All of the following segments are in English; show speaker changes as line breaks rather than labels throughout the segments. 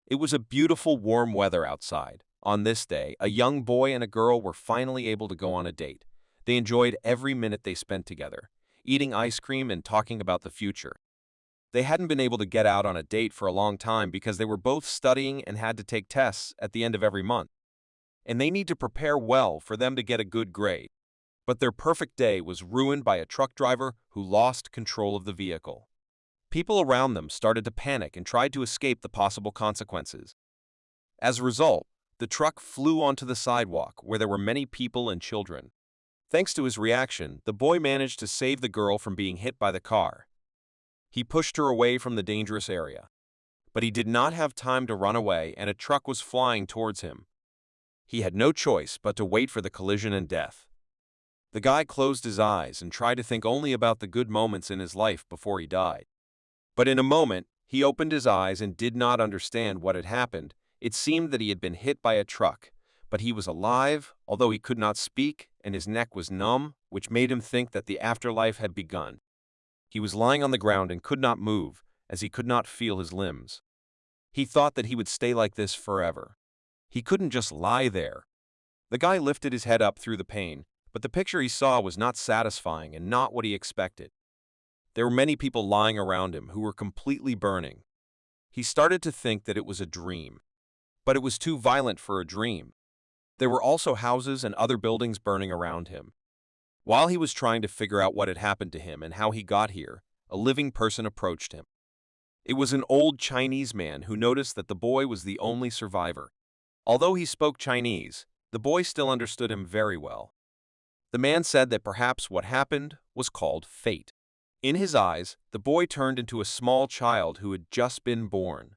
It was a beautiful, warm weather outside. On this day, a young boy and a girl were finally able to go on a date. They enjoyed every minute they spent together, eating ice cream and talking about the future. They hadn't been able to get out on a date for a long time because they were both studying and had to take tests at the end of every month. And they need to prepare well for them to get a good grade. But their perfect day was ruined by a truck driver who lost control of the vehicle. People around them started to panic and tried to escape the possible consequences. As a result, the truck flew onto the sidewalk where there were many people and children. Thanks to his reaction, the boy managed to save the girl from being hit by the car. He pushed her away from the dangerous area. But he did not have time to run away, and a truck was flying towards him. He had no choice but to wait for the collision and death. The guy closed his eyes and tried to think only about the good moments in his life before he died. But in a moment, he opened his eyes and did not understand what had happened. It seemed that he had been hit by a truck, but he was alive, although he could not speak, and his neck was numb, which made him think that the afterlife had begun. He was lying on the ground and could not move, as he could not feel his limbs. He thought that he would stay like this forever. He couldn't just lie there. The guy lifted his head up through the pain, but the picture he saw was not satisfying and not what he expected. There were many people lying around him who were completely burning. He started to think that it was a dream. But it was too violent for a dream. There were also houses and other buildings burning around him. While he was trying to figure out what had happened to him and how he got here, a living person approached him. It was an old Chinese man who noticed that the boy was the only survivor. Although he spoke Chinese, the boy still understood him very well. The man said that perhaps what happened was called fate. In his eyes, the boy turned into a small child who had just been born.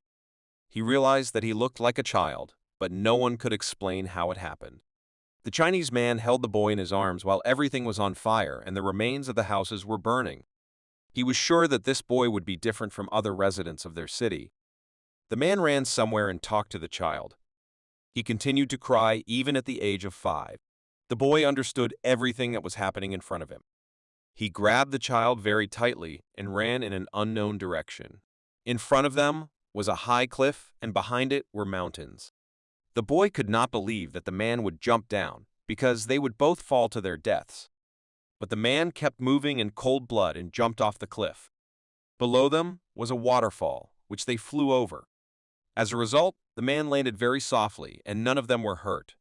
He realized that he looked like a child, but no one could explain how it happened. The Chinese man held the boy in his arms while everything was on fire and the remains of the houses were burning. He was sure that this boy would be different from other residents of their city. The man ran somewhere and talked to the child. He continued to cry even at the age of 5. The boy understood everything that was happening in front of him. He grabbed the child very tightly and ran in an unknown direction. In front of them was a high cliff, and behind it were mountains. The boy could not believe that the man would jump down, because they would both fall to their deaths. But the man kept moving in cold blood and jumped off the cliff. Below them was a waterfall, which they flew over. As a result, the man landed very softly, and none of them were hurt.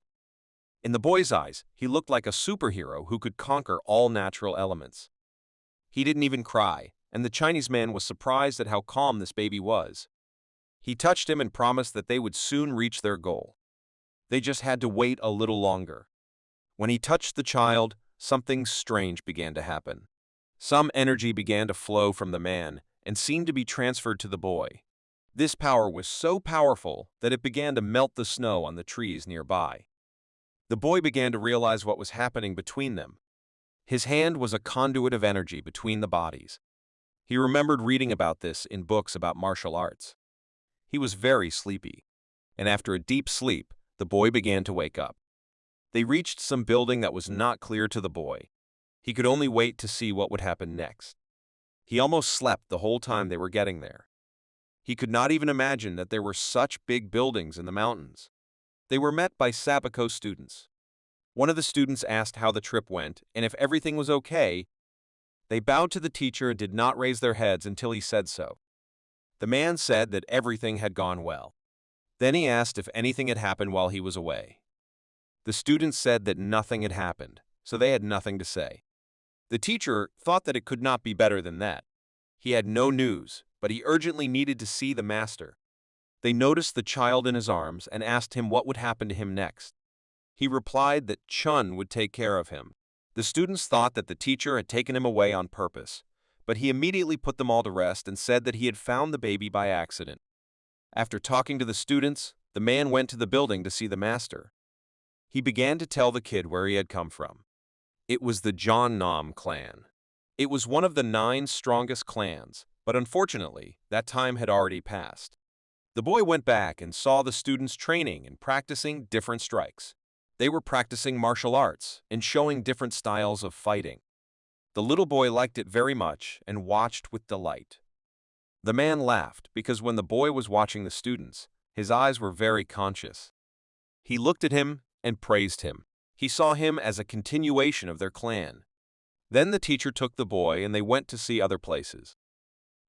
In the boy's eyes, he looked like a superhero who could conquer all natural elements. He didn't even cry, and the Chinese man was surprised at how calm this baby was. He touched him and promised that they would soon reach their goal. They just had to wait a little longer. When he touched the child, something strange began to happen. Some energy began to flow from the man and seemed to be transferred to the boy. This power was so powerful that it began to melt the snow on the trees nearby. The boy began to realize what was happening between them. His hand was a conduit of energy between the bodies. He remembered reading about this in books about martial arts. He was very sleepy, and after a deep sleep, the boy began to wake up. They reached some building that was not clear to the boy. He could only wait to see what would happen next. He almost slept the whole time they were getting there. He could not even imagine that there were such big buildings in the mountains. They were met by Sabaco students. One of the students asked how the trip went and if everything was okay. They bowed to the teacher and did not raise their heads until he said so. The man said that everything had gone well. Then he asked if anything had happened while he was away. The students said that nothing had happened, so they had nothing to say. The teacher thought that it could not be better than that. He had no news, but he urgently needed to see the master. They noticed the child in his arms and asked him what would happen to him next. He replied that Chun would take care of him. The students thought that the teacher had taken him away on purpose, but he immediately put them all to rest and said that he had found the baby by accident. After talking to the students, the man went to the building to see the master. He began to tell the kid where he had come from. It was the John Nam clan. It was one of the 9 strongest clans, but unfortunately, that time had already passed. The boy went back and saw the students training and practicing different strikes. They were practicing martial arts and showing different styles of fighting. The little boy liked it very much and watched with delight. The man laughed because when the boy was watching the students, His eyes were very conscious. He looked at him and praised him. He saw him as a continuation of their clan. Then the teacher took the boy and they went to see other places.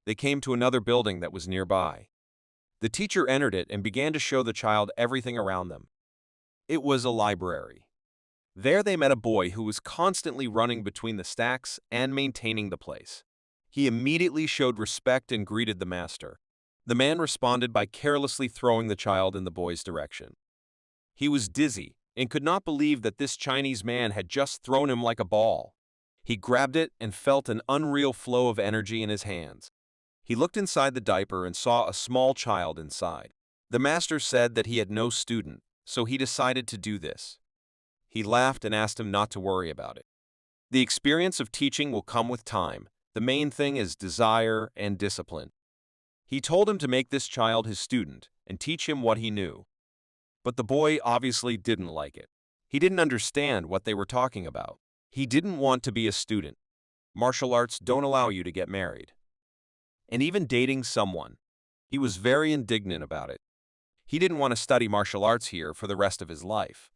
They came to another building that was nearby. The teacher entered it and began to show the child everything around them. It was a library. There they met a boy who was constantly running between the stacks and maintaining the place. He immediately showed respect and greeted the master. The man responded by carelessly throwing the child in the boy's direction. He was dizzy and could not believe that this Chinese man had just thrown him like a ball. He grabbed it and felt an unreal flow of energy in his hands. He looked inside the diaper and saw a small child inside. The master said that he had no student, so he decided to do this. He laughed and asked him not to worry about it. The experience of teaching will come with time. The main thing is desire and discipline. He told him to make this child his student and teach him what he knew. But the boy obviously didn't like it. He didn't understand what they were talking about. He didn't want to be a student. Martial arts don't allow you to get married. And even dating someone. He was very indignant about it. He didn't want to study martial arts here for the rest of his life.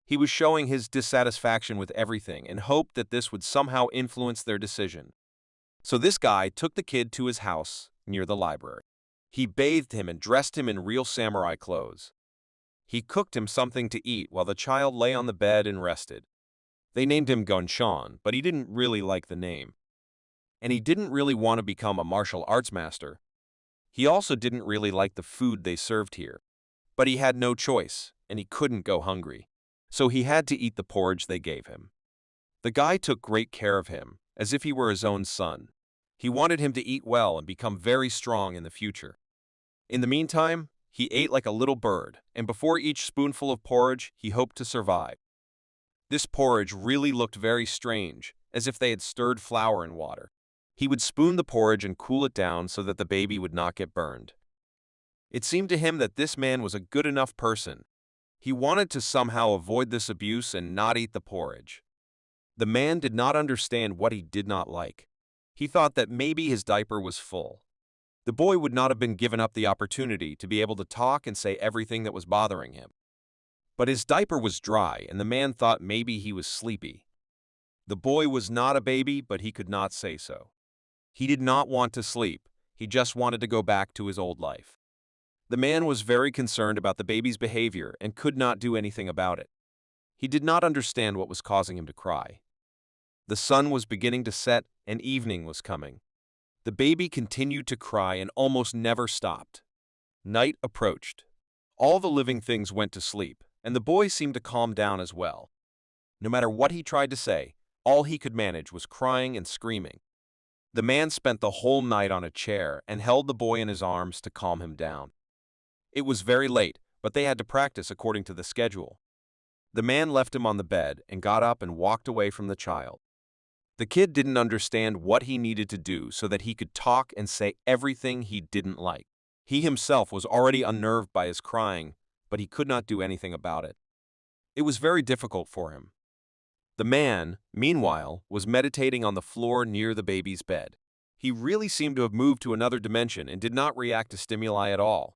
He was showing his dissatisfaction with everything and hoped that this would somehow influence their decision. So this guy took the kid to his house near the library. He bathed him and dressed him in real samurai clothes. He cooked him something to eat while the child lay on the bed and rested. They named him Gunshan, but he didn't really like the name. And he didn't really want to become a martial arts master. He also didn't really like the food they served here. But he had no choice, and he couldn't go hungry. So he had to eat the porridge they gave him. The guy took great care of him, as if he were his own son. He wanted him to eat well and become very strong in the future. In the meantime, he ate like a little bird, and before each spoonful of porridge, he hoped to survive. This porridge really looked very strange, as if they had stirred flour in water. He would spoon the porridge and cool it down so that the baby would not get burned. It seemed to him that this man was a good enough person. He wanted to somehow avoid this abuse and not eat the porridge. The man did not understand what he did not like. He thought that maybe his diaper was full. The boy would not have been given up the opportunity to be able to talk and say everything that was bothering him. But his diaper was dry, and the man thought maybe he was sleepy. The boy was not a baby, but he could not say so. He did not want to sleep. He just wanted to go back to his old life. The man was very concerned about the baby's behavior and could not do anything about it. He did not understand what was causing him to cry. The sun was beginning to set and evening was coming. The baby continued to cry and almost never stopped. Night approached. All the living things went to sleep, and the boy seemed to calm down as well. No matter what he tried to say, all he could manage was crying and screaming. The man spent the whole night on a chair and held the boy in his arms to calm him down. It was very late, but they had to practice according to the schedule. The man left him on the bed and got up and walked away from the child. The kid didn't understand what he needed to do so that he could talk and say everything he didn't like. He himself was already unnerved by his crying, but he could not do anything about it. It was very difficult for him. The man, meanwhile, was meditating on the floor near the baby's bed. He really seemed to have moved to another dimension and did not react to stimuli at all.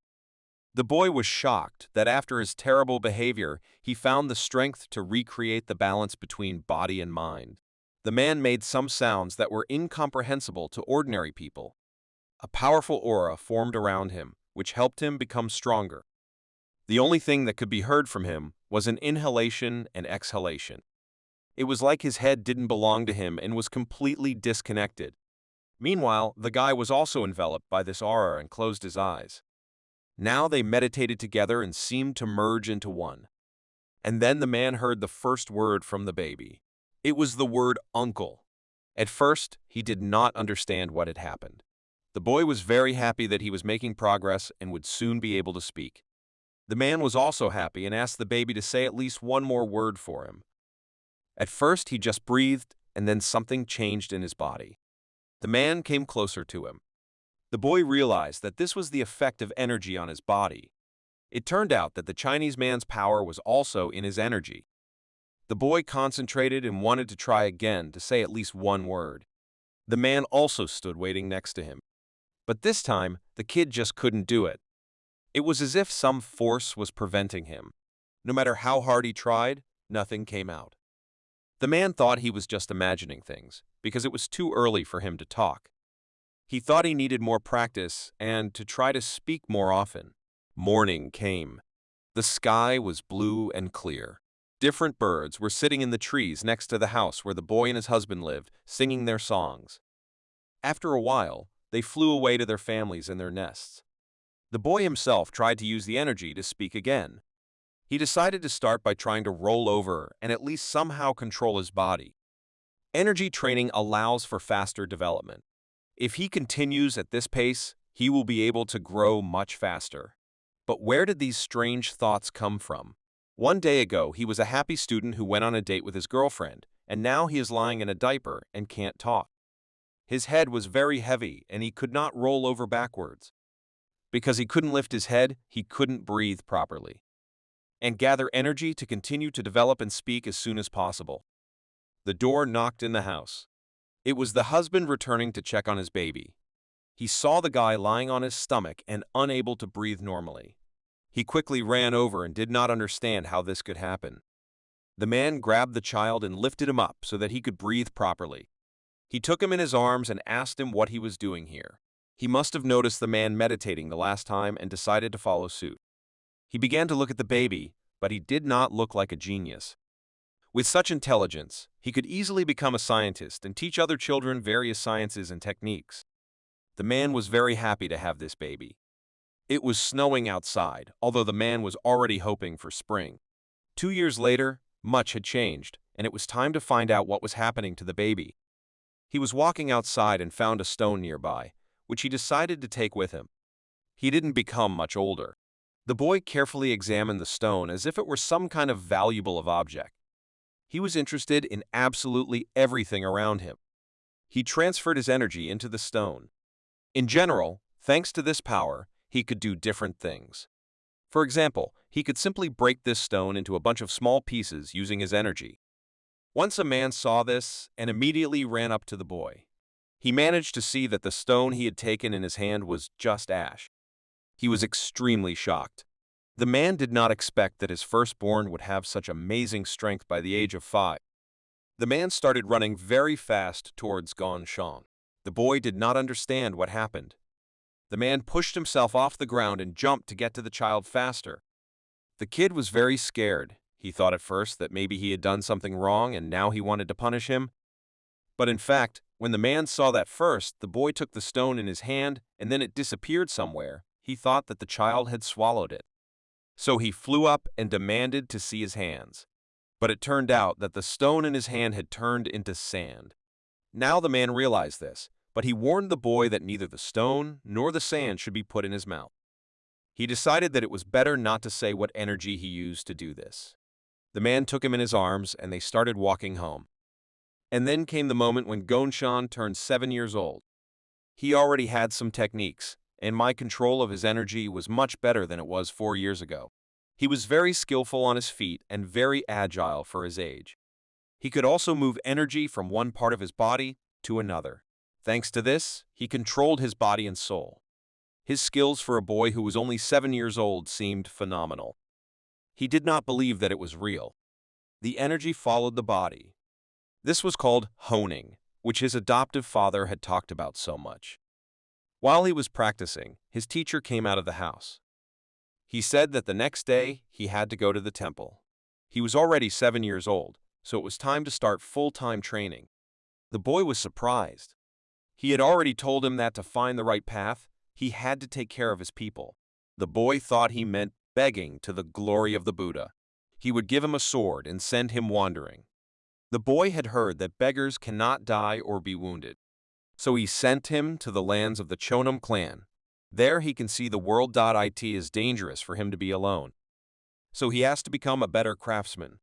The boy was shocked that after his terrible behavior, he found the strength to recreate the balance between body and mind. The man made some sounds that were incomprehensible to ordinary people. A powerful aura formed around him, which helped him become stronger. The only thing that could be heard from him was an inhalation and exhalation. It was like his head didn't belong to him and was completely disconnected. Meanwhile, the guy was also enveloped by this aura and closed his eyes. Now they meditated together and seemed to merge into one. And then the man heard the first word from the baby. It was the word uncle. At first, he did not understand what had happened. The boy was very happy that he was making progress and would soon be able to speak. The man was also happy and asked the baby to say at least one more word for him. At first, he just breathed, and then something changed in his body. The man came closer to him. The boy realized that this was the effect of energy on his body. It turned out that the Chinese man's power was also in his energy. The boy concentrated and wanted to try again to say at least one word. The man also stood waiting next to him. But this time, the kid just couldn't do it. It was as if some force was preventing him. No matter how hard he tried, nothing came out. The man thought he was just imagining things, because it was too early for him to talk. He thought he needed more practice and to try to speak more often. Morning came. The sky was blue and clear. Different birds were sitting in the trees next to the house where the boy and his husband lived, singing their songs. After a while, they flew away to their families and their nests. The boy himself tried to use the energy to speak again. He decided to start by trying to roll over and at least somehow control his body. Energy training allows for faster development. If he continues at this pace, he will be able to grow much faster. But where did these strange thoughts come from? One day ago, he was a happy student who went on a date with his girlfriend, and now he is lying in a diaper and can't talk. His head was very heavy and he could not roll over backwards. Because he couldn't lift his head, he couldn't breathe properly and gather energy to continue to develop and speak as soon as possible. The door knocked in the house. It was the husband returning to check on his baby. He saw the guy lying on his stomach and unable to breathe normally. He quickly ran over and did not understand how this could happen. The man grabbed the child and lifted him up so that he could breathe properly. He took him in his arms and asked him what he was doing here. He must have noticed the man meditating the last time and decided to follow suit. He began to look at the baby, but he did not look like a genius. With such intelligence, he could easily become a scientist and teach other children various sciences and techniques. The man was very happy to have this baby. It was snowing outside, although the man was already hoping for spring. 2 years later, much had changed, and it was time to find out what was happening to the baby. He was walking outside and found a stone nearby, which he decided to take with him. He didn't become much older. The boy carefully examined the stone as if it were some kind of valuable object. He was interested in absolutely everything around him. He transferred his energy into the stone. In general, thanks to this power, he could do different things. For example, he could simply break this stone into a bunch of small pieces using his energy. Once a man saw this and immediately ran up to the boy. He managed to see that the stone he had taken in his hand was just ash. He was extremely shocked. The man did not expect that his firstborn would have such amazing strength by the age of 5. The man started running very fast towards Gonshan. The boy did not understand what happened. The man pushed himself off the ground and jumped to get to the child faster. The kid was very scared. He thought at first that maybe he had done something wrong and now he wanted to punish him. But in fact, when the man saw that first, the boy took the stone in his hand and then it disappeared somewhere. He thought that the child had swallowed it. So he flew up and demanded to see his hands. But it turned out that the stone in his hand had turned into sand. Now the man realized this, but he warned the boy that neither the stone nor the sand should be put in his mouth. He decided that it was better not to say what energy he used to do this. The man took him in his arms and they started walking home. And then came the moment when Gonshan turned 7 years old. He already had some techniques, and my control of his energy was much better than it was 4 years ago. He was very skillful on his feet and very agile for his age. He could also move energy from one part of his body to another. Thanks to this, he controlled his body and soul. His skills for a boy who was only 7 years old seemed phenomenal. He did not believe that it was real. The energy followed the body. This was called honing, which his adoptive father had talked about so much. While he was practicing, his teacher came out of the house. He said that the next day he had to go to the temple. He was already 7 years old, so it was time to start full-time training. The boy was surprised. He had already told him that to find the right path, he had to take care of his people. The boy thought he meant begging to the glory of the Buddha. He would give him a sword and send him wandering. The boy had heard that beggars cannot die or be wounded. So he sent him to the lands of the Chonam clan. There he can see the world.it is dangerous for him to be alone. So he has to become a better craftsman.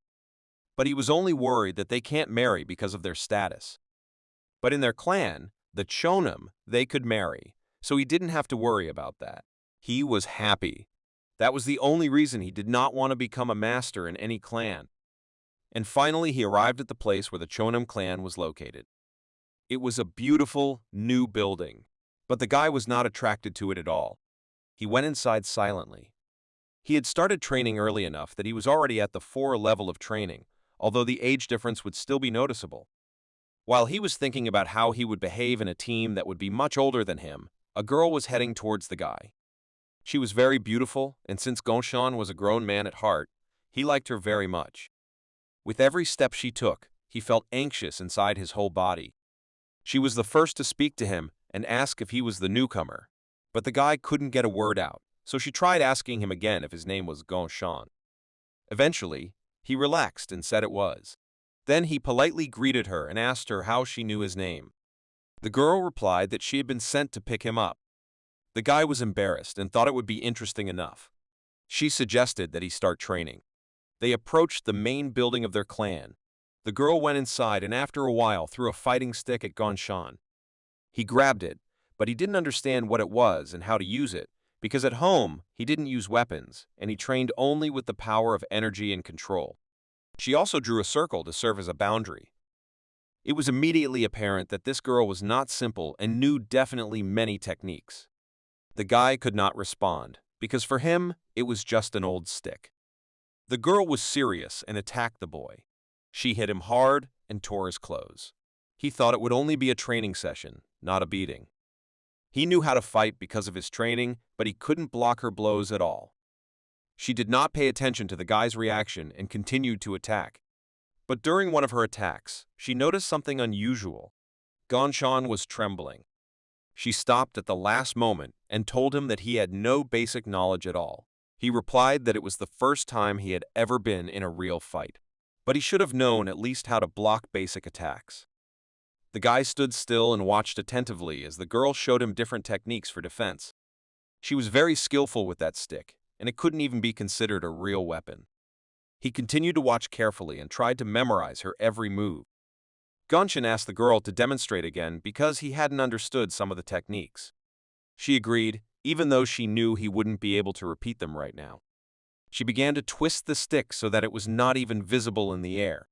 But he was only worried that they can't marry because of their status. But in their clan, the Chonam, they could marry, so he didn't have to worry about that. He was happy. That was the only reason he did not want to become a master in any clan. And finally he arrived at the place where the Chonam clan was located. It was a beautiful, new building, but the guy was not attracted to it at all. He went inside silently. He had started training early enough that he was already at the 4 level of training, although the age difference would still be noticeable. While he was thinking about how he would behave in a team that would be much older than him, a girl was heading towards the guy. She was very beautiful, and since Gonshan was a grown man at heart, he liked her very much. With every step she took, he felt anxious inside his whole body. She was the first to speak to him and ask if he was the newcomer, but the guy couldn't get a word out, so she tried asking him again if his name was Gonshan. Eventually, he relaxed and said it was. Then he politely greeted her and asked her how she knew his name. The girl replied that she had been sent to pick him up. The guy was embarrassed and thought it would be interesting enough. She suggested that he start training. They approached the main building of their clan. The girl went inside and after a while threw a fighting stick at Gonshan. He grabbed it, but he didn't understand what it was and how to use it, because at home he didn't use weapons and he trained only with the power of energy and control. She also drew a circle to serve as a boundary. It was immediately apparent that this girl was not simple and knew definitely many techniques. The guy could not respond, because for him, it was just an old stick. The girl was serious and attacked the boy. She hit him hard and tore his clothes. He thought it would only be a training session, not a beating. He knew how to fight because of his training, but he couldn't block her blows at all. She did not pay attention to the guy's reaction and continued to attack. But during one of her attacks, she noticed something unusual. Gonshan was trembling. She stopped at the last moment and told him that he had no basic knowledge at all. He replied that it was the first time he had ever been in a real fight, but he should have known at least how to block basic attacks. The guy stood still and watched attentively as the girl showed him different techniques for defense. She was very skillful with that stick, and it couldn't even be considered a real weapon. He continued to watch carefully and tried to memorize her every move. Gonshan asked the girl to demonstrate again because he hadn't understood some of the techniques. She agreed, even though she knew he wouldn't be able to repeat them right now. She began to twist the stick so that it was not even visible in the air.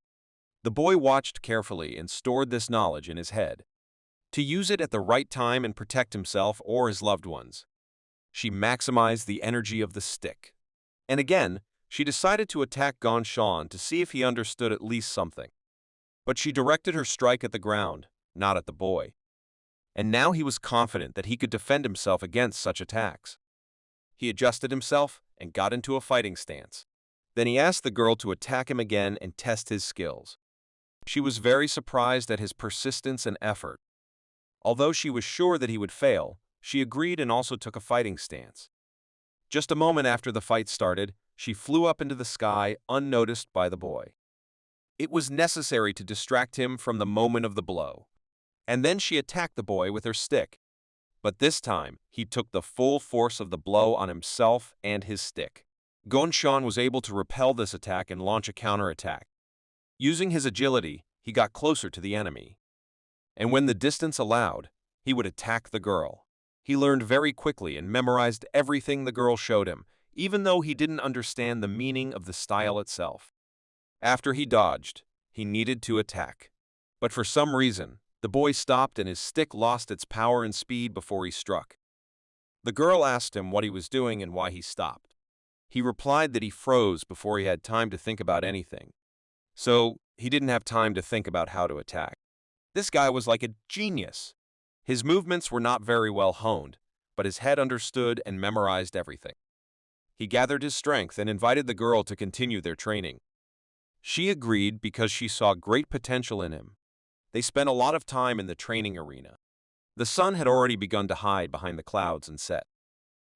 The boy watched carefully and stored this knowledge in his head, to use it at the right time and protect himself or his loved ones. She maximized the energy of the stick. And again, she decided to attack Gonshan to see if he understood at least something. But she directed her strike at the ground, not at the boy. And now he was confident that he could defend himself against such attacks. He adjusted himself and got into a fighting stance. Then he asked the girl to attack him again and test his skills. She was very surprised at his persistence and effort. Although she was sure that he would fail, she agreed and also took a fighting stance. Just a moment after the fight started, she flew up into the sky unnoticed by the boy. It was necessary to distract him from the moment of the blow. And then she attacked the boy with her stick. But this time, he took the full force of the blow on himself and his stick. Gonshan was able to repel this attack and launch a counterattack. Using his agility, he got closer to the enemy. And when the distance allowed, he would attack the girl. He learned very quickly and memorized everything the girl showed him, even though he didn't understand the meaning of the style itself. After he dodged, he needed to attack. But for some reason, the boy stopped and his stick lost its power and speed before he struck. The girl asked him what he was doing and why he stopped. He replied that he froze before he had time to think about anything. So, he didn't have time to think about how to attack. This guy was like a genius. His movements were not very well honed, but his head understood and memorized everything. He gathered his strength and invited the girl to continue their training. She agreed because she saw great potential in him. They spent a lot of time in the training arena. The sun had already begun to hide behind the clouds and set.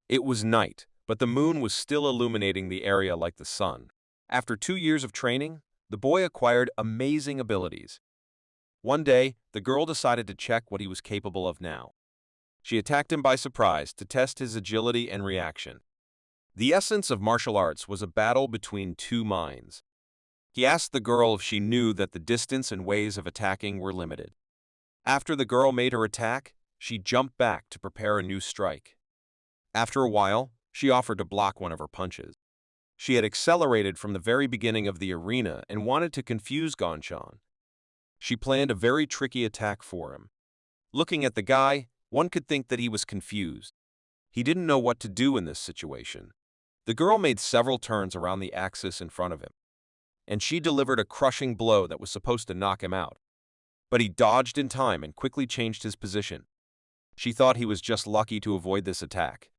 It was night, but the moon was still illuminating the area like the sun. After 2 years of training, the boy acquired amazing abilities. One day, the girl decided to check what he was capable of now. She attacked him by surprise to test his agility and reaction. The essence of martial arts was a battle between two minds. He asked the girl if she knew that the distance and ways of attacking were limited. After the girl made her attack, she jumped back to prepare a new strike. After a while, she offered to block one of her punches. She had accelerated from the very beginning of the arena and wanted to confuse Gonshan. She planned a very tricky attack for him. Looking at the guy, one could think that he was confused. He didn't know what to do in this situation. The girl made several turns around the axis in front of him, and she delivered a crushing blow that was supposed to knock him out. But he dodged in time and quickly changed his position. She thought he was just lucky to avoid this attack.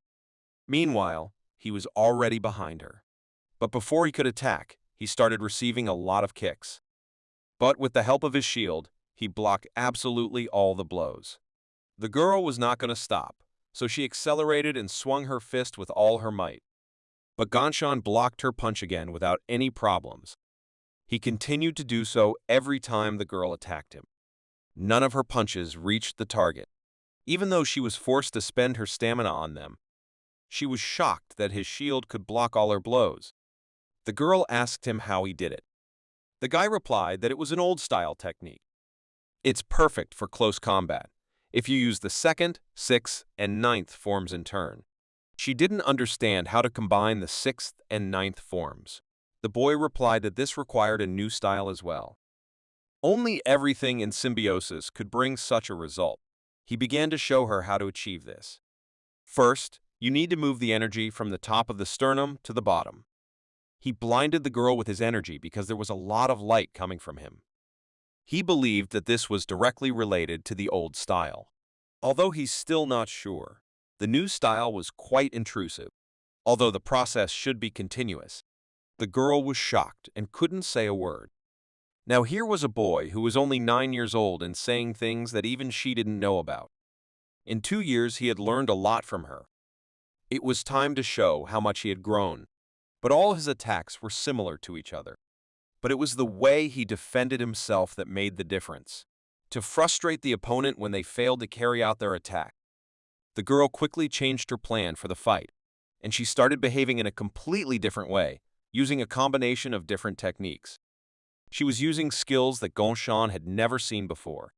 Meanwhile, he was already behind her. But before he could attack, he started receiving a lot of kicks. But with the help of his shield, he blocked absolutely all the blows. The girl was not going to stop, so she accelerated and swung her fist with all her might. But Ganshan blocked her punch again without any problems. He continued to do so every time the girl attacked him. None of her punches reached the target, even though she was forced to spend her stamina on them. She was shocked that his shield could block all her blows. The girl asked him how he did it. The guy replied that it was an old-style technique. It's perfect for close combat, if you use the 2nd, 6th, and 9th forms in turn. She didn't understand how to combine the 6th and 9th forms. The boy replied that this required a new style as well. Only everything in symbiosis could bring such a result. He began to show her how to achieve this. First, you need to move the energy from the top of the sternum to the bottom. He blinded the girl with his energy because there was a lot of light coming from him. He believed that this was directly related to the old style. Although he's still not sure, the new style was quite intrusive. Although the process should be continuous, the girl was shocked and couldn't say a word. Now here was a boy who was only 9 years old and saying things that even she didn't know about. In 2 years, he had learned a lot from her. It was time to show how much he had grown, but all his attacks were similar to each other. But it was the way he defended himself that made the difference. To frustrate the opponent when they failed to carry out their attack, the girl quickly changed her plan for the fight, and she started behaving in a completely different way, using a combination of different techniques. She was using skills that Ganshan had never seen before,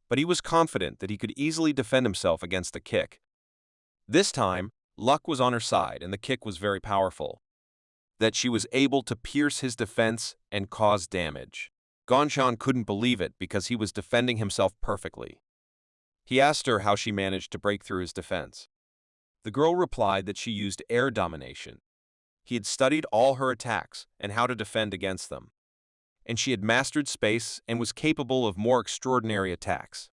but he was confident that he could easily defend himself against a kick. This time, luck was on her side and the kick was very powerful, that she was able to pierce his defense and cause damage. Ganshan couldn't believe it because he was defending himself perfectly. He asked her how she managed to break through his defense. The girl replied that she used air domination. He had studied all her attacks and how to defend against them, and she had mastered space and was capable of more extraordinary attacks.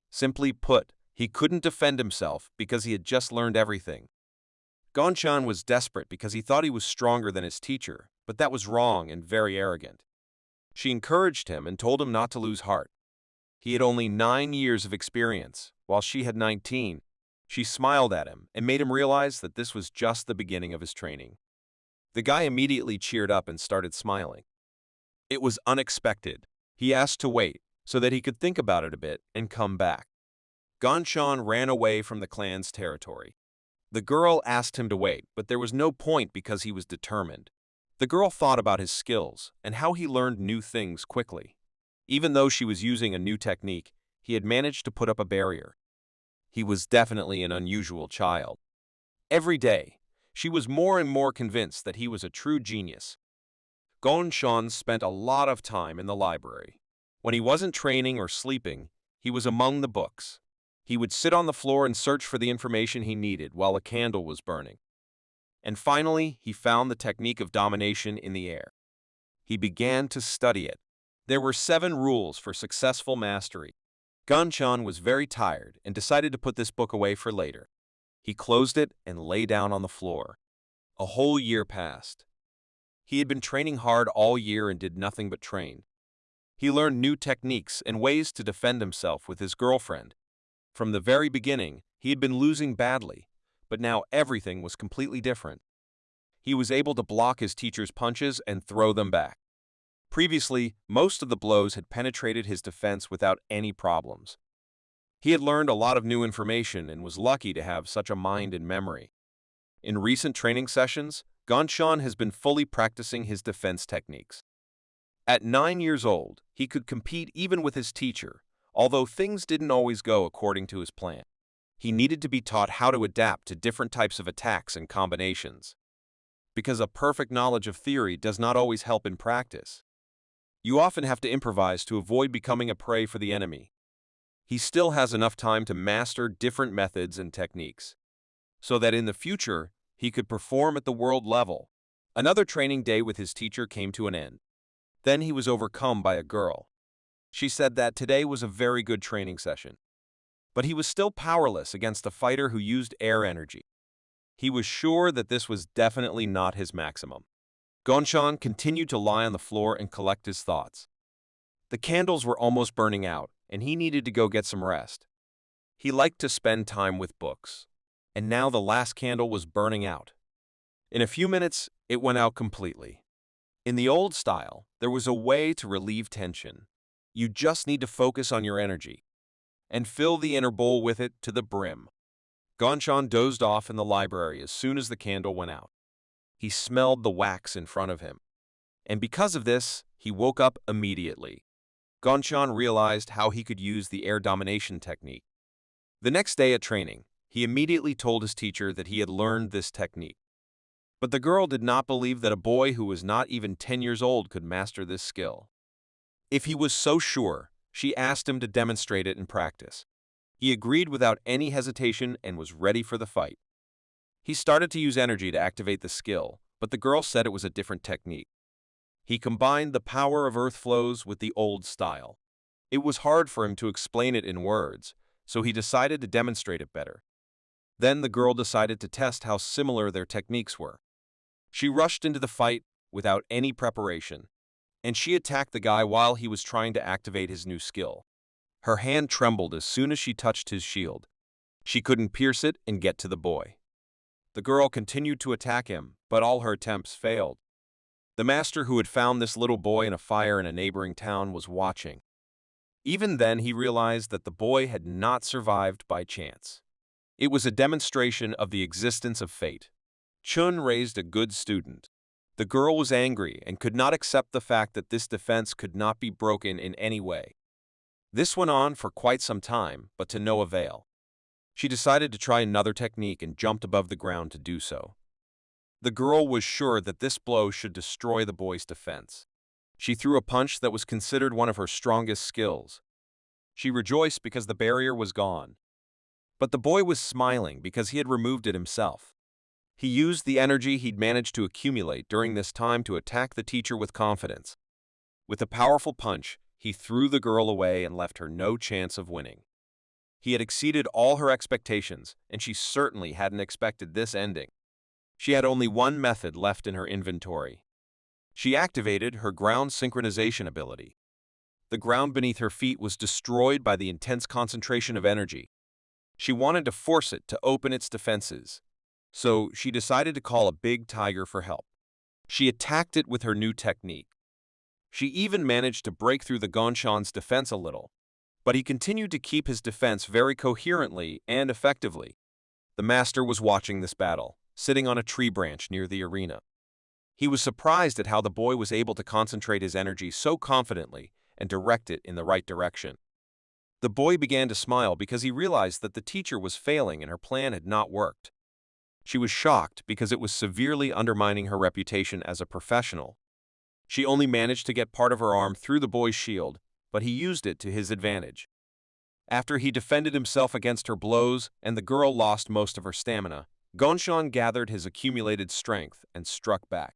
Simply put, he couldn't defend himself because he had just learned everything. Ganshan was desperate because he thought he was stronger than his teacher, but that was wrong and very arrogant. She encouraged him and told him not to lose heart. He had only 9 years of experience, while she had 19. She smiled at him and made him realize that this was just the beginning of his training. The guy immediately cheered up and started smiling. It was unexpected. He asked to wait so that he could think about it a bit and come back. Ganshan ran away from the clan's territory. The girl asked him to wait, but there was no point because he was determined. The girl thought about his skills and how he learned new things quickly. Even though she was using a new technique, he had managed to put up a barrier. He was definitely an unusual child. Every day, she was more and more convinced that he was a true genius. Ganshan spent a lot of time in the library. When he wasn't training or sleeping, he was among the books. He would sit on the floor and search for the information he needed while a candle was burning. And finally, he found the technique of domination in the air. He began to study it. There were 7 rules for successful mastery. Ganshan was very tired and decided to put this book away for later. He closed it and lay down on the floor. A whole year passed. He had been training hard all year and did nothing but train. He learned new techniques and ways to defend himself with his girlfriend. From the very beginning, he had been losing badly, but now everything was completely different. He was able to block his teacher's punches and throw them back. Previously, most of the blows had penetrated his defense without any problems. He had learned a lot of new information and was lucky to have such a mind and memory. In recent training sessions, Ganshan has been fully practicing his defense techniques. At 9 years old, he could compete even with his teacher, although things didn't always go according to his plan. He needed to be taught how to adapt to different types of attacks and combinations, because a perfect knowledge of theory does not always help in practice. You often have to improvise to avoid becoming a prey for the enemy. He still has enough time to master different methods and techniques. so that in the future he could perform at the world level. Another training day with his teacher came to an end. Then he was overcome by a girl. She said that today was a very good training session, but he was still powerless against a fighter who used air energy. He was sure that this was definitely not his maximum. Gonshan continued to lie on the floor and collect his thoughts. The candles were almost burning out, and he needed to go get some rest. He liked to spend time with books, and now the last candle was burning out. In a few minutes, it went out completely. In the old style, there was a way to relieve tension. You just need to focus on your energy and fill the inner bowl with it to the brim. Gonshan dozed off in the library as soon as the candle went out. He smelled the wax in front of him, and because of this, he woke up immediately. Gonshan realized how he could use the air domination technique. The next day at training, he immediately told his teacher that he had learned this technique. But the girl did not believe that a boy who was not even 10 years old could master this skill. If he was so sure, she asked him to demonstrate it in practice. He agreed without any hesitation and was ready for the fight. He started to use energy to activate the skill, but the girl said it was a different technique. He combined the power of earth flows with the old style. It was hard for him to explain it in words, so he decided to demonstrate it better. Then the girl decided to test how similar their techniques were. She rushed into the fight without any preparation, and she attacked the guy while he was trying to activate his new skill. Her hand trembled as soon as she touched his shield. She couldn't pierce it and get to the boy. The girl continued to attack him, but all her attempts failed. The master who had found this little boy in a fire in a neighboring town was watching. Even then, he realized that the boy had not survived by chance. It was a demonstration of the existence of fate. Chun raised a good student. The girl was angry and could not accept the fact that this defense could not be broken in any way. This went on for quite some time, but to no avail. She decided to try another technique and jumped above the ground to do so. The girl was sure that this blow should destroy the boy's defense. She threw a punch that was considered one of her strongest skills. She rejoiced because the barrier was gone. But the boy was smiling because he had removed it himself. He used the energy he'd managed to accumulate during this time to attack the teacher with confidence. With a powerful punch, he threw the girl away and left her no chance of winning. He had exceeded all her expectations, and she certainly hadn't expected this ending. She had only one method left in her inventory. She activated her ground synchronization ability. The ground beneath her feet was destroyed by the intense concentration of energy. She wanted to force it to open its defenses, so she decided to call a big tiger for help. She attacked it with her new technique. She even managed to break through the Gonshan's defense a little, but he continued to keep his defense very coherently and effectively. The master was watching this battle, sitting on a tree branch near the arena. He was surprised at how the boy was able to concentrate his energy so confidently and direct it in the right direction. The boy began to smile because he realized that the teacher was failing and her plan had not worked. She was shocked because it was severely undermining her reputation as a professional. She only managed to get part of her arm through the boy's shield, but he used it to his advantage. After he defended himself against her blows and the girl lost most of her stamina, Gonshan gathered his accumulated strength and struck back.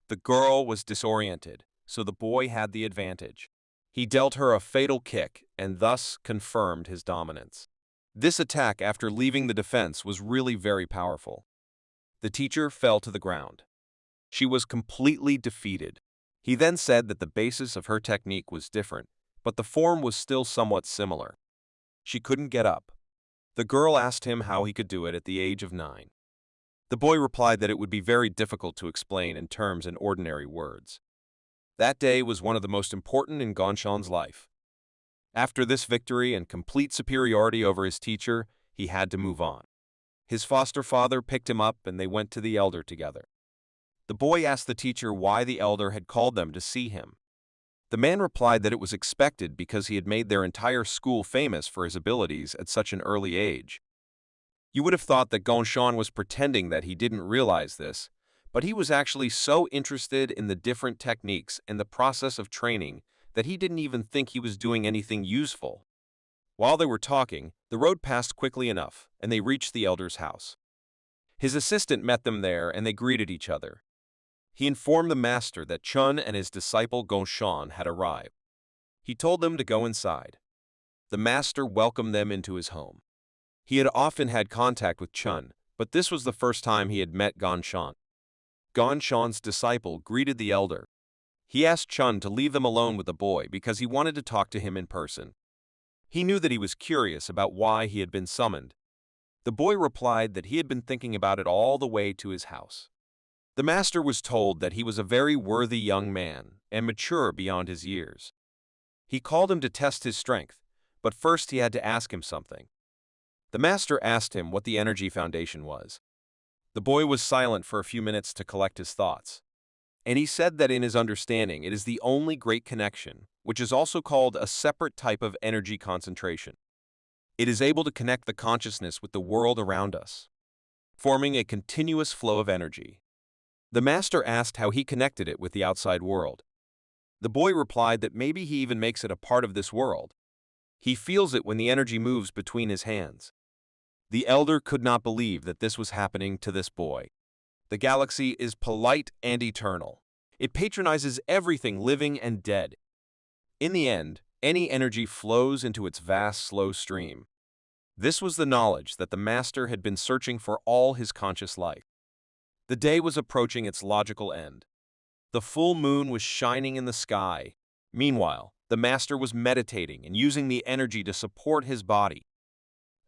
The girl was disoriented, so the boy had the advantage. He dealt her a fatal kick and thus confirmed his dominance. This attack after leaving the defense was really very powerful. The teacher fell to the ground. She was completely defeated. He then said that the basis of her technique was different, but the form was still somewhat similar. She couldn't get up. The girl asked him how he could do it at the age of 9. The boy replied that it would be very difficult to explain in terms in ordinary words. That day was one of the most important in Gonshan's life. After this victory and complete superiority over his teacher, he had to move on. His foster father picked him up and they went to the elder together. The boy asked the teacher why the elder had called them to see him. The man replied that it was expected because he had made their entire school famous for his abilities at such an early age. You would have thought that Gonshan was pretending that he didn't realize this, but he was actually so interested in the different techniques and the process of training that he didn't even think he was doing anything useful. While they were talking, the road passed quickly enough, and they reached the elder's house. His assistant met them there and they greeted each other. He informed the master that Chun and his disciple Gongxuan had arrived. He told them to go inside. The master welcomed them into his home. He had often had contact with Chun, but this was the first time he had met Gongxuan. Gongxuan's disciple greeted the elder. He asked Chun to leave them alone with the boy because he wanted to talk to him in person. He knew that he was curious about why he had been summoned. The boy replied that he had been thinking about it all the way to his house. The master was told that he was a very worthy young man and mature beyond his years. He called him to test his strength, but first he had to ask him something. The master asked him what the energy foundation was. The boy was silent for a few minutes to collect his thoughts, and he said that in his understanding it is the only great connection, which is also called a separate type of energy concentration. It is able to connect the consciousness with the world around us, forming a continuous flow of energy. The master asked how he connected it with the outside world. The boy replied that maybe he even makes it a part of this world. He feels it when the energy moves between his hands. The elder could not believe that this was happening to this boy. The galaxy is polite and eternal. It patronizes everything living and dead. In the end, any energy flows into its vast, slow stream. This was the knowledge that the master had been searching for all his conscious life. The day was approaching its logical end. The full moon was shining in the sky. Meanwhile, the master was meditating and using the energy to support his body.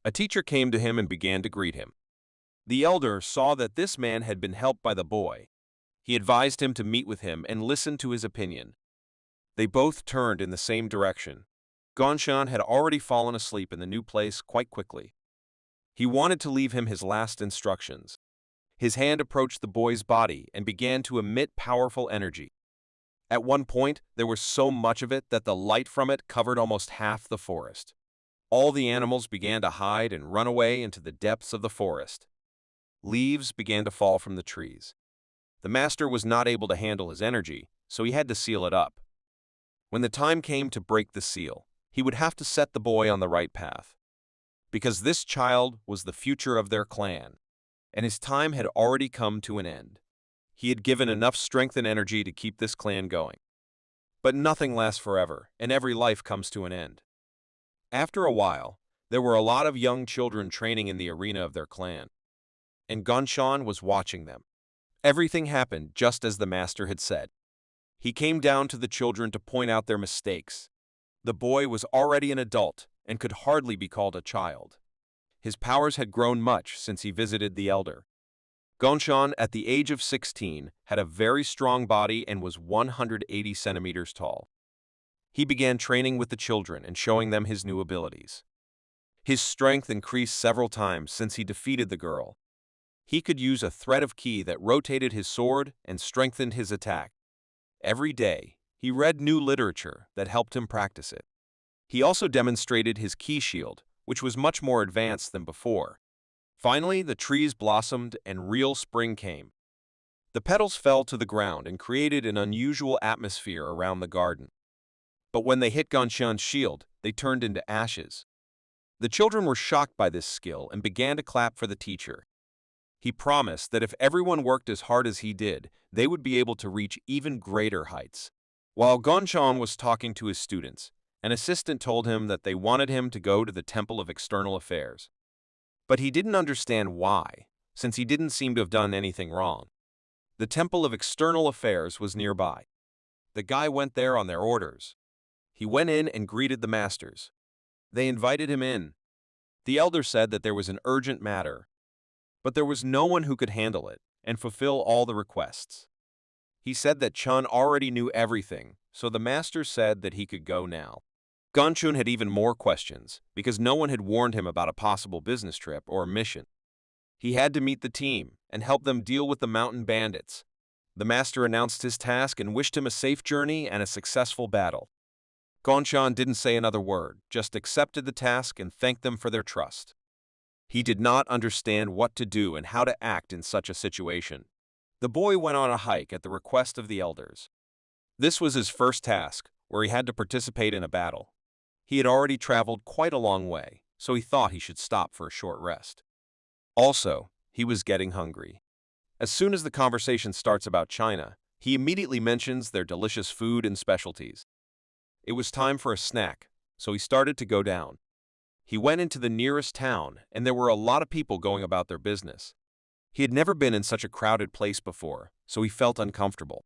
A teacher came to him and began to greet him. The elder saw that this man had been helped by the boy. He advised him to meet with him and listen to his opinion. They both turned in the same direction. Gongxuan had already fallen asleep in the new place quite quickly. He wanted to leave him his last instructions. His hand approached the boy's body and began to emit powerful energy. At one point, there was so much of it that the light from it covered almost half the forest. All the animals began to hide and run away into the depths of the forest. Leaves began to fall from the trees. The master was not able to handle his energy, so he had to seal it up. When the time came to break the seal, he would have to set the boy on the right path. Because this child was the future of their clan, and his time had already come to an end. He had given enough strength and energy to keep this clan going. But nothing lasts forever, and every life comes to an end. After a while, there were a lot of young children training in the arena of their clan, and Gongxuan was watching them. Everything happened just as the master had said. He came down to the children to point out their mistakes. The boy was already an adult and could hardly be called a child. His powers had grown much since he visited the elder. Gongxuan, at the age of 16, had a very strong body and was 180 centimeters tall. He began training with the children and showing them his new abilities. His strength increased several times since he defeated the girl. He could use a thread of ki that rotated his sword and strengthened his attack. Every day, he read new literature that helped him practice it. He also demonstrated his ki shield, which was much more advanced than before. Finally, the trees blossomed and real spring came. The petals fell to the ground and created an unusual atmosphere around the garden. But when they hit Gongxuan's shield, they turned into ashes. The children were shocked by this skill and began to clap for the teacher. He promised that if everyone worked as hard as he did, they would be able to reach even greater heights. While Gongxuan was talking to his students, an assistant told him that they wanted him to go to the Temple of External Affairs. But he didn't understand why, since he didn't seem to have done anything wrong. The Temple of External Affairs was nearby. The guy went there on their orders. He went in and greeted the masters. They invited him in. The elder said that there was an urgent matter, but there was no one who could handle it and fulfill all the requests. He said that Chun already knew everything, so the master said that he could go now. Gongxuan had even more questions, because no one had warned him about a possible business trip or mission. He had to meet the team and help them deal with the mountain bandits. The master announced his task and wished him a safe journey and a successful battle. Gongxuan didn't say another word, just accepted the task and thanked them for their trust. He did not understand what to do and how to act in such a situation. The boy went on a hike at the request of the elders. This was his first task, where he had to participate in a battle. He had already traveled quite a long way, so he thought he should stop for a short rest. Also, He was getting hungry. As soon as the conversation starts about China, he immediately mentions their delicious food and specialties. It was time for a snack, so he started to go down. He went into the nearest town, and there were a lot of people going about their business. He had never been in such a crowded place before, so he felt uncomfortable.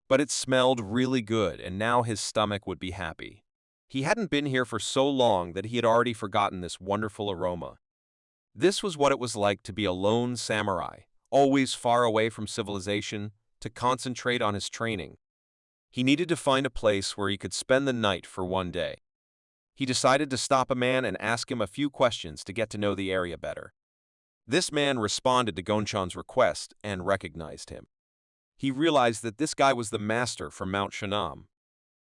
But it smelled really good, and now his stomach would be happy. He hadn't been here for so long that he had already forgotten this wonderful aroma. This was what it was like to be a lone samurai, always far away from civilization, to concentrate on his training. He needed to find a place where he could spend the night for one day. He decided to stop a man and ask him a few questions to get to know the area better. This man responded to Gonchan's request and recognized him. He realized that this guy was the master from Mount Shanam.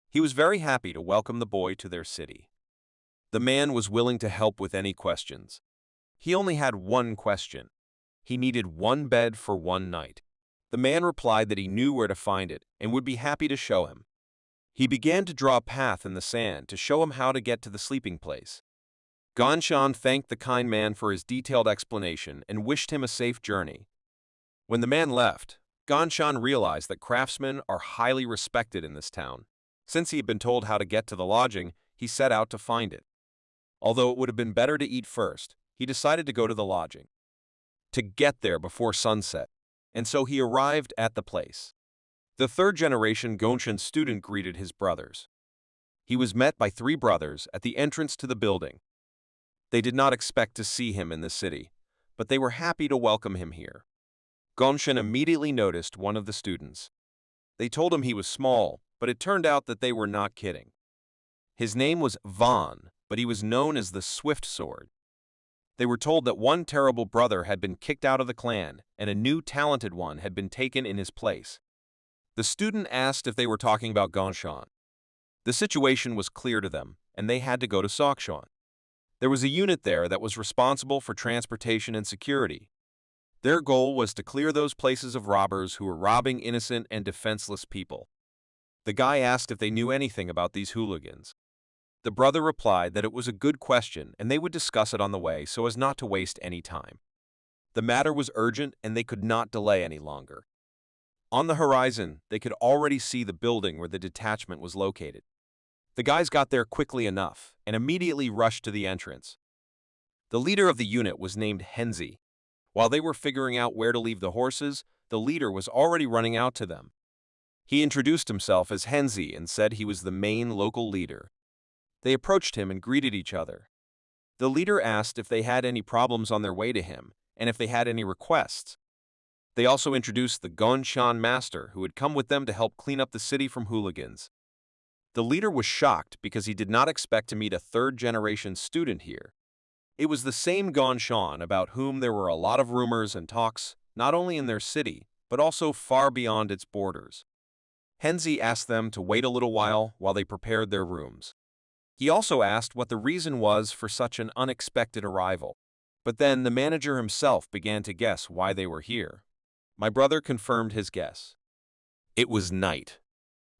He was very happy to welcome the boy to their city. The man was willing to help with any questions. He only had one question. He needed one bed for one night. The man replied that he knew where to find it and would be happy to show him. He began to draw a path in the sand to show him how to get to the sleeping place. Gonchan thanked the kind man for his detailed explanation and wished him a safe journey. When the man left, Gonchan realized that craftsmen are highly respected in this town. Since he had been told how to get to the lodging, he set out to find it. Although it would have been better to eat first, he decided to go to the lodging to get there before sunset, and so he arrived at the place. The third-generation Gonchan student greeted his brothers. He was met by 3 brothers at the entrance to the building. They did not expect to see him in the city, but they were happy to welcome him here. Gonchan immediately noticed one of the students. They told him he was small, but it turned out that they were not kidding. His name was Van, but he was known as the Swift Sword. They were told that one terrible brother had been kicked out of the clan, and a new talented one had been taken in his place. The student asked if they were talking about Gonchan. The situation was clear to them, and they had to go to Sokshan. There was a unit there that was responsible for transportation and security. Their goal was to clear those places of robbers who were robbing innocent and defenseless people. The guy asked if they knew anything about these hooligans. The brother replied that it was a good question and they would discuss it on the way so as not to waste any time. The matter was urgent and they could not delay any longer. On the horizon, they could already see the building where the detachment was located. The guys got there quickly enough and immediately rushed to the entrance. The leader of the unit was named Henzi. While they were figuring out where to leave the horses, the leader was already running out to them. He introduced himself as Henzi and said he was the main local leader. They approached him and greeted each other. The leader asked if they had any problems on their way to him and if they had any requests. They also introduced the Gonchan master who had come with them to help clean up the city from hooligans. The leader was shocked because he did not expect to meet a third-generation student here. It was the same Gonchan about whom there were a lot of rumors and talks, not only in their city, but also far beyond its borders. Henzi asked them to wait a little while they prepared their rooms. He also asked what the reason was for such an unexpected arrival. But then the manager himself began to guess why they were here. My brother confirmed his guess. It was night.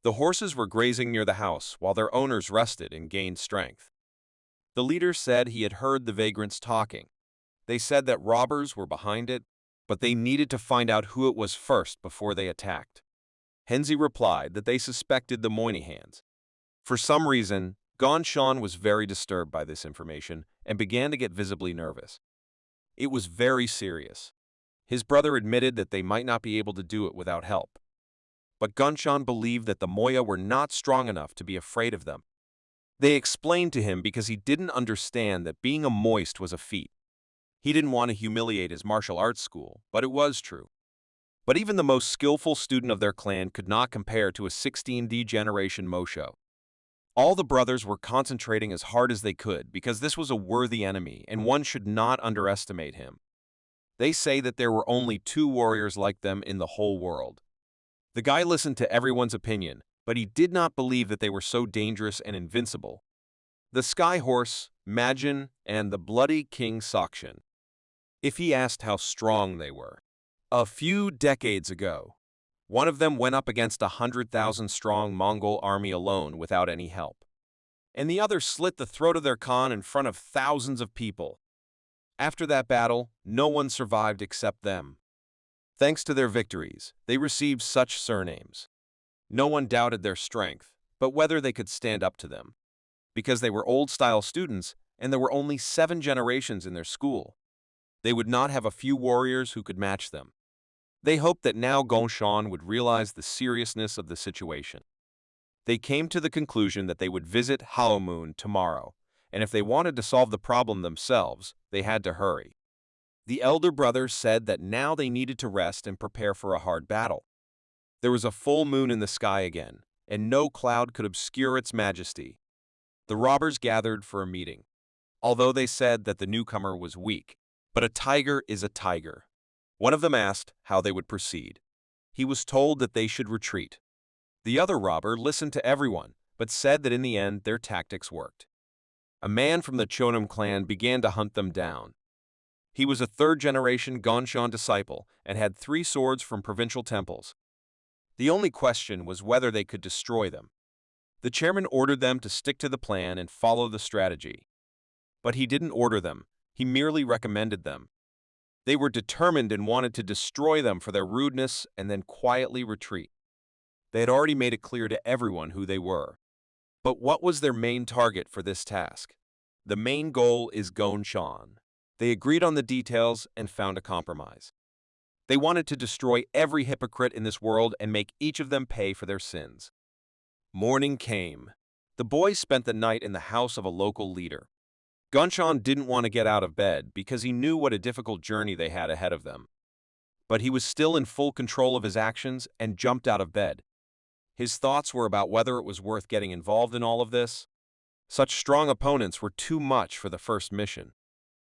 The horses were grazing near the house while their owners rested and gained strength. The leader said he had heard the vagrants talking. They said that robbers were behind it, but they needed to find out who it was first before they attacked. Henzi replied that they suspected the Moen hands. For some reason, Gonchan was very disturbed by this information and began to get visibly nervous. It was very serious. His brother admitted that they might not be able to do it without help. But Gonchan believed that the Moya were not strong enough to be afraid of them. They explained to him because he didn't understand that being a moist was a feat. He didn't want to humiliate his martial arts school, but it was true. But even the most skillful student of their clan could not compare to a 16D generation Mosho. All the brothers were concentrating as hard as they could because this was a worthy enemy and one should not underestimate him. They say that there were only 2 warriors like them in the whole world. The guy listened to everyone's opinion, but he did not believe that they were so dangerous and invincible. The Sky Horse, Majin, and the Bloody King Sakshan. If he asked how strong they were. A few decades ago, one of them went up against 100,000-strong Mongol army alone without any help. And the other slit the throat of their Khan in front of thousands of people. After that battle, no one survived except them. Thanks to their victories, they received such surnames. No one doubted their strength, but whether they could stand up to them. Because they were old-style students, and there were only 7 generations in their school, they would not have a few warriors who could match them. They hoped that now Gongxan would realize the seriousness of the situation. They came to the conclusion that they would visit Haomun tomorrow, and if they wanted to solve the problem themselves, they had to hurry. The elder brother said that now they needed to rest and prepare for a hard battle. There was a full moon in the sky again, and no cloud could obscure its majesty. The robbers gathered for a meeting, although they said that the newcomer was weak. But a tiger is a tiger. One of them asked how they would proceed. He was told that they should retreat. The other robber listened to everyone, but said that in the end their tactics worked. A man from the Chonim clan began to hunt them down. He was a third-generation Gongxan disciple and had 3 swords from provincial temples. The only question was whether they could destroy them. The chairman ordered them to stick to the plan and follow the strategy. But he didn't order them, he merely recommended them. They were determined and wanted to destroy them for their rudeness and then quietly retreat. They had already made it clear to everyone who they were. But what was their main target for this task? The main goal is Gongxan. They agreed on the details and found a compromise. They wanted to destroy every hypocrite in this world and make each of them pay for their sins. Morning came. The boys spent the night in the house of a local leader. Gongxan didn't want to get out of bed because he knew what a difficult journey they had ahead of them. But he was still in full control of his actions and jumped out of bed. His thoughts were about whether it was worth getting involved in all of this. Such strong opponents were too much for the first mission.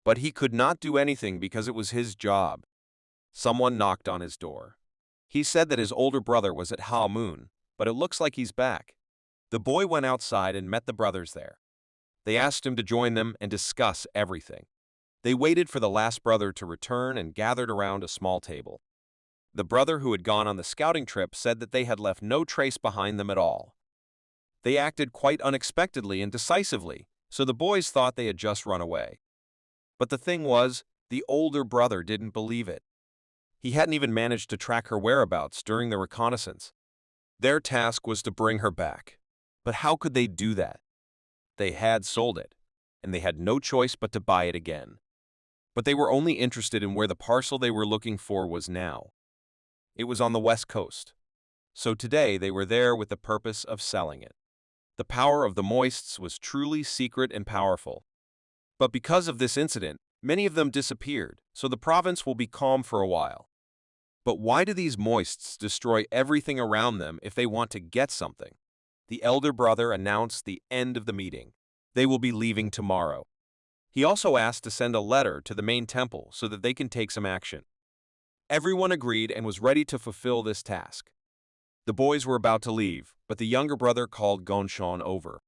But he could not do anything because it was his job. Someone knocked on his door. He said that his older brother was at Haomun, but it looks like he's back. The boy went outside and met the brothers there. They asked him to join them and discuss everything. They waited for the last brother to return and gathered around a small table. The brother who had gone on the scouting trip said that they had left no trace behind them at all. They acted quite unexpectedly and decisively, so the boys thought they had just run away. But the thing was, the older brother didn't believe it. He hadn't even managed to track her whereabouts during the reconnaissance. Their task was to bring her back. But how could they do that? They had sold it, and they had no choice but to buy it again. But they were only interested in where the parcel they were looking for was now. It was on the west coast. So today they were there with the purpose of selling it. The power of the Moists was truly secret and powerful. But because of this incident, many of them disappeared, so the province will be calm for a while. But why do these Moists destroy everything around them if they want to get something? The elder brother announced the end of the meeting. They will be leaving tomorrow. He also asked to send a letter to the main temple so that they can take some action. Everyone agreed and was ready to fulfill this task. The boys were about to leave, but the younger brother called Gongxan over.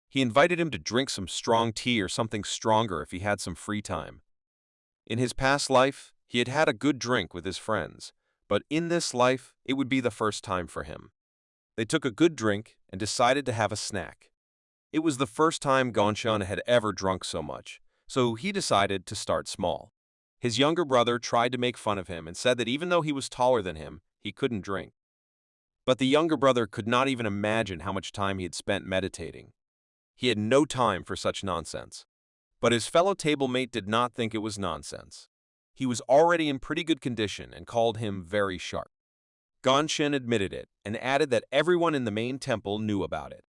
He invited him to drink some strong tea or something stronger if he had some free time. In his past life, he had had a good drink with his friends, but in this life, it would be the first time for him. They took a good drink and decided to have a snack. It was the first time Gongxan had ever drunk so much, so he decided to start small. His younger brother tried to make fun of him and said that even though he was taller than him, he couldn't drink. But the younger brother could not even imagine how much time he had spent meditating. He had no time for such nonsense. But his fellow table-mate did not think it was nonsense. He was already in pretty good condition and called him very sharp. Gongxan admitted it and added that everyone in the main temple knew about it.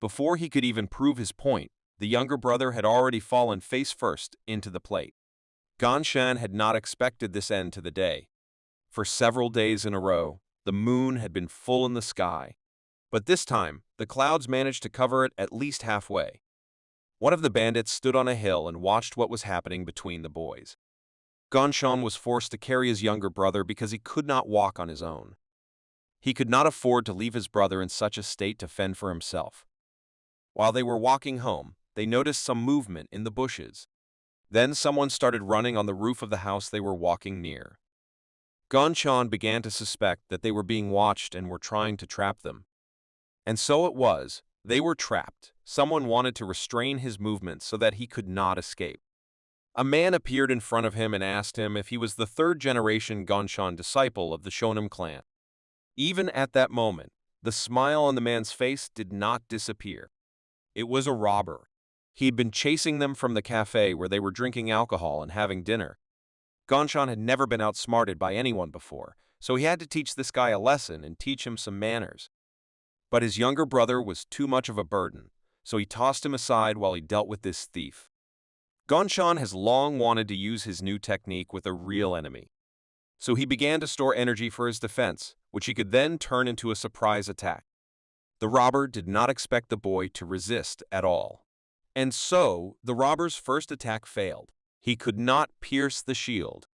Before he could even prove his point, the younger brother had already fallen face first into the plate. Gongxan had not expected this end to the day. For several days in a row, the moon had been full in the sky. But this time, the clouds managed to cover it at least halfway. One of the bandits stood on a hill and watched what was happening between the boys. Gongxan was forced to carry his younger brother because he could not walk on his own. He could not afford to leave his brother in such a state to fend for himself. While they were walking home, they noticed some movement in the bushes. Then someone started running on the roof of the house they were walking near. Gongxan began to suspect that they were being watched and were trying to trap them. And so it was, they were trapped. Someone wanted to restrain his movements so that he could not escape. A man appeared in front of him and asked him if he was the third-generation Gonshan disciple of the Shonen clan. Even at that moment, the smile on the man's face did not disappear. It was a robber. He'd been chasing them from the cafe where they were drinking alcohol and having dinner. Gonshan had never been outsmarted by anyone before, so he had to teach this guy a lesson and teach him some manners. But his younger brother was too much of a burden, so he tossed him aside while he dealt with this thief. Gonshan has long wanted to use his new technique with a real enemy. So he began to store energy for his defense, which he could then turn into a surprise attack. The robber did not expect the boy to resist at all. And so, the robber's first attack failed. He could not pierce the shield,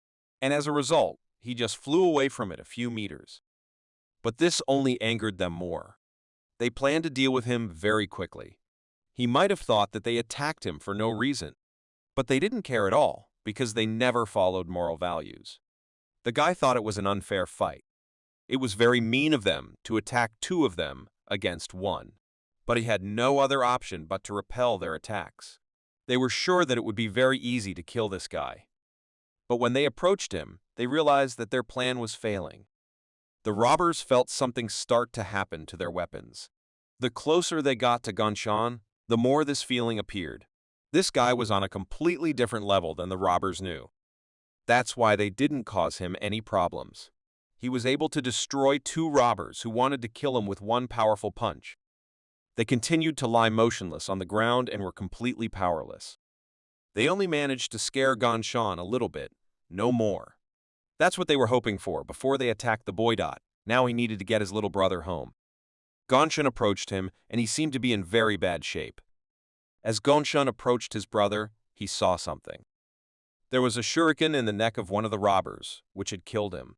and as a result, he just flew away from it a few meters. But this only angered them more. They planned to deal with him very quickly. He might have thought that they attacked him for no reason, but they didn't care at all because they never followed moral values. The guy thought it was an unfair fight. It was very mean of them to attack two of them against one, but he had no other option but to repel their attacks. They were sure that it would be very easy to kill this guy. But when they approached him, they realized that their plan was failing. The robbers felt something start to happen to their weapons. The closer they got to Gonshan, the more this feeling appeared. This guy was on a completely different level than the robbers knew. That's why they didn't cause him any problems. He was able to destroy two robbers who wanted to kill him with one powerful punch. They continued to lie motionless on the ground and were completely powerless. They only managed to scare Gonshan a little bit, no more. That's what they were hoping for before they attacked the boy. Now he needed to get his little brother home. Gonshan approached him, and he seemed to be in very bad shape. As Gonshan approached his brother, he saw something. There was a shuriken in the neck of one of the robbers, which had killed him.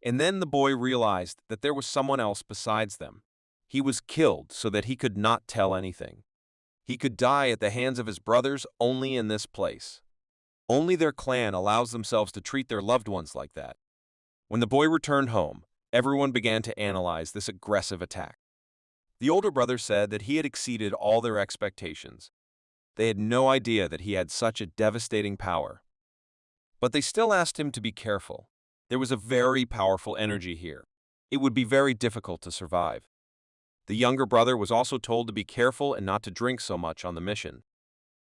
And then the boy realized that there was someone else besides them. He was killed so that he could not tell anything. He could die at the hands of his brothers only in this place. Only their clan allows themselves to treat their loved ones like that. When the boy returned home, everyone began to analyze this aggressive attack. The older brother said that he had exceeded all their expectations. They had no idea that he had such a devastating power. But they still asked him to be careful. There was a very powerful energy here. It would be very difficult to survive. The younger brother was also told to be careful and not to drink so much on the mission.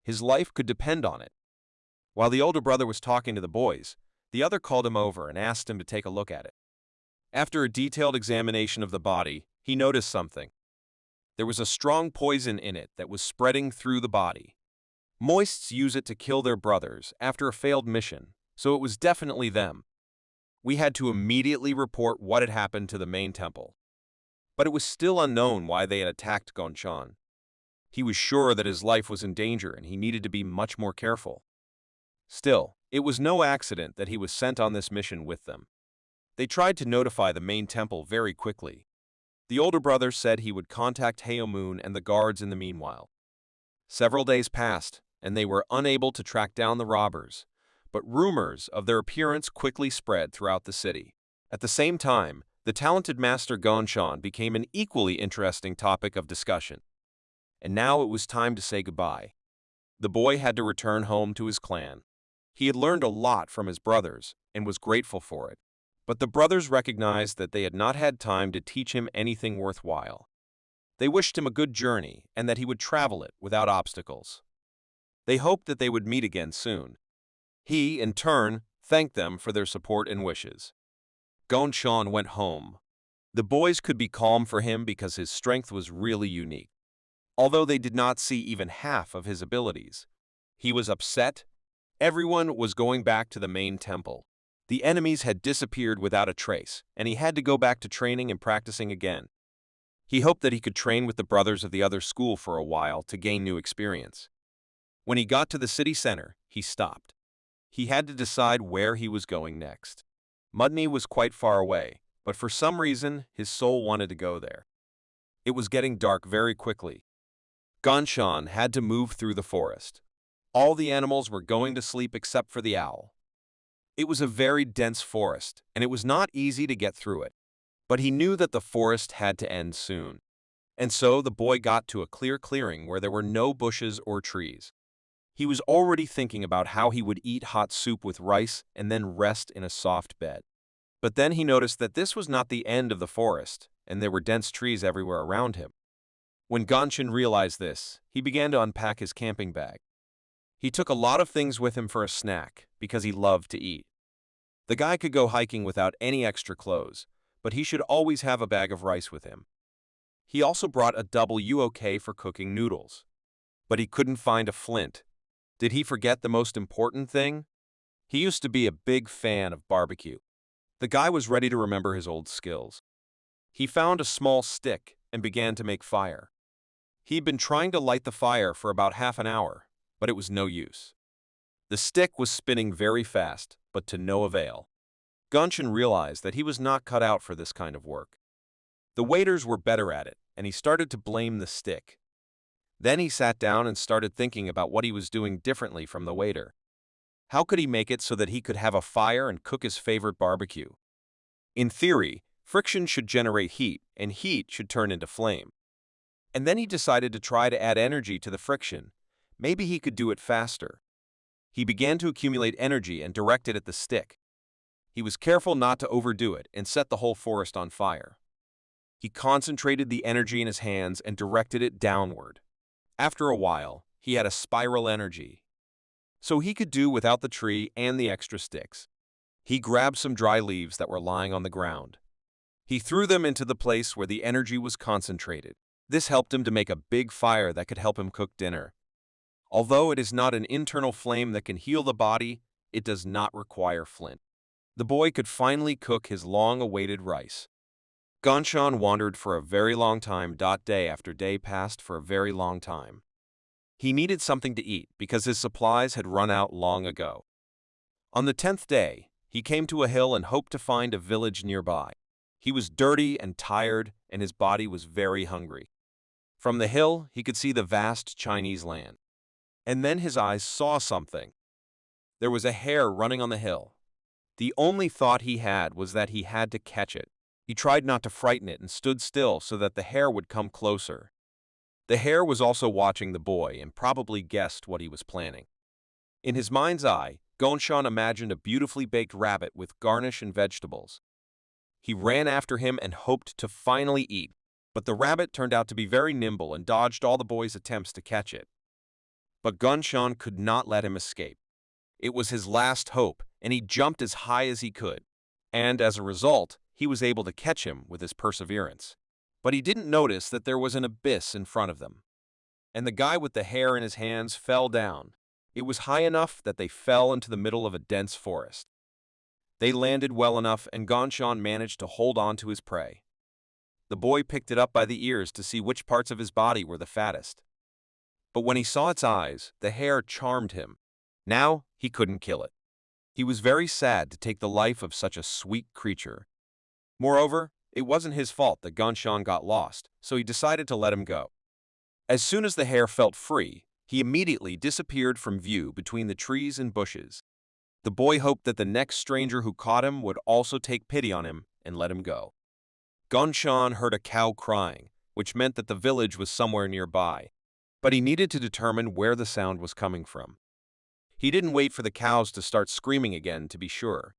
His life could depend on it. While the older brother was talking to the boys, the other called him over and asked him to take a look at it. After a detailed examination of the body, he noticed something. There was a strong poison in it that was spreading through the body. Moists use it to kill their brothers after a failed mission, so it was definitely them. We had to immediately report what had happened to the main temple. But it was still unknown why they had attacked Gonshan. He was sure that his life was in danger and he needed to be much more careful. Still, it was no accident that he was sent on this mission with them. They tried to notify the main temple very quickly. The older brother said he would contact Moen and the guards in the meanwhile. Several days passed, and they were unable to track down the robbers, but rumors of their appearance quickly spread throughout the city. At the same time, the talented master Gonshan became an equally interesting topic of discussion. And now it was time to say goodbye. The boy had to return home to his clan. He had learned a lot from his brothers and was grateful for it. But the brothers recognized that they had not had time to teach him anything worthwhile. They wished him a good journey and that he would travel it without obstacles. They hoped that they would meet again soon. He, in turn, thanked them for their support and wishes. Gonshan went home. The boys could be calm for him because his strength was really unique. Although they did not see even half of his abilities. He was upset. Everyone was going back to the main temple. The enemies had disappeared without a trace, and he had to go back to training and practicing again. He hoped that he could train with the brothers of the other school for a while to gain new experience. When he got to the city center, he stopped. He had to decide where he was going next. Mudney was quite far away, but for some reason, his soul wanted to go there. It was getting dark very quickly. Gonshan had to move through the forest. All the animals were going to sleep except for the owl. It was a very dense forest, and it was not easy to get through it. But he knew that the forest had to end soon. And so the boy got to a clear clearing where there were no bushes or trees. He was already thinking about how he would eat hot soup with rice and then rest in a soft bed. But then he noticed that this was not the end of the forest, and there were dense trees everywhere around him. When Gonshin realized this, he began to unpack his camping bag. He took a lot of things with him for a snack, because he loved to eat. The guy could go hiking without any extra clothes, but he should always have a bag of rice with him. He also brought a double wok for cooking noodles. But he couldn't find a flint. Did he forget the most important thing? He used to be a big fan of barbecue. The guy was ready to remember his old skills. He found a small stick and began to make fire. He'd been trying to light the fire for about half an hour, but it was no use. The stick was spinning very fast, but to no avail. Gonshin realized that he was not cut out for this kind of work. The waiters were better at it, and he started to blame the stick. Then he sat down and started thinking about what he was doing differently from the waiter. How could he make it so that he could have a fire and cook his favorite barbecue? In theory, friction should generate heat, and heat should turn into flame. And then he decided to try to add energy to the friction. Maybe he could do it faster. He began to accumulate energy and direct it at the stick. He was careful not to overdo it and set the whole forest on fire. He concentrated the energy in his hands and directed it downward. After a while, he had a spiral energy. So he could do without the tree and the extra sticks. He grabbed some dry leaves that were lying on the ground. He threw them into the place where the energy was concentrated. This helped him to make a big fire that could help him cook dinner. Although it is not an internal flame that can heal the body, it does not require flint. The boy could finally cook his long-awaited rice. Gonshin wandered for a very long time. Day after day passed for a very long time. He needed something to eat because his supplies had run out long ago. On the 10th day, he came to a hill and hoped to find a village nearby. He was dirty and tired, and his body was very hungry. From the hill, he could see the vast Chinese land. And then his eyes saw something. There was a hare running on the hill. The only thought he had was that he had to catch it. He tried not to frighten it and stood still so that the hare would come closer. The hare was also watching the boy and probably guessed what he was planning. In his mind's eye, Gonshin imagined a beautifully baked rabbit with garnish and vegetables. He ran after him and hoped to finally eat, but the rabbit turned out to be very nimble and dodged all the boy's attempts to catch it. But Gonshin could not let him escape. It was his last hope, and he jumped as high as he could. And as a result, he was able to catch him with his perseverance. But he didn't notice that there was an abyss in front of them. And the guy with the hare in his hands fell down. It was high enough that they fell into the middle of a dense forest. They landed well enough, and Gonshin managed to hold on to his prey. The boy picked it up by the ears to see which parts of his body were the fattest. But when he saw its eyes, the hare charmed him. Now he couldn't kill it. He was very sad to take the life of such a sweet creature. Moreover, it wasn't his fault that Gonshin got lost, so he decided to let him go. As soon as the hare felt free, he immediately disappeared from view between the trees and bushes. The boy hoped that the next stranger who caught him would also take pity on him and let him go. Gonshin heard a cow crying, which meant that the village was somewhere nearby, but he needed to determine where the sound was coming from. He didn't wait for the cows to start screaming again to be sure.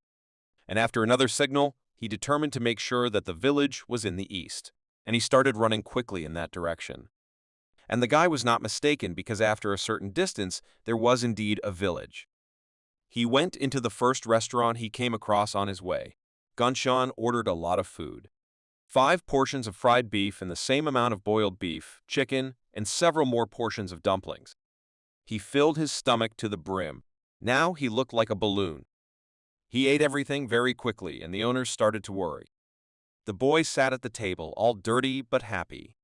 And after another signal, he determined to make sure that the village was in the east, and he started running quickly in that direction. And the guy was not mistaken, because after a certain distance, there was indeed a village. He went into the first restaurant he came across on his way. Gonshin ordered a lot of food. 5 portions of fried beef and the same amount of boiled beef, chicken, and several more portions of dumplings. He filled his stomach to the brim. Now he looked like a balloon. He ate everything very quickly, and the owners started to worry. The boy sat at the table, all dirty but happy.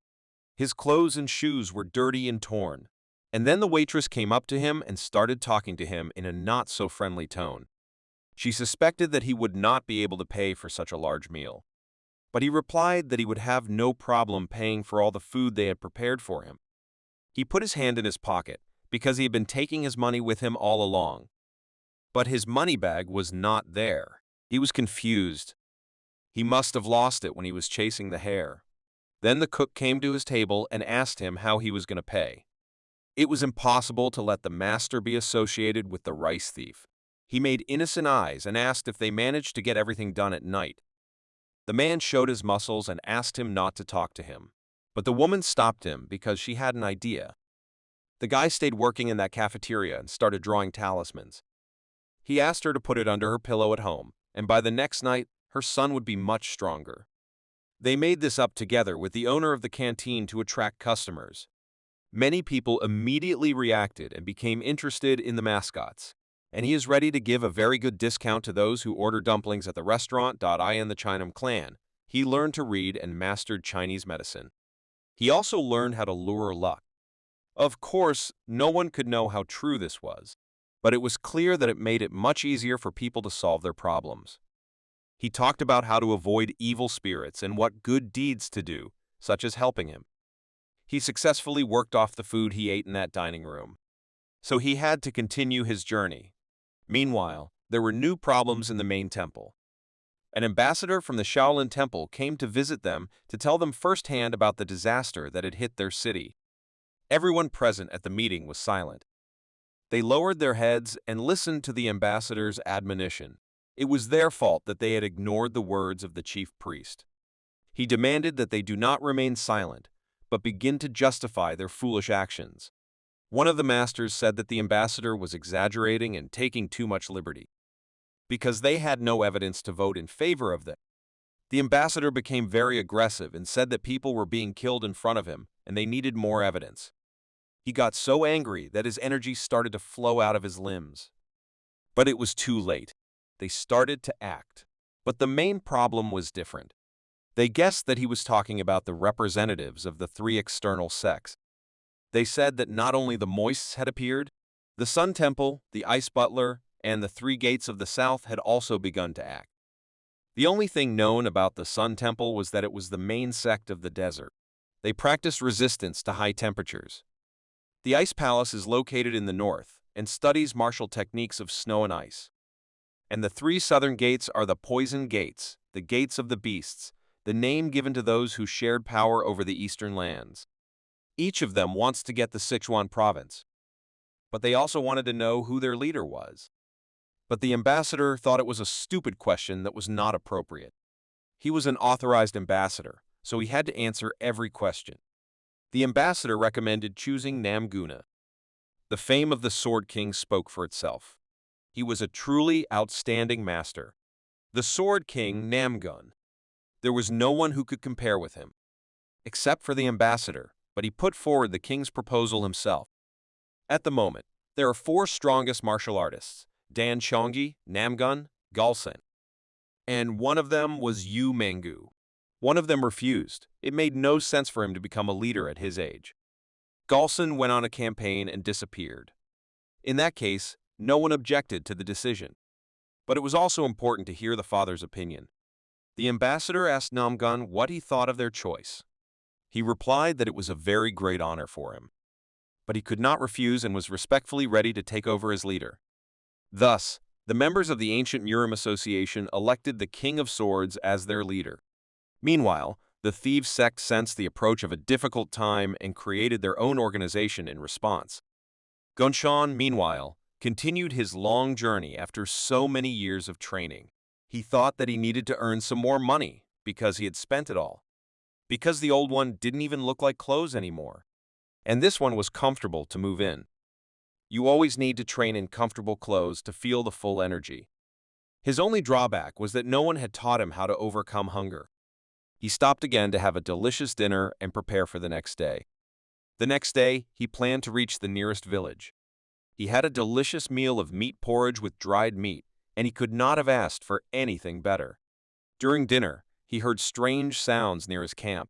His clothes and shoes were dirty and torn. And then the waitress came up to him and started talking to him in a not-so-friendly tone. She suspected that he would not be able to pay for such a large meal. But he replied that he would have no problem paying for all the food they had prepared for him. He put his hand in his pocket, because he had been taking his money with him all along. But his money bag was not there. He was confused. He must have lost it when he was chasing the hare. Then the cook came to his table and asked him how he was going to pay. It was impossible to let the master be associated with the rice thief. He made innocent eyes and asked if they managed to get everything done at night. The man showed his muscles and asked him not to talk to him. But the woman stopped him because she had an idea. The guy stayed working in that cafeteria and started drawing talismans. He asked her to put it under her pillow at home, and by the next night, her son would be much stronger. They made this up together with the owner of the canteen to attract customers. Many people immediately reacted and became interested in the mascots, and he is ready to give a very good discount to those who order dumplings at the restaurant. In the Chinam clan, he learned to read and mastered Chinese medicine. He also learned how to lure luck. Of course, no one could know how true this was, but it was clear that it made it much easier for people to solve their problems. He talked about how to avoid evil spirits and what good deeds to do, such as helping him. He successfully worked off the food he ate in that dining room, so he had to continue his journey. Meanwhile, there were new problems in the main temple. An ambassador from the Shaolin Temple came to visit them to tell them firsthand about the disaster that had hit their city. Everyone present at the meeting was silent. They lowered their heads and listened to the ambassador's admonition. It was their fault that they had ignored the words of the chief priest. He demanded that they do not remain silent, but begin to justify their foolish actions. One of the masters said that the ambassador was exaggerating and taking too much liberty, because they had no evidence to vote in favor of them. The ambassador became very aggressive and said that people were being killed in front of him and they needed more evidence. He got so angry that his energy started to flow out of his limbs. But it was too late. They started to act. But the main problem was different. They guessed that he was talking about the representatives of the three external sects. They said that not only the Moists had appeared, the Sun Temple, the Ice Butler, and the three gates of the south had also begun to act. The only thing known about the Sun Temple was that it was the main sect of the desert. They practiced resistance to high temperatures. The Ice Palace is located in the north and studies martial techniques of snow and ice. And the three southern gates are the Poison Gates, the Gates of the Beasts, the name given to those who shared power over the eastern lands. Each of them wants to get the Sichuan province, but they also wanted to know who their leader was. But the ambassador thought it was a stupid question that was not appropriate. He was an authorized ambassador, so he had to answer every question. The ambassador recommended choosing Namguna. The fame of the Sword King spoke for itself. He was a truly outstanding master. The Sword King Namgun. There was no one who could compare with him, except for the ambassador, but he put forward the king's proposal himself. At the moment, there are four strongest martial artists: Dan Chongyi, Namgun, Galsen. And one of them was Yu Mangu. One of them refused. It made no sense for him to become a leader at his age. Galsen went on a campaign and disappeared. In that case, no one objected to the decision. But it was also important to hear the father's opinion. The ambassador asked Namgun what he thought of their choice. He replied that it was a very great honor for him, but he could not refuse and was respectfully ready to take over as leader. Thus, the members of the ancient Urim Association elected the King of Swords as their leader. Meanwhile, the thieves sect sensed the approach of a difficult time and created their own organization in response. Gonshan, meanwhile, continued his long journey after so many years of training. He thought that he needed to earn some more money because he had spent it all. Because the old one didn't even look like clothes anymore. And this one was comfortable to move in. You always need to train in comfortable clothes to feel the full energy. His only drawback was that no one had taught him how to overcome hunger. He stopped again to have a delicious dinner and prepare for the next day. The next day, he planned to reach the nearest village. He had a delicious meal of meat porridge with dried meat, and he could not have asked for anything better. During dinner, he heard strange sounds near his camp.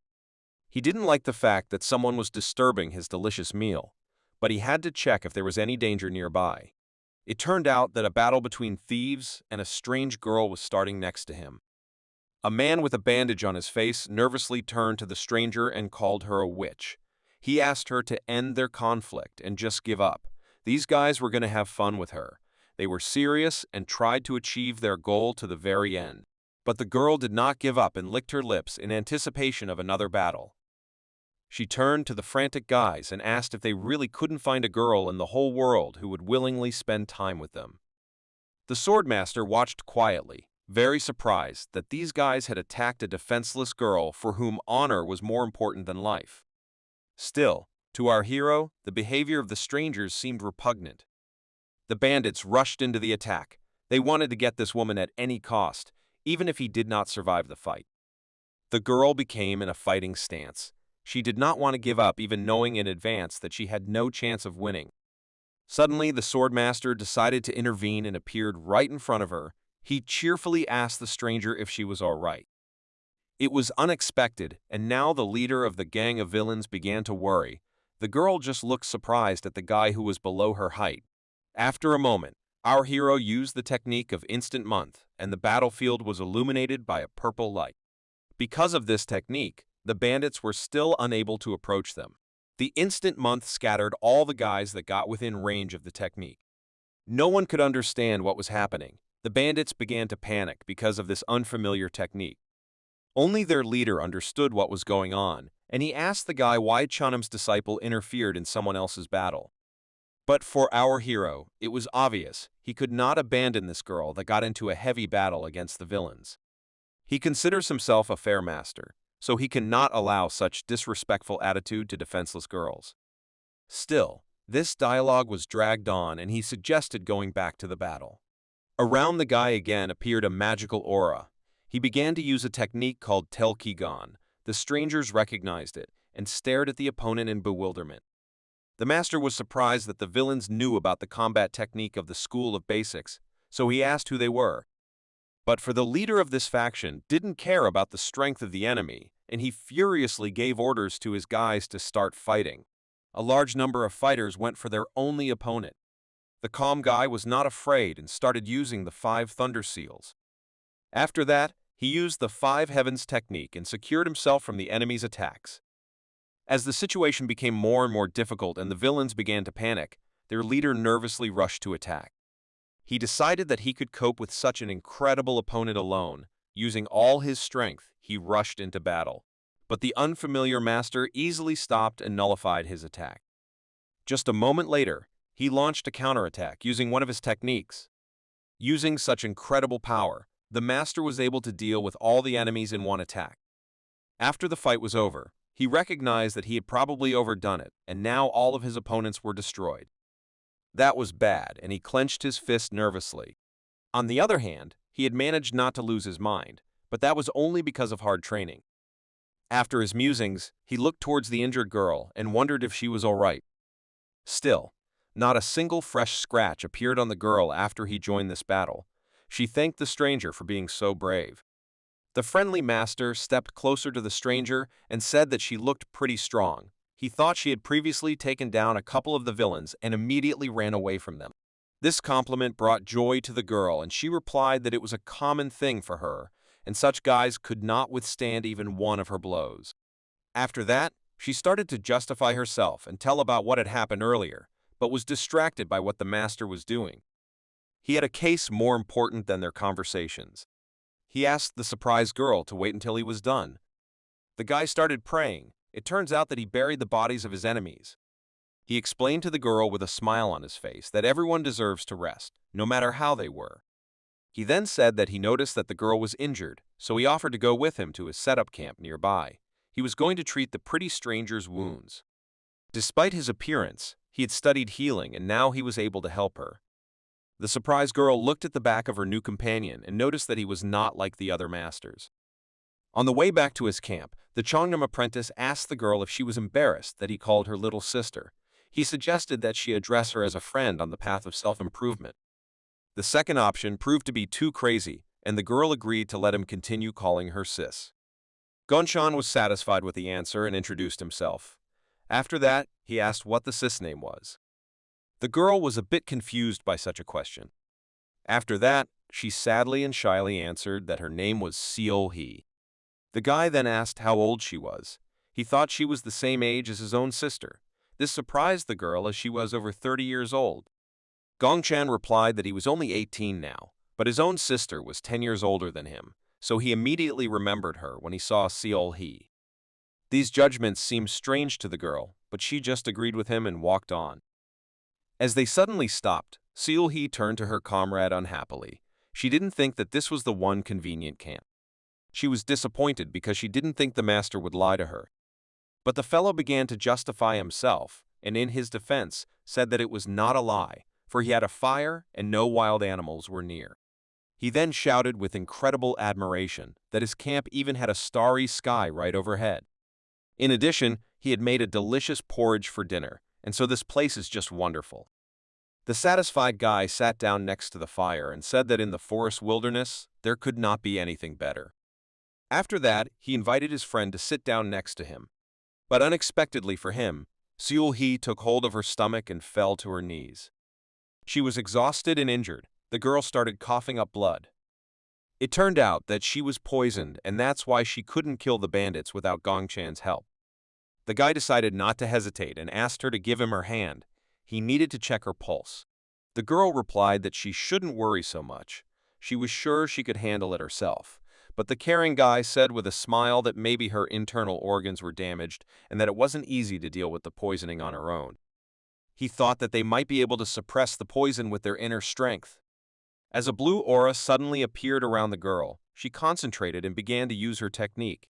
He didn't like the fact that someone was disturbing his delicious meal, but he had to check if there was any danger nearby. It turned out that a battle between thieves and a strange girl was starting next to him. A man with a bandage on his face nervously turned to the stranger and called her a witch. He asked her to end their conflict and just give up. These guys were going to have fun with her. They were serious and tried to achieve their goal to the very end. But the girl did not give up and licked her lips in anticipation of another battle. She turned to the frantic guys and asked if they really couldn't find a girl in the whole world who would willingly spend time with them. The swordmaster watched quietly, very surprised that these guys had attacked a defenseless girl for whom honor was more important than life. Still, to our hero, the behavior of the strangers seemed repugnant. The bandits rushed into the attack. They wanted to get this woman at any cost, even if he did not survive the fight. The girl became in a fighting stance. She did not want to give up, even knowing in advance that she had no chance of winning. Suddenly, the swordmaster decided to intervene and appeared right in front of her. He cheerfully asked the stranger if she was all right. It was unexpected, and now the leader of the gang of villains began to worry. The girl just looked surprised at the guy who was below her height. After a moment, our hero used the technique of instant month, and the battlefield was illuminated by a purple light. Because of this technique, the bandits were still unable to approach them. The instant month scattered all the guys that got within range of the technique. No one could understand what was happening. The bandits began to panic because of this unfamiliar technique. Only their leader understood what was going on, and he asked the guy why Chunam's disciple interfered in someone else's battle. But for our hero, it was obvious he could not abandon this girl that got into a heavy battle against the villains. He considers himself a fair master, so he cannot allow such disrespectful attitude to defenseless girls. Still, this dialogue was dragged on and he suggested going back to the battle. Around the guy again appeared a magical aura. He began to use a technique called Telkigon. The strangers recognized it and stared at the opponent in bewilderment. The master was surprised that the villains knew about the combat technique of the School of Basics, so he asked who they were. But for the leader of this faction didn't care about the strength of the enemy, and he furiously gave orders to his guys to start fighting. A large number of fighters went for their only opponent. The calm guy was not afraid and started using the 5 Thunder Seals. After that, he used the 5 Heavens technique and secured himself from the enemy's attacks. As the situation became more and more difficult and the villains began to panic, their leader nervously rushed to attack. He decided that he could cope with such an incredible opponent alone. Using all his strength, he rushed into battle. But the unfamiliar master easily stopped and nullified his attack. Just a moment later, he launched a counterattack using one of his techniques. Using such incredible power, the master was able to deal with all the enemies in one attack. After the fight was over, he recognized that he had probably overdone it, and now all of his opponents were destroyed. That was bad, and he clenched his fist nervously. On the other hand, he had managed not to lose his mind, but that was only because of hard training. After his musings, he looked towards the injured girl and wondered if she was all right. Still, not a single fresh scratch appeared on the girl after he joined this battle. She thanked the stranger for being so brave. The friendly master stepped closer to the stranger and said that she looked pretty strong. He thought she had previously taken down a couple of the villains and immediately ran away from them. This compliment brought joy to the girl, and she replied that it was a common thing for her, and such guys could not withstand even one of her blows. After that, she started to justify herself and tell about what had happened earlier, but was distracted by what the master was doing. He had a case more important than their conversations. He asked the surprised girl to wait until he was done. The guy started praying. It turns out that he buried the bodies of his enemies. He explained to the girl with a smile on his face that everyone deserves to rest, no matter how they were. He then said that he noticed that the girl was injured, so he offered to go with him to his setup camp nearby. He was going to treat the pretty stranger's wounds. Despite his appearance, he had studied healing and now he was able to help her. The surprised girl looked at the back of her new companion and noticed that he was not like the other masters. On the way back to his camp, the Chongnam apprentice asked the girl if she was embarrassed that he called her little sister. He suggested that she address her as a friend on the path of self-improvement. The second option proved to be too crazy, and the girl agreed to let him continue calling her sis. Gonchan was satisfied with the answer and introduced himself. After that, he asked what the sis name was. The girl was a bit confused by such a question. After that, she sadly and shyly answered that her name was Seol-hee. The guy then asked how old she was. He thought she was the same age as his own sister. This surprised the girl as she was over 30 years old. Gongchan replied that he was only 18 now, but his own sister was 10 years older than him, so he immediately remembered her when he saw Seol-hee. These judgments seemed strange to the girl, but she just agreed with him and walked on. As they suddenly stopped, Seol-hee turned to her comrade unhappily. She didn't think that this was the one convenient camp. She was disappointed because she didn't think the master would lie to her. But the fellow began to justify himself, and in his defense said that it was not a lie, for he had a fire and no wild animals were near. He then shouted with incredible admiration that his camp even had a starry sky right overhead. In addition, he had made a delicious porridge for dinner, and so this place is just wonderful. The satisfied guy sat down next to the fire and said that in the forest wilderness, there could not be anything better. After that, he invited his friend to sit down next to him. But unexpectedly for him, Seol-hee took hold of her stomach and fell to her knees. She was exhausted and injured. The girl started coughing up blood. It turned out that she was poisoned, and that's why she couldn't kill the bandits without Gong-chan's help. The guy decided not to hesitate and asked her to give him her hand. He needed to check her pulse. The girl replied that she shouldn't worry so much. She was sure she could handle it herself. But the caring guy said with a smile that maybe her internal organs were damaged and that it wasn't easy to deal with the poisoning on her own. He thought that they might be able to suppress the poison with their inner strength. As a blue aura suddenly appeared around the girl, she concentrated and began to use her technique.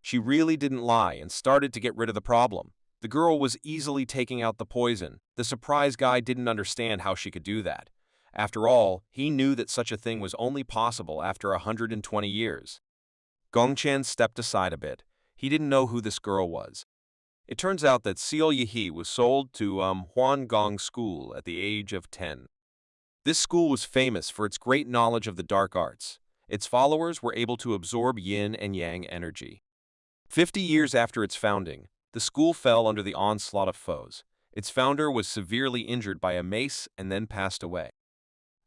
She really didn't lie and started to get rid of the problem. The girl was easily taking out the poison. The surprise guy didn't understand how she could do that. After all, he knew that such a thing was only possible after 120 years. Gong-chan stepped aside a bit. He didn't know who this girl was. It turns out that Seol-hee was sold to Hwangong School at the age of 10. This school was famous for its great knowledge of the dark arts. Its followers were able to absorb yin and yang energy. 50 years after its founding, the school fell under the onslaught of foes. Its founder was severely injured by a mace and then passed away.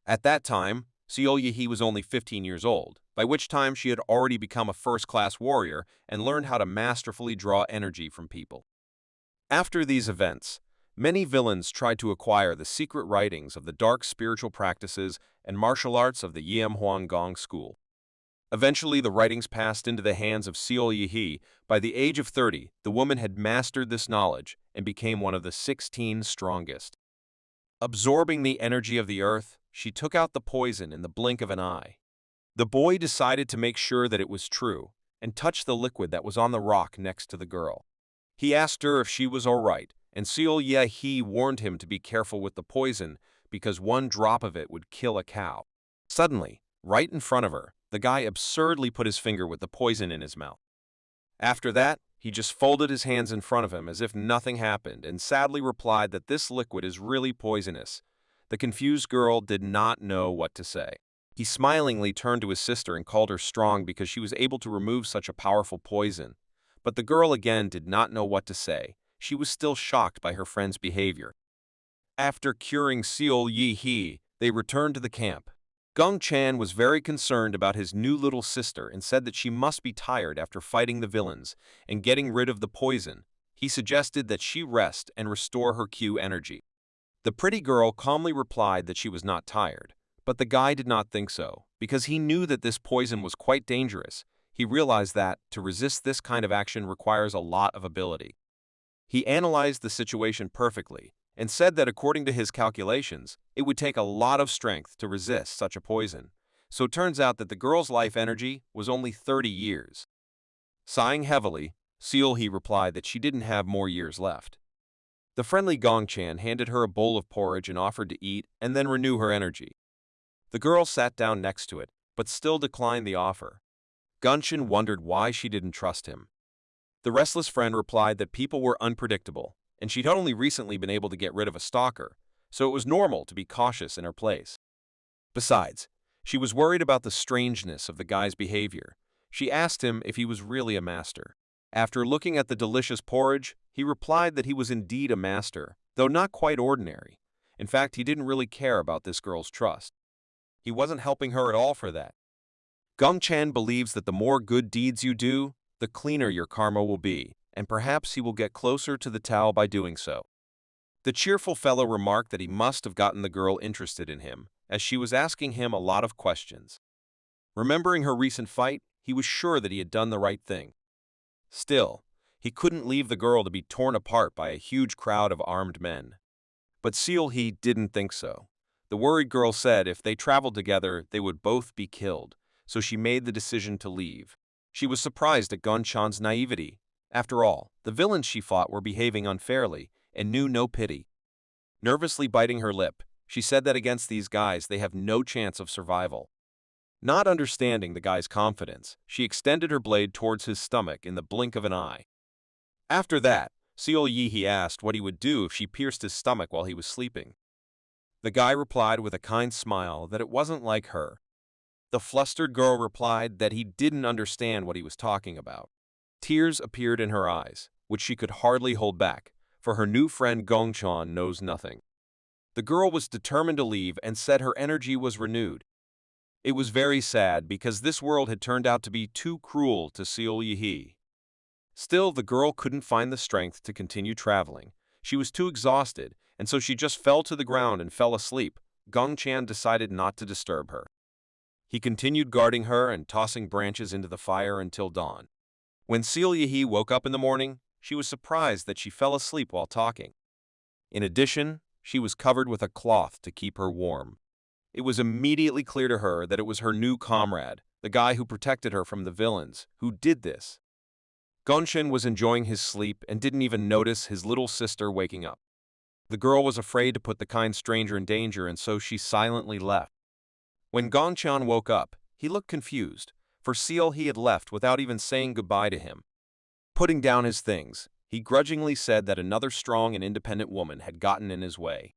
At that time, Seol-hee was only 15 years old, by which time she had already become a first-class warrior and learned how to masterfully draw energy from people. After these events, many villains tried to acquire the secret writings of the dark spiritual practices and martial arts of the Hwangong School. Eventually, the writings passed into the hands of Seol-hee. By the age of 30, the woman had mastered this knowledge and became one of the 16 strongest. Absorbing the energy of the earth, she took out the poison in the blink of an eye. The boy decided to make sure that it was true and touched the liquid that was on the rock next to the girl. He asked her if she was all right, and Seol-hee warned him to be careful with the poison because one drop of it would kill a cow. Suddenly, right in front of her, the guy absurdly put his finger with the poison in his mouth. After that, he just folded his hands in front of him as if nothing happened and sadly replied that this liquid is really poisonous. The confused girl did not know what to say. He smilingly turned to his sister and called her strong because she was able to remove such a powerful poison. But the girl again did not know what to say. She was still shocked by her friend's behavior. After curing Seol-hee, they returned to the camp. Gong-chan was very concerned about his new little sister and said that she must be tired after fighting the villains and getting rid of the poison. He suggested that she rest and restore her Q energy. The pretty girl calmly replied that she was not tired, but the guy did not think so, because he knew that this poison was quite dangerous. He realized that to resist this kind of action requires a lot of ability. He analyzed the situation perfectly and said that according to his calculations, it would take a lot of strength to resist such a poison. So it turns out that the girl's life energy was only 30 years. Sighing heavily, Seol-hee replied that she didn't have more years left. The friendly Gong-chan handed her a bowl of porridge and offered to eat and then renew her energy. The girl sat down next to it, but still declined the offer. Gong-chan wondered why she didn't trust him. The restless friend replied that people were unpredictable, and she'd only recently been able to get rid of a stalker, so it was normal to be cautious in her place. Besides, she was worried about the strangeness of the guy's behavior. She asked him if he was really a master. After looking at the delicious porridge, he replied that he was indeed a master, though not quite ordinary. In fact, he didn't really care about this girl's trust. He wasn't helping her at all for that. Gong-chan believes that the more good deeds you do, the cleaner your karma will be, and perhaps he will get closer to the Tao by doing so. The cheerful fellow remarked that he must have gotten the girl interested in him, as she was asking him a lot of questions. Remembering her recent fight, he was sure that he had done the right thing. Still, He couldn't leave the girl to be torn apart by a huge crowd of armed men. But Seol-hee didn't think so. The worried girl said if they traveled together, they would both be killed, so she made the decision to leave. She was surprised at Gon-chan's naivety. After all, the villains she fought were behaving unfairly and knew no pity. Nervously biting her lip, she said that against these guys they have no chance of survival. Not understanding the guy's confidence, she extended her blade towards his stomach in the blink of an eye. After that, Seol-hee asked what he would do if she pierced his stomach while he was sleeping. The guy replied with a kind smile that it wasn't like her. The flustered girl replied that he didn't understand what he was talking about. Tears appeared in her eyes, which she could hardly hold back, for her new friend Gong-chan knows nothing. The girl was determined to leave and said her energy was renewed. It was very sad because this world had turned out to be too cruel to Seol-hee. Still, the girl couldn't find the strength to continue traveling. She was too exhausted, and so she just fell to the ground and fell asleep. Gong-chan decided not to disturb her. He continued guarding her and tossing branches into the fire until dawn. When Seol-hee woke up in the morning, she was surprised that she fell asleep while talking. In addition, she was covered with a cloth to keep her warm. It was immediately clear to her that it was her new comrade, the guy who protected her from the villains, who did this. Gong-shan was enjoying his sleep and didn't even notice his little sister waking up. The girl was afraid to put the kind stranger in danger, and so she silently left. When Gong-chan woke up, he looked confused, for Seol-hee had left without even saying goodbye to him. Putting down his things, he grudgingly said that another strong and independent woman had gotten in his way.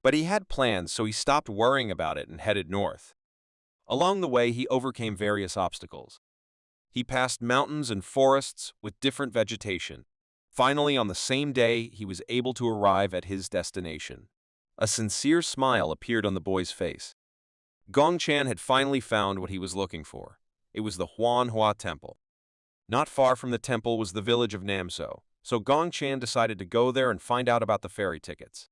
But he had plans, so he stopped worrying about it and headed north. Along the way, he overcame various obstacles. He passed mountains and forests with different vegetation. Finally, on the same day, he was able to arrive at his destination. A sincere smile appeared on the boy's face. Gong-chan had finally found what he was looking for. It was the Manhwa Temple. Not far from the temple was the village of Namso, so Gong-chan decided to go there and find out about the ferry tickets.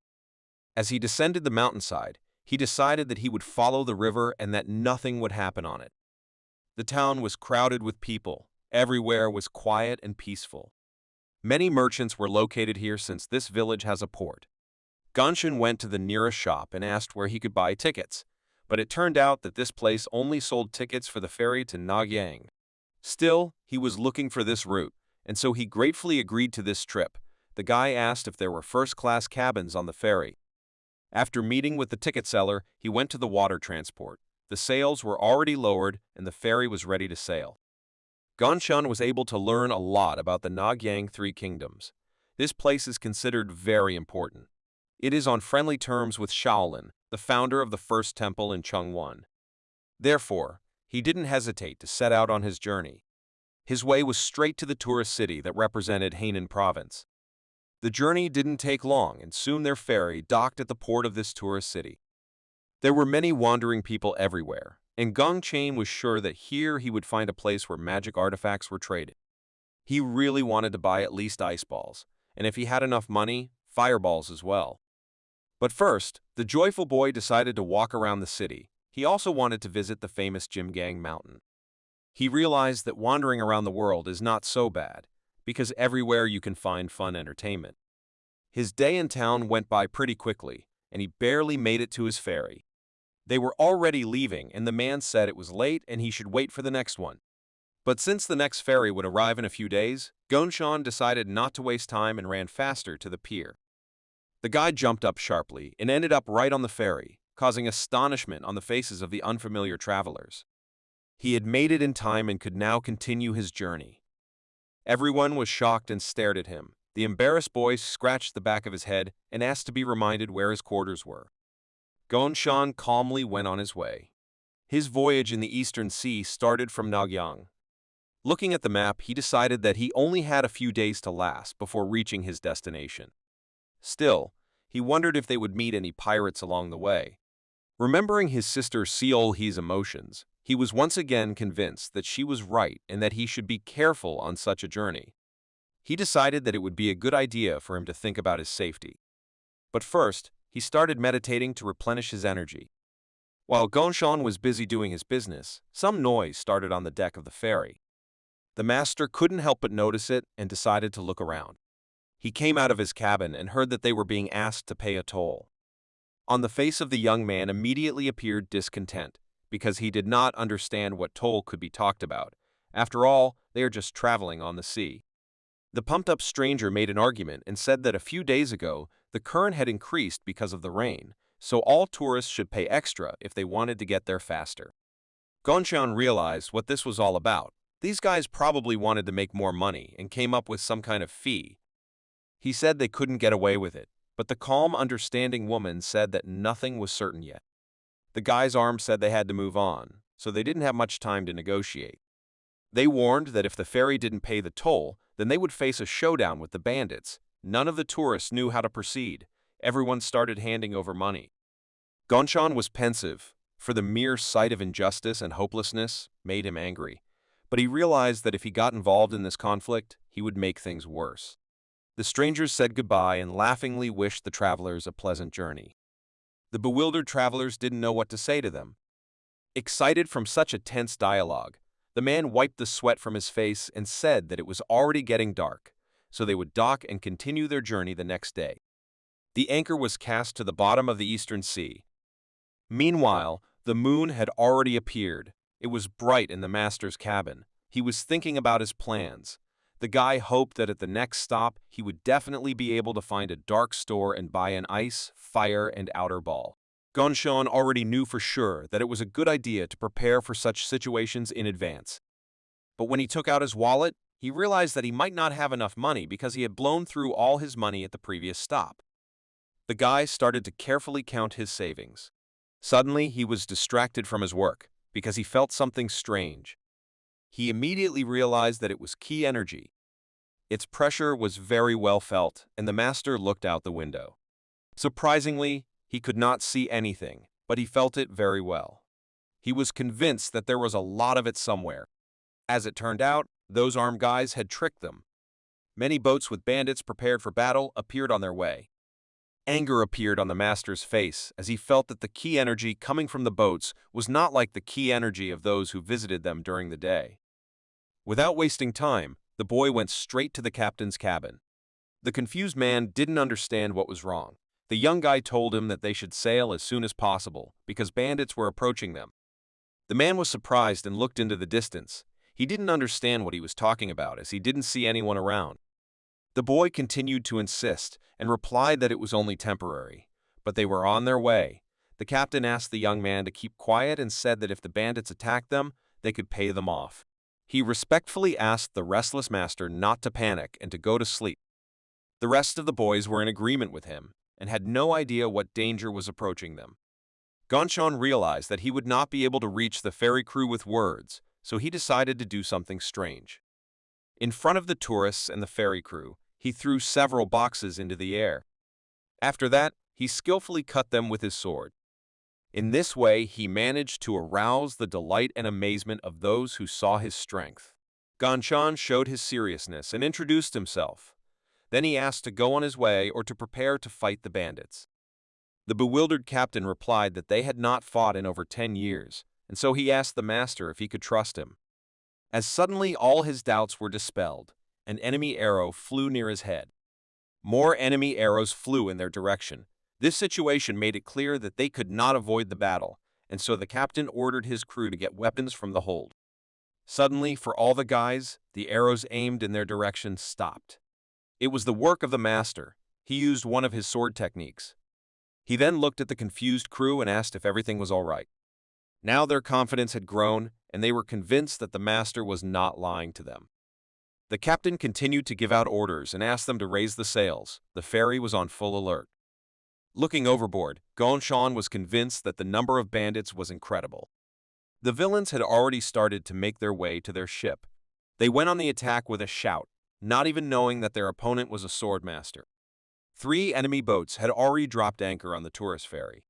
As he descended the mountainside, he decided that he would follow the river and that nothing would happen on it. The town was crowded with people. Everywhere was quiet and peaceful. Many merchants were located here since this village has a port. Gong-shan went to the nearest shop and asked where he could buy tickets, but it turned out that this place only sold tickets for the ferry to Nagyang. Still, he was looking for this route, and so he gratefully agreed to this trip. The guy asked if there were first-class cabins on the ferry. After meeting with the ticket seller, he went to the water transport. The sails were already lowered and the ferry was ready to sail. Gong-shan was able to learn a lot about the Nagyang Three Kingdoms. This place is considered very important. It is on friendly terms with Shaolin, the founder of the first temple in Chungwon. Therefore, he didn't hesitate to set out on his journey. His way was straight to the tourist city that represented Hainan province. The journey didn't take long, and soon their ferry docked at the port of this tourist city. There were many wandering people everywhere, and Gong-chan was sure that here he would find a place where magic artifacts were traded. He really wanted to buy at least ice balls, and if he had enough money, fireballs as well. But first, the joyful boy decided to walk around the city. He also wanted to visit the famous Jimgang Mountain. He realized that wandering around the world is not so bad, because everywhere you can find fun entertainment. His day in town went by pretty quickly, and he barely made it to his ferry. They were already leaving, and the man said it was late and he should wait for the next one. But since the next ferry would arrive in a few days, Gong-shan decided not to waste time and ran faster to the pier. The guy jumped up sharply and ended up right on the ferry, causing astonishment on the faces of the unfamiliar travelers. He had made it in time and could now continue his journey. Everyone was shocked and stared at him. The embarrassed boy scratched the back of his head and asked to be reminded where his quarters were. Gong-shan calmly went on his way. His voyage in the Eastern Sea started from Nagyang. Looking at the map, he decided that he only had a few days to last before reaching his destination. Still, he wondered if they would meet any pirates along the way. Remembering his sister Seol-hee's emotions, he was once again convinced that she was right and that he should be careful on such a journey. He decided that it would be a good idea for him to think about his safety. But first, he started meditating to replenish his energy. While Gong-shan was busy doing his business, some noise started on the deck of the ferry. The master couldn't help but notice it and decided to look around. He came out of his cabin and heard that they were being asked to pay a toll. On the face of the young man immediately appeared discontent, because he did not understand what toll could be talked about. After all, they are just traveling on the sea. The pumped-up stranger made an argument and said that a few days ago, the current had increased because of the rain, so all tourists should pay extra if they wanted to get there faster. Gonshan realized what this was all about. These guys probably wanted to make more money and came up with some kind of fee. He said they couldn't get away with it, but the calm, understanding woman said that nothing was certain yet. The guy's arm said they had to move on, so they didn't have much time to negotiate. They warned that if the ferry didn't pay the toll, then they would face a showdown with the bandits. None of the tourists knew how to proceed. Everyone started handing over money. Gonshan was pensive, for the mere sight of injustice and hopelessness made him angry. But he realized that if he got involved in this conflict, he would make things worse. The strangers said goodbye and laughingly wished the travelers a pleasant journey. The bewildered travelers didn't know what to say to them. Excited from such a tense dialogue, the man wiped the sweat from his face and said that it was already getting dark, so they would dock and continue their journey the next day. The anchor was cast to the bottom of the eastern sea. Meanwhile, the moon had already appeared. It was bright in the master's cabin. He was thinking about his plans. The guy hoped that at the next stop, he would definitely be able to find a dark store and buy an ice, fire, and outer ball. Gonshan already knew for sure that it was a good idea to prepare for such situations in advance. But when he took out his wallet, he realized that he might not have enough money because he had blown through all his money at the previous stop. The guy started to carefully count his savings. Suddenly, he was distracted from his work because he felt something strange. He immediately realized that it was ki energy. Its pressure was very well felt, and the master looked out the window. Surprisingly, he could not see anything, but he felt it very well. He was convinced that there was a lot of it somewhere. As it turned out, those armed guys had tricked them. Many boats with bandits prepared for battle appeared on their way. Anger appeared on the master's face as he felt that the ki energy coming from the boats was not like the ki energy of those who visited them during the day. Without wasting time, the boy went straight to the captain's cabin. The confused man didn't understand what was wrong. The young guy told him that they should sail as soon as possible because bandits were approaching them. The man was surprised and looked into the distance. He didn't understand what he was talking about as he didn't see anyone around. The boy continued to insist and replied that it was only temporary, but they were on their way. The captain asked the young man to keep quiet and said that if the bandits attacked them, they could pay them off. He respectfully asked the restless master not to panic and to go to sleep. The rest of the boys were in agreement with him and had no idea what danger was approaching them. Gonshan realized that he would not be able to reach the ferry crew with words, so he decided to do something strange. In front of the tourists and the ferry crew, he threw several boxes into the air. After that, he skillfully cut them with his sword. In this way, he managed to arouse the delight and amazement of those who saw his strength. Gonshan showed his seriousness and introduced himself. Then he asked to go on his way or to prepare to fight the bandits. The bewildered captain replied that they had not fought in over 10 years, and so he asked the master if he could trust him. As suddenly all his doubts were dispelled, an enemy arrow flew near his head. More enemy arrows flew in their direction. This situation made it clear that they could not avoid the battle, and so the captain ordered his crew to get weapons from the hold. Suddenly, for all the guys, the arrows aimed in their direction stopped. It was the work of the master. He used one of his sword techniques. He then looked at the confused crew and asked if everything was all right. Now their confidence had grown, and they were convinced that the master was not lying to them. The captain continued to give out orders and asked them to raise the sails. The ferry was on full alert. Looking overboard, Gonshan was convinced that the number of bandits was incredible. The villains had already started to make their way to their ship. They went on the attack with a shout, not even knowing that their opponent was a sword master. 3 enemy boats had already dropped anchor on the tourist ferry.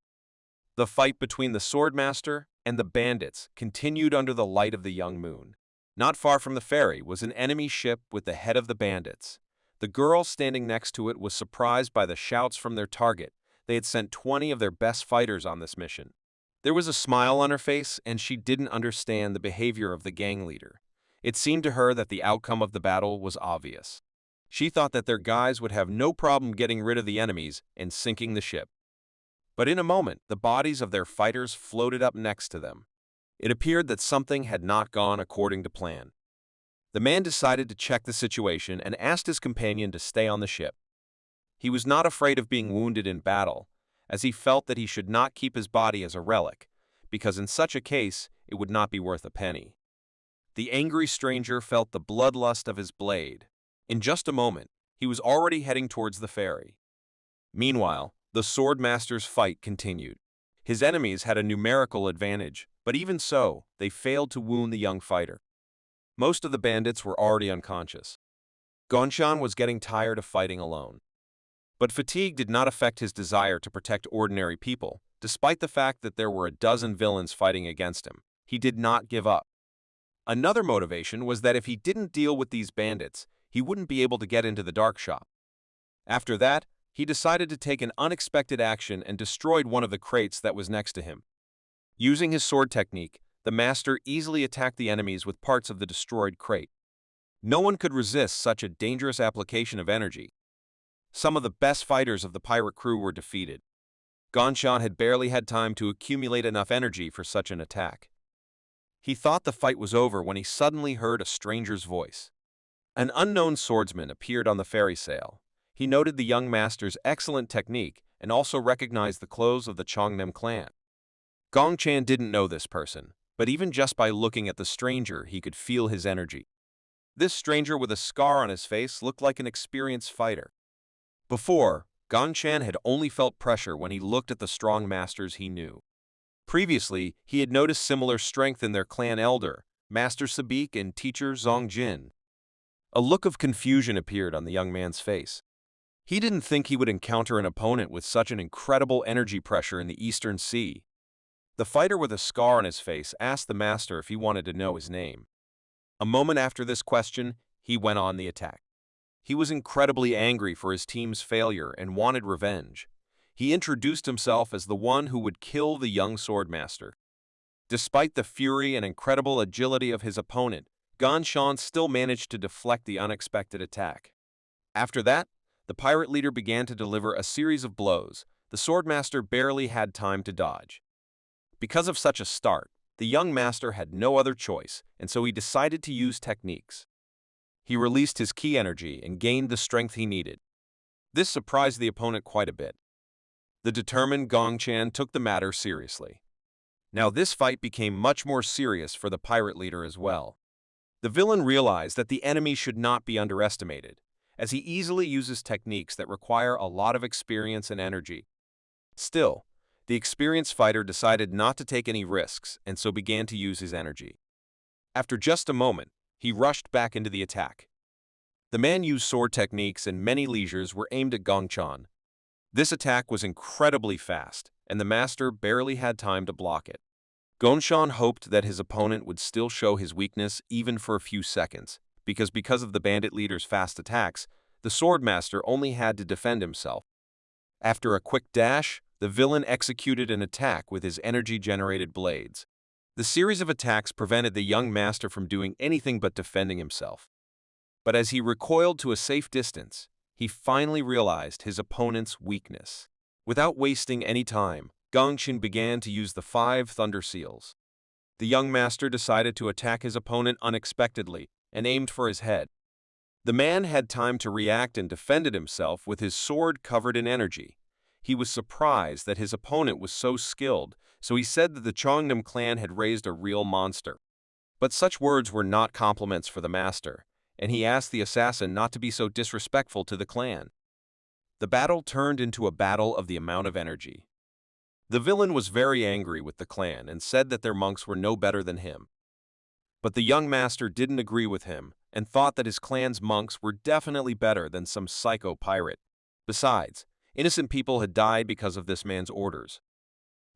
The fight between the swordmaster and the bandits continued under the light of the young moon. Not far from the ferry was an enemy ship with the head of the bandits. The girl standing next to it was surprised by the shouts from their target. They had sent 20 of their best fighters on this mission. There was a smile on her face, and she didn't understand the behavior of the gang leader. It seemed to her that the outcome of the battle was obvious. She thought that their guys would have no problem getting rid of the enemies and sinking the ship. But in a moment, the bodies of their fighters floated up next to them. It appeared that something had not gone according to plan. The man decided to check the situation and asked his companion to stay on the ship. He was not afraid of being wounded in battle, as he felt that he should not keep his body as a relic, because in such a case it would not be worth a penny. The angry stranger felt the bloodlust of his blade. In just a moment, he was already heading towards the ferry. Meanwhile, the swordmaster's fight continued. His enemies had a numerical advantage, but even so, they failed to wound the young fighter. Most of the bandits were already unconscious. Gongchan was getting tired of fighting alone. But fatigue did not affect his desire to protect ordinary people, despite the fact that there were a dozen villains fighting against him. He did not give up. Another motivation was that if he didn't deal with these bandits, he wouldn't be able to get into the dark shop. After that, he decided to take an unexpected action and destroyed one of the crates that was next to him. Using his sword technique, the master easily attacked the enemies with parts of the destroyed crate. No one could resist such a dangerous application of energy. Some of the best fighters of the pirate crew were defeated. Gongchan had barely had time to accumulate enough energy for such an attack. He thought the fight was over when he suddenly heard a stranger's voice. An unknown swordsman appeared on the ferry sail. He noted the young master's excellent technique and also recognized the clothes of the Chongnem clan. Gongchan didn't know this person, but even just by looking at the stranger, he could feel his energy. This stranger with a scar on his face looked like an experienced fighter. Before, Gongchan had only felt pressure when he looked at the strong masters he knew. Previously, he had noticed similar strength in their clan elder, Master Sabik and teacher Zongjin. A look of confusion appeared on the young man's face. He didn't think he would encounter an opponent with such an incredible energy pressure in the Eastern Sea. The fighter with a scar on his face asked the master if he wanted to know his name. A moment after this question, he went on the attack. He was incredibly angry for his team's failure and wanted revenge. He introduced himself as the one who would kill the young swordmaster. Despite the fury and incredible agility of his opponent, Gongchan still managed to deflect the unexpected attack. After that, the pirate leader began to deliver a series of blows. The swordmaster barely had time to dodge. Because of such a start, the young master had no other choice, and so he decided to use techniques. He released his ki energy and gained the strength he needed. This surprised the opponent quite a bit. The determined Gongchan took the matter seriously. Now this fight became much more serious for the pirate leader as well. The villain realized that the enemy should not be underestimated, as he easily uses techniques that require a lot of experience and energy. Still, the experienced fighter decided not to take any risks and so began to use his energy. After just a moment, he rushed back into the attack. The man used sword techniques and many leisures were aimed at Gongchan. This attack was incredibly fast, and the master barely had time to block it. Gongchan hoped that his opponent would still show his weakness even for a few seconds, because of the bandit leader's fast attacks, the swordmaster only had to defend himself. After a quick dash, the villain executed an attack with his energy-generated blades. The series of attacks prevented the young master from doing anything but defending himself. But as he recoiled to a safe distance, he finally realized his opponent's weakness. Without wasting any time, Gongchan began to use the 5 Thunder Seals. The young master decided to attack his opponent unexpectedly and aimed for his head. The man had time to react and defended himself with his sword covered in energy. He was surprised that his opponent was so skilled, so he said that the Chongnem clan had raised a real monster. But such words were not compliments for the master, and he asked the assassin not to be so disrespectful to the clan. The battle turned into a battle of the amount of energy. The villain was very angry with the clan and said that their monks were no better than him. But the young master didn't agree with him and thought that his clan's monks were definitely better than some psycho pirate. Besides, innocent people had died because of this man's orders.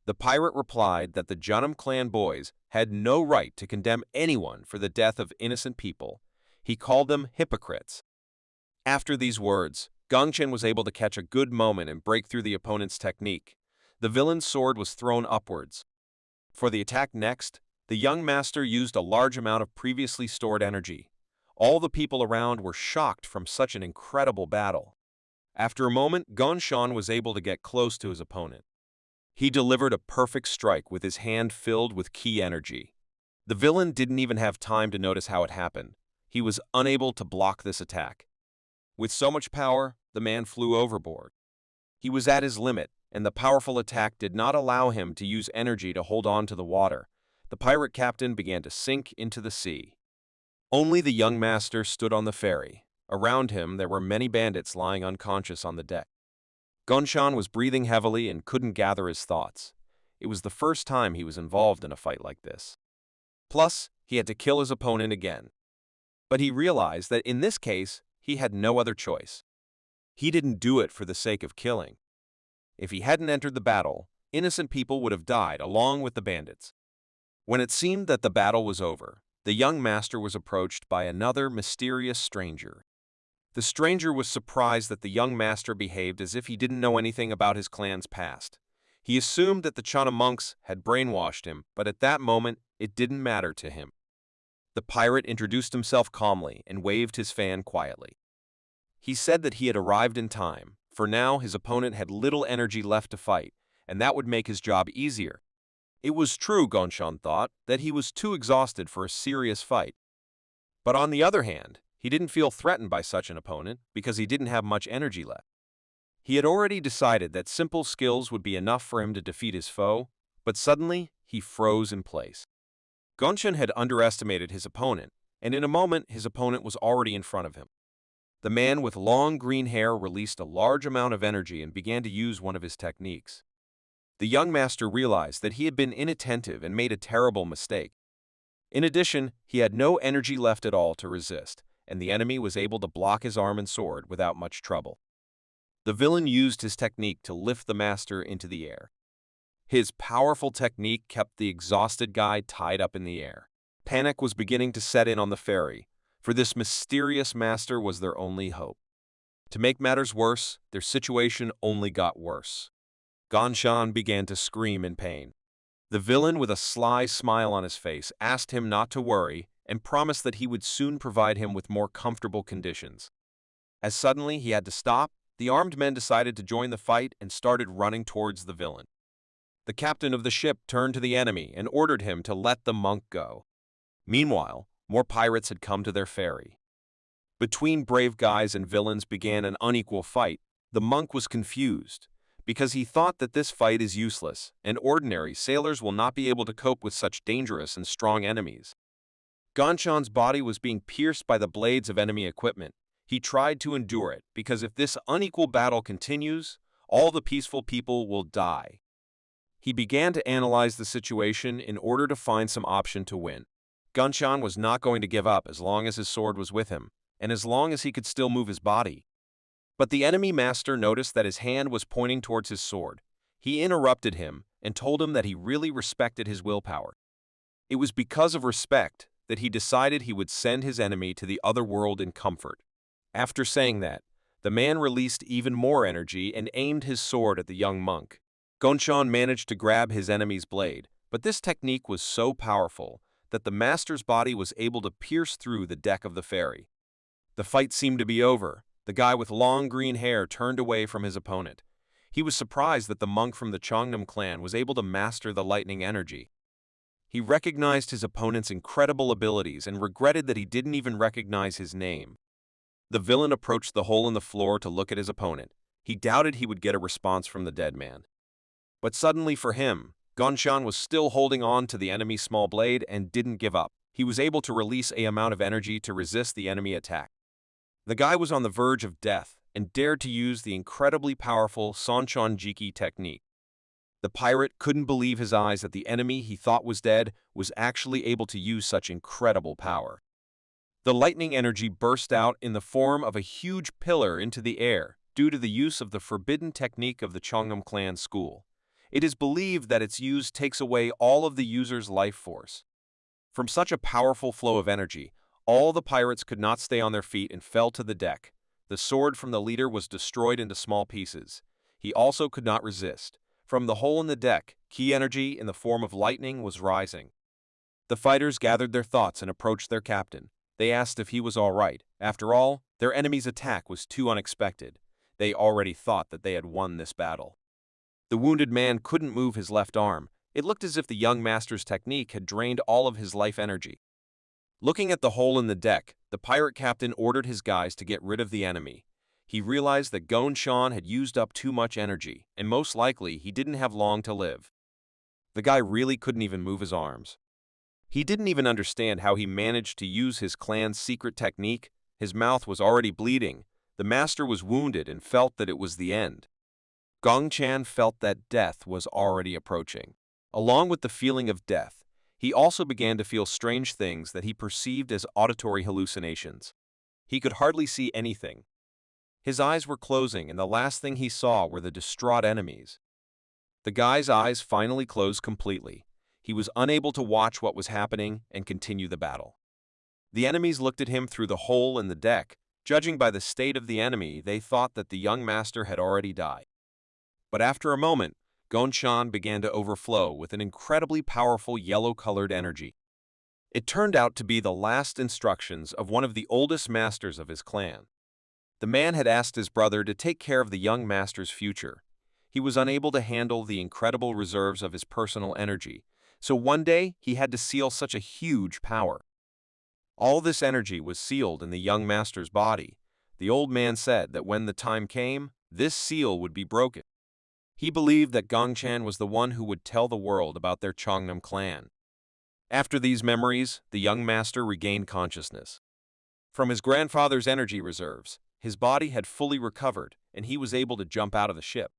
The pirate replied that the Junam clan boys had no right to condemn anyone for the death of innocent people. He called them hypocrites. After these words, Gongchan was able to catch a good moment and break through the opponent's technique. The villain's sword was thrown upwards. For the attack next, The young master used a large amount of previously stored energy. All the people around were shocked from such an incredible battle. After a moment, Gonshan was able to get close to his opponent. He delivered a perfect strike with his hand filled with ki energy. The villain didn't even have time to notice how it happened. He was unable to block this attack. With so much power, the man flew overboard. He was at his limit, and the powerful attack did not allow him to use energy to hold on to the water. The pirate captain began to sink into the sea. Only the young master stood on the ferry. Around him, there were many bandits lying unconscious on the deck. Gonshan was breathing heavily and couldn't gather his thoughts. It was the first time he was involved in a fight like this. Plus, he had to kill his opponent again. But he realized that in this case, he had no other choice. He didn't do it for the sake of killing. If he hadn't entered the battle, innocent people would have died along with the bandits. When it seemed that the battle was over, the young master was approached by another mysterious stranger. The stranger was surprised that the young master behaved as if he didn't know anything about his clan's past. He assumed that the Chana monks had brainwashed him, but at that moment, it didn't matter to him. The pirate introduced himself calmly and waved his fan quietly. He said that he had arrived in time, for now his opponent had little energy left to fight, and that would make his job easier. It was true, Gonshan thought, that he was too exhausted for a serious fight. But on the other hand, he didn't feel threatened by such an opponent because he didn't have much energy left. He had already decided that simple skills would be enough for him to defeat his foe, but suddenly he froze in place. Gonshan had underestimated his opponent, and in a moment his opponent was already in front of him. The man with long green hair released a large amount of energy and began to use one of his techniques. The young master realized that he had been inattentive and made a terrible mistake. In addition, he had no energy left at all to resist, and the enemy was able to block his arm and sword without much trouble. The villain used his technique to lift the master into the air. His powerful technique kept the exhausted guy tied up in the air. Panic was beginning to set in on the ferry, for this mysterious master was their only hope. To make matters worse, their situation only got worse. Gonshan began to scream in pain. The villain, with a sly smile on his face, asked him not to worry and promised that he would soon provide him with more comfortable conditions. As suddenly he had to stop, the armed men decided to join the fight and started running towards the villain. The captain of the ship turned to the enemy and ordered him to let the monk go. Meanwhile, more pirates had come to their ferry. Between brave guys and villains began an unequal fight. The monk was confused, because he thought that this fight is useless, and ordinary sailors will not be able to cope with such dangerous and strong enemies. Gonshan's body was being pierced by the blades of enemy equipment. He tried to endure it, because if this unequal battle continues, all the peaceful people will die. He began to analyze the situation in order to find some option to win. Gonshan was not going to give up as long as his sword was with him, and as long as he could still move his body. But the enemy master noticed that his hand was pointing towards his sword. He interrupted him and told him that he really respected his willpower. It was because of respect that he decided he would send his enemy to the other world in comfort. After saying that, the man released even more energy and aimed his sword at the young monk. Gonshan managed to grab his enemy's blade, but this technique was so powerful that the master's body was able to pierce through the deck of the ferry. The fight seemed to be over. The guy with long green hair turned away from his opponent. He was surprised that the monk from the Chongnam clan was able to master the lightning energy. He recognized his opponent's incredible abilities and regretted that he didn't even recognize his name. The villain approached the hole in the floor to look at his opponent. He doubted he would get a response from the dead man. But suddenly for him, Gonshan was still holding on to the enemy's small blade and didn't give up. He was able to release an amount of energy to resist the enemy attack. The guy was on the verge of death and dared to use the incredibly powerful Sanchon Jiki technique. The pirate couldn't believe his eyes that the enemy he thought was dead was actually able to use such incredible power. The lightning energy burst out in the form of a huge pillar into the air due to the use of the forbidden technique of the Chongnam clan school. It is believed that its use takes away all of the user's life force. From such a powerful flow of energy, all the pirates could not stay on their feet and fell to the deck. The sword from the leader was destroyed into small pieces. He also could not resist. From the hole in the deck, ki energy in the form of lightning was rising. The fighters gathered their thoughts and approached their captain. They asked if he was all right. After all, their enemy's attack was too unexpected. They already thought that they had won this battle. The wounded man couldn't move his left arm. It looked as if the young master's technique had drained all of his life energy. Looking at the hole in the deck, the pirate captain ordered his guys to get rid of the enemy. He realized that Gon had used up too much energy, and most likely he didn't have long to live. The guy really couldn't even move his arms. He didn't even understand how he managed to use his clan's secret technique. His mouth was already bleeding. The master was wounded and felt that it was the end. Gong Chan felt that death was already approaching. Along with the feeling of death, he also began to feel strange things that he perceived as auditory hallucinations. He could hardly see anything. His eyes were closing, and the last thing he saw were the distraught enemies. The guy's eyes finally closed completely. He was unable to watch what was happening and continue the battle. The enemies looked at him through the hole in the deck. Judging by the state of the enemy, they thought that the young master had already died. But after a moment, Gonshan began to overflow with an incredibly powerful yellow-colored energy. It turned out to be the last instructions of one of the oldest masters of his clan. The man had asked his brother to take care of the young master's future. He was unable to handle the incredible reserves of his personal energy, so one day he had to seal such a huge power. All this energy was sealed in the young master's body. The old man said that when the time came, this seal would be broken. He believed that Gongchan was the one who would tell the world about their Chongnam clan. After these memories, the young master regained consciousness. From his grandfather's energy reserves, his body had fully recovered, and he was able to jump out of the ship.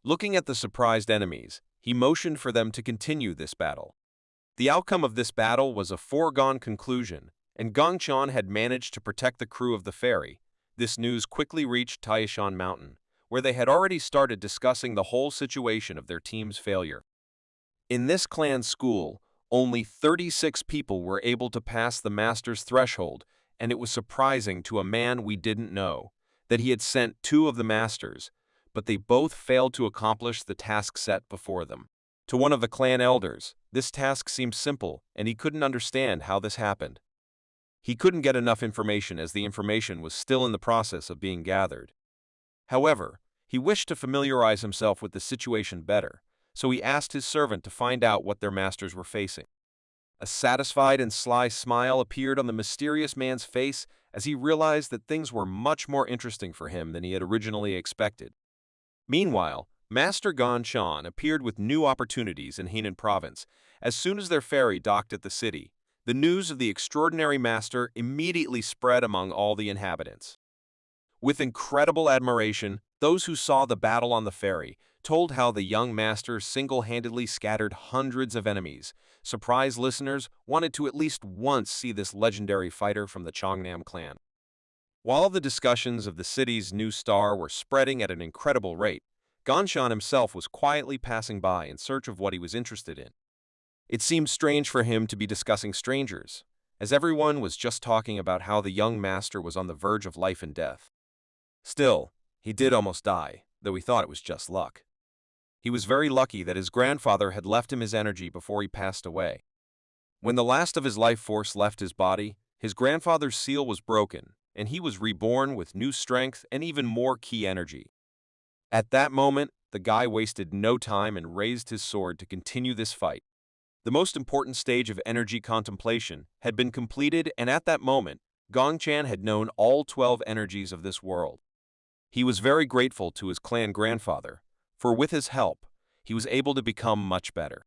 Looking at the surprised enemies, he motioned for them to continue this battle. The outcome of this battle was a foregone conclusion, and Gongchan had managed to protect the crew of the ferry. This news quickly reached Taishan Mountain, where they had already started discussing the whole situation of their team's failure. In this clan school, only 36 people were able to pass the master's threshold, and it was surprising to a man we didn't know that he had sent 2 of the masters, but they both failed to accomplish the task set before them. To one of the clan elders, this task seemed simple, and he couldn't understand how this happened. He couldn't get enough information as the information was still in the process of being gathered. However, he wished to familiarize himself with the situation better, so he asked his servant to find out what their masters were facing. A satisfied and sly smile appeared on the mysterious man's face as he realized that things were much more interesting for him than he had originally expected. Meanwhile, Master Gonshan appeared with new opportunities in Henan Province. As soon as their ferry docked at the city, the news of the extraordinary master immediately spread among all the inhabitants. With incredible admiration, those who saw the battle on the ferry told how the young master single-handedly scattered hundreds of enemies. Surprised listeners wanted to at least once see this legendary fighter from the Chongnam clan. While the discussions of the city's new star were spreading at an incredible rate, Gonshan himself was quietly passing by in search of what he was interested in. It seemed strange for him to be discussing strangers, as everyone was just talking about how the young master was on the verge of life and death. Still, he did almost die, though he thought it was just luck. He was very lucky that his grandfather had left him his energy before he passed away. When the last of his life force left his body, his grandfather's seal was broken, and he was reborn with new strength and even more key energy. At that moment, the guy wasted no time and raised his sword to continue this fight. The most important stage of energy contemplation had been completed, and at that moment, Gongchan had known all 12 energies of this world. He was very grateful to his clan grandfather, for with his help, he was able to become much better.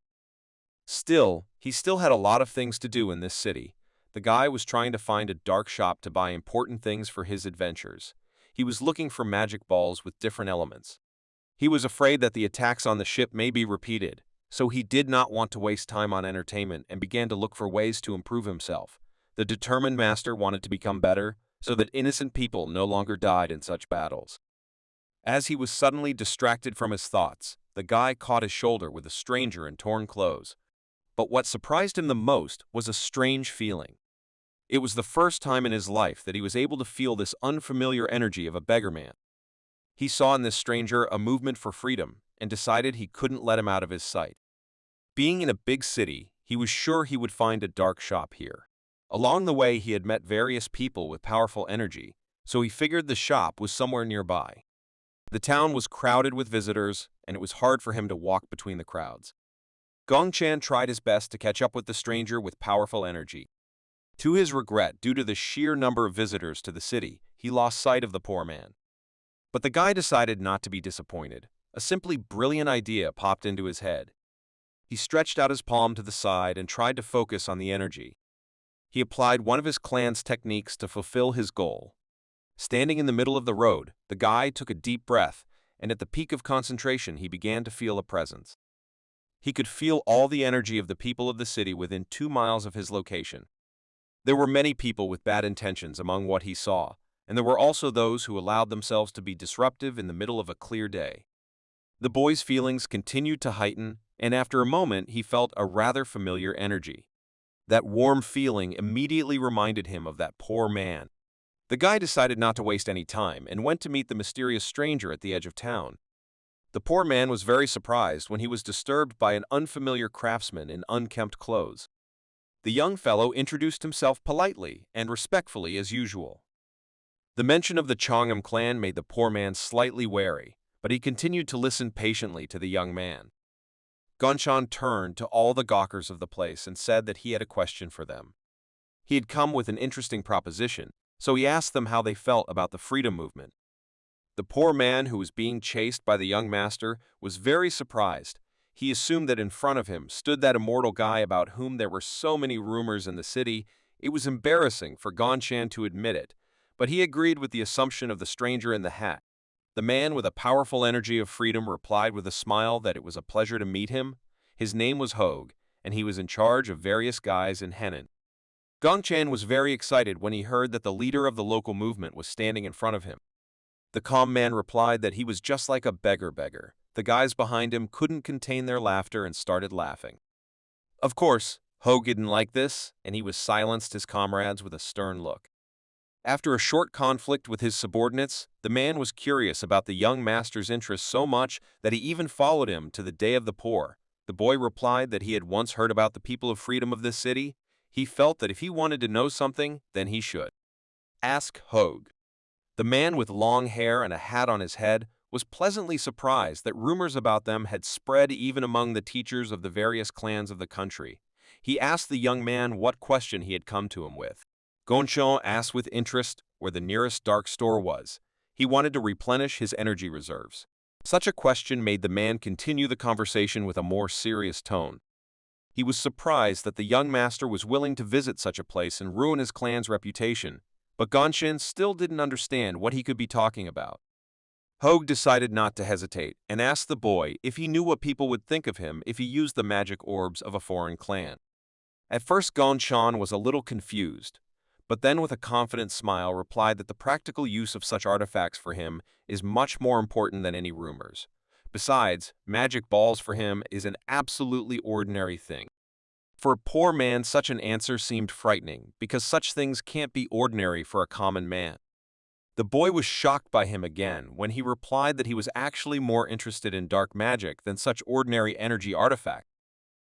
Still, he still had a lot of things to do in this city. The guy was trying to find a dark shop to buy important things for his adventures. He was looking for magic balls with different elements. He was afraid that the attacks on the ship may be repeated, so he did not want to waste time on entertainment and began to look for ways to improve himself. The determined master wanted to become better, so that innocent people no longer died in such battles. As he was suddenly distracted from his thoughts, the guy caught his shoulder with a stranger in torn clothes. But what surprised him the most was a strange feeling. It was the first time in his life that he was able to feel this unfamiliar energy of a beggar man. He saw in this stranger a movement for freedom and decided he couldn't let him out of his sight. Being in a big city, He was sure he would find a dark shop here. Along the way, he had met various people with powerful energy, so he figured the shop was somewhere nearby. The town was crowded with visitors, and it was hard for him to walk between the crowds. Gongchan tried his best to catch up with the stranger with powerful energy. To his regret, due to the sheer number of visitors to the city, he lost sight of the poor man. But the guy decided not to be disappointed. A simply brilliant idea popped into his head. He stretched out his palm to the side and tried to focus on the energy. He applied one of his clan's techniques to fulfill his goal. Standing in the middle of the road, the guy took a deep breath, and at the peak of concentration he began to feel a presence. He could feel all the energy of the people of the city within 2 miles of his location. There were many people with bad intentions among what he saw, and there were also those who allowed themselves to be disruptive in the middle of a clear day. The boy's feelings continued to heighten, and after a moment he felt a rather familiar energy. That warm feeling immediately reminded him of that poor man. The guy decided not to waste any time and went to meet the mysterious stranger at the edge of town. The poor man was very surprised when he was disturbed by an unfamiliar craftsman in unkempt clothes. The young fellow introduced himself politely and respectfully as usual. The mention of the Chongnam clan made the poor man slightly wary, but he continued to listen patiently to the young man. Gongchan turned to all the gawkers of the place and said that he had a question for them. He had come with an interesting proposition, so he asked them how they felt about the freedom movement. The poor man, who was being chased by the young master, was very surprised. He assumed that in front of him stood that immortal guy about whom there were so many rumors in the city. It was embarrassing for Gongchan to admit it, but he agreed with the assumption of the stranger in the hat. The man with a powerful energy of freedom replied with a smile that it was a pleasure to meet him. His name was Hogue, and he was in charge of various guys in Henan. Gongchan was very excited when he heard that the leader of the local movement was standing in front of him. The calm man replied that he was just like a beggar. The guys behind him couldn't contain their laughter and started laughing. Of course, Hogue didn't like this, and he was silenced his comrades with a stern look. After a short conflict with his subordinates, the man was curious about the young master's interests so much that he even followed him to the Day of the Poor. The boy replied that he had once heard about the people of freedom of this city. He felt that if he wanted to know something, then he should ask Hogue. The man with long hair and a hat on his head was pleasantly surprised that rumors about them had spread even among the teachers of the various clans of the country. He asked the young man what question he had come to him with. Gongchan asked with interest where the nearest dark store was. He wanted to replenish his energy reserves. Such a question made the man continue the conversation with a more serious tone. He was surprised that the young master was willing to visit such a place and ruin his clan's reputation, but Gongchan still didn't understand what he could be talking about. Hogue decided not to hesitate and asked the boy if he knew what people would think of him if he used the magic orbs of a foreign clan. At first Gongchan was a little confused, but then with a confident smile replied that the practical use of such artifacts for him is much more important than any rumors. Besides, magic balls for him is an absolutely ordinary thing. For a poor man, such an answer seemed frightening, because such things can't be ordinary for a common man. The boy was shocked by him again when he replied that he was actually more interested in dark magic than such ordinary energy artifacts.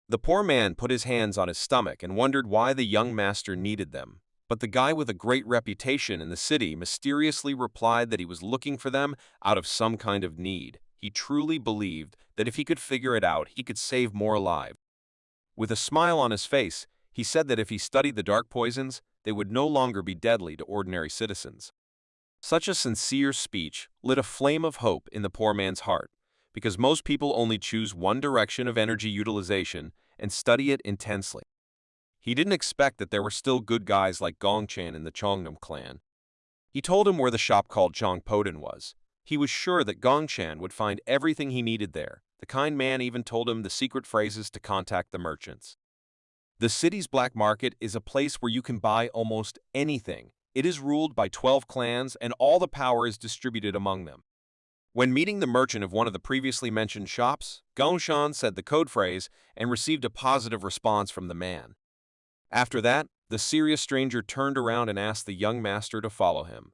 The poor man put his hands on his stomach and wondered why the young master needed them, but the guy with a great reputation in the city mysteriously replied that he was looking for them out of some kind of need. He truly believed that if he could figure it out, he could save more lives. With a smile on his face, he said that if he studied the dark poisons, they would no longer be deadly to ordinary citizens. Such a sincere speech lit a flame of hope in the poor man's heart, because most people only choose one direction of energy utilization and study it intensely. He didn't expect that there were still good guys like Gongchan in the Chongnam clan. He told him where the shop called Chongpoden was. He was sure that Gongchan would find everything he needed there. The kind man even told him the secret phrases to contact the merchants. The city's black market is a place where you can buy almost anything. It is ruled by 12 clans, and all the power is distributed among them. When meeting the merchant of one of the previously mentioned shops, Gongchan said the code phrase and received a positive response from the man. After that, the serious stranger turned around and asked the young master to follow him.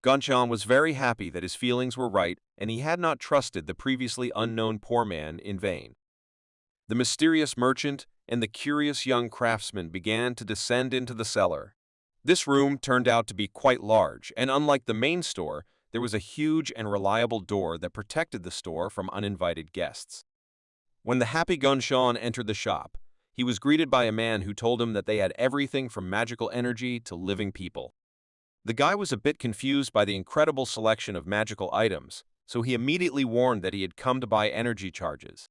Gongchan was very happy that his feelings were right and he had not trusted the previously unknown poor man in vain. The mysterious merchant and the curious young craftsman began to descend into the cellar. This room turned out to be quite large, and unlike the main store, there was a huge and reliable door that protected the store from uninvited guests. When the happy Gunshan entered the shop, he was greeted by a man who told him that they had everything from magical energy to living people. The guy was a bit confused by the incredible selection of magical items, so he immediately warned that he had come to buy energy charges.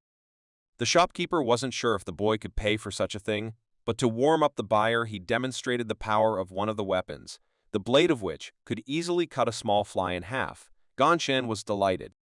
The shopkeeper wasn't sure if the boy could pay for such a thing, but to warm up the buyer, he demonstrated the power of one of the weapons, the blade of which could easily cut a small fly in half. Ganshan was delighted.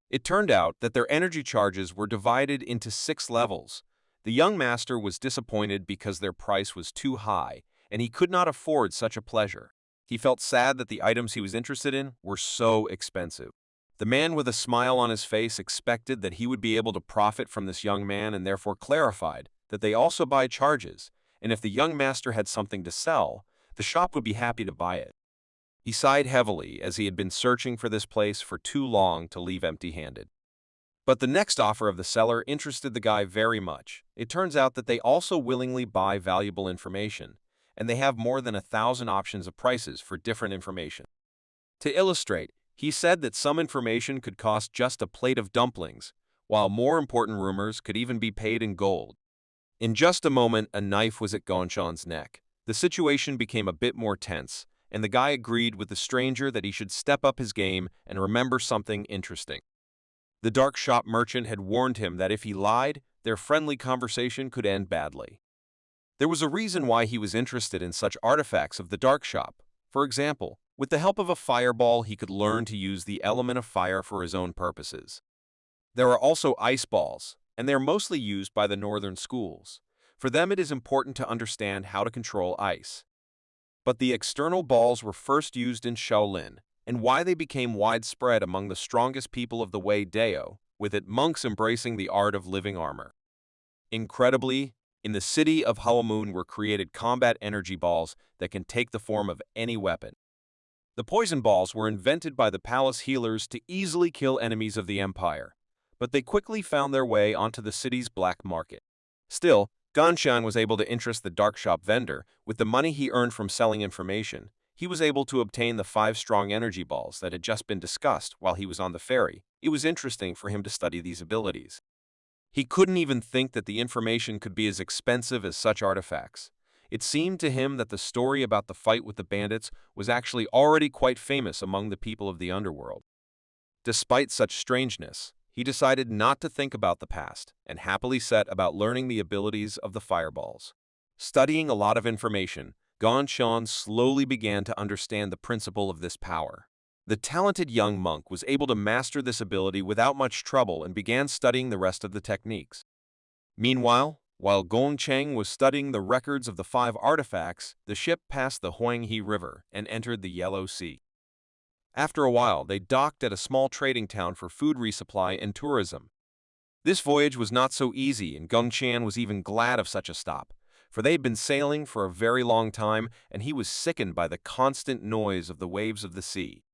It turned out that their energy charges were divided into 6 levels. The young master was disappointed because their price was too high, and he could not afford such a pleasure. He felt sad that the items he was interested in were so expensive. The man with a smile on his face expected that he would be able to profit from this young man and therefore clarified that they also buy charges, and if the young master had something to sell, the shop would be happy to buy it. He sighed heavily as he had been searching for this place for too long to leave empty-handed. But the next offer of the seller interested the guy very much. It turns out that they also willingly buy valuable information, and they have more than 1,000 options of prices for different information. To illustrate, he said that some information could cost just a plate of dumplings, while more important rumors could even be paid in gold. In just a moment, a knife was at Gonshan's neck. The situation became a bit more tense, and the guy agreed with the stranger that he should step up his game and remember something interesting. The dark shop merchant had warned him that if he lied, their friendly conversation could end badly. There was a reason why he was interested in such artifacts of the dark shop. For example, with the help of a fireball, he could learn to use the element of fire for his own purposes. There are also ice balls, and they are mostly used by the northern schools. For them, it is important to understand how to control ice. But the external balls were first used in Shaolin, and why they became widespread among the strongest people of the Wei Dao, with it monks embracing the art of living armor. Incredibly, in the city of Halamoon were created combat energy balls that can take the form of any weapon. The poison balls were invented by the palace healers to easily kill enemies of the empire, but they quickly found their way onto the city's black market. Still, Ganshan was able to interest the dark shop vendor. With the money he earned from selling information, he was able to obtain the 5 strong energy balls that had just been discussed while he was on the ferry. It was interesting for him to study these abilities. He couldn't even think that the information could be as expensive as such artifacts. It seemed to him that the story about the fight with the bandits was actually already quite famous among the people of the underworld. Despite such strangeness, he decided not to think about the past and happily set about learning the abilities of the fireballs. Studying a lot of information, Ganshan slowly began to understand the principle of this power. The talented young monk was able to master this ability without much trouble and began studying the rest of the techniques. Meanwhile, while Gongcheng was studying the records of the 5 artifacts, the ship passed the Huanghe River and entered the Yellow Sea. After a while, they docked at a small trading town for food resupply and tourism. This voyage was not so easy, and Gongchan was even glad of such a stop, for they had been sailing for a very long time, and he was sickened by the constant noise of the waves of the sea.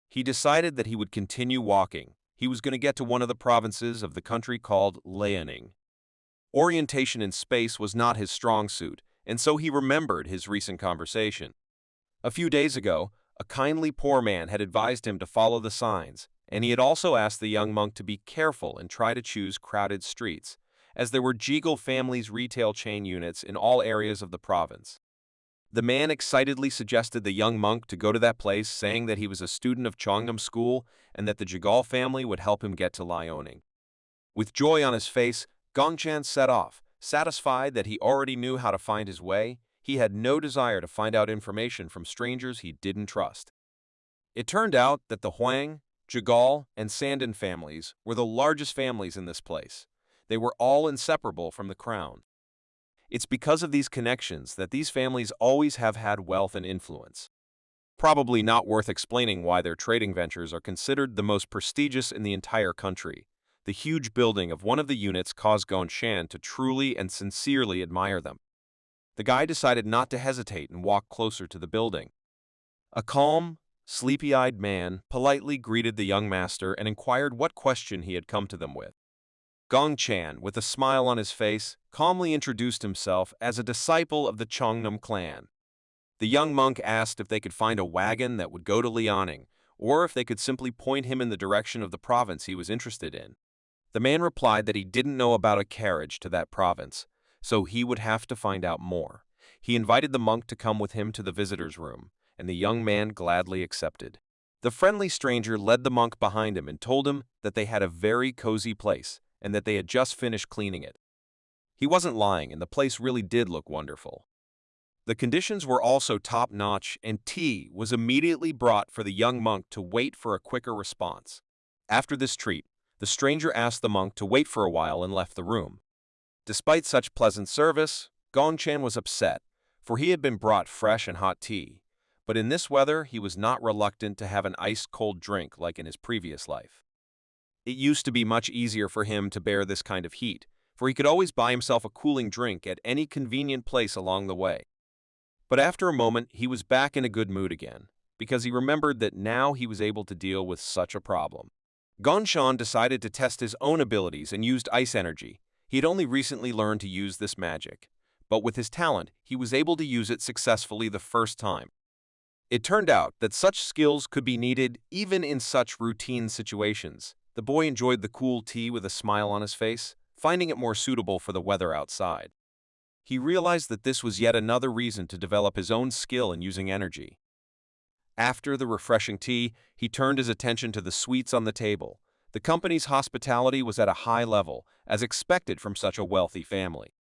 He decided that he would continue walking. He was going to get to one of the provinces of the country called Liaoning. Orientation in space was not his strong suit, and so he remembered his recent conversation. A few days ago, a kindly poor man had advised him to follow the signs, and he had also asked the young monk to be careful and try to choose crowded streets, as there were Jeagle family's retail chain units in all areas of the province. The man excitedly suggested the young monk to go to that place, saying that he was a student of Chongnam School and that the Jeagle family would help him get to Liaoning. With joy on his face, Gongchan set off. Satisfied that he already knew how to find his way, he had no desire to find out information from strangers he didn't trust. It turned out that the Huang, Jeagle, and Sandin families were the largest families in this place. They were all inseparable from the crown. It's because of these connections that these families always have had wealth and influence. Probably not worth explaining why their trading ventures are considered the most prestigious in the entire country. The huge building of one of the units caused Gonshan to truly and sincerely admire them. The guy decided not to hesitate and walked closer to the building. A calm, sleepy-eyed man politely greeted the young master and inquired what question he had come to them with. Gong Chan, with a smile on his face, calmly introduced himself as a disciple of the Chongnam clan. The young monk asked if they could find a wagon that would go to Liaoning, or if they could simply point him in the direction of the province he was interested in. The man replied that he didn't know about a carriage to that province, so he would have to find out more. He invited the monk to come with him to the visitor's room, and the young man gladly accepted. The friendly stranger led the monk behind him and told him that they had a very cozy place and that they had just finished cleaning it. He wasn't lying, and the place really did look wonderful. The conditions were also top-notch, and tea was immediately brought for the young monk to wait for a quicker response. After this treat, the stranger asked the monk to wait for a while and left the room. Despite such pleasant service, Gong Chan was upset, for he had been brought fresh and hot tea. But in this weather, he was not reluctant to have an ice-cold drink like in his previous life. It used to be much easier for him to bear this kind of heat, for he could always buy himself a cooling drink at any convenient place along the way. But after a moment, he was back in a good mood again, because he remembered that now he was able to deal with such a problem. Gong Chan decided to test his own abilities and used ice energy. He had only recently learned to use this magic, but with his talent, he was able to use it successfully the first time. It turned out that such skills could be needed even in such routine situations. The boy enjoyed the cool tea with a smile on his face, finding it more suitable for the weather outside. He realized that this was yet another reason to develop his own skill in using energy. After the refreshing tea, he turned his attention to the sweets on the table. The company's hospitality was at a high level, as expected from such a wealthy family.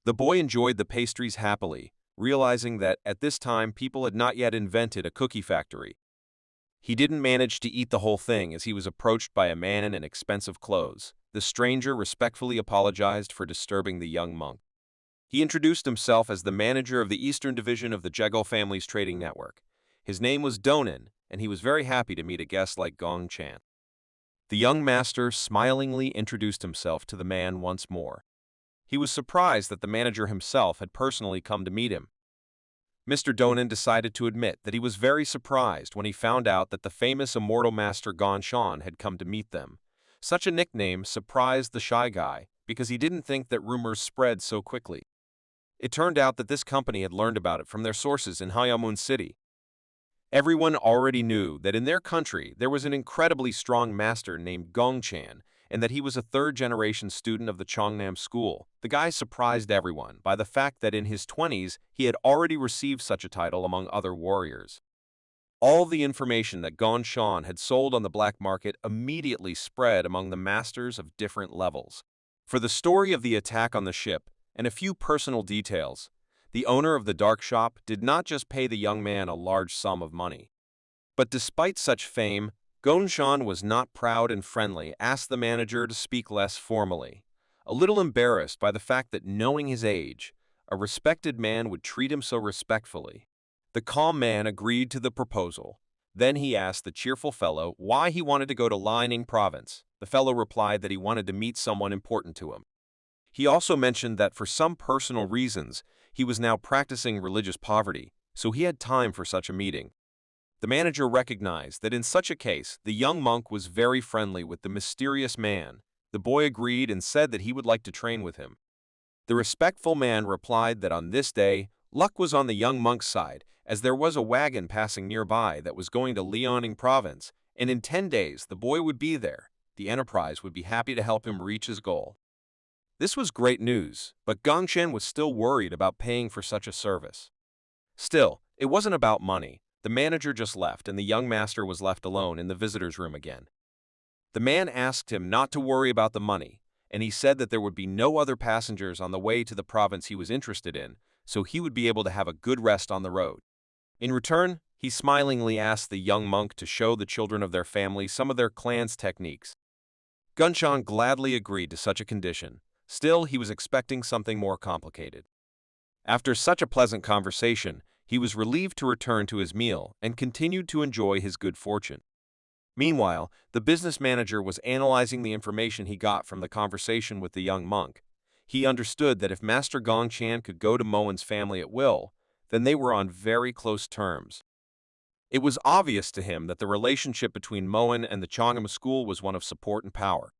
The boy enjoyed the pastries happily, realizing that at this time people had not yet invented a cookie factory. He didn't manage to eat the whole thing as he was approached by a man in expensive clothes. The stranger respectfully apologized for disturbing the young monk. He introduced himself as the manager of the Eastern Division of the Jego family's trading network. His name was Donan, and he was very happy to meet a guest like Gong Chan. The young master smilingly introduced himself to the man once more. He was surprised that the manager himself had personally come to meet him. Mr. Donan decided to admit that he was very surprised when he found out that the famous immortal master Gong Chan had come to meet them. Such a nickname surprised the shy guy because he didn't think that rumors spread so quickly. It turned out that this company had learned about it from their sources in Hayamun City. Everyone already knew that in their country there was an incredibly strong master named Gong Chan, and that he was a third-generation student of the Chongnam school. The guy surprised everyone by the fact that in his 20s he had already received such a title among other warriors. All the information that Gong Chan had sold on the black market immediately spread among the masters of different levels. For the story of the attack on the ship and a few personal details, the owner of the dark shop did not just pay the young man a large sum of money. But despite such fame, Gong Chan was not proud and friendly, asked the manager to speak less formally. A little embarrassed by the fact that, knowing his age, a respected man would treat him so respectfully. The calm man agreed to the proposal. Then he asked the cheerful fellow why he wanted to go to Liaoning province. The fellow replied that he wanted to meet someone important to him. He also mentioned that for some personal reasons, he was now practicing religious poverty, so he had time for such a meeting. The manager recognized that in such a case, the young monk was very friendly with the mysterious man. The boy agreed and said that he would like to train with him. The respectful man replied that on this day, luck was on the young monk's side, as there was a wagon passing nearby that was going to Liaoning province, and in 10 days the boy would be there. The enterprise would be happy to help him reach his goal. This was great news, but Gong Chan was still worried about paying for such a service. Still, it wasn't about money. The manager just left, and the young master was left alone in the visitor's room again. The man asked him not to worry about the money, and he said that there would be no other passengers on the way to the province he was interested in, so he would be able to have a good rest on the road. In return, he smilingly asked the young monk to show the children of their family some of their clan's techniques. Gong Chan gladly agreed to such a condition. Still, he was expecting something more complicated. After such a pleasant conversation, he was relieved to return to his meal and continued to enjoy his good fortune. Meanwhile, the business manager was analyzing the information he got from the conversation with the young monk. He understood that if Master Gong Chan could go to Moen's family at will, then they were on very close terms. It was obvious to him that the relationship between Moen and the Chongnam school was one of support and power.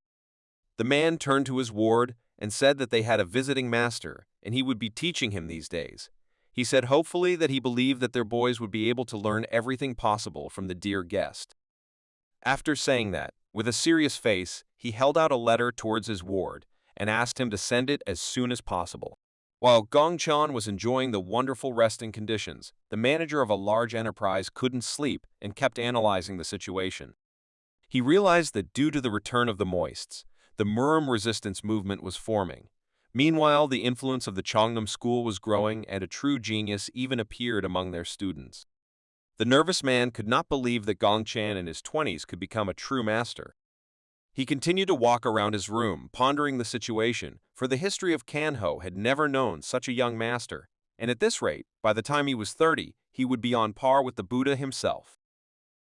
The man turned to his ward and said that they had a visiting master and he would be teaching him these days. He said hopefully that he believed that their boys would be able to learn everything possible from the dear guest. After saying that, with a serious face, he held out a letter towards his ward and asked him to send it as soon as possible. While Gongchan was enjoying the wonderful resting conditions, the manager of a large enterprise couldn't sleep and kept analyzing the situation. He realized that due to the return of the moists, the Murim resistance movement was forming. Meanwhile, the influence of the Chongnam school was growing and a true genius even appeared among their students. The nervous man could not believe that Gongchan in his 20s could become a true master. He continued to walk around his room, pondering the situation, for the history of Kanho had never known such a young master, and at this rate, by the time he was 30, he would be on par with the Buddha himself.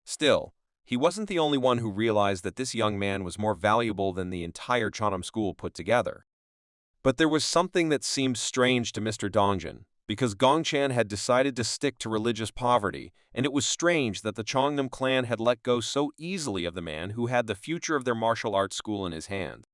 Still, he wasn't the only one who realized that this young man was more valuable than the entire Chonam school put together. But there was something that seemed strange to Mr. Dongjin, because Gongchan had decided to stick to religious poverty, and it was strange that the Chongnam clan had let go so easily of the man who had the future of their martial arts school in his hand.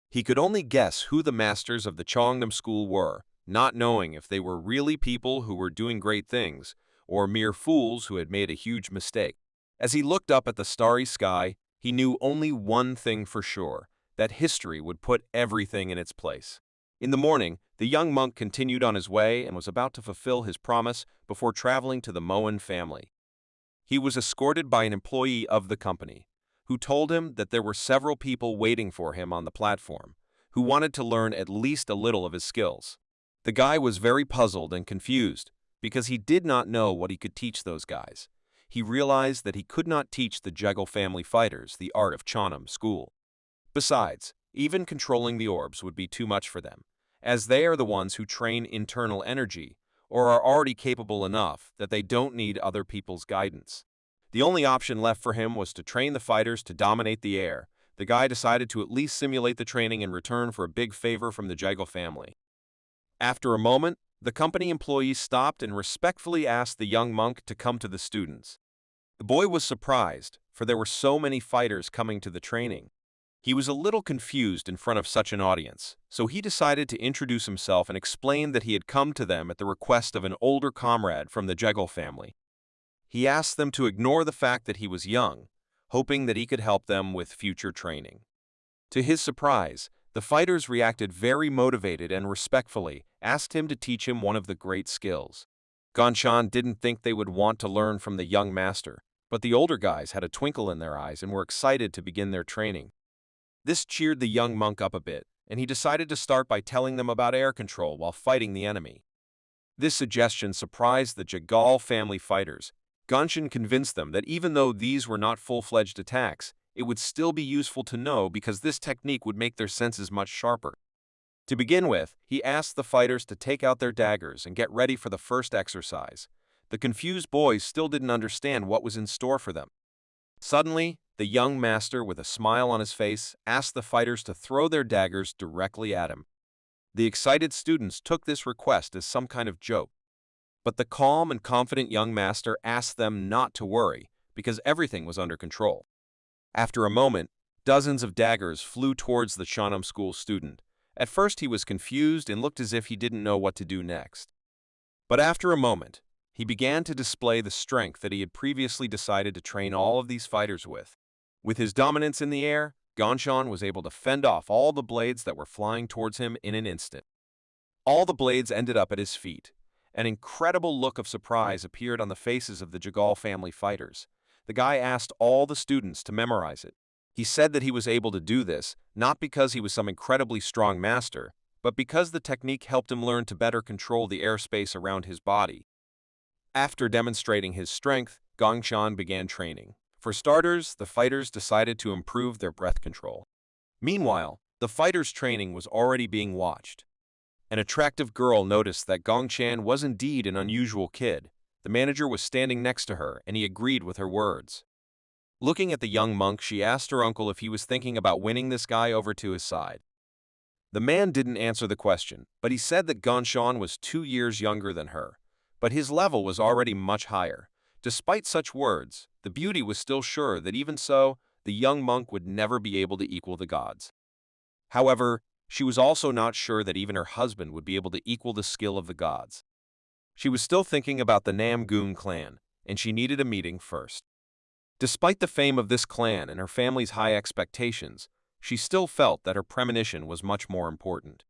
He could only guess who the masters of the Chongnam school were, not knowing if they were really people who were doing great things, or mere fools who had made a huge mistake. As he looked up at the starry sky, he knew only one thing for sure, that history would put everything in its place. In the morning, the young monk continued on his way and was about to fulfill his promise before traveling to the Moen family. He was escorted by an employee of the company, who told him that there were several people waiting for him on the platform, who wanted to learn at least a little of his skills. The guy was very puzzled and confused, because he did not know what he could teach those guys. He realized that he could not teach the Jegal family fighters the art of Chonam school. Besides, even controlling the orbs would be too much for them, as they are the ones who train internal energy, or are already capable enough that they don't need other people's guidance. The only option left for him was to train the fighters to dominate the air. The guy decided to at least simulate the training in return for a big favor from the Jegal family. After a moment, the company employee stopped and respectfully asked the young monk to come to the students. The boy was surprised, for there were so many fighters coming to the training. He was a little confused in front of such an audience, so he decided to introduce himself and explain that he had come to them at the request of an older comrade from the Jegal family. He asked them to ignore the fact that he was young, hoping that he could help them with future training. To his surprise, the fighters reacted very motivated and respectfully asked him to teach him one of the great skills. Gongchan didn't think they would want to learn from the young master, but the older guys had a twinkle in their eyes and were excited to begin their training. This cheered the young monk up a bit, and he decided to start by telling them about air control while fighting the enemy. This suggestion surprised the Jegal family fighters. Gongchan convinced them that even though these were not full-fledged attacks, it would still be useful to know because this technique would make their senses much sharper. To begin with, he asked the fighters to take out their daggers and get ready for the first exercise. The confused boys still didn't understand what was in store for them. Suddenly, the young master, with a smile on his face, asked the fighters to throw their daggers directly at him. The excited students took this request as some kind of joke. But the calm and confident young master asked them not to worry, because everything was under control. After a moment, dozens of daggers flew towards the Chonam school student. At first he was confused and looked as if he didn't know what to do next. But after a moment, he began to display the strength that he had previously decided to train all of these fighters with. With his dominance in the air, Gongchan was able to fend off all the blades that were flying towards him in an instant. All the blades ended up at his feet. An incredible look of surprise appeared on the faces of the Jegal family fighters. The guy asked all the students to memorize it. He said that he was able to do this, not because he was some incredibly strong master, but because the technique helped him learn to better control the airspace around his body. After demonstrating his strength, Gongchan began training. For starters, the fighters decided to improve their breath control. Meanwhile, the fighters' training was already being watched. An attractive girl noticed that Gongchan was indeed an unusual kid. The manager was standing next to her, and he agreed with her words. Looking at the young monk, she asked her uncle if he was thinking about winning this guy over to his side. The man didn't answer the question, but he said that Gongchan was 2 years younger than her, but his level was already much higher. Despite such words, the beauty was still sure that even so, the young monk would never be able to equal the gods. However, she was also not sure that even her husband would be able to equal the skill of the gods. She was still thinking about the Namgoon clan, and she needed a meeting first. Despite the fame of this clan and her family's high expectations, she still felt that her premonition was much more important.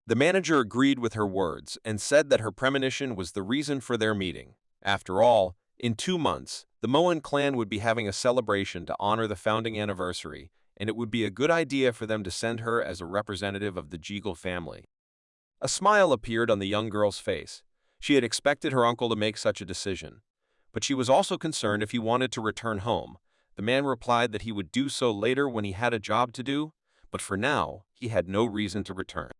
The manager agreed with her words and said that her premonition was the reason for their meeting. After all, in 2 months, the Moen clan would be having a celebration to honor the founding anniversary, and it would be a good idea for them to send her as a representative of the Jeagle family. A smile appeared on the young girl's face. She had expected her uncle to make such a decision, but she was also concerned if he wanted to return home. The man replied that he would do so later when he had a job to do, but for now, he had no reason to return.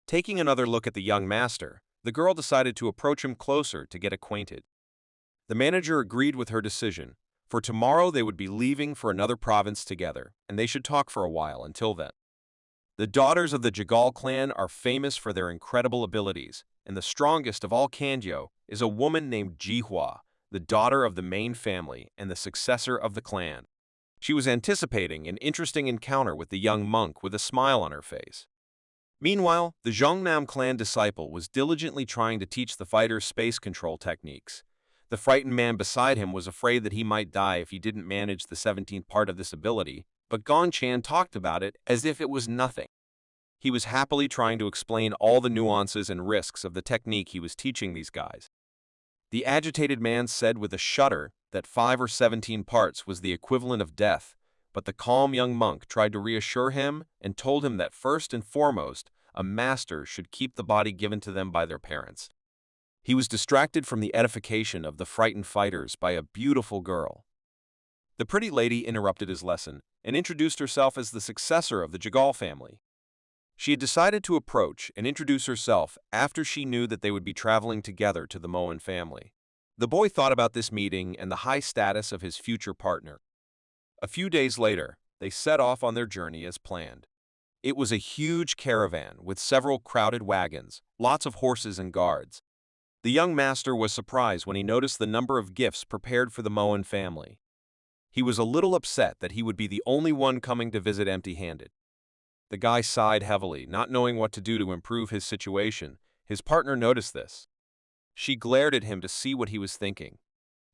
Taking another look at the young master, the girl decided to approach him closer to get acquainted. The manager agreed with her decision, for tomorrow they would be leaving for another province together, and they should talk for a while until then. The daughters of the Jagal clan are famous for their incredible abilities, and the strongest of all Kandyo is a woman named Jihua, the daughter of the main family and the successor of the clan. She was anticipating an interesting encounter with the young monk with a smile on her face. Meanwhile, the Zhongnam clan disciple was diligently trying to teach the fighters space control techniques. The frightened man beside him was afraid that he might die if he didn't manage the 17th part of this ability, but Gong-chan talked about it as if it was nothing. He was happily trying to explain all the nuances and risks of the technique he was teaching these guys. The agitated man said with a shudder that 5 or 17 parts was the equivalent of death, but the calm young monk tried to reassure him and told him that first and foremost, a master should keep the body given to them by their parents. He was distracted from the edification of the frightened fighters by a beautiful girl. The pretty lady interrupted his lesson and introduced herself as the successor of the Jagal family. She had decided to approach and introduce herself after she knew that they would be traveling together to the Moen family. The boy thought about this meeting and the high status of his future partner. A few days later, they set off on their journey as planned. It was a huge caravan with several crowded wagons, lots of horses and guards. The young master was surprised when he noticed the number of gifts prepared for the Moen family. He was a little upset that he would be the only one coming to visit empty-handed. The guy sighed heavily, not knowing what to do to improve his situation. His partner noticed this. She glared at him to see what he was thinking.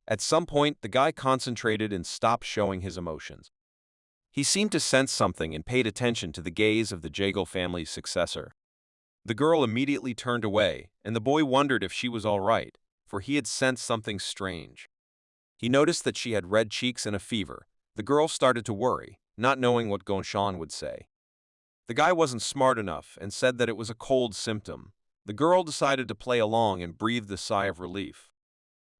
At some point, the guy concentrated and stopped showing his emotions. He seemed to sense something and paid attention to the gaze of the Jagal family's successor. The girl immediately turned away, and the boy wondered if she was all right, for he had sensed something strange. He noticed that she had red cheeks and a fever. The girl started to worry, not knowing what Gonshan would say. The guy wasn't smart enough and said that it was a cold symptom. The girl decided to play along and breathed a sigh of relief.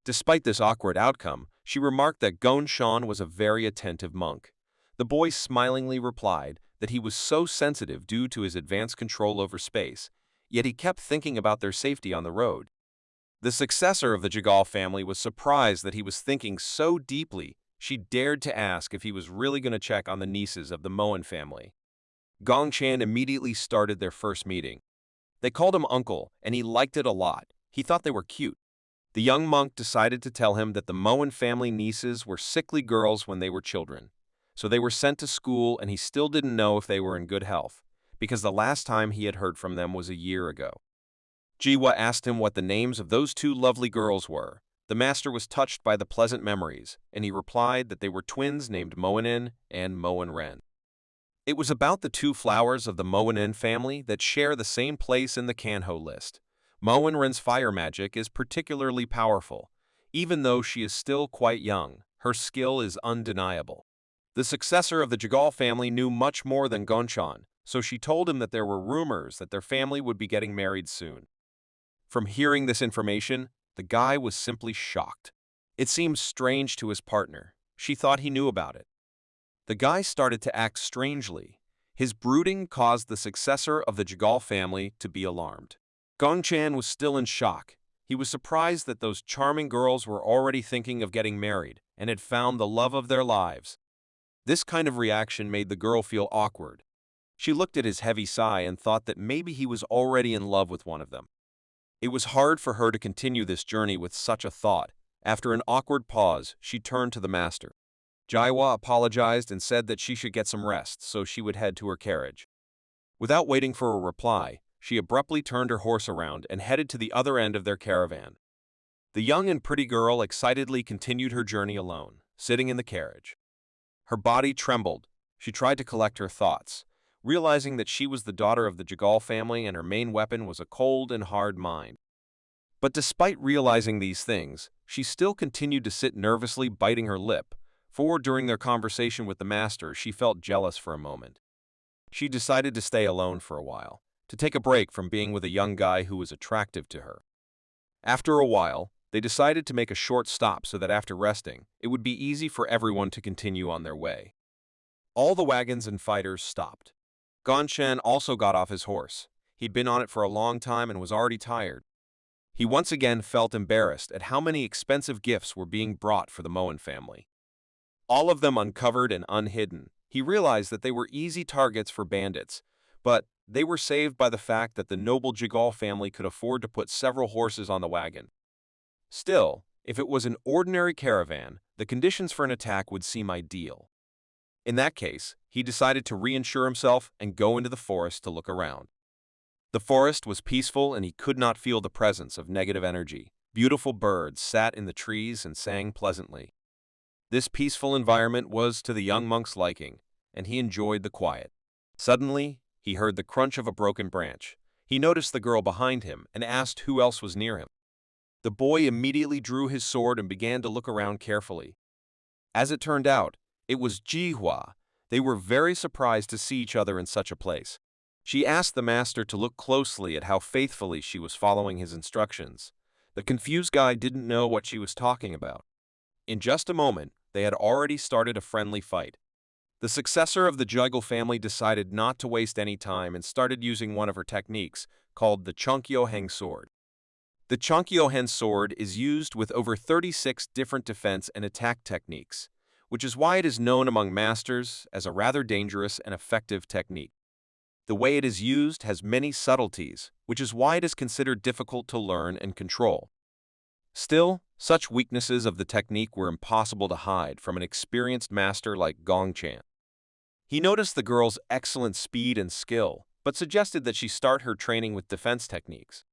Despite this awkward outcome, she remarked that Gonshan was a very attentive monk. The boy smilingly replied that he was so sensitive due to his advanced control over space, yet he kept thinking about their safety on the road. The successor of the Jagal family was surprised that he was thinking so deeply. She dared to ask if he was really going to check on the nieces of the Moen family. Gong-chan immediately started their first meeting. They called him uncle, and he liked it a lot. He thought they were cute. The young monk decided to tell him that the Moen family nieces were sickly girls when they were children. So they were sent to school, and he still didn't know if they were in good health, because the last time he had heard from them was a year ago. Jiwa asked him what the names of those 2 lovely girls were. The master was touched by the pleasant memories, and he replied that they were twins named Moen and Moen. It was about the 2 flowers of the Moen family that share the same place in the Kanho list. Moen's fire magic is particularly powerful. Even though she is still quite young, her skill is undeniable. The successor of the Jagal family knew much more than Gonshan, so she told him that there were rumors that their family would be getting married soon. From hearing this information, the guy was simply shocked. It seemed strange to his partner. She thought he knew about it. The guy started to act strangely. His brooding caused the successor of the Jagal family to be alarmed. Gong-chan was still in shock. He was surprised that those charming girls were already thinking of getting married and had found the love of their lives. This kind of reaction made the girl feel awkward. She looked at his heavy sigh and thought that maybe he was already in love with one of them. It was hard for her to continue this journey with such a thought. After an awkward pause, she turned to the master. Jiwa apologized and said that she should get some rest, so she would head to her carriage. Without waiting for a reply, she abruptly turned her horse around and headed to the other end of their caravan. The young and pretty girl excitedly continued her journey alone, sitting in the carriage. Her body trembled. She tried to collect her thoughts, realizing that she was the daughter of the Jagal family and her main weapon was a cold and hard mind. But despite realizing these things, she still continued to sit nervously biting her lip, for during their conversation with the master she felt jealous for a moment. She decided to stay alone for a while, to take a break from being with a young guy who was attractive to her. After a while, they decided to make a short stop so that after resting, it would be easy for everyone to continue on their way. All the wagons and fighters stopped. Gongchen also got off his horse. He'd been on it for a long time and was already tired. He once again felt embarrassed at how many expensive gifts were being brought for the Moen family. All of them uncovered and unhidden. He realized that they were easy targets for bandits, but they were saved by the fact that the noble Jagal family could afford to put several horses on the wagon. Still, if it was an ordinary caravan, the conditions for an attack would seem ideal. In that case, he decided to reinsure himself and go into the forest to look around. The forest was peaceful and he could not feel the presence of negative energy. Beautiful birds sat in the trees and sang pleasantly. This peaceful environment was to the young monk's liking, and he enjoyed the quiet. Suddenly, he heard the crunch of a broken branch. He noticed the girl behind him and asked who else was near him. The boy immediately drew his sword and began to look around carefully. As it turned out, it was Jihua. They were very surprised to see each other in such a place. She asked the master to look closely at how faithfully she was following his instructions. The confused guy didn't know what she was talking about. In just a moment, they had already started a friendly fight. The successor of the Juggle family decided not to waste any time and started using one of her techniques, called the Chonkyoheng sword. The Chonkyoheng sword is used with over 36 different defense and attack techniques, which is why it is known among masters as a rather dangerous and effective technique. The way it is used has many subtleties, which is why it is considered difficult to learn and control. Still, such weaknesses of the technique were impossible to hide from an experienced master like Gongchen. He noticed the girl's excellent speed and skill, but suggested that she start her training with defense techniques.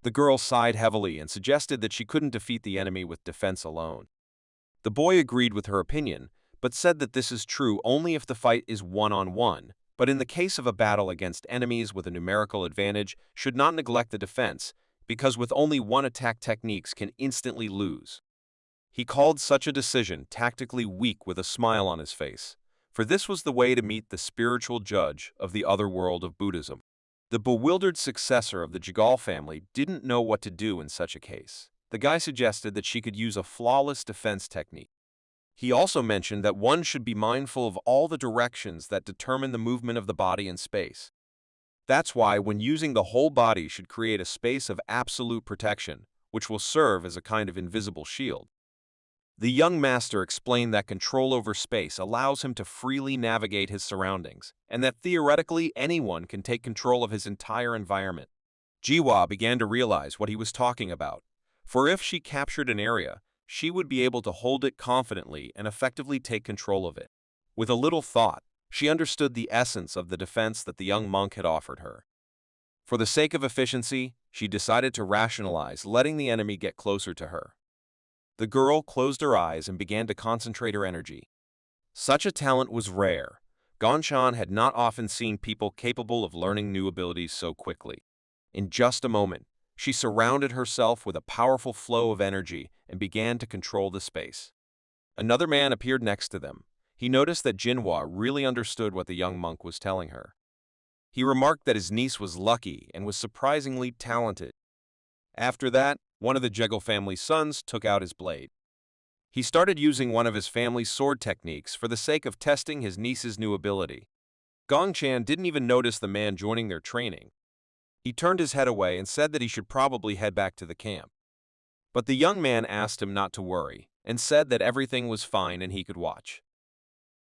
The girl sighed heavily and suggested that she couldn't defeat the enemy with defense alone. The boy agreed with her opinion, but said that this is true only if the fight is one-on-one, but in the case of a battle against enemies with a numerical advantage, should not neglect the defense, because with only one attack techniques can instantly lose. He called such a decision tactically weak with a smile on his face, for this was the way to meet the spiritual judge of the other world of Buddhism. The bewildered successor of the Jagal family didn't know what to do in such a case. The guy suggested that she could use a flawless defense technique. He also mentioned that one should be mindful of all the directions that determine the movement of the body in space. That's why when using the whole body should create a space of absolute protection, which will serve as a kind of invisible shield. The young master explained that control over space allows him to freely navigate his surroundings, and that theoretically anyone can take control of his entire environment. Jiwa began to realize what he was talking about, for if she captured an area, she would be able to hold it confidently and effectively take control of it. With a little thought, she understood the essence of the defense that the young monk had offered her. For the sake of efficiency, she decided to rationalize letting the enemy get closer to her. The girl closed her eyes and began to concentrate her energy. Such a talent was rare. Gongchen had not often seen people capable of learning new abilities so quickly. In just a moment, she surrounded herself with a powerful flow of energy and began to control the space. Another man appeared next to them. He noticed that Jinhua really understood what the young monk was telling her. He remarked that his niece was lucky and was surprisingly talented. After that, one of the Jegel family's sons took out his blade. He started using one of his family's sword techniques for the sake of testing his niece's new ability. Gongchen didn't even notice the man joining their training. He turned his head away and said that he should probably head back to the camp. But the young man asked him not to worry and said that everything was fine and he could watch.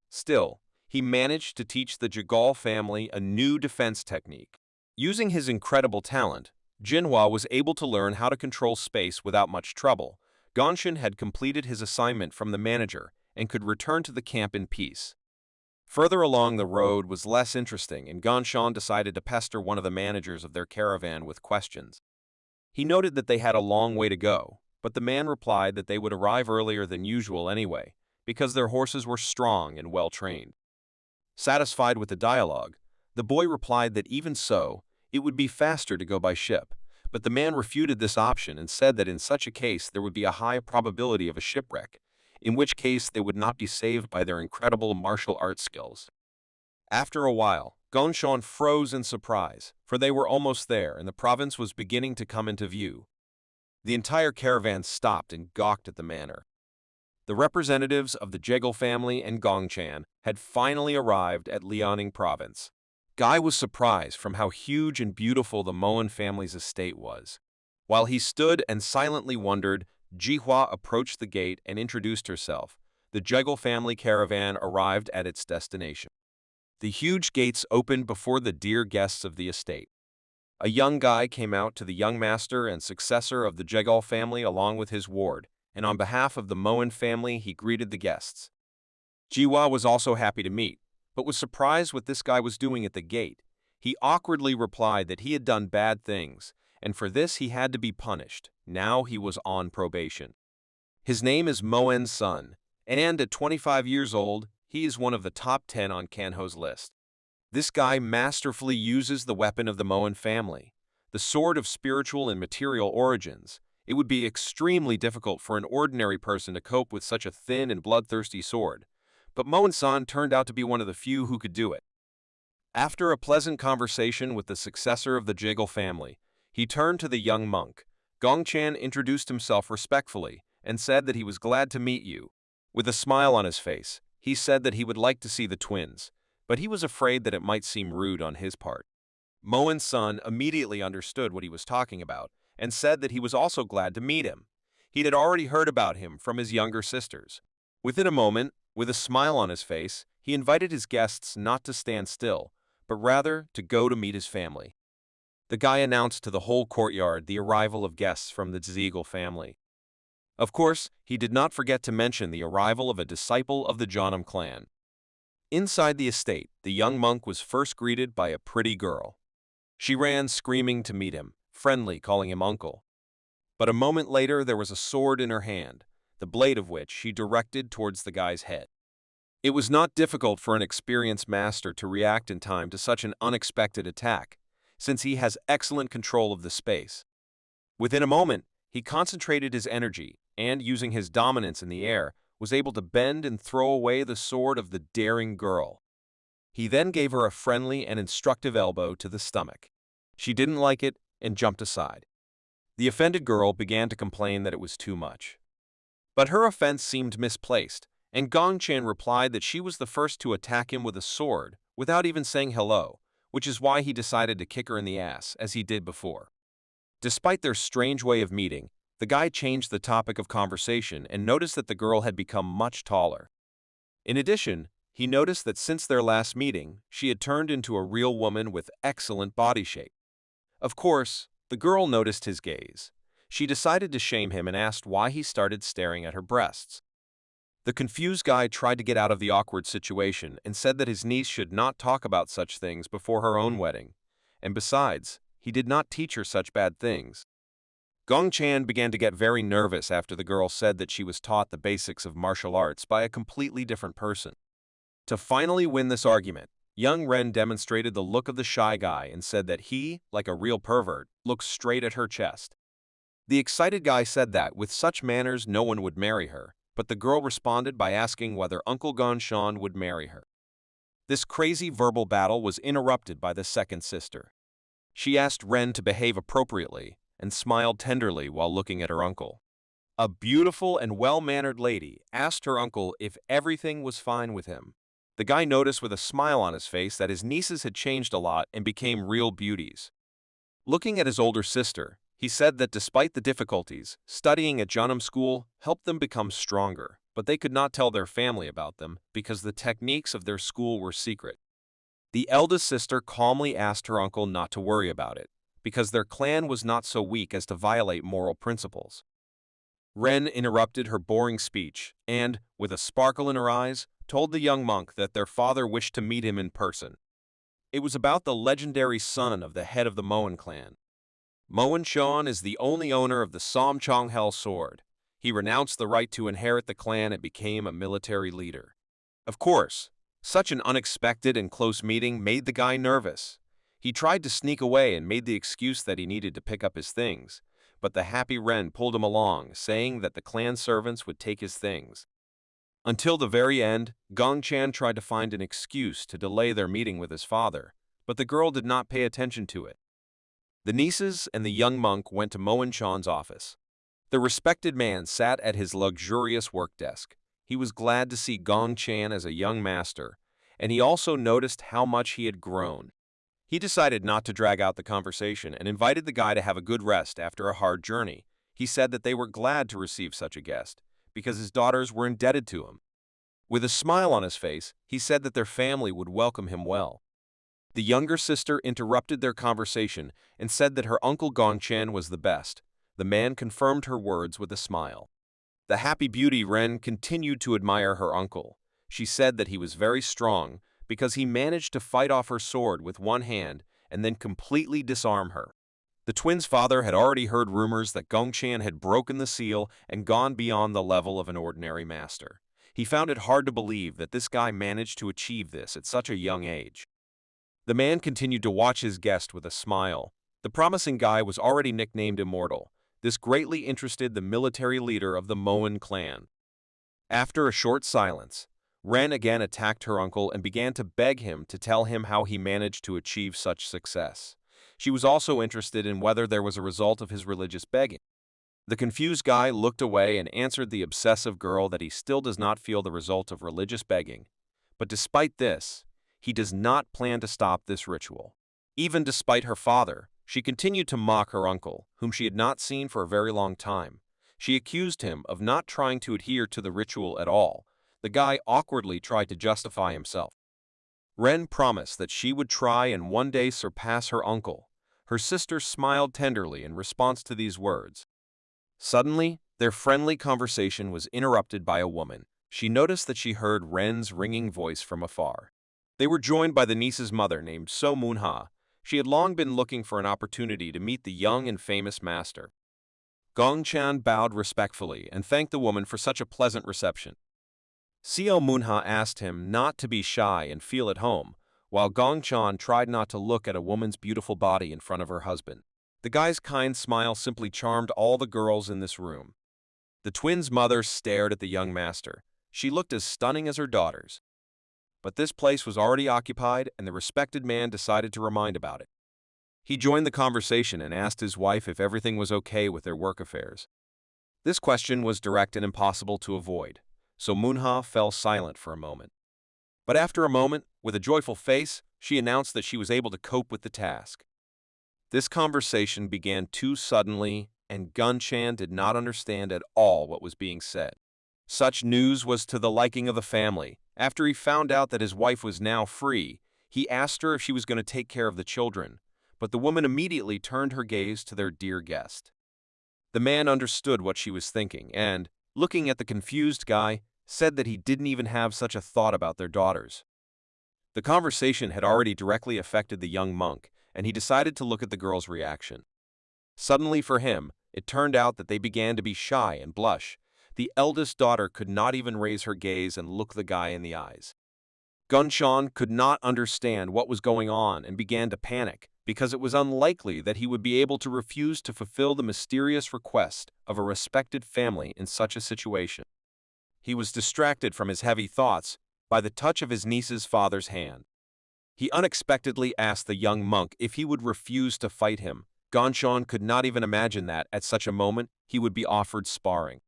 Still, he managed to teach the Jagal family a new defense technique. Using his incredible talent, Jinhua was able to learn how to control space without much trouble. Gongchen had completed his assignment from the manager and could return to the camp in peace. Further along the road was less interesting, and Ganshan decided to pester one of the managers of their caravan with questions. He noted that they had a long way to go, but the man replied that they would arrive earlier than usual anyway, because their horses were strong and well-trained. Satisfied with the dialogue, the boy replied that even so, it would be faster to go by ship, but the man refuted this option and said that in such a case there would be a high probability of a shipwreck, in which case they would not be saved by their incredible martial arts skills. After a while, Gongshon froze in surprise, for they were almost there and the province was beginning to come into view. The entire caravan stopped and gawked at the manor. The representatives of the Jegal family and Gongchan had finally arrived at Liaoning province. Guy was surprised from how huge and beautiful the Moen family's estate was. While he stood and silently wondered, Jihua approached the gate and introduced herself. The Jegal family caravan arrived at its destination. The huge gates opened before the dear guests of the estate. A young guy came out to the young master and successor of the Jegal family along with his ward, and on behalf of the Moen family he greeted the guests. Jiwa was also happy to meet, but was surprised what this guy was doing at the gate. He awkwardly replied that he had done bad things, and for this he had to be punished. Now he was on probation. His name is Moen's son, and at 25 years old, he is one of the top 10 on Kanho's list. This guy masterfully uses the weapon of the Moen family, the sword of spiritual and material origins. It would be extremely difficult for an ordinary person to cope with such a thin and bloodthirsty sword, but Moen-san turned out to be one of the few who could do it. After a pleasant conversation with the successor of the Jegal family, he turned to the young monk. Gongchan introduced himself respectfully and said that he was glad to meet you. With a smile on his face, he said that he would like to see the twins, but he was afraid that it might seem rude on his part. Moen-san immediately understood what he was talking about and said that he was also glad to meet him. He had already heard about him from his younger sisters. Within a moment, with a smile on his face, he invited his guests not to stand still, but rather to go to meet his family. The guy announced to the whole courtyard the arrival of guests from the Ziegel family. Of course, he did not forget to mention the arrival of a disciple of the Janam clan. Inside the estate, the young monk was first greeted by a pretty girl. She ran screaming to meet him, friendly, calling him uncle. But a moment later there was a sword in her hand, the blade of which she directed towards the guy's head. It was not difficult for an experienced master to react in time to such an unexpected attack, since he has excellent control of the space. Within a moment, he concentrated his energy and, using his dominance in the air, was able to bend and throw away the sword of the daring girl. He then gave her a friendly and instructive elbow to the stomach. She didn't like it and jumped aside. The offended girl began to complain that it was too much. But her offense seemed misplaced, and Gongchan replied that she was the first to attack him with a sword without even saying hello, which is why he decided to kick her in the ass, as he did before. Despite their strange way of meeting, the guy changed the topic of conversation and noticed that the girl had become much taller. In addition, he noticed that since their last meeting, she had turned into a real woman with excellent body shape. Of course, the girl noticed his gaze. She decided to shame him and asked why he started staring at her breasts. The confused guy tried to get out of the awkward situation and said that his niece should not talk about such things before her own wedding, and besides, he did not teach her such bad things. Gongchan began to get very nervous after the girl said that she was taught the basics of martial arts by a completely different person. To finally win this argument, young Ren demonstrated the look of the shy guy and said that he, like a real pervert, looked straight at her chest. The excited guy said that with such manners no one would marry her, but the girl responded by asking whether Uncle Gongchan would marry her. This crazy verbal battle was interrupted by the second sister. She asked Ren to behave appropriately and smiled tenderly while looking at her uncle. A beautiful and well-mannered lady asked her uncle if everything was fine with him. The guy noticed with a smile on his face that his nieces had changed a lot and became real beauties. Looking at his older sister, he said that despite the difficulties, studying at Janam school helped them become stronger, but they could not tell their family about them because the techniques of their school were secret. The eldest sister calmly asked her uncle not to worry about it, because their clan was not so weak as to violate moral principles. Ren interrupted her boring speech and, with a sparkle in her eyes, told the young monk that their father wished to meet him in person. It was about the legendary son of the head of the Moen clan. Moen is the only owner of the Somchonghel sword. He renounced the right to inherit the clan and became a military leader. Of course, such an unexpected and close meeting made the guy nervous. He tried to sneak away and made the excuse that he needed to pick up his things, but the happy Ren pulled him along, saying that the clan servants would take his things. Until the very end, Gongchan tried to find an excuse to delay their meeting with his father, but the girl did not pay attention to it. The nieces and the young monk went to Moen Chan's office. The respected man sat at his luxurious work desk. He was glad to see Gong Chan as a young master, and he also noticed how much he had grown. He decided not to drag out the conversation and invited the guy to have a good rest after a hard journey. He said that they were glad to receive such a guest, because his daughters were indebted to him. With a smile on his face, he said that their family would welcome him well. The younger sister interrupted their conversation and said that her uncle Gongchan was the best. The man confirmed her words with a smile. The happy beauty Ren continued to admire her uncle. She said that he was very strong because he managed to fight off her sword with one hand and then completely disarm her. The twins' father had already heard rumors that Gongchan had broken the seal and gone beyond the level of an ordinary master. He found it hard to believe that this guy managed to achieve this at such a young age. The man continued to watch his guest with a smile. The promising guy was already nicknamed Immortal. This greatly interested the military leader of the Moen clan. After a short silence, Ren again attacked her uncle and began to beg him to tell him how he managed to achieve such success. She was also interested in whether there was a result of his religious begging. The confused guy looked away and answered the obsessive girl that he still does not feel the result of religious begging. But despite this, he does not plan to stop this ritual. Even despite her father, she continued to mock her uncle, whom she had not seen for a very long time. She accused him of not trying to adhere to the ritual at all. The guy awkwardly tried to justify himself. Ren promised that she would try and one day surpass her uncle. Her sister smiled tenderly in response to these words. Suddenly, their friendly conversation was interrupted by a woman. She noticed that she heard Ren's ringing voice from afar. They were joined by the niece's mother named So Moonha. She had long been looking for an opportunity to meet the young and famous master. Gongchan bowed respectfully and thanked the woman for such a pleasant reception. Seo Moonha asked him not to be shy and feel at home, while Gongchan tried not to look at a woman's beautiful body in front of her husband. The guy's kind smile simply charmed all the girls in this room. The twins' mother stared at the young master. She looked as stunning as her daughters. But this place was already occupied, and the respected man decided to remind about it. He joined the conversation and asked his wife if everything was okay with their work affairs. This question was direct and impossible to avoid, so Moonha fell silent for a moment. But after a moment, with a joyful face, she announced that she was able to cope with the task. This conversation began too suddenly, and Gunchan did not understand at all what was being said. Such news was to the liking of the family. After he found out that his wife was now free, he asked her if she was going to take care of the children, but the woman immediately turned her gaze to their dear guest. The man understood what she was thinking and, looking at the confused guy, said that he didn't even have such a thought about their daughters. The conversation had already directly affected the young monk, and he decided to look at the girl's reaction. Suddenly for him, it turned out that they began to be shy and blush. The eldest daughter could not even raise her gaze and look the guy in the eyes. Gunshan could not understand what was going on and began to panic, because it was unlikely that he would be able to refuse to fulfill the mysterious request of a respected family in such a situation. He was distracted from his heavy thoughts by the touch of his niece's father's hand. He unexpectedly asked the young monk if he would refuse to fight him. Gunshan could not even imagine that, at such a moment, he would be offered sparring.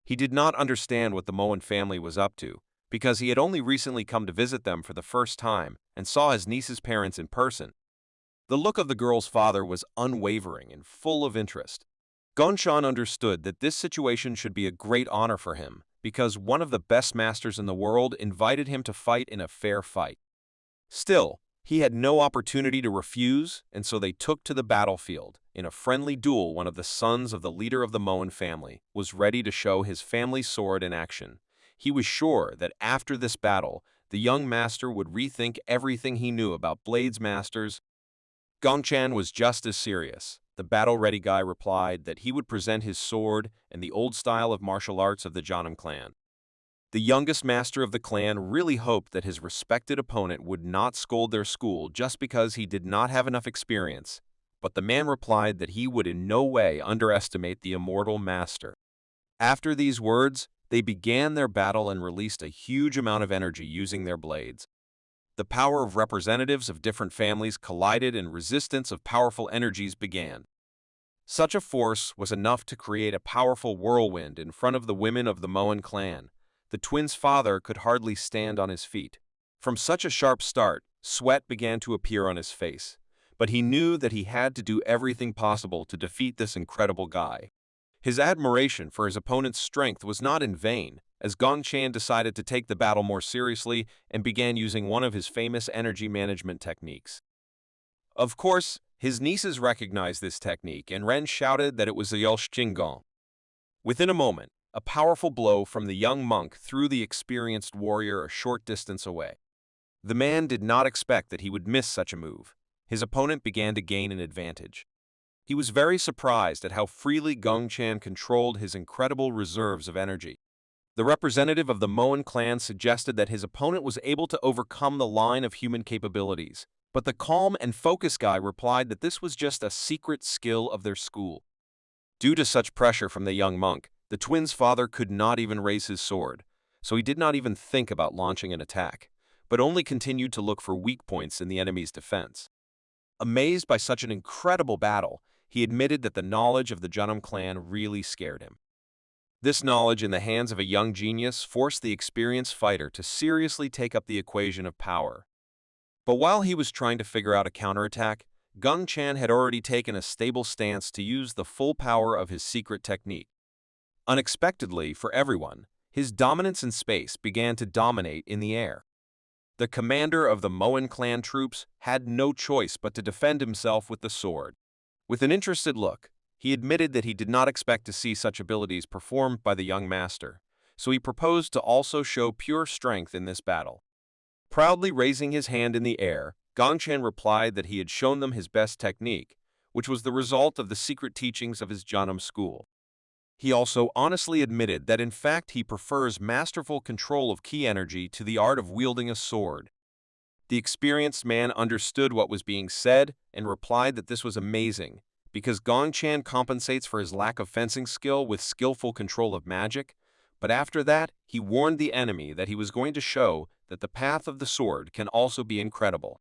He did not understand what the Moen family was up to, because he had only recently come to visit them for the first time and saw his niece's parents in person. The look of the girl's father was unwavering and full of interest. Gunshan understood that this situation should be a great honor for him, because one of the best masters in the world invited him to fight in a fair fight. Still, he had no opportunity to refuse, and so they took to the battlefield. In a friendly duel, one of the sons of the leader of the Moen family was ready to show his family's sword in action. He was sure that after this battle, the young master would rethink everything he knew about Blades Masters. Gongchan was just as serious. The battle-ready guy replied that he would present his sword and the old style of martial arts of the Jeonnam clan. The youngest master of the clan really hoped that his respected opponent would not scold their school just because he did not have enough experience, but the man replied that he would in no way underestimate the immortal master. After these words, they began their battle and released a huge amount of energy using their blades. The power of representatives of different families collided and resistance of powerful energies began. Such a force was enough to create a powerful whirlwind in front of the women of the Moen clan. The twins' father could hardly stand on his feet. From such a sharp start, sweat began to appear on his face, but he knew that he had to do everything possible to defeat this incredible guy. His admiration for his opponent's strength was not in vain, as Gongchan decided to take the battle more seriously and began using one of his famous energy management techniques. Of course, his nieces recognized this technique, and Ren shouted that it was the Yelshingong. Within a moment, a powerful blow from the young monk threw the experienced warrior a short distance away. The man did not expect that he would miss such a move. His opponent began to gain an advantage. He was very surprised at how freely Gongchan controlled his incredible reserves of energy. The representative of the Moen clan suggested that his opponent was able to overcome the line of human capabilities, but the calm and focused guy replied that this was just a secret skill of their school. Due to such pressure from the young monk, the twins' father could not even raise his sword, so he did not even think about launching an attack, but only continued to look for weak points in the enemy's defense. Amazed by such an incredible battle, he admitted that the knowledge of the Jeonnam clan really scared him. This knowledge in the hands of a young genius forced the experienced fighter to seriously take up the equation of power. But while he was trying to figure out a counterattack, Gongchan had already taken a stable stance to use the full power of his secret technique. Unexpectedly for everyone, his dominance in space began to dominate in the air. The commander of the Moen clan troops had no choice but to defend himself with the sword. With an interested look, he admitted that he did not expect to see such abilities performed by the young master, so he proposed to also show pure strength in this battle. Proudly raising his hand in the air, Gongchan replied that he had shown them his best technique, which was the result of the secret teachings of his Jeonnam school. He also honestly admitted that in fact he prefers masterful control of ki energy to the art of wielding a sword. The experienced man understood what was being said and replied that this was amazing, because Gongchan compensates for his lack of fencing skill with skillful control of magic, but after that he warned the enemy that he was going to show that the path of the sword can also be incredible.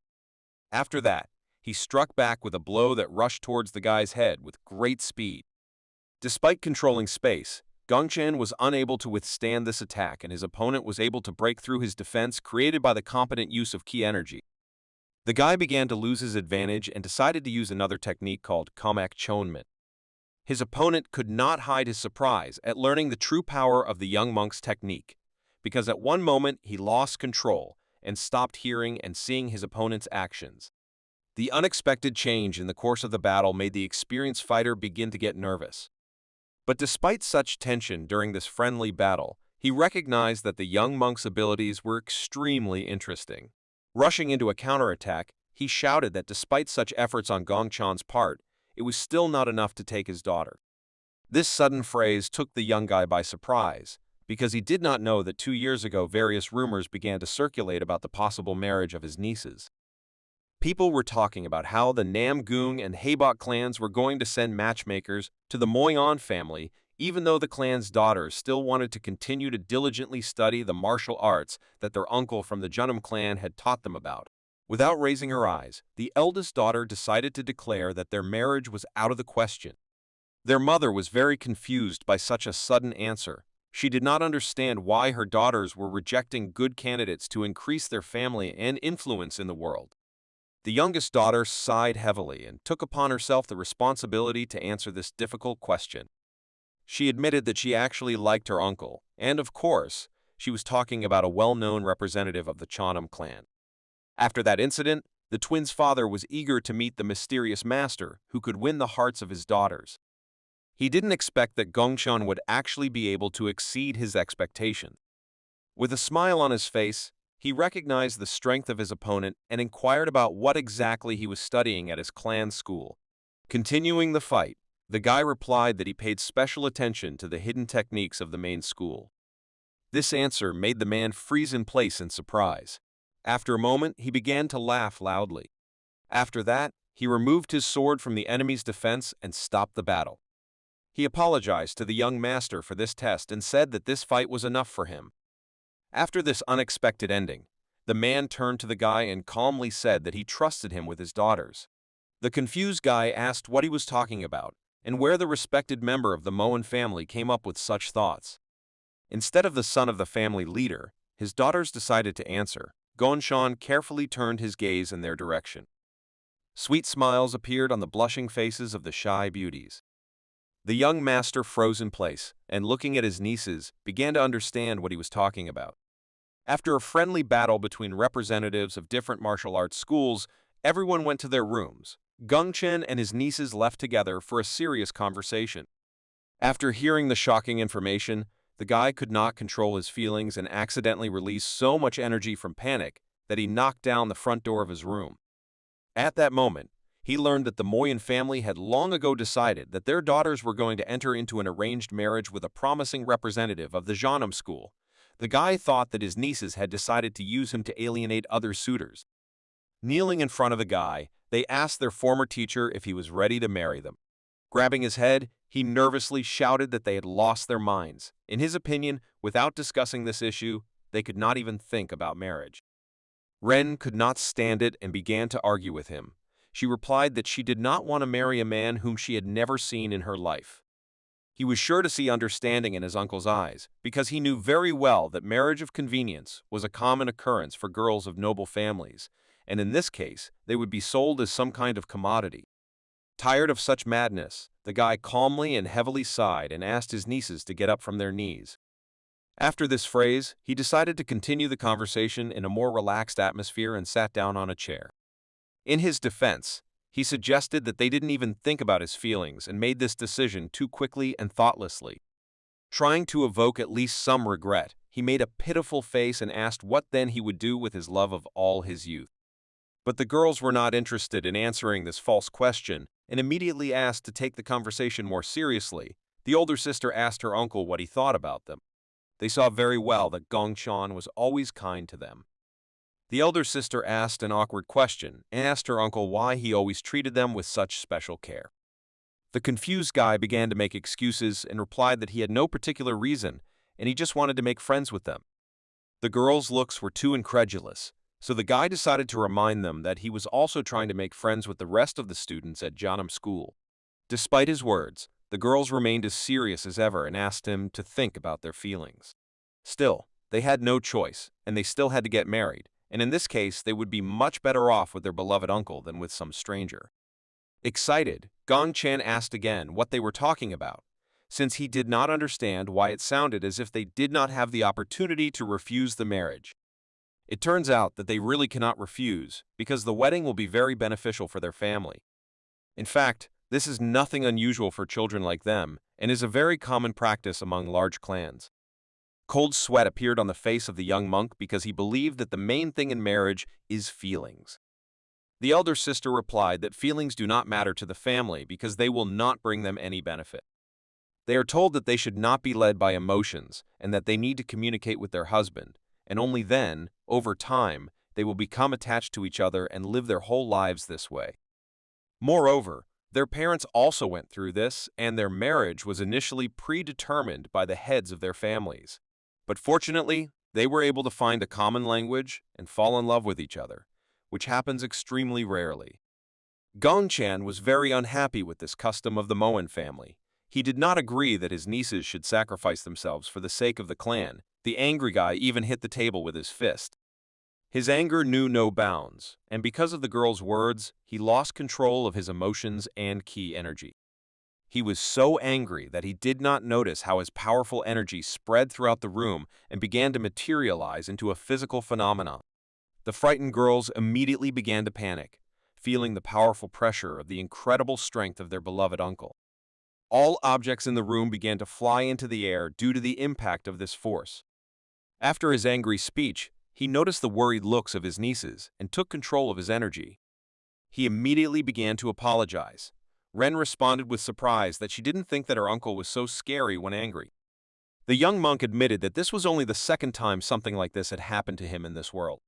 After that, he struck back with a blow that rushed towards the guy's head with great speed. Despite controlling space, Gongchan was unable to withstand this attack, and his opponent was able to break through his defense created by the competent use of ki energy. The guy began to lose his advantage and decided to use another technique called confrontation. His opponent could not hide his surprise at learning the true power of the young monk's technique, because at one moment he lost control and stopped hearing and seeing his opponent's actions. The unexpected change in the course of the battle made the experienced fighter begin to get nervous. But despite such tension during this friendly battle, he recognized that the young monk's abilities were extremely interesting. Rushing into a counterattack, he shouted that despite such efforts on Gongchan's part, it was still not enough to take his daughter. This sudden phrase took the young guy by surprise, because he did not know that 2 years ago various rumors began to circulate about the possible marriage of his nieces. People were talking about how the Namgung and Haebok clans were going to send matchmakers to the Moen family, even though the clan's daughters still wanted to continue to diligently study the martial arts that their uncle from the Jeonnam clan had taught them about. Without raising her eyes, the eldest daughter decided to declare that their marriage was out of the question. Their mother was very confused by such a sudden answer. She did not understand why her daughters were rejecting good candidates to increase their family and influence in the world. The youngest daughter sighed heavily and took upon herself the responsibility to answer this difficult question. She admitted that she actually liked her uncle, and of course, she was talking about a well-known representative of the Jeonnam clan. After that incident, the twins' father was eager to meet the mysterious master who could win the hearts of his daughters. He didn't expect that Gongchan would actually be able to exceed his expectation. With a smile on his face, he recognized the strength of his opponent and inquired about what exactly he was studying at his clan school. Continuing the fight, the guy replied that he paid special attention to the hidden techniques of the main school. This answer made the man freeze in place in surprise. After a moment, he began to laugh loudly. After that, he removed his sword from the enemy's defense and stopped the battle. He apologized to the young master for this test and said that this fight was enough for him. After this unexpected ending, the man turned to the guy and calmly said that he trusted him with his daughters. The confused guy asked what he was talking about and where the respected member of the Moen family came up with such thoughts. Instead of the son of the family leader, his daughters decided to answer. Gonshan carefully turned his gaze in their direction. Sweet smiles appeared on the blushing faces of the shy beauties. The young master froze in place and, looking at his nieces, began to understand what he was talking about. After a friendly battle between representatives of different martial arts schools, everyone went to their rooms. Gongchen and his nieces left together for a serious conversation. After hearing the shocking information, the guy could not control his feelings and accidentally released so much energy from panic that he knocked down the front door of his room. At that moment, he learned that the Moen family had long ago decided that their daughters were going to enter into an arranged marriage with a promising representative of the Jeonnam school. The guy thought that his nieces had decided to use him to alienate other suitors. Kneeling in front of the guy, they asked their former teacher if he was ready to marry them. Grabbing his head, he nervously shouted that they had lost their minds. In his opinion, without discussing this issue, they could not even think about marriage. Ren could not stand it and began to argue with him. She replied that she did not want to marry a man whom she had never seen in her life. He was sure to see understanding in his uncle's eyes, because he knew very well that marriage of convenience was a common occurrence for girls of noble families, and in this case, they would be sold as some kind of commodity. Tired of such madness, the guy calmly and heavily sighed and asked his nieces to get up from their knees. After this phrase, he decided to continue the conversation in a more relaxed atmosphere and sat down on a chair. In his defense, he suggested that they didn't even think about his feelings and made this decision too quickly and thoughtlessly. Trying to evoke at least some regret, he made a pitiful face and asked what then he would do with his love of all his youth. But the girls were not interested in answering this false question and immediately asked to take the conversation more seriously. The older sister asked her uncle what he thought about them. They saw very well that Gongshan was always kind to them. The elder sister asked an awkward question and asked her uncle why he always treated them with such special care. The confused guy began to make excuses and replied that he had no particular reason and he just wanted to make friends with them. The girls' looks were too incredulous, so the guy decided to remind them that he was also trying to make friends with the rest of the students at Jeonnam School. Despite his words, the girls remained as serious as ever and asked him to think about their feelings. Still, they had no choice, and they still had to get married, and in this case they would be much better off with their beloved uncle than with some stranger. Excited, Gong Chen asked again what they were talking about, since he did not understand why it sounded as if they did not have the opportunity to refuse the marriage. It turns out that they really cannot refuse, because the wedding will be very beneficial for their family. In fact, this is nothing unusual for children like them, and is a very common practice among large clans. Cold sweat appeared on the face of the young monk because he believed that the main thing in marriage is feelings. The elder sister replied that feelings do not matter to the family because they will not bring them any benefit. They are told that they should not be led by emotions and that they need to communicate with their husband, and only then, over time, they will become attached to each other and live their whole lives this way. Moreover, their parents also went through this, and their marriage was initially predetermined by the heads of their families. But fortunately, they were able to find a common language and fall in love with each other, which happens extremely rarely. Gongchan was very unhappy with this custom of the Moen family. He did not agree that his nieces should sacrifice themselves for the sake of the clan. The angry guy even hit the table with his fist. His anger knew no bounds, and because of the girl's words, he lost control of his emotions and ki energy. He was so angry that he did not notice how his powerful energy spread throughout the room and began to materialize into a physical phenomenon. The frightened girls immediately began to panic, feeling the powerful pressure of the incredible strength of their beloved uncle. All objects in the room began to fly into the air due to the impact of this force. After his angry speech, he noticed the worried looks of his nieces and took control of his energy. He immediately began to apologize. Ren responded with surprise that she didn't think that her uncle was so scary when angry. The young monk admitted that this was only the second time something like this had happened to him in this world.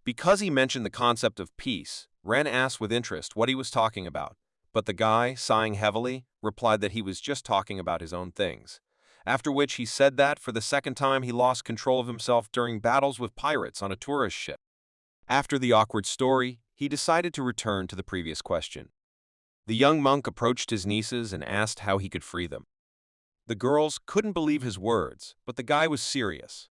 Because he mentioned the concept of peace, Ren asked with interest what he was talking about, but the guy, sighing heavily, replied that he was just talking about his own things. After which he said that, for the second time, he lost control of himself during battles with pirates on a tourist ship. After the awkward story, he decided to return to the previous question. The young monk approached his nieces and asked how he could free them. The girls couldn't believe his words, but the guy was serious.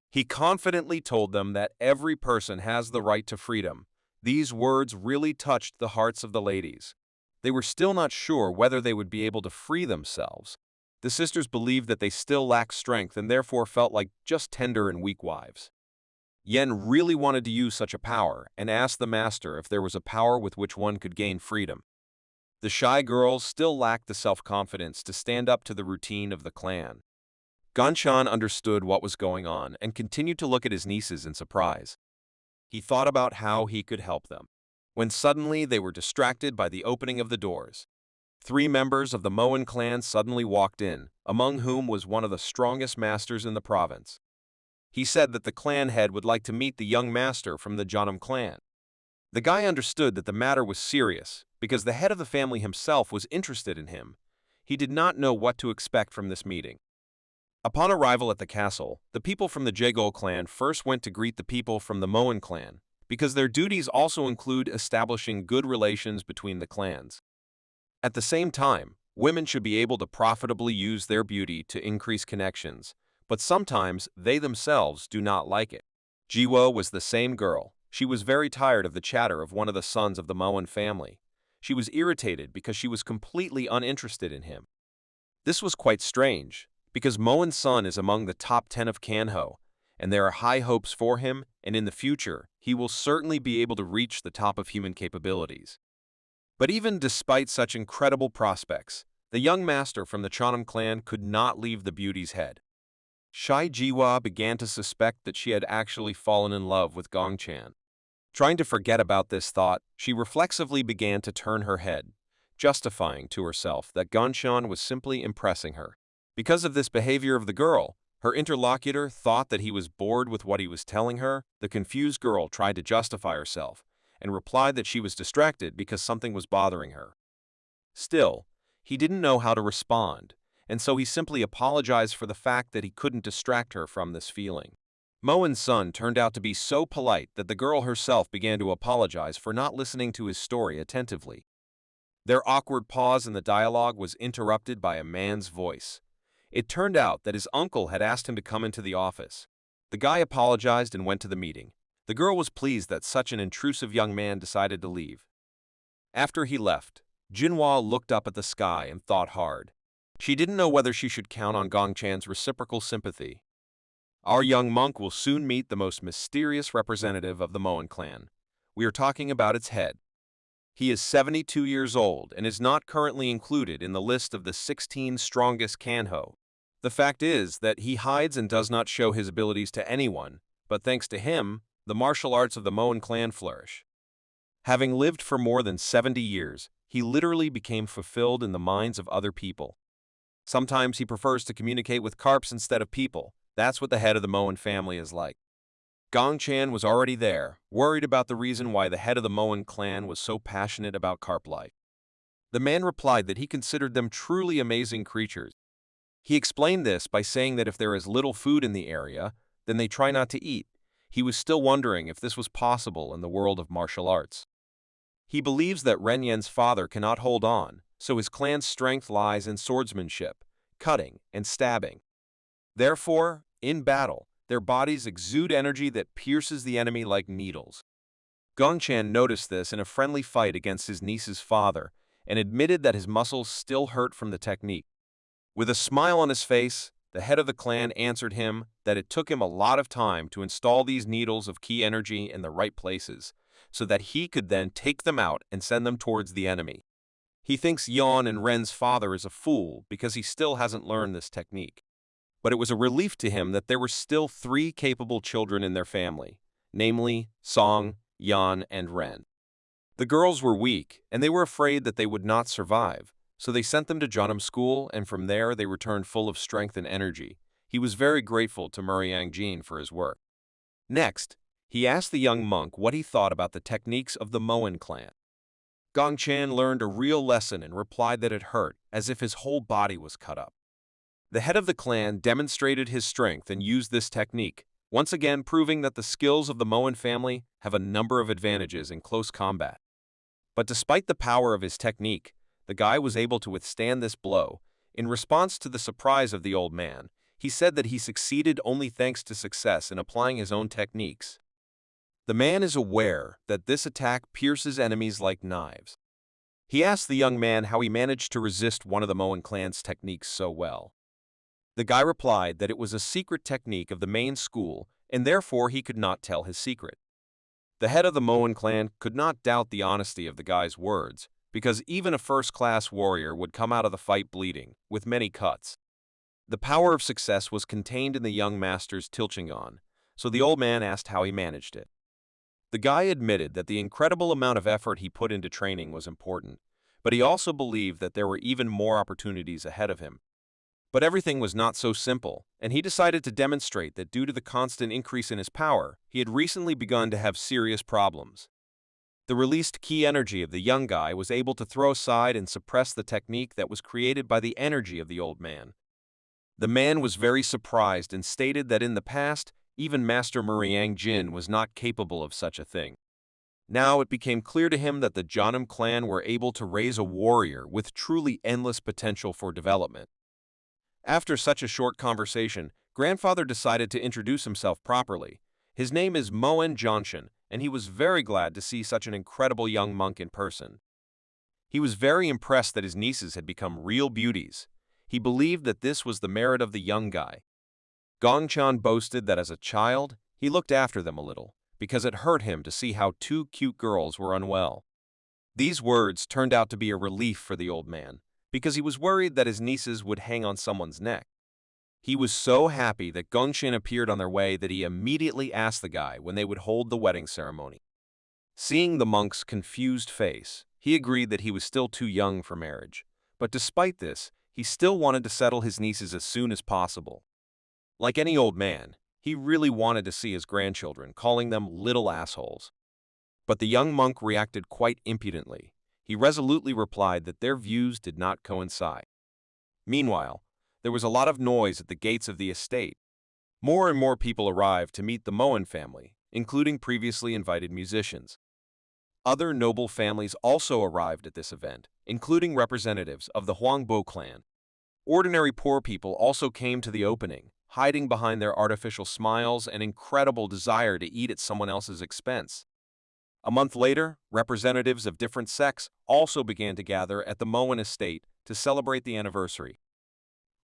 He confidently told them that every person has the right to freedom. These words really touched the hearts of the ladies. They were still not sure whether they would be able to free themselves. The sisters believed that they still lacked strength and therefore felt like just tender and weak wives. Yen really wanted to use such a power and asked the master if there was a power with which one could gain freedom. The shy girls still lacked the self-confidence to stand up to the routine of the clan. Ganshan understood what was going on and continued to look at his nieces in surprise. He thought about how he could help them, when suddenly they were distracted by the opening of the doors. 3 members of the Moen clan suddenly walked in, among whom was one of the strongest masters in the province. He said that the clan head would like to meet the young master from the Janam clan. The guy understood that the matter was serious, because the head of the family himself was interested in him. He did not know what to expect from this meeting. Upon arrival at the castle, the people from the Jegol clan first went to greet the people from the Moen clan, because their duties also include establishing good relations between the clans. At the same time, women should be able to profitably use their beauty to increase connections, but sometimes they themselves do not like it. Jiwo was the same girl. She was very tired of the chatter of one of the sons of the Moen family. She was irritated because she was completely uninterested in him. This was quite strange, because Moen's son is among the top 10 of Kanho, and there are high hopes for him, and in the future, he will certainly be able to reach the top of human capabilities. But even despite such incredible prospects, the young master from the Chanam clan could not leave the beauty's head. Shy Jiwa began to suspect that she had actually fallen in love with Gongchan. Trying to forget about this thought, she reflexively began to turn her head, justifying to herself that Gongchan was simply impressing her. Because of this behavior of the girl, her interlocutor thought that he was bored with what he was telling her. The confused girl tried to justify herself and replied that she was distracted because something was bothering her. Still, he didn't know how to respond, and so he simply apologized for the fact that he couldn't distract her from this feeling. Moen's son turned out to be so polite that the girl herself began to apologize for not listening to his story attentively. Their awkward pause in the dialogue was interrupted by a man's voice. It turned out that his uncle had asked him to come into the office. The guy apologized and went to the meeting. The girl was pleased that such an intrusive young man decided to leave. After he left, Jinhua looked up at the sky and thought hard. She didn't know whether she should count on Gongchan's reciprocal sympathy. Our young monk will soon meet the most mysterious representative of the Moen clan. We are talking about its head. He is 72 years old and is not currently included in the list of the 16 strongest Kanho. The fact is that he hides and does not show his abilities to anyone, but thanks to him, the martial arts of the Moen clan flourish. Having lived for more than 70 years, he literally became fulfilled in the minds of other people. Sometimes he prefers to communicate with carps instead of people. That's what the head of the Moen family is like. Gongchan was already there, worried about the reason why the head of the Moen clan was so passionate about carp life. The man replied that he considered them truly amazing creatures. He explained this by saying that if there is little food in the area, then they try not to eat. He was still wondering if this was possible in the world of martial arts. He believes that Ren Yen's father cannot hold on, so his clan's strength lies in swordsmanship, cutting, and stabbing. Therefore, in battle, their bodies exude energy that pierces the enemy like needles. Gongchan noticed this in a friendly fight against his niece's father and admitted that his muscles still hurt from the technique. With a smile on his face, the head of the clan answered him that it took him a lot of time to install these needles of key energy in the right places, so that he could then take them out and send them towards the enemy. He thinks Yon and Ren's father is a fool because he still hasn't learned this technique. But it was a relief to him that there were still 3 capable children in their family, namely Song, Yan, and Ren. The girls were weak, and they were afraid that they would not survive, so they sent them to Jeonnam school, and from there they returned full of strength and energy. He was very grateful to Muriangjin for his work. Next, he asked the young monk what he thought about the techniques of the Moen clan. Gongchan learned a real lesson and replied that it hurt, as if his whole body was cut up. The head of the clan demonstrated his strength and used this technique, once again proving that the skills of the Moen family have a number of advantages in close combat. But despite the power of his technique, the guy was able to withstand this blow. In response to the surprise of the old man, he said that he succeeded only thanks to success in applying his own techniques. The man is aware that this attack pierces enemies like knives. He asked the young man how he managed to resist one of the Moen clan's techniques so well. The guy replied that it was a secret technique of the main school, and therefore he could not tell his secret. The head of the Moen clan could not doubt the honesty of the guy's words, because even a first-class warrior would come out of the fight bleeding, with many cuts. The power of success was contained in the young master's Tilchingon, so the old man asked how he managed it. The guy admitted that the incredible amount of effort he put into training was important, but he also believed that there were even more opportunities ahead of him. But everything was not so simple, and he decided to demonstrate that due to the constant increase in his power, he had recently begun to have serious problems. The released ki energy of the young guy was able to throw aside and suppress the technique that was created by the energy of the old man. The man was very surprised and stated that in the past, even Master Muriangjin was not capable of such a thing. Now it became clear to him that the Jeonnam clan were able to raise a warrior with truly endless potential for development. After such a short conversation, grandfather decided to introduce himself properly. His name is Moen Jonshin, and he was very glad to see such an incredible young monk in person. He was very impressed that his nieces had become real beauties. He believed that this was the merit of the young guy. Gongchan boasted that as a child, he looked after them a little, because it hurt him to see how 2 cute girls were unwell. These words turned out to be a relief for the old man, because he was worried that his nieces would hang on someone's neck. He was so happy that Gongchan appeared on their way that he immediately asked the guy when they would hold the wedding ceremony. Seeing the monk's confused face, he agreed that he was still too young for marriage, but despite this, he still wanted to settle his nieces as soon as possible. Like any old man, he really wanted to see his grandchildren, calling them little assholes. But the young monk reacted quite impudently. He resolutely replied that their views did not coincide. Meanwhile, there was a lot of noise at the gates of the estate. More and more people arrived to meet the Moen family, including previously invited musicians. Other noble families also arrived at this event, including representatives of the Huangbo clan. Ordinary poor people also came to the opening, hiding behind their artificial smiles and incredible desire to eat at someone else's expense. A month later, representatives of different sects also began to gather at the Moen estate to celebrate the anniversary.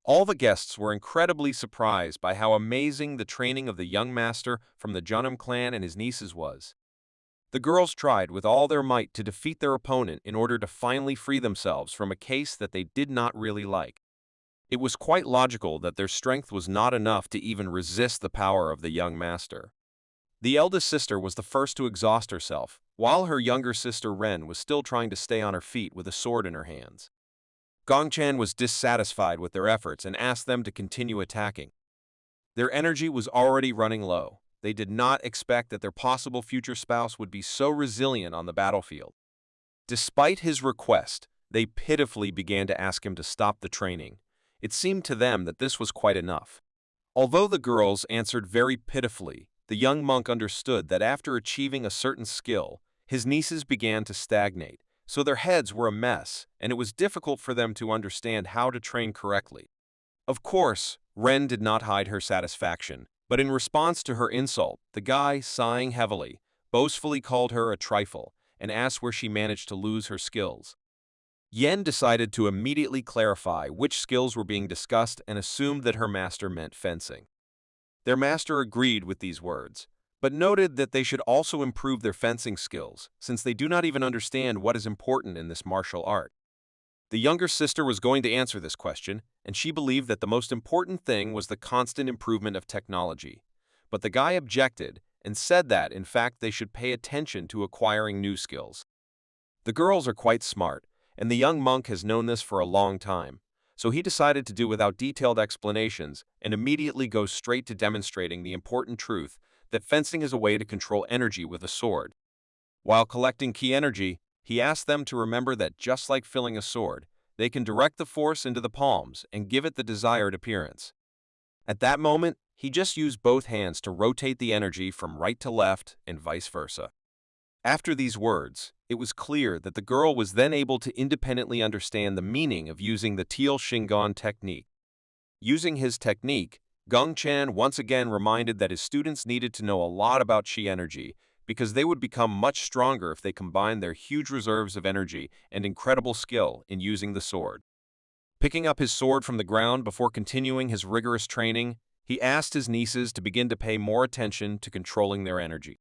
All the guests were incredibly surprised by how amazing the training of the young master from the Jeonnam clan and his nieces was. The girls tried with all their might to defeat their opponent in order to finally free themselves from a case that they did not really like. It was quite logical that their strength was not enough to even resist the power of the young master. The eldest sister was the first to exhaust herself, while her younger sister Ren was still trying to stay on her feet with a sword in her hands. Gongchan was dissatisfied with their efforts and asked them to continue attacking. Their energy was already running low. They did not expect that their possible future spouse would be so resilient on the battlefield. Despite his request, they pitifully began to ask him to stop the training. It seemed to them that this was quite enough. Although the girls answered very pitifully, the young monk understood that after achieving a certain skill, his nieces began to stagnate, so their heads were a mess, and it was difficult for them to understand how to train correctly. Of course, Ren did not hide her satisfaction, but in response to her insult, the guy, sighing heavily, boastfully called her a trifle and asked where she managed to lose her skills. Yen decided to immediately clarify which skills were being discussed and assumed that her master meant fencing. Their master agreed with these words, but noted that they should also improve their fencing skills, since they do not even understand what is important in this martial art. The younger sister was going to answer this question, and she believed that the most important thing was the constant improvement of technology. But the guy objected and said that, in fact, they should pay attention to acquiring new skills. The girls are quite smart, and the young monk has known this for a long time, so he decided to do without detailed explanations and immediately go straight to demonstrating the important truth that fencing is a way to control energy with a sword. While collecting key energy, he asked them to remember that just like filling a sword, they can direct the force into the palms and give it the desired appearance. At that moment, he just used both hands to rotate the energy from right to left and vice versa. After these words, it was clear that the girl was then able to independently understand the meaning of using the Teal Shingon technique. Using his technique, Gongchan once again reminded that his students needed to know a lot about Qi energy because they would become much stronger if they combined their huge reserves of energy and incredible skill in using the sword. Picking up his sword from the ground before continuing his rigorous training, he asked his nieces to begin to pay more attention to controlling their energy.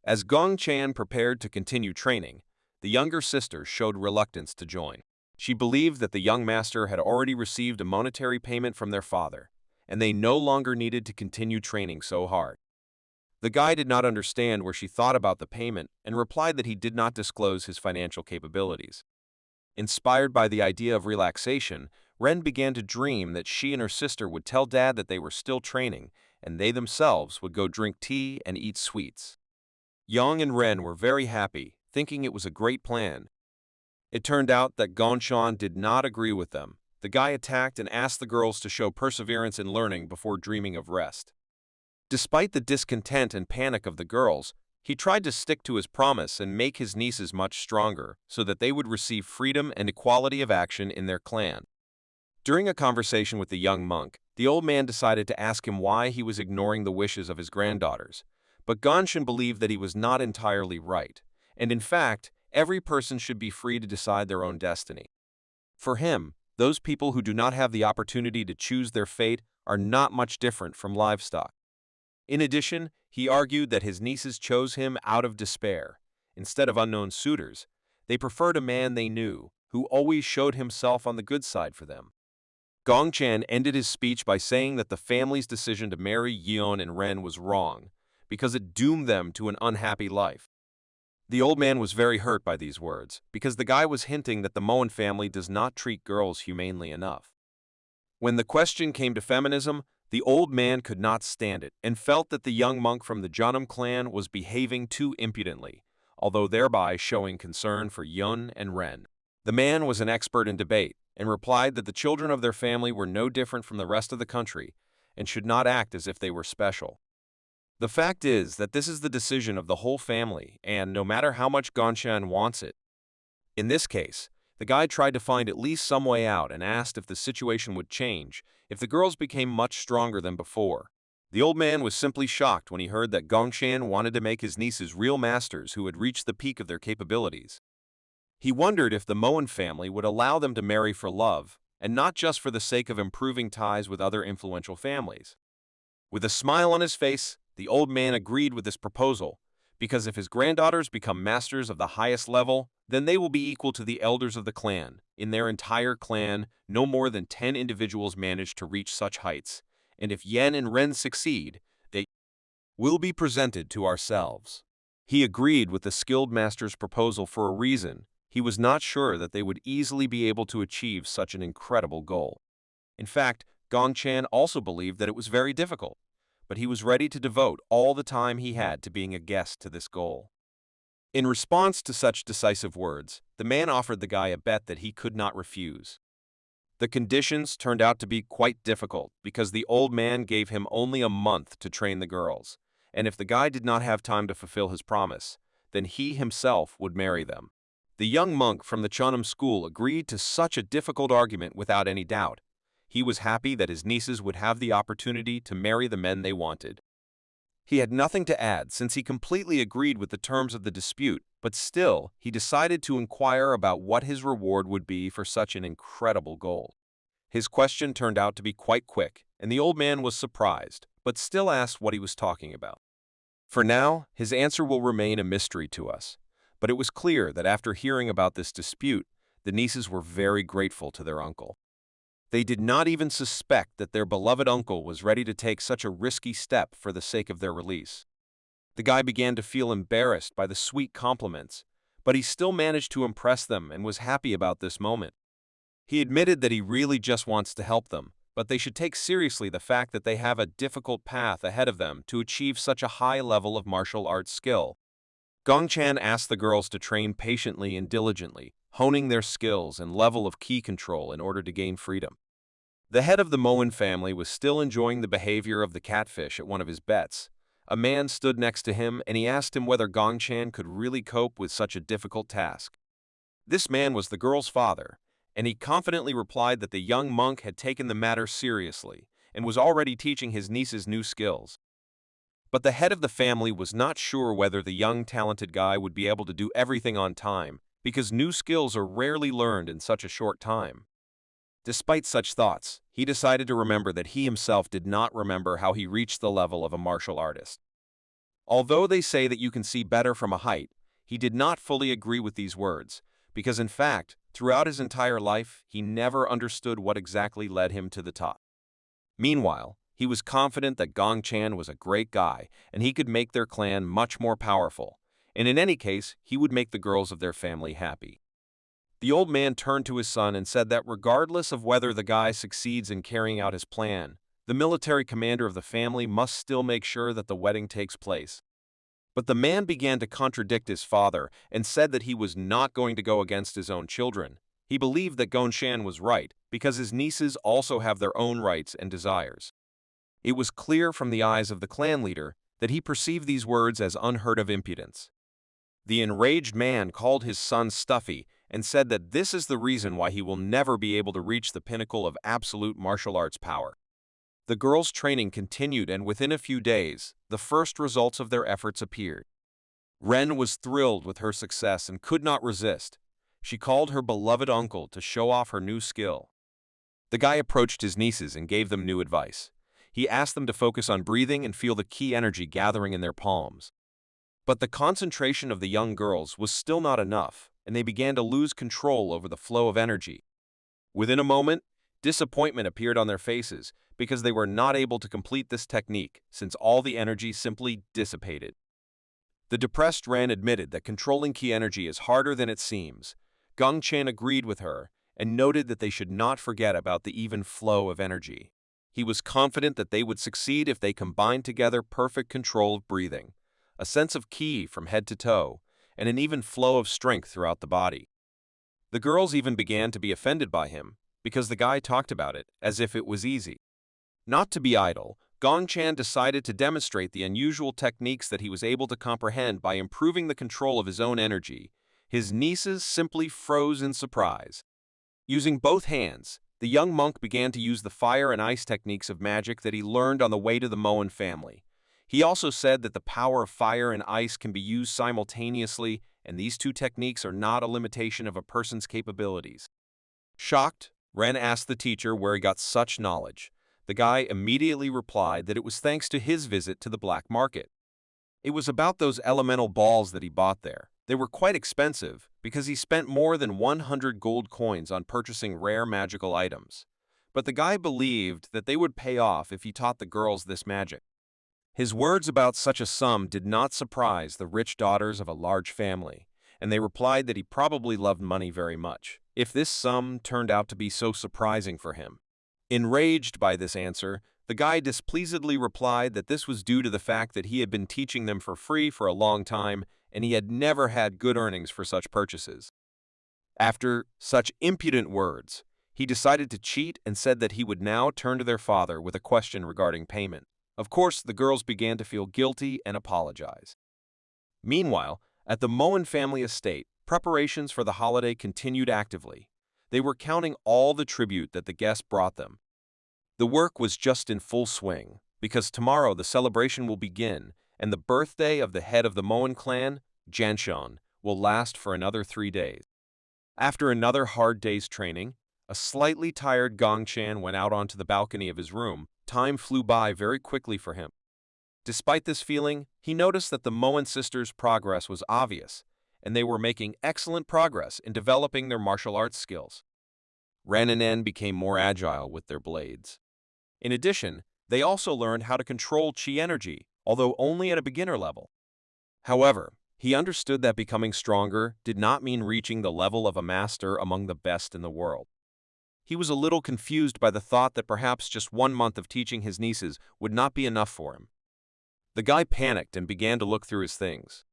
As Gongchan prepared to continue training, the younger sister showed reluctance to join. She believed that the young master had already received a monetary payment from their father, and they no longer needed to continue training so hard. The guy did not understand where she thought about the payment and replied that he did not disclose his financial capabilities. Inspired by the idea of relaxation, Ren began to dream that she and her sister would tell Dad that they were still training, and they themselves would go drink tea and eat sweets. Yang and Ren were very happy, thinking it was a great plan. It turned out that Gongchan did not agree with them. The guy attacked and asked the girls to show perseverance in learning before dreaming of rest. Despite the discontent and panic of the girls, he tried to stick to his promise and make his nieces much stronger so that they would receive freedom and equality of action in their clan. During a conversation with the young monk, the old man decided to ask him why he was ignoring the wishes of his granddaughters. But Gongchan believed that he was not entirely right, and in fact, every person should be free to decide their own destiny. For him, those people who do not have the opportunity to choose their fate are not much different from livestock. In addition, he argued that his nieces chose him out of despair. Instead of unknown suitors, they preferred a man they knew, who always showed himself on the good side for them. Gongchan ended his speech by saying that the family's decision to marry Yeon and Ren was wrong, because it doomed them to an unhappy life. The old man was very hurt by these words, because the guy was hinting that the Moen family does not treat girls humanely enough. When the question came to feminism, the old man could not stand it and felt that the young monk from the Jeonnam clan was behaving too impudently, although thereby showing concern for Yeon and Ren. The man was an expert in debate and replied that the children of their family were no different from the rest of the country and should not act as if they were special. The fact is that this is the decision of the whole family, and no matter how much Gongchan wants it. In this case, the guy tried to find at least some way out and asked if the situation would change if the girls became much stronger than before. The old man was simply shocked when he heard that Gongchan wanted to make his nieces real masters who had reached the peak of their capabilities. He wondered if the Moen family would allow them to marry for love, and not just for the sake of improving ties with other influential families. With a smile on his face, the old man agreed with this proposal, because if his granddaughters become masters of the highest level, then they will be equal to the elders of the clan. In their entire clan, no more than 10 individuals manage to reach such heights, and if Yen and Ren succeed, they will be presented to ourselves. He agreed with the skilled master's proposal for a reason. He was not sure that they would easily be able to achieve such an incredible goal. In fact, Gongchan also believed that it was very difficult, but he was ready to devote all the time he had to being a guest to this goal. In response to such decisive words, the man offered the guy a bet that he could not refuse. The conditions turned out to be quite difficult because the old man gave him only a month to train the girls, and if the guy did not have time to fulfill his promise, then he himself would marry them. The young monk from the Jeonnam school agreed to such a difficult argument without any doubt. He was happy that his nieces would have the opportunity to marry the men they wanted. He had nothing to add since he completely agreed with the terms of the dispute, but still, he decided to inquire about what his reward would be for such an incredible goal. His question turned out to be quite quick, and the old man was surprised, but still asked what he was talking about. For now, his answer will remain a mystery to us, but it was clear that after hearing about this dispute, the nieces were very grateful to their uncle. They did not even suspect that their beloved uncle was ready to take such a risky step for the sake of their release. The guy began to feel embarrassed by the sweet compliments, but he still managed to impress them and was happy about this moment. He admitted that he really just wants to help them, but they should take seriously the fact that they have a difficult path ahead of them to achieve such a high level of martial arts skill. Gongchan asked the girls to train patiently and diligently, honing their skills and level of ki control in order to gain freedom. The head of the Moen family was still enjoying the behavior of the catfish at one of his bets. A man stood next to him and he asked him whether Gongchan could really cope with such a difficult task. This man was the girl's father, and he confidently replied that the young monk had taken the matter seriously and was already teaching his nieces new skills. But the head of the family was not sure whether the young talented guy would be able to do everything on time, because new skills are rarely learned in such a short time. Despite such thoughts, he decided to remember that he himself did not remember how he reached the level of a martial artist. Although they say that you can see better from a height, he did not fully agree with these words, because in fact, throughout his entire life, he never understood what exactly led him to the top. Meanwhile, he was confident that Gongchan was a great guy and he could make their clan much more powerful, and in any case, he would make the girls of their family happy. The old man turned to his son and said that regardless of whether the guy succeeds in carrying out his plan, the military commander of the family must still make sure that the wedding takes place. But the man began to contradict his father and said that he was not going to go against his own children. He believed that Gongchan was right because his nieces also have their own rights and desires. It was clear from the eyes of the clan leader that he perceived these words as unheard of impudence. The enraged man called his son Stuffy and said that this is the reason why he will never be able to reach the pinnacle of absolute martial arts power. The girls' training continued, and within a few days, the first results of their efforts appeared. Ren was thrilled with her success and could not resist. She called her beloved uncle to show off her new skill. The guy approached his nieces and gave them new advice. He asked them to focus on breathing and feel the ki energy gathering in their palms. But the concentration of the young girls was still not enough, and they began to lose control over the flow of energy. Within a moment, disappointment appeared on their faces because they were not able to complete this technique since all the energy simply dissipated. The depressed Ren admitted that controlling ki energy is harder than it seems. Gongchan agreed with her and noted that they should not forget about the even flow of energy. He was confident that they would succeed if they combined together perfect control of breathing, a sense of ki from head to toe, and an even flow of strength throughout the body. The girls even began to be offended by him, because the guy talked about it as if it was easy. Not to be idle, Gongchan decided to demonstrate the unusual techniques that he was able to comprehend by improving the control of his own energy. His nieces simply froze in surprise. Using both hands, the young monk began to use the fire and ice techniques of magic that he learned on the way to the Moen family. He also said that the power of fire and ice can be used simultaneously, and these two techniques are not a limitation of a person's capabilities. Shocked, Ren asked the teacher where he got such knowledge. The guy immediately replied that it was thanks to his visit to the black market. It was about those elemental balls that he bought there. They were quite expensive because he spent more than 100 gold coins on purchasing rare magical items. But the guy believed that they would pay off if he taught the girls this magic. His words about such a sum did not surprise the rich daughters of a large family, and they replied that he probably loved money very much, if this sum turned out to be so surprising for him. Enraged by this answer, the guy displeasedly replied that this was due to the fact that he had been teaching them for free for a long time, and he had never had good earnings for such purchases. After such impudent words, he decided to cheat and said that he would now turn to their father with a question regarding payment. Of course, the girls began to feel guilty and apologize. Meanwhile, at the Moen family estate, preparations for the holiday continued actively. They were counting all the tribute that the guests brought them. The work was just in full swing, because tomorrow the celebration will begin, and the birthday of the head of the Moen clan, Janshon, will last for another 3 days. After another hard day's training, a slightly tired Gongchan went out onto the balcony of his room. Time flew by very quickly for him. Despite this feeling, he noticed that the Moen sisters' progress was obvious, and they were making excellent progress in developing their martial arts skills. Ren and En became more agile with their blades. In addition, they also learned how to control chi energy, although only at a beginner level. However, he understood that becoming stronger did not mean reaching the level of a master among the best in the world. He was a little confused by the thought that perhaps just 1 month of teaching his nieces would not be enough for him. The guy panicked and began to look through his things.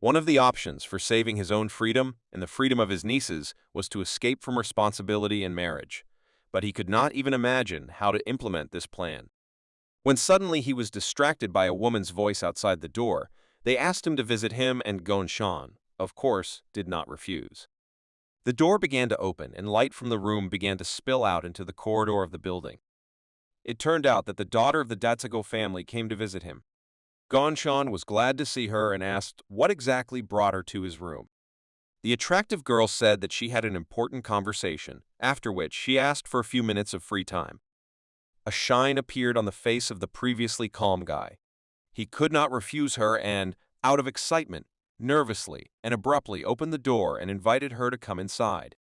One of the options for saving his own freedom and the freedom of his nieces was to escape from responsibility and marriage, but he could not even imagine how to implement this plan. When suddenly he was distracted by a woman's voice outside the door, they asked him to visit him, and Gonshan, of course, did not refuse. The door began to open and light from the room began to spill out into the corridor of the building. It turned out that the daughter of the Datsugo family came to visit him. Gonshan was glad to see her and asked what exactly brought her to his room. The attractive girl said that she had an important conversation, after which she asked for a few minutes of free time. A shine appeared on the face of the previously calm guy. He could not refuse her and, out of excitement, nervously and abruptly opened the door and invited her to come inside.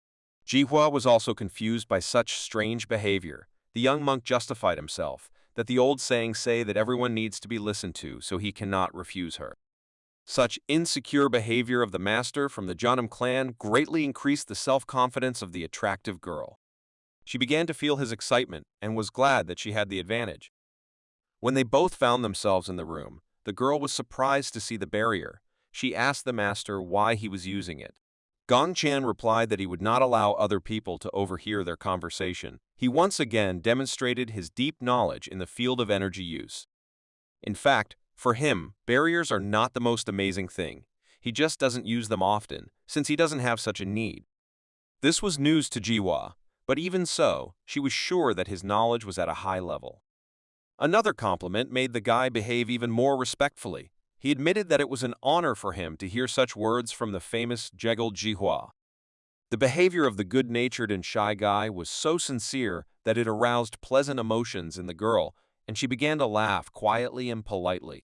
Jihua was also confused by such strange behavior. The young monk justified himself, that the old sayings say that everyone needs to be listened to, so he cannot refuse her. Such insecure behavior of the master from the Jeonnam clan greatly increased the self-confidence of the attractive girl. She began to feel his excitement and was glad that she had the advantage. When they both found themselves in the room, the girl was surprised to see the barrier. She asked the master why he was using it. Gongchan replied that he would not allow other people to overhear their conversation. He once again demonstrated his deep knowledge in the field of energy use. In fact, for him, barriers are not the most amazing thing. He just doesn't use them often, since he doesn't have such a need. This was news to Jihua, but even so, she was sure that his knowledge was at a high level. Another compliment made the guy behave even more respectfully. He admitted that it was an honor for him to hear such words from the famous Jegal Jihua. The behavior of the good-natured and shy guy was so sincere that it aroused pleasant emotions in the girl, and she began to laugh quietly and politely.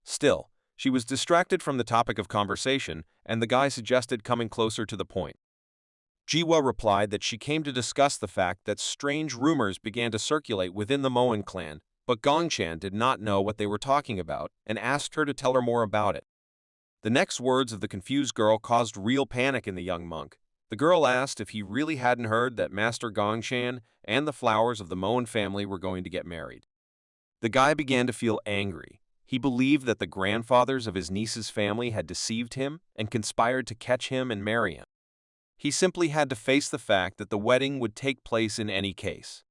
Still, she was distracted from the topic of conversation, and the guy suggested coming closer to the point. Jihua replied that she came to discuss the fact that strange rumors began to circulate within the Moen clan, but Gongchan did not know what they were talking about and asked her to tell her more about it. The next words of the confused girl caused real panic in the young monk. The girl asked if he really hadn't heard that Master Gongchan and the flowers of the Moen family were going to get married. The guy began to feel angry. He believed that the grandfathers of his niece's family had deceived him and conspired to catch him and marry him. He simply had to face the fact that the wedding would take place in any case.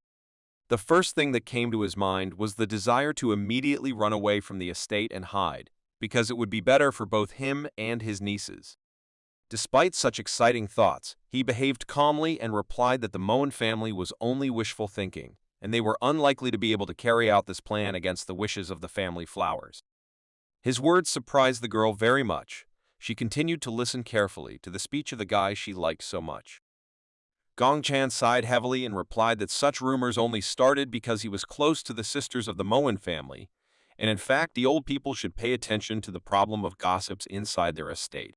The first thing that came to his mind was the desire to immediately run away from the estate and hide, because it would be better for both him and his nieces. Despite such exciting thoughts, he behaved calmly and replied that the Moen family was only wishful thinking, and they were unlikely to be able to carry out this plan against the wishes of the family flowers. His words surprised the girl very much. She continued to listen carefully to the speech of the guy she liked so much. Gongchan sighed heavily and replied that such rumors only started because he was close to the sisters of the Moen family, and in fact the old people should pay attention to the problem of gossips inside their estate.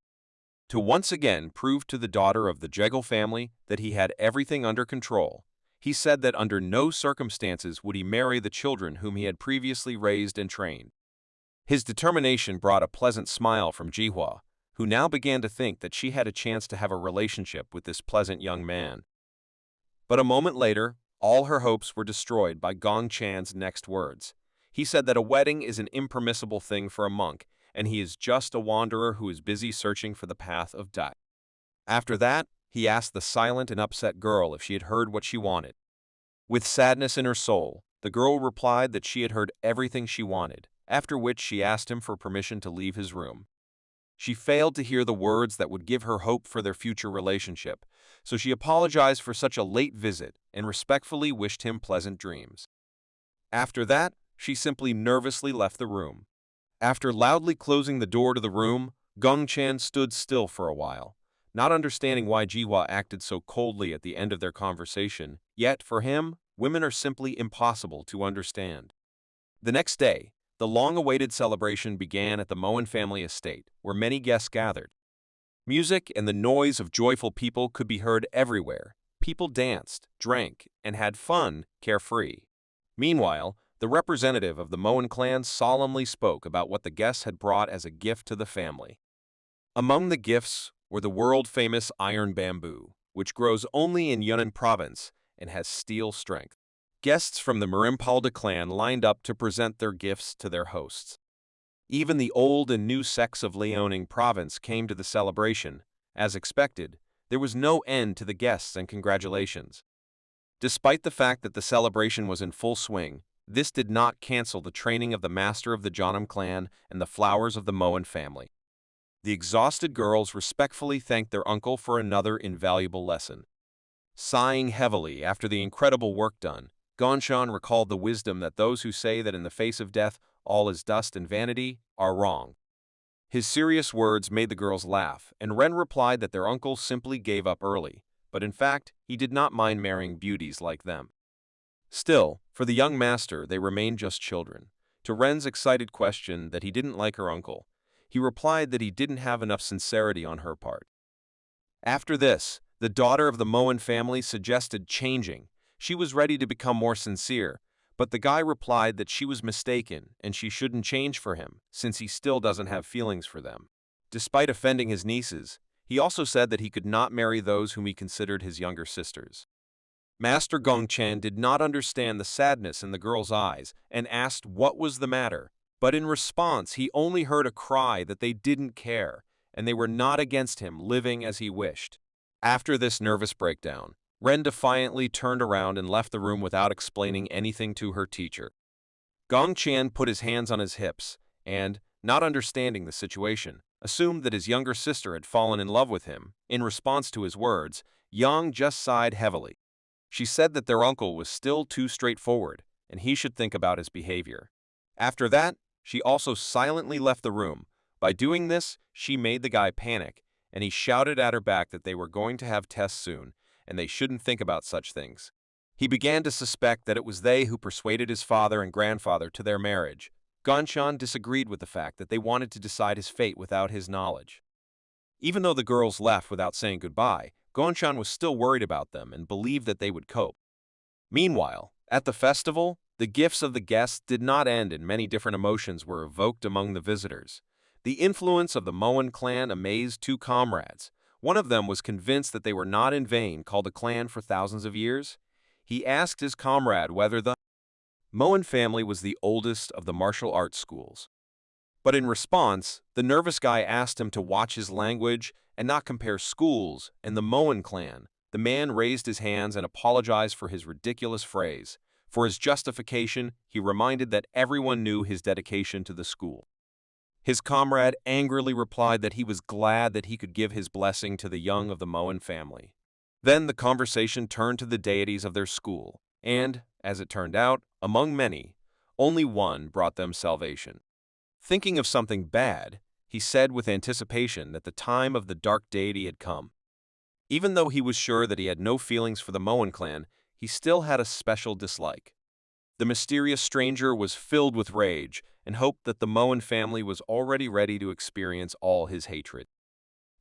To once again prove to the daughter of the Jegal family that he had everything under control, he said that under no circumstances would he marry the children whom he had previously raised and trained. His determination brought a pleasant smile from Jihua, who now began to think that she had a chance to have a relationship with this pleasant young man. But a moment later, all her hopes were destroyed by Gongchan's next words. He said that a wedding is an impermissible thing for a monk, and he is just a wanderer who is busy searching for the path of Dai. After that, he asked the silent and upset girl if she had heard what she wanted. With sadness in her soul, the girl replied that she had heard everything she wanted, after which she asked him for permission to leave his room. She failed to hear the words that would give her hope for their future relationship, so she apologized for such a late visit and respectfully wished him pleasant dreams. After that, she simply nervously left the room. After loudly closing the door to the room, Gongchan stood still for a while, not understanding why Jihua acted so coldly at the end of their conversation, yet, for him, women are simply impossible to understand. The next day, the long-awaited celebration began at the Moen family estate, where many guests gathered. Music and the noise of joyful people could be heard everywhere. People danced, drank, and had fun, carefree. Meanwhile, the representative of the Moen clan solemnly spoke about what the guests had brought as a gift to the family. Among the gifts were the world-famous iron bamboo, which grows only in Yunnan province and has steel strength. Guests from the Marimpalda clan lined up to present their gifts to their hosts. Even the old and new sects of Liaoning province came to the celebration. As expected, there was no end to the guests and congratulations. Despite the fact that the celebration was in full swing, this did not cancel the training of the master of the Janam clan and the flowers of the Moen family. The exhausted girls respectfully thanked their uncle for another invaluable lesson. Sighing heavily after the incredible work done, Gonshan recalled the wisdom that those who say that in the face of death all is dust and vanity are wrong. His serious words made the girls laugh, and Ren replied that their uncle simply gave up early, but in fact, he did not mind marrying beauties like them. Still, for the young master, they remained just children. To Ren's excited question that he didn't like her uncle, he replied that he didn't have enough sincerity on her part. After this, the daughter of the Moen family suggested changing. She was ready to become more sincere, but the guy replied that she was mistaken and she shouldn't change for him, since he still doesn't have feelings for them. Despite offending his nieces, he also said that he could not marry those whom he considered his younger sisters. Master Gongchan did not understand the sadness in the girl's eyes and asked what was the matter, but in response he only heard a cry that they didn't care, and they were not against him living as he wished. After this nervous breakdown, Ren defiantly turned around and left the room without explaining anything to her teacher. Gongchan put his hands on his hips and, not understanding the situation, assumed that his younger sister had fallen in love with him. In response to his words, Yang just sighed heavily. She said that their uncle was still too straightforward, and he should think about his behavior. After that, she also silently left the room. By doing this, she made the guy panic, and he shouted at her back that they were going to have tests soon, and they shouldn't think about such things. He began to suspect that it was they who persuaded his father and grandfather to their marriage. Gonshan disagreed with the fact that they wanted to decide his fate without his knowledge. Even though the girls left without saying goodbye, Gonshan was still worried about them and believed that they would cope. Meanwhile, at the festival, the gifts of the guests did not end and many different emotions were evoked among the visitors. The influence of the Moen clan amazed two comrades. One of them was convinced that they were not in vain called a clan for thousands of years. He asked his comrade whether the Moen family was the oldest of the martial arts schools. But in response, the nervous guy asked him to watch his language and not compare schools and the Moen clan. The man raised his hands and apologized for his ridiculous phrase. For his justification, he reminded that everyone knew his dedication to the school. His comrade angrily replied that he was glad that he could give his blessing to the young of the Moen family. Then the conversation turned to the deities of their school, and, as it turned out, among many, only one brought them salvation. Thinking of something bad, he said with anticipation that the time of the dark deity had come. Even though he was sure that he had no feelings for the Moen clan, he still had a special dislike. The mysterious stranger was filled with rage and hoped that the Moen family was already ready to experience all his hatred.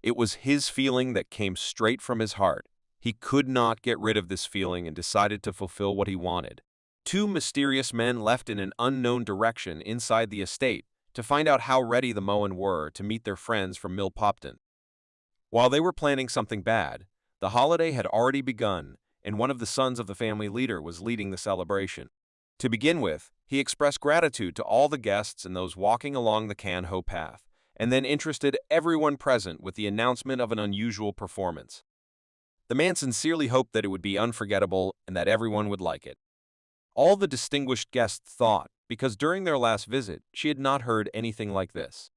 It was his feeling that came straight from his heart. He could not get rid of this feeling and decided to fulfill what he wanted. Two mysterious men left in an unknown direction inside the estate to find out how ready the Moen were to meet their friends from Milpopton. While they were planning something bad, the holiday had already begun, and one of the sons of the family leader was leading the celebration. To begin with, he expressed gratitude to all the guests and those walking along the Kanho path, and then interested everyone present with the announcement of an unusual performance. The man sincerely hoped that it would be unforgettable and that everyone would like it. All the distinguished guests thought, because during their last visit, she had not heard anything like this.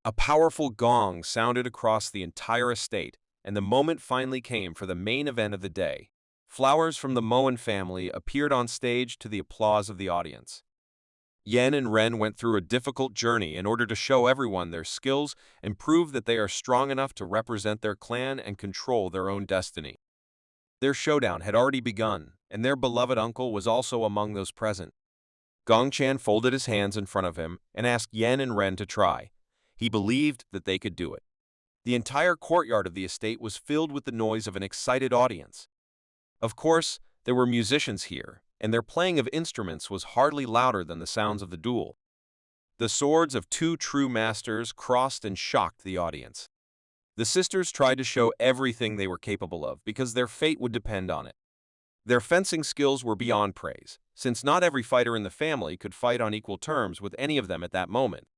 A powerful gong sounded across the entire estate, and the moment finally came for the main event of the day. Flowers from the Moen family appeared on stage to the applause of the audience. Yen and Ren went through a difficult journey in order to show everyone their skills and prove that they are strong enough to represent their clan and control their own destiny. Their showdown had already begun, and their beloved uncle was also among those present. Gongchan folded his hands in front of him and asked Yen and Ren to try. He believed that they could do it. The entire courtyard of the estate was filled with the noise of an excited audience. Of course, there were musicians here, and their playing of instruments was hardly louder than the sounds of the duel. The swords of two true masters crossed and shocked the audience. The sisters tried to show everything they were capable of because their fate would depend on it. Their fencing skills were beyond praise, since not every fighter in the family could fight on equal terms with any of them at that moment.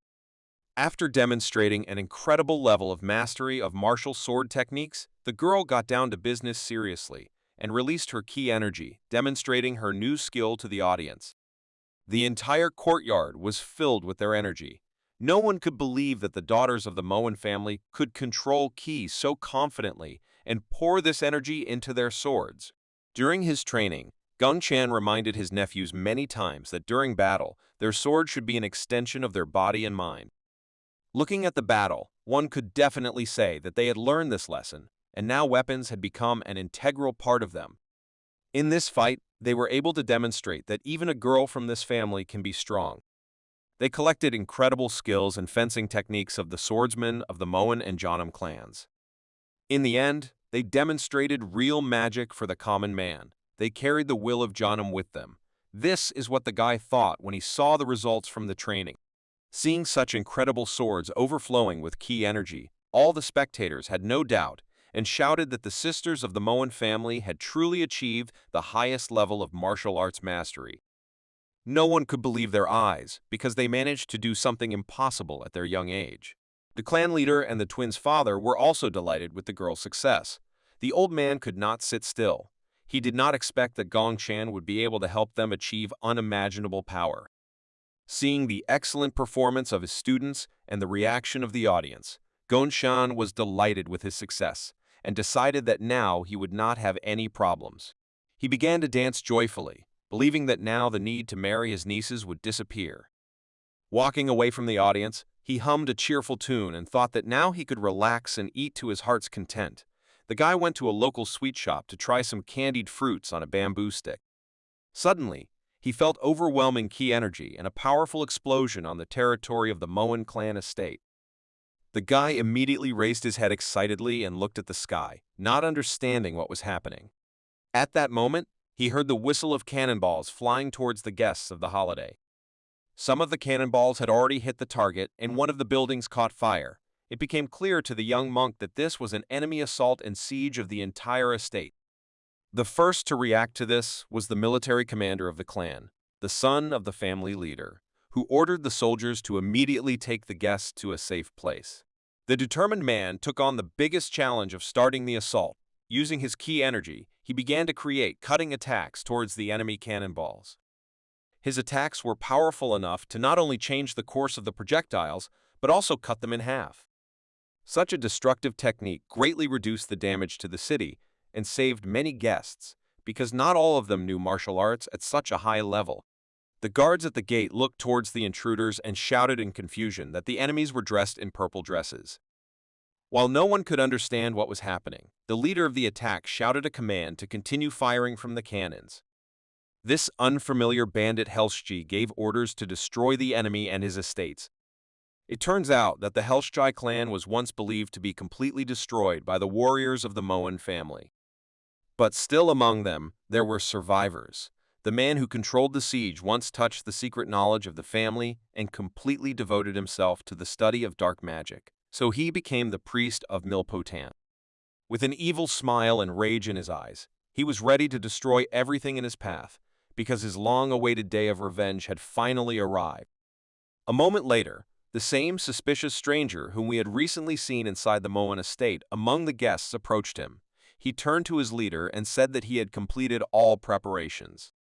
After demonstrating an incredible level of mastery of martial sword techniques, the girl got down to business seriously and released her ki energy, demonstrating her new skill to the audience. The entire courtyard was filled with their energy. No one could believe that the daughters of the Moen family could control ki so confidently and pour this energy into their swords. During his training, Gongchan reminded his nephews many times that during battle, their sword should be an extension of their body and mind. Looking at the battle, one could definitely say that they had learned this lesson, and now weapons had become an integral part of them. In this fight, they were able to demonstrate that even a girl from this family can be strong. They collected incredible skills and fencing techniques of the swordsmen of the Moen and Jeonnam clans. In the end, they demonstrated real magic for the common man. They carried the will of Jeonnam with them. This is what the guy thought when he saw the results from the training. Seeing such incredible swords overflowing with ki energy, all the spectators had no doubt and shouted that the sisters of the Moen family had truly achieved the highest level of martial arts mastery. No one could believe their eyes because they managed to do something impossible at their young age. The clan leader and the twins' father were also delighted with the girl's success. The old man could not sit still. He did not expect that Gongchan would be able to help them achieve unimaginable power. Seeing the excellent performance of his students and the reaction of the audience, Gongchan was delighted with his success and decided that now he would not have any problems. He began to dance joyfully, believing that now the need to marry his nieces would disappear. Walking away from the audience, he hummed a cheerful tune and thought that now he could relax and eat to his heart's content. The guy went to a local sweet shop to try some candied fruits on a bamboo stick. Suddenly, he felt overwhelming ki energy and a powerful explosion on the territory of the Moen clan estate. The guy immediately raised his head excitedly and looked at the sky, not understanding what was happening. At that moment, he heard the whistle of cannonballs flying towards the guests of the holiday. Some of the cannonballs had already hit the target, and one of the buildings caught fire. It became clear to the young monk that this was an enemy assault and siege of the entire estate. The first to react to this was the military commander of the clan, the son of the family leader, who ordered the soldiers to immediately take the guests to a safe place. The determined man took on the biggest challenge of starting the assault. Using his ki energy, he began to create cutting attacks towards the enemy cannonballs. His attacks were powerful enough to not only change the course of the projectiles, but also cut them in half. Such a destructive technique greatly reduced the damage to the city and saved many guests, because not all of them knew martial arts at such a high level. The guards at the gate looked towards the intruders and shouted in confusion that the enemies were dressed in purple dresses. While no one could understand what was happening, the leader of the attack shouted a command to continue firing from the cannons. This unfamiliar bandit Helshji gave orders to destroy the enemy and his estates. It turns out that the Helshji clan was once believed to be completely destroyed by the warriors of the Moen family. But still among them, there were survivors. The man who controlled the siege once touched the secret knowledge of the family and completely devoted himself to the study of dark magic. So he became the priest of Milpotan. With an evil smile and rage in his eyes, he was ready to destroy everything in his path, because his long-awaited day of revenge had finally arrived. A moment later, the same suspicious stranger whom we had recently seen inside the Moen estate among the guests approached him. He turned to his leader and said that he had completed all preparations.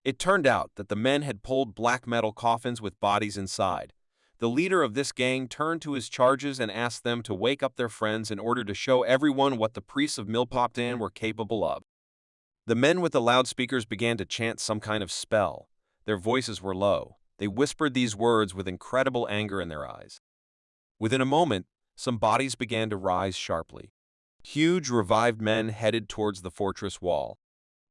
It turned out that the men had pulled black metal coffins with bodies inside. The leader of this gang turned to his charges and asked them to wake up their friends in order to show everyone what the priests of Milpoptan were capable of. The men with the loudspeakers began to chant some kind of spell. Their voices were low. They whispered these words with incredible anger in their eyes. Within a moment, some bodies began to rise sharply. Huge revived men headed towards the fortress wall.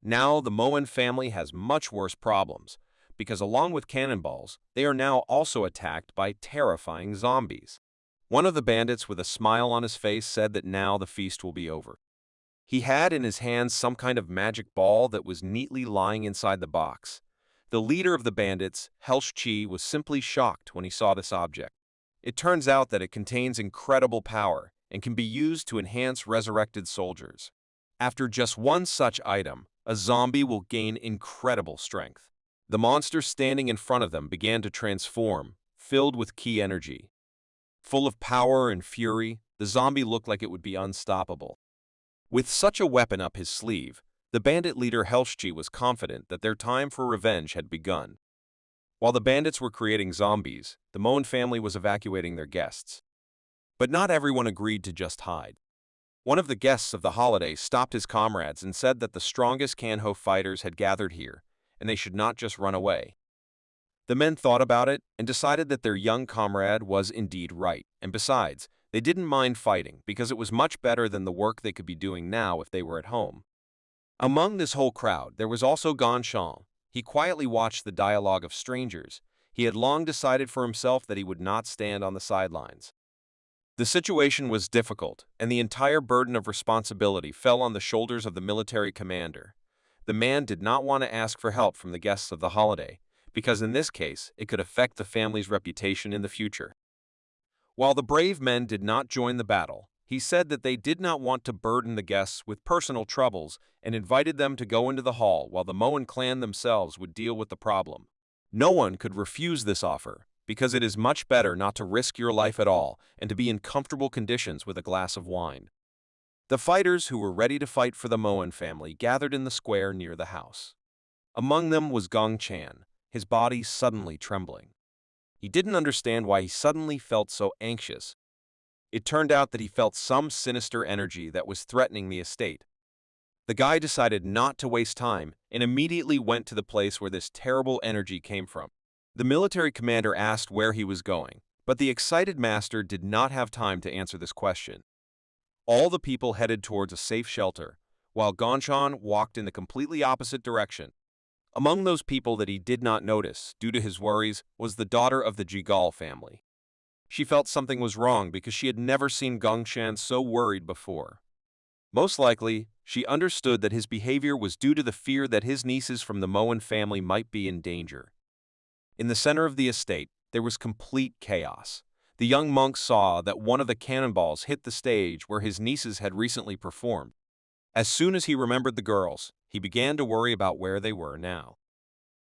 Now the Moen family has much worse problems, because along with cannonballs, they are now also attacked by terrifying zombies. One of the bandits with a smile on his face said that now the feast will be over. He had in his hands some kind of magic ball that was neatly lying inside the box. The leader of the bandits, Chi, was simply shocked when he saw this object. It turns out that it contains incredible power and can be used to enhance resurrected soldiers. After just one such item, a zombie will gain incredible strength. The monster standing in front of them began to transform, filled with ki energy. Full of power and fury, the zombie looked like it would be unstoppable. With such a weapon up his sleeve, the bandit leader Chi was confident that their time for revenge had begun. While the bandits were creating zombies, the Moen family was evacuating their guests. But not everyone agreed to just hide. One of the guests of the holiday stopped his comrades and said that the strongest Kanho fighters had gathered here, and they should not just run away. The men thought about it and decided that their young comrade was indeed right, and besides, they didn't mind fighting because it was much better than the work they could be doing now if they were at home. Among this whole crowd, there was also Ganshan. He quietly watched the dialogue of strangers. He had long decided for himself that he would not stand on the sidelines. The situation was difficult, and the entire burden of responsibility fell on the shoulders of the military commander. The man did not want to ask for help from the guests of the holiday, because in this case, it could affect the family's reputation in the future. While the brave men did not join the battle, he said that they did not want to burden the guests with personal troubles and invited them to go into the hall while the Moen clan themselves would deal with the problem. No one could refuse this offer, because it is much better not to risk your life at all and to be in comfortable conditions with a glass of wine. The fighters who were ready to fight for the Moen family gathered in the square near the house. Among them was Gong Chan, his body suddenly trembling. He didn't understand why he suddenly felt so anxious. It turned out that he felt some sinister energy that was threatening the estate. The guy decided not to waste time and immediately went to the place where this terrible energy came from. The military commander asked where he was going, but the excited master did not have time to answer this question. All the people headed towards a safe shelter, while Ganshan walked in the completely opposite direction. Among those people that he did not notice, due to his worries, was the daughter of the Jigal family. She felt something was wrong because she had never seen Gongshan so worried before. Most likely, she understood that his behavior was due to the fear that his nieces from the Moen family might be in danger. In the center of the estate, there was complete chaos. The young monk saw that one of the cannonballs hit the stage where his nieces had recently performed. As soon as he remembered the girls, he began to worry about where they were now.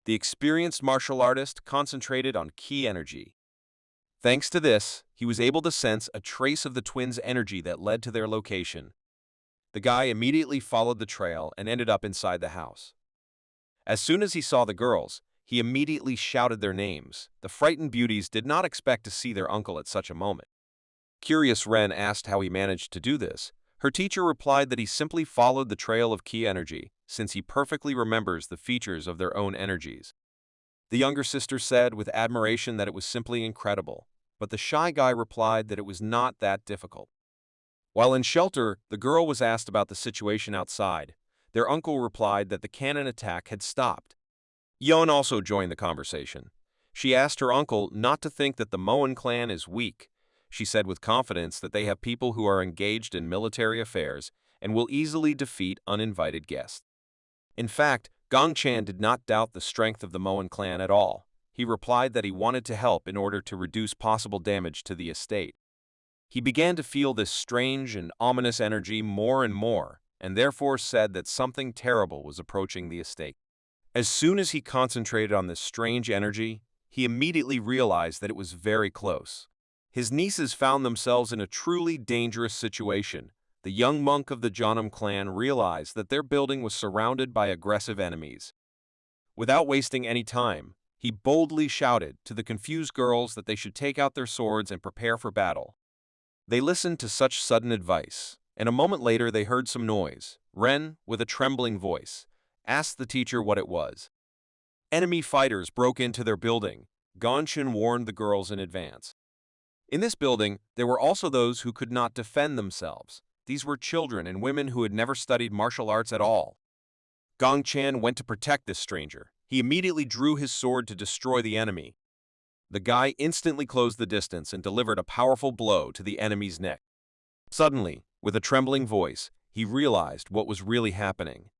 The experienced martial artist concentrated on ki energy. Thanks to this, he was able to sense a trace of the twins' energy that led to their location. The guy immediately followed the trail and ended up inside the house. As soon as he saw the girls, he immediately shouted their names. The frightened beauties did not expect to see their uncle at such a moment. Curious Ren asked how he managed to do this. Her teacher replied that he simply followed the trail of ki energy, since he perfectly remembers the features of their own energies. The younger sister said with admiration that it was simply incredible, but the shy guy replied that it was not that difficult. While in shelter, the girl was asked about the situation outside. Their uncle replied that the cannon attack had stopped. Yeon also joined the conversation. She asked her uncle not to think that the Moen clan is weak. She said with confidence that they have people who are engaged in military affairs and will easily defeat uninvited guests. In fact, Gong Chan did not doubt the strength of the Moen clan at all. He replied that he wanted to help in order to reduce possible damage to the estate. He began to feel this strange and ominous energy more and more, and therefore said that something terrible was approaching the estate. As soon as he concentrated on this strange energy, he immediately realized that it was very close. His nieces found themselves in a truly dangerous situation. The young monk of the Jeonnam clan realized that their building was surrounded by aggressive enemies. Without wasting any time, he boldly shouted to the confused girls that they should take out their swords and prepare for battle. They listened to such sudden advice, and a moment later they heard some noise. Ren, with a trembling voice, asked the teacher what it was. Enemy fighters broke into their building. Gonshin warned the girls in advance. In this building, there were also those who could not defend themselves. These were children and women who had never studied martial arts at all. Gong Chan went to protect this stranger. He immediately drew his sword to destroy the enemy. The guy instantly closed the distance and delivered a powerful blow to the enemy's neck. Suddenly, with a trembling voice, he realized what was really happening.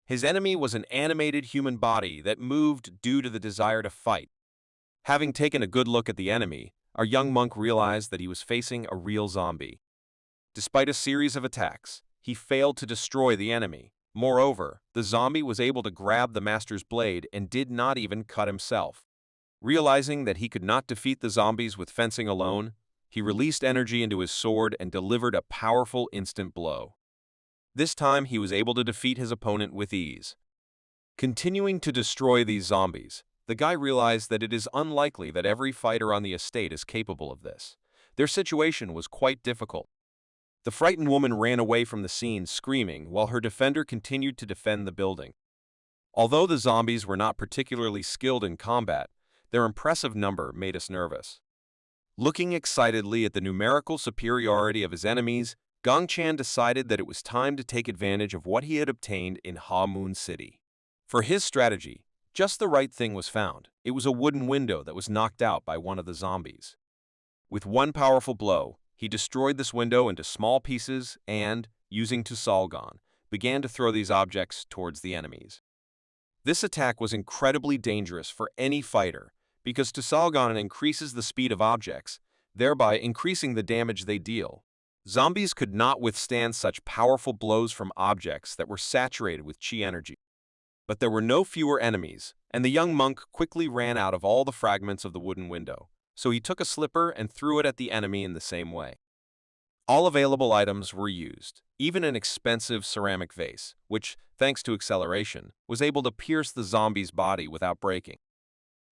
His enemy was an animated human body that moved due to the desire to fight. Having taken a good look at the enemy, our young monk realized that he was facing a real zombie. Despite a series of attacks, he failed to destroy the enemy. Moreover, the zombie was able to grab the master's blade and did not even cut himself. Realizing that he could not defeat the zombies with fencing alone, he released energy into his sword and delivered a powerful instant blow. This time, he was able to defeat his opponent with ease. Continuing to destroy these zombies, the guy realized that it is unlikely that every fighter on the estate is capable of this. Their situation was quite difficult. The frightened woman ran away from the scene screaming while her defender continued to defend the building. Although the zombies were not particularly skilled in combat, their impressive number made us nervous. Looking excitedly at the numerical superiority of his enemies, Gongchan decided that it was time to take advantage of what he had obtained in Ha Moon City. For his strategy, just the right thing was found. It was a wooden window that was knocked out by one of the zombies. With one powerful blow, he destroyed this window into small pieces and, using Tusalgon, began to throw these objects towards the enemies. This attack was incredibly dangerous for any fighter because Tusalgon increases the speed of objects, thereby increasing the damage they deal. Zombies could not withstand such powerful blows from objects that were saturated with chi energy. But there were no fewer enemies, and the young monk quickly ran out of all the fragments of the wooden window, so he took a slipper and threw it at the enemy in the same way. All available items were used, even an expensive ceramic vase, which, thanks to acceleration, was able to pierce the zombie's body without breaking.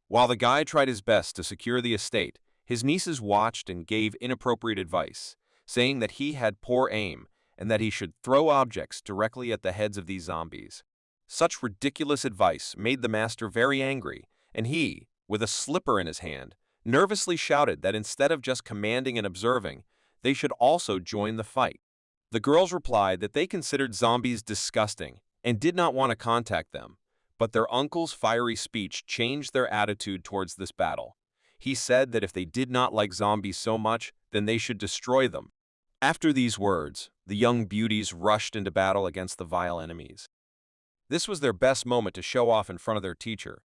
While the guy tried his best to secure the estate, his nieces watched and gave inappropriate advice, saying that he had poor aim and that he should throw objects directly at the heads of these zombies. Such ridiculous advice made the master very angry, and he, with a slipper in his hand, nervously shouted that instead of just commanding and observing, they should also join the fight. The girls replied that they considered zombies disgusting and did not want to contact them, but their uncle's fiery speech changed their attitude towards this battle. He said that if they did not like zombies so much, then they should destroy them. After these words, the young beauties rushed into battle against the vile enemies. This was their best moment to show off in front of their teacher.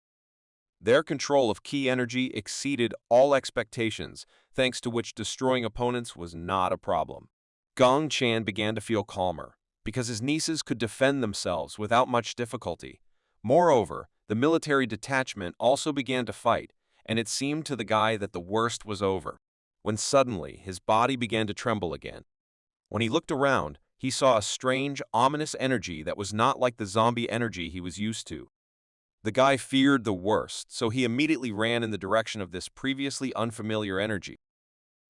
Their control of ki energy exceeded all expectations, thanks to which destroying opponents was not a problem. Gong Chan began to feel calmer, because his nieces could defend themselves without much difficulty. Moreover, the military detachment also began to fight, and it seemed to the guy that the worst was over, when suddenly his body began to tremble again. When he looked around, he saw a strange, ominous energy that was not like the zombie energy he was used to. The guy feared the worst, so he immediately ran in the direction of this previously unfamiliar energy.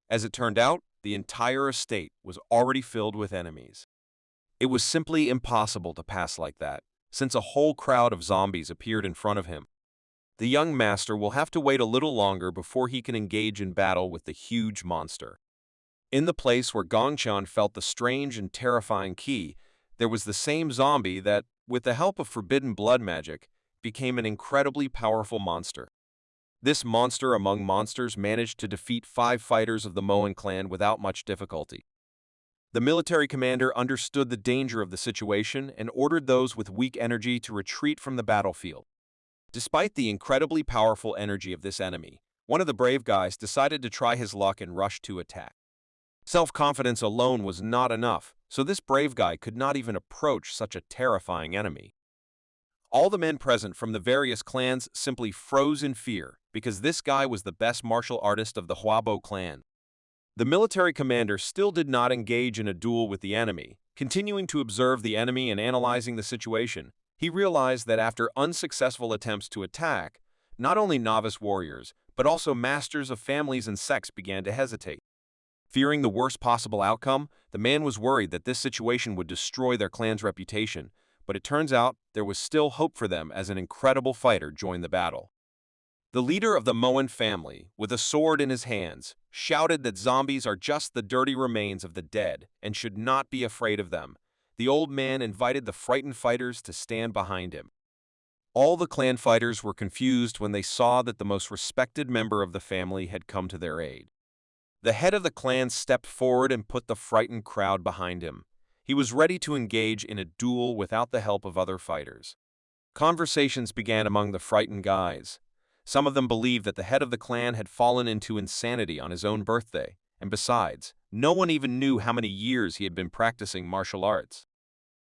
As it turned out, the entire estate was already filled with enemies. It was simply impossible to pass like that, since a whole crowd of zombies appeared in front of him. The young master will have to wait a little longer before he can engage in battle with the huge monster. In the place where Gongchan felt the strange and terrifying ki, there was the same zombie that, with the help of forbidden blood magic, became an incredibly powerful monster. This monster among monsters managed to defeat 5 fighters of the Moen clan without much difficulty. The military commander understood the danger of the situation and ordered those with weak energy to retreat from the battlefield. Despite the incredibly powerful energy of this enemy, one of the brave guys decided to try his luck and rush to attack. Self-confidence alone was not enough, so this brave guy could not even approach such a terrifying enemy. All the men present from the various clans simply froze in fear because this guy was the best martial artist of the Huabo clan. The military commander still did not engage in a duel with the enemy. Continuing to observe the enemy and analyzing the situation, he realized that after unsuccessful attempts to attack, not only novice warriors, but also masters of families and sects began to hesitate. Fearing the worst possible outcome, the man was worried that this situation would destroy their clan's reputation, but it turns out there was still hope for them as an incredible fighter joined the battle. The leader of the Moen family, with a sword in his hands, shouted that zombies are just the dirty remains of the dead and should not be afraid of them. The old man invited the frightened fighters to stand behind him. All the clan fighters were confused when they saw that the most respected member of the family had come to their aid. The head of the clan stepped forward and put the frightened crowd behind him. He was ready to engage in a duel without the help of other fighters. Conversations began among the frightened guys. Some of them believed that the head of the clan had fallen into insanity on his own birthday, and besides, no one even knew how many years he had been practicing martial arts.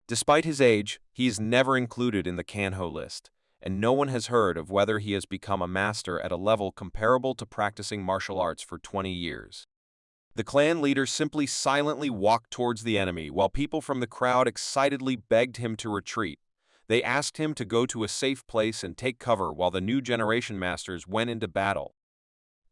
Despite his age, he is never included in the Kanho list, and no one has heard of whether he has become a master at a level comparable to practicing martial arts for 20 years. The clan leader simply silently walked towards the enemy while people from the crowd excitedly begged him to retreat. They asked him to go to a safe place and take cover while the new generation masters went into battle.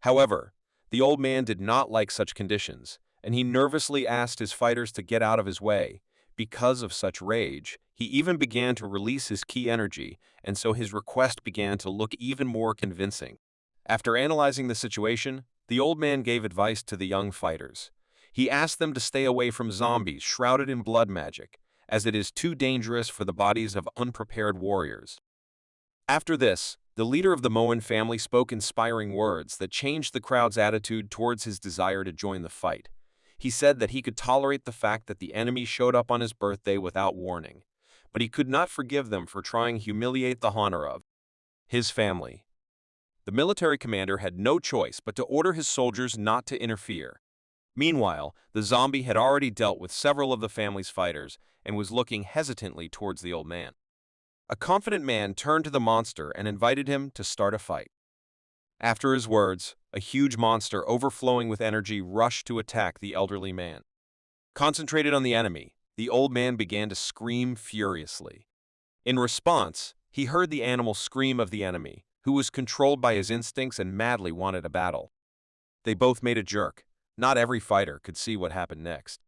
However, the old man did not like such conditions, and he nervously asked his fighters to get out of his way. Because of such rage, he even began to release his ki energy, and so his request began to look even more convincing. After analyzing the situation, the old man gave advice to the young fighters. He asked them to stay away from zombies shrouded in blood magic, as it is too dangerous for the bodies of unprepared warriors. After this, the leader of the Moen family spoke inspiring words that changed the crowd's attitude towards his desire to join the fight. He said that he could tolerate the fact that the enemy showed up on his birthday without warning, but he could not forgive them for trying to humiliate the honor of his family. The military commander had no choice but to order his soldiers not to interfere. Meanwhile, the zombie had already dealt with several of the family's fighters and was looking hesitantly towards the old man. A confident man turned to the monster and invited him to start a fight. After his words, a huge monster overflowing with energy rushed to attack the elderly man. Concentrated on the enemy, the old man began to scream furiously. In response, he heard the animal scream of the enemy, who was controlled by his instincts and madly wanted a battle. They both made a jerk. Not every fighter could see what happened next.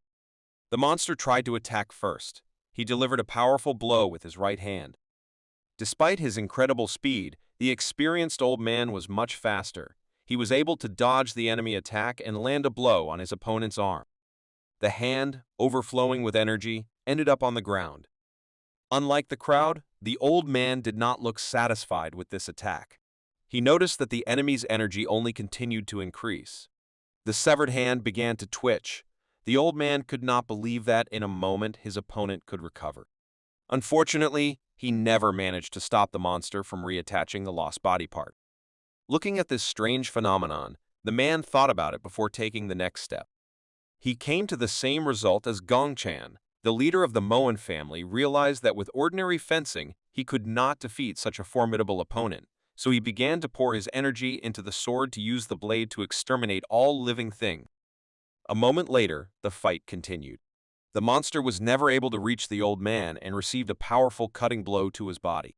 The monster tried to attack first. He delivered a powerful blow with his right hand. Despite his incredible speed, the experienced old man was much faster. He was able to dodge the enemy attack and land a blow on his opponent's arm. The hand, overflowing with energy, ended up on the ground. Unlike the crowd, the old man did not look satisfied with this attack. He noticed that the enemy's energy only continued to increase. The severed hand began to twitch. The old man could not believe that in a moment his opponent could recover. Unfortunately, he never managed to stop the monster from reattaching the lost body part. Looking at this strange phenomenon, the man thought about it before taking the next step. He came to the same result as Gongchan. The leader of the Moen family realized that with ordinary fencing, he could not defeat such a formidable opponent, so he began to pour his energy into the sword to use the blade to exterminate all living things. A moment later, the fight continued. The monster was never able to reach the old man and received a powerful cutting blow to his body.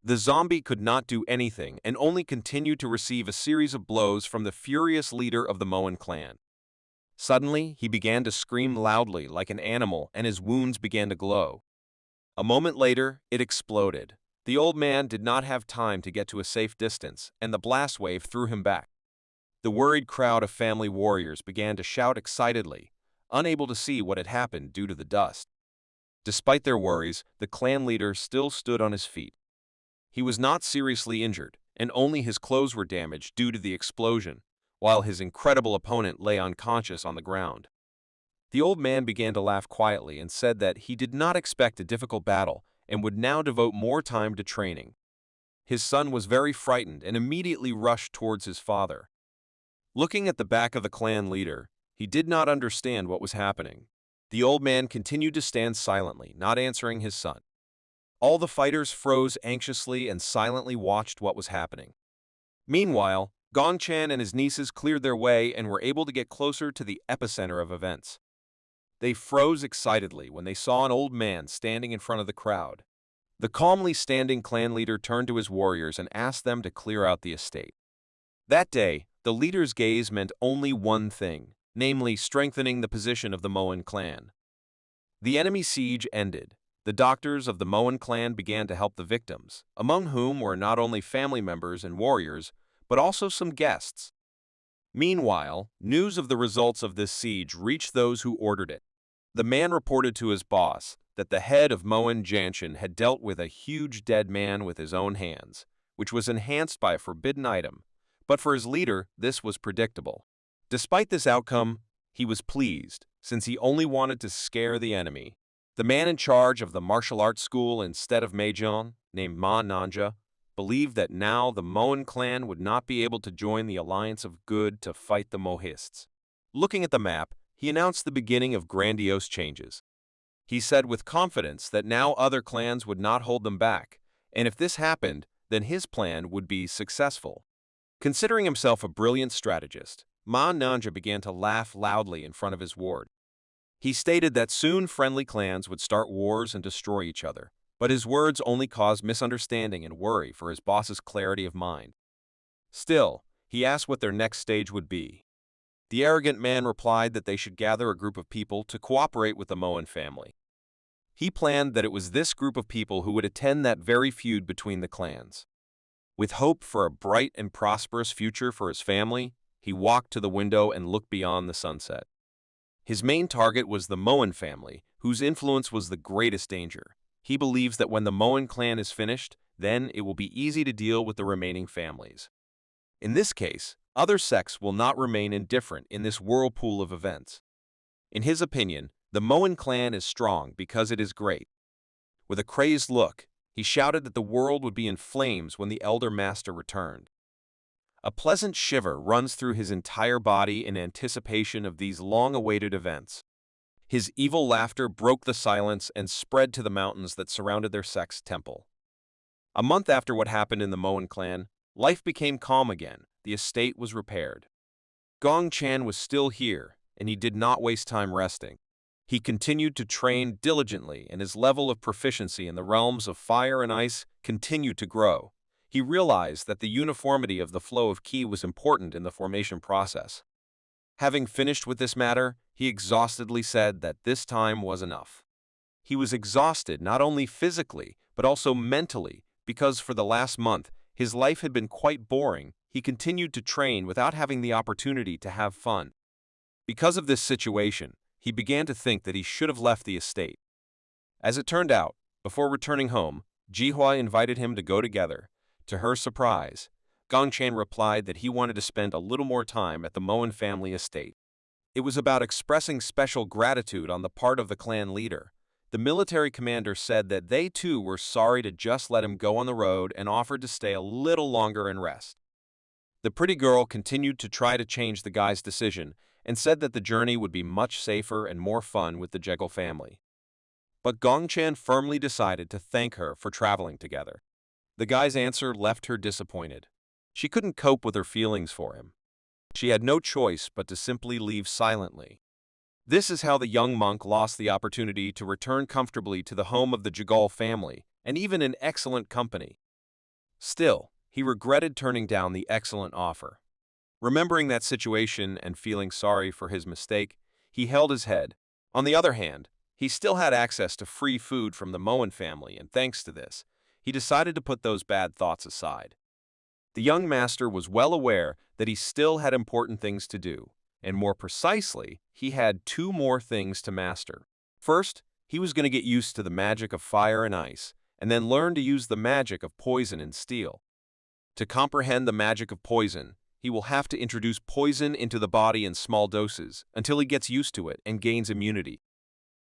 The zombie could not do anything and only continued to receive a series of blows from the furious leader of the Moen clan. Suddenly, he began to scream loudly like an animal and his wounds began to glow. A moment later, it exploded. The old man did not have time to get to a safe distance, and the blast wave threw him back. The worried crowd of family warriors began to shout excitedly, unable to see what had happened due to the dust. Despite their worries, the clan leader still stood on his feet. He was not seriously injured, and only his clothes were damaged due to the explosion, while his incredible opponent lay unconscious on the ground. The old man began to laugh quietly and said that he did not expect a difficult battle and would now devote more time to training. His son was very frightened and immediately rushed towards his father. Looking at the back of the clan leader, he did not understand what was happening. The old man continued to stand silently, not answering his son. All the fighters froze anxiously and silently watched what was happening. Meanwhile, Gongchan and his nieces cleared their way and were able to get closer to the epicenter of events. They froze excitedly when they saw an old man standing in front of the crowd. The calmly standing clan leader turned to his warriors and asked them to clear out the estate. That day, the leader's gaze meant only one thing, namely strengthening the position of the Moen clan. The enemy siege ended. The doctors of the Moen clan began to help the victims, among whom were not only family members and warriors, but also some guests. Meanwhile, news of the results of this siege reached those who ordered it. The man reported to his boss that the head of Moen Janshin had dealt with a huge dead man with his own hands, which was enhanced by a forbidden item, but for his leader, this was predictable. Despite this outcome, he was pleased, since he only wanted to scare the enemy. The man in charge of the martial arts school instead of Mahjong, named Manga, believed that now the Moen clan would not be able to join the alliance of good to fight the Mohists. Looking at the map, he announced the beginning of grandiose changes. He said with confidence that now other clans would not hold them back, and if this happened, then his plan would be successful. Considering himself a brilliant strategist, Manga began to laugh loudly in front of his ward. He stated that soon friendly clans would start wars and destroy each other, but his words only caused misunderstanding and worry for his boss's clarity of mind. Still, he asked what their next stage would be. The arrogant man replied that they should gather a group of people to cooperate with the Moen family. He planned that it was this group of people who would attend that very feud between the clans. With hope for a bright and prosperous future for his family, he walked to the window and looked beyond the sunset. His main target was the Moen family, whose influence was the greatest danger. He believes that when the Moen clan is finished, then it will be easy to deal with the remaining families. In this case, other sects will not remain indifferent in this whirlpool of events. In his opinion, the Moen clan is strong because it is great. With a crazed look, he shouted that the world would be in flames when the Elder Master returned. A pleasant shiver runs through his entire body in anticipation of these long-awaited events. His evil laughter broke the silence and spread to the mountains that surrounded their sect's temple. A month after what happened in the Moen clan, life became calm again. The estate was repaired. Gong Chan was still here, and he did not waste time resting. He continued to train diligently, and his level of proficiency in the realms of fire and ice continued to grow. He realized that the uniformity of the flow of ki was important in the formation process. Having finished with this matter, he exhaustedly said that this time was enough. He was exhausted not only physically, but also mentally, because for the last month, his life had been quite boring. He continued to train without having the opportunity to have fun. Because of this situation, he began to think that he should have left the estate. As it turned out, before returning home, Jihua invited him to go together. To her surprise, Gongchan replied that he wanted to spend a little more time at the Moen family estate. It was about expressing special gratitude on the part of the clan leader. The military commander said that they too were sorry to just let him go on the road and offered to stay a little longer and rest. The pretty girl continued to try to change the guy's decision and said that the journey would be much safer and more fun with the Jekyll family. But Gongchan firmly decided to thank her for traveling together. The guy's answer left her disappointed. She couldn't cope with her feelings for him. She had no choice but to simply leave silently. This is how the young monk lost the opportunity to return comfortably to the home of the Jekyll family, and even in excellent company. Still, he regretted turning down the excellent offer. Remembering that situation and feeling sorry for his mistake, he held his head. On the other hand, he still had access to free food from the Moen family, and thanks to this, he decided to put those bad thoughts aside. The young master was well aware that he still had important things to do, and more precisely, he had two more things to master. First, he was going to get used to the magic of fire and ice, and then learn to use the magic of poison and steel. To comprehend the magic of poison, he will have to introduce poison into the body in small doses until he gets used to it and gains immunity.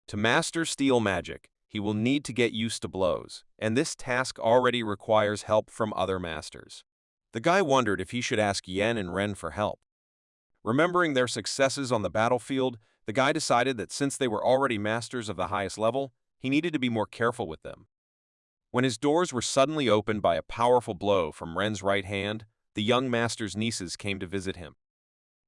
To master steel magic, he will need to get used to blows, and this task already requires help from other masters. The guy wondered if he should ask Yen and Ren for help. Remembering their successes on the battlefield, the guy decided that since they were already masters of the highest level, he needed to be more careful with them. When his doors were suddenly opened by a powerful blow from Ren's right hand, the young master's nieces came to visit him.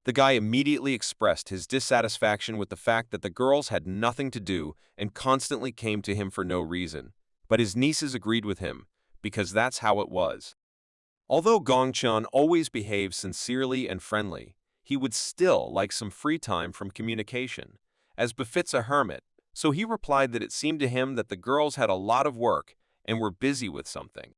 The guy immediately expressed his dissatisfaction with the fact that the girls had nothing to do and constantly came to him for no reason, but his nieces agreed with him, because that's how it was. Although Gongchan always behaved sincerely and friendly, he would still like some free time from communication, as befits a hermit, so he replied that it seemed to him that the girls had a lot of work and were busy with something.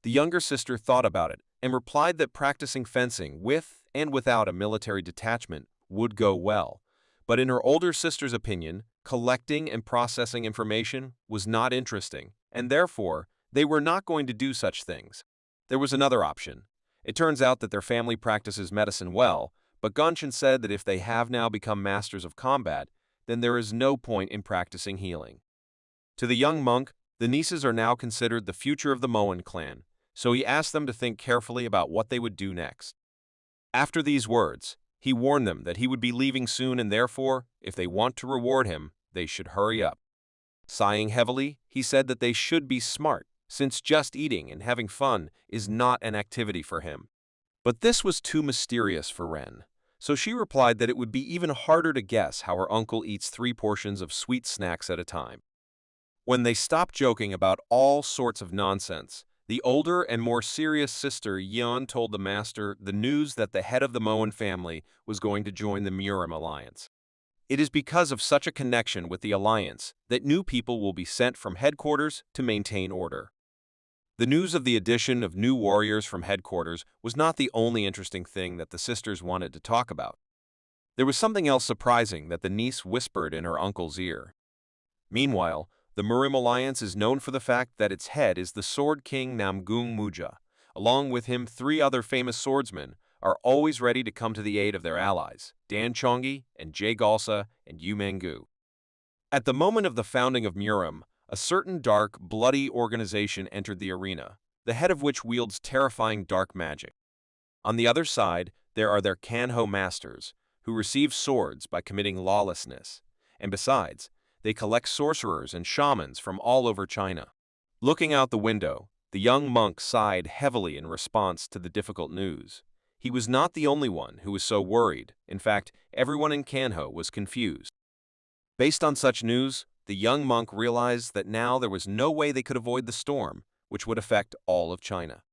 The younger sister thought about it and replied that practicing fencing with and without a military detachment would go well, but in her older sister's opinion, collecting and processing information was not interesting, and therefore, they were not going to do such things. There was another option. It turns out that their family practices medicine well, but Gongchan said that if they have now become masters of combat, then there is no point in practicing healing. To the young monk, the nieces are now considered the future of the Moen clan, so he asked them to think carefully about what they would do next. After these words, he warned them that he would be leaving soon and therefore, if they want to reward him, they should hurry up. Sighing heavily, he said that they should be smart, since just eating and having fun is not an activity for him. But this was too mysterious for Ren, so she replied that it would be even harder to guess how her uncle eats 3 portions of sweet snacks at a time. When they stopped joking about all sorts of nonsense, the older and more serious sister Yeon told the master the news that the head of the Moen family was going to join the Murim alliance. It is because of such a connection with the alliance that new people will be sent from headquarters to maintain order. The news of the addition of new warriors from headquarters was not the only interesting thing that the sisters wanted to talk about. There was something else surprising that the niece whispered in her uncle's ear. Meanwhile, the Murim alliance is known for the fact that its head is the Sword King Namgung Muja. Along with him, 3 other famous swordsmen are always ready to come to the aid of their allies, Dan Chongi and Jae Galsa and Yu Mangu. At the moment of the founding of Murim, a certain dark, bloody organization entered the arena, the head of which wields terrifying dark magic. On the other side, there are their Kanho masters, who receive swords by committing lawlessness, and besides, they collect sorcerers and shamans from all over China. Looking out the window, the young monk sighed heavily in response to the difficult news. He was not the only one who was so worried. In fact, everyone in Kanho was confused. Based on such news, the young monk realized that now there was no way they could avoid the storm, which would affect all of China.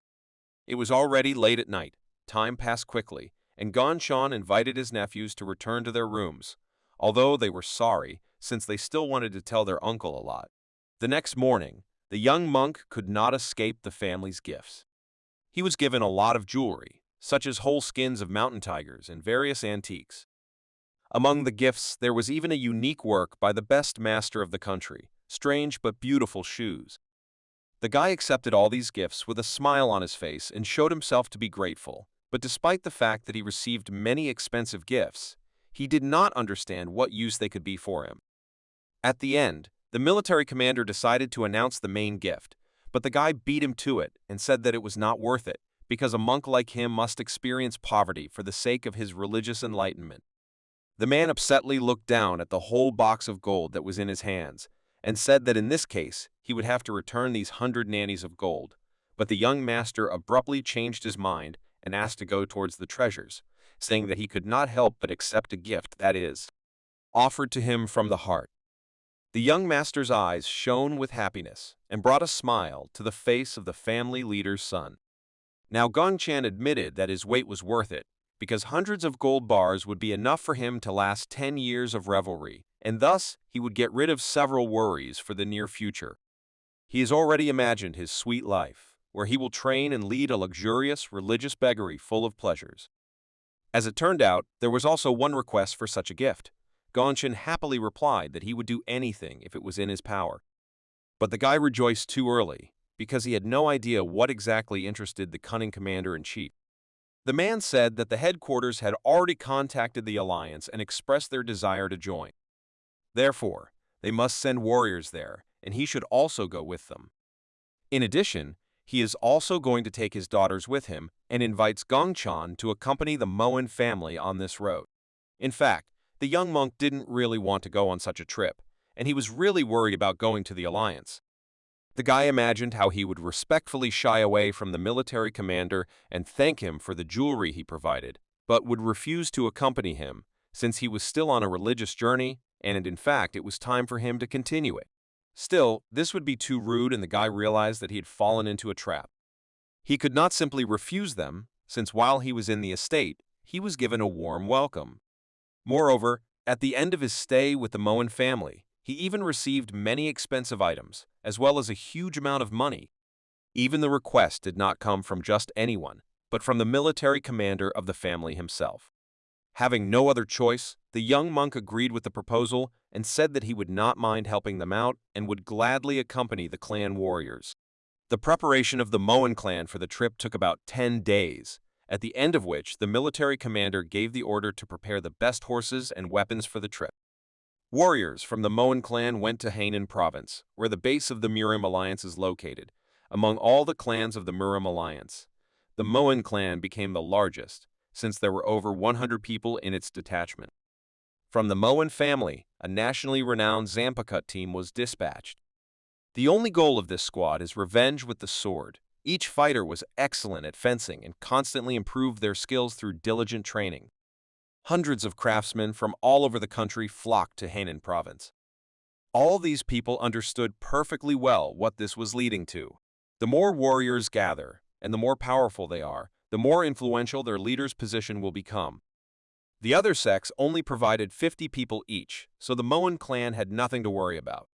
It was already late at night, time passed quickly, and Gonshan invited his nephews to return to their rooms, although they were sorry, since they still wanted to tell their uncle a lot. The next morning, the young monk could not escape the family's gifts. He was given a lot of jewelry, such as whole skins of mountain tigers and various antiques. Among the gifts, there was even a unique work by the best master of the country, strange but beautiful shoes. The guy accepted all these gifts with a smile on his face and showed himself to be grateful, but despite the fact that he received many expensive gifts, he did not understand what use they could be for him. At the end, the military commander decided to announce the main gift, but the guy beat him to it and said that it was not worth it, because a monk like him must experience poverty for the sake of his religious enlightenment. The man upsetly looked down at the whole box of gold that was in his hands, and said that in this case he would have to return these 100 nannies of gold, but the young master abruptly changed his mind and asked to go towards the treasures, saying that he could not help but accept a gift that is offered to him from the heart. The young master's eyes shone with happiness and brought a smile to the face of the family leader's son. Now Gongchan admitted that his wait was worth it, because hundreds of gold bars would be enough for him to last 10 years of revelry, and thus he would get rid of several worries for the near future. He has already imagined his sweet life, where he will train and lead a luxurious religious beggary full of pleasures. As it turned out, there was also one request for such a gift. Gongchen happily replied that he would do anything if it was in his power. But the guy rejoiced too early, because he had no idea what exactly interested the cunning commander-in-chief. The man said that the headquarters had already contacted the alliance and expressed their desire to join. Therefore, they must send warriors there, and he should also go with them. In addition, he is also going to take his daughters with him and invites Gongchan to accompany the Moen family on this road. In fact, the young monk didn't really want to go on such a trip, and he was really worried about going to the alliance. The guy imagined how he would respectfully shy away from the military commander and thank him for the jewelry he provided, but would refuse to accompany him, since he was still on a religious journey, and in fact it was time for him to continue it. Still, this would be too rude, and the guy realized that he had fallen into a trap. He could not simply refuse them, since while he was in the estate, he was given a warm welcome. Moreover, at the end of his stay with the Moen family, he even received many expensive items, as well as a huge amount of money. Even the request did not come from just anyone, but from the military commander of the family himself. Having no other choice, the young monk agreed with the proposal and said that he would not mind helping them out and would gladly accompany the clan warriors. The preparation of the Moen clan for the trip took about 10 days, at the end of which the military commander gave the order to prepare the best horses and weapons for the trip. Warriors from the Moen clan went to Hainan province, where the base of the Murim Alliance is located. Among all the clans of the Murim Alliance, the Moen clan became the largest, since there were over 100 people in its detachment. From the Moen family, a nationally renowned Zampakut team was dispatched. The only goal of this squad is revenge with the sword. Each fighter was excellent at fencing and constantly improved their skills through diligent training. Hundreds of craftsmen from all over the country flocked to Hainan province. All these people understood perfectly well what this was leading to. The more warriors gather, and the more powerful they are, the more influential their leader's position will become. The other sects only provided 50 people each, so the Moen clan had nothing to worry about.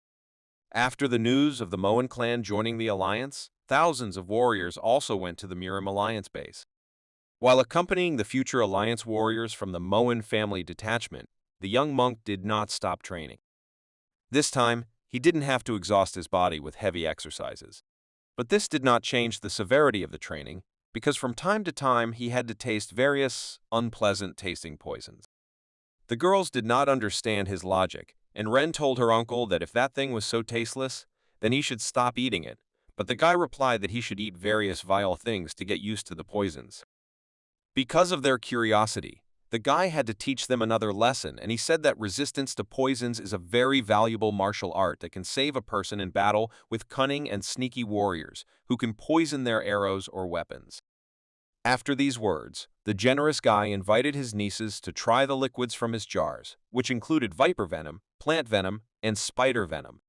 After the news of the Moen clan joining the alliance, thousands of warriors also went to the Murim alliance base. While accompanying the future alliance warriors from the Moen family detachment, the young monk did not stop training. This time, he didn't have to exhaust his body with heavy exercises. But this did not change the severity of the training, because from time to time he had to taste various unpleasant-tasting poisons. The girls did not understand his logic, and Ren told her uncle that if that thing was so tasteless, then he should stop eating it, but the guy replied that he should eat various vile things to get used to the poisons. Because of their curiosity, the guy had to teach them another lesson, and he said that resistance to poisons is a very valuable martial art that can save a person in battle with cunning and sneaky warriors who can poison their arrows or weapons. After these words, the generous guy invited his nieces to try the liquids from his jars, which included viper venom, plant venom, and spider venom.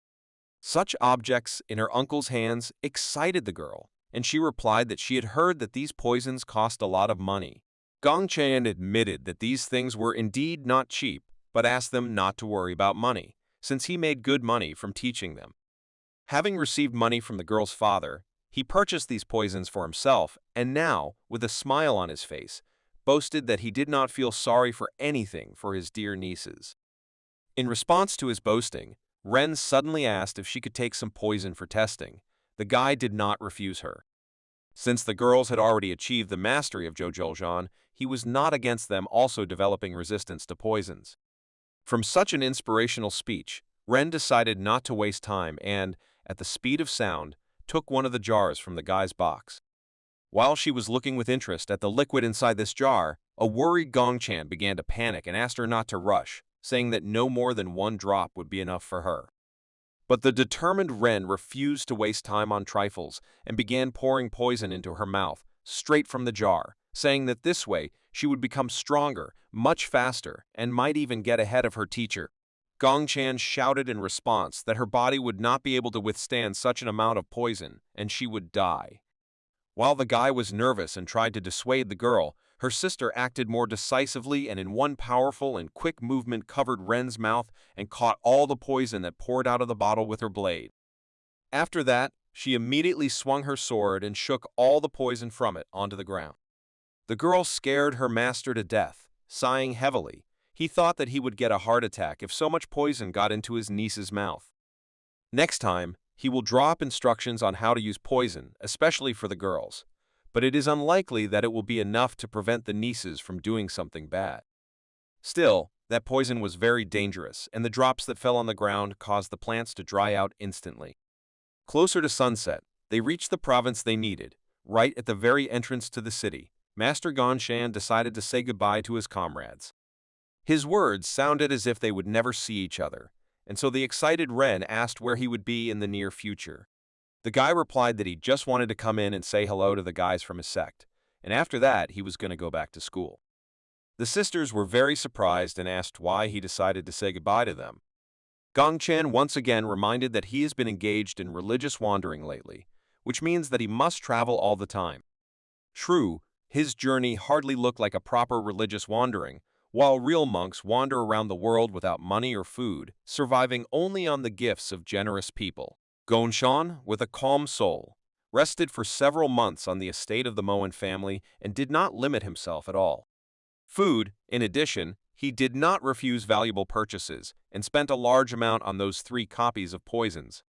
Such objects in her uncle's hands excited the girl, and she replied that she had heard that these poisons cost a lot of money. Gong Chan admitted that these things were indeed not cheap, but asked them not to worry about money, since he made good money from teaching them. Having received money from the girl's father, he purchased these poisons for himself, and now, with a smile on his face, boasted that he did not feel sorry for anything for his dear nieces. In response to his boasting, Ren suddenly asked if she could take some poison for testing. The guy did not refuse her. Since the girls had already achieved the mastery of Zhouzhoujian, he was not against them also developing resistance to poisons. From such an inspirational speech, Ren decided not to waste time and, at the speed of sound, took one of the jars from the guy's box. While she was looking with interest at the liquid inside this jar, a worried Gongchan began to panic and asked her not to rush, saying that no more than one drop would be enough for her. But the determined Ren refused to waste time on trifles and began pouring poison into her mouth, straight from the jar, saying that this way she would become stronger, much faster, and might even get ahead of her teacher. Gongchan shouted in response that her body would not be able to withstand such an amount of poison, and she would die. While the guy was nervous and tried to dissuade the girl, her sister acted more decisively and in one powerful and quick movement covered Ren's mouth and caught all the poison that poured out of the bottle with her blade. After that, she immediately swung her sword and shook all the poison from it onto the ground. The girl scared her master to death, sighing heavily. He thought that he would get a heart attack if so much poison got into his niece's mouth. Next time, he will draw up instructions on how to use poison, especially for the girls, but it is unlikely that it will be enough to prevent the nieces from doing something bad. Still, that poison was very dangerous, and the drops that fell on the ground caused the plants to dry out instantly. Closer to sunset, they reached the province they needed. Right at the very entrance to the city, Master Gonshan decided to say goodbye to his comrades. His words sounded as if they would never see each other, and so the excited Ren asked where he would be in the near future. The guy replied that he just wanted to come in and say hello to the guys from his sect, and after that he was going to go back to school. The sisters were very surprised and asked why he decided to say goodbye to them. Gongchan once again reminded that he has been engaged in religious wandering lately, which means that he must travel all the time. True, his journey hardly looked like a proper religious wandering, while real monks wander around the world without money or food, surviving only on the gifts of generous people. Gonshan, with a calm soul, rested for several months on the estate of the Moen family and did not limit himself at all. Food, in addition, he did not refuse valuable purchases and spent a large amount on those 3 copies of poisons.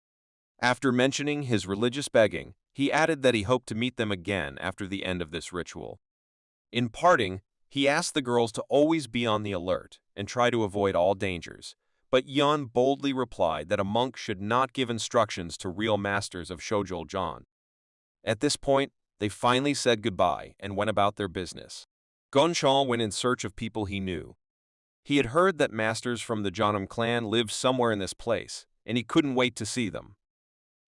After mentioning his religious begging, he added that he hoped to meet them again after the end of this ritual. In parting, he asked the girls to always be on the alert and try to avoid all dangers, But Yun boldly replied that a monk should not give instructions to real masters of Shojoljan. At this point, they finally said goodbye and went about their business. Gonchan went in search of people he knew. He had heard that masters from the Janam clan lived somewhere in this place, and he couldn't wait to see them.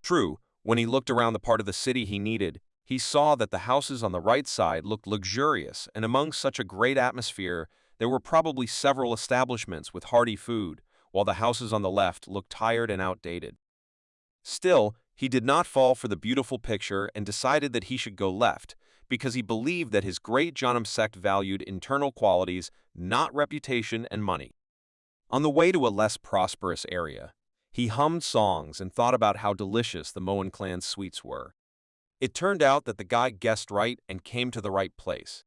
True, when he looked around the part of the city he needed, he saw that the houses on the right side looked luxurious, and among such a great atmosphere, there were probably several establishments with hearty food, while the houses on the left looked tired and outdated. Still, he did not fall for the beautiful picture and decided that he should go left, because he believed that his great Janam sect valued internal qualities, not reputation and money. On the way to a less prosperous area, he hummed songs and thought about how delicious the Moen clan's sweets were. It turned out that the guy guessed right and came to the right place.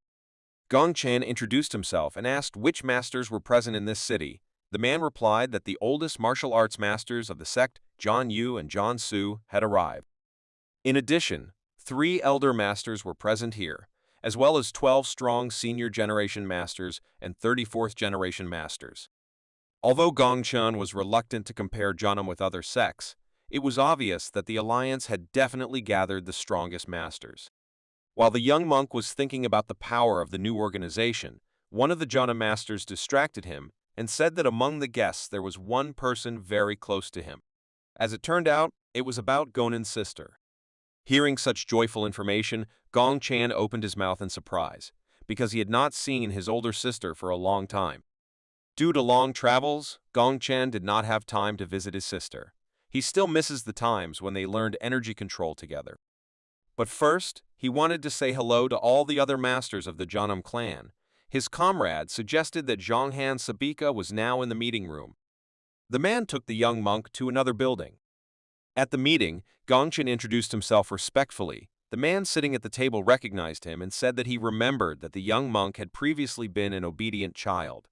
Gongchan introduced himself and asked which masters were present in this city. The man replied that the oldest martial arts masters of the sect, John Yu and John Su, had arrived. In addition, 3 elder masters were present here, as well as 12 strong senior generation masters and 34th generation masters. Although Gongchan was reluctant to compare Janam with other sects, it was obvious that the alliance had definitely gathered the strongest masters. While the young monk was thinking about the power of the new organization, one of the Janam masters distracted him and said that among the guests there was one person very close to him. As it turned out, it was about Gonen's sister. Hearing such joyful information, Gongchan opened his mouth in surprise, because he had not seen his older sister for a long time. Due to long travels, Gongchan did not have time to visit his sister. He still misses the times when they learned energy control together. But first, he wanted to say hello to all the other masters of the Janam clan. His comrade suggested that Zhonghan Sabika was now in the meeting room. The man took the young monk to another building. At the meeting, Gongchan introduced himself respectfully. The man sitting at the table recognized him and said that he remembered that the young monk had previously been an obedient child.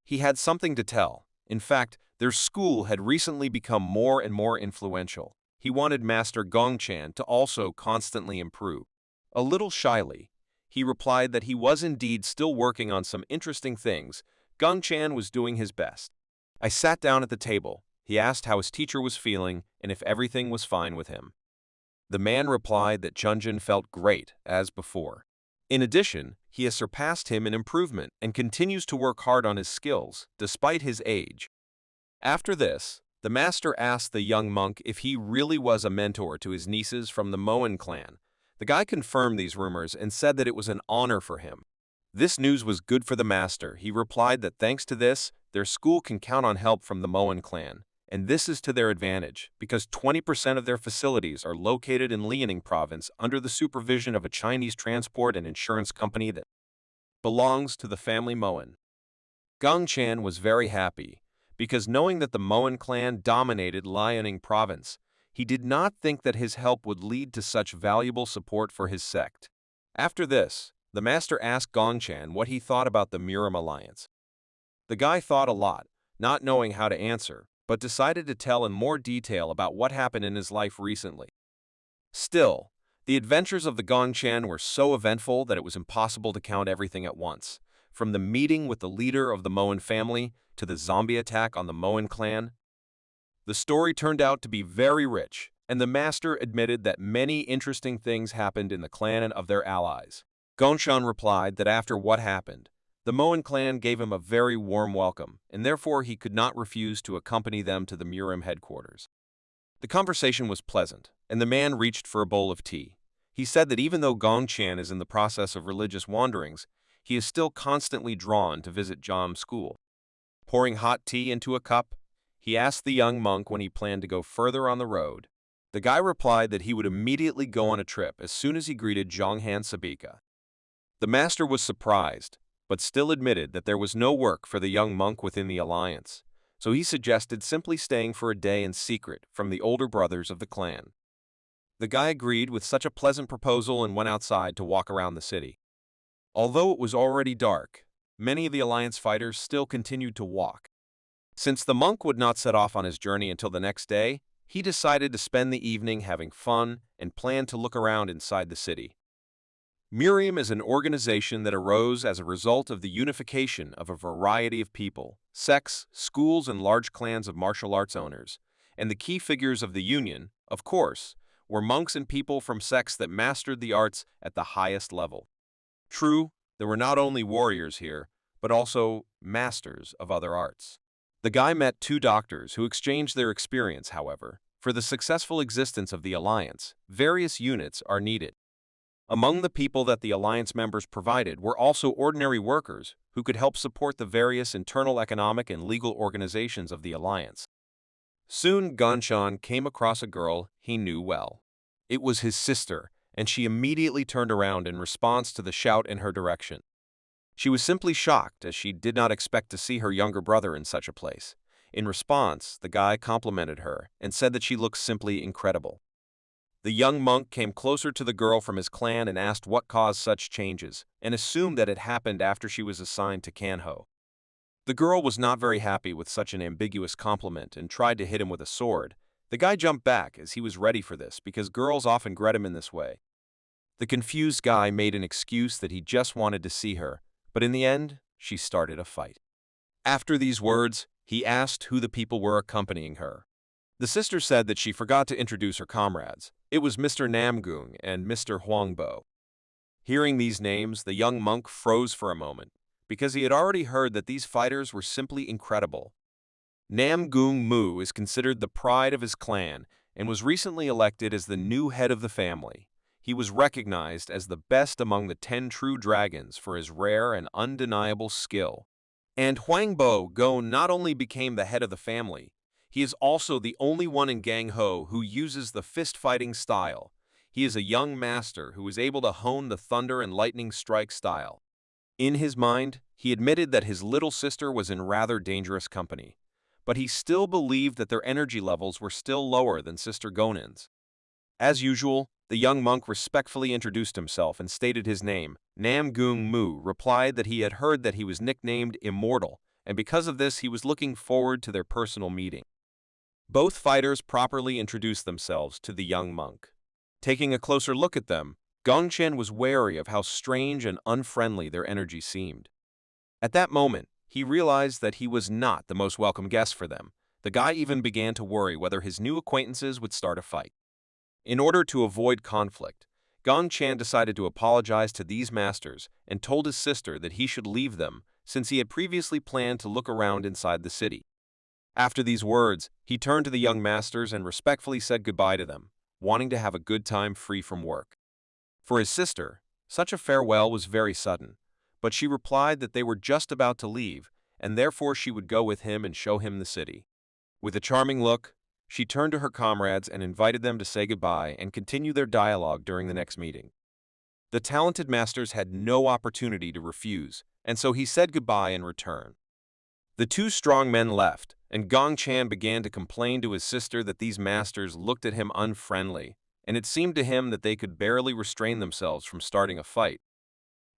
He had something to tell. In fact, their school had recently become more and more influential. He wanted Master Gongchan to also constantly improve. A little shyly, he replied that he was indeed still working on some interesting things. Gongchan was doing his best. I sat down at the table. He asked how his teacher was feeling and if everything was fine with him. The man replied that Chunjin felt great, as before. In addition, he has surpassed him in improvement and continues to work hard on his skills, despite his age. After this, the master asked the young monk if he really was a mentor to his nieces from the Moen clan. The guy confirmed these rumors and said that it was an honor for him. This news was good for the master. He replied that thanks to this, their school can count on help from the Moen clan, and this is to their advantage, because 20% of their facilities are located in Liaoning province under the supervision of a Chinese transport and insurance company that belongs to the family Moen. Gongchan was very happy, because knowing that the Moen clan dominated Liaoning province, he did not think that his help would lead to such valuable support for his sect. After this, the master asked Gongchan what he thought about the Murim alliance. The guy thought a lot, not knowing how to answer, but decided to tell in more detail about what happened in his life recently. Still, the adventures of the Gongchan were so eventful that it was impossible to count everything at once, from the meeting with the leader of the Moen family to the zombie attack on the Moen clan. The story turned out to be very rich, and the master admitted that many interesting things happened in the clan and of their allies. Gongchan replied that after what happened, the Moen clan gave him a very warm welcome, and therefore he could not refuse to accompany them to the Murim headquarters. The conversation was pleasant, and the man reached for a bowl of tea. He said that even though Gongchan is in the process of religious wanderings, he is still constantly drawn to visit Jam's school. Pouring hot tea into a cup, he asked the young monk when he planned to go further on the road. The guy replied that he would immediately go on a trip as soon as he greeted Zhonghan Sabika. The master was surprised, but still admitted that there was no work for the young monk within the alliance, so he suggested simply staying for a day in secret from the older brothers of the clan. The guy agreed with such a pleasant proposal and went outside to walk around the city. Although it was already dark, many of the alliance fighters still continued to walk. Since the monk would not set off on his journey until the next day, he decided to spend the evening having fun and planned to look around inside the city. Miriam is an organization that arose as a result of the unification of a variety of people, sects, schools, and large clans of martial arts owners. And the key figures of the union, of course, were monks and people from sects that mastered the arts at the highest level. True, there were not only warriors here, but also masters of other arts. The guy met two doctors who exchanged their experience, however. For the successful existence of the alliance, various units are needed. Among the people that the alliance members provided were also ordinary workers who could help support the various internal economic and legal organizations of the alliance. Soon Ganshan came across a girl he knew well. It was his sister, and she immediately turned around in response to the shout in her direction. She was simply shocked, as she did not expect to see her younger brother in such a place. In response, the guy complimented her and said that she looked simply incredible. The young monk came closer to the girl from his clan and asked what caused such changes, and assumed that it happened after she was assigned to Kanho. The girl was not very happy with such an ambiguous compliment and tried to hit him with a sword. The guy jumped back as he was ready for this because girls often greet him in this way. The confused guy made an excuse that he just wanted to see her, but in the end, she started a fight. After these words, he asked who the people were accompanying her. The sister said that she forgot to introduce her comrades. It was Mr. Namgung and Mr. Huangbo. Hearing these names, the young monk froze for a moment, because he had already heard that these fighters were simply incredible. Namgung Mu is considered the pride of his clan and was recently elected as the new head of the family. He was recognized as the best among the 10 true dragons for his rare and undeniable skill. And Huangbo Gon not only became the head of the family, he is also the only one in Gangho who uses the fist-fighting style. He is a young master who is able to hone the thunder and lightning strike style. In his mind, he admitted that his little sister was in rather dangerous company, but he still believed that their energy levels were still lower than Sister Gonin's. As usual, the young monk respectfully introduced himself and stated his name. Namgung Mu replied that he had heard that he was nicknamed Immortal, and because of this he was looking forward to their personal meeting. Both fighters properly introduced themselves to the young monk. Taking a closer look at them, Gongchen was wary of how strange and unfriendly their energy seemed. At that moment, he realized that he was not the most welcome guest for them. The guy even began to worry whether his new acquaintances would start a fight. In order to avoid conflict, Gongchen decided to apologize to these masters and told his sister that he should leave them since he had previously planned to look around inside the city. After these words, he turned to the young masters and respectfully said goodbye to them, wanting to have a good time free from work. For his sister, such a farewell was very sudden, but she replied that they were just about to leave, and therefore she would go with him and show him the city. With a charming look, she turned to her comrades and invited them to say goodbye and continue their dialogue during the next meeting. The talented masters had no opportunity to refuse, and so he said goodbye in return. The two strong men left, and Gongchen began to complain to his sister that these masters looked at him unfriendly, and it seemed to him that they could barely restrain themselves from starting a fight.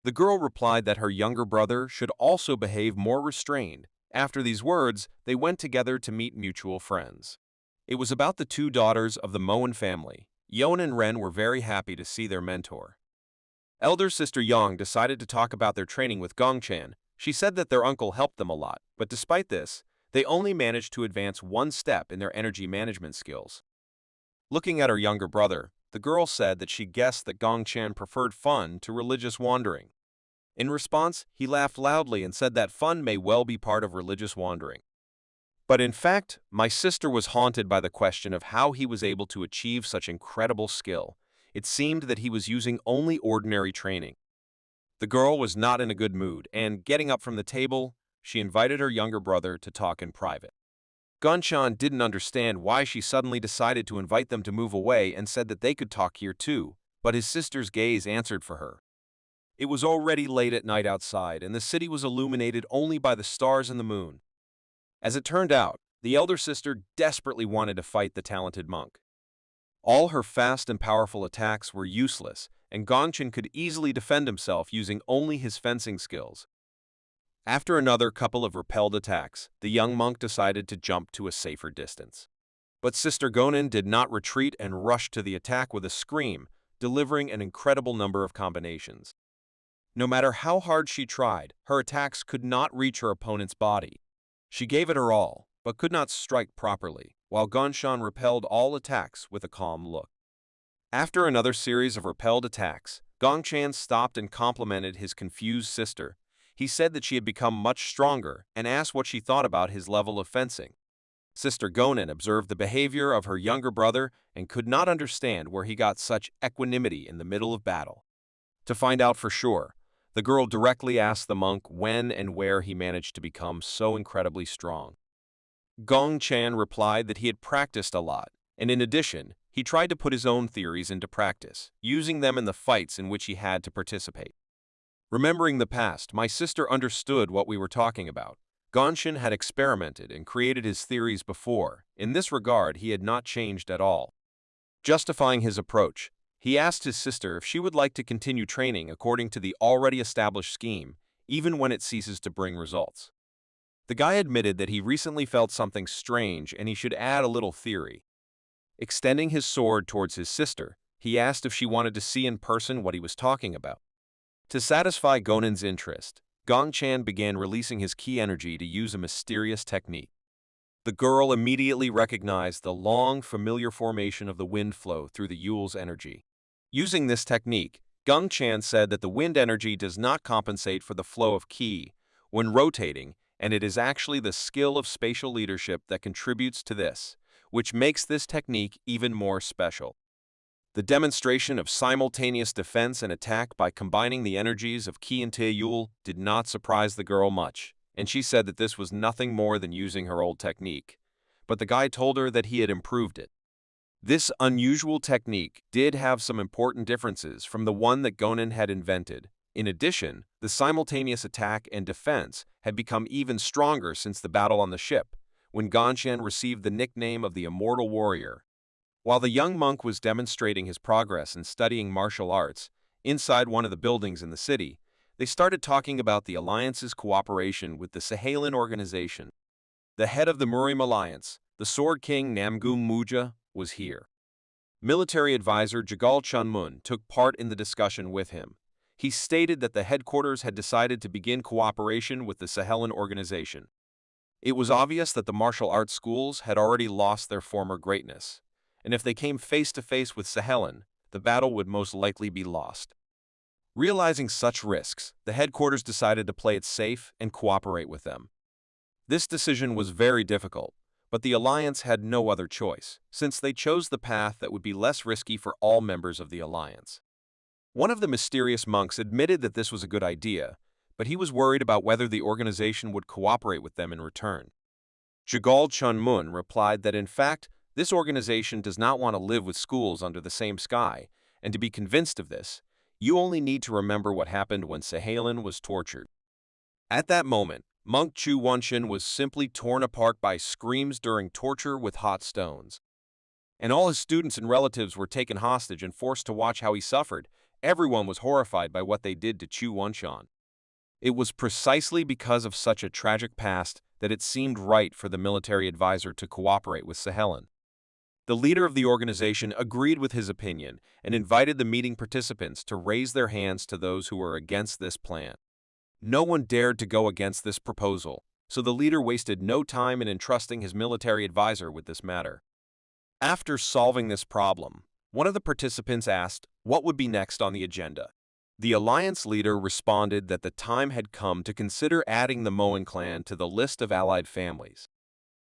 The girl replied that her younger brother should also behave more restrained. After these words, they went together to meet mutual friends. It was about the two daughters of the Moen family. Yon and Ren were very happy to see their mentor. Elder sister Yang decided to talk about their training with Gongchen. She said that their uncle helped them a lot, but despite this, they only managed to advance one step in their energy management skills. Looking at her younger brother, the girl said that she guessed that Gongchen preferred fun to religious wandering. In response, he laughed loudly and said that fun may well be part of religious wandering. But in fact, my sister was haunted by the question of how he was able to achieve such incredible skill. It seemed that he was using only ordinary training. The girl was not in a good mood, and getting up from the table, she invited her younger brother to talk in private. Gunshan didn't understand why she suddenly decided to invite them to move away and said that they could talk here too, but his sister's gaze answered for her. It was already late at night outside, and the city was illuminated only by the stars and the moon. As it turned out, the elder sister desperately wanted to fight the talented monk. All her fast and powerful attacks were useless, and Gongchen could easily defend himself using only his fencing skills. After another couple of repelled attacks, the young monk decided to jump to a safer distance. But Sister Gonin did not retreat and rushed to the attack with a scream, delivering an incredible number of combinations. No matter how hard she tried, her attacks could not reach her opponent's body. She gave it her all, but could not strike properly, while Gongchan repelled all attacks with a calm look. After another series of repelled attacks, Gongchan stopped and complimented his confused sister. He said that she had become much stronger and asked what she thought about his level of fencing. Sister Gonen observed the behavior of her younger brother and could not understand where he got such equanimity in the middle of battle. To find out for sure, the girl directly asked the monk when and where he managed to become so incredibly strong. Gong Chan replied that he had practiced a lot, and in addition, he tried to put his own theories into practice, using them in the fights in which he had to participate. Remembering the past, my sister understood what we were talking about. Gongchen had experimented and created his theories before. In this regard, he had not changed at all. Justifying his approach, he asked his sister if she would like to continue training according to the already established scheme, even when it ceases to bring results. The guy admitted that he recently felt something strange and he should add a little theory. Extending his sword towards his sister, he asked if she wanted to see in person what he was talking about. To satisfy Gonen's interest, Gong Chan began releasing his ki energy to use a mysterious technique. The girl immediately recognized the long, familiar formation of the wind flow through the Yule's energy. Using this technique, Gong Chan said that the wind energy does not compensate for the flow of ki when rotating, and it is actually the skill of spatial leadership that contributes to this, which makes this technique even more special. The demonstration of simultaneous defense and attack by combining the energies of Qi and Taeyul did not surprise the girl much, and she said that this was nothing more than using her old technique. But the guy told her that he had improved it. This unusual technique did have some important differences from the one that Gonen had invented. In addition, the simultaneous attack and defense had become even stronger since the battle on the ship, when Gongchen received the nickname of the Immortal Warrior. While the young monk was demonstrating his progress in studying martial arts, inside one of the buildings in the city, they started talking about the Alliance's cooperation with the Sahelin organization. The head of the Murim Alliance, the Sword King Namgung Muja, was here. Military advisor Jagal Chunmun took part in the discussion with him. He stated that the headquarters had decided to begin cooperation with the Sahelin organization. It was obvious that the martial arts schools had already lost their former greatness, and if they came face to face with Sahelin, the battle would most likely be lost. Realizing such risks, the headquarters decided to play it safe and cooperate with them. This decision was very difficult, but the Alliance had no other choice, since they chose the path that would be less risky for all members of the Alliance. One of the mysterious monks admitted that this was a good idea, but he was worried about whether the organization would cooperate with them in return. Jagal Chunmun replied that in fact, this organization does not want to live with schools under the same sky, and to be convinced of this, you only need to remember what happened when Sahelin was tortured. At that moment, Monk Chu Wenshin was simply torn apart by screams during torture with hot stones. And all his students and relatives were taken hostage and forced to watch how he suffered. Everyone was horrified by what they did to Chu Wenshan. It was precisely because of such a tragic past that it seemed right for the military advisor to cooperate with Sahelin. The leader of the organization agreed with his opinion and invited the meeting participants to raise their hands to those who were against this plan. No one dared to go against this proposal, so the leader wasted no time in entrusting his military advisor with this matter. After solving this problem, one of the participants asked what would be next on the agenda. The alliance leader responded that the time had come to consider adding the Moen clan to the list of allied families.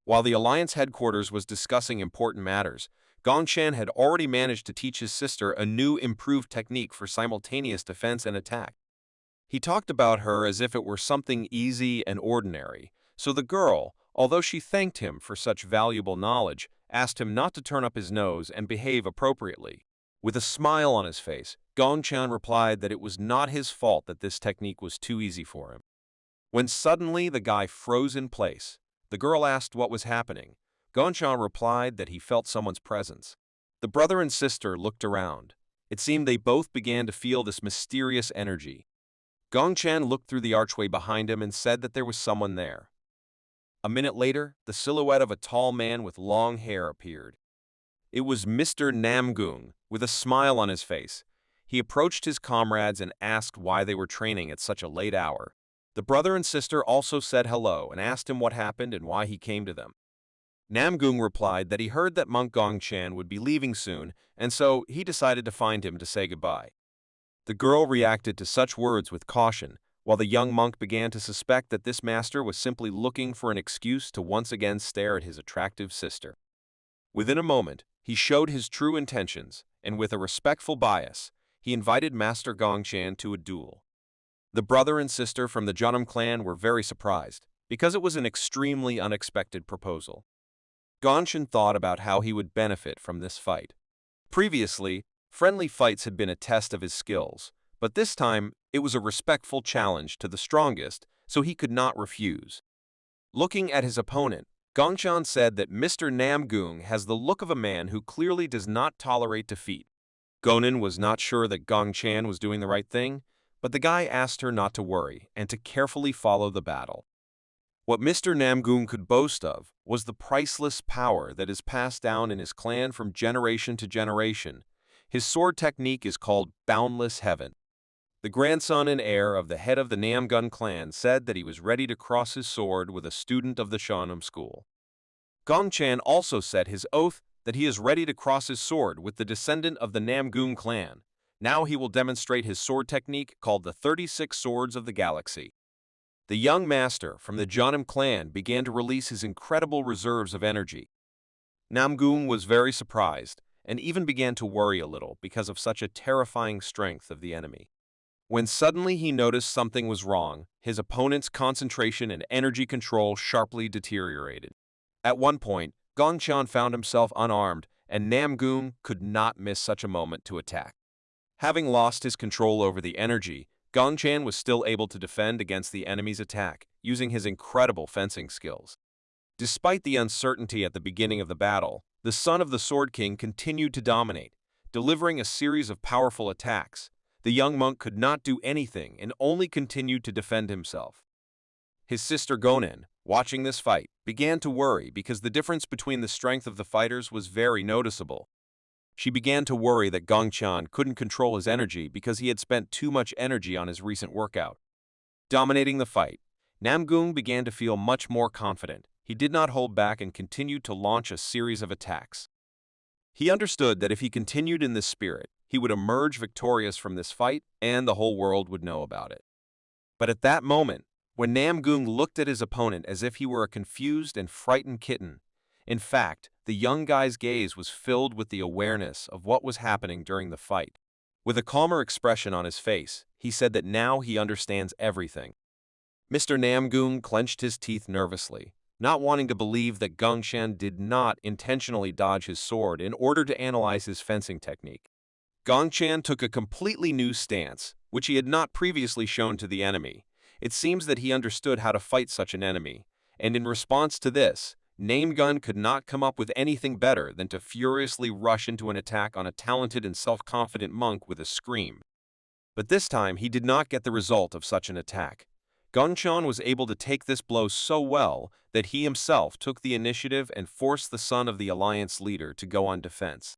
While the alliance headquarters was discussing important matters, Gongchen had already managed to teach his sister a new improved technique for simultaneous defense and attack. He talked about her as if it were something easy and ordinary, so the girl, although she thanked him for such valuable knowledge, asked him not to turn up his nose and behave appropriately. With a smile on his face, Gongchen replied that it was not his fault that this technique was too easy for him. When suddenly the guy froze in place, the girl asked what was happening. Gongchen replied that he felt someone's presence. The brother and sister looked around. It seemed they both began to feel this mysterious energy. Gongchen looked through the archway behind him and said that there was someone there. A minute later, the silhouette of a tall man with long hair appeared. It was Mr. Namgung, with a smile on his face. He approached his comrades and asked why they were training at such a late hour. The brother and sister also said hello and asked him what happened and why he came to them. Namgung replied that he heard that monk Gongchan would be leaving soon, and so he decided to find him to say goodbye. The girl reacted to such words with caution, while the young monk began to suspect that this master was simply looking for an excuse to once again stare at his attractive sister. Within a moment, he showed his true intentions, and with a respectful bias, he invited Master Gongchan to a duel. The brother and sister from the Jeonnam clan were very surprised, because it was an extremely unexpected proposal. Gongchan thought about how he would benefit from this fight. Previously, friendly fights had been a test of his skills, but this time it was a respectful challenge to the strongest, so he could not refuse. Looking at his opponent, Gongchan said that Mr. Namgung has the look of a man who clearly does not tolerate defeat. Gonan was not sure that Gongchan was doing the right thing, but the guy asked her not to worry and to carefully follow the battle. What Mr. Namgung could boast of was the priceless power that is passed down in his clan from generation to generation. His sword technique is called Boundless Heaven. The grandson and heir of the head of the Namgun clan said that he was ready to cross his sword with a student of the Jeonnam school. Gongchan also said his oath that he is ready to cross his sword with the descendant of the Namgung clan. Now he will demonstrate his sword technique called the 36 Swords of the Galaxy. The young master from the Jeonnam clan began to release his incredible reserves of energy. Namgung was very surprised and even began to worry a little because of such a terrifying strength of the enemy. When suddenly he noticed something was wrong, his opponent's concentration and energy control sharply deteriorated. At one point, Gongchan found himself unarmed, and Namgung could not miss such a moment to attack. Having lost his control over the energy, Gongchan was still able to defend against the enemy's attack, using his incredible fencing skills. Despite the uncertainty at the beginning of the battle, the son of the Sword King continued to dominate, delivering a series of powerful attacks. The young monk could not do anything and only continued to defend himself. His sister Gonan, watching this fight, began to worry because the difference between the strength of the fighters was very noticeable. She began to worry that Gongchan couldn't control his energy because he had spent too much energy on his recent workout. Dominating the fight, Namgung began to feel much more confident. He did not hold back and continued to launch a series of attacks. He understood that if he continued in this spirit, he would emerge victorious from this fight and the whole world would know about it. But at that moment, when Namgung looked at his opponent as if he were a confused and frightened kitten, in fact, the young guy's gaze was filled with the awareness of what was happening during the fight. With a calmer expression on his face, he said that now he understands everything. Mr. Namgung clenched his teeth nervously, not wanting to believe that Gongchan did not intentionally dodge his sword in order to analyze his fencing technique. Gongchan took a completely new stance, which he had not previously shown to the enemy. It seems that he understood how to fight such an enemy, and in response to this, Namgun could not come up with anything better than to furiously rush into an attack on a talented and self-confident monk with a scream. But this time he did not get the result of such an attack. Gongchan was able to take this blow so well that he himself took the initiative and forced the son of the alliance leader to go on defense.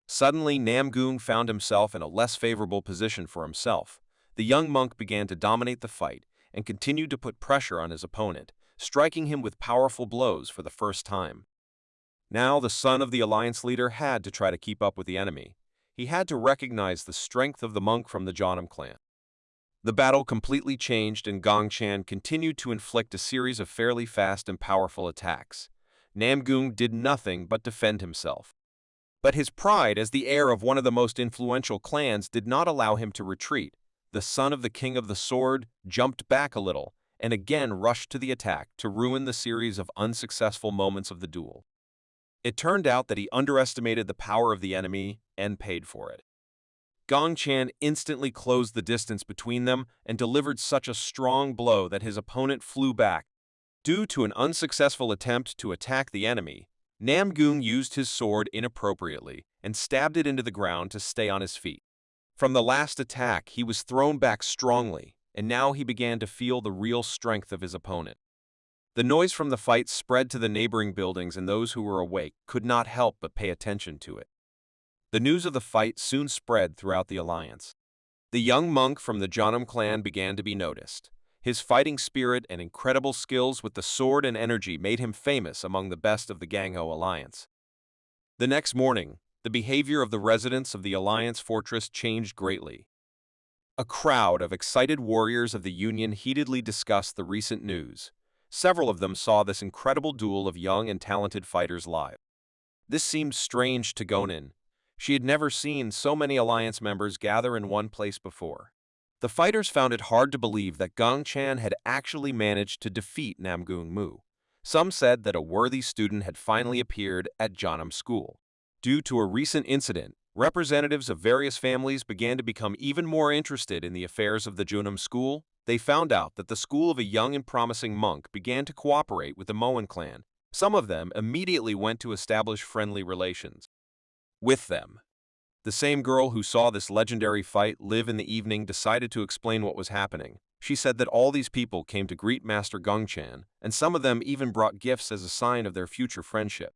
Suddenly, Namgung found himself in a less favorable position for himself. The young monk began to dominate the fight and continued to put pressure on his opponent, striking him with powerful blows for the first time. Now the son of the alliance leader had to try to keep up with the enemy. He had to recognize the strength of the monk from the Jeonnam clan. The battle completely changed and Gongchan continued to inflict a series of fairly fast and powerful attacks. Namgung did nothing but defend himself. But his pride as the heir of one of the most influential clans did not allow him to retreat. The son of the king of the sword jumped back a little and again rushed to the attack to ruin the series of unsuccessful moments of the duel. It turned out that he underestimated the power of the enemy and paid for it. Gongchan instantly closed the distance between them and delivered such a strong blow that his opponent flew back. Due to an unsuccessful attempt to attack the enemy, Namgung used his sword inappropriately and stabbed it into the ground to stay on his feet. From the last attack, he was thrown back strongly, and now he began to feel the real strength of his opponent. The noise from the fight spread to the neighboring buildings, and those who were awake could not help but pay attention to it. The news of the fight soon spread throughout the alliance. The young monk from the Jeonnam clan began to be noticed. His fighting spirit and incredible skills with the sword and energy made him famous among the best of the Gangho Alliance. The next morning, the behavior of the residents of the Alliance fortress changed greatly. A crowd of excited warriors of the Union heatedly discussed the recent news. Several of them saw this incredible duel of young and talented fighters live. This seemed strange to Gonin. She had never seen so many Alliance members gather in one place before. The fighters found it hard to believe that Gong Chan had actually managed to defeat Namgung Mu. Some said that a worthy student had finally appeared at Jeonnam School. Due to a recent incident, representatives of various families began to become even more interested in the affairs of the Jeonnam School. They found out that the school of a young and promising monk began to cooperate with the Moen clan. Some of them immediately went to establish friendly relations with them. The same girl who saw this legendary fight live in the evening decided to explain what was happening. She said that all these people came to greet Master Gongchan, and some of them even brought gifts as a sign of their future friendship.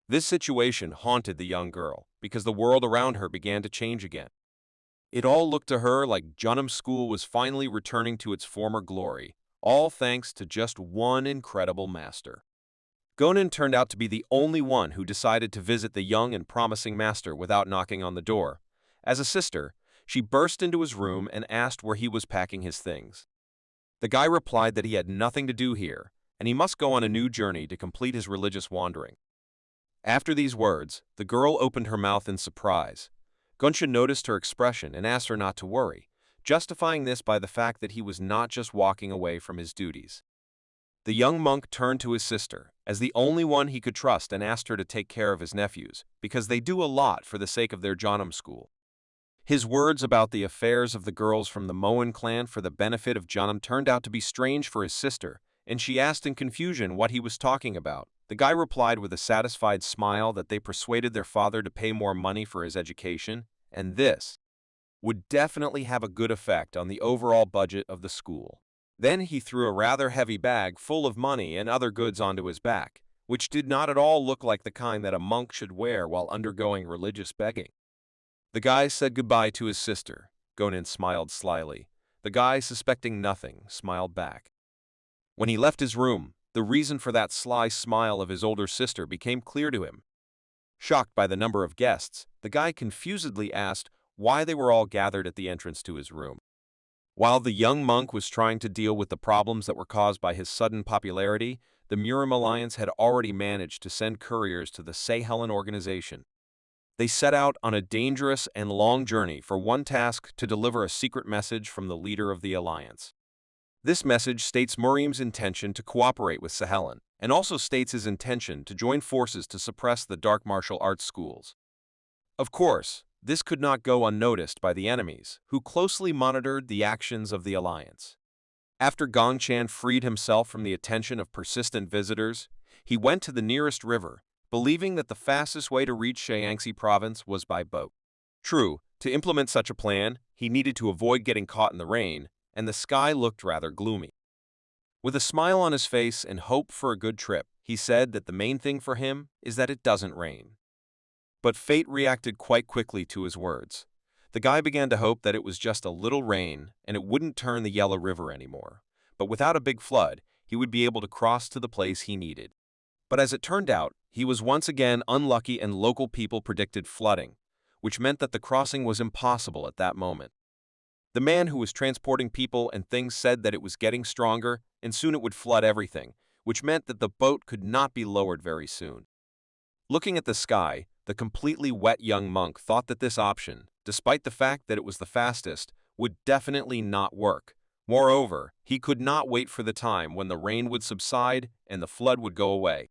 This situation haunted the young girl, because the world around her began to change again. It all looked to her like Jeonnam School was finally returning to its former glory, all thanks to just one incredible master. Gonin turned out to be the only one who decided to visit the young and promising master without knocking on the door. As a sister, she burst into his room and asked where he was packing his things. The guy replied that he had nothing to do here, and he must go on a new journey to complete his religious wandering. After these words, the girl opened her mouth in surprise. Gunsha noticed her expression and asked her not to worry, justifying this by the fact that he was not just walking away from his duties. The young monk turned to his sister, as the only one he could trust, and asked her to take care of his nephews, because they do a lot for the sake of their Jeonnam school. His words about the affairs of the girls from the Moen clan for the benefit of Jeonnam turned out to be strange for his sister, and she asked in confusion what he was talking about. The guy replied with a satisfied smile that they persuaded their father to pay more money for his education, and this would definitely have a good effect on the overall budget of the school. Then he threw a rather heavy bag full of money and other goods onto his back, which did not at all look like the kind that a monk should wear while undergoing religious begging. The guy said goodbye to his sister. Gonin smiled slyly. The guy, suspecting nothing, smiled back. When he left his room, the reason for that sly smile of his older sister became clear to him. Shocked by the number of guests, the guy confusedly asked why they were all gathered at the entrance to his room. While the young monk was trying to deal with the problems that were caused by his sudden popularity, the Murim Alliance had already managed to send couriers to the Sehelen organization. They set out on a dangerous and long journey for one task: to deliver a secret message from the leader of the alliance. This message states Murim's intention to cooperate with Sehelen, and also states his intention to join forces to suppress the dark martial arts schools. Of course, this could not go unnoticed by the enemies, who closely monitored the actions of the alliance. After Gongchan freed himself from the attention of persistent visitors, he went to the nearest river, believing that the fastest way to reach Shaanxi province was by boat. True, to implement such a plan, he needed to avoid getting caught in the rain, and the sky looked rather gloomy. With a smile on his face and hope for a good trip, he said that the main thing for him is that it doesn't rain. But fate reacted quite quickly to his words. The guy began to hope that it was just a little rain and it wouldn't turn the Yellow River anymore. But without a big flood, he would be able to cross to the place he needed. But as it turned out, he was once again unlucky, and local people predicted flooding, which meant that the crossing was impossible at that moment. The man who was transporting people and things said that it was getting stronger and soon it would flood everything, which meant that the boat could not be lowered very soon. Looking at the sky, the completely wet young monk thought that this option, despite the fact that it was the fastest, would definitely not work. Moreover, he could not wait for the time when the rain would subside and the flood would go away.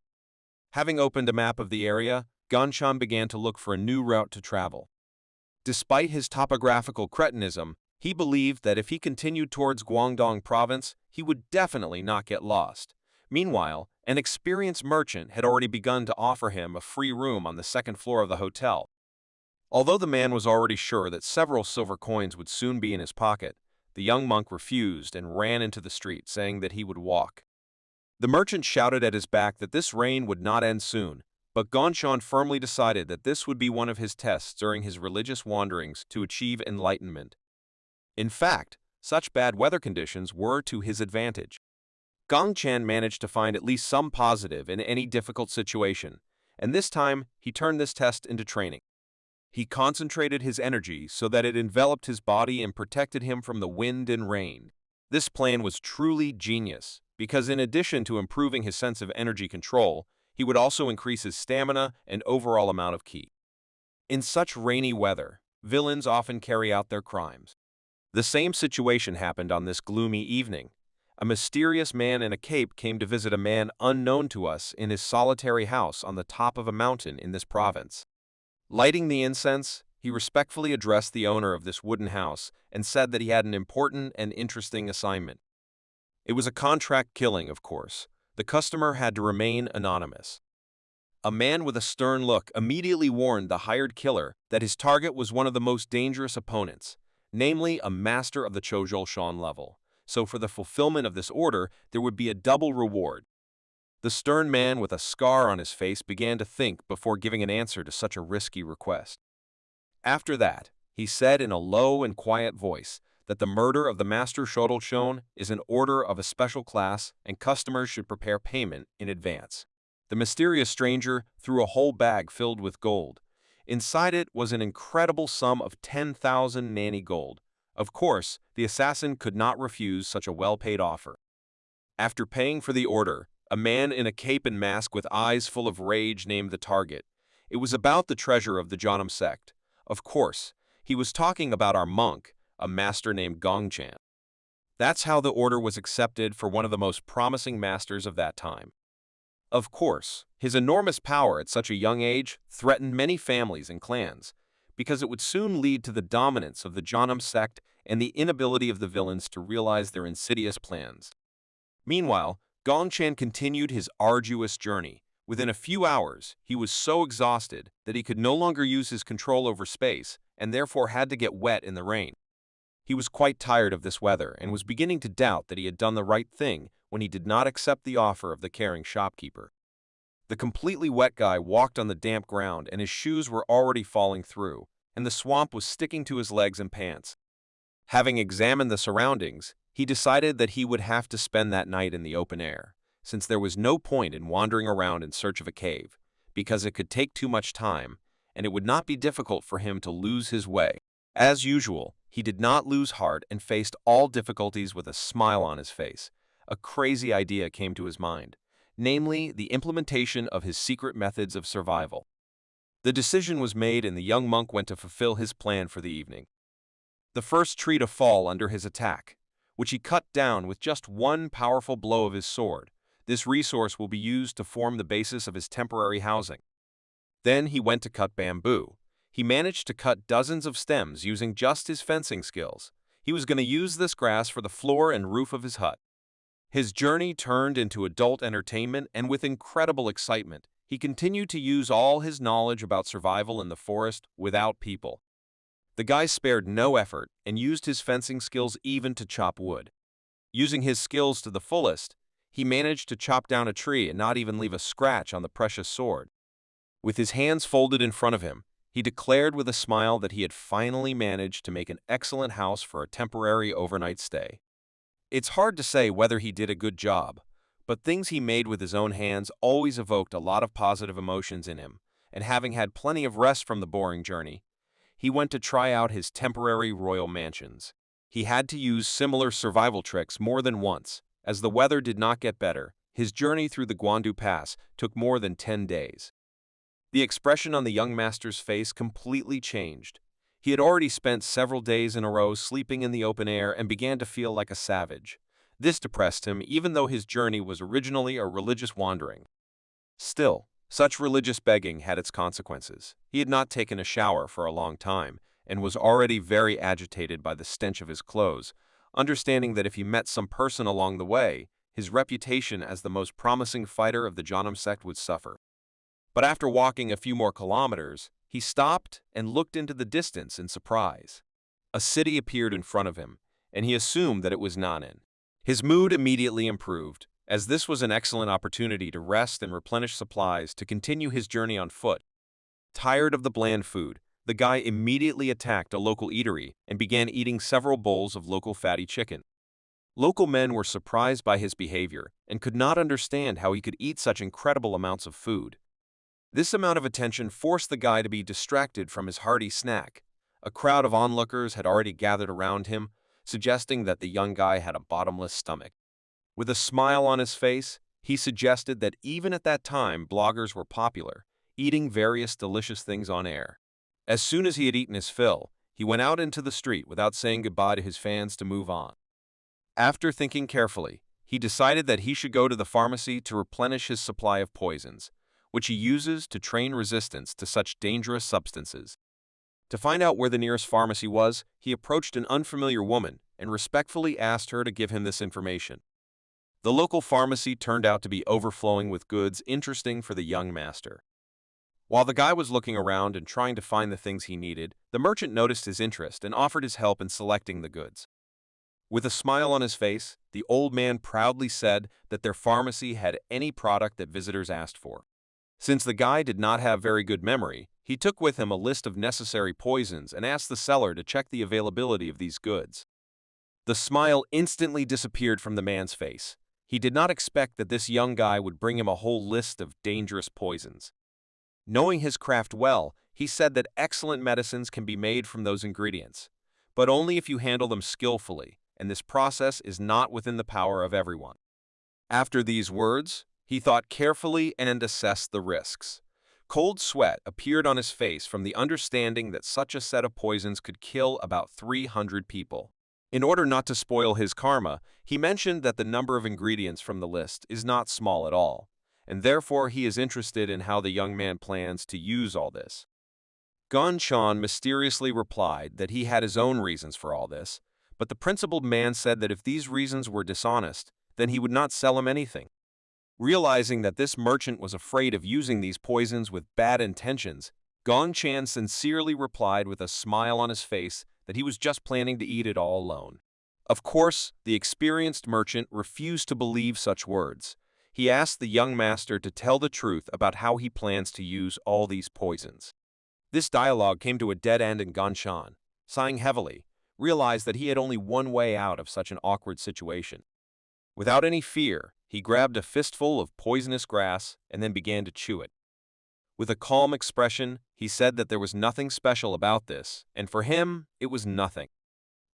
Having opened a map of the area, Gongchan began to look for a new route to travel. Despite his topographical cretinism, he believed that if he continued towards Guangdong province, he would definitely not get lost. Meanwhile, an experienced merchant had already begun to offer him a free room on the second floor of the hotel. Although the man was already sure that several silver coins would soon be in his pocket, the young monk refused and ran into the street, saying that he would walk. The merchant shouted at his back that this rain would not end soon, but Gongchan firmly decided that this would be one of his tests during his religious wanderings to achieve enlightenment. In fact, Such bad weather conditions were to his advantage. Gongchan managed to find at least some positive in any difficult situation, and this time he turned this test into training. He concentrated his energy so that it enveloped his body and protected him from the wind and rain. This plan was truly genius, because in addition to improving his sense of energy control, he would also increase his stamina and overall amount of ki. In such rainy weather, villains often carry out their crimes. The same situation happened on this gloomy evening. A mysterious man in a cape came to visit a man unknown to us in his solitary house on the top of a mountain in this province. Lighting the incense, he respectfully addressed the owner of this wooden house and said that he had an important and interesting assignment. It was a contract killing, of course. The customer had to remain anonymous. A man with a stern look immediately warned the hired killer that his target was one of the most dangerous opponents, namely a master of the Chozhulshan level. So for the fulfillment of this order, there would be a double reward. The stern man with a scar on his face began to think before giving an answer to such a risky request. After that, he said in a low and quiet voice that the murder of the Master Shodelshon is an order of a special class and customers should prepare payment in advance. The mysterious stranger threw a whole bag filled with gold. Inside it was an incredible sum of 10,000 nani gold. Of course, the assassin could not refuse such a well-paid offer. After paying for the order, a man in a cape and mask with eyes full of rage named the target. It was about the treasure of the Janam sect. Of course, he was talking about our monk, a master named Gongchan. That's how the order was accepted for one of the most promising masters of that time. Of course, his enormous power at such a young age threatened many families and clans, because it would soon lead to the dominance of the Janam sect and the inability of the villains to realize their insidious plans. Meanwhile, Gongchan continued his arduous journey. Within a few hours, he was so exhausted that he could no longer use his control over space and therefore had to get wet in the rain. He was quite tired of this weather and was beginning to doubt that he had done the right thing when he did not accept the offer of the caring shopkeeper. The completely wet guy walked on the damp ground and his shoes were already falling through, and the swamp was sticking to his legs and pants. Having examined the surroundings, he decided that he would have to spend that night in the open air, since there was no point in wandering around in search of a cave, because it could take too much time, and it would not be difficult for him to lose his way. As usual, he did not lose heart and faced all difficulties with a smile on his face. A crazy idea came to his mind, namely the implementation of his secret methods of survival. The decision was made and the young monk went to fulfill his plan for the evening. The first tree to fall under his attack, which he cut down with just one powerful blow of his sword. This resource will be used to form the basis of his temporary housing. Then he went to cut bamboo. He managed to cut dozens of stems using just his fencing skills. He was going to use this grass for the floor and roof of his hut. His journey turned into adult entertainment, and with incredible excitement, he continued to use all his knowledge about survival in the forest without people. The guy spared no effort and used his fencing skills even to chop wood. Using his skills to the fullest, he managed to chop down a tree and not even leave a scratch on the precious sword. With his hands folded in front of him, he declared with a smile that he had finally managed to make an excellent house for a temporary overnight stay. It's hard to say whether he did a good job, but things he made with his own hands always evoked a lot of positive emotions in him, and having had plenty of rest from the boring journey, he went to try out his temporary royal mansions. He had to use similar survival tricks more than once. As the weather did not get better, his journey through the Guandu Pass took more than 10 days. The expression on the young master's face completely changed. He had already spent several days in a row sleeping in the open air and began to feel like a savage. This depressed him, even though his journey was originally a religious wandering. Still, such religious begging had its consequences. He had not taken a shower for a long time and was already very agitated by the stench of his clothes, understanding that if he met some person along the way, his reputation as the most promising fighter of the Janam sect would suffer. But after walking a few more kilometers, he stopped and looked into the distance in surprise. A city appeared in front of him, and he assumed that it was Nanin. His mood immediately improved, as this was an excellent opportunity to rest and replenish supplies to continue his journey on foot. Tired of the bland food, the guy immediately attacked a local eatery and began eating several bowls of local fatty chicken. Local men were surprised by his behavior and could not understand how he could eat such incredible amounts of food. This amount of attention forced the guy to be distracted from his hearty snack. A crowd of onlookers had already gathered around him, suggesting that the young guy had a bottomless stomach. With a smile on his face, he suggested that even at that time bloggers were popular, eating various delicious things on air. As soon as he had eaten his fill, he went out into the street without saying goodbye to his fans to move on. After thinking carefully, he decided that he should go to the pharmacy to replenish his supply of poisons, which he uses to train resistance to such dangerous substances. To find out where the nearest pharmacy was, he approached an unfamiliar woman and respectfully asked her to give him this information. The local pharmacy turned out to be overflowing with goods interesting for the young master. While the guy was looking around and trying to find the things he needed, the merchant noticed his interest and offered his help in selecting the goods. With a smile on his face, the old man proudly said that their pharmacy had any product that visitors asked for. Since the guy did not have very good memory, he took with him a list of necessary poisons and asked the seller to check the availability of these goods. The smile instantly disappeared from the man's face. He did not expect that this young guy would bring him a whole list of dangerous poisons. Knowing his craft well, he said that excellent medicines can be made from those ingredients, but only if you handle them skillfully, and this process is not within the power of everyone. After these words, he thought carefully and assessed the risks. Cold sweat appeared on his face from the understanding that such a set of poisons could kill about 300 people. In order not to spoil his karma, he mentioned that the number of ingredients from the list is not small at all, and therefore he is interested in how the young man plans to use all this. Gon Chan mysteriously replied that he had his own reasons for all this, but the principled man said that if these reasons were dishonest, then he would not sell him anything. Realizing that this merchant was afraid of using these poisons with bad intentions, Gong Chan sincerely replied with a smile on his face that he was just planning to eat it all alone. Of course, the experienced merchant refused to believe such words. He asked the young master to tell the truth about how he plans to use all these poisons. This dialogue came to a dead end, and Gong Chan, sighing heavily, realized that he had only one way out of such an awkward situation. Without any fear, he grabbed a fistful of poisonous grass and then began to chew it. With a calm expression, he said that there was nothing special about this, and for him, it was nothing.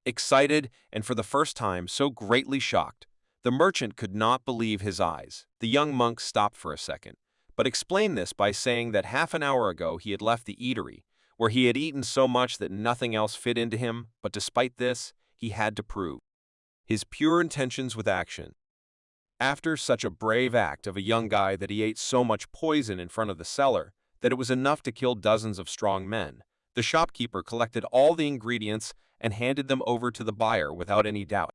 Excited, and for the first time so greatly shocked, the merchant could not believe his eyes. The young monk stopped for a second, but explained this by saying that half an hour ago he had left the eatery, where he had eaten so much that nothing else fit into him, but despite this, he had to prove his pure intentions with action. After such a brave act of a young guy that he ate so much poison in front of the seller that it was enough to kill dozens of strong men, the shopkeeper collected all the ingredients and handed them over to the buyer without any doubt.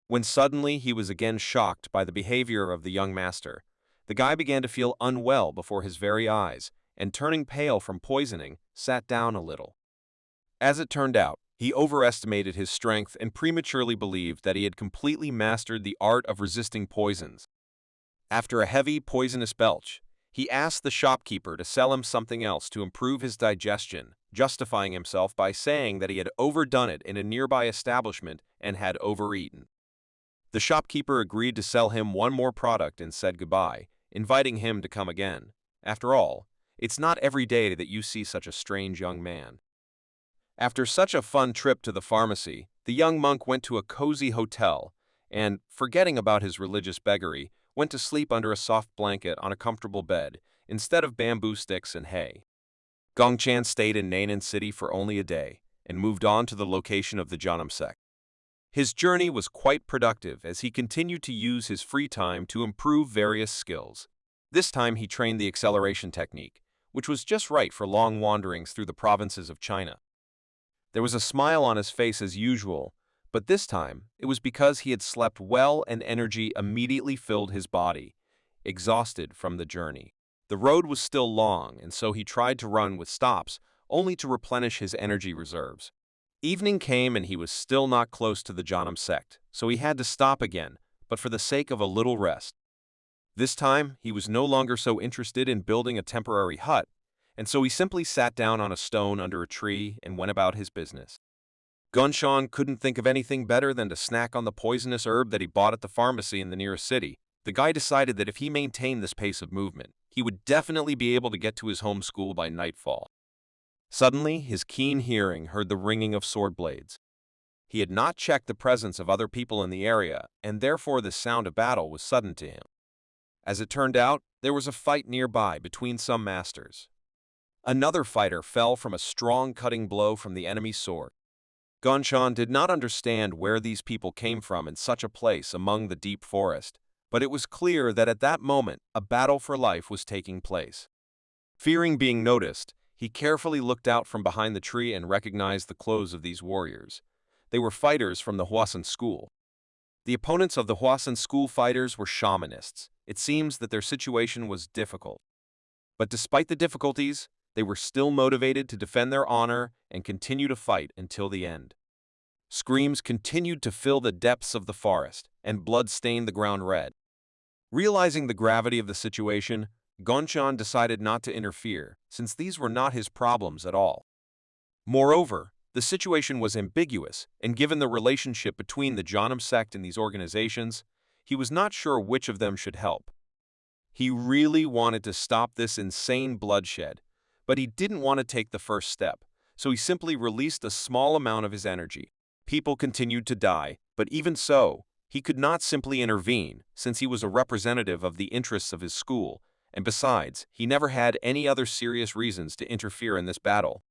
When suddenly he was again shocked by the behavior of the young master, the guy began to feel unwell before his very eyes, and turning pale from poisoning, sat down a little. As it turned out, he overestimated his strength and prematurely believed that he had completely mastered the art of resisting poisons. After a heavy, poisonous belch, he asked the shopkeeper to sell him something else to improve his digestion, justifying himself by saying that he had overdone it in a nearby establishment and had overeaten. The shopkeeper agreed to sell him one more product and said goodbye, inviting him to come again. After all, it's not every day that you see such a strange young man. After such a fun trip to the pharmacy, the young monk went to a cozy hotel and, forgetting about his religious beggary, went to sleep under a soft blanket on a comfortable bed instead of bamboo sticks and hay. Gong Chan stayed in Nainan City for only a day and moved on to the location of the Janam sect. His journey was quite productive as he continued to use his free time to improve various skills. This time he trained the acceleration technique, which was just right for long wanderings through the provinces of China. There was a smile on his face as usual, but this time it was because he had slept well and energy immediately filled his body, exhausted from the journey. The road was still long, and so he tried to run with stops, only to replenish his energy reserves. Evening came and he was still not close to the Janam sect, so he had to stop again, but for the sake of a little rest. This time, he was no longer so interested in building a temporary hut. and so he simply sat down on a stone under a tree and went about his business. Gunshan couldn't think of anything better than to snack on the poisonous herb that he bought at the pharmacy in the nearest city. The guy decided that if he maintained this pace of movement, he would definitely be able to get to his home school by nightfall. Suddenly, his keen hearing heard the ringing of sword blades. He had not checked the presence of other people in the area, and therefore the sound of battle was sudden to him. As it turned out, there was a fight nearby between some masters. Another fighter fell from a strong cutting blow from the enemy's sword. Gunshan did not understand where these people came from in such a place among the deep forest, but it was clear that at that moment a battle for life was taking place. Fearing being noticed, he carefully looked out from behind the tree and recognized the clothes of these warriors. They were fighters from the Hwasun school. The opponents of the Hwasun school fighters were shamanists. It seems that their situation was difficult. But despite the difficulties, they were still motivated to defend their honor and continue to fight until the end. Screams continued to fill the depths of the forest, and blood stained the ground red. Realizing the gravity of the situation, Gunshan decided not to interfere, since these were not his problems at all. Moreover, the situation was ambiguous, and given the relationship between the Janam sect and these organizations, he was not sure which of them should help. He really wanted to stop this insane bloodshed, but he didn't want to take the first step, so he simply released a small amount of his energy. People continued to die, but even so, he could not simply intervene, since he was a representative of the interests of his school, and besides, he never had any other serious reasons to interfere in this battle.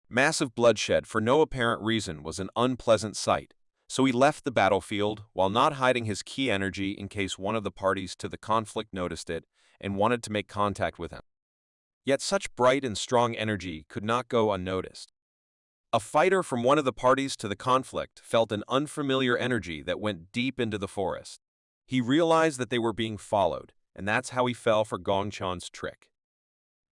Massive bloodshed for no apparent reason was an unpleasant sight, so he left the battlefield while not hiding his key energy in case one of the parties to the conflict noticed it and wanted to make contact with him. Yet such bright and strong energy could not go unnoticed. A fighter from one of the parties to the conflict felt an unfamiliar energy that went deep into the forest. He realized that they were being followed, and that's how he fell for Gongshan's trick.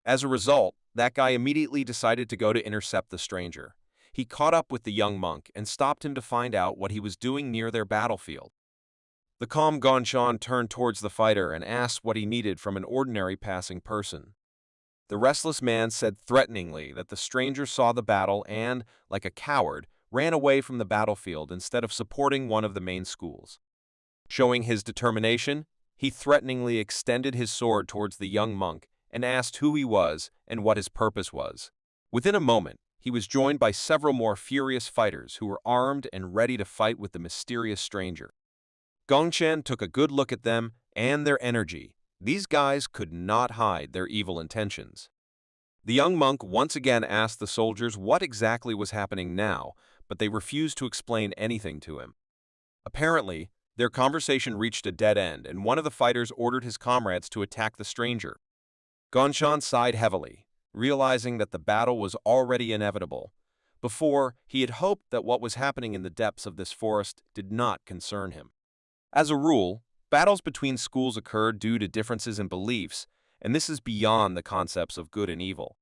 As a result, that guy immediately decided to go to intercept the stranger. He caught up with the young monk and stopped him to find out what he was doing near their battlefield. The calm Gongshan turned towards the fighter and asked what he needed from an ordinary passing person. The restless man said threateningly that the stranger saw the battle and, like a coward, ran away from the battlefield instead of supporting one of the main schools. Showing his determination, he threateningly extended his sword towards the young monk and asked who he was and what his purpose was. Within a moment, he was joined by several more furious fighters who were armed and ready to fight with the mysterious stranger. Gongshan took a good look at them and their energy. These guys could not hide their evil intentions. The young monk once again asked the soldiers what exactly was happening now, but they refused to explain anything to him. Apparently, their conversation reached a dead end, and one of the fighters ordered his comrades to attack the stranger. Gongshan sighed heavily, realizing that the battle was already inevitable. Before, he had hoped that what was happening in the depths of this forest did not concern him. As a rule, battles between schools occur due to differences in beliefs, and this is beyond the concepts of good and evil.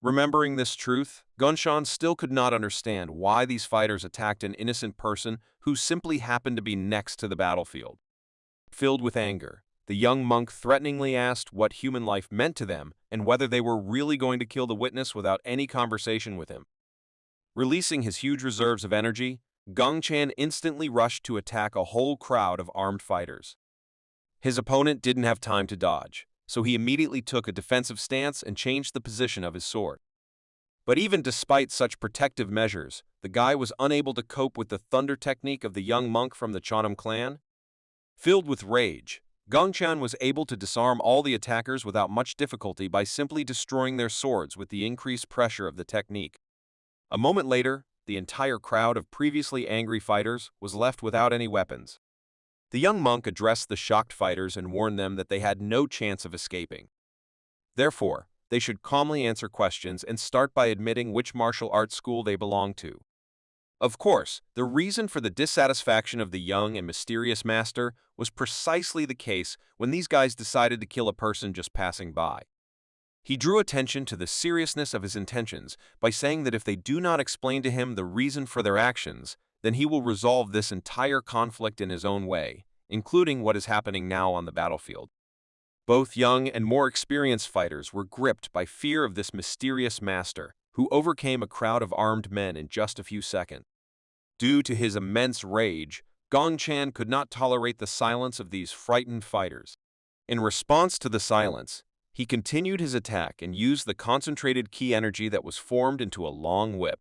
Remembering this truth, Gunshan still could not understand why these fighters attacked an innocent person who simply happened to be next to the battlefield. Filled with anger, the young monk threateningly asked what human life meant to them and whether they were really going to kill the witness without any conversation with him. Releasing his huge reserves of energy, Gongshan instantly rushed to attack a whole crowd of armed fighters. His opponent didn't have time to dodge, so he immediately took a defensive stance and changed the position of his sword. But even despite such protective measures, the guy was unable to cope with the thunder technique of the young monk from the Chanam clan. Filled with rage, Gongshan was able to disarm all the attackers without much difficulty by simply destroying their swords with the increased pressure of the technique. A moment later, the entire crowd of previously angry fighters was left without any weapons. The young monk addressed the shocked fighters and warned them that they had no chance of escaping. Therefore, they should calmly answer questions and start by admitting which martial arts school they belong to. Of course, the reason for the dissatisfaction of the young and mysterious master was precisely the case when these guys decided to kill a person just passing by. He drew attention to the seriousness of his intentions by saying that if they do not explain to him the reason for their actions, then he will resolve this entire conflict in his own way, including what is happening now on the battlefield. Both young and more experienced fighters were gripped by fear of this mysterious master, who overcame a crowd of armed men in just a few seconds. Due to his immense rage, Gong Chan could not tolerate the silence of these frightened fighters. In response to the silence, he continued his attack and used the concentrated ki energy that was formed into a long whip.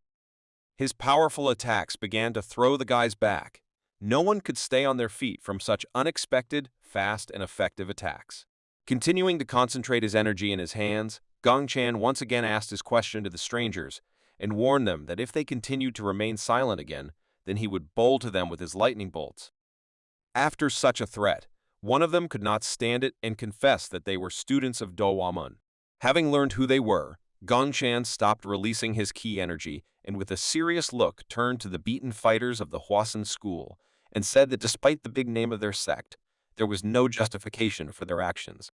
His powerful attacks began to throw the guys back. No one could stay on their feet from such unexpected, fast, and effective attacks. Continuing to concentrate his energy in his hands, Gong Chan once again asked his question to the strangers and warned them that if they continued to remain silent again, then he would bowl to them with his lightning bolts. After such a threat, one of them could not stand it and confessed that they were students of domination. Having learned who they were, Gong Chan stopped releasing his ki energy and with a serious look turned to the beaten fighters of the Hwasun school and said that despite the big name of their sect, there was no justification for their actions.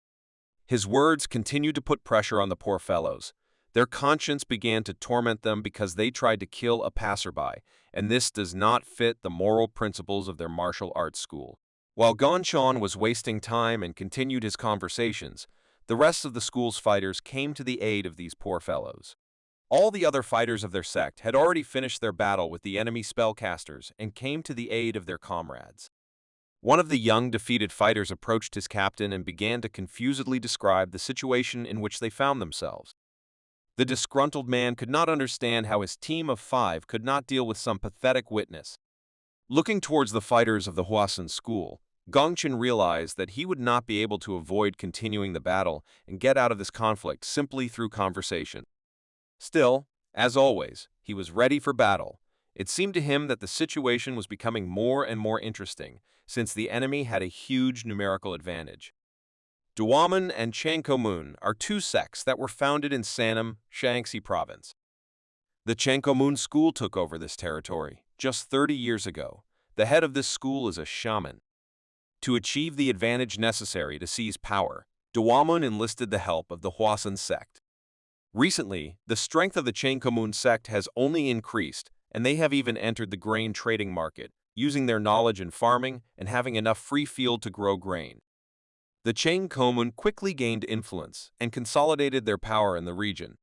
His words continued to put pressure on the poor fellows. Their conscience began to torment them because they tried to kill a passerby, and this does not fit the moral principles of their martial arts school. While Gong Chan was wasting time and continued his conversations, the rest of the school's fighters came to the aid of these poor fellows. All the other fighters of their sect had already finished their battle with the enemy spellcasters and came to the aid of their comrades. One of the young defeated fighters approached his captain and began to confusedly describe the situation in which they found themselves. The disgruntled man could not understand how his team of 5 could not deal with some pathetic witness. Looking towards the fighters of the Hwasun school, Gong Chan realized that he would not be able to avoid continuing the battle and get out of this conflict simply through conversation. Still, as always, he was ready for battle. It seemed to him that the situation was becoming more and more interesting, since the enemy had a huge numerical advantage. Domination and Moen are two sects that were founded in Sanam, Shaanxi province. The Moen school took over this territory just 30 years ago. The head of this school is a shaman. To achieve the advantage necessary to seize power, Domination enlisted the help of the Hwasun sect. Recently, the strength of the Moen sect has only increased, and they have even entered the grain trading market, using their knowledge in farming and having enough free field to grow grain. The Moen quickly gained influence and consolidated their power in the region.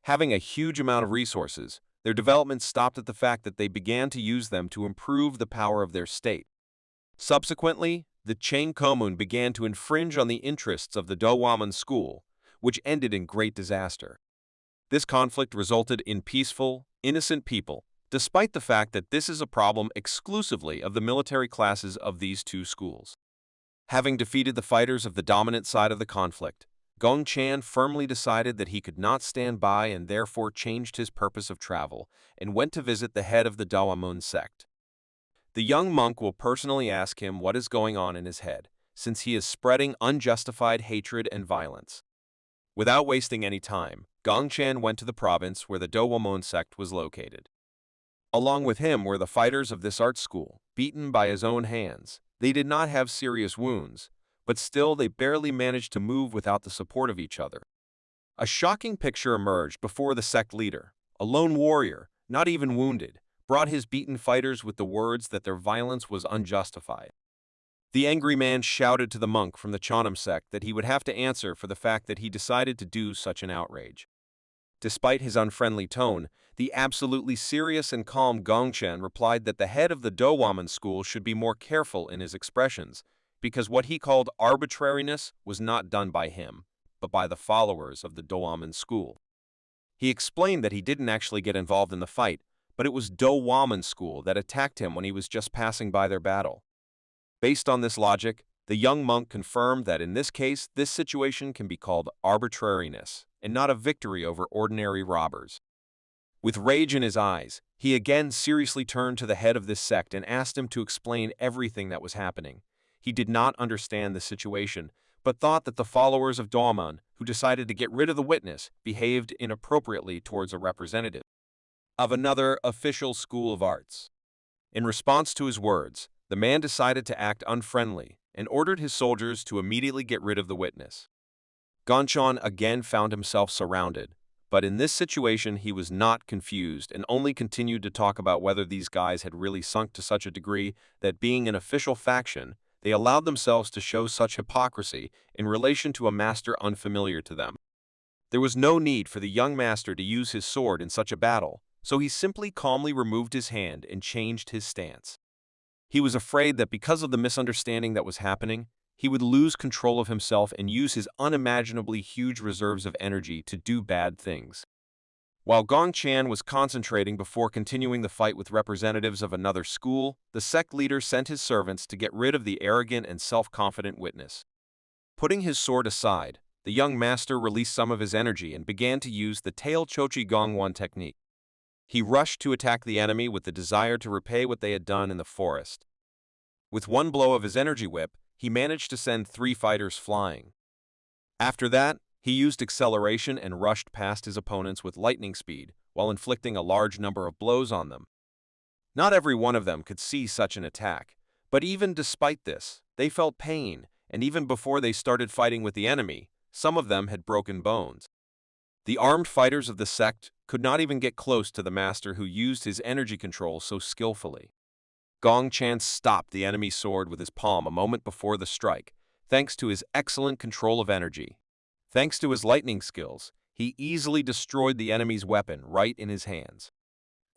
Having a huge amount of resources, their development stopped at the fact that they began to use them to improve the power of their state. Subsequently, the Moen began to infringe on the interests of the domination school, which ended in great disaster. This conflict resulted in peaceful, innocent people, despite the fact that this is a problem exclusively of the military classes of these two schools. Having defeated the fighters of the dominant side of the conflict, Gong Chan firmly decided that he could not stand by and therefore changed his purpose of travel and went to visit the head of the domination sect. The young monk will personally ask him what is going on in his head, since he is spreading unjustified hatred and violence. Without wasting any time, Gong Chan went to the province where the domination sect was located. Along with him were the fighters of this art school, beaten by his own hands. They did not have serious wounds, but still they barely managed to move without the support of each other. A shocking picture emerged before the sect leader. A lone warrior, not even wounded, brought his beaten fighters with the words that their violence was unjustified. The angry man shouted to the monk from the Chanam sect that he would have to answer for the fact that he decided to do such an outrage. Despite his unfriendly tone, the absolutely serious and calm Gong Chan replied that the head of the domination school should be more careful in his expressions, because what he called arbitrariness was not done by him, but by the followers of the domination school. He explained that he didn't actually get involved in the fight, but it was domination school that attacked him when he was just passing by their battle. Based on this logic, the young monk confirmed that in this case, this situation can be called arbitrariness, and not a victory over ordinary robbers. With rage in his eyes, he again seriously turned to the head of this sect and asked him to explain everything that was happening. He did not understand the situation, but thought that the followers of domination, who decided to get rid of the witness, behaved inappropriately towards a representative of another official school of arts. In response to his words, the man decided to act unfriendly and ordered his soldiers to immediately get rid of the witness. Gong Chan again found himself surrounded, but in this situation he was not confused and only continued to talk about whether these guys had really sunk to such a degree that being an official faction, they allowed themselves to show such hypocrisy in relation to a master unfamiliar to them. There was no need for the young master to use his sword in such a battle, so he simply calmly removed his hand and changed his stance. He was afraid that because of the misunderstanding that was happening, he would lose control of himself and use his unimaginably huge reserves of energy to do bad things. While Gong Chan was concentrating before continuing the fight with representatives of another school, the sect leader sent his servants to get rid of the arrogant and self-confident witness. Putting his sword aside, the young master released some of his energy and began to use the Tail Chochi Gongwon technique. He rushed to attack the enemy with the desire to repay what they had done in the forest. With one blow of his energy whip, he managed to send 3 fighters flying. After that, he used acceleration and rushed past his opponents with lightning speed, while inflicting a large number of blows on them. Not every one of them could see such an attack, but even despite this, they felt pain, and even before they started fighting with the enemy, some of them had broken bones. The armed fighters of the sect could not even get close to the master who used his energy control so skillfully. Gong Chan stopped the enemy's sword with his palm a moment before the strike, thanks to his excellent control of energy. Thanks to his lightning skills, he easily destroyed the enemy's weapon right in his hands.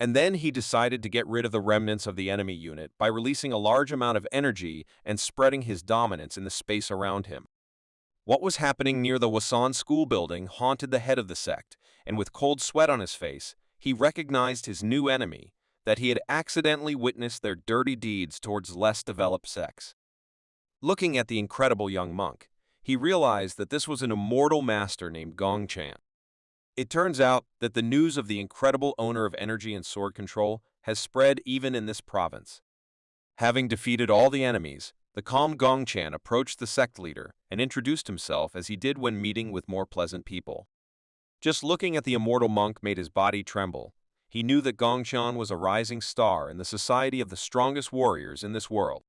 And then he decided to get rid of the remnants of the enemy unit by releasing a large amount of energy and spreading his dominance in the space around him. What was happening near the Wasan school building haunted the head of the sect, and with cold sweat on his face, he recognized his new enemy, that he had accidentally witnessed their dirty deeds towards less developed sects. Looking at the incredible young monk, he realized that this was an immortal master named Gong Chan. It turns out that the news of the incredible owner of energy and sword control has spread even in this province. Having defeated all the enemies, the calm Gong Chan approached the sect leader and introduced himself as he did when meeting with more pleasant people. Just looking at the immortal monk made his body tremble. He knew that Gong Chan was a rising star in the society of the strongest warriors in this world.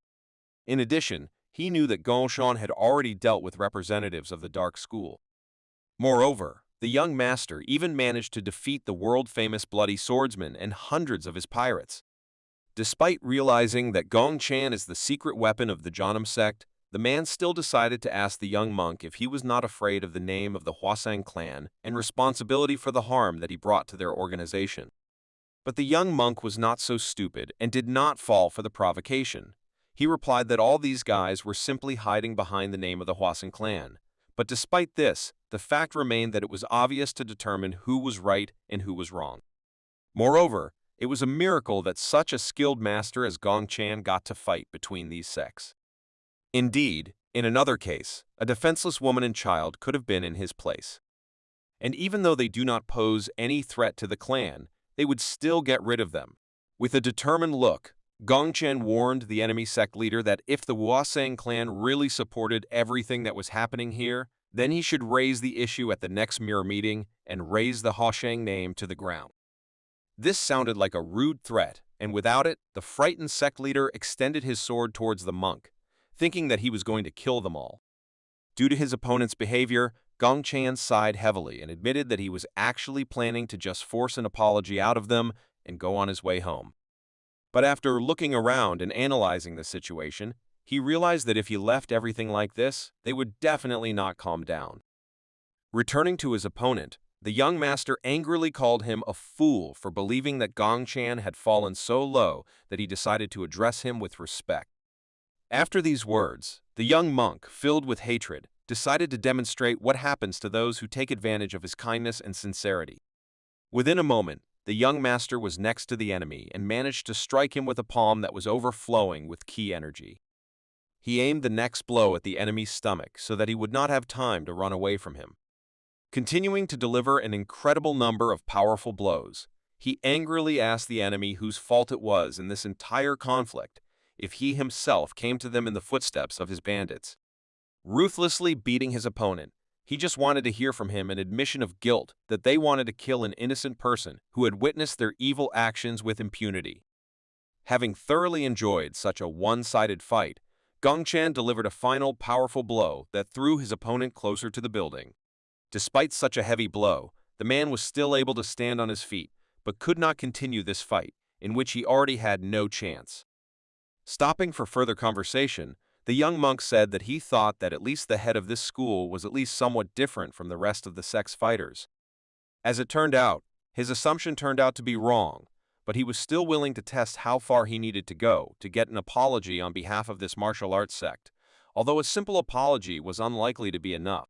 In addition, he knew that Gong Chan had already dealt with representatives of the Dark School. Moreover, the young master even managed to defeat the world-famous Bloody Swordsman and hundreds of his pirates. Despite realizing that Gong Chan is the secret weapon of the Janam sect, the man still decided to ask the young monk if he was not afraid of the name of the Hwasang clan and responsibility for the harm that he brought to their organization. But the young monk was not so stupid and did not fall for the provocation. He replied that all these guys were simply hiding behind the name of the Hwasang clan. But despite this, the fact remained that it was obvious to determine who was right and who was wrong. Moreover, it was a miracle that such a skilled master as Gong Chan got to fight between these sects. Indeed, in another case, a defenseless woman and child could have been in his place. And even though they do not pose any threat to the clan, they would still get rid of them. With a determined look, Gong Chan warned the enemy sect leader that if the Hwasang clan really supported everything that was happening here, then he should raise the issue at the next mirror meeting and raise the Hwasang name to the ground. This sounded like a rude threat, and without it, the frightened sect leader extended his sword towards the monk, thinking that he was going to kill them all. Due to his opponent's behavior, Gong Chan sighed heavily and admitted that he was actually planning to just force an apology out of them and go on his way home. But after looking around and analyzing the situation, he realized that if he left everything like this, they would definitely not calm down. Returning to his opponent, the young master angrily called him a fool for believing that Gong Chan had fallen so low that he decided to address him with respect. After these words, the young monk, filled with hatred, decided to demonstrate what happens to those who take advantage of his kindness and sincerity. Within a moment, the young master was next to the enemy and managed to strike him with a palm that was overflowing with ki energy. He aimed the next blow at the enemy's stomach so that he would not have time to run away from him. Continuing to deliver an incredible number of powerful blows, he angrily asked the enemy whose fault it was in this entire conflict if he himself came to them in the footsteps of his bandits. Ruthlessly beating his opponent, he just wanted to hear from him an admission of guilt that they wanted to kill an innocent person who had witnessed their evil actions with impunity. Having thoroughly enjoyed such a one-sided fight, Gong Chan delivered a final powerful blow that threw his opponent closer to the building. Despite such a heavy blow, the man was still able to stand on his feet, but could not continue this fight, in which he already had no chance. Stopping for further conversation, The young monk said that he thought that at least the head of this school was at least somewhat different from the rest of the sect's fighters. As it turned out, his assumption turned out to be wrong, but he was still willing to test how far he needed to go to get an apology on behalf of this martial arts sect, although a simple apology was unlikely to be enough.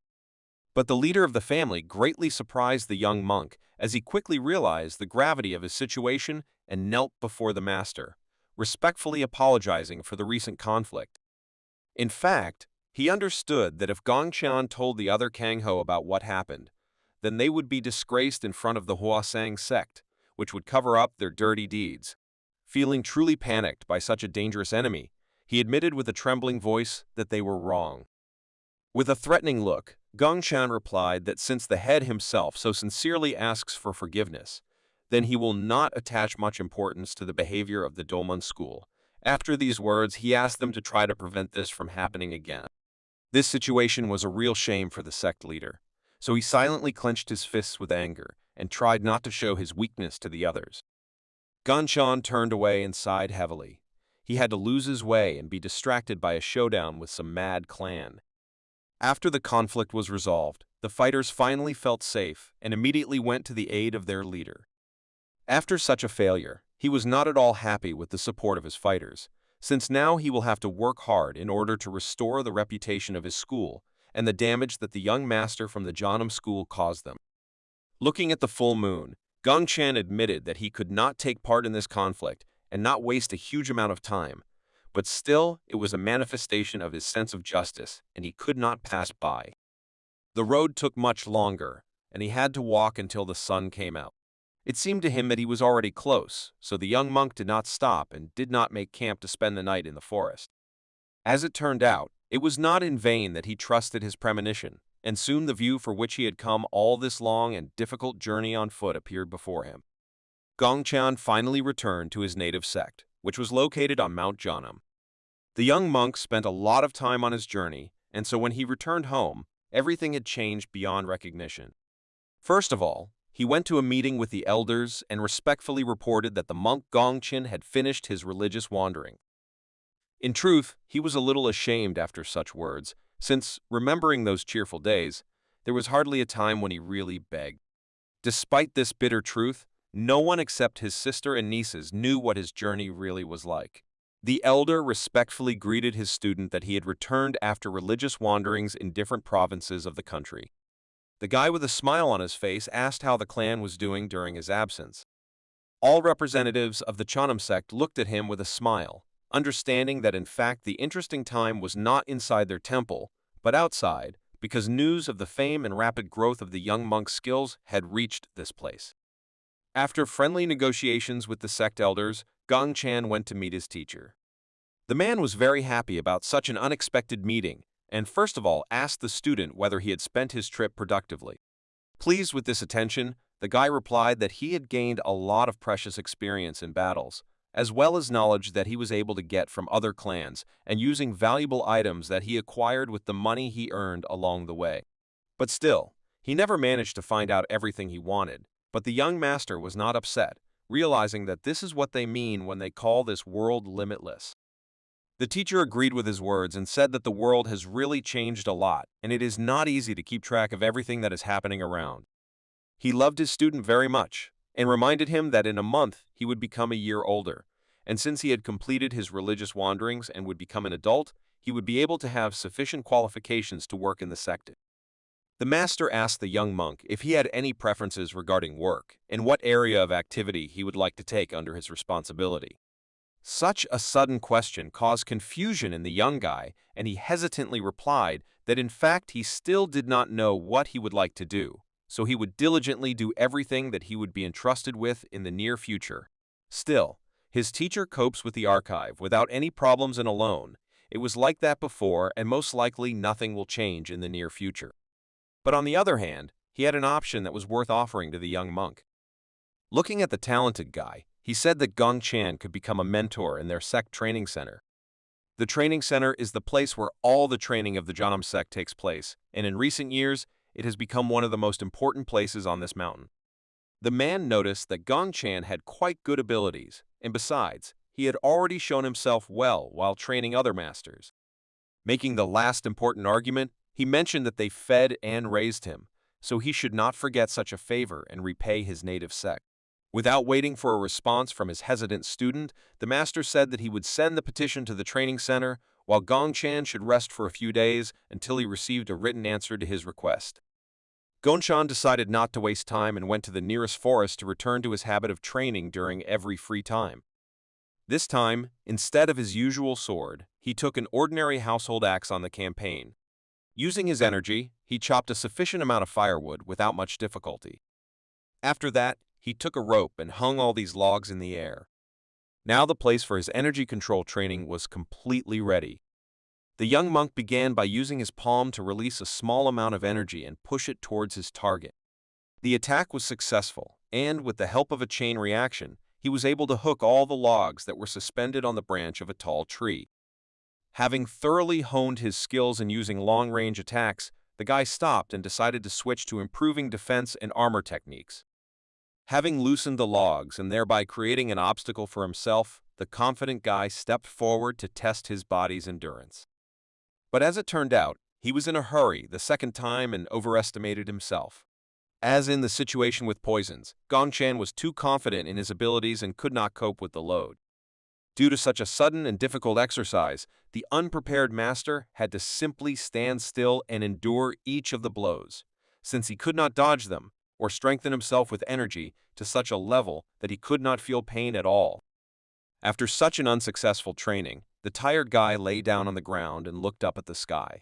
But the leader of the family greatly surprised the young monk as he quickly realized the gravity of his situation and knelt before the master, respectfully apologizing for the recent conflict. In fact, he understood that if Gongqian told the other Kangho about what happened, then they would be disgraced in front of the Huasang sect, which would cover up their dirty deeds. Feeling truly panicked by such a dangerous enemy, he admitted with a trembling voice that they were wrong. With a threatening look, Gongqian replied that since the head himself so sincerely asks for forgiveness, then he will not attach much importance to the behavior of the Domon school. After these words, he asked them to try to prevent this from happening again. This situation was a real shame for the sect leader, so he silently clenched his fists with anger and tried not to show his weakness to the others. Gongqian turned away and sighed heavily. He had to lose his way and be distracted by a showdown with some mad clan. After the conflict was resolved, the fighters finally felt safe and immediately went to the aid of their leader. After such a failure, he was not at all happy with the support of his fighters, since now he will have to work hard in order to restore the reputation of his school and the damage that the young master from the Janam school caused them. Looking at the full moon, Gongqian admitted that he could not take part in this conflict and not waste a huge amount of time, but still it was a manifestation of his sense of justice, and he could not pass by. The road took much longer, and he had to walk until the sun came out. It seemed to him that he was already close, so the young monk did not stop and did not make camp to spend the night in the forest. As it turned out, it was not in vain that he trusted his premonition, and soon the view for which he had come all this long and difficult journey on foot appeared before him. Gongqian finally returned to his native sect, which was located on Mount Janam. The young monk spent a lot of time on his journey, and so when he returned home, everything had changed beyond recognition. First of all, he went to a meeting with the elders and respectfully reported that the monk Gongqian had finished his religious wandering. In truth, he was a little ashamed after such words, since, remembering those cheerful days, there was hardly a time when he really begged. Despite this bitter truth, no one except his sister and nieces knew what his journey really was like. The elder respectfully greeted his student that he had returned after religious wanderings in different provinces of the country. The guy with a smile on his face asked how the clan was doing during his absence. All representatives of the Chanam sect looked at him with a smile, understanding that in fact the interesting time was not inside their temple, but outside, because news of the fame and rapid growth of the young monk's skills had reached this place. After friendly negotiations with the sect elders, Gongqian went to meet his teacher. The man was very happy about such an unexpected meeting, and first of all asked the student whether he had spent his trip productively. Pleased with this attention, the guy replied that he had gained a lot of precious experience in battles, as well as knowledge that he was able to get from other clans and using valuable items that he acquired with the money he earned along the way. But still, he never managed to find out everything he wanted, but the young master was not upset, realizing that this is what they mean when they call this world limitless. The teacher agreed with his words and said that the world has really changed a lot, and it is not easy to keep track of everything that is happening around. He loved his student very much, and reminded him that in a month he would become a year older, and since he had completed his religious wanderings and would become an adult, he would be able to have sufficient qualifications to work in the sect. The master asked the young monk if he had any preferences regarding work and what area of activity he would like to take under his responsibility. Such a sudden question caused confusion in the young guy, and he hesitantly replied that in fact he still did not know what he would like to do, so he would diligently do everything that he would be entrusted with in the near future. Still, his teacher copes with the archive without any problems and alone. It was like that before, and most likely nothing will change in the near future. But on the other hand, he had an option that was worth offering to the young monk. Looking at the talented guy, he said that Gongqian could become a mentor in their sect training center. The training center is the place where all the training of the Janam sect takes place, and in recent years, it has become one of the most important places on this mountain. The man noticed that Gongqian had quite good abilities, and besides, he had already shown himself well while training other masters. Making the last important argument, he mentioned that they fed and raised him, so he should not forget such a favor and repay his native sect. Without waiting for a response from his hesitant student, the master said that he would send the petition to the training center, while Gongchan should rest for a few days until he received a written answer to his request. Gongchan decided not to waste time and went to the nearest forest to return to his habit of training during every free time. This time, instead of his usual sword, he took an ordinary household axe on the campaign. Using his energy, he chopped a sufficient amount of firewood without much difficulty. After that, he took a rope and hung all these logs in the air. Now the place for his energy control training was completely ready. The young monk began by using his palm to release a small amount of energy and push it towards his target. The attack was successful, and with the help of a chain reaction, he was able to hook all the logs that were suspended on the branch of a tall tree. Having thoroughly honed his skills in using long-range attacks, the guy stopped and decided to switch to improving defense and armor techniques. Having loosened the logs and thereby creating an obstacle for himself, the confident guy stepped forward to test his body's endurance. But as it turned out, he was in a hurry the second time and overestimated himself. As in the situation with poisons, Gongchan was too confident in his abilities and could not cope with the load. Due to such a sudden and difficult exercise, the unprepared master had to simply stand still and endure each of the blows, since he could not dodge them or strengthen himself with energy to such a level that he could not feel pain at all. After such an unsuccessful training, the tired guy lay down on the ground and looked up at the sky.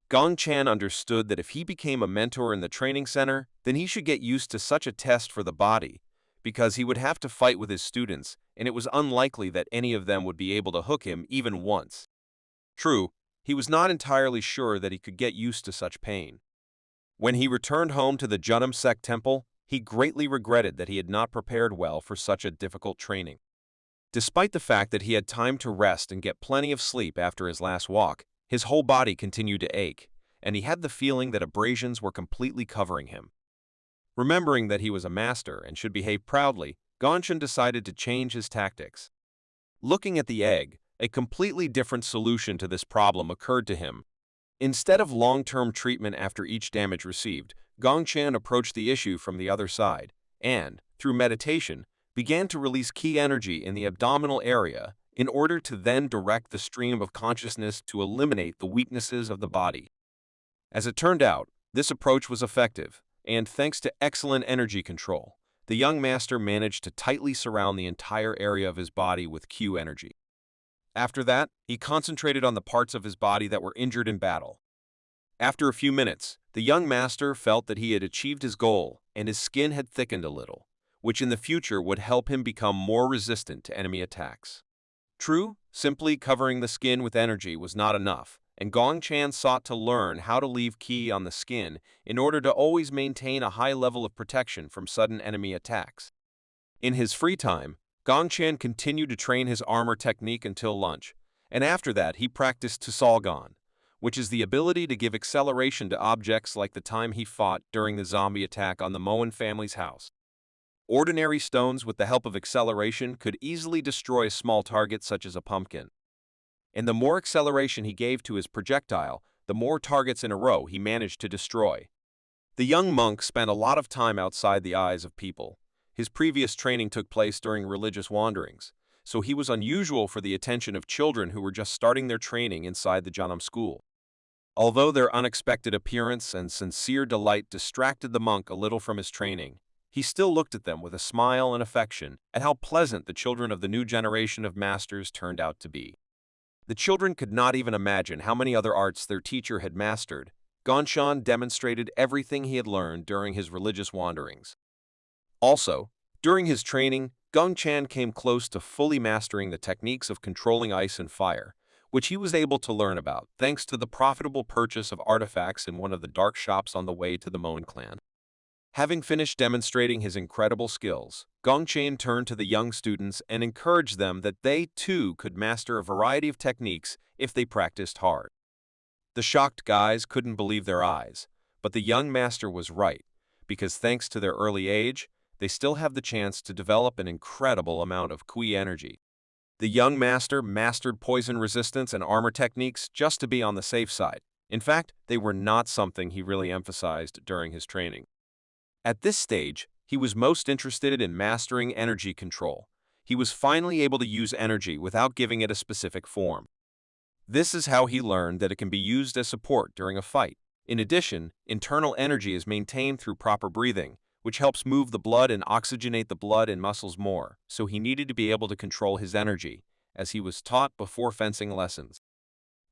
Gongchan understood that if he became a mentor in the training center, then he should get used to such a test for the body, because he would have to fight with his students, and it was unlikely that any of them would be able to hook him even once. True, he was not entirely sure that he could get used to such pain. When he returned home to the Junam sect temple, he greatly regretted that he had not prepared well for such a difficult training. Despite the fact that he had time to rest and get plenty of sleep after his last walk, his whole body continued to ache, and he had the feeling that abrasions were completely covering him. Remembering that he was a master and should behave proudly, Gongchan decided to change his tactics. Looking at the egg, a completely different solution to this problem occurred to him. Instead of long-term treatment after each damage received, Gongchan approached the issue from the other side, and, through meditation, began to release ki energy in the abdominal area in order to then direct the stream of consciousness to eliminate the weaknesses of the body. As it turned out, this approach was effective, and thanks to excellent energy control, the young master managed to tightly surround the entire area of his body with Q energy. After that, he concentrated on the parts of his body that were injured in battle. After a few minutes, the young master felt that he had achieved his goal, and his skin had thickened a little, which in the future would help him become more resistant to enemy attacks. True, simply covering the skin with energy was not enough, and Gongchan sought to learn how to leave ki on the skin in order to always maintain a high level of protection from sudden enemy attacks. In his free time, Gongchan continued to train his armor technique until lunch, and after that he practiced Tsalgon, which is the ability to give acceleration to objects like the time he fought during the zombie attack on the Moen family's house. Ordinary stones with the help of acceleration could easily destroy a small target such as a pumpkin. And the more acceleration he gave to his projectile, the more targets in a row he managed to destroy. The young monk spent a lot of time outside the eyes of people. His previous training took place during religious wanderings, so he was unusual for the attention of children who were just starting their training inside the Janam school. Although their unexpected appearance and sincere delight distracted the monk a little from his training, he still looked at them with a smile and affection at how pleasant the children of the new generation of masters turned out to be. The children could not even imagine how many other arts their teacher had mastered. Gongchan demonstrated everything he had learned during his religious wanderings. Also, during his training, Gongchan came close to fully mastering the techniques of controlling ice and fire, which he was able to learn about thanks to the profitable purchase of artifacts in one of the dark shops on the way to the Moen clan. Having finished demonstrating his incredible skills, Gongchan turned to the young students and encouraged them that they too could master a variety of techniques if they practiced hard. The shocked guys couldn't believe their eyes, but the young master was right, because thanks to their early age, they still have the chance to develop an incredible amount of Kui energy. The young master mastered poison resistance and armor techniques just to be on the safe side. In fact, they were not something he really emphasized during his training. At this stage, he was most interested in mastering energy control. He was finally able to use energy without giving it a specific form. This is how he learned that it can be used as support during a fight. In addition, internal energy is maintained through proper breathing, which helps move the blood and oxygenate the blood and muscles more, so he needed to be able to control his energy, as he was taught before fencing lessons.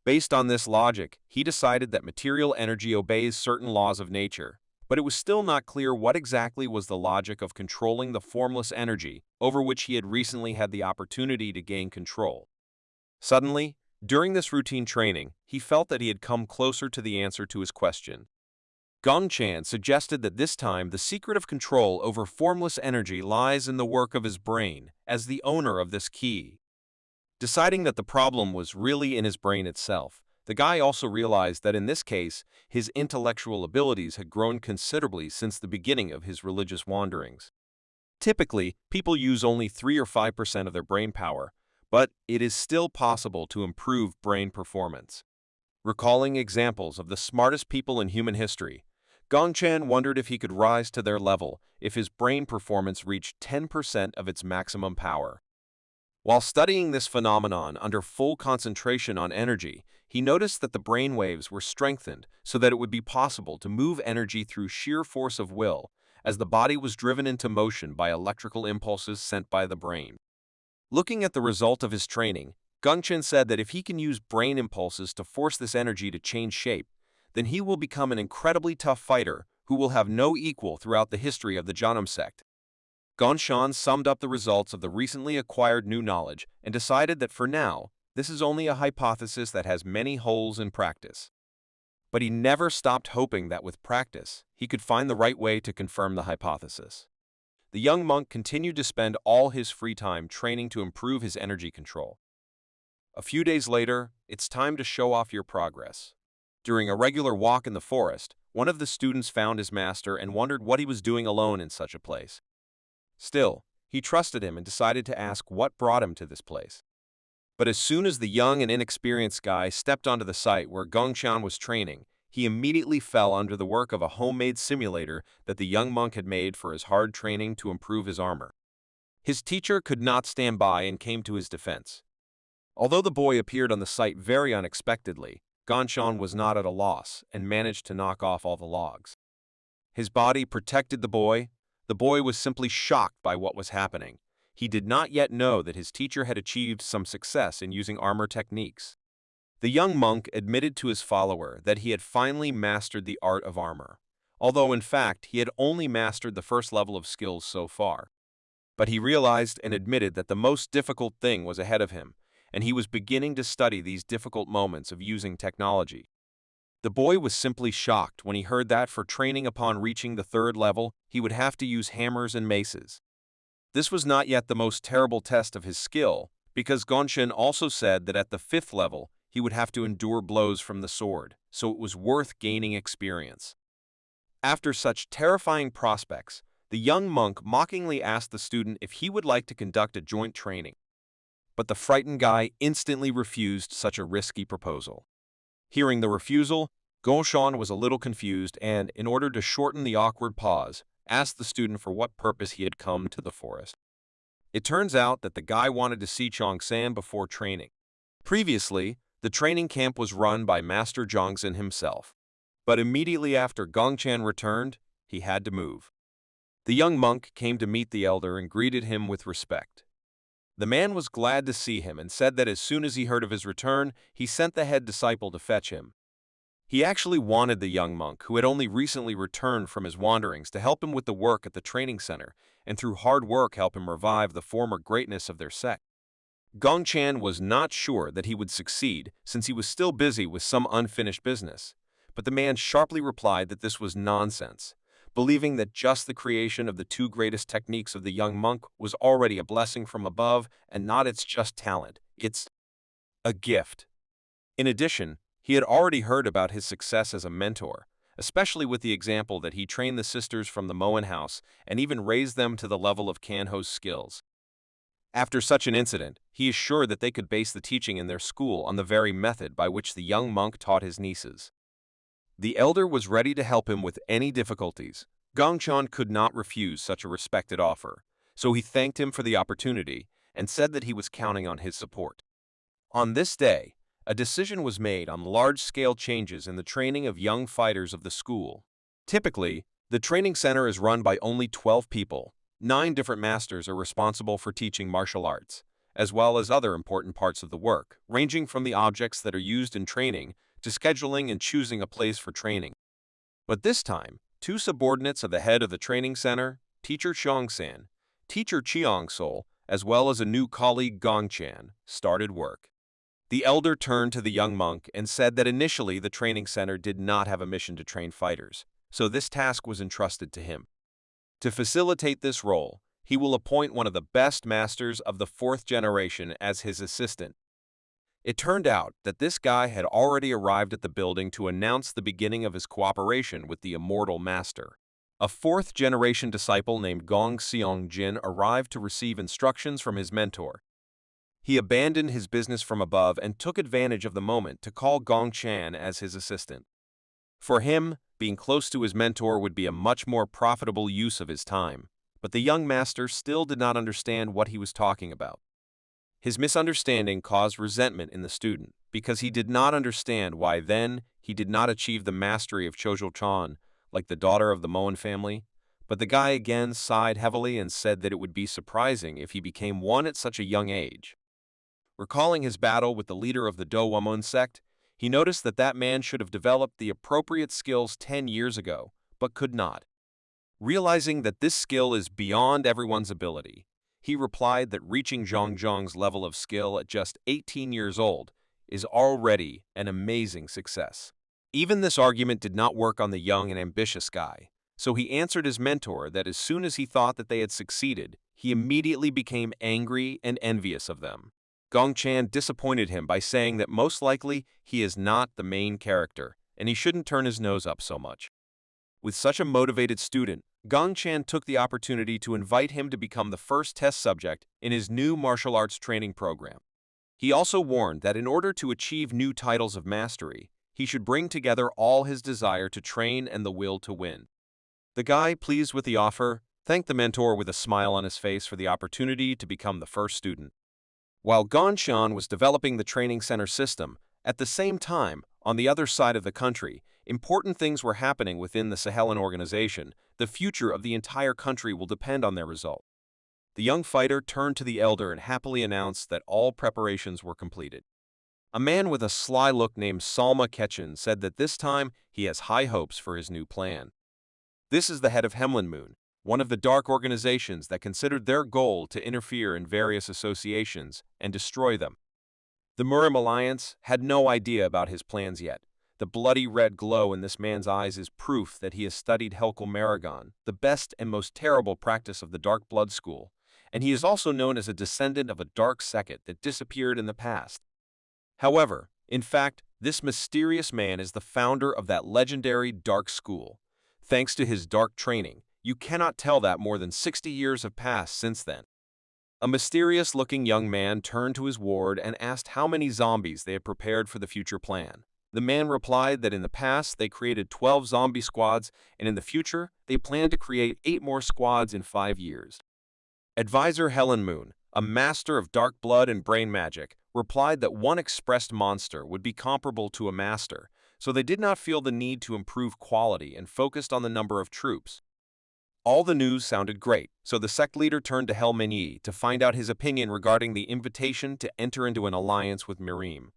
Based on this logic, he decided that material energy obeys certain laws of nature, but it was still not clear what exactly was the logic of controlling the formless energy over which he had recently had the opportunity to gain control. Suddenly, during this routine training, he felt that he had come closer to the answer to his question. Gong Chan suggested that this time the secret of control over formless energy lies in the work of his brain as the owner of this key. Deciding that the problem was really in his brain itself, the guy also realized that in this case, his intellectual abilities had grown considerably since the beginning of his religious wanderings. Typically, people use only 3 or 5% of their brain power, but it is still possible to improve brain performance. Recalling examples of the smartest people in human history, Gong Chan wondered if he could rise to their level if his brain performance reached 10% of its maximum power. While studying this phenomenon under full concentration on energy, he noticed that the brain waves were strengthened so that it would be possible to move energy through sheer force of will, as the body was driven into motion by electrical impulses sent by the brain. Looking at the result of his training, Gong Chen said that if he can use brain impulses to force this energy to change shape, then he will become an incredibly tough fighter who will have no equal throughout the history of the Janam sect. Gong Shan summed up the results of the recently acquired new knowledge and decided that for now, this is only a hypothesis that has many holes in practice. But he never stopped hoping that with practice, he could find the right way to confirm the hypothesis. The young monk continued to spend all his free time training to improve his energy control. A few days later, it's time to show off your progress. During a regular walk in the forest, one of the students found his master and wondered what he was doing alone in such a place. Still, he trusted him and decided to ask what brought him to this place. But as soon as the young and inexperienced guy stepped onto the site where Gongchan was training, he immediately fell under the work of a homemade simulator that the young monk had made for his hard training to improve his armor. His teacher could not stand by and came to his defense. Although the boy appeared on the site very unexpectedly, Gongchan was not at a loss and managed to knock off all the logs. His body protected the boy. The boy was simply shocked by what was happening. He did not yet know that his teacher had achieved some success in using armor techniques. The young monk admitted to his follower that he had finally mastered the art of armor, although in fact he had only mastered the first level of skills so far. But he realized and admitted that the most difficult thing was ahead of him, and he was beginning to study these difficult moments of using technology. The boy was simply shocked when he heard that for training upon reaching the third level, he would have to use hammers and maces. This was not yet the most terrible test of his skill, because Gongchen also said that at the fifth level, he would have to endure blows from the sword, so it was worth gaining experience. After such terrifying prospects, the young monk mockingly asked the student if he would like to conduct a joint training. But the frightened guy instantly refused such a risky proposal. Hearing the refusal, Gongchan was a little confused and, in order to shorten the awkward pause, asked the student for what purpose he had come to the forest. It turns out that the guy wanted to see Chongsan before training. Previously, the training camp was run by Master Zhongzhen himself. But immediately after Gongchan returned, he had to move. The young monk came to meet the elder and greeted him with respect. The man was glad to see him and said that as soon as he heard of his return, he sent the head disciple to fetch him. He actually wanted the young monk, who had only recently returned from his wanderings, to help him with the work at the training center, and through hard work help him revive the former greatness of their sect. Gongchan was not sure that he would succeed, since he was still busy with some unfinished business, but the man sharply replied that this was nonsense, believing that just the creation of the two greatest techniques of the young monk was already a blessing from above and not its just talent, it's a gift. In addition, he had already heard about his success as a mentor, especially with the example that he trained the sisters from the Moen house and even raised them to the level of Kanho's skills. After such an incident, he is sure that they could base the teaching in their school on the very method by which the young monk taught his nieces. The elder was ready to help him with any difficulties. Gongchan could not refuse such a respected offer, so he thanked him for the opportunity and said that he was counting on his support. On this day, a decision was made on large-scale changes in the training of young fighters of the school. Typically, the training center is run by only 12 people. 9 different masters are responsible for teaching martial arts, as well as other important parts of the work, ranging from the objects that are used in training to scheduling and choosing a place for training. But this time, 2 subordinates of the head of the training center, Teacher Xiongsan, Teacher Chiang-sol, as well as a new colleague Gongchan, started work. The elder turned to the young monk and said that initially the training center did not have a mission to train fighters, so this task was entrusted to him. To facilitate this role, he will appoint one of the best masters of the 4th generation as his assistant. It turned out that this guy had already arrived at the building to announce the beginning of his cooperation with the immortal master. A 4th generation disciple named Gong Xiong-jin arrived to receive instructions from his mentor. He abandoned his business from above and took advantage of the moment to call Gong Chan as his assistant. For him, being close to his mentor would be a much more profitable use of his time, but the young master still did not understand what he was talking about. His misunderstanding caused resentment in the student, because he did not understand why then he did not achieve the mastery of Chozhou-chan, like the daughter of the Moen family. But the guy again sighed heavily and said that it would be surprising if he became one at such a young age. Recalling his battle with the leader of the Do-Wamon sect, he noticed that that man should have developed the appropriate skills 10 years ago, but could not. Realizing that this skill is beyond everyone's ability, he replied that reaching Zhangzhang's level of skill at just 18 years old is already an amazing success. Even this argument did not work on the young and ambitious guy, so he answered his mentor that as soon as he thought that they had succeeded, he immediately became angry and envious of them. Gongchan disappointed him by saying that most likely he is not the main character, and he shouldn't turn his nose up so much. With such a motivated student, Gongchan took the opportunity to invite him to become the first test subject in his new martial arts training program. He also warned that in order to achieve new titles of mastery, he should bring together all his desire to train and the will to win. The guy, pleased with the offer, thanked the mentor with a smile on his face for the opportunity to become the first student. While Gongchan was developing the training center system, at the same time, on the other side of the country, important things were happening within the Sahelan organization. The future of the entire country will depend on their result. The young fighter turned to the elder and happily announced that all preparations were completed. A man with a sly look named Salma Ketchen said that this time he has high hopes for his new plan. This is the head of Moon, one of the dark organizations that considered their goal to interfere in various associations and destroy them. The Murim Alliance had no idea about his plans yet. The bloody red glow in this man's eyes is proof that he has studied Helkel Maragon, the best and most terrible practice of the Dark Blood School, and he is also known as a descendant of a dark sect that disappeared in the past. However, in fact, this mysterious man is the founder of that legendary dark school. Thanks to his dark training, you cannot tell that more than 60 years have passed since then. A mysterious-looking young man turned to his ward and asked how many zombies they had prepared for the future plan. The man replied that in the past they created 12 zombie squads, and in the future they plan to create 8 more squads in 5 years. Advisor Helen Moon, a master of dark blood and brain magic, replied that one expressed monster would be comparable to a master, so they did not feel the need to improve quality and focused on the number of troops. All the news sounded great, so the sect leader turned to Hermit to find out his opinion regarding the invitation to enter into an alliance with Mirim.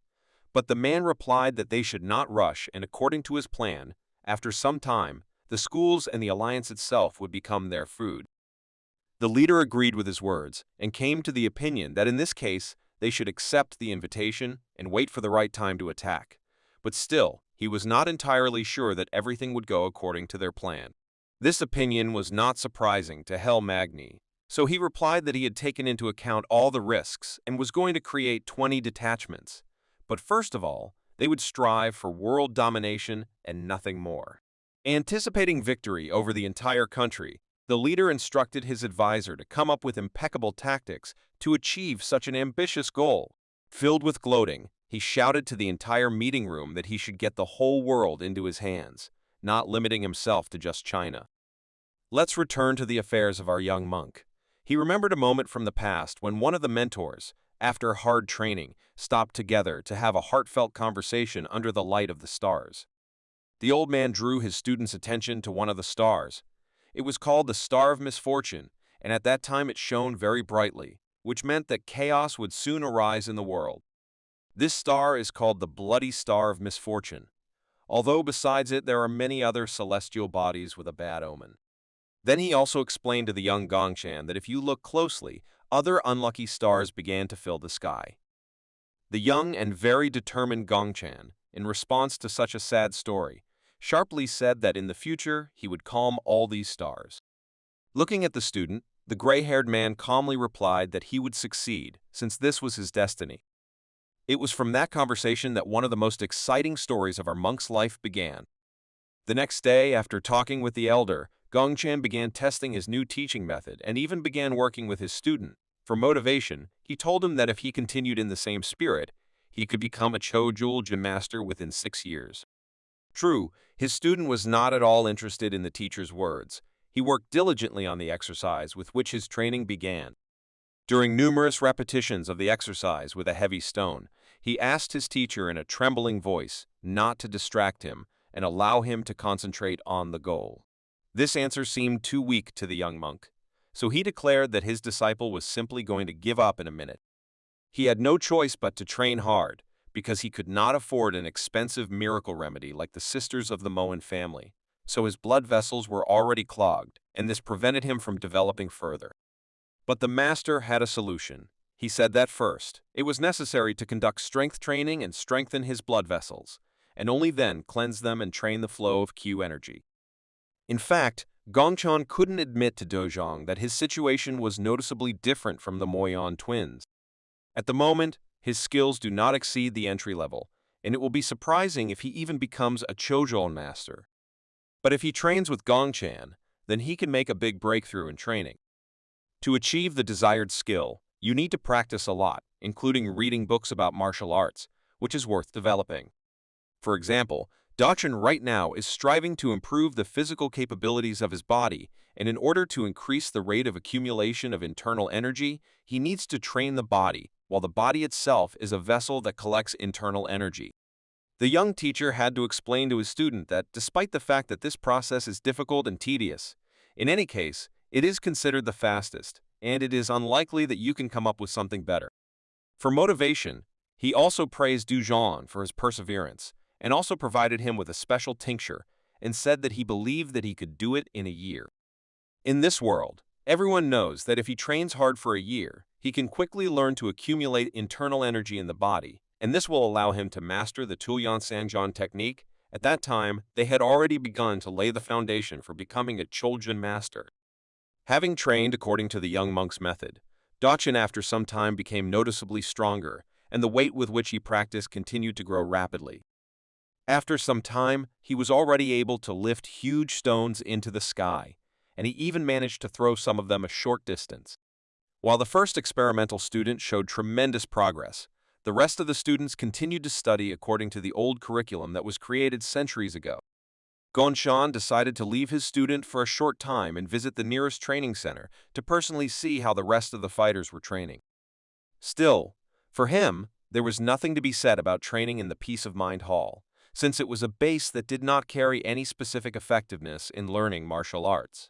But the man replied that they should not rush, and according to his plan, after some time, the schools and the alliance itself would become their food. The leader agreed with his words, and came to the opinion that in this case, they should accept the invitation and wait for the right time to attack. But still, he was not entirely sure that everything would go according to their plan. This opinion was not surprising to Hel Magni, so he replied that he had taken into account all the risks and was going to create 20 detachments. But first of all, they would strive for world domination and nothing more. Anticipating victory over the entire country, The leader instructed his advisor to come up with impeccable tactics to achieve such an ambitious goal. Filled with gloating, he shouted to the entire meeting room that he should get the whole world into his hands, not limiting himself to just China. Let's return to the affairs of our young monk. He remembered a moment from the past when one of the mentors, after hard training, stopped together to have a heartfelt conversation under the light of the stars. The old man drew his student's attention to one of the stars. It was called the Star of Misfortune, and at that time it shone very brightly, which meant that chaos would soon arise in the world. This star is called the Bloody Star of Misfortune, although besides it there are many other celestial bodies with a bad omen. Then he also explained to the young Gongchan that if you look closely, other unlucky stars began to fill the sky. The young and very determined Gongchan, in response to such a sad story, sharply said that in the future he would calm all these stars. Looking at the student, the gray-haired man calmly replied that he would succeed, since this was his destiny. It was from that conversation that one of the most exciting stories of our monk's life began. The next day, after talking with the elder, Gongchan began testing his new teaching method and even began working with his student. For motivation, he told him that if he continued in the same spirit, he could become a Chojul gym master within 6 years. True, his student was not at all interested in the teacher's words. He worked diligently on the exercise with which his training began. During numerous repetitions of the exercise with a heavy stone, he asked his teacher in a trembling voice not to distract him and allow him to concentrate on the goal. This answer seemed too weak to the young monk, so he declared that his disciple was simply going to give up in a minute. He had no choice but to train hard, because he could not afford an expensive miracle remedy like the sisters of the Moen family, so his blood vessels were already clogged, and this prevented him from developing further. But the master had a solution. He said that first, it was necessary to conduct strength training and strengthen his blood vessels, and only then cleanse them and train the flow of Q energy. In fact, Gongchan couldn't admit to Dojong that his situation was noticeably different from the Moen twins. At the moment, his skills do not exceed the entry level, and it will be surprising if he even becomes a Chojol master. But if he trains with Gongchan, then he can make a big breakthrough in training. To achieve the desired skill, you need to practice a lot, including reading books about martial arts, which is worth developing. For example, Dachin right now is striving to improve the physical capabilities of his body, and in order to increase the rate of accumulation of internal energy, he needs to train the body, while the body itself is a vessel that collects internal energy. The young teacher had to explain to his student that despite the fact that this process is difficult and tedious, in any case, it is considered the fastest, and it is unlikely that you can come up with something better. For motivation, he also praised Dujong for his perseverance, and also provided him with a special tincture, and said that he believed that he could do it in a year. In this world, everyone knows that if he trains hard for a year, he can quickly learn to accumulate internal energy in the body, and this will allow him to master the Tulian Sanjian technique. At that time, they had already begun to lay the foundation for becoming a Choljin master. Having trained according to the young monk's method, Dachin after some time became noticeably stronger, and the weight with which he practiced continued to grow rapidly. After some time, he was already able to lift huge stones into the sky, and he even managed to throw some of them a short distance. While the first experimental student showed tremendous progress, the rest of the students continued to study according to the old curriculum that was created centuries ago. Gongchan decided to leave his student for a short time and visit the nearest training center to personally see how the rest of the fighters were training. Still, for him, there was nothing to be said about training in the Peace of Mind Hall, since it was a base that did not carry any specific effectiveness in learning martial arts.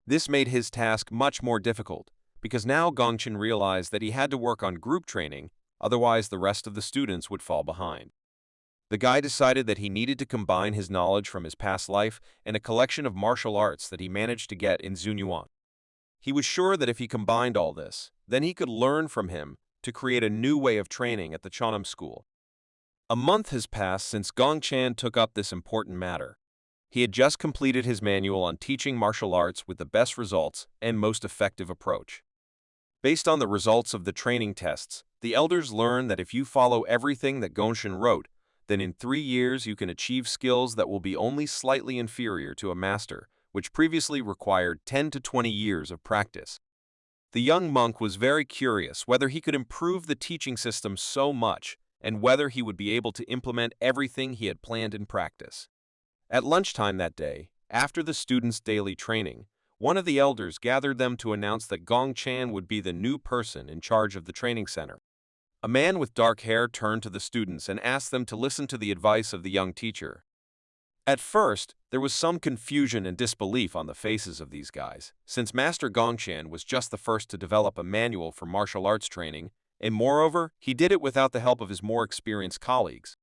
This made his task much more difficult, because now Gongchan realized that he had to work on group training, otherwise the rest of the students would fall behind. The guy decided that he needed to combine his knowledge from his past life and a collection of martial arts that he managed to get in Zunyuan. He was sure that if he combined all this, then he could learn from him to create a new way of training at the Cheonam school. A month has passed since Gongchan took up this important matter. He had just completed his manual on teaching martial arts with the best results and most effective approach. Based on the results of the training tests, the elders learned that if you follow everything that Gongchan wrote, then in 3 years you can achieve skills that will be only slightly inferior to a master, which previously required 10 to 20 years of practice. The young monk was very curious whether he could improve the teaching system so much and whether he would be able to implement everything he had planned in practice. At lunchtime that day, after the students' daily training, one of the elders gathered them to announce that Gong Chan would be the new person in charge of the training center. A man with dark hair turned to the students and asked them to listen to the advice of the young teacher. At first, there was some confusion and disbelief on the faces of these guys, since Master Gongchan was just the first to develop a manual for martial arts training, and moreover, he did it without the help of his more experienced colleagues.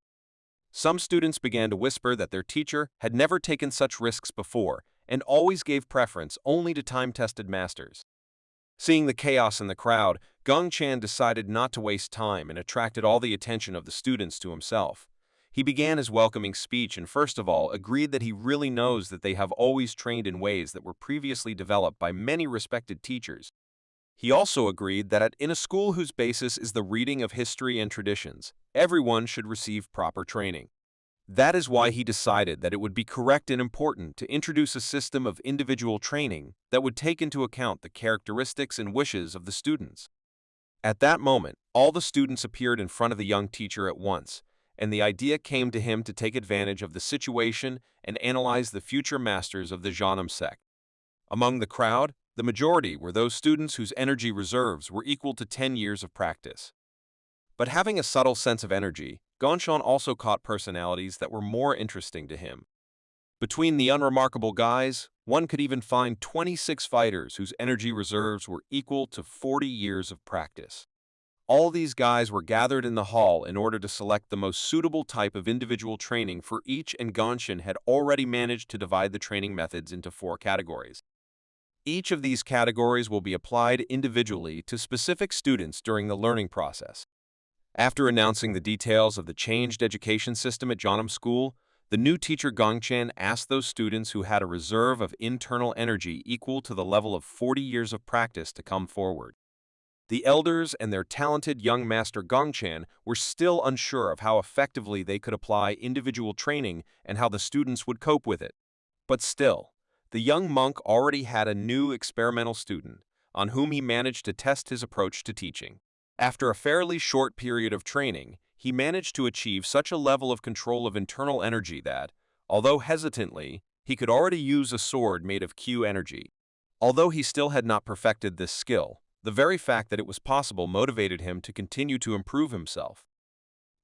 Some students began to whisper that their teacher had never taken such risks before and always gave preference only to time-tested masters. Seeing the chaos in the crowd, Gongchan decided not to waste time and attracted all the attention of the students to himself. He began his welcoming speech and first of all agreed that he really knows that they have always trained in ways that were previously developed by many respected teachers. He also agreed that in a school whose basis is the reading of history and traditions, everyone should receive proper training. That is why he decided that it would be correct and important to introduce a system of individual training that would take into account the characteristics and wishes of the students. At that moment, all the students appeared in front of the young teacher at once, and the idea came to him to take advantage of the situation and analyze the future masters of the Janam sect. Among the crowd, the majority were those students whose energy reserves were equal to 10 years of practice. But having a subtle sense of energy, Gongchan also caught personalities that were more interesting to him. Between the unremarkable guys, one could even find 26 fighters whose energy reserves were equal to 40 years of practice. All these guys were gathered in the hall in order to select the most suitable type of individual training for each, and Gongchan had already managed to divide the training methods into 4 categories. Each of these categories will be applied individually to specific students during the learning process. After announcing the details of the changed education system at Janam School, the new teacher Gongchan asked those students who had a reserve of internal energy equal to the level of 40 years of practice to come forward. The elders and their talented young master Gongchan were still unsure of how effectively they could apply individual training and how the students would cope with it. But still, the young monk already had a new experimental student, on whom he managed to test his approach to teaching. After a fairly short period of training, he managed to achieve such a level of control of internal energy that, although hesitantly, he could already use a sword made of Q energy. Although he still had not perfected this skill, the very fact that it was possible motivated him to continue to improve himself.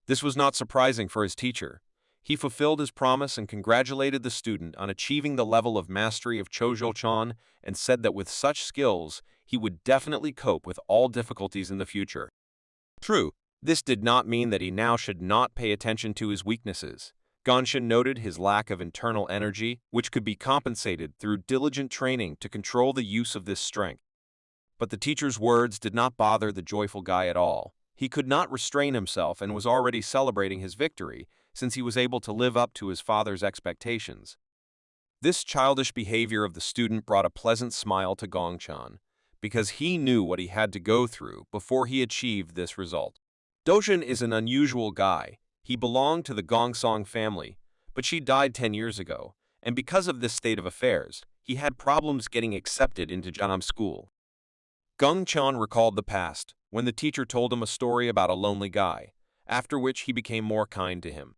This was not surprising for his teacher. He fulfilled his promise and congratulated the student on achieving the level of mastery of Chozhou-chan and said that with such skills, he would definitely cope with all difficulties in the future. True, this did not mean that he now should not pay attention to his weaknesses. Gongchan noted his lack of internal energy, which could be compensated through diligent training to control the use of this strength. But the teacher's words did not bother the joyful guy at all. He could not restrain himself and was already celebrating his victory, since he was able to live up to his father's expectations. This childish behavior of the student brought a pleasant smile to Gongchan, because he knew what he had to go through before he achieved this result. Doshin is an unusual guy. He belonged to the Gongsong family, but she died 10 years ago, and because of this state of affairs, he had problems getting accepted into Janam School. Gongchan recalled the past, when the teacher told him a story about a lonely guy, after which he became more kind to him.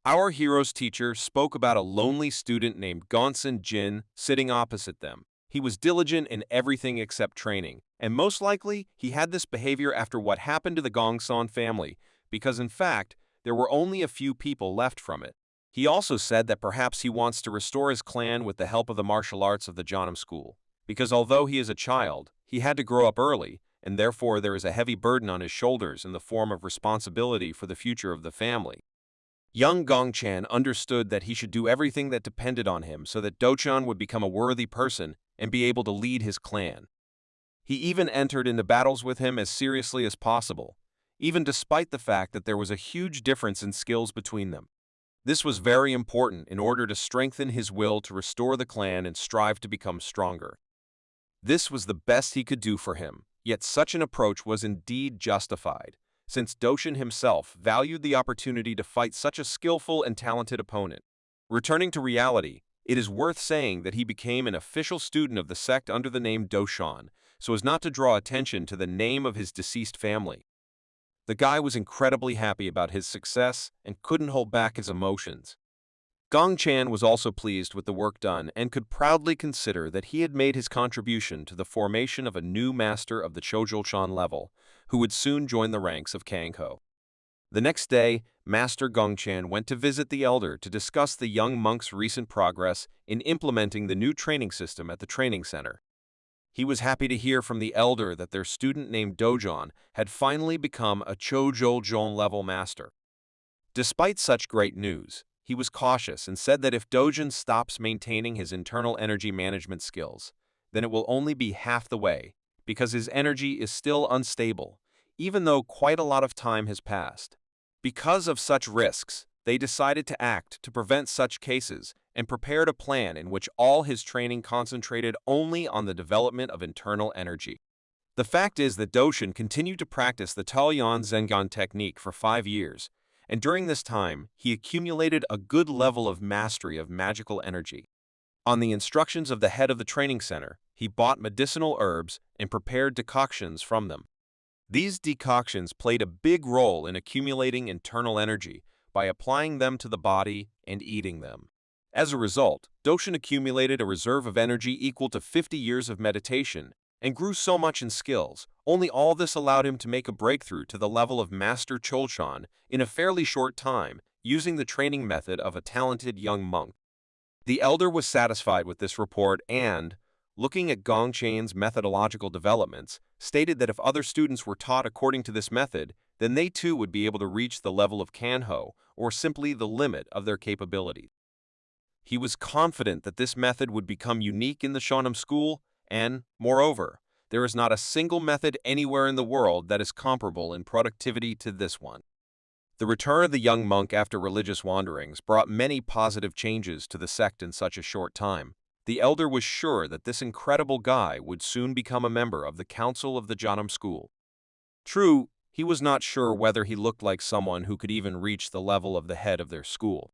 Our hero's teacher spoke about a lonely student named Gonsan Jin sitting opposite them. He was diligent in everything except training, and most likely he had this behavior after what happened to the Gongsan family, because in fact, there were only a few people left from it. He also said that perhaps he wants to restore his clan with the help of the martial arts of the Janam School, because although he is a child, he had to grow up early, and therefore there is a heavy burden on his shoulders in the form of responsibility for the future of the family. Young Gongchan understood that he should do everything that depended on him so that Dochan would become a worthy person and be able to lead his clan. He even entered into battles with him as seriously as possible, even despite the fact that there was a huge difference in skills between them. This was very important in order to strengthen his will to restore the clan and strive to become stronger. This was the best he could do for him, yet such an approach was indeed justified, since Doshin himself valued the opportunity to fight such a skillful and talented opponent. Returning to reality, It is worth saying that he became an official student of the sect under the name Doshan, so as not to draw attention to the name of his deceased family. The guy was incredibly happy about his success and couldn't hold back his emotions. Gong Chan was also pleased with the work done and could proudly consider that he had made his contribution to the formation of a new master of the Chojulchan level, who would soon join the ranks of Kangho. The next day, Master Gongchan went to visit the elder to discuss the young monk's recent progress in implementing the new training system at the training center. He was happy to hear from the elder that their student named Dojon had finally become a Chojuljon level master. Despite such great news, he was cautious and said that if Dojon stops maintaining his internal energy management skills, then it will only be half the way, because his energy is still unstable, even though quite a lot of time has passed. Because of such risks, they decided to act to prevent such cases and prepared a plan in which all his training concentrated only on the development of internal energy. The fact is that Doshin continued to practice the Taoyuan Zengan technique for 5 years, and during this time, he accumulated a good level of mastery of magical energy. On the instructions of the head of the training center, he bought medicinal herbs and prepared decoctions from them. These decoctions played a big role in accumulating internal energy by applying them to the body and eating them. As a result, Doshin accumulated a reserve of energy equal to 50 years of meditation and grew so much in skills. Only all this allowed him to make a breakthrough to the level of Master Cholchan in a fairly short time, using the training method of a talented young monk. The elder was satisfied with this report and, looking at Gongchan's methodological developments, stated that if other students were taught according to this method, then they too would be able to reach the level of Kanho, or simply the limit of their capabilities. He was confident that this method would become unique in the Shonan school, and, moreover, there is not a single method anywhere in the world that is comparable in productivity to this one. The return of the young monk after religious wanderings brought many positive changes to the sect in such a short time. The elder was sure that this incredible guy would soon become a member of the council of the Janam school. True, he was not sure whether he looked like someone who could even reach the level of the head of their school.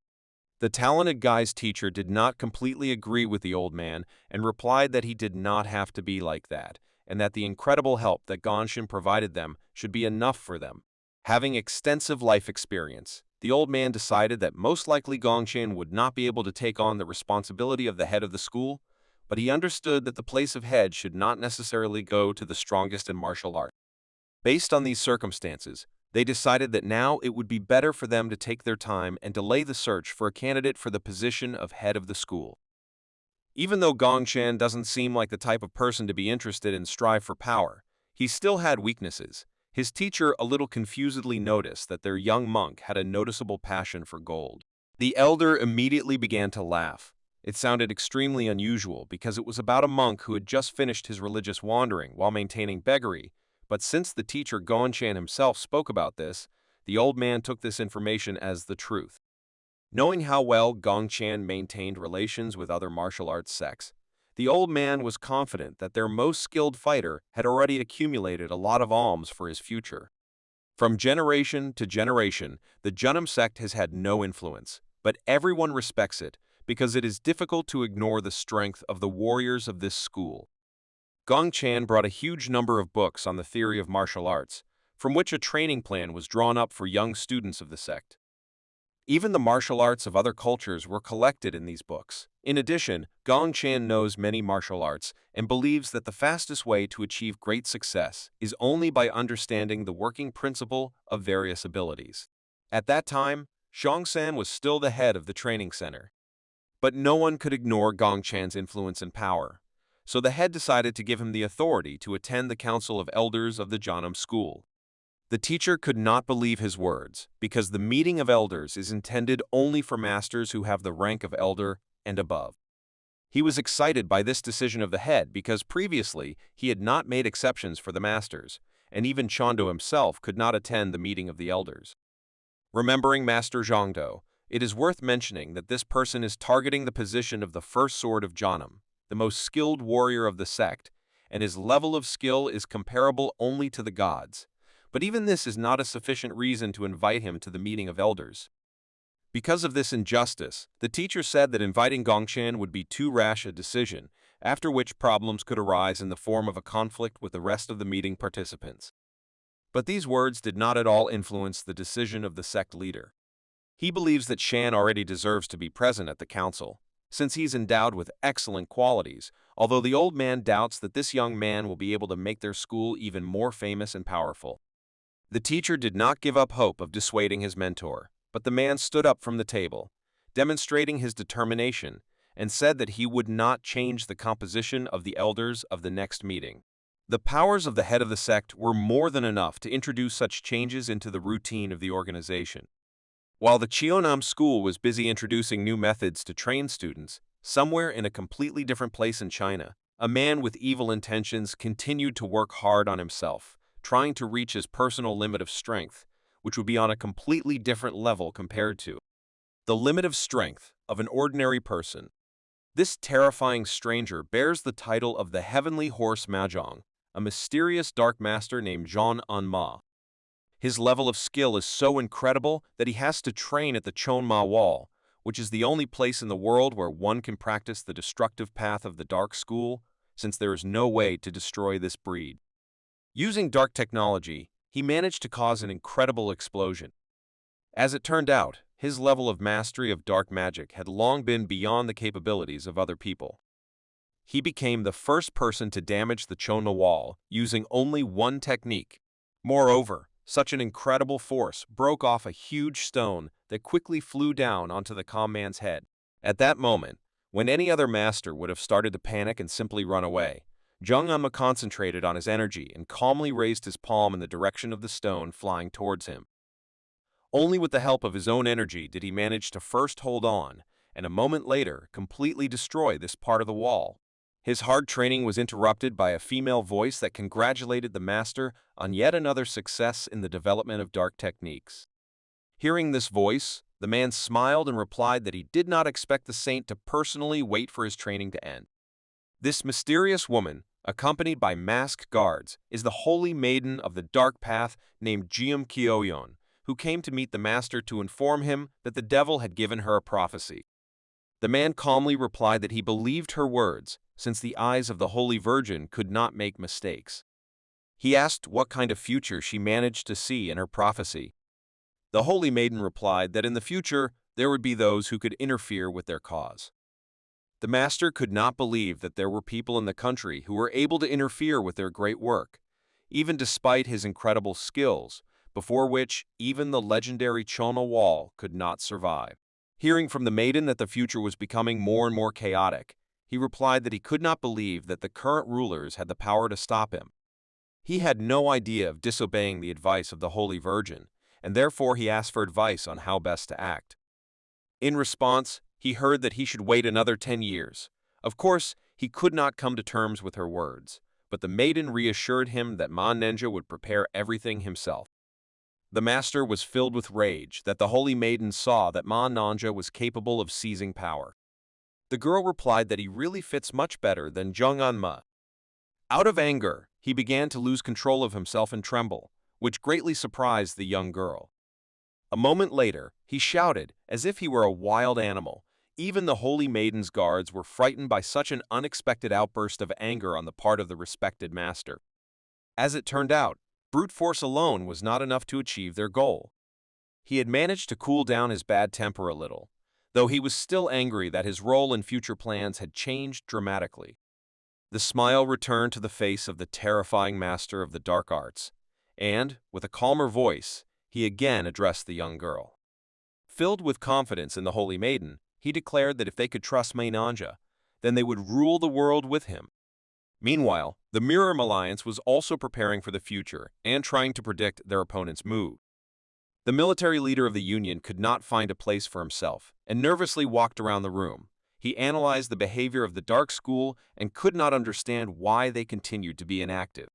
The talented guy's teacher did not completely agree with the old man and replied that he did not have to be like that, and that the incredible help that Gongchan provided them should be enough for them. Having extensive life experience, the old man decided that most likely Gongchan would not be able to take on the responsibility of the head of the school, but he understood that the place of head should not necessarily go to the strongest in martial art. Based on these circumstances, they decided that now it would be better for them to take their time and delay the search for a candidate for the position of head of the school. Even though Gongchan doesn't seem like the type of person to be interested and strive for power, he still had weaknesses. His teacher a little confusedly noticed that their young monk had a noticeable passion for gold. The elder immediately began to laugh. It sounded extremely unusual because it was about a monk who had just finished his religious wandering while maintaining beggary, but since the teacher Gongchan himself spoke about this, the old man took this information as the truth. Knowing how well Gongchan maintained relations with other martial arts sects, the old man was confident that their most skilled fighter had already accumulated a lot of alms for his future. From generation to generation, the Junam sect has had no influence, but everyone respects it because it is difficult to ignore the strength of the warriors of this school. Gongchan brought a huge number of books on the theory of martial arts, from which a training plan was drawn up for young students of the sect. Even the martial arts of other cultures were collected in these books. In addition, Gongchan knows many martial arts and believes that the fastest way to achieve great success is only by understanding the working principle of various abilities. At that time, Zhongsan was still the head of the training center. But no one could ignore Gongchan's influence and power, so the head decided to give him the authority to attend the council of elders of the Janam school. The teacher could not believe his words, because the meeting of elders is intended only for masters who have the rank of elder and above. He was excited by this decision of the head because previously he had not made exceptions for the masters, and even Chondo himself could not attend the meeting of the elders. Remembering Master Zhongdo, it is worth mentioning that this person is targeting the position of the first sword of Janam, the most skilled warrior of the sect, and his level of skill is comparable only to the gods. But even this is not a sufficient reason to invite him to the meeting of elders. Because of this injustice, the teacher said that inviting Gongshan would be too rash a decision, after which problems could arise in the form of a conflict with the rest of the meeting participants. But these words did not at all influence the decision of the sect leader. He believes that Shan already deserves to be present at the council, since he's endowed with excellent qualities, although the old man doubts that this young man will be able to make their school even more famous and powerful. The teacher did not give up hope of dissuading his mentor, but the man stood up from the table, demonstrating his determination, and said that he would not change the composition of the elders of the next meeting. The powers of the head of the sect were more than enough to introduce such changes into the routine of the organization. While the Cheonam school was busy introducing new methods to train students, somewhere in a completely different place in China, a man with evil intentions continued to work hard on himself, trying to reach his personal limit of strength, which would be on a completely different level compared to the limit of strength of an ordinary person. This terrifying stranger bears the title of the Heavenly Horse Mahjong, a mysterious dark master named Zhang Anma. His level of skill is so incredible that he has to train at the Chonma Wall, which is the only place in the world where one can practice the destructive path of the Dark School, since there is no way to destroy this breed. Using dark technology, he managed to cause an incredible explosion. As it turned out, his level of mastery of dark magic had long been beyond the capabilities of other people. He became the first person to damage the Chonma Wall using only one technique. Moreover, such an incredible force broke off a huge stone that quickly flew down onto the calm man's head. At that moment, when any other master would have started to panic and simply run away, Zhang Anma concentrated on his energy and calmly raised his palm in the direction of the stone flying towards him. Only with the help of his own energy did he manage to first hold on, and a moment later completely destroy this part of the wall. His hard training was interrupted by a female voice that congratulated the master on yet another success in the development of dark techniques. Hearing this voice, the man smiled and replied that he did not expect the saint to personally wait for his training to end. This mysterious woman, accompanied by masked guards, is the holy maiden of the dark path named Jiam Kyoyon, who came to meet the master to inform him that the devil had given her a prophecy. The man calmly replied that he believed her words, since the eyes of the Holy Virgin could not make mistakes. He asked what kind of future she managed to see in her prophecy. The Holy Maiden replied that in the future there would be those who could interfere with their cause. The master could not believe that there were people in the country who were able to interfere with their great work, even despite his incredible skills, before which even the legendary Chonma Wall could not survive. Hearing from the maiden that the future was becoming more and more chaotic, he replied that he could not believe that the current rulers had the power to stop him. He had no idea of disobeying the advice of the Holy Virgin, and therefore he asked for advice on how best to act. In response, he heard that he should wait another 10 years. Of course, he could not come to terms with her words, but the maiden reassured him that Ma Ninja would prepare everything himself. The master was filled with rage that the Holy Maiden saw that Ma Ninja was capable of seizing power. The girl replied that he really fits much better than Zhang Anma. Out of anger, he began to lose control of himself and tremble, which greatly surprised the young girl. A moment later, he shouted as if he were a wild animal. Even the Holy Maiden's guards were frightened by such an unexpected outburst of anger on the part of the respected master. As it turned out, brute force alone was not enough to achieve their goal. He had managed to cool down his bad temper a little, though he was still angry that his role and future plans had changed dramatically. The smile returned to the face of the terrifying master of the dark arts, and, with a calmer voice, he again addressed the young girl. Filled with confidence in the Holy Maiden, he declared that if they could trust Mei Nanja, then they would rule the world with him. Meanwhile, the Mirror Alliance was also preparing for the future and trying to predict their opponent's move. The military leader of the Union could not find a place for himself and nervously walked around the room. He analyzed the behavior of the Dark School and could not understand why they continued to be inactive.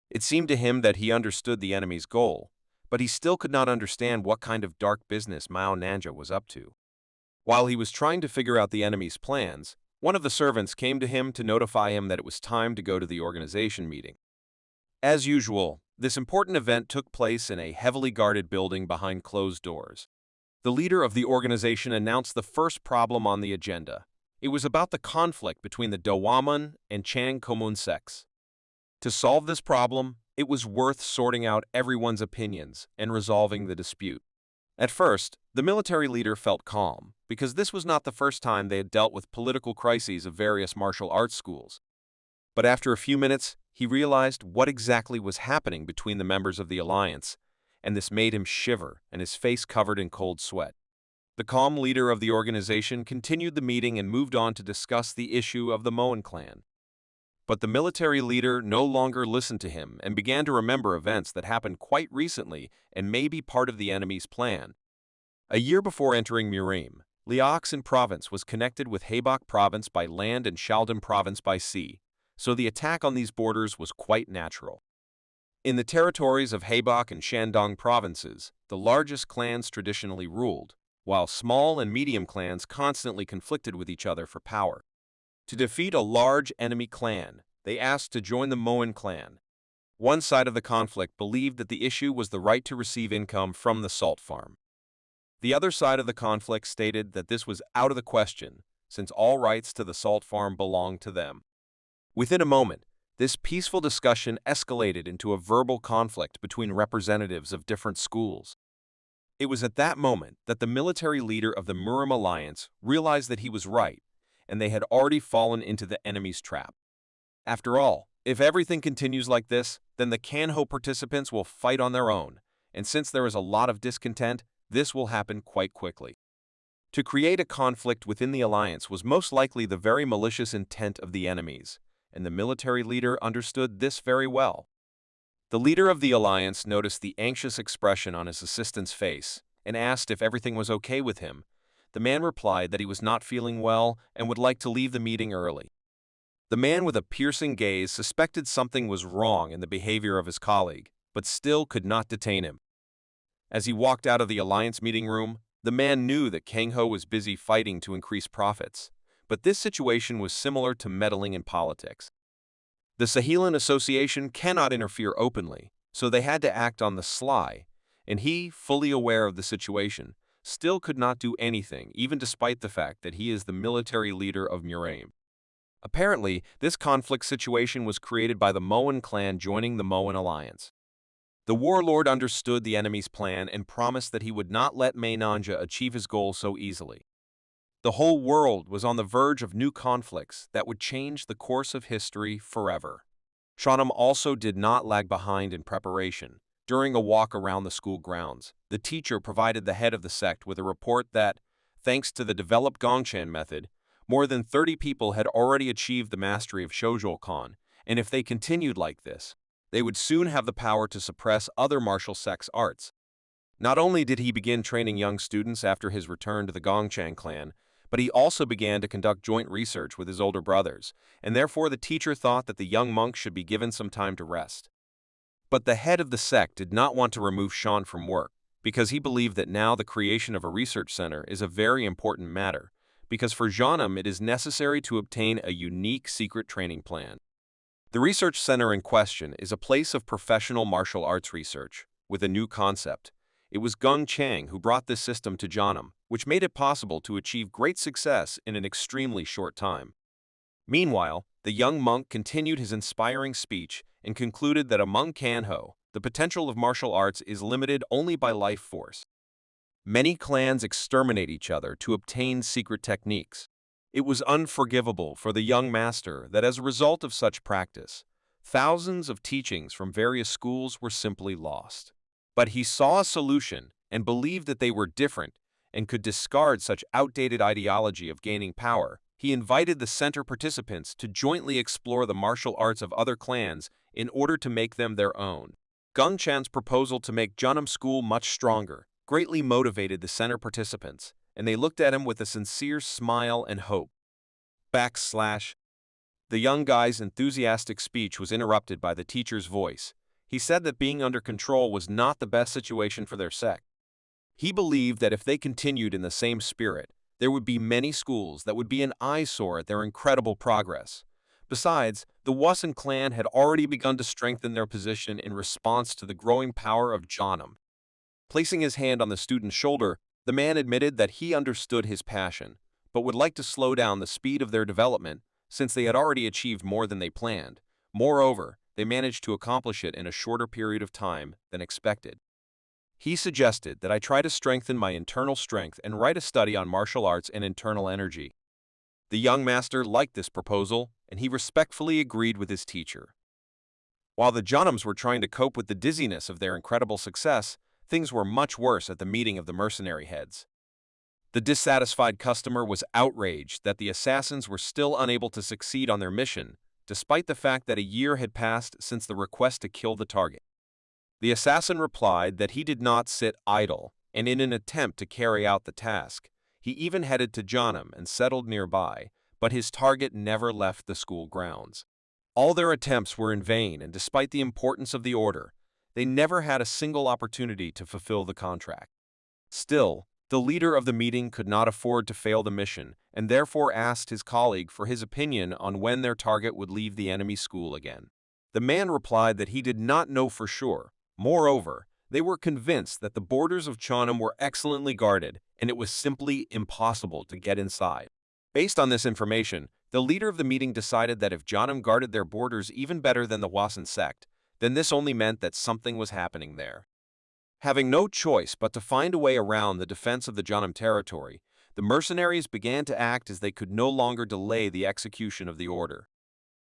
It seemed to him that he understood the enemy's goal, but he still could not understand what kind of dark business Mao Nanja was up to. While he was trying to figure out the enemy's plans, one of the servants came to him to notify him that it was time to go to the organization meeting. As usual, this important event took place in a heavily guarded building behind closed doors. the leader of the organization announced the first problem on the agenda. It was about the conflict between the Dawaman and Chang Komun sects. To solve this problem, it was worth sorting out everyone's opinions and resolving the dispute. At first, the military leader felt calm, because this was not the first time they had dealt with political crises of various martial arts schools. But after a few minutes, he realized what exactly was happening between the members of the alliance, and this made him shiver and his face covered in cold sweat. The calm leader of the organization continued the meeting and moved on to discuss the issue of the Moen clan. But the military leader no longer listened to him and began to remember events that happened quite recently and may be part of the enemy's plan. A year before entering Murim, Liaoxin province was connected with Hebok province by land and Shaldan province by sea, so the attack on these borders was quite natural. In the territories of Hebok and Shandong provinces, the largest clans traditionally ruled, while small and medium clans constantly conflicted with each other for power. To defeat a large enemy clan, they asked to join the Moen clan. One side of the conflict believed that the issue was the right to receive income from the salt farm. The other side of the conflict stated that this was out of the question, since all rights to the salt farm belonged to them. Within a moment, this peaceful discussion escalated into a verbal conflict between representatives of different schools. It was at that moment that the military leader of the Murim alliance realized that he was right, and they had already fallen into the enemy's trap. After all, if everything continues like this, then the Kanho participants will fight on their own, and since there is a lot of discontent, this will happen quite quickly. To create a conflict within the alliance was most likely the very malicious intent of the enemies, and the military leader understood this very well. The leader of the alliance noticed the anxious expression on his assistant's face and asked if everything was okay with him. The man replied that he was not feeling well and would like to leave the meeting early. The man with a piercing gaze suspected something was wrong in the behavior of his colleague, but still could not detain him. As he walked out of the alliance meeting room, the man knew that Kangho was busy fighting to increase profits, but this situation was similar to meddling in politics. The Sahelan Association cannot interfere openly, so they had to act on the sly, and he, fully aware of the situation, still could not do anything, even despite the fact that he is the military leader of Murim. Apparently, this conflict situation was created by the Moen clan joining the Moen alliance. The warlord understood the enemy's plan and promised that he would not let Mainanja achieve his goal so easily. The whole world was on the verge of new conflicts that would change the course of history forever. Shanam also did not lag behind in preparation. During a walk around the school grounds, the teacher provided the head of the sect with a report that, thanks to the developed Gongchan method, more than 30 people had already achieved the mastery of Shojolkan, and if they continued like this, they would soon have the power to suppress other martial sects' arts. Not only did he begin training young students after his return to the Gongchan clan, but he also began to conduct joint research with his older brothers, and therefore the teacher thought that the young monk should be given some time to rest. But the head of the sect did not want to remove Shan from work, because he believed that now the creation of a research center is a very important matter, because for Janam it is necessary to obtain a unique secret training plan. The research center in question is a place of professional martial arts research, with a new concept. It was Gung Chang who brought this system to Janam, which made it possible to achieve great success in an extremely short time. Meanwhile, the young monk continued his inspiring speech and concluded that among Kanho, the potential of martial arts is limited only by life force. Many clans exterminate each other to obtain secret techniques. It was unforgivable for the young master that as a result of such practice, thousands of teachings from various schools were simply lost. But he saw a solution and believed that they were different and could discard such outdated ideology of gaining power. He invited the center participants to jointly explore the martial arts of other clans in order to make them their own. Gung Chan's proposal to make Junam School much stronger greatly motivated the center participants, and they looked at him with a sincere smile and hope. The young guy's enthusiastic speech was interrupted by the teacher's voice. He said that being under control was not the best situation for their sect. He believed that if they continued in the same spirit, there would be many schools that would be an eyesore at their incredible progress. Besides, the Wasan clan had already begun to strengthen their position in response to the growing power of Janam. Placing his hand on the student's shoulder, The man admitted that he understood his passion, but would like to slow down the speed of their development since they had already achieved more than they planned. Moreover, they managed to accomplish it in a shorter period of time than expected. He suggested that I try to strengthen my internal strength and write a study on martial arts and internal energy. The young master liked this proposal, and he respectfully agreed with his teacher. While the Jonums were trying to cope with the dizziness of their incredible success, things were much worse at the meeting of the mercenary heads. The dissatisfied customer was outraged that the assassins were still unable to succeed on their mission, despite the fact that a year had passed since the request to kill the target. The assassin replied that he did not sit idle, and in an attempt to carry out the task, he even headed to Jonum and settled nearby, but his target never left the school grounds. All their attempts were in vain, and despite the importance of the order, they never had a single opportunity to fulfill the contract. Still, the leader of the meeting could not afford to fail the mission, and therefore asked his colleague for his opinion on when their target would leave the enemy school again. The man replied that he did not know for sure. Moreover, they were convinced that the borders of Chonam were excellently guarded, and it was simply impossible to get inside. Based on this information, the leader of the meeting decided that if Chonam guarded their borders even better than the Wasan sect, then this only meant that something was happening there. Having no choice but to find a way around the defense of the Chonam territory, the mercenaries began to act as they could no longer delay the execution of the order.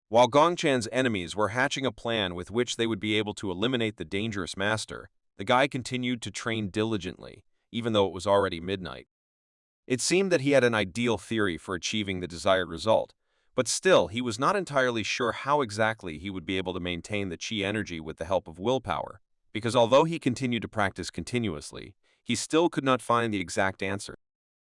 While Gongchan's enemies were hatching a plan with which they would be able to eliminate the dangerous master, the guy continued to train diligently, even though it was already midnight. It seemed that he had an ideal theory for achieving the desired result, but still he was not entirely sure how exactly he would be able to maintain the chi energy with the help of willpower, because although he continued to practice continuously, he still could not find the exact answer.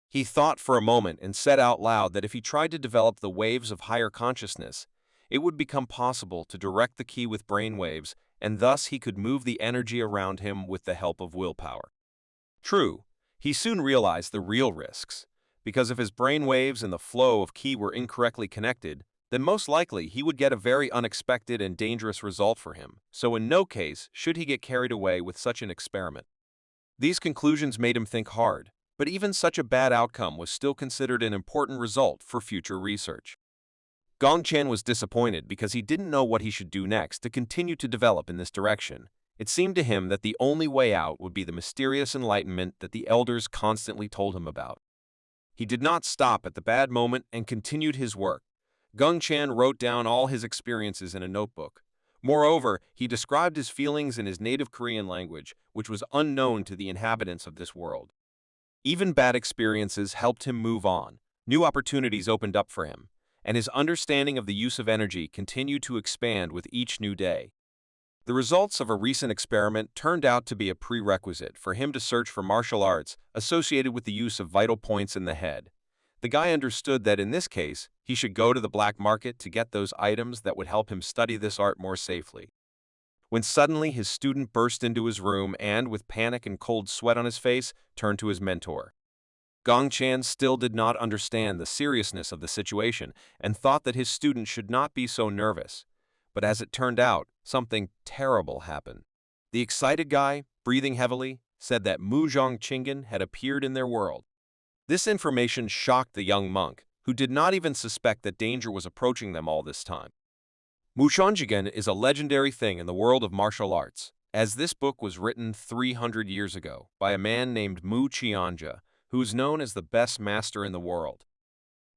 He thought for a moment and said out loud that if he tried to develop the waves of higher consciousness, it would become possible to direct the ki with brain waves, and thus he could move the energy around him with the help of willpower. True, he soon realized the real risks, because if his brain waves and the flow of ki were incorrectly connected, then most likely he would get a very unexpected and dangerous result for him, so in no case should he get carried away with such an experiment. These conclusions made him think hard, but even such a bad outcome was still considered an important result for future research. Gongchan was disappointed because he didn't know what he should do next to continue to develop in this direction. It seemed to him that the only way out would be the mysterious enlightenment that the elders constantly told him about. He did not stop at the bad moment and continued his work. Gongchan wrote down all his experiences in a notebook. Moreover, he described his feelings in his native Korean language, which was unknown to the inhabitants of this world. Even bad experiences helped him move on. New opportunities opened up for him, and his understanding of the use of energy continued to expand with each new day. The results of a recent experiment turned out to be a prerequisite for him to search for martial arts associated with the use of vital points in the head. The guy understood that in this case, he should go to the black market to get those items that would help him study this art more safely. When suddenly his student burst into his room and, with panic and cold sweat on his face, turned to his mentor. Gongchan still did not understand the seriousness of the situation and thought that his student should not be so nervous. But as it turned out, something terrible happened. The excited guy, breathing heavily, said that Muzhong Chingan had appeared in their world. This information shocked the young monk, who did not even suspect that danger was approaching them all this time. Mushonjigen is a legendary thing in the world of martial arts, as this book was written 300 years ago by a man named Mu Qianja, who is known as the best master in the world.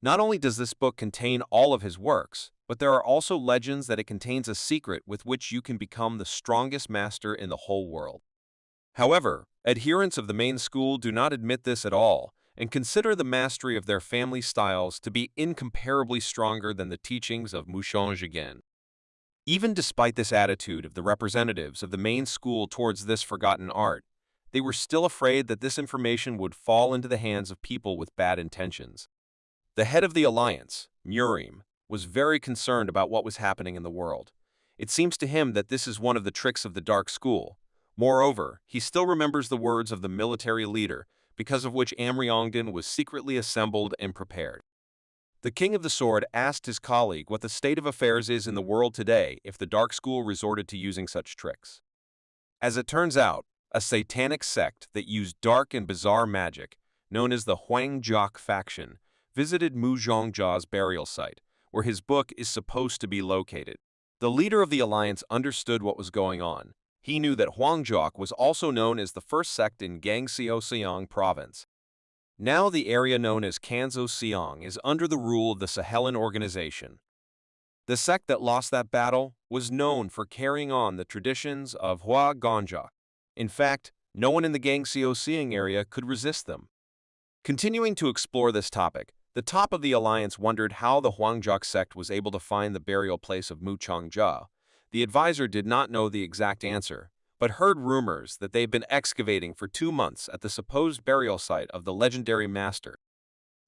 Not only does this book contain all of his works, but there are also legends that it contains a secret with which you can become the strongest master in the whole world. However, adherents of the main school do not admit this at all, and consider the mastery of their family styles to be incomparably stronger than the teachings of Mushon Jigen. Even despite this attitude of the representatives of the main school towards this forgotten art, they were still afraid that this information would fall into the hands of people with bad intentions. The head of the alliance, Murim, was very concerned about what was happening in the world. It seems to him that this is one of the tricks of the dark school. Moreover, he still remembers the words of the military leader, because of which Amryongdan was secretly assembled and prepared. The King of the Sword asked his colleague what the state of affairs is in the world today if the dark school resorted to using such tricks. As it turns out, a satanic sect that used dark and bizarre magic, known as the Huangjok faction, visited Mu Zhongjia's burial site, where his book is supposed to be located. The leader of the alliance understood what was going on. He knew that Huangjok was also known as the first sect in Gangxi-Xiang province. Now the area known as Kanzo-Xiang is under the rule of the Sahelan organization. The sect that lost that battle was known for carrying on the traditions of Hua Ganja. In fact, no one in the Gangxi-Xiang area could resist them. Continuing to explore this topic, the top of the alliance wondered how the Huangjok sect was able to find the burial place of Mu Changjia. The advisor did not know the exact answer, but heard rumors that they've been excavating for 2 months at the supposed burial site of the legendary master.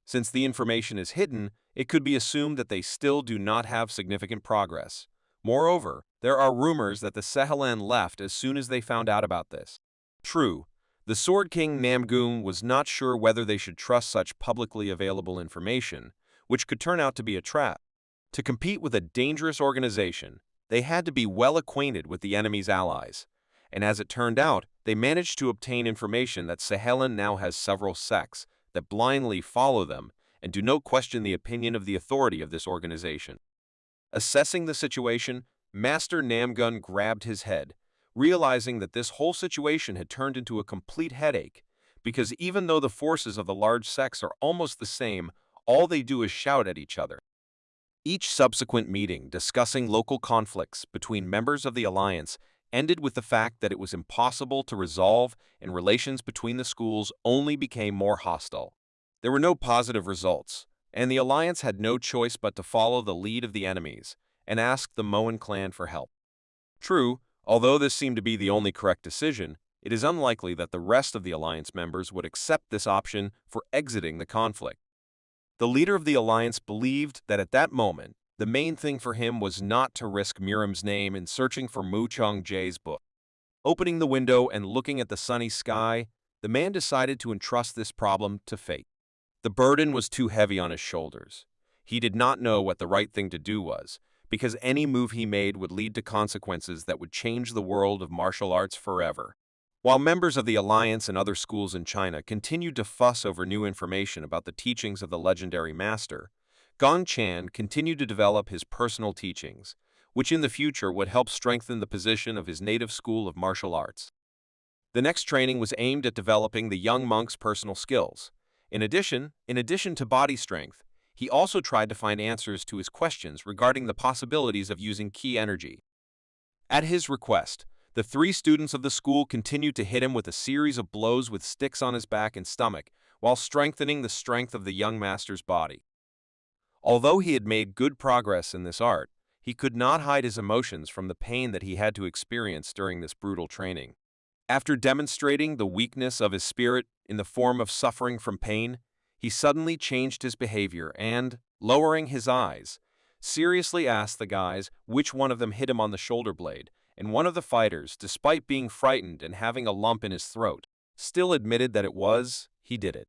Since the information is hidden, it could be assumed that they still do not have significant progress. Moreover, there are rumors that the Sahelan left as soon as they found out about this. True, the Sword King Namgun was not sure whether they should trust such publicly available information, which could turn out to be a trap. To compete with a dangerous organization, they had to be well acquainted with the enemy's allies. And as it turned out, they managed to obtain information that Sahelan now has several sects that blindly follow them and do not question the opinion of the authority of this organization. Assessing the situation, Master Namgun grabbed his head, realizing that this whole situation had turned into a complete headache, because even though the forces of the large sects are almost the same, all they do is shout at each other. Each subsequent meeting discussing local conflicts between members of the alliance ended with the fact that it was impossible to resolve and relations between the schools only became more hostile. There were no positive results, and the alliance had no choice but to follow the lead of the enemies and ask the Moen clan for help. True, although this seemed to be the only correct decision, it is unlikely that the rest of the alliance members would accept this option for exiting the conflict. The leader of the alliance believed that at that moment, the main thing for him was not to risk Miriam's name in searching for Mu Changjia's book. Opening the window and looking at the sunny sky, the man decided to entrust this problem to fate. The burden was too heavy on his shoulders. He did not know what the right thing to do was, because any move he made would lead to consequences that would change the world of martial arts forever. While members of the Alliance and other schools in China continued to fuss over new information about the teachings of the legendary master, Gong Chan continued to develop his personal teachings, which in the future would help strengthen the position of his native school of martial arts. The next training was aimed at developing the young monk's personal skills. In addition to body strength, he also tried to find answers to his questions regarding the possibilities of using ki energy. At his request, the 3 students of the school continued to hit him with a series of blows with sticks on his back and stomach, while strengthening the strength of the young master's body. Although he had made good progress in this art, he could not hide his emotions from the pain that he had to experience during this brutal training. After demonstrating the weakness of his spirit in the form of suffering from pain, he suddenly changed his behavior and, lowering his eyes, seriously asked the guys which one of them hit him on the shoulder blade, and one of the fighters, despite being frightened and having a lump in his throat, still admitted that he did it.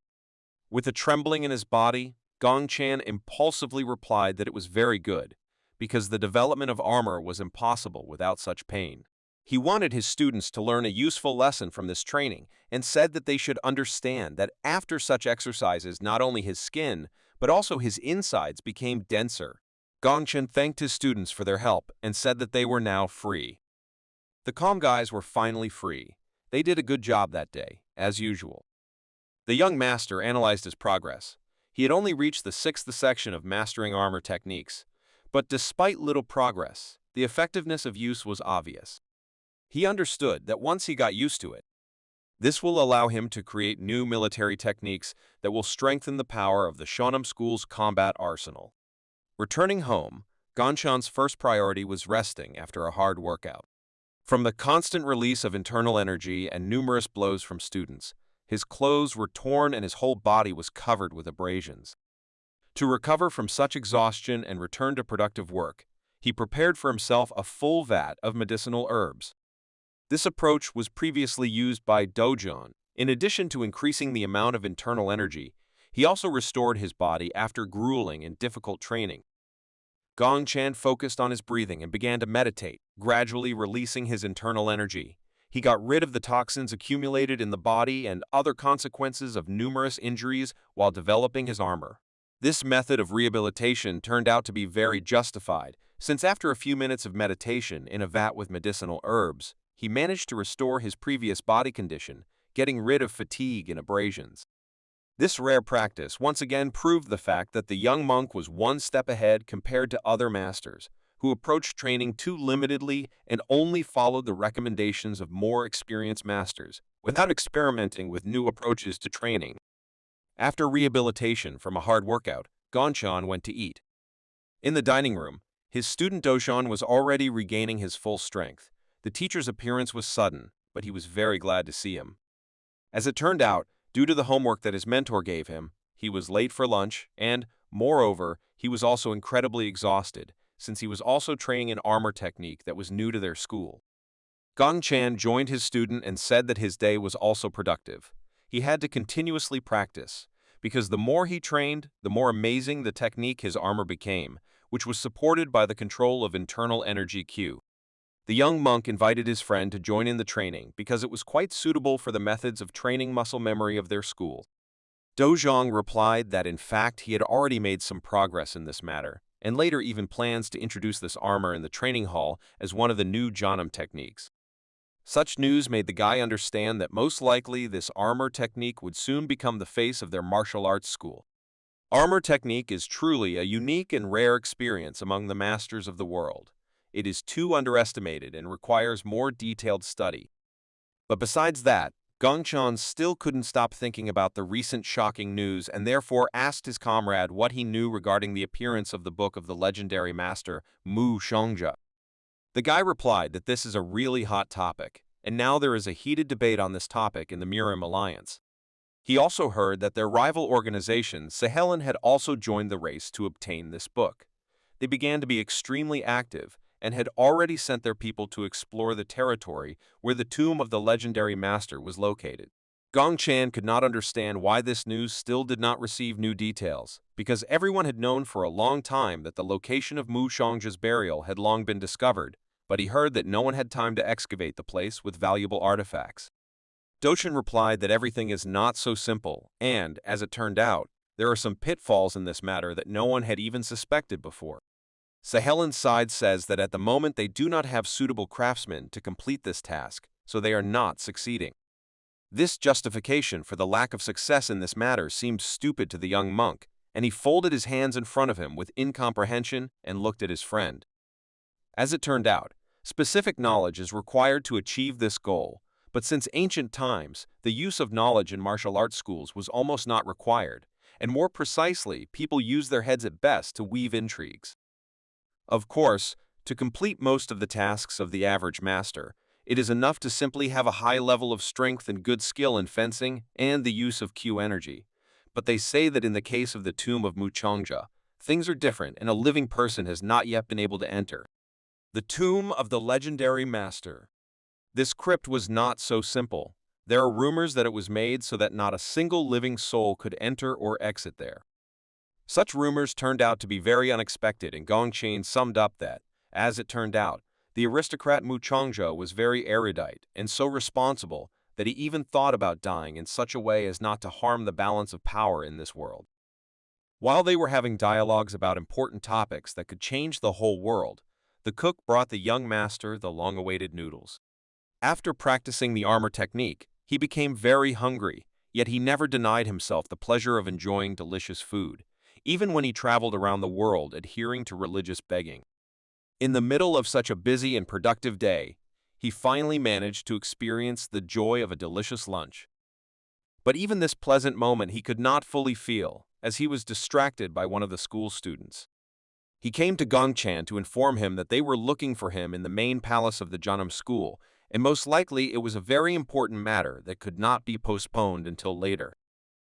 With a trembling in his body, Gong Chan impulsively replied that it was very good, because the development of armor was impossible without such pain. He wanted his students to learn a useful lesson from this training and said that they should understand that after such exercises not only his skin, but also his insides became denser. Gong Chan thanked his students for their help and said that they were now free. The calm guys were finally free. They did a good job that day, as usual. The young master analyzed his progress. He had only reached the 6th section of mastering armor techniques, but despite little progress, the effectiveness of use was obvious. He understood that once he got used to it, this will allow him to create new military techniques that will strengthen the power of the Shonan School's combat arsenal. Returning home, Ganchan's first priority was resting after a hard workout. From the constant release of internal energy and numerous blows from students, his clothes were torn and his whole body was covered with abrasions. To recover from such exhaustion and return to productive work, he prepared for himself a full vat of medicinal herbs. This approach was previously used by Dojon. In addition to increasing the amount of internal energy, he also restored his body after grueling and difficult training. Gong Chan focused on his breathing and began to meditate, gradually releasing his internal energy. He got rid of the toxins accumulated in the body and other consequences of numerous injuries while developing his armor. This method of rehabilitation turned out to be very justified, since after a few minutes of meditation in a vat with medicinal herbs, he managed to restore his previous body condition, getting rid of fatigue and abrasions. This rare practice once again proved the fact that the young monk was one step ahead compared to other masters, who approached training too limitedly and only followed the recommendations of more experienced masters, without experimenting with new approaches to training. After rehabilitation from a hard workout, Gonchan went to eat. In the dining room, his student Doshan was already regaining his full strength. The teacher's appearance was sudden, but he was very glad to see him. As it turned out, due to the homework that his mentor gave him, he was late for lunch and, moreover, he was also incredibly exhausted, since he was also training an armor technique that was new to their school. Gong Chan joined his student and said that his day was also productive. He had to continuously practice, because the more he trained, the more amazing the technique his armor became, which was supported by the control of internal energy Q. The young monk invited his friend to join in the training because it was quite suitable for the methods of training muscle memory of their school. Dozhong replied that in fact he had already made some progress in this matter, and later even plans to introduce this armor in the training hall as one of the new Janam techniques. Such news made the guy understand that most likely this armor technique would soon become the face of their martial arts school. Armor technique is truly a unique and rare experience among the masters of the world. It is too underestimated and requires more detailed study. But besides that, Gongchan still couldn't stop thinking about the recent shocking news and therefore asked his comrade what he knew regarding the appearance of the book of the legendary master Mu Shangja. The guy replied that this is a really hot topic, and now there is a heated debate on this topic in the Murim Alliance. He also heard that their rival organization, Sahelin, had also joined the race to obtain this book. They began to be extremely active and had already sent their people to explore the territory where the tomb of the legendary master was located. Gong Chan could not understand why this news still did not receive new details, because everyone had known for a long time that the location of Mu Shangja's burial had long been discovered, but he heard that no one had time to excavate the place with valuable artifacts. Doshin replied that everything is not so simple, and, as it turned out, there are some pitfalls in this matter that no one had even suspected before. Sahelin's side says that at the moment they do not have suitable craftsmen to complete this task, so they are not succeeding. This justification for the lack of success in this matter seemed stupid to the young monk, and he folded his hands in front of him with incomprehension and looked at his friend. As it turned out, specific knowledge is required to achieve this goal, but since ancient times, the use of knowledge in martial arts schools was almost not required, and more precisely, people use their heads at best to weave intrigues. Of course, to complete most of the tasks of the average master, it is enough to simply have a high level of strength and good skill in fencing and the use of Q energy. But they say that in the case of the tomb of Mu Changja, things are different and a living person has not yet been able to enter. The tomb of the legendary master. This crypt was not so simple. There are rumors that it was made so that not a single living soul could enter or exit there. Such rumors turned out to be very unexpected, and Gongchen summed up that, as it turned out, the aristocrat Mu Changja was very erudite and so responsible that he even thought about dying in such a way as not to harm the balance of power in this world. While they were having dialogues about important topics that could change the whole world, the cook brought the young master the long-awaited noodles. After practicing the armor technique, he became very hungry, yet he never denied himself the pleasure of enjoying delicious food, even when he traveled around the world adhering to religious begging. In the middle of such a busy and productive day, he finally managed to experience the joy of a delicious lunch. But even this pleasant moment he could not fully feel, as he was distracted by one of the school students. He came to Gongchan to inform him that they were looking for him in the main palace of the Janam school, and most likely it was a very important matter that could not be postponed until later.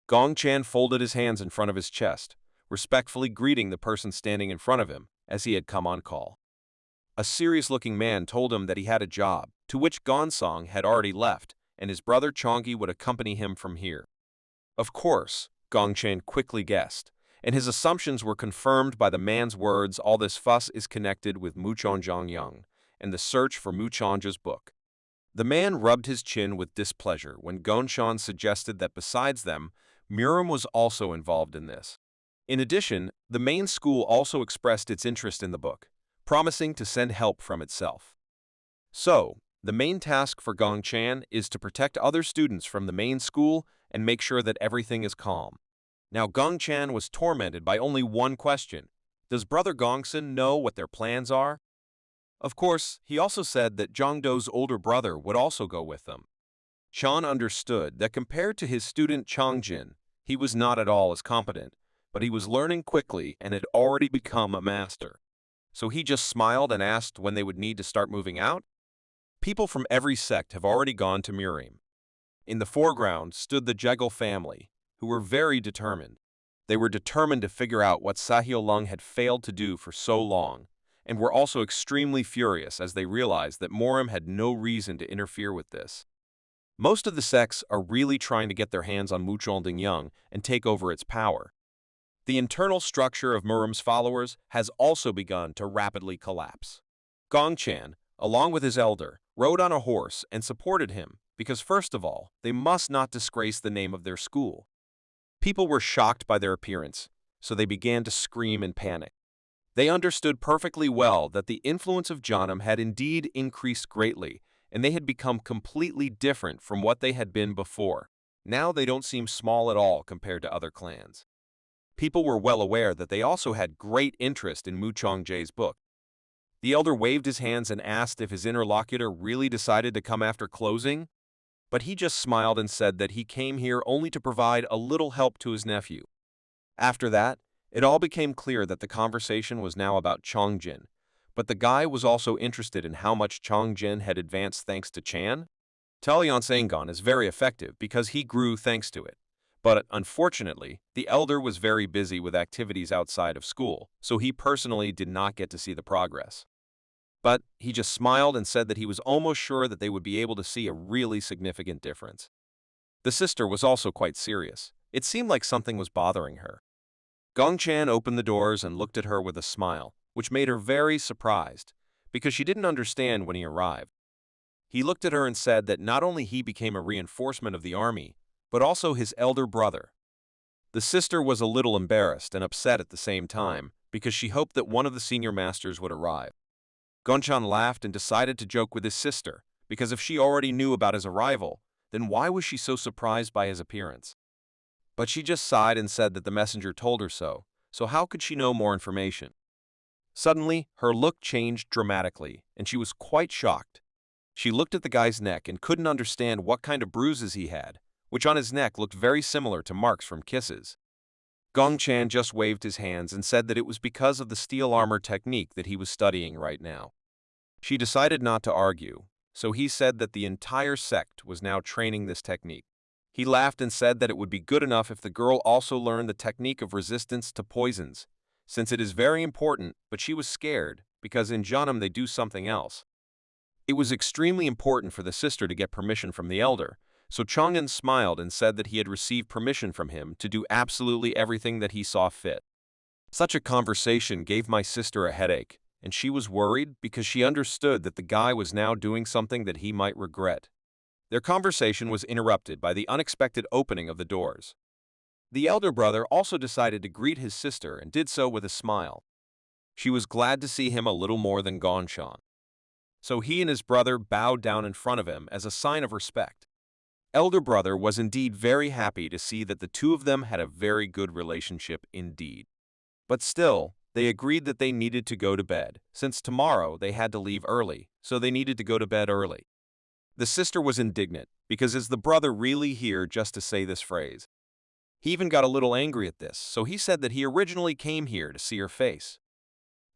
Gongchan folded his hands in front of his chest, respectfully greeting the person standing in front of him, as he had come on call. A serious-looking man told him that he had a job, to which Gonsong had already left, and his brother Chongi would accompany him from here. Of course, Gongchen quickly guessed, and his assumptions were confirmed by the man's words. All this fuss is connected with Muchongjang Yang and the search for Muchonja's book. The man rubbed his chin with displeasure when Gongshan suggested that besides them, Murim was also involved in this. In addition, the main school also expressed its interest in the book, promising to send help from itself. So, the main task for Gongchan is to protect other students from the main school and make sure that everything is calm. Now Gongchan was tormented by only one question. Does Brother Gongsun know what their plans are? Of course, he also said that Zhangdo's older brother would also go with them. Chan understood that compared to his student Changjin, he was not at all as competent, but he was learning quickly and had already become a master. So he just smiled and asked when they would need to start moving out. People from every sect have already gone to Murim. In the foreground stood the Jegal family, who were very determined. They were determined to figure out what Sahyolung had failed to do for so long, and were also extremely furious as they realized that Murim had no reason to interfere with this. Most of the sects are really trying to get their hands on Mucholding and take over its power. The internal structure of Murim's followers has also begun to rapidly collapse. Gongchan, along with his elder, rode on a horse and supported him because, first of all, they must not disgrace the name of their school. People were shocked by their appearance, so they began to scream in panic. They understood perfectly well that the influence of Janam had indeed increased greatly, and they had become completely different from what they had been before. Now they don't seem small at all compared to other clans. People were well aware that they also had great interest in Mu Chongjae's book. The elder waved his hands and asked if his interlocutor really decided to come after closing, but he just smiled and said that he came here only to provide a little help to his nephew. After that, it all became clear that the conversation was now about Chongjin, but the guy was also interested in how much Chongjin had advanced thanks to Chan. Talion Sangon is very effective because he grew thanks to it. But unfortunately, the elder was very busy with activities outside of school, so he personally did not get to see the progress. But he just smiled and said that he was almost sure that they would be able to see a really significant difference. The sister was also quite serious. It seemed like something was bothering her. Gongchan opened the doors and looked at her with a smile, which made her very surprised, because she didn't understand when he arrived. He looked at her and said that not only he became a reinforcement of the army, but also his elder brother. The sister was a little embarrassed and upset at the same time, because she hoped that one of the senior masters would arrive. Gongchan laughed and decided to joke with his sister, because if she already knew about his arrival, then why was she so surprised by his appearance? But she just sighed and said that the messenger told her so how could she know more information? Suddenly, her look changed dramatically, and she was quite shocked. She looked at the guy's neck and couldn't understand what kind of bruises he had, which on his neck looked very similar to marks from kisses. Gongchan just waved his hands and said that it was because of the steel armor technique that he was studying right now. She decided not to argue, so he said that the entire sect was now training this technique. He laughed and said that it would be good enough if the girl also learned the technique of resistance to poisons, since it is very important, but she was scared, because in Janam they do something else. It was extremely important for the sister to get permission from the elder, so Chang'an smiled and said that he had received permission from him to do absolutely everything that he saw fit. Such a conversation gave my sister a headache, and she was worried because she understood that the guy was now doing something that he might regret. Their conversation was interrupted by the unexpected opening of the doors. The elder brother also decided to greet his sister and did so with a smile. She was glad to see him a little more than Gongchan. So he and his brother bowed down in front of him as a sign of respect. Elder brother was indeed very happy to see that the two of them had a very good relationship indeed. But still, they agreed that they needed to go to bed, since tomorrow they had to leave early, so they needed to go to bed early. The sister was indignant, because is the brother really here just to say this phrase? He even got a little angry at this, so he said that he originally came here to see her face.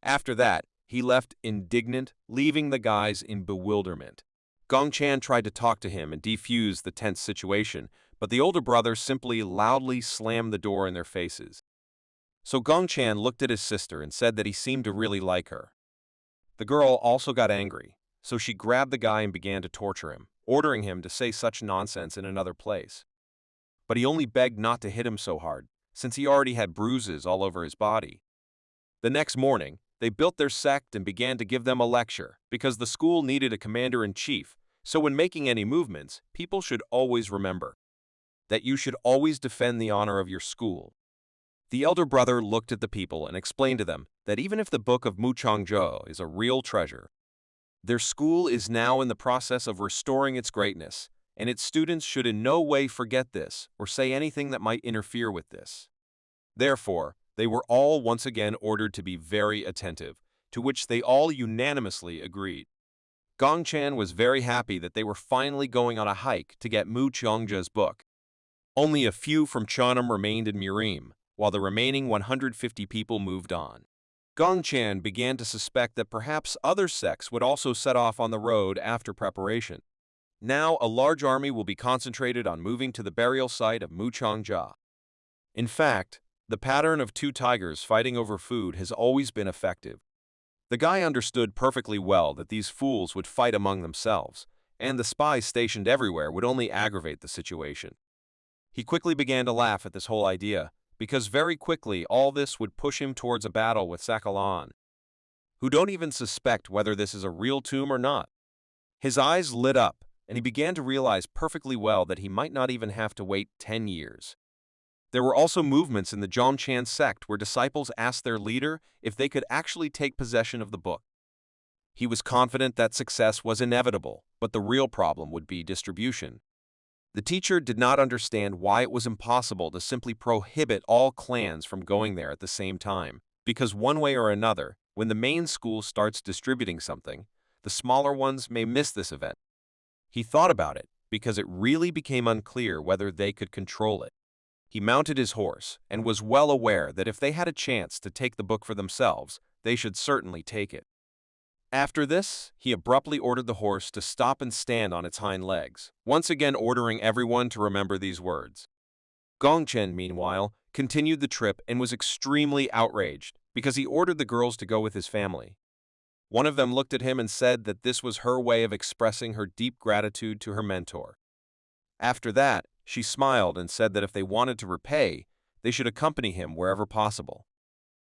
After that, he left indignant, leaving the guys in bewilderment. Gongchan tried to talk to him and defuse the tense situation, but the older brother simply loudly slammed the door in their faces. So Gongchan looked at his sister and said that he seemed to really like her. The girl also got angry, so she grabbed the guy and began to torture him, ordering him to say such nonsense in another place. But he only begged not to hit him so hard, since he already had bruises all over his body. The next morning, they built their sect and began to give them a lecture, because the school needed a commander-in-chief, So when making any movements, people should always remember that you should always defend the honor of your school. The elder brother looked at the people and explained to them that even if the book of Muchangzhou is a real treasure, their school is now in the process of restoring its greatness, and its students should in no way forget this or say anything that might interfere with this. Therefore, they were all once again ordered to be very attentive, to which they all unanimously agreed. Gongchan was very happy that they were finally going on a hike to get Mu Qiongzhe's book. Only a few from Cheonan remained in Murim, while the remaining 150 people moved on. Gongchan began to suspect that perhaps other sects would also set off on the road after preparation. Now a large army will be concentrated on moving to the burial site of Mu Qiongzhe. In fact, the pattern of two tigers fighting over food has always been effective. The guy understood perfectly well that these fools would fight among themselves, and the spies stationed everywhere would only aggravate the situation. He quickly began to laugh at this whole idea, because very quickly all this would push him towards a battle with Sakalan, who don't even suspect whether this is a real tomb or not. His eyes lit up, and he began to realize perfectly well that he might not even have to wait 10 years. There were also movements in the Zhongshan sect where disciples asked their leader if they could actually take possession of the book. He was confident that success was inevitable, but the real problem would be distribution. The teacher did not understand why it was impossible to simply prohibit all clans from going there at the same time, because one way or another, when the main school starts distributing something, the smaller ones may miss this event. He thought about it, because it really became unclear whether they could control it. He mounted his horse, and was well aware that if they had a chance to take the book for themselves, they should certainly take it. After this, he abruptly ordered the horse to stop and stand on its hind legs, once again ordering everyone to remember these words. Gongchen, meanwhile, continued the trip and was extremely outraged because he ordered the girls to go with his family. One of them looked at him and said that this was her way of expressing her deep gratitude to her mentor. After that, she smiled and said that if they wanted to repay, they should accompany him wherever possible.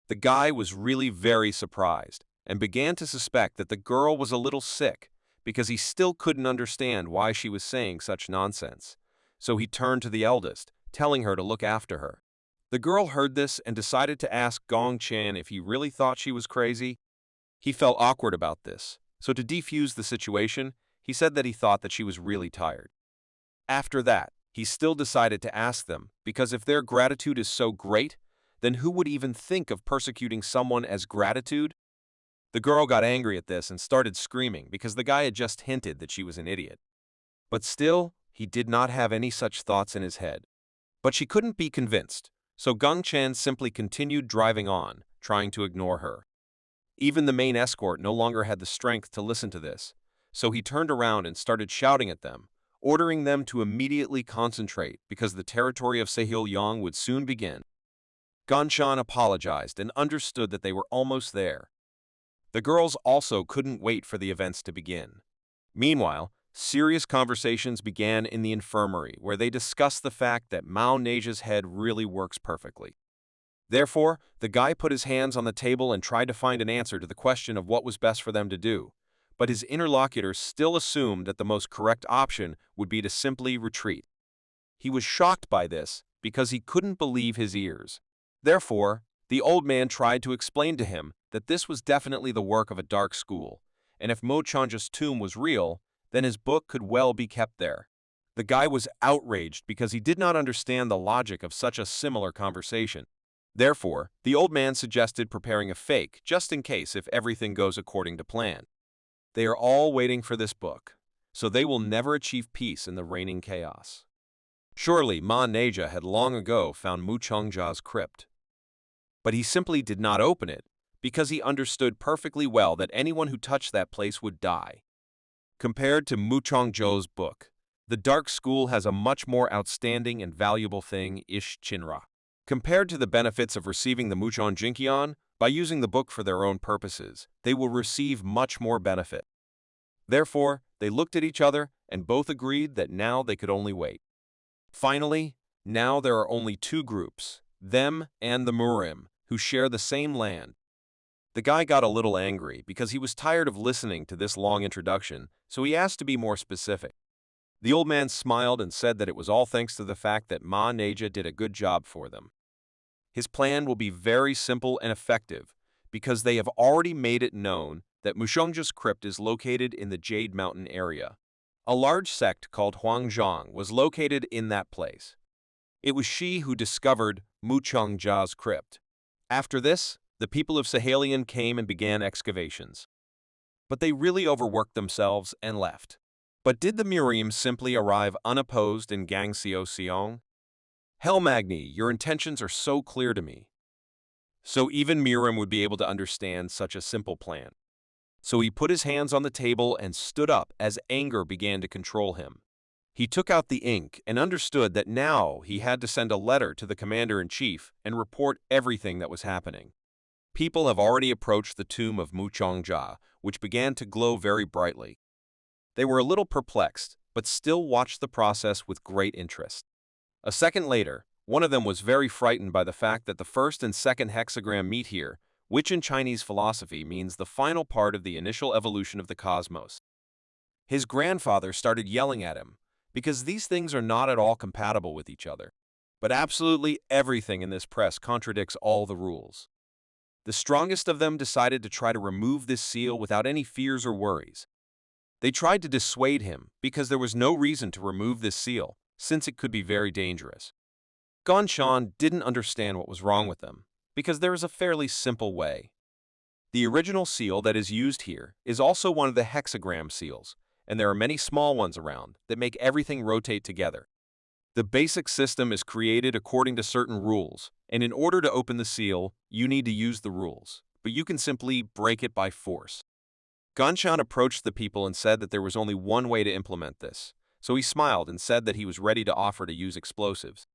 The guy was really very surprised, and began to suspect that the girl was a little sick, because he still couldn't understand why she was saying such nonsense. So he turned to the eldest, telling her to look after her. The girl heard this and decided to ask Gong Chan if he really thought she was crazy. He felt awkward about this, so to defuse the situation, he said that he thought that she was really tired. After that, he still decided to ask them, because if their gratitude is so great, then who would even think of persecuting someone as gratitude? The girl got angry at this and started screaming because the guy had just hinted that she was an idiot. But still, he did not have any such thoughts in his head. But she couldn't be convinced, so Gung Chan simply continued driving on, trying to ignore her. Even the main escort no longer had the strength to listen to this, so he turned around and started shouting at them, ordering them to immediately concentrate because the territory of Sehil Yang would soon begin. Ganshan apologized and understood that they were almost there. The girls also couldn't wait for the events to begin. Meanwhile, serious conversations began in the infirmary where they discussed the fact that Mao Neja's head really works perfectly. Therefore, the guy put his hands on the table and tried to find an answer to the question of what was best for them to do, but his interlocutors still assumed that the most correct option would be to simply retreat. He was shocked by this because he couldn't believe his ears. Therefore, the old man tried to explain to him that this was definitely the work of a dark school, and if Mo Chanja's tomb was real, then his book could well be kept there. The guy was outraged because he did not understand the logic of such a similar conversation. Therefore, the old man suggested preparing a fake just in case if everything goes according to plan. They are all waiting for this book, so they will never achieve peace in the reigning chaos. Surely Ma Neja had long ago found Mu Changja's crypt. But he simply did not open it, because he understood perfectly well that anyone who touched that place would die. Compared to Mu Changzhou's book, the Dark School has a much more outstanding and valuable thing, Ish Chinra. Compared to the benefits of receiving the Muchon Jinkian, by using the book for their own purposes, they will receive much more benefit. Therefore, they looked at each other and both agreed that now they could only wait. Finally, now there are only two groups, them and the Murim, who share the same land. The guy got a little angry because he was tired of listening to this long introduction so he asked to be more specific. The old man smiled and said that it was all thanks to the fact that Ma Neja did a good job for them. His plan will be very simple and effective because they have already made it known that Mushongja's crypt is located in the Jade Mountain area. A large sect called Huangzhong was located in that place. It was she who discovered Muchongja's crypt. After this, the people of Sahelian came and began excavations. But they really overworked themselves and left. But did the Murims simply arrive unopposed in Gangseo Seong? Hell Magni, your intentions are so clear to me. So even Mirim would be able to understand such a simple plan. So he put his hands on the table and stood up as anger began to control him. He took out the ink and understood that now he had to send a letter to the commander-in-chief and report everything that was happening. People have already approached the tomb of Muchongja, which began to glow very brightly. They were a little perplexed, but still watched the process with great interest. A second later, one of them was very frightened by the fact that the first and second hexagram meet here, which in Chinese philosophy means the final part of the initial evolution of the cosmos. His grandfather started yelling at him, because these things are not at all compatible with each other. But absolutely everything in this press contradicts all the rules. The strongest of them decided to try to remove this seal without any fears or worries. They tried to dissuade him because there was no reason to remove this seal, since it could be very dangerous. Gonshan didn't understand what was wrong with them, because there is a fairly simple way. The original seal that is used here is also one of the hexagram seals, and there are many small ones around that make everything rotate together. The basic system is created according to certain rules, and in order to open the seal, you need to use the rules, but you can simply break it by force. Gonshan approached the people and said that there was only one way to implement this, so he smiled and said that he was ready to offer to use explosives.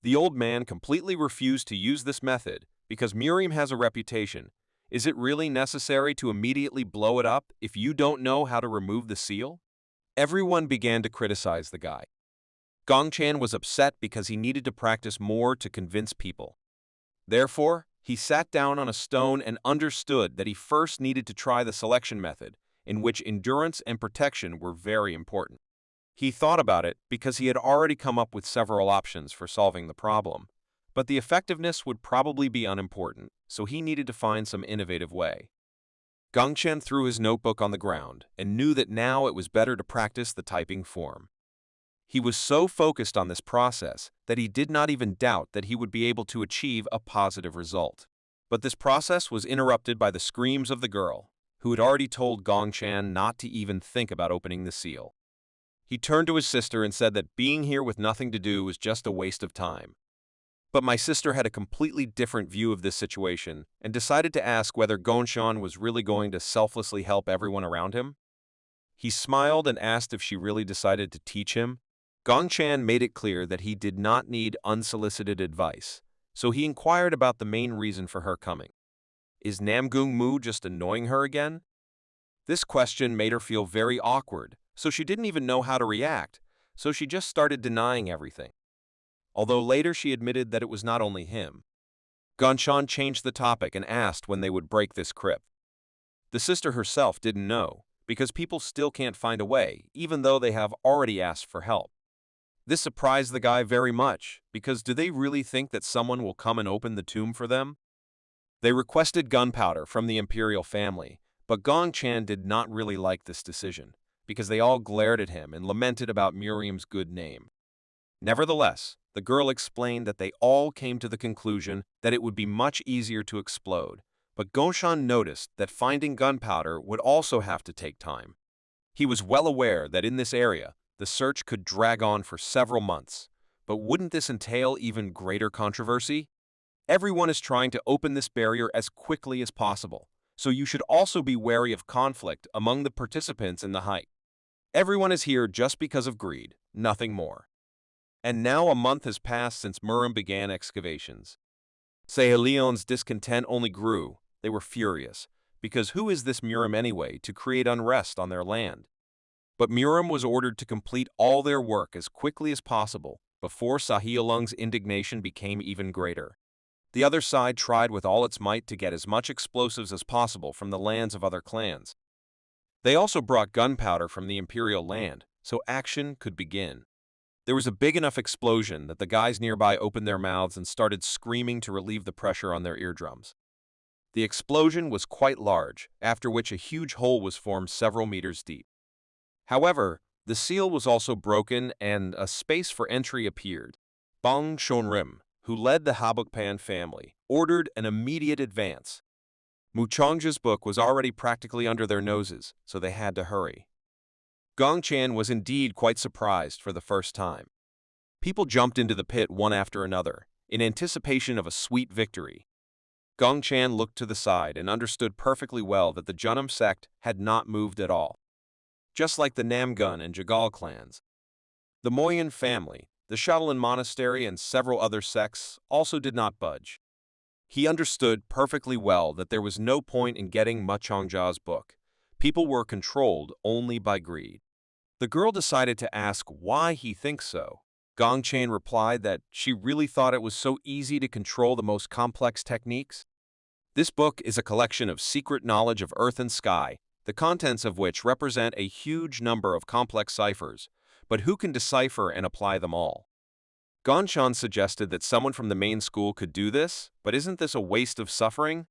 The old man completely refused to use this method because Muriam has a reputation. Is it really necessary to immediately blow it up if you don't know how to remove the seal? Everyone began to criticize the guy. Gongchan was upset because he needed to practice more to convince people. Therefore, he sat down on a stone and understood that he first needed to try the selection method, in which endurance and protection were very important. He thought about it because he had already come up with several options for solving the problem, but the effectiveness would probably be unimportant, so he needed to find some innovative way. Gongchen threw his notebook on the ground and knew that now it was better to practice the typing form. He was so focused on this process that he did not even doubt that he would be able to achieve a positive result. But this process was interrupted by the screams of the girl, who had already told Gongchan not to even think about opening the seal. He turned to his sister and said that being here with nothing to do was just a waste of time. But my sister had a completely different view of this situation and decided to ask whether Gongchan was really going to selflessly help everyone around him. He smiled and asked if she really decided to teach him. Gongchan made it clear that he did not need unsolicited advice, so he inquired about the main reason for her coming. Is Namgung Mu just annoying her again? This question made her feel very awkward, so she didn't even know how to react, so she just started denying everything. Although later she admitted that it was not only him. Gongchan changed the topic and asked when they would break this crypt. The sister herself didn't know, because people still can't find a way, even though they have already asked for help. This surprised the guy very much, because do they really think that someone will come and open the tomb for them? They requested gunpowder from the imperial family, but Gongchan did not really like this decision, because they all glared at him and lamented about Miriam's good name. Nevertheless, the girl explained that they all came to the conclusion that it would be much easier to explode, but Gongchan noticed that finding gunpowder would also have to take time. He was well aware that in this area, the search could drag on for several months, but wouldn't this entail even greater controversy? Everyone is trying to open this barrier as quickly as possible, so you should also be wary of conflict among the participants in the hike. Everyone is here just because of greed, nothing more. And now a month has passed since Murim began excavations. Sahelions' discontent only grew. They were furious, because who is this Murim anyway to create unrest on their land? But Murim was ordered to complete all their work as quickly as possible before Sahialung's indignation became even greater. The other side tried with all its might to get as much explosives as possible from the lands of other clans. They also brought gunpowder from the imperial land, so action could begin. There was a big enough explosion that the guys nearby opened their mouths and started screaming to relieve the pressure on their eardrums. The explosion was quite large, after which a huge hole was formed several meters deep. However, the seal was also broken and a space for entry appeared. Bang Shonrim, who led the Habukpan family, ordered an immediate advance. Muchangja's book was already practically under their noses, so they had to hurry. Gongchan was indeed quite surprised for the first time. People jumped into the pit one after another, in anticipation of a sweet victory. Gongchan looked to the side and understood perfectly well that the Junam sect had not moved at all. Just like the Namgun and Jagal clans. The Moen family, the Shaolin Monastery, and several other sects also did not budge. He understood perfectly well that there was no point in getting Muchangja's book. People were controlled only by greed. The girl decided to ask why he thinks so. Gongchan replied that she really thought it was so easy to control the most complex techniques. This book is a collection of secret knowledge of earth and sky, the contents of which represent a huge number of complex ciphers, but who can decipher and apply them all? Gongchan suggested that someone from the main school could do this, but isn't this a waste of suffering?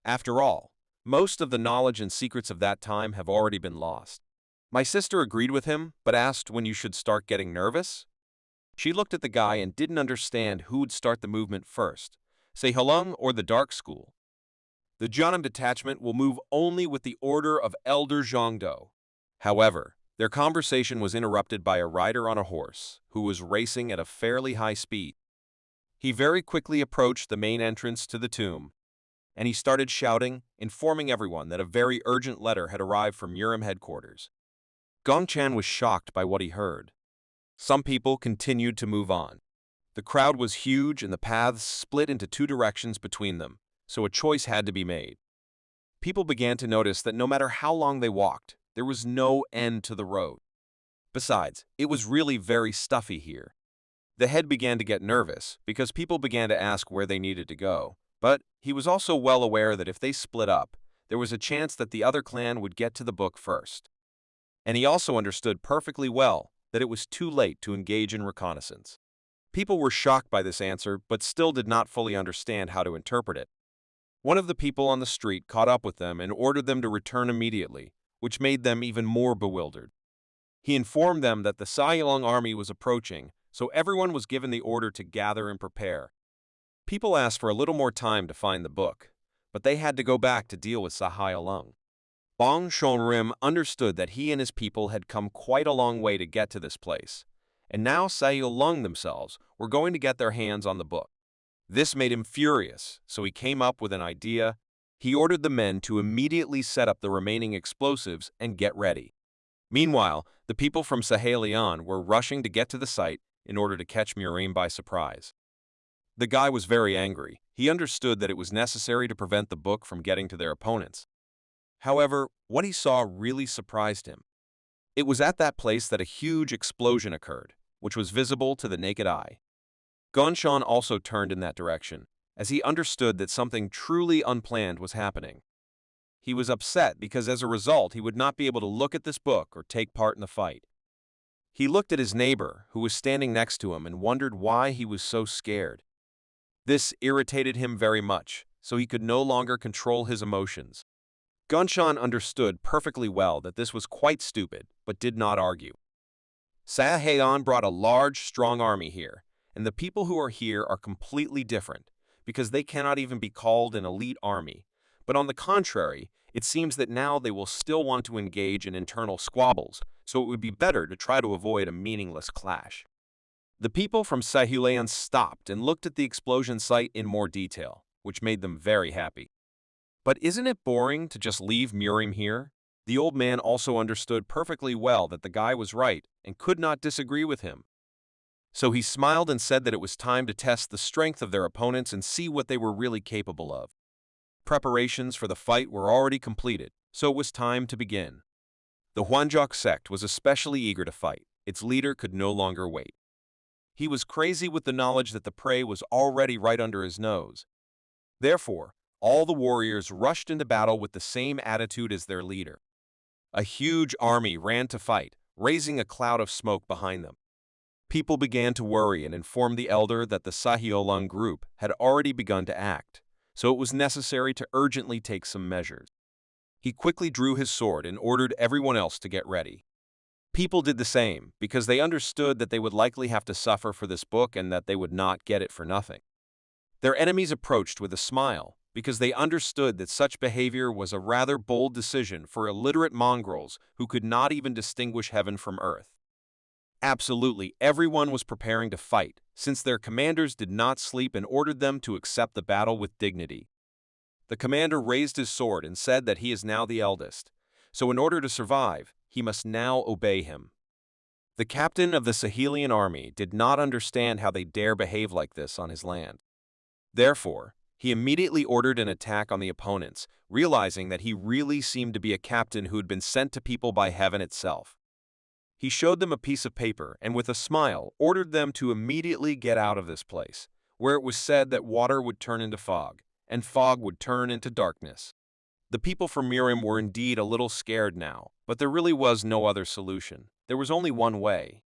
After all, most of the knowledge and secrets of that time have already been lost. My sister agreed with him, but asked when you should start getting nervous. She looked at the guy and didn't understand who would start the movement first, say Halung or the Dark School. The Janam detachment will move only with the order of Elder Zhongdo. However, their conversation was interrupted by a rider on a horse, who was racing at a fairly high speed. He very quickly approached the main entrance to the tomb, and he started shouting, informing everyone that a very urgent letter had arrived from Urim headquarters. Gongchan was shocked by what he heard. Some people continued to move on. The crowd was huge and the paths split into two directions between them, so a choice had to be made. People began to notice that no matter how long they walked, there was no end to the road. Besides, it was really very stuffy here. The head began to get nervous because people began to ask where they needed to go, but he was also well aware that if they split up, there was a chance that the other clan would get to the book first. And he also understood perfectly well that it was too late to engage in reconnaissance. People were shocked by this answer, but still did not fully understand how to interpret it. One of the people on the street caught up with them and ordered them to return immediately, which made them even more bewildered. He informed them that the Sayulong army was approaching, so everyone was given the order to gather and prepare. People asked for a little more time to find the book, but they had to go back to deal with Sayulong. Bang Shonrim understood that he and his people had come quite a long way to get to this place, and now Sayulong themselves were going to get their hands on the book. This made him furious, so he came up with an idea. He ordered the men to immediately set up the remaining explosives and get ready. Meanwhile, the people from Sahelian were rushing to get to the site in order to catch Murim by surprise. The guy was very angry. He understood that it was necessary to prevent the book from getting to their opponents. However, what he saw really surprised him. It was at that place that a huge explosion occurred, which was visible to the naked eye. Gongchan also turned in that direction, as he understood that something truly unplanned was happening. He was upset because as a result he would not be able to look at this book or take part in the fight. He looked at his neighbor, who was standing next to him, and wondered why he was so scared. This irritated him very much, so he could no longer control his emotions. Gongchan understood perfectly well that this was quite stupid, but did not argue. Sahayan brought a large, strong army here, and the people who are here are completely different, because they cannot even be called an elite army. But on the contrary, it seems that now they will still want to engage in internal squabbles, so it would be better to try to avoid a meaningless clash. The people from Sahulean stopped and looked at the explosion site in more detail, which made them very happy. But isn't it boring to just leave Murim here? The old man also understood perfectly well that the guy was right and could not disagree with him. So he smiled and said that it was time to test the strength of their opponents and see what they were really capable of. Preparations for the fight were already completed, so it was time to begin. The Huanjok sect was especially eager to fight. Its leader could no longer wait. He was crazy with the knowledge that the prey was already right under his nose. Therefore, all the warriors rushed into battle with the same attitude as their leader. A huge army ran to fight, raising a cloud of smoke behind them. People began to worry and informed the elder that the Sahyolung group had already begun to act, so it was necessary to urgently take some measures. He quickly drew his sword and ordered everyone else to get ready. People did the same, because they understood that they would likely have to suffer for this book and that they would not get it for nothing. Their enemies approached with a smile, because they understood that such behavior was a rather bold decision for illiterate mongrels who could not even distinguish heaven from earth. Absolutely everyone was preparing to fight, since their commanders did not sleep and ordered them to accept the battle with dignity. The commander raised his sword and said that he is now the eldest, so in order to survive, he must now obey him. The captain of the Sahelian army did not understand how they dare behave like this on his land. Therefore, he immediately ordered an attack on the opponents, realizing that he really seemed to be a captain who had been sent to people by heaven itself. He showed them a piece of paper and with a smile ordered them to immediately get out of this place, where it was said that water would turn into fog, and fog would turn into darkness. The people from Miriam were indeed a little scared now, but there really was no other solution. There was only one way.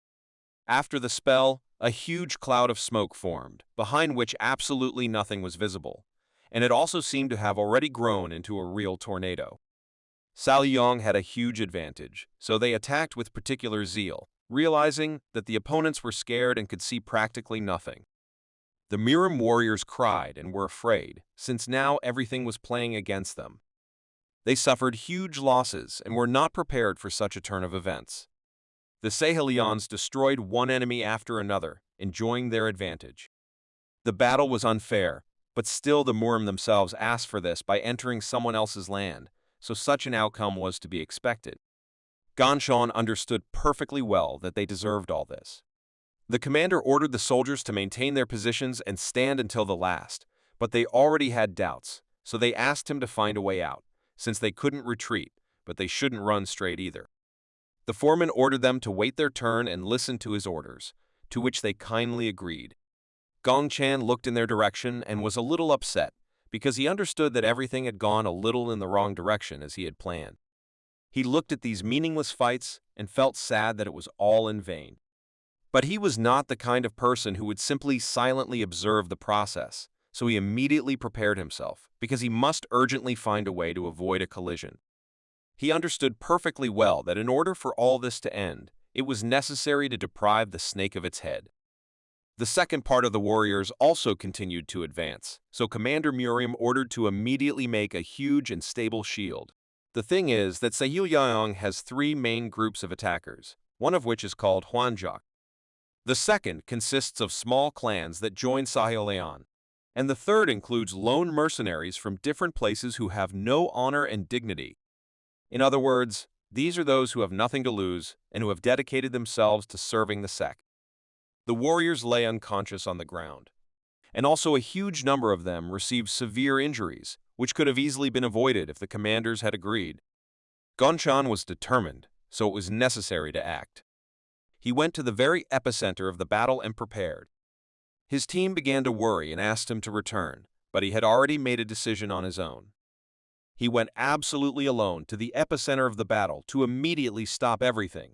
After the spell, a huge cloud of smoke formed, behind which absolutely nothing was visible, and it also seemed to have already grown into a real tornado. Salyong had a huge advantage, so they attacked with particular zeal, realizing that the opponents were scared and could see practically nothing. The Miriam warriors cried and were afraid, since now everything was playing against them. They suffered huge losses and were not prepared for such a turn of events. The Sahelians destroyed one enemy after another, enjoying their advantage. The battle was unfair, but still the Muriam themselves asked for this by entering someone else's land, so such an outcome was to be expected. Ganshan understood perfectly well that they deserved all this. The commander ordered the soldiers to maintain their positions and stand until the last, but they already had doubts, so they asked him to find a way out, since they couldn't retreat, but they shouldn't run straight either. The foreman ordered them to wait their turn and listen to his orders, to which they kindly agreed. Gong Chan looked in their direction and was a little upset, because he understood that everything had gone a little in the wrong direction as he had planned. He looked at these meaningless fights and felt sad that it was all in vain. But he was not the kind of person who would simply silently observe the process, so he immediately prepared himself, because he must urgently find a way to avoid a collision. He understood perfectly well that in order for all this to end, it was necessary to deprive the snake of its head. The second part of the warriors also continued to advance, so Commander Muriam ordered to immediately make a huge and stable shield. The thing is that Sahyolung has three main groups of attackers, one of which is called Hwanjok. The second consists of small clans that join Sahyolung, and the third includes lone mercenaries from different places who have no honor and dignity. In other words, these are those who have nothing to lose and who have dedicated themselves to serving the sect. The warriors lay unconscious on the ground, and also a huge number of them received severe injuries, which could have easily been avoided if the commanders had agreed. Gonchan was determined, so it was necessary to act. He went to the very epicenter of the battle and prepared. His team began to worry and asked him to return, but he had already made a decision on his own. He went absolutely alone to the epicenter of the battle to immediately stop everything.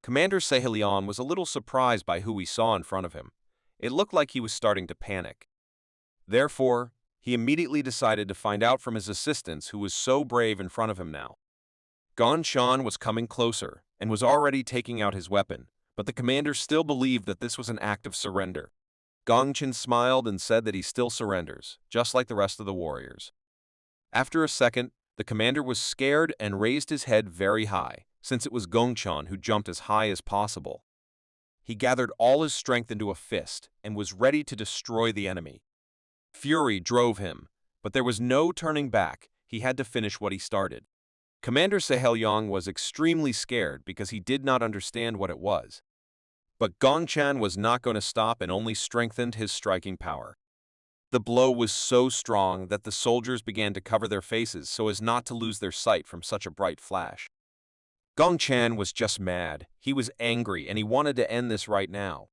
Commander Sahelian was a little surprised by who he saw in front of him. It looked like he was starting to panic. Therefore, he immediately decided to find out from his assistants who was so brave in front of him now. Ganshan was coming closer and was already taking out his weapon, but the commander still believed that this was an act of surrender. Gongchen smiled and said that he still surrenders, just like the rest of the warriors. After a second, the commander was scared and raised his head very high, since it was Gongchen who jumped as high as possible. He gathered all his strength into a fist and was ready to destroy the enemy. Fury drove him, but there was no turning back. He had to finish what he started. Commander Sahelyong was extremely scared because he did not understand what it was. But Gongchen was not going to stop and only strengthened his striking power. The blow was so strong that the soldiers began to cover their faces so as not to lose their sight from such a bright flash. Gongchen was just mad. He was angry and he wanted to end this right now.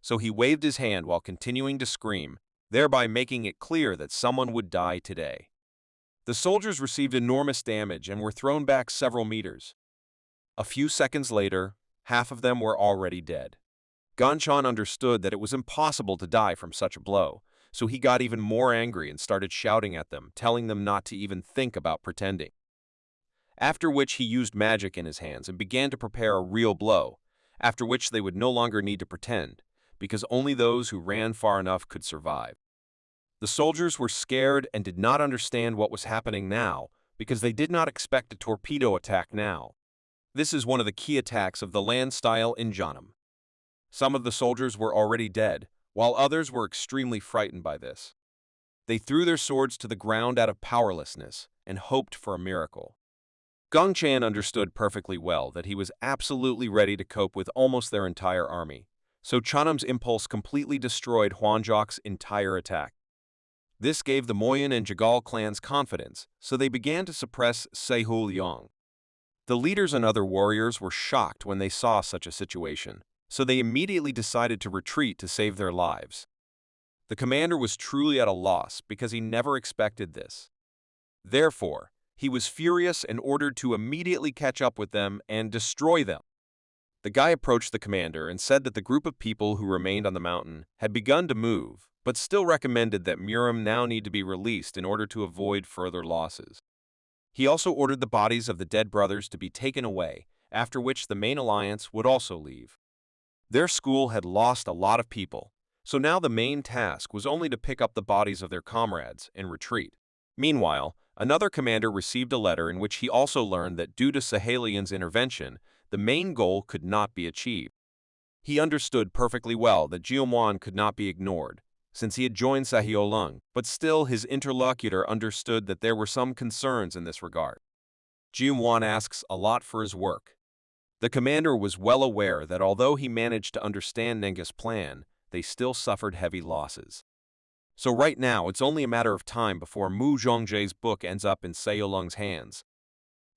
So he waved his hand while continuing to scream, thereby making it clear that someone would die today. The soldiers received enormous damage and were thrown back several meters. A few seconds later, half of them were already dead. Ganchan understood that it was impossible to die from such a blow, so he got even more angry and started shouting at them, telling them not to even think about pretending. After which he used magic in his hands and began to prepare a real blow, after which they would no longer need to pretend, because only those who ran far enough could survive. The soldiers were scared and did not understand what was happening now, because they did not expect a torpedo attack now. This is one of the key attacks of the land style in Janam. Some of the soldiers were already dead, while others were extremely frightened by this. They threw their swords to the ground out of powerlessness and hoped for a miracle. Gongchan understood perfectly well that he was absolutely ready to cope with almost their entire army, so Chanam's impulse completely destroyed Huanjok's entire attack. This gave the Moen and Jagal clans confidence, so they began to suppress Sehul Yang. The leaders and other warriors were shocked when they saw such a situation, so they immediately decided to retreat to save their lives. The commander was truly at a loss because he never expected this. Therefore, he was furious and ordered to immediately catch up with them and destroy them. The guy approached the commander and said that the group of people who remained on the mountain had begun to move, but still recommended that Muram now need to be released in order to avoid further losses. He also ordered the bodies of the dead brothers to be taken away, after which the main alliance would also leave. Their school had lost a lot of people, so now the main task was only to pick up the bodies of their comrades and retreat. Meanwhile, another commander received a letter in which he also learned that due to Sahelian's intervention, the main goal could not be achieved. He understood perfectly well that Jiumoan could not be ignored, since he had joined Sahiolung, but still his interlocutor understood that there were some concerns in this regard. Jiumoan asks a lot for his work. The commander was well aware that although he managed to understand Nenga's plan, they still suffered heavy losses. So right now, it's only a matter of time before Mu Zhongzhe's book ends up in Saolung's hands.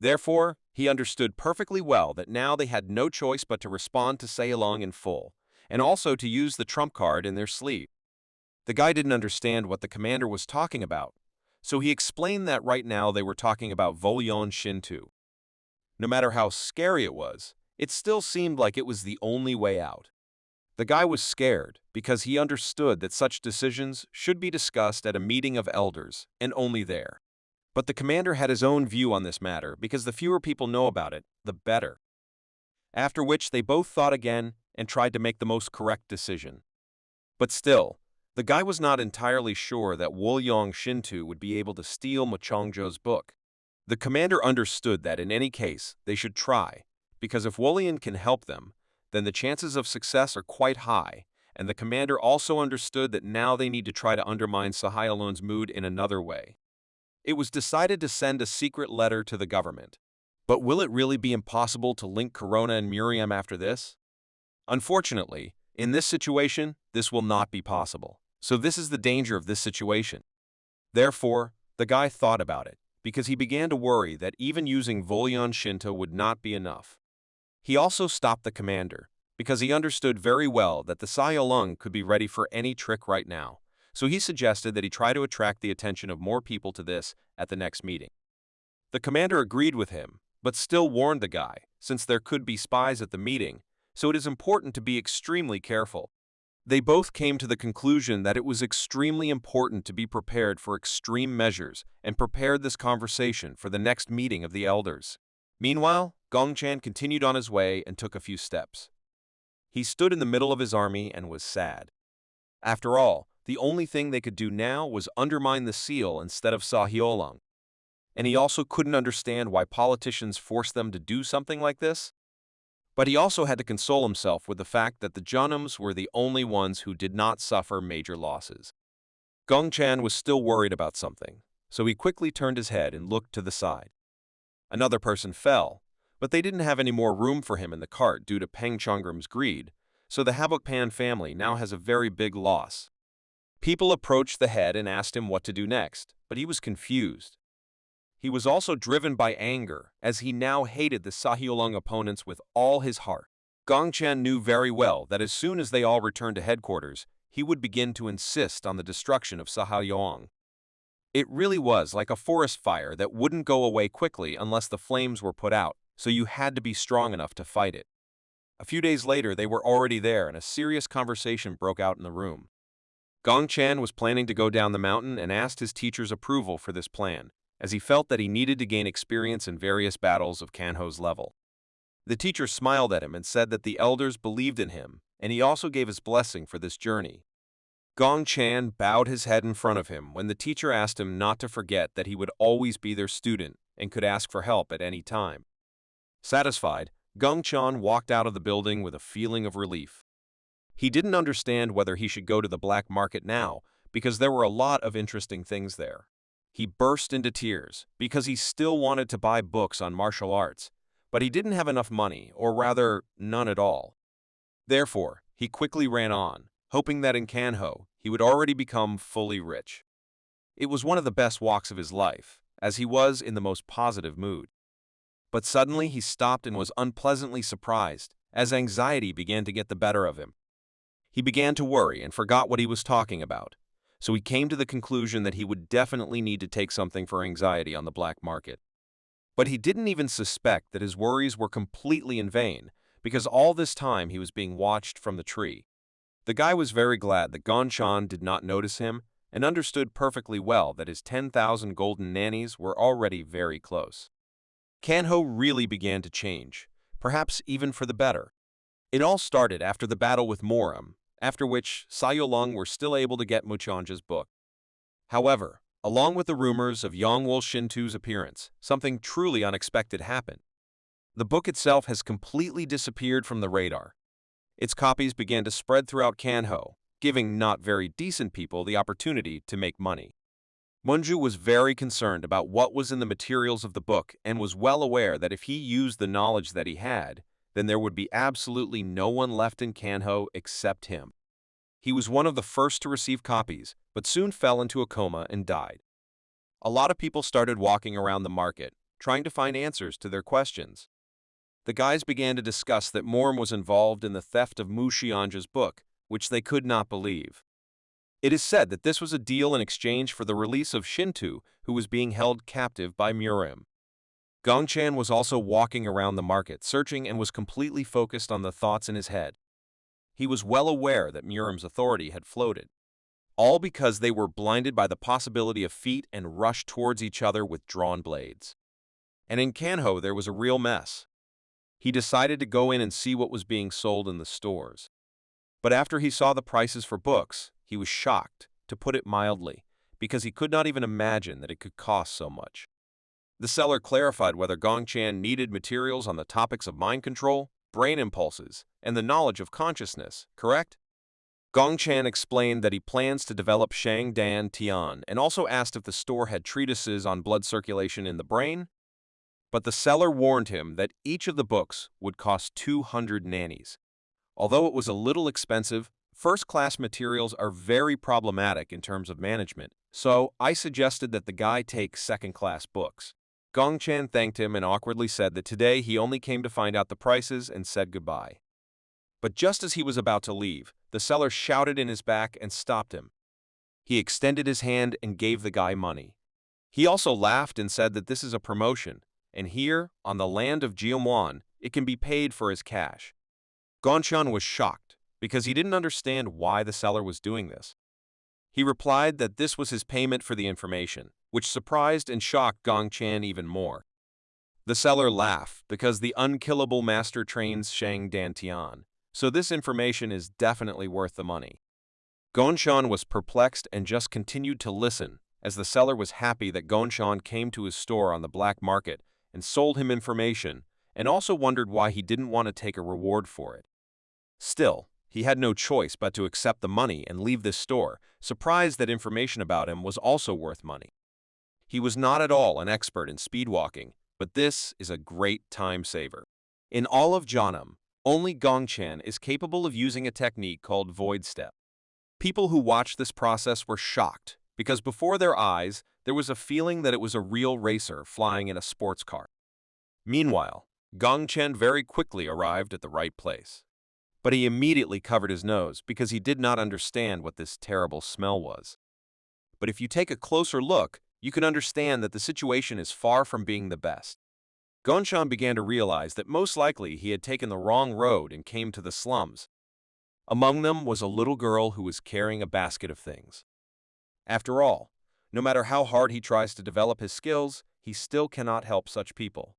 Therefore, he understood perfectly well that now they had no choice but to respond to Saolung in full, and also to use the trump card in their sleeve. The guy didn't understand what the commander was talking about, so he explained that right now they were talking about Volyon Shintu. No matter how scary it was, it still seemed like it was the only way out. The guy was scared because he understood that such decisions should be discussed at a meeting of elders, and only there. But the commander had his own view on this matter because the fewer people know about it, the better. After which they both thought again and tried to make the most correct decision. But still, the guy was not entirely sure that Wolyong Shintu would be able to steal Mochongzhou's book. The commander understood that in any case, they should try, because if Wolyan can help them, then the chances of success are quite high, and the commander also understood that now they need to try to undermine Sahiolung's mood in another way. It was decided to send a secret letter to the government. But will it really be impossible to link Corona and Miriam after this? Unfortunately, in this situation, this will not be possible. So this is the danger of this situation. Therefore, the guy thought about it, because he began to worry that even using Volyon Shinto would not be enough. He also stopped the commander, because he understood very well that the Saolung could be ready for any trick right now, so he suggested that he try to attract the attention of more people to this at the next meeting. The commander agreed with him, but still warned the guy, since there could be spies at the meeting, so it is important to be extremely careful. They both came to the conclusion that it was extremely important to be prepared for extreme measures and prepared this conversation for the next meeting of the elders. Meanwhile, Gongchan continued on his way and took a few steps. He stood in the middle of his army and was sad. After all, the only thing they could do now was undermine the seal instead of Sahiolung. And he also couldn't understand why politicians forced them to do something like this. But he also had to console himself with the fact that the Janums were the only ones who did not suffer major losses. Gongchan was still worried about something, so he quickly turned his head and looked to the side. Another person fell, but they didn't have any more room for him in the cart due to Peng Chongram's greed, so the Habukpan family now has a very big loss. People approached the head and asked him what to do next, but he was confused. He was also driven by anger, as he now hated the Sahiolung opponents with all his heart. Gongchan knew very well that as soon as they all returned to headquarters, he would begin to insist on the destruction of Sahiolung. It really was like a forest fire that wouldn't go away quickly unless the flames were put out, so you had to be strong enough to fight it. A few days later, they were already there and a serious conversation broke out in the room. Gong Chan was planning to go down the mountain and asked his teacher's approval for this plan, as he felt that he needed to gain experience in various battles of Kanho's level. The teacher smiled at him and said that the elders believed in him, and he also gave his blessing for this journey. Gong Chan bowed his head in front of him when the teacher asked him not to forget that he would always be their student and could ask for help at any time. Satisfied, Gong Chan walked out of the building with a feeling of relief. He didn't understand whether he should go to the black market now because there were a lot of interesting things there. He burst into tears because he still wanted to buy books on martial arts, but he didn't have enough money, or rather, none at all. Therefore, he quickly ran on, hoping that in Kanho he would already become fully rich. It was one of the best walks of his life, as he was in the most positive mood. But suddenly he stopped and was unpleasantly surprised, as anxiety began to get the better of him. He began to worry and forgot what he was talking about, so he came to the conclusion that he would definitely need to take something for anxiety on the black market. But he didn't even suspect that his worries were completely in vain, because all this time he was being watched from the tree. The guy was very glad that Gong Chan did not notice him and understood perfectly well that his 10,000 golden nannies were already very close. Kanho really began to change, perhaps even for the better. It all started after the battle with Moen, after which Sayolong were still able to get Muchanja's book. However, along with the rumors of Yongwol Shintu's appearance, something truly unexpected happened. The book itself has completely disappeared from the radar. Its copies began to spread throughout Kanho, giving not very decent people the opportunity to make money. Munju was very concerned about what was in the materials of the book and was well aware that if he used the knowledge that he had, then there would be absolutely no one left in Kanho except him. He was one of the first to receive copies, but soon fell into a coma and died. A lot of people started walking around the market, trying to find answers to their questions. The guys began to discuss that Moen was involved in the theft of Mu Xianzha's book, which they could not believe. It is said that this was a deal in exchange for the release of Shintu, who was being held captive by Murim. Gong Chan was also walking around the market, searching, and was completely focused on the thoughts in his head. He was well aware that Murim's authority had floated, all because they were blinded by the possibility of feet and rushed towards each other with drawn blades. And in Kanho there was a real mess. He decided to go in and see what was being sold in the stores. But after he saw the prices for books, he was shocked, to put it mildly, because he could not even imagine that it could cost so much. The seller clarified whether Gong Chan needed materials on the topics of mind control, brain impulses, and the knowledge of consciousness, correct? Gong Chan explained that he plans to develop Shang Dan Tian and also asked if the store had treatises on blood circulation in the brain. But the seller warned him that each of the books would cost 200 nannies. Although it was a little expensive, first-class materials are very problematic in terms of management, so I suggested that the guy take second-class books. Gong Chan thanked him and awkwardly said that today he only came to find out the prices and said goodbye. But just as he was about to leave, the seller shouted in his back and stopped him. He extended his hand and gave the guy money. He also laughed and said that this is a promotion, and here, on the land of Jiamuan, it can be paid for as cash. Gong Chan was shocked, because he didn't understand why the seller was doing this. He replied that this was his payment for the information, which surprised and shocked Gong Chan even more. The seller laughed because the unkillable master trains Shang Dantian, so this information is definitely worth the money. Gong Chan was perplexed and just continued to listen, as the seller was happy that Gong Chan came to his store on the black market and sold him information, and also wondered why he didn't want to take a reward for it. Still, he had no choice but to accept the money and leave this store, surprised that information about him was also worth money. He was not at all an expert in speedwalking, but this is a great time saver. In all of Janam, only Gong Chan is capable of using a technique called void step. People who watched this process were shocked, because before their eyes, there was a feeling that it was a real racer flying in a sports car. Meanwhile, Gong Chan very quickly arrived at the right place. But he immediately covered his nose because he did not understand what this terrible smell was. but if you take a closer look, you can understand that the situation is far from being the best. Gonchan began to realize that most likely he had taken the wrong road and came to the slums. Among them was a little girl who was carrying a basket of things. After all, no matter how hard he tries to develop his skills, he still cannot help such people.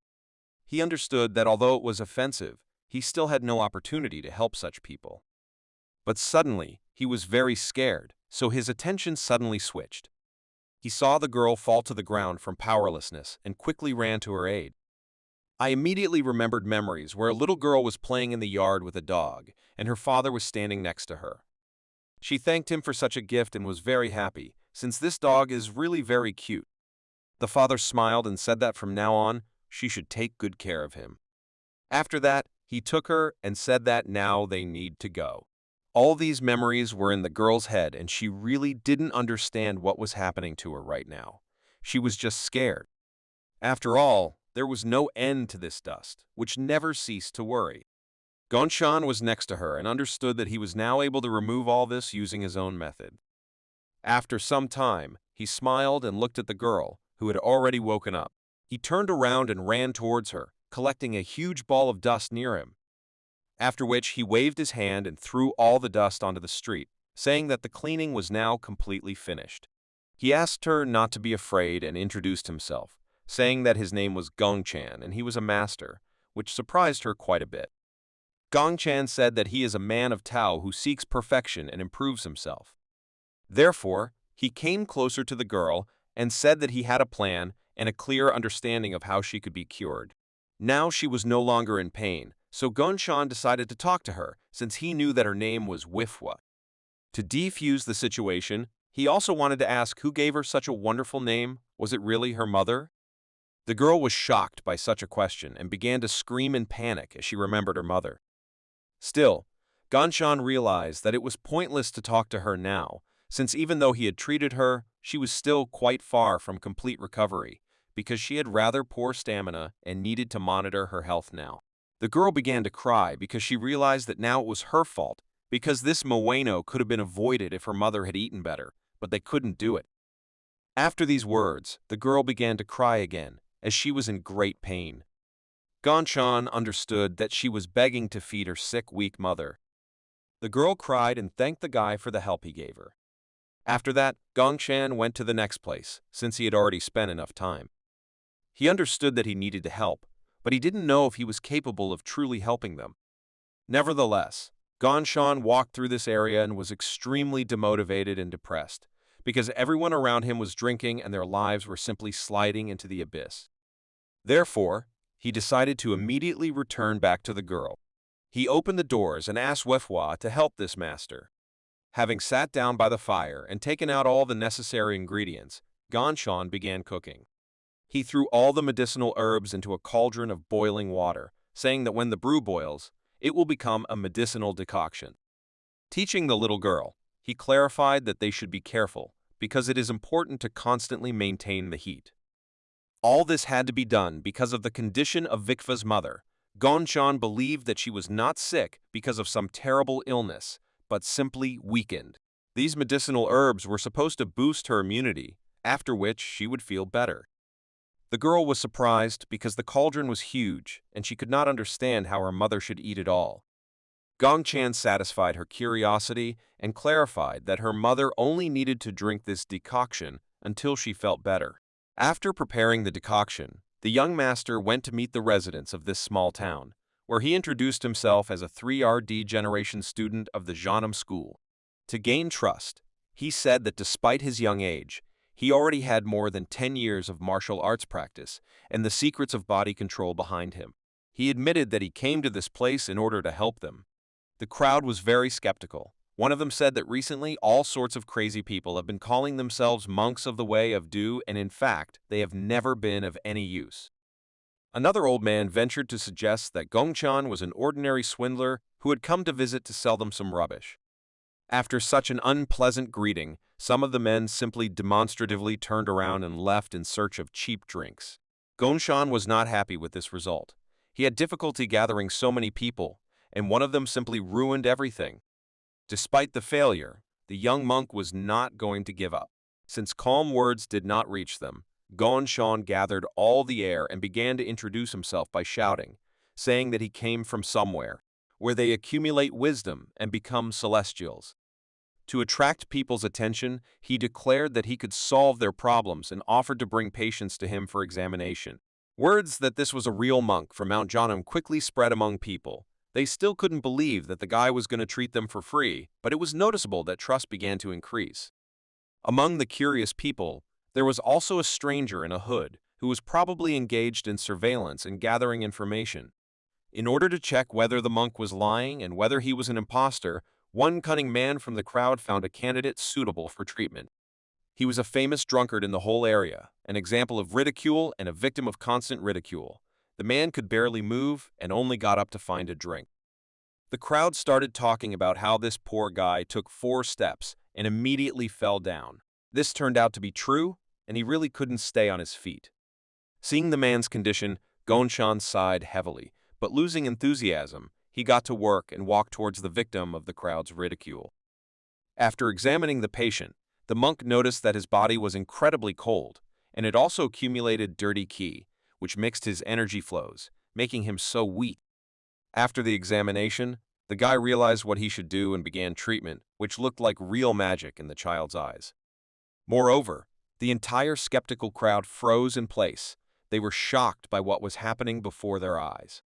He understood that although it was offensive, he still had no opportunity to help such people. But suddenly, he was very scared, so his attention suddenly switched. He saw the girl fall to the ground from powerlessness and quickly ran to her aid. I immediately remembered memories where a little girl was playing in the yard with a dog, and her father was standing next to her. She thanked him for such a gift and was very happy, since this dog is really very cute. The father smiled and said that from now on, she should take good care of him. After that, he took her and said that now they need to go. All these memories were in the girl's head, and she really didn't understand what was happening to her right now. She was just scared. After all, there was no end to this dust, which never ceased to worry. Gonchan was next to her and understood that he was now able to remove all this using his own method. After some time, he smiled and looked at the girl, who had already woken up. He turned around and ran towards her, collecting a huge ball of dust near him. After which he waved his hand and threw all the dust onto the street, saying that the cleaning was now completely finished. He asked her not to be afraid and introduced himself, saying that his name was Gongchan and he was a master, which surprised her quite a bit. Gongchan said that he is a man of Tao who seeks perfection and improves himself. Therefore, he came closer to the girl and said that he had a plan and a clear understanding of how she could be cured. Now she was no longer in pain, so Gonchan decided to talk to her, since he knew that her name was Wifwa. To defuse the situation, he also wanted to ask who gave her such a wonderful name. Was it really her mother? The girl was shocked by such a question and began to scream in panic as she remembered her mother. Still, Gonchan realized that it was pointless to talk to her now, since even though he had treated her, she was still quite far from complete recovery, because she had rather poor stamina and needed to monitor her health now. The girl began to cry because she realized that now it was her fault, because this Moeno could have been avoided if her mother had eaten better, but they couldn't do it. After these words, the girl began to cry again, as she was in great pain. Gonchan understood that she was begging to feed her sick, weak mother. The girl cried and thanked the guy for the help he gave her. After that, Gonchan went to the next place, since he had already spent enough time. He understood that he needed to help, but he didn't know if he was capable of truly helping them. Nevertheless, Gonchan walked through this area and was extremely demotivated and depressed, because everyone around him was drinking and their lives were simply sliding into the abyss. Therefore, he decided to immediately return back to the girl. He opened the doors and asked Wefwa to help this master. Having sat down by the fire and taken out all the necessary ingredients, Gonchan began cooking. He threw all the medicinal herbs into a cauldron of boiling water, saying that when the brew boils, it will become a medicinal decoction. Teaching the little girl, he clarified that they should be careful, because it is important to constantly maintain the heat. All this had to be done because of the condition of Vikva's mother. Gonchan believed that she was not sick because of some terrible illness, but simply weakened. These medicinal herbs were supposed to boost her immunity, after which she would feel better. The girl was surprised because the cauldron was huge and she could not understand how her mother should eat it all. Gongchan satisfied her curiosity and clarified that her mother only needed to drink this decoction until she felt better. After preparing the decoction, the young master went to meet the residents of this small town, where he introduced himself as a 3rd generation student of the Jeonnam school. To gain trust, he said that despite his young age, he already had more than 10 years of martial arts practice and the secrets of body control behind him. He admitted that he came to this place in order to help them. The crowd was very skeptical. One of them said that recently all sorts of crazy people have been calling themselves monks of the way of Do, and in fact, they have never been of any use. Another old man ventured to suggest that Gongchan was an ordinary swindler who had come to visit to sell them some rubbish. After such an unpleasant greeting, some of the men simply demonstratively turned around and left in search of cheap drinks. Gonchan was not happy with this result. He had difficulty gathering so many people, and one of them simply ruined everything. Despite the failure, the young monk was not going to give up. Since calm words did not reach them, Gonshan gathered all the air and began to introduce himself by shouting, saying that he came from somewhere, where they accumulate wisdom and become celestials. To attract people's attention, he declared that he could solve their problems and offered to bring patients to him for examination. Words that this was a real monk from Mount Janam quickly spread among people. They still couldn't believe that the guy was going to treat them for free, but it was noticeable that trust began to increase. Among the curious people, there was also a stranger in a hood who was probably engaged in surveillance and gathering information. In order to check whether the monk was lying and whether he was an imposter, one cunning man from the crowd found a candidate suitable for treatment. He was a famous drunkard in the whole area, an example of ridicule and a victim of constant ridicule. The man could barely move and only got up to find a drink. The crowd started talking about how this poor guy took 4 steps and immediately fell down. This turned out to be true, and he really couldn't stay on his feet. Seeing the man's condition, Gonshan sighed heavily, but losing enthusiasm, he got to work and walked towards the victim of the crowd's ridicule. After examining the patient, the monk noticed that his body was incredibly cold, and it also accumulated dirty qi, which mixed his energy flows, making him so weak. After the examination, the guy realized what he should do and began treatment, which looked like real magic in the child's eyes. Moreover, the entire skeptical crowd froze in place. They were shocked by what was happening before their eyes.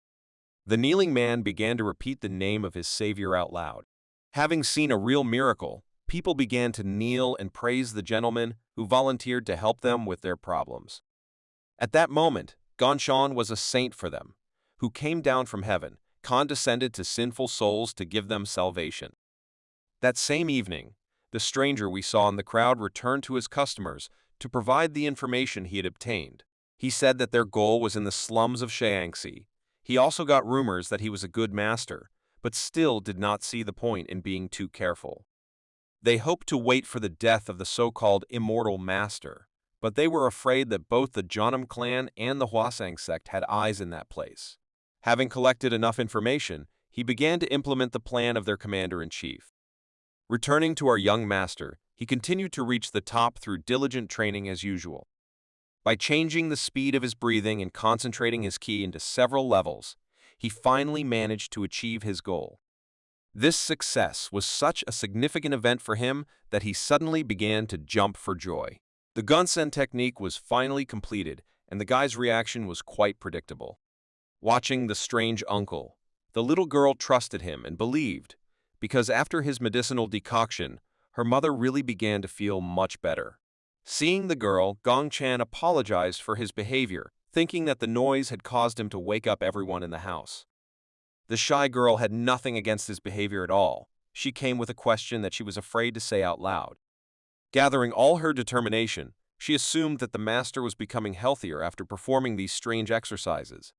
The kneeling man began to repeat the name of his savior out loud. Having seen a real miracle, people began to kneel and praise the gentleman who volunteered to help them with their problems. At that moment, Gonshan was a saint for them, who came down from heaven, condescended to sinful souls to give them salvation. That same evening, the stranger we saw in the crowd returned to his customers to provide the information he had obtained. He said that their goal was in the slums of Shaanxi. He also got rumors that he was a good master, but still did not see the point in being too careful. They hoped to wait for the death of the so-called immortal master, but they were afraid that both the Janam clan and the Hwasang sect had eyes in that place. Having collected enough information, he began to implement the plan of their commander-in-chief. Returning to our young master, he continued to reach the top through diligent training as usual. By changing the speed of his breathing and concentrating his ki into several levels, he finally managed to achieve his goal. This success was such a significant event for him that he suddenly began to jump for joy. The Gunsen technique was finally completed, and the guy's reaction was quite predictable. Watching the strange uncle, the little girl trusted him and believed, because after his medicinal decoction, her mother really began to feel much better. Seeing the girl, Gongchan apologized for his behavior, thinking that the noise had caused him to wake up everyone in the house. The shy girl had nothing against his behavior at all. She came with a question that she was afraid to say out loud. Gathering all her determination, she assumed that the master was becoming healthier after performing these strange exercises.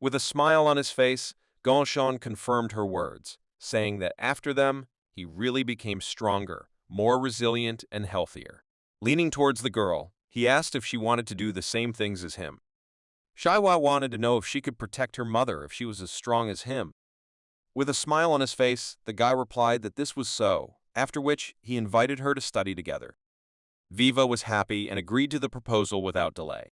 With a smile on his face, Gongchan confirmed her words, saying that after them, he really became stronger, more resilient, and healthier. Leaning towards the girl, he asked if she wanted to do the same things as him. Shaiwa wanted to know if she could protect her mother if she was as strong as him. With a smile on his face, the guy replied that this was so, after which he invited her to study together. Viva was happy and agreed to the proposal without delay.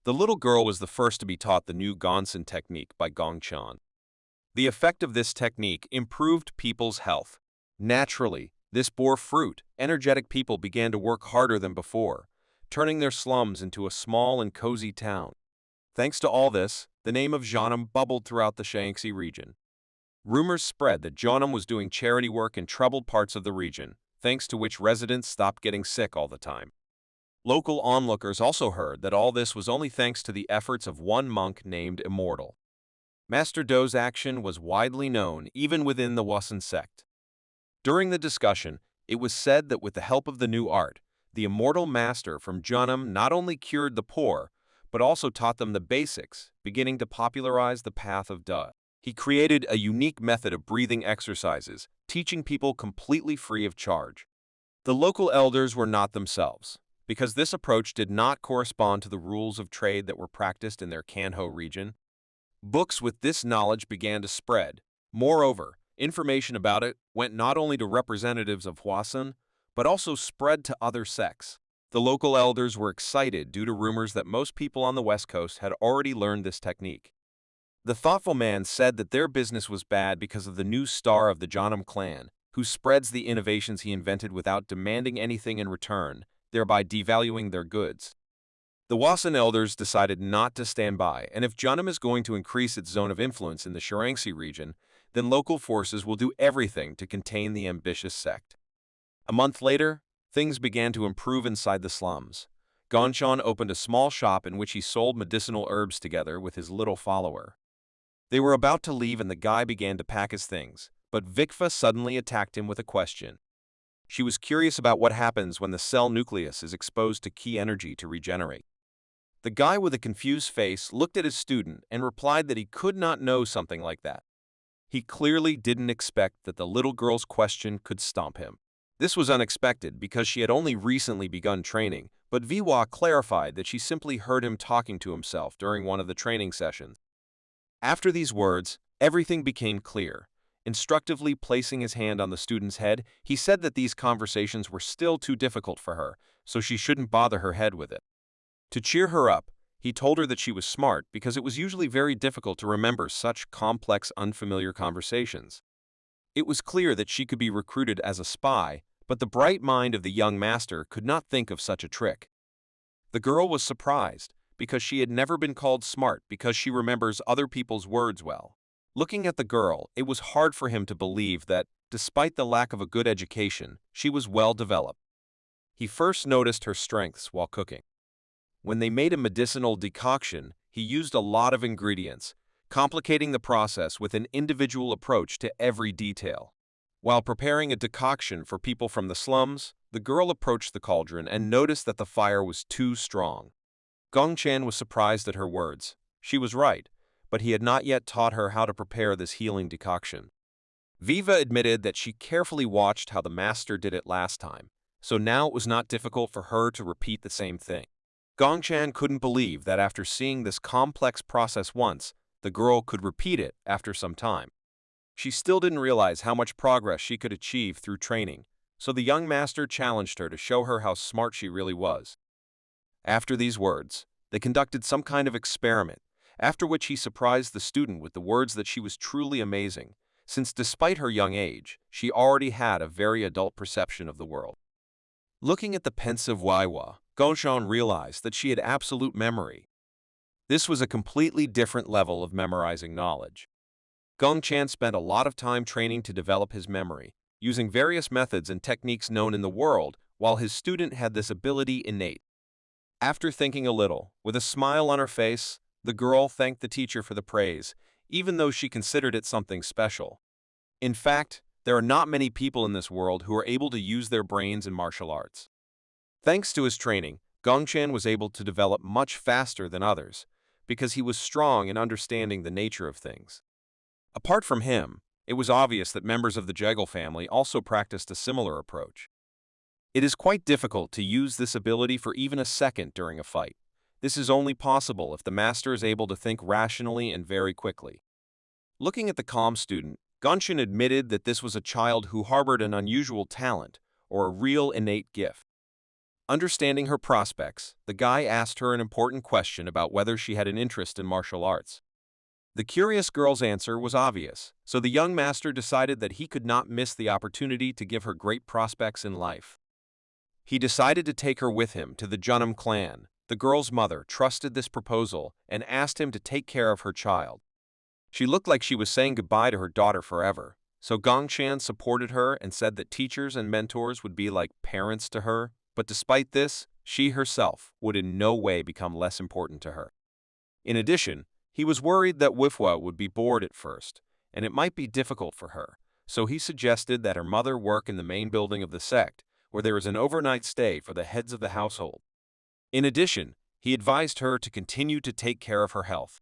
The little girl was the first to be taught the new Gonsen technique by Gongchan. The effect of this technique improved people's health. Naturally, this bore fruit. Energetic people began to work harder than before, turning their slums into a small and cozy town. Thanks to all this, the name of Janam bubbled throughout the Shaanxi region. Rumors spread that Janam was doing charity work in troubled parts of the region, thanks to which residents stopped getting sick all the time. Local onlookers also heard that all this was only thanks to the efforts of one monk named Immortal. Master Do's action was widely known even within the Wasan sect. During the discussion, it was said that with the help of the new art, the Immortal Master from Janam not only cured the poor, but also taught them the basics, beginning to popularize the path of Da. He created a unique method of breathing exercises, teaching people completely free of charge. The local elders were not themselves, because this approach did not correspond to the rules of trade that were practiced in their Kanho region. Books with this knowledge began to spread. Moreover, information about it went not only to representatives of Hwasun, but also spread to other sects. The local elders were excited due to rumors that most people on the West Coast had already learned this technique. The thoughtful man said that their business was bad because of the new star of the Janam clan, who spreads the innovations he invented without demanding anything in return, thereby devaluing their goods. The Wasan elders decided not to stand by, and if Janam is going to increase its zone of influence in the Shirangsi region, then local forces will do everything to contain the ambitious sect. A month later, things began to improve inside the slums. Gongchan opened a small shop in which he sold medicinal herbs together with his little follower. They were about to leave and the guy began to pack his things, but Vikfa suddenly attacked him with a question. She was curious about what happens when the cell nucleus is exposed to key energy to regenerate. The guy with a confused face looked at his student and replied that he could not know something like that. He clearly didn't expect that the little girl's question could stump him. This was unexpected because she had only recently begun training, but Viwa clarified that she simply heard him talking to himself during one of the training sessions. After these words, everything became clear. Instructively placing his hand on the student's head, he said that these conversations were still too difficult for her, so she shouldn't bother her head with it. To cheer her up, he told her that she was smart because it was usually very difficult to remember such complex, unfamiliar conversations. It was clear that she could be recruited as a spy, but the bright mind of the young master could not think of such a trick. The girl was surprised, because she had never been called smart because she remembers other people's words well. Looking at the girl, it was hard for him to believe that, despite the lack of a good education, she was well developed. He first noticed her strengths while cooking. When they made a medicinal decoction, he used a lot of ingredients, complicating the process with an individual approach to every detail. While preparing a decoction for people from the slums, the girl approached the cauldron and noticed that the fire was too strong. Gongchan was surprised at her words. She was right, but he had not yet taught her how to prepare this healing decoction. Viva admitted that she carefully watched how the master did it last time, so now it was not difficult for her to repeat the same thing. Gongchan couldn't believe that after seeing this complex process once, the girl could repeat it after some time. She still didn't realize how much progress she could achieve through training, so the young master challenged her to show her how smart she really was. After these words, they conducted some kind of experiment, after which he surprised the student with the words that she was truly amazing, since despite her young age, she already had a very adult perception of the world. Looking at the pensive Waiwa, Gongchan realized that she had absolute memory. This was a completely different level of memorizing knowledge. Gongchan spent a lot of time training to develop his memory, using various methods and techniques known in the world, while his student had this ability innate. After thinking a little, with a smile on her face, the girl thanked the teacher for the praise, even though she considered it something special. In fact, there are not many people in this world who are able to use their brains in martial arts. Thanks to his training, Gongchan was able to develop much faster than others, because he was strong in understanding the nature of things. Apart from him, it was obvious that members of the Jegal family also practiced a similar approach. It is quite difficult to use this ability for even a second during a fight. This is only possible if the master is able to think rationally and very quickly. Looking at the calm student, Gongchan admitted that this was a child who harbored an unusual talent, or a real innate gift. Understanding her prospects, the guy asked her an important question about whether she had an interest in martial arts. The curious girl's answer was obvious, so the young master decided that he could not miss the opportunity to give her great prospects in life. He decided to take her with him to the Junam clan. The girl's mother trusted this proposal and asked him to take care of her child. She looked like she was saying goodbye to her daughter forever, so Gongchan supported her and said that teachers and mentors would be like parents to her, but despite this, she herself would in no way become less important to her. In addition, he was worried that Wifwa would be bored at first, and it might be difficult for her, so he suggested that her mother work in the main building of the sect, where there is an overnight stay for the heads of the household. In addition, he advised her to continue to take care of her health.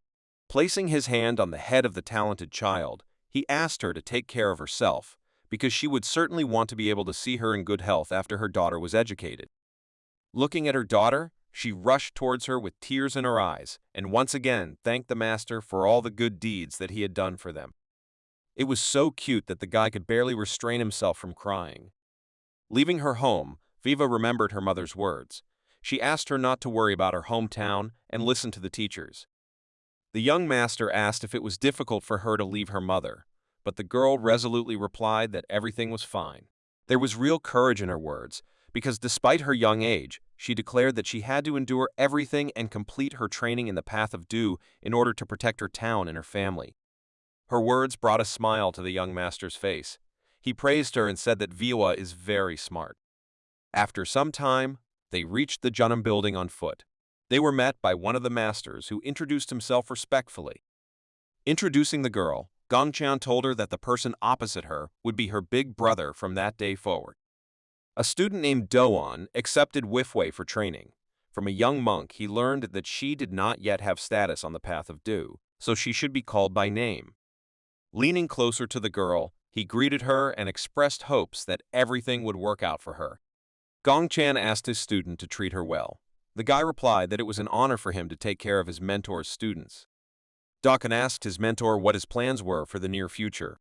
Placing his hand on the head of the talented child, he asked her to take care of herself, because she would certainly want to be able to see her in good health after her daughter was educated. Looking at her daughter, she rushed towards her with tears in her eyes, and once again thanked the master for all the good deeds that he had done for them. It was so cute that the guy could barely restrain himself from crying. Leaving her home, Viva remembered her mother's words. She asked her not to worry about her hometown and listen to the teachers. The young master asked if it was difficult for her to leave her mother, but the girl resolutely replied that everything was fine. There was real courage in her words, because despite her young age, she declared that she had to endure everything and complete her training in the path of Do in order to protect her town and her family. Her words brought a smile to the young master's face. He praised her and said that Viva is very smart. After some time, they reached the Junam building on foot. They were met by one of the masters who introduced himself respectfully. Introducing the girl, Gongchan told her that the person opposite her would be her big brother from that day forward. A student named Doan accepted Wifwei for training. From a young monk, he learned that she did not yet have status on the path of Do, so she should be called by name. Leaning closer to the girl, he greeted her and expressed hopes that everything would work out for her. Gongchan asked his student to treat her well. The guy replied that it was an honor for him to take care of his mentor's students. Dakan asked his mentor what his plans were for the near future.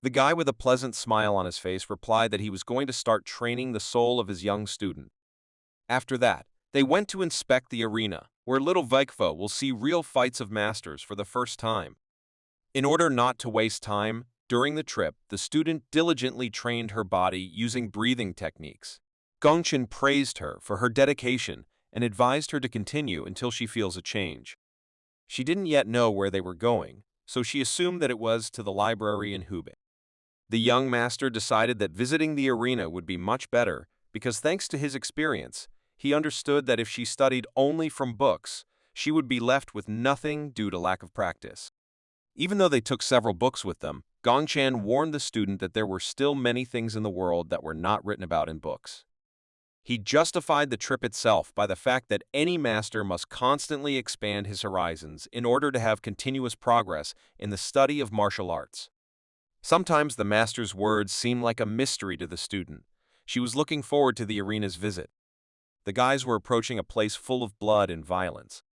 The guy with a pleasant smile on his face replied that he was going to start training the soul of his young student. After that, they went to inspect the arena, where little Vaikfa will see real fights of masters for the first time. In order not to waste time, during the trip, the student diligently trained her body using breathing techniques. Gongchen praised her for her dedication and advised her to continue until she feels a change. She didn't yet know where they were going, so she assumed that it was to the library in Hubei. The young master decided that visiting the arena would be much better because thanks to his experience, he understood that if she studied only from books, she would be left with nothing due to lack of practice. Even though they took several books with them, Gongchan warned the student that there were still many things in the world that were not written about in books. He justified the trip itself by the fact that any master must constantly expand his horizons in order to have continuous progress in the study of martial arts. Sometimes the master's words seemed like a mystery to the student. She was looking forward to the arena's visit. The guys were approaching a place full of blood and violence.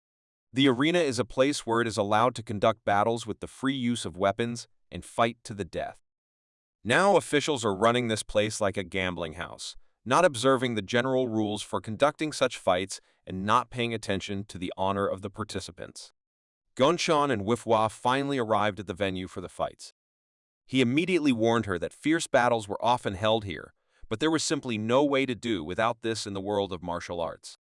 The arena is a place where it is allowed to conduct battles with the free use of weapons and fight to the death. Now officials are running this place like a gambling house, not observing the general rules for conducting such fights and not paying attention to the honor of the participants. Gongchan and Wifwa finally arrived at the venue for the fights. He immediately warned her that fierce battles were often held here, but there was simply no way to do without this in the world of martial arts.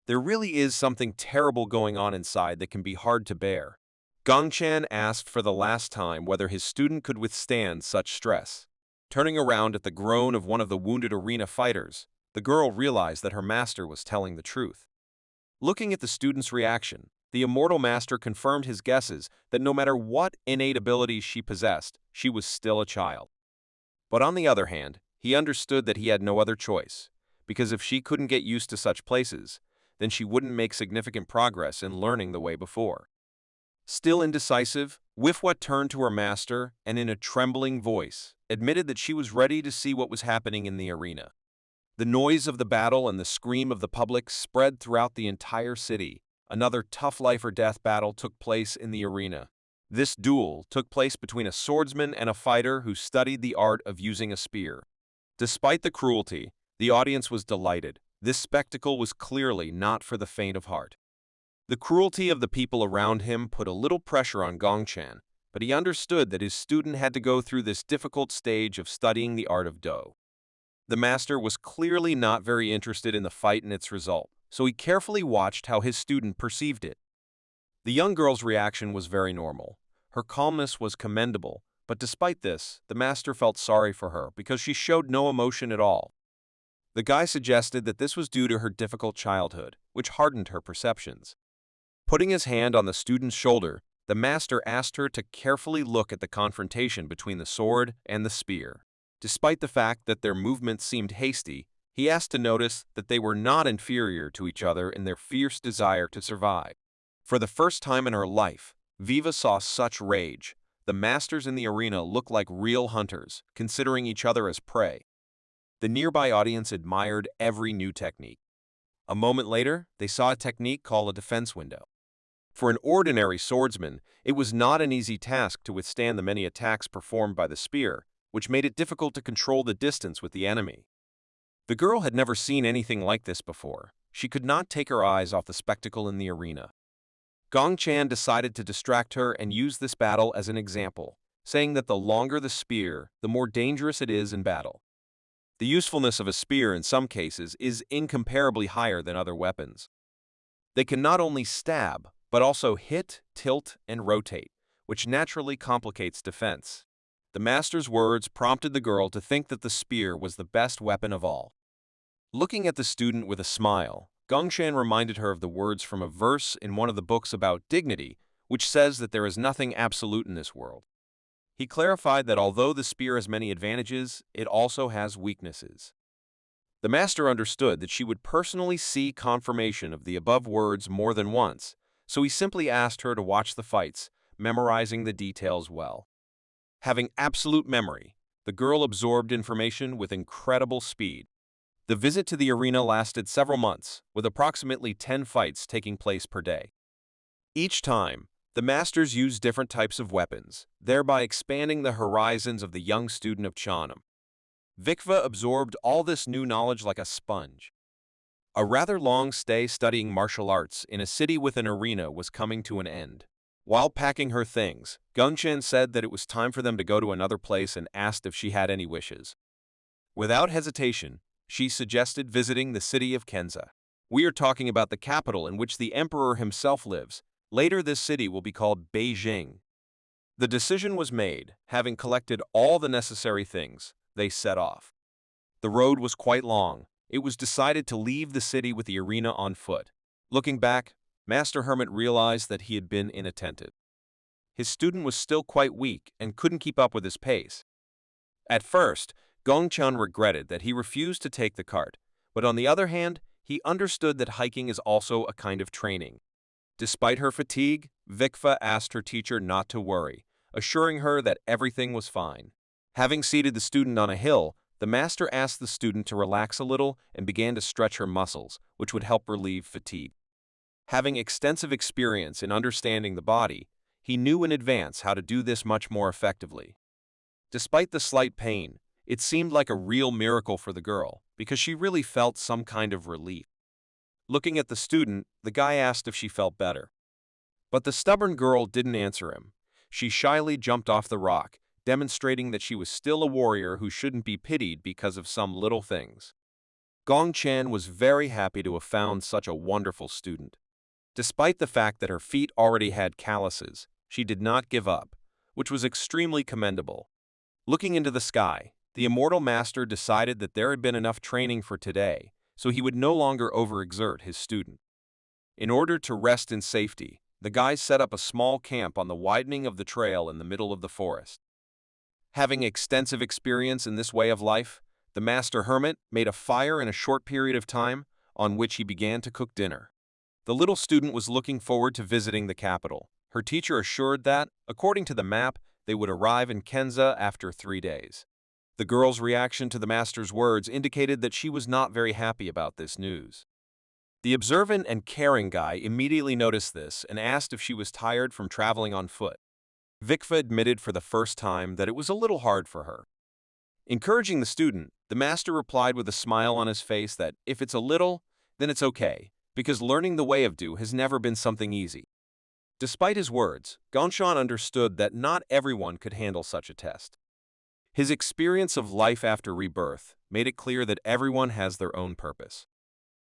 There really is something terrible going on inside that can be hard to bear. Gongchan asked for the last time whether his student could withstand such stress. Turning around at the groan of one of the wounded arena fighters, the girl realized that her master was telling the truth. Looking at the student's reaction, the immortal master confirmed his guesses that no matter what innate abilities she possessed, she was still a child. But on the other hand, he understood that he had no other choice, because if she couldn't get used to such places, then she wouldn't make significant progress in learning the way before. Still indecisive, Wifwa turned to her master and in a trembling voice admitted that she was ready to see what was happening in the arena. The noise of the battle and the scream of the public spread throughout the entire city. Another tough life-or-death battle took place in the arena. This duel took place between a swordsman and a fighter who studied the art of using a spear. Despite the cruelty, the audience was delighted. This spectacle was clearly not for the faint of heart. The cruelty of the people around him put a little pressure on Gongchan, but he understood that his student had to go through this difficult stage of studying the art of Do. The master was clearly not very interested in the fight and its result, so he carefully watched how his student perceived it. The young girl's reaction was very normal. Her calmness was commendable, but despite this, the master felt sorry for her because she showed no emotion at all. The guy suggested that this was due to her difficult childhood, which hardened her perceptions. Putting his hand on the student's shoulder, the master asked her to carefully look at the confrontation between the sword and the spear. Despite the fact that their movements seemed hasty, he asked to notice that they were not inferior to each other in their fierce desire to survive. For the first time in her life, Viva saw such rage. The masters in the arena looked like real hunters, considering each other as prey. The nearby audience admired every new technique. A moment later, they saw a technique called a defense window. For an ordinary swordsman, it was not an easy task to withstand the many attacks performed by the spear, which made it difficult to control the distance with the enemy. The girl had never seen anything like this before. She could not take her eyes off the spectacle in the arena. Gong Chan decided to distract her and use this battle as an example, saying that the longer the spear, the more dangerous it is in battle. The usefulness of a spear in some cases is incomparably higher than other weapons. They can not only stab, but also hit, tilt, and rotate, which naturally complicates defense. The master's words prompted the girl to think that the spear was the best weapon of all. Looking at the student with a smile, Gongshan reminded her of the words from a verse in one of the books about dignity, which says that there is nothing absolute in this world. He clarified that although the spear has many advantages, it also has weaknesses. The master understood that she would personally see confirmation of the above words more than once, so he simply asked her to watch the fights, memorizing the details well. Having absolute memory, the girl absorbed information with incredible speed. The visit to the arena lasted several months, with approximately 10 fights taking place per day. Each time, the masters used different types of weapons, thereby expanding the horizons of the young student of Chanam. Vikva absorbed all this new knowledge like a sponge. A rather long stay studying martial arts in a city with an arena was coming to an end. While packing her things, Gongchen said that it was time for them to go to another place and asked if she had any wishes. Without hesitation, she suggested visiting the city of Kenza. We are talking about the capital in which the emperor himself lives. Later, this city will be called Beijing. The decision was made. Having collected all the necessary things, they set off. The road was quite long. It was decided to leave the city with the arena on foot. Looking back, Master Hermit realized that he had been inattentive. His student was still quite weak and couldn't keep up with his pace. At first, Gongchen regretted that he refused to take the cart, but on the other hand, he understood that hiking is also a kind of training. Despite her fatigue, Vikva asked her teacher not to worry, assuring her that everything was fine. Having seated the student on a hill, the master asked the student to relax a little and began to stretch her muscles, which would help relieve fatigue. Having extensive experience in understanding the body, he knew in advance how to do this much more effectively. Despite the slight pain, it seemed like a real miracle for the girl, because she really felt some kind of relief. Looking at the student, the guy asked if she felt better. But the stubborn girl didn't answer him. She shyly jumped off the rock, demonstrating that she was still a warrior who shouldn't be pitied because of some little things. Gong Chan was very happy to have found such a wonderful student. Despite the fact that her feet already had calluses, she did not give up, which was extremely commendable. Looking into the sky, the immortal master decided that there had been enough training for today, so he would no longer overexert his student. In order to rest in safety, the guys set up a small camp on the widening of the trail in the middle of the forest. Having extensive experience in this way of life, the Master Hermit made a fire in a short period of time, on which he began to cook dinner. The little student was looking forward to visiting the capital. Her teacher assured that, according to the map, they would arrive in Kenza after 3 days. The girl's reaction to the master's words indicated that she was not very happy about this news. The observant and caring guy immediately noticed this and asked if she was tired from traveling on foot. Vikva admitted for the first time that it was a little hard for her. Encouraging the student, the master replied with a smile on his face that if it's a little, then it's okay, because learning the way of do has never been something easy. Despite his words, Gongchen understood that not everyone could handle such a test. His experience of life after rebirth made it clear that everyone has their own purpose.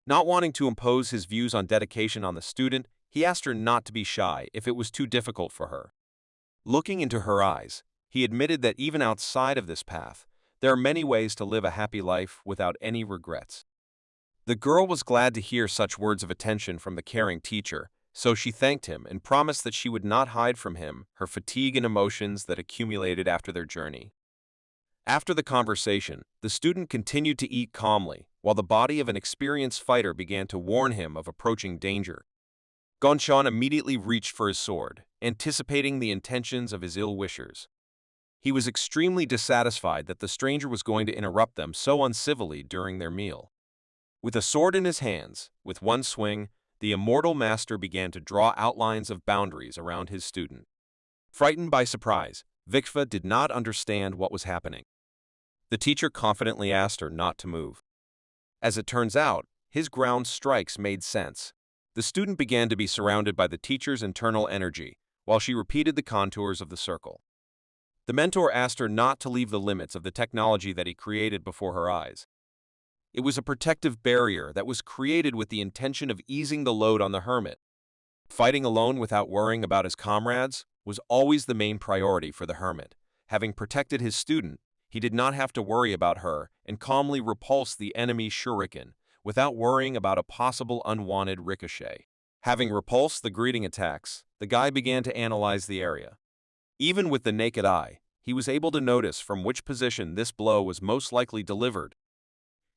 Not wanting to impose his views on dedication on the student, he asked her not to be shy if it was too difficult for her. Looking into her eyes, he admitted that even outside of this path, there are many ways to live a happy life without any regrets. The girl was glad to hear such words of attention from the caring teacher, so she thanked him and promised that she would not hide from him her fatigue and emotions that accumulated after their journey. After the conversation, the student continued to eat calmly, while the body of an experienced fighter began to warn him of approaching danger. Gongchen immediately reached for his sword, anticipating the intentions of his ill-wishers. He was extremely dissatisfied that the stranger was going to interrupt them so uncivilly during their meal. With a sword in his hands, with one swing, the immortal master began to draw outlines of boundaries around his student. Frightened by surprise, Vikva did not understand what was happening. The teacher confidently asked her not to move. As it turns out, his ground strikes made sense. The student began to be surrounded by the teacher's internal energy, while she repeated the contours of the circle. The mentor asked her not to leave the limits of the technology that he created before her eyes. It was a protective barrier that was created with the intention of easing the load on the hermit. Fighting alone without worrying about his comrades was always the main priority for the hermit. Having protected his student, he did not have to worry about her and calmly repulse the enemy shuriken without worrying about a possible unwanted ricochet. Having repulsed the greeting attacks, the guy began to analyze the area. Even with the naked eye, he was able to notice from which position this blow was most likely delivered.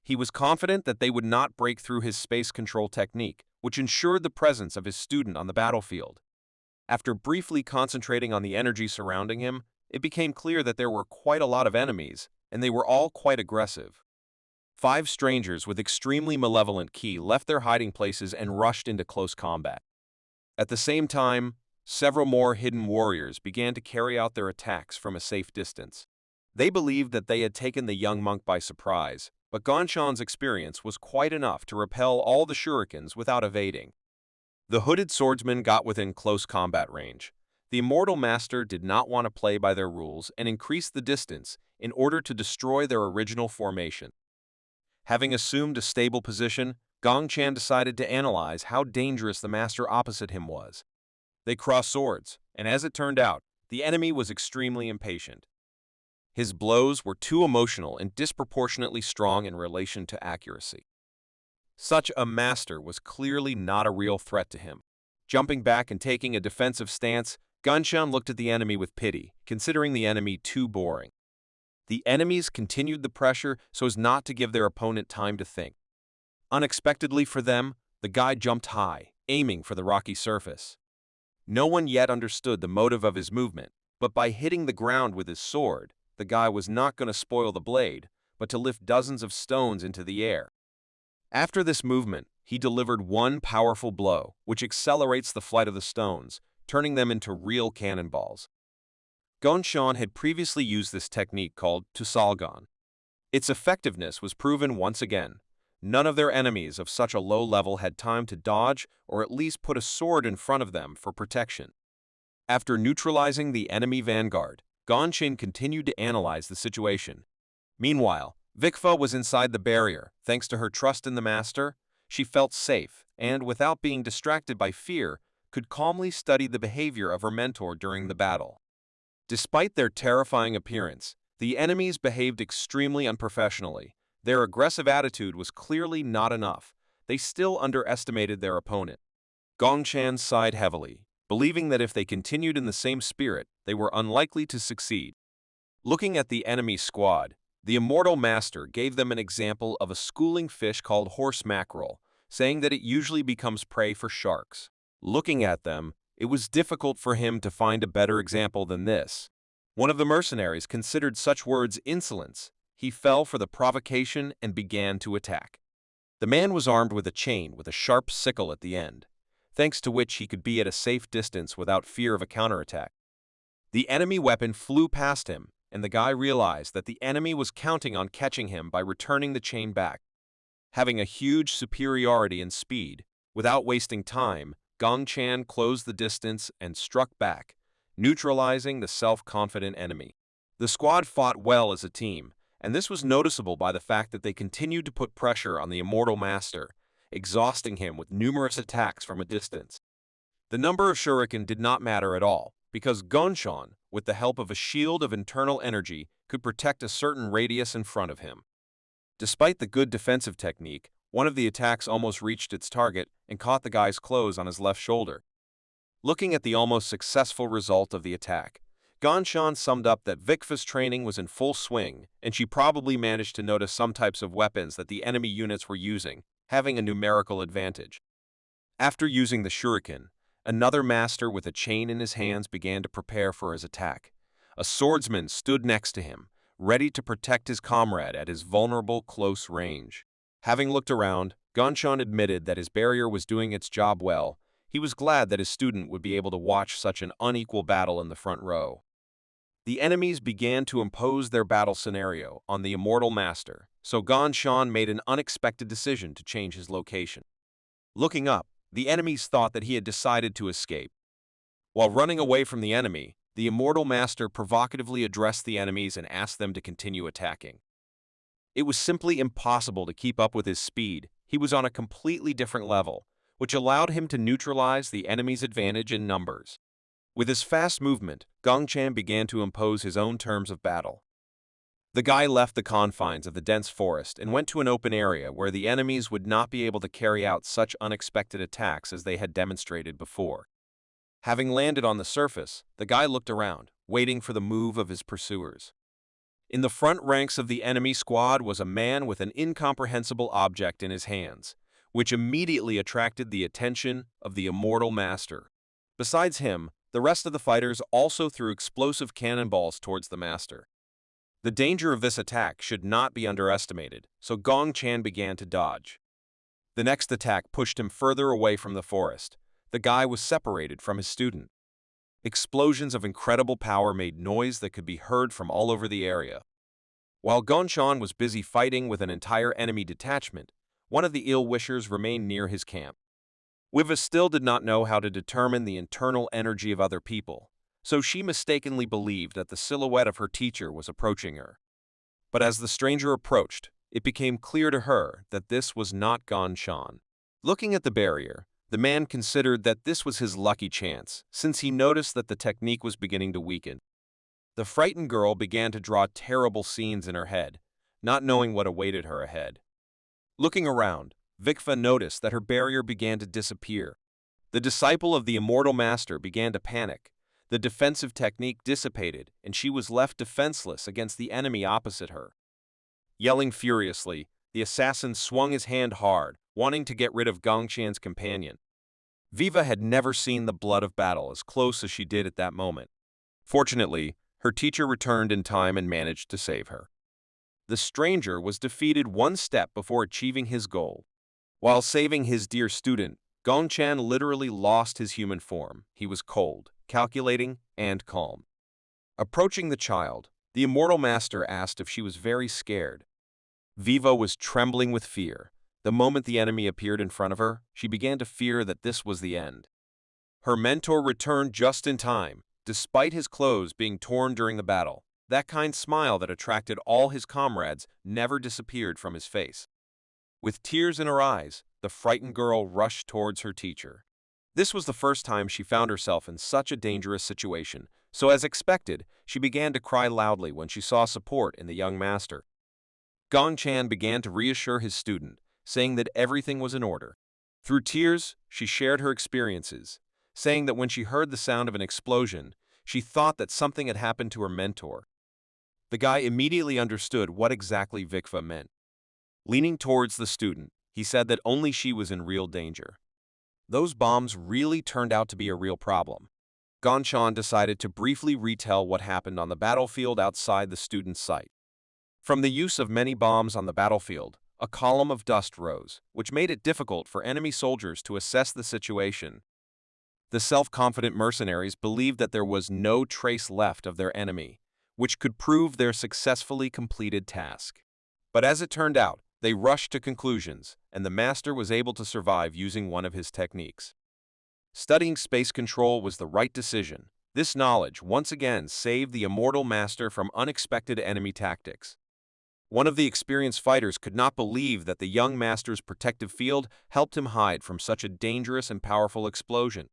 He was confident that they would not break through his space control technique, which ensured the presence of his student on the battlefield. After briefly concentrating on the energy surrounding him, it became clear that there were quite a lot of enemies, and they were all quite aggressive. 5 strangers with extremely malevolent ki left their hiding places and rushed into close combat. At the same time, several more hidden warriors began to carry out their attacks from a safe distance. They believed that they had taken the young monk by surprise, but Ganshan's experience was quite enough to repel all the shurikens without evading. The hooded swordsman got within close combat range. The immortal master did not want to play by their rules and increased the distance in order to destroy their original formation. Having assumed a stable position, Gong Chan decided to analyze how dangerous the master opposite him was. They crossed swords, and as it turned out, the enemy was extremely impatient. His blows were too emotional and disproportionately strong in relation to accuracy. Such a master was clearly not a real threat to him. Jumping back and taking a defensive stance, Ganshan looked at the enemy with pity, considering the enemy too boring. The enemies continued the pressure so as not to give their opponent time to think. Unexpectedly for them, the guy jumped high, aiming for the rocky surface. No one yet understood the motive of his movement, but by hitting the ground with his sword, the guy was not going to spoil the blade, but to lift dozens of stones into the air. After this movement, he delivered one powerful blow, which accelerates the flight of the stones, turning them into real cannonballs. Ganshan had previously used this technique called Tusalgan. Its effectiveness was proven once again. None of their enemies of such a low level had time to dodge or at least put a sword in front of them for protection. After neutralizing the enemy vanguard, Ganshan continued to analyze the situation. Meanwhile, Vikfa was inside the barrier. Thanks to her trust in the master, she felt safe and, without being distracted by fear, could calmly study the behavior of her mentor during the battle. Despite their terrifying appearance, the enemies behaved extremely unprofessionally. Their aggressive attitude was clearly not enough. They still underestimated their opponent. Ganshan sighed heavily, believing that if they continued in the same spirit, they were unlikely to succeed. Looking at the enemy squad, the immortal master gave them an example of a schooling fish called horse mackerel, saying that it usually becomes prey for sharks. Looking at them, it was difficult for him to find a better example than this. One of the mercenaries considered such words insolence. He fell for the provocation and began to attack. The man was armed with a chain with a sharp sickle at the end, thanks to which he could be at a safe distance without fear of a counterattack. The enemy weapon flew past him, and the guy realized that the enemy was counting on catching him by returning the chain back. Having a huge superiority in speed, without wasting time, Ganshan closed the distance and struck back, neutralizing the self-confident enemy. The squad fought well as a team, and this was noticeable by the fact that they continued to put pressure on the immortal master, exhausting him with numerous attacks from a distance. The number of shuriken did not matter at all, because Ganshan, with the help of a shield of internal energy, could protect a certain radius in front of him. Despite the good defensive technique, one of the attacks almost reached its target and caught the guy's clothes on his left shoulder. Looking at the almost successful result of the attack, Ganshan summed up that Vikfa's training was in full swing, and she probably managed to notice some types of weapons that the enemy units were using, having a numerical advantage. After using the shuriken, another master with a chain in his hands began to prepare for his attack. A swordsman stood next to him, ready to protect his comrade at his vulnerable close range. Having looked around, Ganshan admitted that his barrier was doing its job well. He was glad that his student would be able to watch such an unequal battle in the front row. The enemies began to impose their battle scenario on the immortal master, so Shan made an unexpected decision to change his location. Looking up, the enemies thought that he had decided to escape. While running away from the enemy, the immortal master provocatively addressed the enemies and asked them to continue attacking. It was simply impossible to keep up with his speed. He was on a completely different level, which allowed him to neutralize the enemy's advantage in numbers. With his fast movement, Chan began to impose his own terms of battle. The guy left the confines of the dense forest and went to an open area where the enemies would not be able to carry out such unexpected attacks as they had demonstrated before. Having landed on the surface, the guy looked around, waiting for the move of his pursuers. In the front ranks of the enemy squad was a man with an incomprehensible object in his hands, which immediately attracted the attention of the immortal master. Besides him, the rest of the fighters also threw explosive cannonballs towards the master. The danger of this attack should not be underestimated, so Chan began to dodge. The next attack pushed him further away from the forest. The guy was separated from his student. Explosions of incredible power made noise that could be heard from all over the area. While Shan was busy fighting with an entire enemy detachment, one of the ill-wishers remained near his camp. Wiva still did not know how to determine the internal energy of other people, so she mistakenly believed that the silhouette of her teacher was approaching her. But as the stranger approached, it became clear to her that this was not Shan. Looking at the barrier, the man considered that this was his lucky chance, since he noticed that the technique was beginning to weaken. The frightened girl began to draw terrible scenes in her head, not knowing what awaited her ahead. Looking around, Vikva noticed that her barrier began to disappear. The disciple of the immortal master began to panic. The defensive technique dissipated, and she was left defenseless against the enemy opposite her. Yelling furiously, the assassin swung his hand hard, wanting to get rid of Chans's companion. Viva had never seen the blood of battle as close as she did at that moment. Fortunately, her teacher returned in time and managed to save her. The stranger was defeated one step before achieving his goal. While saving his dear student, Chan literally lost his human form. He was cold, calculating, and calm. Approaching the child, the immortal master asked if she was very scared. Viva was trembling with fear. The moment the enemy appeared in front of her, she began to fear that this was the end. Her mentor returned just in time, despite his clothes being torn during the battle. That kind smile that attracted all his comrades never disappeared from his face. With tears in her eyes, the frightened girl rushed towards her teacher. This was the first time she found herself in such a dangerous situation, so as expected, she began to cry loudly when she saw support in the young master. Chan began to reassure his student, saying that everything was in order. Through tears, she shared her experiences, saying that when she heard the sound of an explosion, she thought that something had happened to her mentor. The guy immediately understood what exactly Vikva meant. Leaning towards the student, he said that only she was in real danger. Those bombs really turned out to be a real problem. Shan decided to briefly retell what happened on the battlefield outside the student's sight. From the use of many bombs on the battlefield, a column of dust rose, which made it difficult for enemy soldiers to assess the situation. The self-confident mercenaries believed that there was no trace left of their enemy, which could prove their successfully completed task. But as it turned out, they rushed to conclusions, and the master was able to survive using one of his techniques. Studying space control was the right decision. This knowledge once again saved the immortal master from unexpected enemy tactics. One of the experienced fighters could not believe that the young master's protective field helped him hide from such a dangerous and powerful explosion.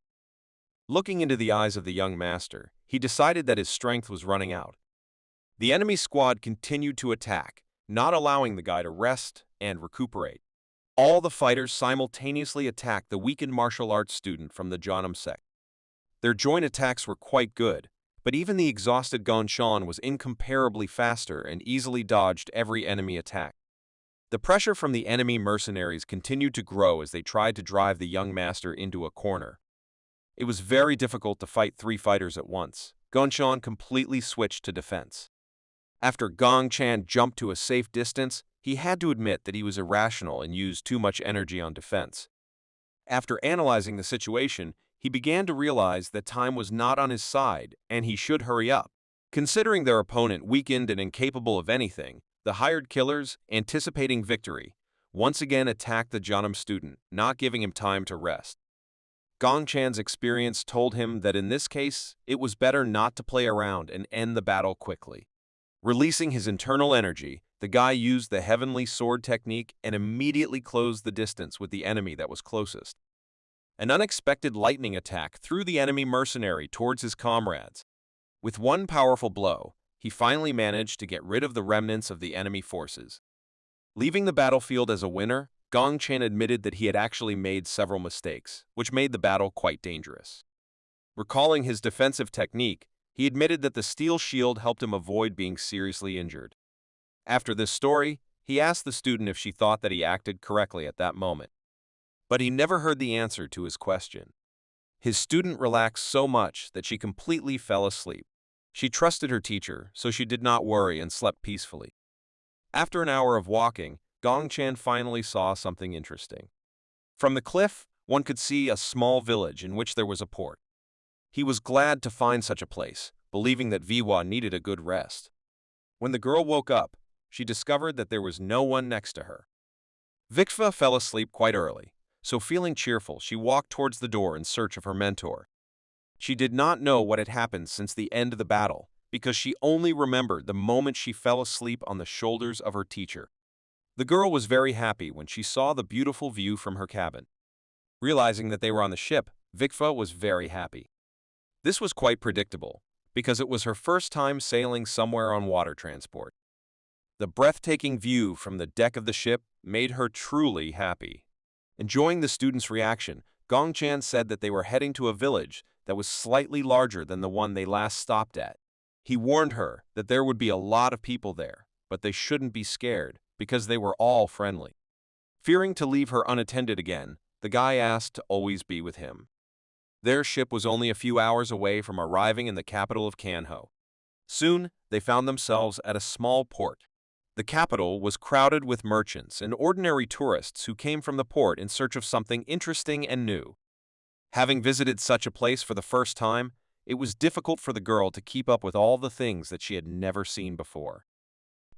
Looking into the eyes of the young master, he decided that his strength was running out. The enemy squad continued to attack, not allowing the guy to rest and recuperate. All the fighters simultaneously attacked the weakened martial arts student from the Janam sect. Their joint attacks were quite good, but even the exhausted Shan was incomparably faster and easily dodged every enemy attack. The pressure from the enemy mercenaries continued to grow as they tried to drive the young master into a corner. It was very difficult to fight 3 fighters at once. Shan completely switched to defense. After Chan jumped to a safe distance, he had to admit that he was irrational and used too much energy on defense. After analyzing the situation, he began to realize that time was not on his side and he should hurry up. Considering their opponent weakened and incapable of anything, the hired killers, anticipating victory, once again attacked the Jeonnam student, not giving him time to rest. Gong Chan's experience told him that in this case, it was better not to play around and end the battle quickly. Releasing his internal energy, the guy used the heavenly sword technique and immediately closed the distance with the enemy that was closest. An unexpected lightning attack threw the enemy mercenary towards his comrades. With one powerful blow, he finally managed to get rid of the remnants of the enemy forces. Leaving the battlefield as a winner, Gong Chan admitted that he had actually made several mistakes, which made the battle quite dangerous. Recalling his defensive technique, he admitted that the steel shield helped him avoid being seriously injured. After this story, he asked the student if she thought that he acted correctly at that moment. But he never heard the answer to his question. His student relaxed so much that she completely fell asleep. She trusted her teacher, so she did not worry and slept peacefully. After an hour of walking, Gong Chan finally saw something interesting. From the cliff, one could see a small village in which there was a port. He was glad to find such a place, believing that Viwa needed a good rest. When the girl woke up, she discovered that there was no one next to her. Vikva fell asleep quite early, so feeling cheerful, she walked towards the door in search of her mentor. She did not know what had happened since the end of the battle, because she only remembered the moment she fell asleep on the shoulders of her teacher. The girl was very happy when she saw the beautiful view from her cabin. Realizing that they were on the ship, Vikva was very happy. This was quite predictable, because it was her first time sailing somewhere on water transport. The breathtaking view from the deck of the ship made her truly happy. Enjoying the students' reaction, Gong Chan said that they were heading to a village that was slightly larger than the one they last stopped at. He warned her that there would be a lot of people there, but they shouldn't be scared, because they were all friendly. Fearing to leave her unattended again, the guy asked to always be with him. Their ship was only a few hours away from arriving in the capital of Kanho. Soon, they found themselves at a small port. The capital was crowded with merchants and ordinary tourists who came from the port in search of something interesting and new. Having visited such a place for the first time, it was difficult for the girl to keep up with all the things that she had never seen before.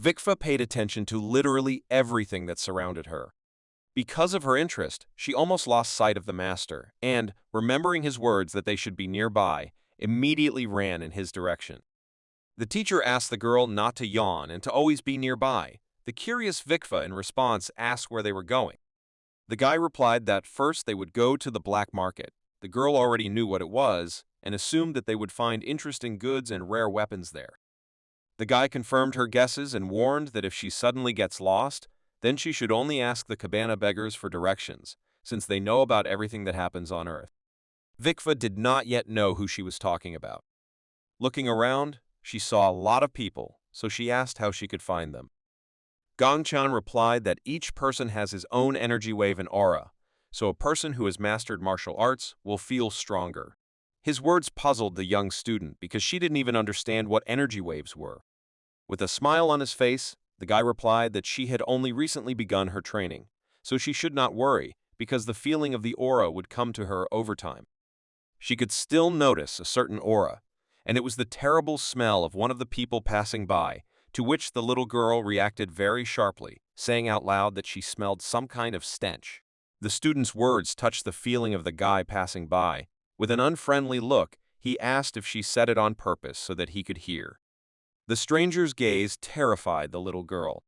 Vikva paid attention to literally everything that surrounded her. Because of her interest, she almost lost sight of the master and, remembering his words that they should be nearby, immediately ran in his direction. The teacher asked the girl not to yawn and to always be nearby. The curious Vikva in response asked where they were going. The guy replied that first they would go to the black market. The girl already knew what it was and assumed that they would find interesting goods and rare weapons there. The guy confirmed her guesses and warned that if she suddenly gets lost, then she should only ask the cabana beggars for directions, since they know about everything that happens on Earth. Vikva did not yet know who she was talking about. Looking around, she saw a lot of people, so she asked how she could find them. Gong Chan replied that each person has his own energy wave and aura, so a person who has mastered martial arts will feel stronger. His words puzzled the young student because she didn't even understand what energy waves were. With a smile on his face, the guy replied that she had only recently begun her training, so she should not worry because the feeling of the aura would come to her over time. She could still notice a certain aura, and it was the terrible smell of one of the people passing by, to which the little girl reacted very sharply, saying out loud that she smelled some kind of stench. The student's words touched the feeling of the guy passing by. With an unfriendly look, he asked if she said it on purpose so that he could hear. The stranger's gaze terrified the little girl.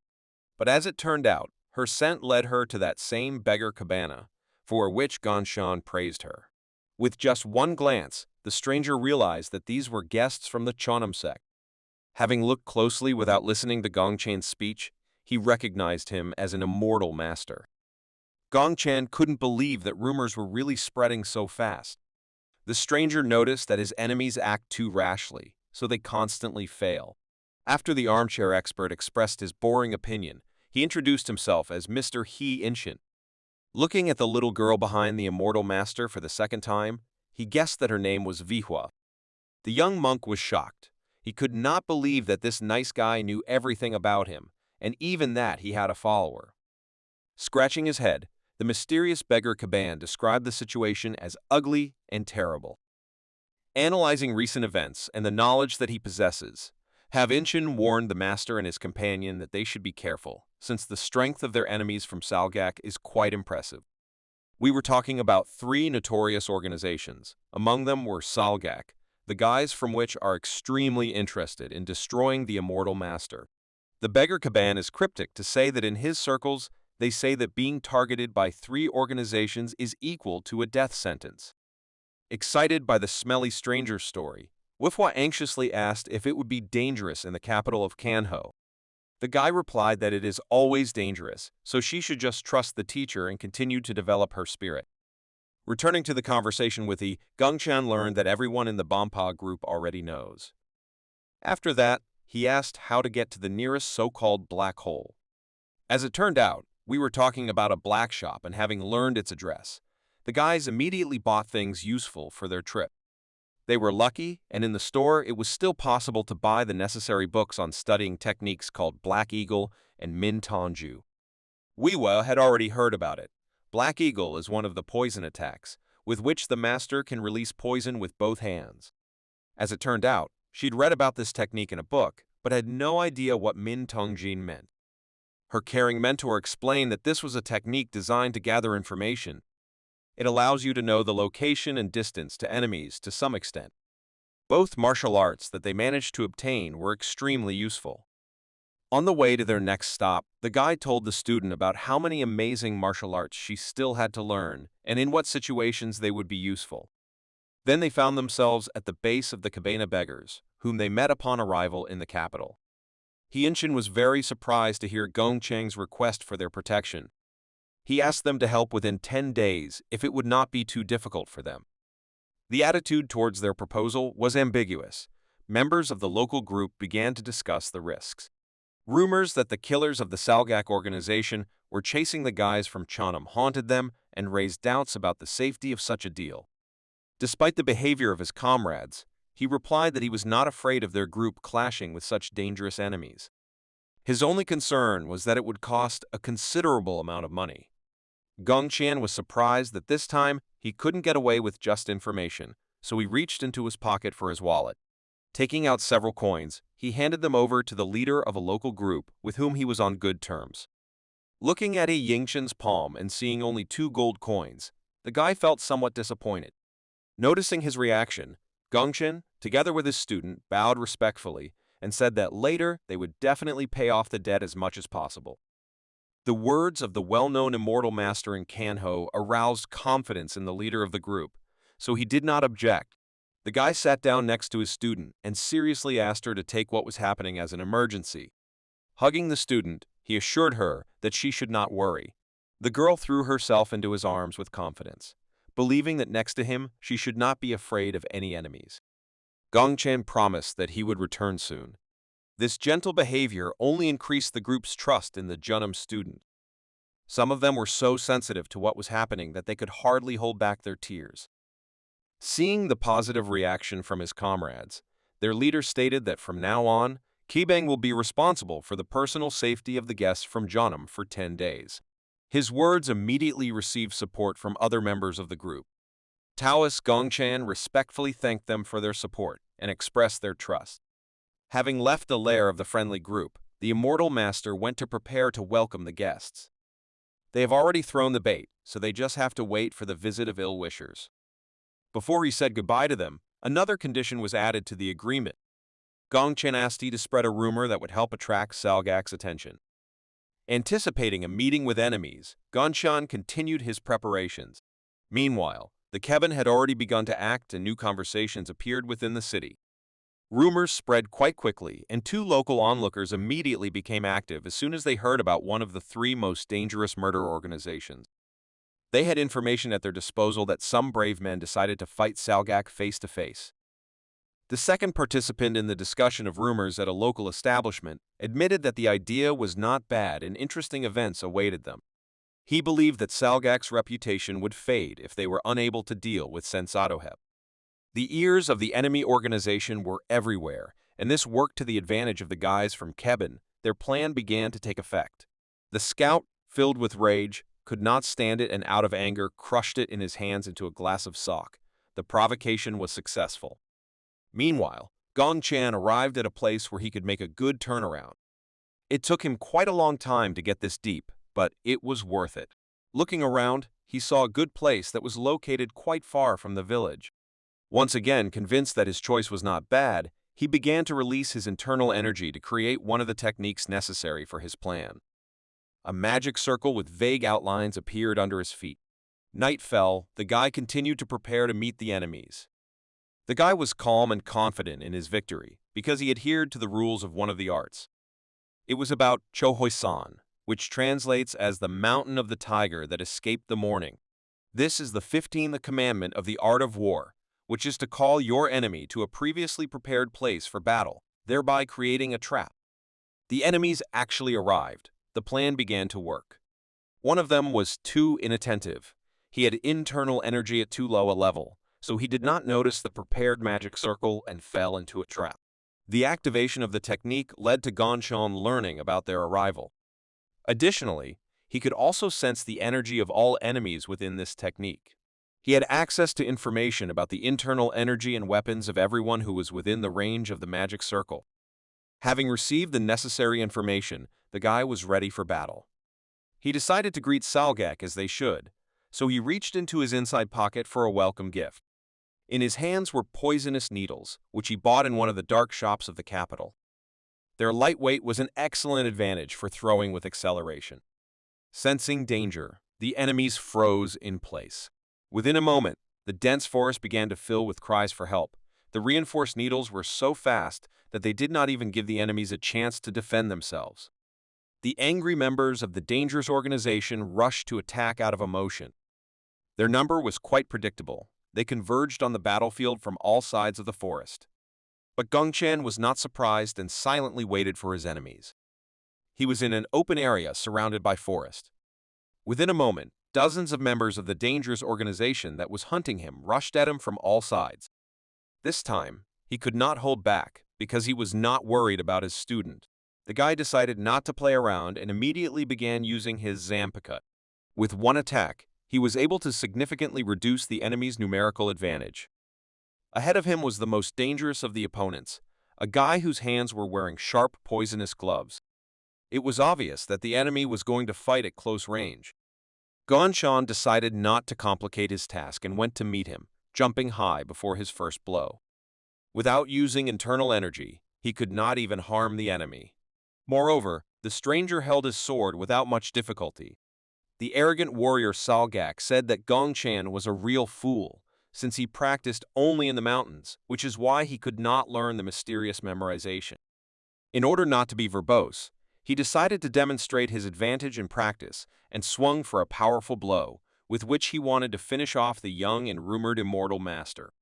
But as it turned out, her scent led her to that same beggar cabana, for which Ganshan praised her. With just one glance, the stranger realized that these were guests from the Chonam sect. Having looked closely without listening to Gongchan's speech, he recognized him as an immortal master. Gongchan couldn't believe that rumors were really spreading so fast. The stranger noticed that his enemies act too rashly, so they constantly fail. After the armchair expert expressed his boring opinion, he introduced himself as Mr. He Inshin. Looking at the little girl behind the immortal master for the second time, he guessed that her name was Vihua. The young monk was shocked. He could not believe that this nice guy knew everything about him, and even that he had a follower. Scratching his head, the mysterious beggar Caban described the situation as ugly and terrible. Analyzing recent events and the knowledge that he possesses, have Inchin warned the master and his companion that they should be careful, since the strength of their enemies from Salgak is quite impressive. We were talking about three notorious organizations. Among them were Salgak, the guys from which are extremely interested in destroying the immortal master. The beggar Caban is cryptic to say that in his circles, they say that being targeted by three organizations is equal to a death sentence. Excited by the smelly stranger story, Wifwa anxiously asked if it would be dangerous in the capital of Kanho. The guy replied that it is always dangerous, so she should just trust the teacher and continue to develop her spirit. Returning to the conversation with Yi, Gongchan learned that everyone in the Bompa group already knows. After that, he asked how to get to the nearest so-called black hole. As it turned out, we were talking about a black shop, and having learned its address, the guys immediately bought things useful for their trip. They were lucky, and in the store it was still possible to buy the necessary books on studying techniques called Black Eagle and Min Tongju. Wiwa had already heard about it. Black Eagle is one of the poison attacks, with which the master can release poison with both hands. As it turned out, she'd read about this technique in a book, but had no idea what Min Tongjin meant. Her caring mentor explained that this was a technique designed to gather information. It allows you to know the location and distance to enemies to some extent. Both martial arts that they managed to obtain were extremely useful. On the way to their next stop, the guide told the student about how many amazing martial arts she still had to learn and in what situations they would be useful. Then they found themselves at the base of the Cabana beggars, whom they met upon arrival in the capital. Hienshin was very surprised to hear Gongchang's request for their protection. He asked them to help within 10 days if it would not be too difficult for them. The attitude towards their proposal was ambiguous. Members of the local group began to discuss the risks. Rumors that the killers of the Salgak organization were chasing the guys from Chonam haunted them and raised doubts about the safety of such a deal. Despite the behavior of his comrades, he replied that he was not afraid of their group clashing with such dangerous enemies. His only concern was that it would cost a considerable amount of money. Gongqian was surprised that this time he couldn't get away with just information, so he reached into his pocket for his wallet. Taking out several coins, he handed them over to the leader of a local group with whom he was on good terms. Looking at Yingshin's palm and seeing only 2 gold coins, the guy felt somewhat disappointed. Noticing his reaction, Gongqian, together with his student, bowed respectfully and said that later they would definitely pay off the debt as much as possible. The words of the well-known immortal master in Kanho aroused confidence in the leader of the group, so he did not object. The guy sat down next to his student and seriously asked her to take what was happening as an emergency. Hugging the student, he assured her that she should not worry. The girl threw herself into his arms with confidence, believing that next to him she should not be afraid of any enemies. Gongqian promised that he would return soon. This gentle behavior only increased the group's trust in the Junam student. Some of them were so sensitive to what was happening that they could hardly hold back their tears. Seeing the positive reaction from his comrades, their leader stated that from now on, Kibeng will be responsible for the personal safety of the guests from Junam for 10 days. His words immediately received support from other members of the group. Taoist Gongqian respectfully thanked them for their support and expressed their trust. Having left the lair of the friendly group, the immortal master went to prepare to welcome the guests. They have already thrown the bait, so they just have to wait for the visit of ill-wishers. Before he said goodbye to them, another condition was added to the agreement. Gongqian asked he to spread a rumor that would help attract Salgak's attention. Anticipating a meeting with enemies, Gongqian continued his preparations. Meanwhile, the Kevin had already begun to act and new conversations appeared within the city. Rumors spread quite quickly, and 2 local onlookers immediately became active as soon as they heard about one of the 3 most dangerous murder organizations. They had information at their disposal that some brave men decided to fight Salgak face to face. The second participant in the discussion of rumors at a local establishment admitted that the idea was not bad and interesting events awaited them. He believed that Salgak's reputation would fade if they were unable to deal with Sensatoheb. The ears of the enemy organization were everywhere, and this worked to the advantage of the guys from Kebin. Their plan began to take effect. The scout, filled with rage, could not stand it and out of anger crushed it in his hands into a glass of sock, the provocation was successful. Meanwhile, Gong Chan arrived at a place where he could make a good turnaround. It took him quite a long time to get this deep, but it was worth it. Looking around, he saw a good place that was located quite far from the village. Once again, convinced that his choice was not bad, he began to release his internal energy to create one of the techniques necessary for his plan. A magic circle with vague outlines appeared under his feet. Night fell, the guy continued to prepare to meet the enemies. The guy was calm and confident in his victory because he adhered to the rules of one of the arts. It was about Chohoi-san, which translates as the mountain of the tiger that escaped the morning. This is the 15th commandment of the art of war, which is to call your enemy to a previously prepared place for battle, thereby creating a trap. The enemies actually arrived. The plan began to work. One of them was too inattentive. He had internal energy at too low a level, so he did not notice the prepared magic circle and fell into a trap. The activation of the technique led to Gongchan learning about their arrival. Additionally, he could also sense the energy of all enemies within this technique. He had access to information about the internal energy and weapons of everyone who was within the range of the magic circle. Having received the necessary information, the guy was ready for battle. He decided to greet Salgak as they should, so he reached into his inside pocket for a welcome gift. In his hands were poisonous needles, which he bought in one of the dark shops of the capital. Their lightweight was an excellent advantage for throwing with acceleration. Sensing danger, the enemies froze in place. Within a moment, the dense forest began to fill with cries for help. The reinforced needles were so fast that they did not even give the enemies a chance to defend themselves. The angry members of the dangerous organization rushed to attack out of emotion. Their number was quite predictable. They converged on the battlefield from all sides of the forest. But Gongchan was not surprised and silently waited for his enemies. He was in an open area surrounded by forest. Within a moment, dozens of members of the dangerous organization that was hunting him rushed at him from all sides. This time, he could not hold back because he was not worried about his student. The guy decided not to play around and immediately began using his Zampakut. With one attack, he was able to significantly reduce the enemy's numerical advantage. Ahead of him was the most dangerous of the opponents, a guy whose hands were wearing sharp, poisonous gloves. It was obvious that the enemy was going to fight at close range. Gongchan decided not to complicate his task and went to meet him, jumping high before his first blow. Without using internal energy, he could not even harm the enemy. Moreover, the stranger held his sword without much difficulty. The arrogant warrior Salgak said that Gongchan was a real fool, since he practiced only in the mountains, which is why he could not learn the mysterious memorization. In order not to be verbose, he decided to demonstrate his advantage in practice and swung for a powerful blow, with which he wanted to finish off the young and rumored immortal master.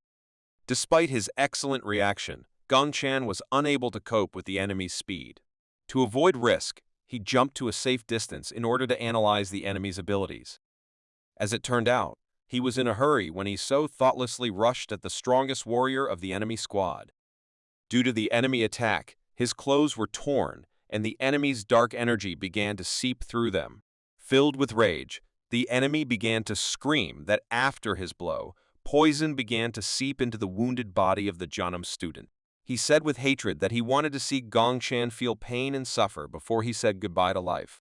Despite his excellent reaction, Gongchan was unable to cope with the enemy's speed. To avoid risk, he jumped to a safe distance in order to analyze the enemy's abilities. As it turned out, he was in a hurry when he so thoughtlessly rushed at the strongest warrior of the enemy squad. Due to the enemy attack, his clothes were torn, and the enemy's dark energy began to seep through them. Filled with rage, the enemy began to scream that after his blow, poison began to seep into the wounded body of the Janam student. He said with hatred that he wanted to see Gongchan feel pain and suffer before he said goodbye to life.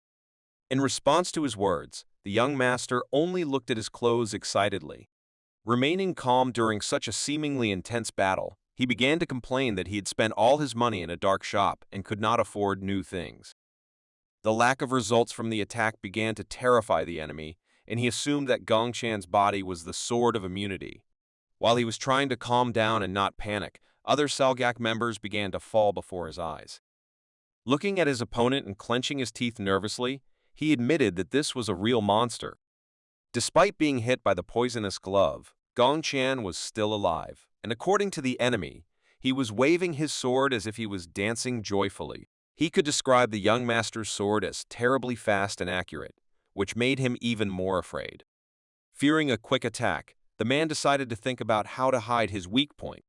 In response to his words, the young master only looked at his clothes excitedly. Remaining calm during such a seemingly intense battle, he began to complain that he had spent all his money in a dark shop and could not afford new things. The lack of results from the attack began to terrify the enemy, and he assumed that Gongchan's body was the sword of immunity. While he was trying to calm down and not panic, other Salgak members began to fall before his eyes. Looking at his opponent and clenching his teeth nervously, he admitted that this was a real monster. Despite being hit by the poisonous glove, Gongchan was still alive, and according to the enemy, he was waving his sword as if he was dancing joyfully. He could describe the young master's sword as terribly fast and accurate, which made him even more afraid. Fearing a quick attack, the man decided to think about how to hide his weak point.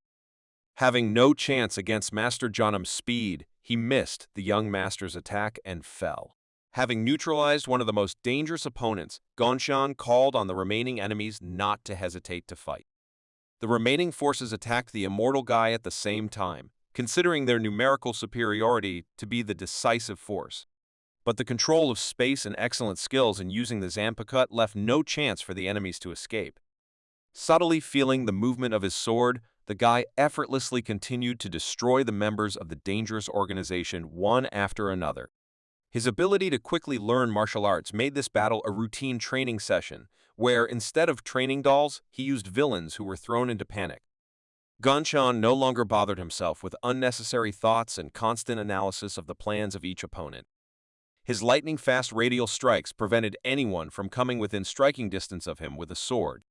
Having no chance against Master Janam's speed, he missed the young master's attack and fell. Having neutralized one of the most dangerous opponents, Gongchan called on the remaining enemies not to hesitate to fight. The remaining forces attacked the immortal guy at the same time, considering their numerical superiority to be the decisive force. But the control of space and excellent skills in using the Zanpakut left no chance for the enemies to escape. Subtly feeling the movement of his sword, the guy effortlessly continued to destroy the members of the dangerous organization one after another. His ability to quickly learn martial arts made this battle a routine training session, where instead of training dolls, he used villains who were thrown into panic. Ganshan no longer bothered himself with unnecessary thoughts and constant analysis of the plans of each opponent. His lightning-fast radial strikes prevented anyone from coming within striking distance of him with a sword.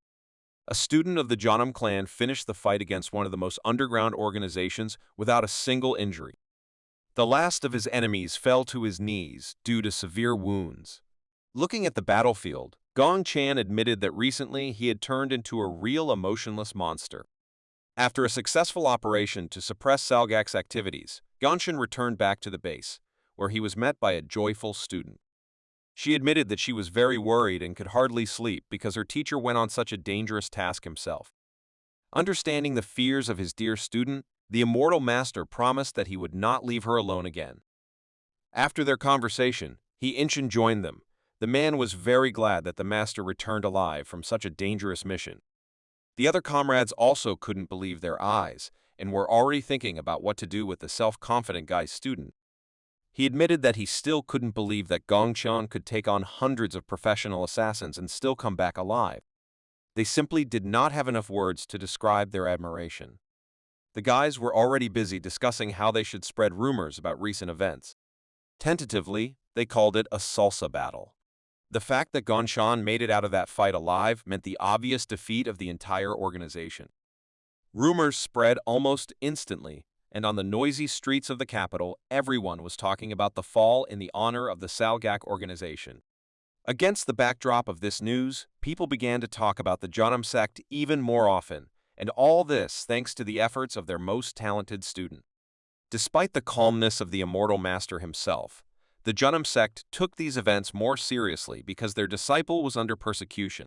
A student of the Jeonnam clan finished the fight against one of the most underground organizations without a single injury. The last of his enemies fell to his knees due to severe wounds. Looking at the battlefield, Gong Chan admitted that recently he had turned into a real emotionless monster. After a successful operation to suppress Salgak's activities, Gongchen returned back to the base, where he was met by a joyful student. She admitted that she was very worried and could hardly sleep because her teacher went on such a dangerous task himself. Understanding the fears of his dear student, the immortal master promised that he would not leave her alone again. After their conversation, Inchin joined them. The man was very glad that the master returned alive from such a dangerous mission. The other comrades also couldn't believe their eyes and were already thinking about what to do with the self-confident guy's student. He admitted that he still couldn't believe that Gong Qian could take on hundreds of professional assassins and still come back alive. They simply did not have enough words to describe their admiration. The guys were already busy discussing how they should spread rumors about recent events. Tentatively, they called it a salsa battle. The fact that Ganshan made it out of that fight alive meant the obvious defeat of the entire organization. Rumors spread almost instantly, and on the noisy streets of the capital, everyone was talking about the fall in the honor of the Salgak organization. Against the backdrop of this news, people began to talk about the Jeonnam sect even more often, and all this thanks to the efforts of their most talented student. Despite the calmness of the immortal master himself, the Jeonnam sect took these events more seriously because their disciple was under persecution.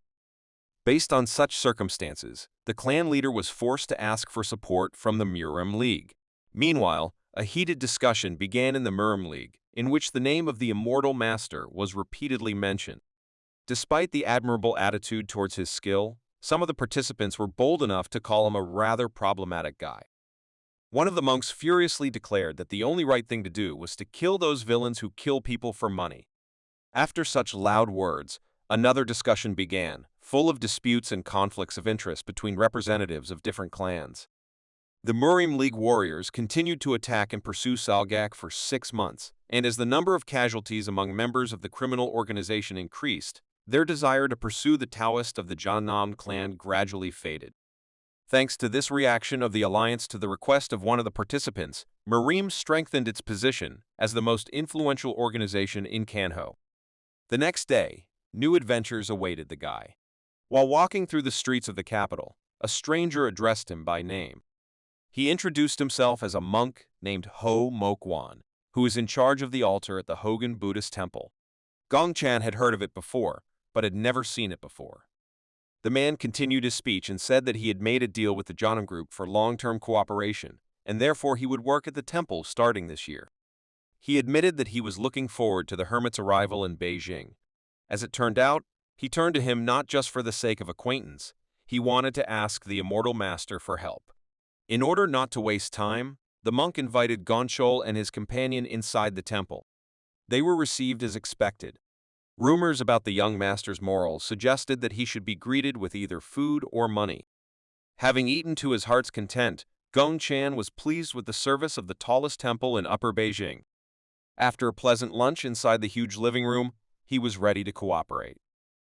Based on such circumstances, the clan leader was forced to ask for support from the Murim League. Meanwhile, a heated discussion began in the Murim League, in which the name of the immortal master was repeatedly mentioned. Despite the admirable attitude towards his skill, some of the participants were bold enough to call him a rather problematic guy. One of the monks furiously declared that the only right thing to do was to kill those villains who kill people for money. After such loud words, another discussion began, full of disputes and conflicts of interest between representatives of different clans. The Murim League warriors continued to attack and pursue Salgak for 6 months, and as the number of casualties among members of the criminal organization increased, their desire to pursue the Taoist of the Jeonnam clan gradually faded. Thanks to this reaction of the alliance to the request of one of the participants, Murim strengthened its position as the most influential organization in Kanho. The next day, new adventures awaited the guy. While walking through the streets of the capital, a stranger addressed him by name. He introduced himself as a monk named Ho Mokwan, who was in charge of the altar at the Hogan Buddhist temple. Gong Chan had heard of it before, but had never seen it before. The man continued his speech and said that he had made a deal with the Jeonnam group for long-term cooperation, and therefore he would work at the temple starting this year. He admitted that he was looking forward to the hermit's arrival in Beijing. As it turned out, he turned to him not just for the sake of acquaintance, he wanted to ask the immortal master for help. In order not to waste time, the monk invited Gonchol and his companion inside the temple. They were received as expected. Rumors about the young master's morals suggested that he should be greeted with either food or money. Having eaten to his heart's content, Gong Chan was pleased with the service of the tallest temple in Upper Beijing. After a pleasant lunch inside the huge living room, he was ready to cooperate.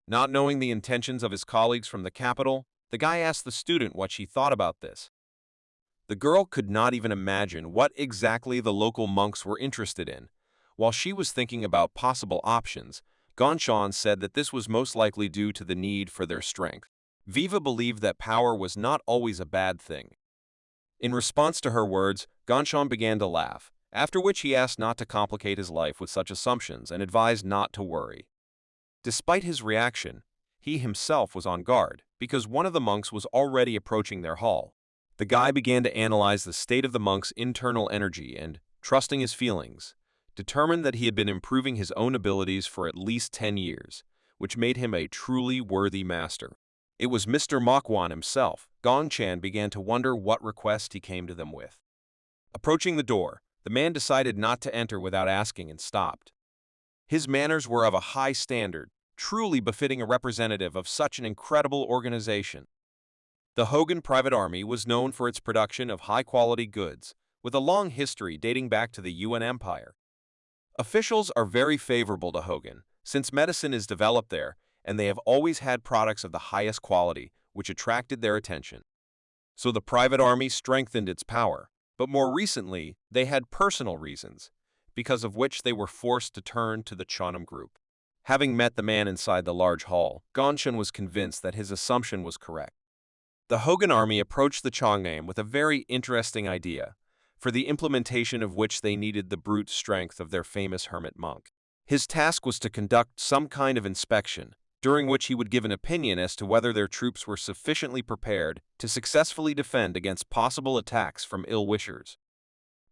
Not knowing the intentions of his colleagues from the capital, the guy asked the student what she thought about this. The girl could not even imagine what exactly the local monks were interested in. While she was thinking about possible options, Ganshan said that this was most likely due to the need for their strength. Viva believed that power was not always a bad thing. In response to her words, Ganshan began to laugh, after which he asked not to complicate his life with such assumptions and advised not to worry. Despite his reaction, he himself was on guard, because one of the monks was already approaching their hall. The guy began to analyze the state of the monk's internal energy and, trusting his feelings, determined that he had been improving his own abilities for at least 10 years, which made him a truly worthy master. It was Mr. Mokwan himself. Gong Chan began to wonder what request he came to them with. Approaching the door, the man decided not to enter without asking and stopped. His manners were of a high standard, truly befitting a representative of such an incredible organization. The Hogan Private Army was known for its production of high-quality goods, with a long history dating back to the Yuan Empire. Officials are very favorable to Hogan, since medicine is developed there, and they have always had products of the highest quality, which attracted their attention. So the private army strengthened its power, but more recently, they had personal reasons, because of which they were forced to turn to the Chonam group. Having met the man inside the large hall, Gongchen was convinced that his assumption was correct. The Hogan army approached the Chongnam with a very interesting idea, for the implementation of which they needed the brute strength of their famous hermit monk. His task was to conduct some kind of inspection, during which he would give an opinion as to whether their troops were sufficiently prepared to successfully defend against possible attacks from ill-wishers.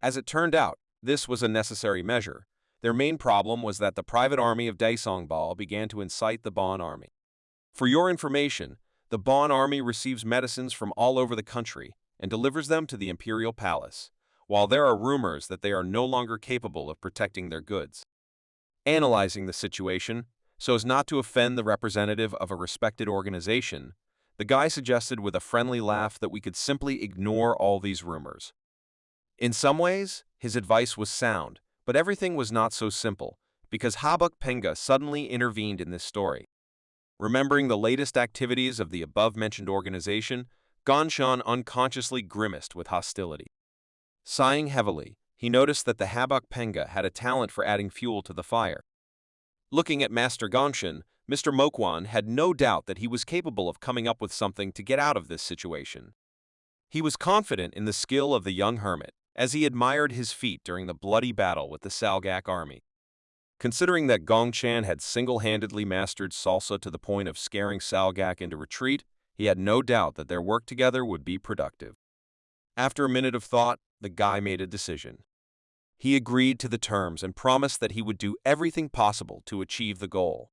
As it turned out, this was a necessary measure. Their main problem was that the private army of Daesongbal began to incite the Bon army. For your information, the Bon army receives medicines from all over the country and delivers them to the imperial palace, while there are rumors that they are no longer capable of protecting their goods. Analyzing the situation, so as not to offend the representative of a respected organization, the guy suggested with a friendly laugh that we could simply ignore all these rumors. In some ways, his advice was sound, but everything was not so simple, because Habuk Penga suddenly intervened in this story. Remembering the latest activities of the above-mentioned organization, Gongchen unconsciously grimaced with hostility. Sighing heavily, he noticed that the Habuk Penga had a talent for adding fuel to the fire. Looking at Master Gongchen, Mr. Mokwan had no doubt that he was capable of coming up with something to get out of this situation. He was confident in the skill of the young hermit, as he admired his feat during the bloody battle with the Salgak army. Considering that Gongchen had single-handedly mastered salsa to the point of scaring Salgak into retreat, he had no doubt that their work together would be productive. After a minute of thought, the guy made a decision. He agreed to the terms and promised that he would do everything possible to achieve the goal.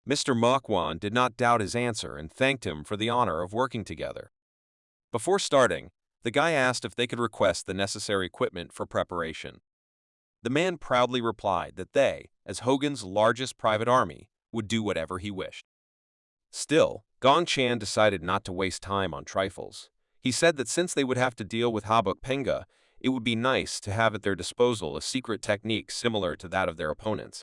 Mr. Mokwan did not doubt his answer and thanked him for the honor of working together. Before starting, the guy asked if they could request the necessary equipment for preparation. The man proudly replied that they, as Hogan's largest private army, would do whatever he wished. Still, Gongchen decided not to waste time on trifles. He said that since they would have to deal with Habuk Penga, it would be nice to have at their disposal a secret technique similar to that of their opponents.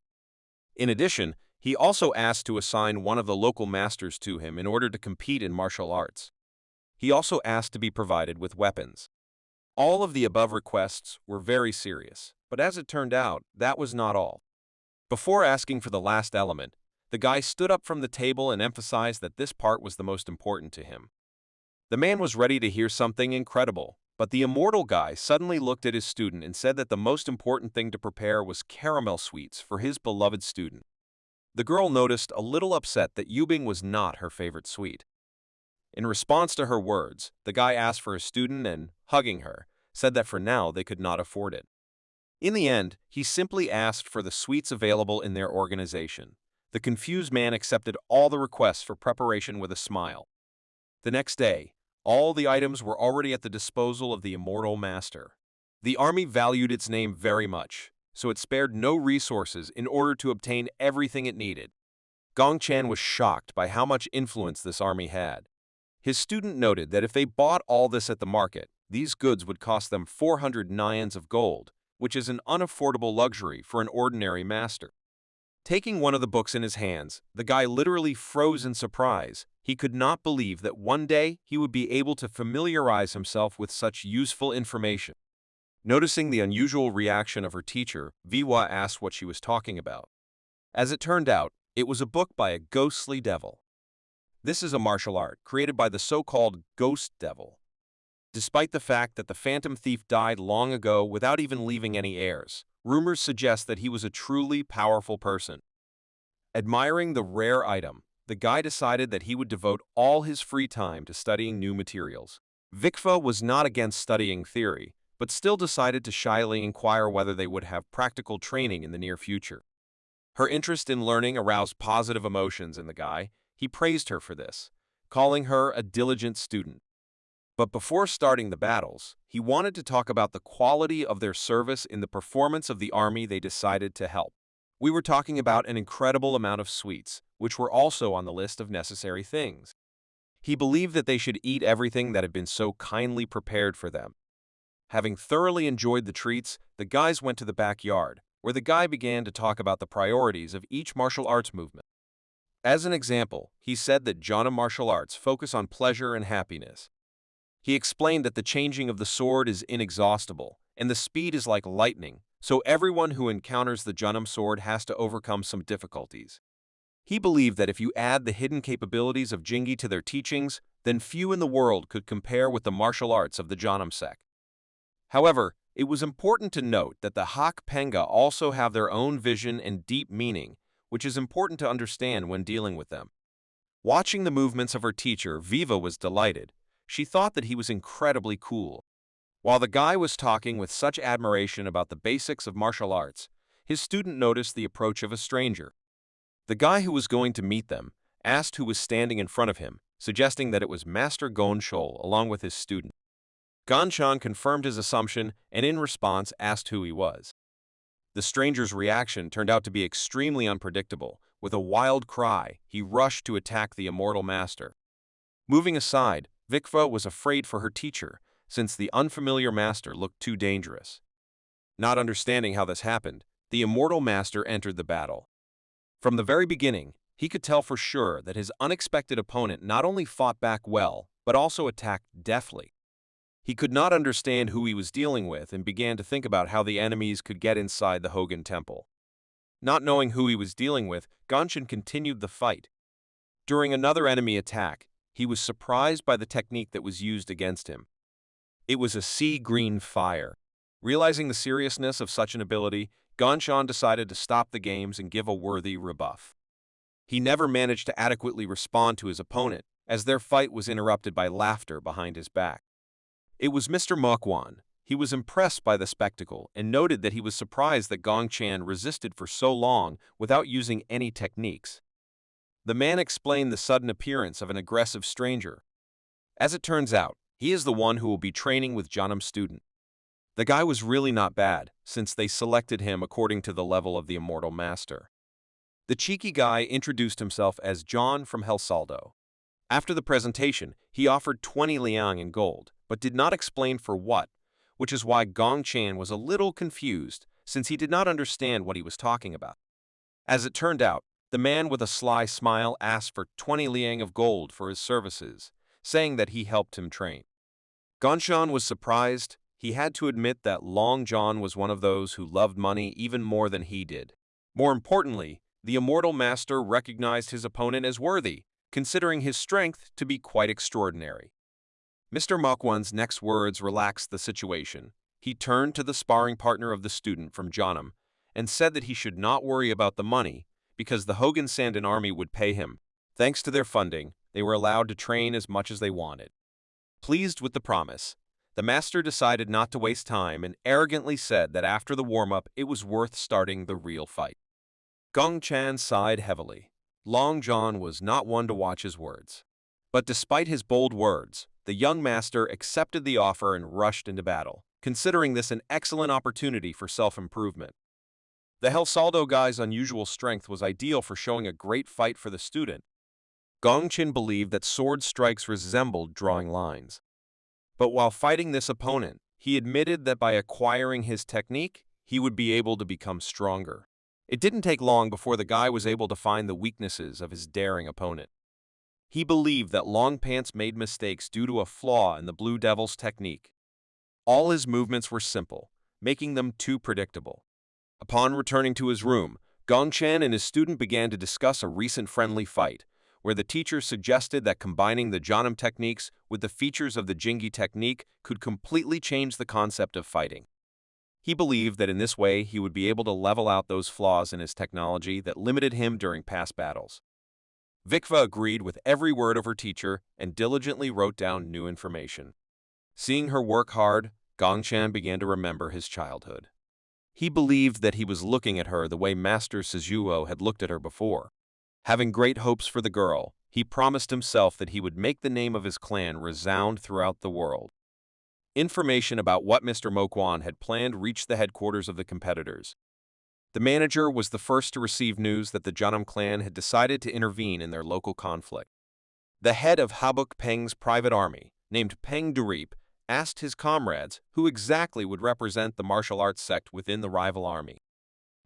In addition, he also asked to assign one of the local masters to him in order to compete in martial arts. He also asked to be provided with weapons. All of the above requests were very serious, but as it turned out, that was not all. Before asking for the last element, the guy stood up from the table and emphasized that this part was the most important to him. The man was ready to hear something incredible, but the immortal guy suddenly looked at his student and said that the most important thing to prepare was caramel sweets for his beloved student. The girl noticed, a little upset, that yubing was not her favorite sweet. In response to her words, the guy asked for his student and, hugging her, said that for now they could not afford it. In the end, he simply asked for the sweets available in their organization. The confused man accepted all the requests for preparation with a smile. The next day, all the items were already at the disposal of the immortal master. The army valued its name very much, so it spared no resources in order to obtain everything it needed. Gongchen was shocked by how much influence this army had. His student noted that if they bought all this at the market, these goods would cost them 400 nyans of gold, which is an unaffordable luxury for an ordinary master. Taking one of the books in his hands, the guy literally froze in surprise. He could not believe that one day he would be able to familiarize himself with such useful information. Noticing the unusual reaction of her teacher, Viwa asked what she was talking about. As it turned out, it was a book by a ghostly devil. This is a martial art created by the so-called ghost devil. Despite the fact that the phantom thief died long ago without even leaving any heirs, rumors suggest that he was a truly powerful person. Admiring the rare item, the guy decided that he would devote all his free time to studying new materials. Vikfa was not against studying theory, but still decided to shyly inquire whether they would have practical training in the near future. Her interest in learning aroused positive emotions in the guy. He praised her for this, calling her a diligent student. But before starting the battles, he wanted to talk about the quality of their service in the performance of the army they decided to help. We were talking about an incredible amount of sweets, which were also on the list of necessary things. He believed that they should eat everything that had been so kindly prepared for them. Having thoroughly enjoyed the treats, the guys went to the backyard, where the guy began to talk about the priorities of each martial arts movement. As an example, he said that Jhana martial arts focus on pleasure and happiness. He explained that the changing of the sword is inexhaustible, and the speed is like lightning, so everyone who encounters the Jhana sword has to overcome some difficulties. He believed that if you add the hidden capabilities of Jingi to their teachings, then few in the world could compare with the martial arts of the Jhana sect. However, it was important to note that the Hak Penga also have their own vision and deep meaning, which is important to understand when dealing with them. Watching the movements of her teacher, Viva was delighted. She thought that he was incredibly cool. While the guy was talking with such admiration about the basics of martial arts, his student noticed the approach of a stranger. The guy who was going to meet them asked who was standing in front of him, suggesting that it was Master Gonshol along with his student. Ganshan confirmed his assumption and in response asked who he was. The stranger's reaction turned out to be extremely unpredictable. With a wild cry, he rushed to attack the immortal master. Moving aside, Vikfa was afraid for her teacher, since the unfamiliar master looked too dangerous. Not understanding how this happened, the immortal master entered the battle. From the very beginning, he could tell for sure that his unexpected opponent not only fought back well, but also attacked deftly. He could not understand who he was dealing with and began to think about how the enemies could get inside the Hogan temple. Not knowing who he was dealing with, Ganshin continued the fight. During another enemy attack, he was surprised by the technique that was used against him. It was a sea-green fire. Realizing the seriousness of such an ability, Ganshan decided to stop the games and give a worthy rebuff. He never managed to adequately respond to his opponent, as their fight was interrupted by laughter behind his back. It was Mr. Mokwan. He was impressed by the spectacle and noted that he was surprised that Gong Chan resisted for so long without using any techniques. The man explained the sudden appearance of an aggressive stranger. As it turns out, he is the one who will be training with Janam's student. The guy was really not bad, since they selected him according to the level of the immortal master. The cheeky guy introduced himself as John from Helsaldo. After the presentation, he offered 20 liang in gold, but did not explain for what, which is why Gong Chan was a little confused, since he did not understand what he was talking about. As it turned out, the man with a sly smile asked for 20 liang of gold for his services, saying that he helped him train. Ganshan was surprised. He had to admit that Long John was one of those who loved money even more than he did. More importantly, the immortal master recognized his opponent as worthy, considering his strength to be quite extraordinary. Mr. Mokwan's next words relaxed the situation. He turned to the sparring partner of the student from Janam and said that he should not worry about the money because the Hogan Sandin army would pay him. Thanks to their funding, they were allowed to train as much as they wanted. Pleased with the promise, the master decided not to waste time and arrogantly said that after the warm-up it was worth starting the real fight. Gong Chan sighed heavily. Long John was not one to watch his words. But despite his bold words, the young master accepted the offer and rushed into battle, considering this an excellent opportunity for self-improvement. The Helsaldo guy's unusual strength was ideal for showing a great fight for the student. Gong Chin believed that sword strikes resembled drawing lines. But while fighting this opponent, he admitted that by acquiring his technique, he would be able to become stronger. It didn't take long before the guy was able to find the weaknesses of his daring opponent. He believed that Long Pants made mistakes due to a flaw in the Blue Devil's technique. All his movements were simple, making them too predictable. Upon returning to his room, Gong Chan and his student began to discuss a recent friendly fight, where the teacher suggested that combining the Janam techniques with the features of the Jingi technique could completely change the concept of fighting. He believed that in this way he would be able to level out those flaws in his technology that limited him during past battles. Vikva agreed with every word of her teacher and diligently wrote down new information. Seeing her work hard, Gongchan began to remember his childhood. He believed that he was looking at her the way Master Suzuo had looked at her before. Having great hopes for the girl, he promised himself that he would make the name of his clan resound throughout the world. Information about what Mr. Mokwon had planned reached the headquarters of the competitors. The manager was the first to receive news that the Jeonnam clan had decided to intervene in their local conflict. The head of Habuk Peng's private army, named Peng Durip, asked his comrades who exactly would represent the martial arts sect within the rival army.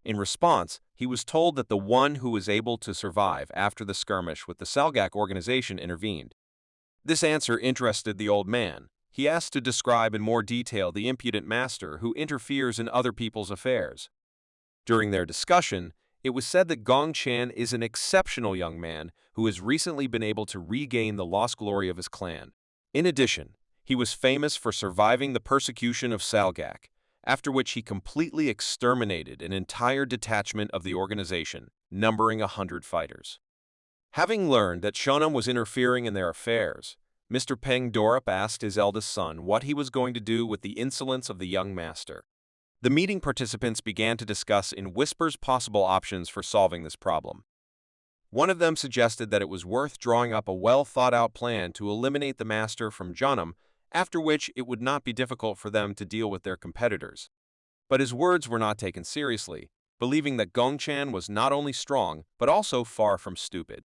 In response, he was told that the one who was able to survive after the skirmish with the Salgak organization intervened. This answer interested the old man. He asked to describe in more detail the impudent master who interferes in other people's affairs. During their discussion, it was said that Gong Chan is an exceptional young man who has recently been able to regain the lost glory of his clan. In addition, he was famous for surviving the persecution of Salgak, after which he completely exterminated an entire detachment of the organization, numbering 100 fighters. Having learned that Jeonnam was interfering in their affairs, Mr. Peng Dorip asked his eldest son what he was going to do with the insolence of the young master. The meeting participants began to discuss in whispers possible options for solving this problem. One of them suggested that it was worth drawing up a well-thought-out plan to eliminate the master from Jeonnam, after which it would not be difficult for them to deal with their competitors. But his words were not taken seriously, believing that Gongchan was not only strong, but also far from stupid.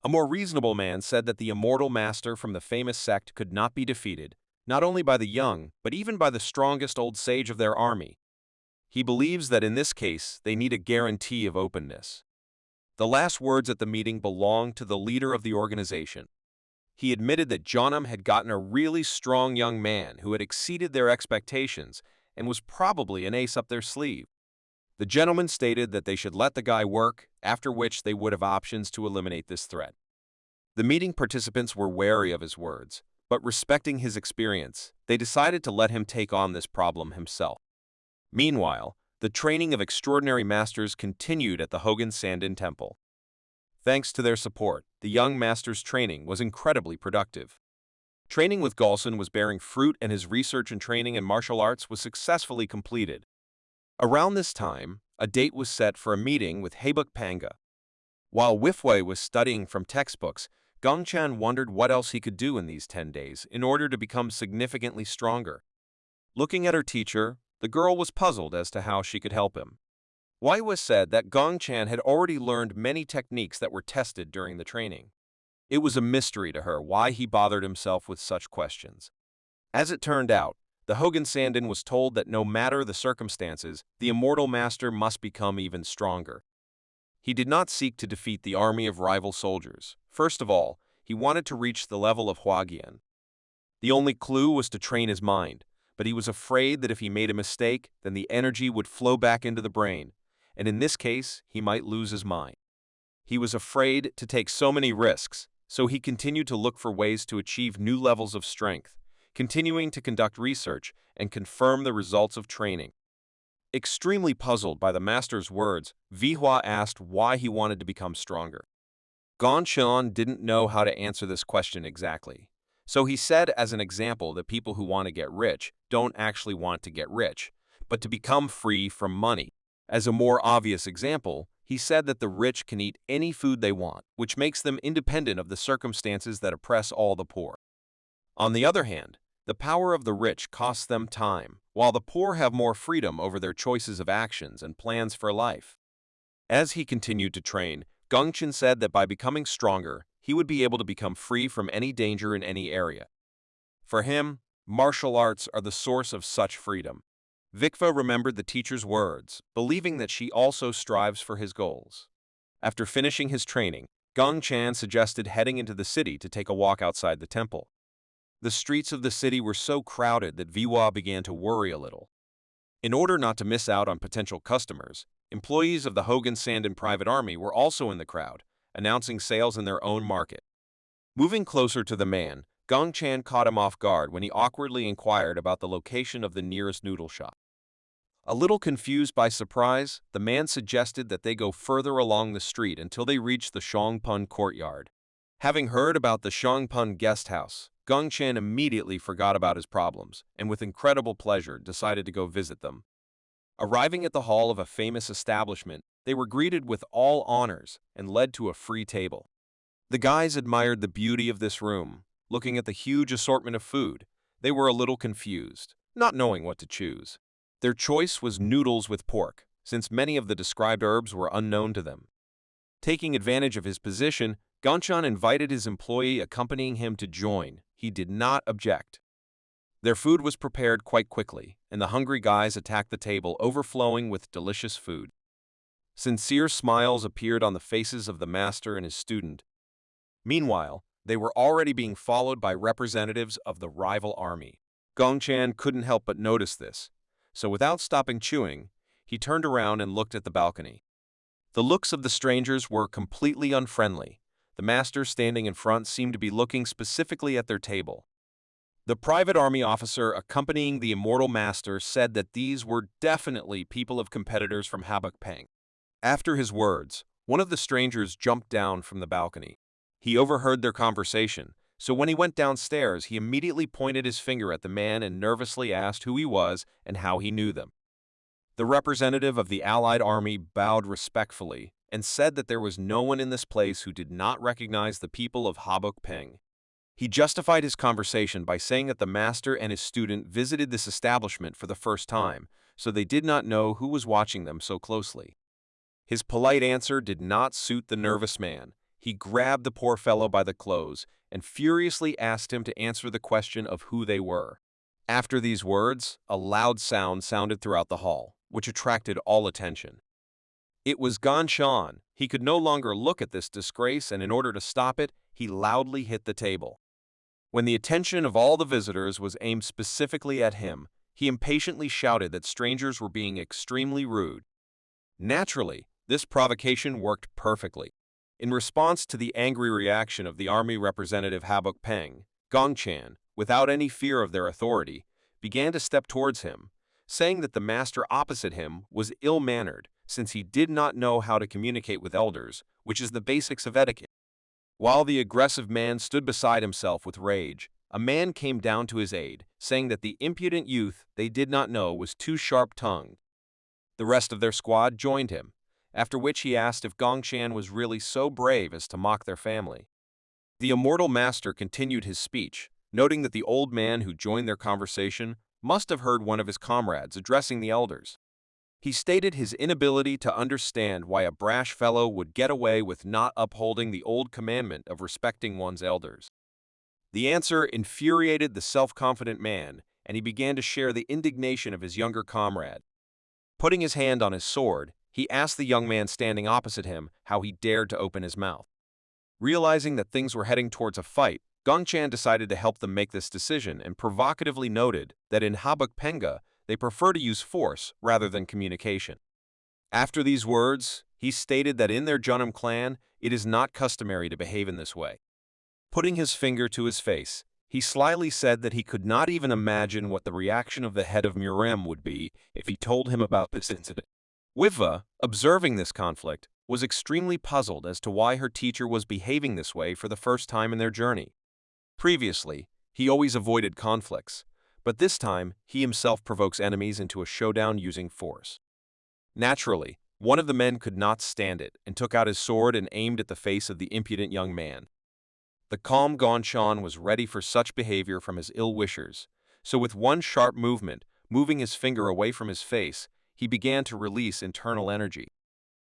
A more reasonable man said that the immortal master from the famous sect could not be defeated, not only by the young, but even by the strongest old sage of their army. He believes that in this case, they need a guarantee of openness. The last words at the meeting belonged to the leader of the organization. He admitted that Jeonnam had gotten a really strong young man who had exceeded their expectations and was probably an ace up their sleeve. The gentleman stated that they should let the guy work, after which they would have options to eliminate this threat. The meeting participants were wary of his words, but respecting his experience, they decided to let him take on this problem himself. Meanwhile, the training of extraordinary masters continued at the Hogan Sandin Temple. Thanks to their support, the young master's training was incredibly productive. Training with Golson was bearing fruit and his research and training in martial arts was successfully completed. Around this time, a date was set for a meeting with Habuk Panga. While Wifwei was studying from textbooks, Gongchan wondered what else he could do in these 10 days in order to become significantly stronger. Looking at her teacher, the girl was puzzled as to how she could help him. Waiwa said that Gongchan had already learned many techniques that were tested during the training. It was a mystery to her why he bothered himself with such questions. As it turned out, the Hogan Sandin was told that no matter the circumstances, the immortal master must become even stronger. He did not seek to defeat the army of rival soldiers. First of all, he wanted to reach the level of Huagian. The only clue was to train his mind, but he was afraid that if he made a mistake, then the energy would flow back into the brain, and in this case, he might lose his mind. He was afraid to take so many risks, so he continued to look for ways to achieve new levels of strength, continuing to conduct research and confirm the results of training. Extremely puzzled by the master's words, Vihua asked why he wanted to become stronger. Gongchan didn't know how to answer this question exactly, so he said as an example that people who want to get rich don't actually want to get rich, but to become free from money. As a more obvious example, he said that the rich can eat any food they want, which makes them independent of the circumstances that oppress all the poor. On the other hand, the power of the rich costs them time, while the poor have more freedom over their choices of actions and plans for life. As he continued to train, Gongchan said that by becoming stronger, he would be able to become free from any danger in any area. For him, martial arts are the source of such freedom. Vikva remembered the teacher's words, believing that she also strives for his goals. After finishing his training, Gongchan suggested heading into the city to take a walk outside the temple. The streets of the city were so crowded that Vihua began to worry a little. In order not to miss out on potential customers, employees of the Hogan Sandin private army were also in the crowd, announcing sales in their own market. Moving closer to the man, Gongchan caught him off guard when he awkwardly inquired about the location of the nearest noodle shop. A little confused by surprise, the man suggested that they go further along the street until they reach the Shangpun courtyard. Having heard about the Shangpun guest house, Gongchan immediately forgot about his problems and with incredible pleasure decided to go visit them. Arriving at the hall of a famous establishment, they were greeted with all honors and led to a free table. The guys admired the beauty of this room. Looking at the huge assortment of food, they were a little confused, not knowing what to choose. Their choice was noodles with pork, since many of the described herbs were unknown to them. Taking advantage of his position, Gongchan invited his employee accompanying him to join. He did not object. Their food was prepared quite quickly, and the hungry guys attacked the table, overflowing with delicious food. Sincere smiles appeared on the faces of the master and his student. Meanwhile, they were already being followed by representatives of the rival army. Gongchan couldn't help but notice this, so without stopping chewing, he turned around and looked at the balcony. The looks of the strangers were completely unfriendly. The master standing in front seemed to be looking specifically at their table. The private army officer accompanying the immortal master said that these were definitely people of competitors from Habuk-Peng. After his words, one of the strangers jumped down from the balcony. He overheard their conversation, so when he went downstairs, he immediately pointed his finger at the man and nervously asked who he was and how he knew them. The representative of the Allied army bowed respectfully and said that there was no one in this place who did not recognize the people of Habuk-Peng. He justified his conversation by saying that the master and his student visited this establishment for the first time, so they did not know who was watching them so closely. His polite answer did not suit the nervous man. He grabbed the poor fellow by the clothes and furiously asked him to answer the question of who they were. After these words, a loud sound sounded throughout the hall, which attracted all attention. It was Gongchan. He could no longer look at this disgrace, and in order to stop it, he loudly hit the table. When the attention of all the visitors was aimed specifically at him, he impatiently shouted that strangers were being extremely rude. Naturally, this provocation worked perfectly. In response to the angry reaction of the army representative Habuk-Peng, Gongchan, without any fear of their authority, began to step towards him, saying that the master opposite him was ill-mannered since he did not know how to communicate with elders, which is the basics of etiquette. While the aggressive man stood beside himself with rage, a man came down to his aid, saying that the impudent youth they did not know was too sharp-tongued. The rest of their squad joined him, after which he asked if Gongchan was really so brave as to mock their family. The immortal master continued his speech, noting that the old man who joined their conversation must have heard one of his comrades addressing the elders. He stated his inability to understand why a brash fellow would get away with not upholding the old commandment of respecting one's elders. The answer infuriated the self-confident man, and he began to share the indignation of his younger comrade. Putting his hand on his sword, he asked the young man standing opposite him how he dared to open his mouth. Realizing that things were heading towards a fight, Gongchan decided to help them make this decision and provocatively noted that in Habuk-Penga, they prefer to use force rather than communication. After these words, he stated that in their Junam clan, it is not customary to behave in this way. Putting his finger to his face, he slyly said that he could not even imagine what the reaction of the head of Murem would be if he told him about this incident. Wiva, observing this conflict, was extremely puzzled as to why her teacher was behaving this way for the first time in their journey. Previously, he always avoided conflicts, but this time he himself provokes enemies into a showdown using force. Naturally, one of the men could not stand it and took out his sword and aimed at the face of the impudent young man. The calm Gongchan was ready for such behavior from his ill-wishers, so with one sharp movement, moving his finger away from his face, he began to release internal energy.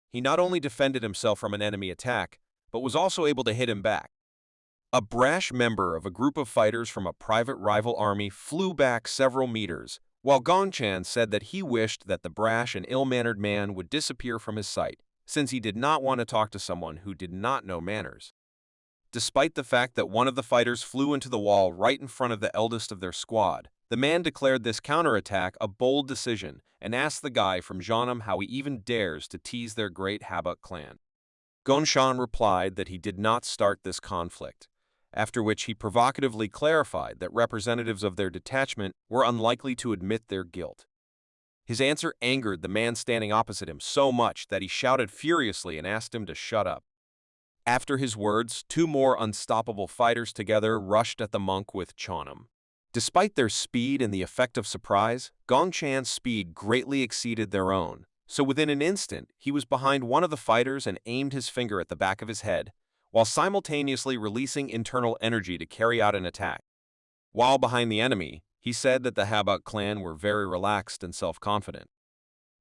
He not only defended himself from an enemy attack, but was also able to hit him back. A brash member of a group of fighters from a private rival army flew back several meters, while Gongchan said that he wished that the brash and ill-mannered man would disappear from his sight, since he did not want to talk to someone who did not know manners. Despite the fact that one of the fighters flew into the wall right in front of the eldest of their squad, the man declared this counterattack a bold decision and asked the guy from Jeonnam how he even dares to tease their great Habuk clan. Gongchan replied that he did not start this conflict, after which he provocatively clarified that representatives of their detachment were unlikely to admit their guilt. His answer angered the man standing opposite him so much that he shouted furiously and asked him to shut up. After his words, two more unstoppable fighters together rushed at the monk with Chonam. Despite their speed and the effect of surprise, Gongchan's speed greatly exceeded their own, so within an instant he was behind one of the fighters and aimed his finger at the back of his head, while simultaneously releasing internal energy to carry out an attack. While behind the enemy, he said that the Habak clan were very relaxed and self-confident.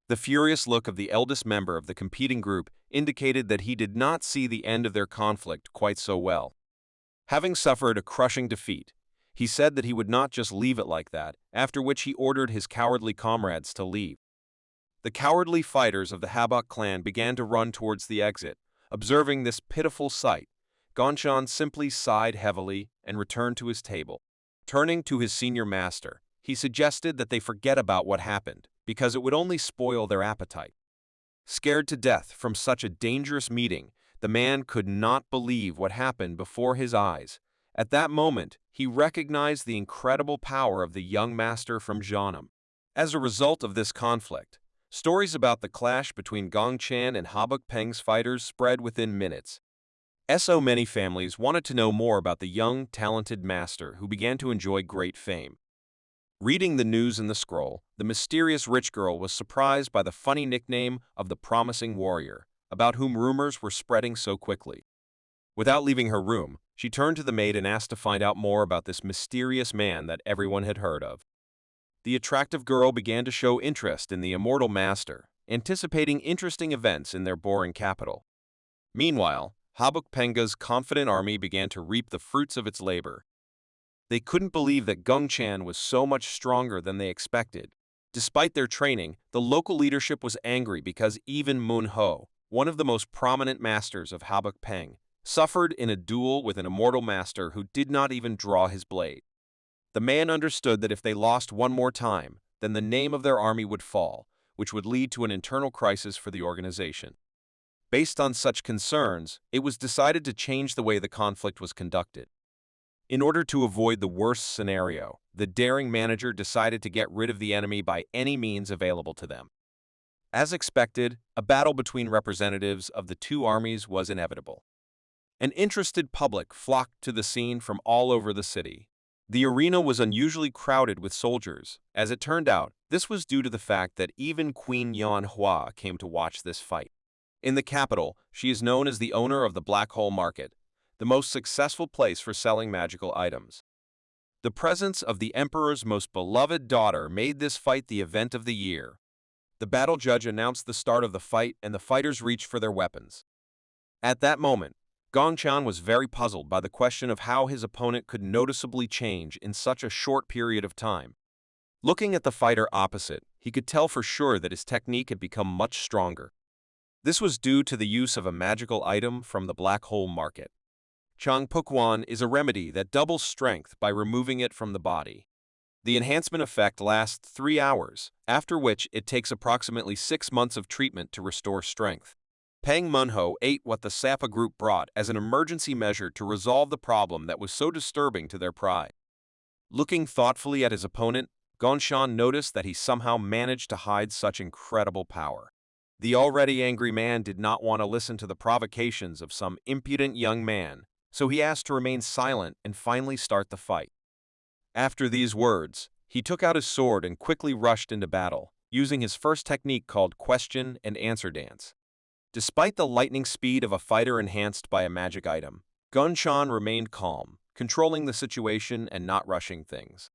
The furious look of the eldest member of the competing group indicated that he did not see the end of their conflict quite so well. Having suffered a crushing defeat, he said that he would not just leave it like that, after which he ordered his cowardly comrades to leave. The cowardly fighters of the Habak clan began to run towards the exit. Observing this pitiful sight, Gongchan simply sighed heavily and returned to his table. Turning to his senior master, he suggested that they forget about what happened, because it would only spoil their appetite. Scared to death from such a dangerous meeting, the man could not believe what happened before his eyes. At that moment, he recognized the incredible power of the young master from Jeonnam. As a result of this conflict, stories about the clash between Gongchan and Habak Peng's fighters spread within minutes. So many families wanted to know more about the young, talented master who began to enjoy great fame. Reading the news in the scroll, the mysterious rich girl was surprised by the funny nickname of the promising warrior, about whom rumors were spreading so quickly. Without leaving her room, she turned to the maid and asked to find out more about this mysterious man that everyone had heard of. The attractive girl began to show interest in the immortal master, anticipating interesting events in their boring capital. Meanwhile, Habak Penga's confident army began to reap the fruits of its labor. They couldn't believe that Gongchan was so much stronger than they expected. Despite their training, the local leadership was angry because even Moen, one of the most prominent masters of Habak Peng, suffered in a duel with an immortal master who did not even draw his blade. The man understood that if they lost one more time, then the name of their army would fall, which would lead to an internal crisis for the organization. Based on such concerns, it was decided to change the way the conflict was conducted. In order to avoid the worst scenario, the daring manager decided to get rid of the enemy by any means available to them. As expected, a battle between representatives of the two armies was inevitable. An interested public flocked to the scene from all over the city. The arena was unusually crowded with soldiers. As it turned out, this was due to the fact that even Queen Manhwa came to watch this fight. In the capital, she is known as the owner of the Black Hole Market, the most successful place for selling magical items. The presence of the Emperor's most beloved daughter made this fight the event of the year. The battle judge announced the start of the fight and the fighters reached for their weapons. At that moment, Gongchan was very puzzled by the question of how his opponent could noticeably change in such a short period of time. Looking at the fighter opposite, he could tell for sure that his technique had become much stronger. This was due to the use of a magical item from the Black Hole Market. Changpukwan is a remedy that doubles strength by removing it from the body. The enhancement effect lasts 3 hours, after which it takes approximately 6 months of treatment to restore strength. Peng Munho ate what the Sapa group brought as an emergency measure to resolve the problem that was so disturbing to their pride. Looking thoughtfully at his opponent, Gongchan noticed that he somehow managed to hide such incredible power. The already angry man did not want to listen to the provocations of some impudent young man, so he asked to remain silent and finally start the fight. After these words, he took out his sword and quickly rushed into battle, using his first technique called question and answer dance. Despite the lightning speed of a fighter enhanced by a magic item, Gongchan remained calm, controlling the situation and not rushing things.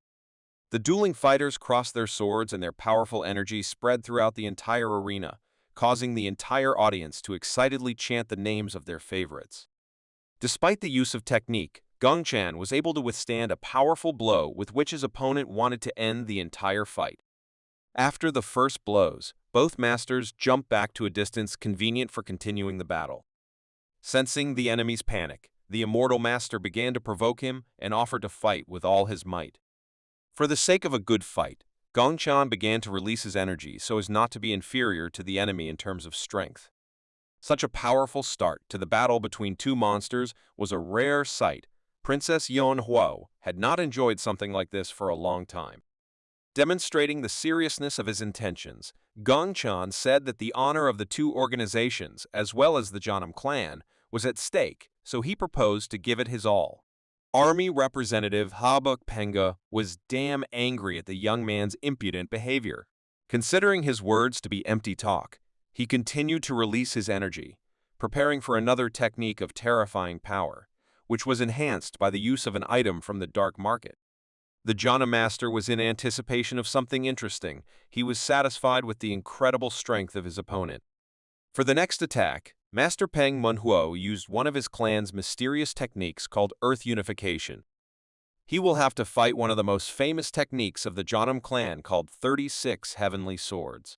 The dueling fighters crossed their swords and their powerful energy spread throughout the entire arena, causing the entire audience to excitedly chant the names of their favorites. Despite the use of technique, Gongchan was able to withstand a powerful blow with which his opponent wanted to end the entire fight. After the first blows, both masters jumped back to a distance convenient for continuing the battle. Sensing the enemy's panic, the immortal master began to provoke him and offered to fight with all his might. For the sake of a good fight, Gongchan began to release his energy so as not to be inferior to the enemy in terms of strength. Such a powerful start to the battle between two monsters was a rare sight. Princess Yeon Huo had not enjoyed something like this for a long time. Demonstrating the seriousness of his intentions, Gongchan said that the honor of the two organizations, as well as the Janam clan, was at stake, so he proposed to give it his all. Army Representative Habuk Penga was damn angry at the young man's impudent behavior. Considering his words to be empty talk, he continued to release his energy, preparing for another technique of terrifying power, which was enhanced by the use of an item from the dark market. The Jana Master was in anticipation of something interesting. He was satisfied with the incredible strength of his opponent. For the next attack, Master Peng Manhwa used one of his clan's mysterious techniques called Earth Unification. He will have to fight one of the most famous techniques of the Janam clan called 36 Heavenly Swords.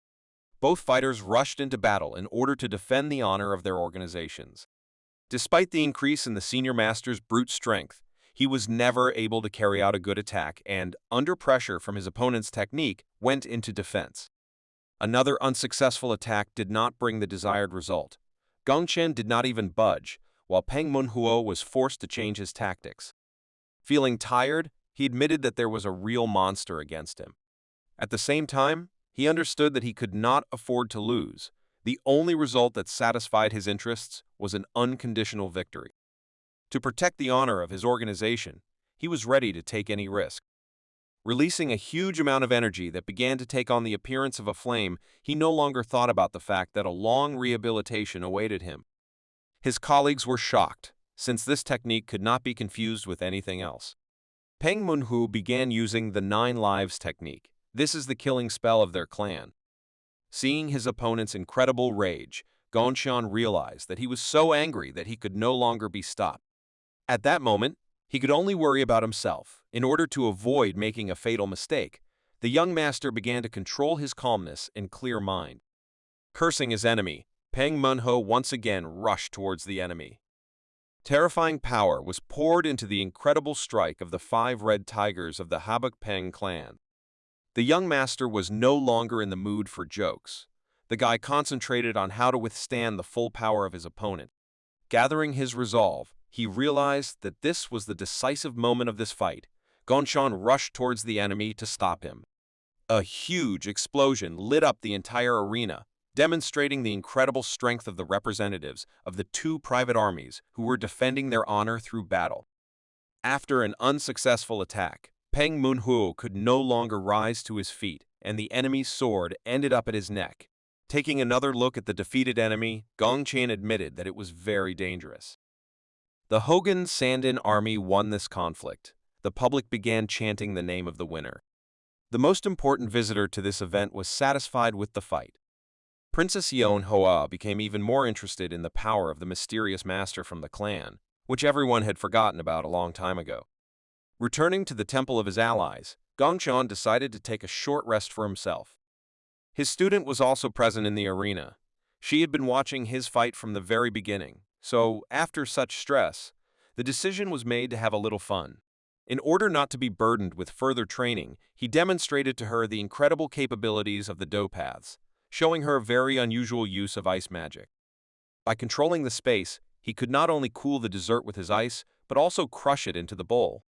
Both fighters rushed into battle in order to defend the honor of their organizations. Despite the increase in the senior master's brute strength, he was never able to carry out a good attack and, under pressure from his opponent's technique, went into defense. Another unsuccessful attack did not bring the desired result. Gongchen did not even budge, while Peng Manhwa was forced to change his tactics. Feeling tired, he admitted that there was a real monster against him. At the same time, he understood that he could not afford to lose. The only result that satisfied his interests was an unconditional victory. To protect the honor of his organization, he was ready to take any risk. Releasing a huge amount of energy that began to take on the appearance of a flame, he no longer thought about the fact that a long rehabilitation awaited him. His colleagues were shocked, since this technique could not be confused with anything else. Peng Manhwa began using the 9 Lives technique. This is the killing spell of their clan. Seeing his opponent's incredible rage, Gongchan realized that he was so angry that he could no longer be stopped. At that moment, he could only worry about himself. In order to avoid making a fatal mistake, the young master began to control his calmness and clear mind. Cursing his enemy, Peng Manhwa once again rushed towards the enemy. Terrifying power was poured into the incredible strike of the 5 red tigers of the Habuk Peng clan. The young master was no longer in the mood for jokes. The guy concentrated on how to withstand the full power of his opponent. Gathering his resolve, he realized that this was the decisive moment of this fight. Gongchan rushed towards the enemy to stop him. A huge explosion lit up the entire arena, demonstrating the incredible strength of the representatives of the 2 private armies who were defending their honor through battle. After an unsuccessful attack, Peng Manhwa could no longer rise to his feet, and the enemy's sword ended up at his neck. Taking another look at the defeated enemy, Gongchan admitted that it was very dangerous. The Hogan Sandin army won this conflict. The public began chanting the name of the winner. The most important visitor to this event was satisfied with the fight. Princess Yeon Hoa became even more interested in the power of the mysterious master from the clan, which everyone had forgotten about a long time ago. Returning to the temple of his allies, Gongchan decided to take a short rest for himself. His student was also present in the arena. She had been watching his fight from the very beginning, so after such stress, the decision was made to have a little fun. In order not to be burdened with further training, he demonstrated to her the incredible capabilities of the Dopaths, showing her a very unusual use of ice magic. By controlling the space, he could not only cool the dessert with his ice, but also crush it into the bowl.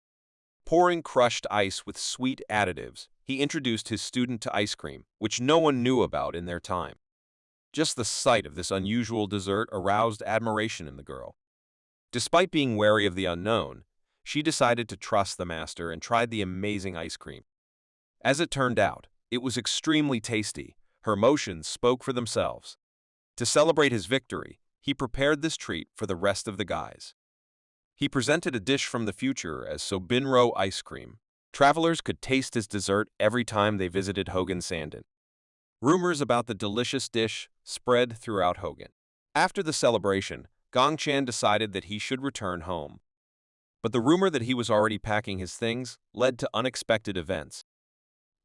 Pouring crushed ice with sweet additives, he introduced his student to ice cream, which no one knew about in their time. Just the sight of this unusual dessert aroused admiration in the girl. Despite being wary of the unknown, she decided to trust the master and tried the amazing ice cream. As it turned out, it was extremely tasty. Her emotions spoke for themselves. To celebrate his victory, he prepared this treat for the rest of the guys. He presented a dish from the future as Sobinro ice cream. Travelers could taste his dessert every time they visited Hogan Sandin. Rumors about the delicious dish spread throughout Hogan. After the celebration, Gongchan decided that he should return home. But the rumor that he was already packing his things led to unexpected events.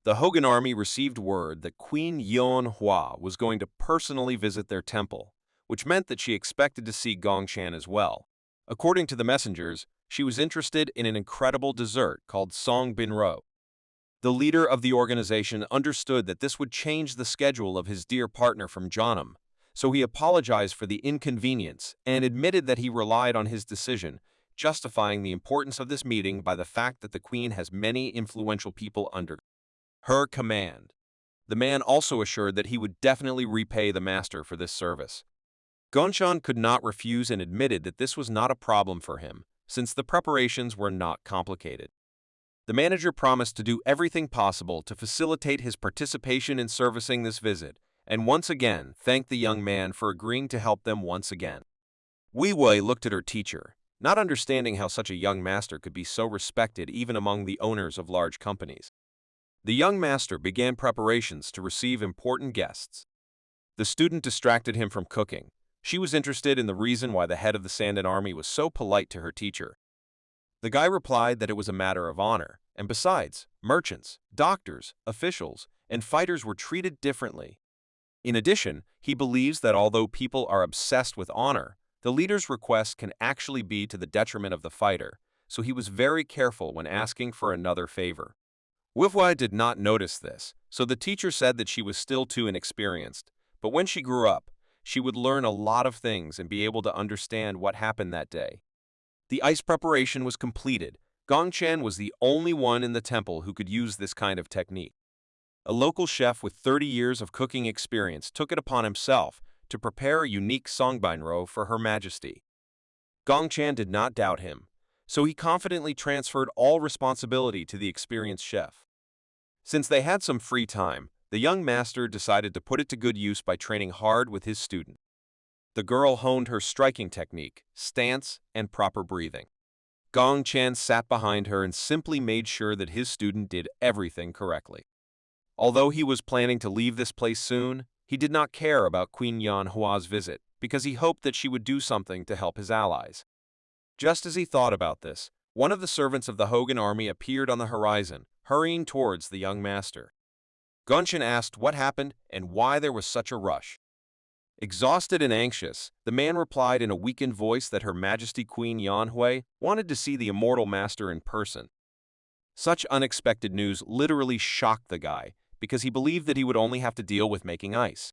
The Hogan army received word that Queen Yeon Hwa was going to personally visit their temple, which meant that she expected to see Gongchan as well. According to the messengers, she was interested in an incredible dessert called Song Bin Ro. The leader of the organization understood that this would change the schedule of his dear partner from Janam, so he apologized for the inconvenience and admitted that he relied on his decision, justifying the importance of this meeting by the fact that the queen has many influential people under. her command. The man also assured that he would definitely repay the master for this service. Gonchan could not refuse and admitted that this was not a problem for him, since the preparations were not complicated. The manager promised to do everything possible to facilitate his participation in servicing this visit, and once again thanked the young man for agreeing to help them once again. Wei Wei looked at her teacher, not understanding how such a young master could be so respected even among the owners of large companies. The young master began preparations to receive important guests. The student distracted him from cooking. She was interested in the reason why the head of the Sandan army was so polite to her teacher. The guy replied that it was a matter of honor, and besides, merchants, doctors, officials, and fighters were treated differently. In addition, he believes that although people are obsessed with honor, the leader's request can actually be to the detriment of the fighter, so he was very careful when asking for another favor. Wifwai did not notice this, so the teacher said that she was still too inexperienced, but when she grew up, she would learn a lot of things and be able to understand what happened that day. The ice preparation was completed. Gongchen was the only one in the temple who could use this kind of technique. A local chef with 30 years of cooking experience took it upon himself to prepare a unique songbinro for Her Majesty. Gongchen did not doubt him, so he confidently transferred all responsibility to the experienced chef. Since they had some free time, the young master decided to put it to good use by training hard with his student. The girl honed her striking technique, stance, and proper breathing. Gong Chen sat behind her and simply made sure that his student did everything correctly. Although he was planning to leave this place soon, he did not care about Queen Yan Hua's visit because he hoped that she would do something to help his allies. Just as he thought about this, one of the servants of the Hogan army appeared on the horizon, hurrying towards the young master. Gongchen asked what happened and why there was such a rush. Exhausted and anxious, the man replied in a weakened voice that Her Majesty Queen Yanhui wanted to see the immortal master in person. Such unexpected news literally shocked the guy, because he believed that he would only have to deal with making ice.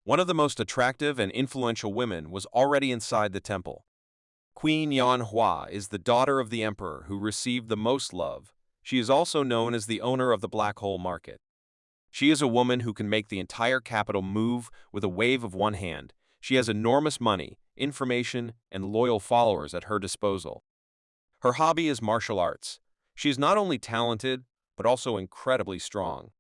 One of the most attractive and influential women was already inside the temple. Queen Yanhua is the daughter of the emperor who received the most love. She is also known as the owner of the Black Hole Market. She is a woman who can make the entire capital move with a wave of one hand. She has enormous money, information, and loyal followers at her disposal. Her hobby is martial arts. She is not only talented, but also incredibly strong.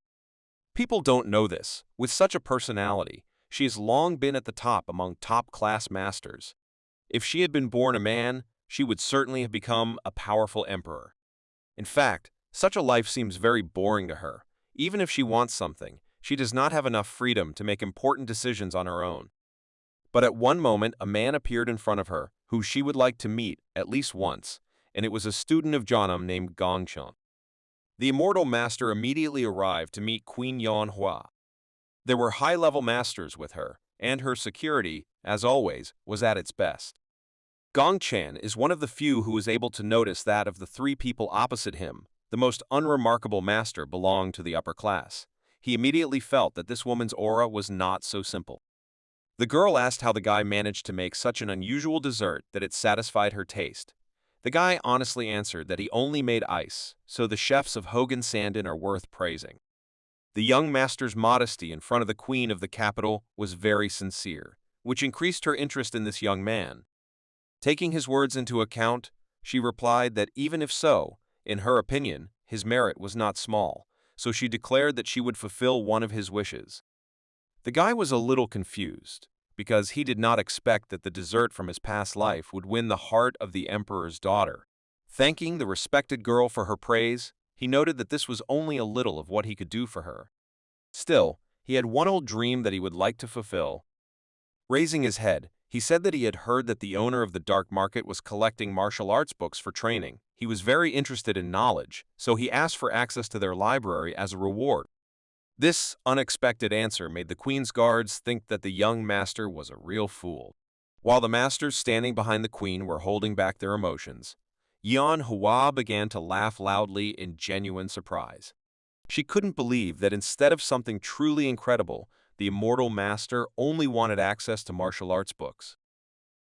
People don't know this. With such a personality, she has long been at the top among top-class masters. If she had been born a man, she would certainly have become a powerful emperor. In fact, such a life seems very boring to her. Even if she wants something, she does not have enough freedom to make important decisions on her own. But at one moment, a man appeared in front of her, who she would like to meet at least once, and it was a student of Janam named Gongchen. The immortal master immediately arrived to meet Queen Yanhua. There were high-level masters with her, and her security, as always, was at its best. Gongchen is one of the few who was able to notice that of the three people opposite him, the most unremarkable master belonged to the upper class. He immediately felt that this woman's aura was not so simple. The girl asked how the guy managed to make such an unusual dessert that it satisfied her taste. The guy honestly answered that he only made ice, so the chefs of Hogan Sandan are worth praising. The young master's modesty in front of the queen of the capital was very sincere, which increased her interest in this young man. Taking his words into account, she replied that even if so, in her opinion, his merit was not small, so she declared that she would fulfill one of his wishes. The guy was a little confused, because he did not expect that the dessert from his past life would win the heart of the emperor's daughter. Thanking the respected girl for her praise, he noted that this was only a little of what he could do for her. Still, he had one old dream that he would like to fulfill. Raising his head, he said that he had heard that the owner of the dark market was collecting martial arts books for training. He was very interested in knowledge, so he asked for access to their library as a reward. This unexpected answer made the queen's guards think that the young master was a real fool. While the masters standing behind the queen were holding back their emotions, Yan Hua began to laugh loudly in genuine surprise. She couldn't believe that instead of something truly incredible, the immortal master only wanted access to martial arts books.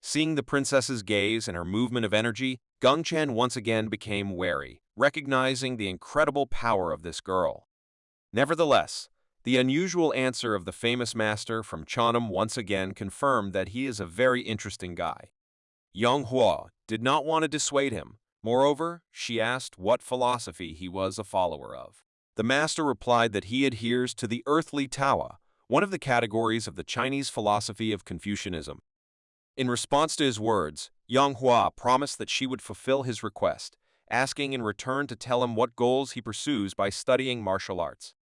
Seeing the princess's gaze and her movement of energy, Gongchen once again became wary, recognizing the incredible power of this girl. Nevertheless, the unusual answer of the famous master from Cheonan once again confirmed that he is a very interesting guy. Yang Hua did not want to dissuade him. Moreover, she asked what philosophy he was a follower of. The master replied that he adheres to the earthly Taoist, one of the categories of the Chinese philosophy of Confucianism. In response to his words, Yang Hua promised that she would fulfill his request, asking in return to tell him what goals he pursues by studying martial arts.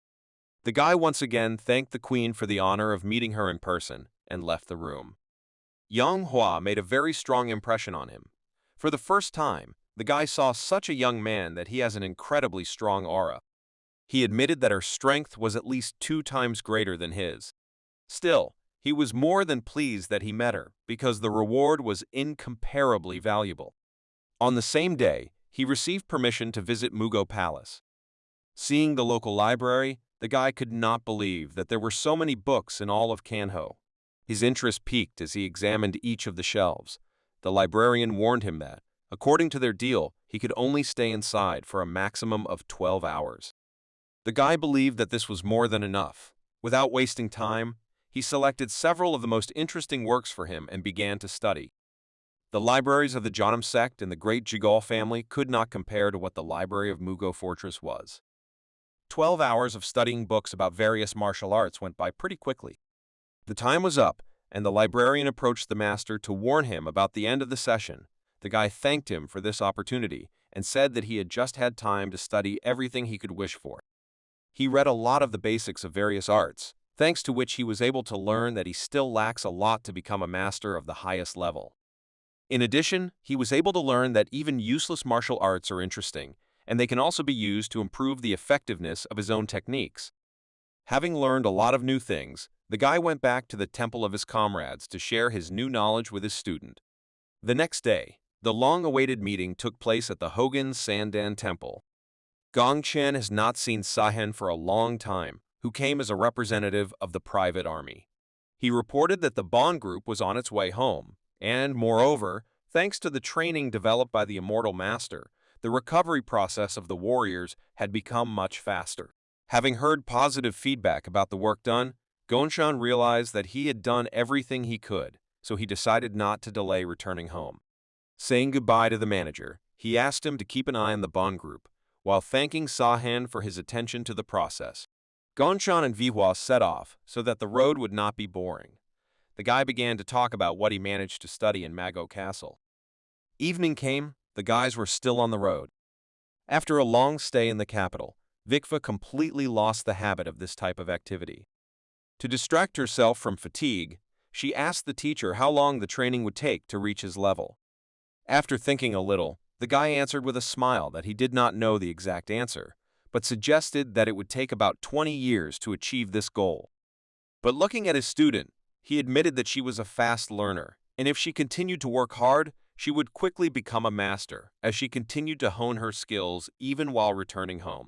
The guy once again thanked the queen for the honor of meeting her in person and left the room. Yang Hua made a very strong impression on him. For the first time, the guy saw such a young man that he has an incredibly strong aura. He admitted that her strength was at least 2 times greater than his. Still, he was more than pleased that he met her because the reward was incomparably valuable. On the same day, he received permission to visit Mugo Palace. Seeing the local library, the guy could not believe that there were so many books in all of Kanho. His interest peaked as he examined each of the shelves. The librarian warned him that, according to their deal, he could only stay inside for a maximum of 12 hours. The guy believed that this was more than enough. Without wasting time, he selected several of the most interesting works for him and began to study. The libraries of the Janam sect and the great Jigol family could not compare to what the library of Mugo Fortress was. 12 hours of studying books about various martial arts went by pretty quickly. The time was up, and the librarian approached the master to warn him about the end of the session. The guy thanked him for this opportunity and said that he had just had time to study everything he could wish for. He read a lot of the basics of various arts, thanks to which he was able to learn that he still lacks a lot to become a master of the highest level. In addition, he was able to learn that even useless martial arts are interesting, and they can also be used to improve the effectiveness of his own techniques. Having learned a lot of new things, the guy went back to the temple of his comrades to share his new knowledge with his student. The next day, the long-awaited meeting took place at the Hogan Sandan Temple. Gong Chen has not seen Sahen for a long time, who came as a representative of the private army. He reported that the Bond group was on its way home, and, moreover, thanks to the training developed by the Immortal Master, the recovery process of the warriors had become much faster. Having heard positive feedback about the work done, Gongshan realized that he had done everything he could, so he decided not to delay returning home. Saying goodbye to the manager, he asked him to keep an eye on the Bond group, while thanking Sahan for his attention to the process. Gongshan and Vihua set off so that the road would not be boring. The guy began to talk about what he managed to study in Mago Castle. Evening came, the guys were still on the road. After a long stay in the capital, Vikva completely lost the habit of this type of activity. To distract herself from fatigue, she asked the teacher how long the training would take to reach his level. After thinking a little, the guy answered with a smile that he did not know the exact answer, but suggested that it would take about 20 years to achieve this goal. But looking at his student, he admitted that she was a fast learner, and if she continued to work hard, she would quickly become a master, as she continued to hone her skills even while returning home.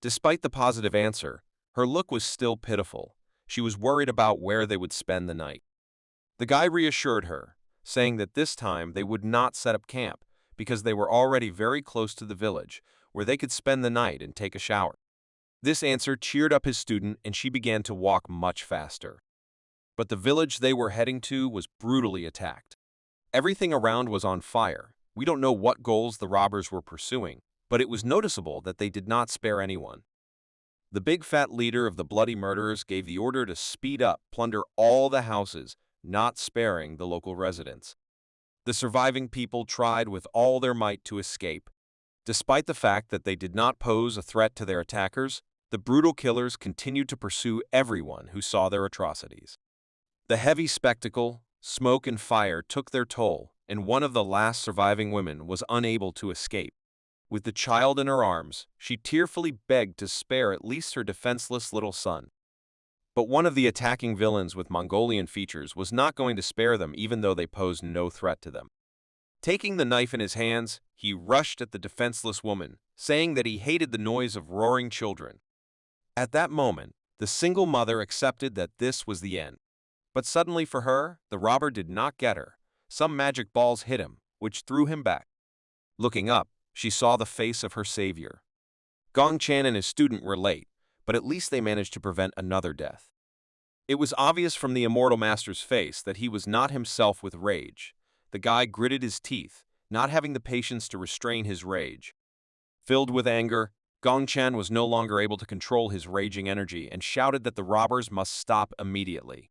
Despite the positive answer, her look was still pitiful. She was worried about where they would spend the night. The guy reassured her, saying that this time they would not set up camp because they were already very close to the village, where they could spend the night and take a shower. This answer cheered up his student and she began to walk much faster. But the village they were heading to was brutally attacked. Everything around was on fire. We don't know what goals the robbers were pursuing, but it was noticeable that they did not spare anyone. The big fat leader of the bloody murderers gave the order to speed up, plunder all the houses, not sparing the local residents. The surviving people tried with all their might to escape. Despite the fact that they did not pose a threat to their attackers, the brutal killers continued to pursue everyone who saw their atrocities. The heavy spectacle, smoke and fire took their toll, and one of the last surviving women was unable to escape. With the child in her arms, she tearfully begged to spare at least her defenseless little son. But one of the attacking villains with Mongolian features was not going to spare them even though they posed no threat to them. Taking the knife in his hands, he rushed at the defenseless woman, saying that he hated the noise of roaring children. At that moment, the single mother accepted that this was the end. But suddenly for her, the robber did not get her. Some magic balls hit him, which threw him back. Looking up, she saw the face of her savior. Gong Chan and his student were late, but at least they managed to prevent another death. It was obvious from the immortal master's face that he was not himself with rage. The guy gritted his teeth, not having the patience to restrain his rage. Filled with anger, Gongchen was no longer able to control his raging energy and shouted that the robbers must stop immediately.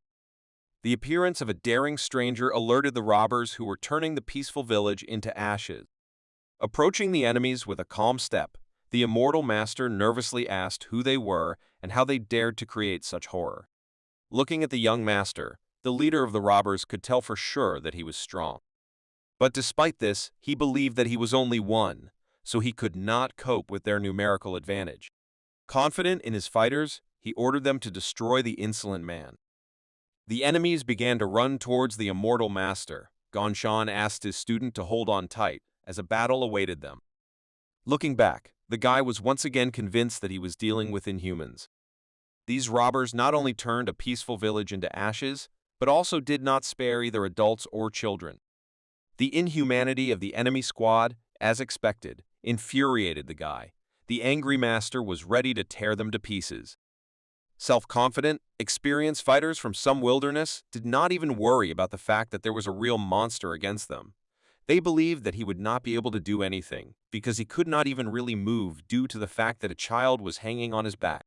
The appearance of a daring stranger alerted the robbers who were turning the peaceful village into ashes. Approaching the enemies with a calm step, the immortal master nervously asked who they were and how they dared to create such horror. Looking at the young master, the leader of the robbers could tell for sure that he was strong. But despite this, he believed that he was only one, so he could not cope with their numerical advantage. Confident in his fighters, he ordered them to destroy the insolent man. The enemies began to run towards the immortal master. Gongchen asked his student to hold on tight, as a battle awaited them. Looking back, the guy was once again convinced that he was dealing with inhumans. These robbers not only turned a peaceful village into ashes, but also did not spare either adults or children. The inhumanity of the enemy squad, as expected, infuriated the guy. The angry master was ready to tear them to pieces. Self-confident, experienced fighters from some wilderness did not even worry about the fact that there was a real monster against them. They believed that he would not be able to do anything, because he could not even really move due to the fact that a child was hanging on his back.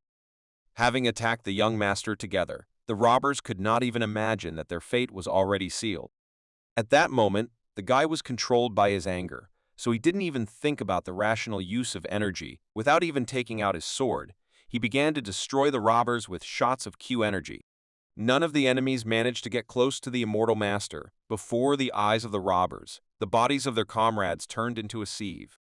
Having attacked the young master together, the robbers could not even imagine that their fate was already sealed. At that moment, the guy was controlled by his anger, so he didn't even think about the rational use of energy. Without even taking out his sword, he began to destroy the robbers with shots of Q energy. None of the enemies managed to get close to the immortal master. Before the eyes of the robbers, the bodies of their comrades turned into a sieve.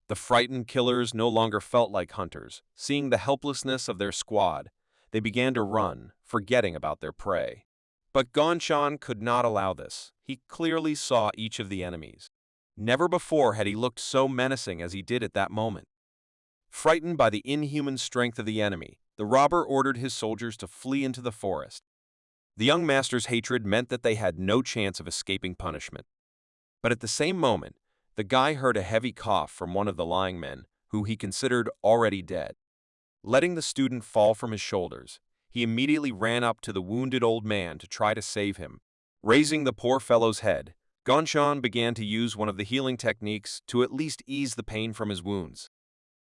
The frightened killers no longer felt like hunters. Seeing the helplessness of their squad, they began to run, forgetting about their prey. But Gongchen could not allow this. He clearly saw each of the enemies. Never before had he looked so menacing as he did at that moment. Frightened by the inhuman strength of the enemy, the robber ordered his soldiers to flee into the forest. The young master's hatred meant that they had no chance of escaping punishment. But at the same moment, the guy heard a heavy cough from one of the lying men, who he considered already dead. Letting the student fall from his shoulders, he immediately ran up to the wounded old man to try to save him. Raising the poor fellow's head, Gongchen began to use one of the healing techniques to at least ease the pain from his wounds.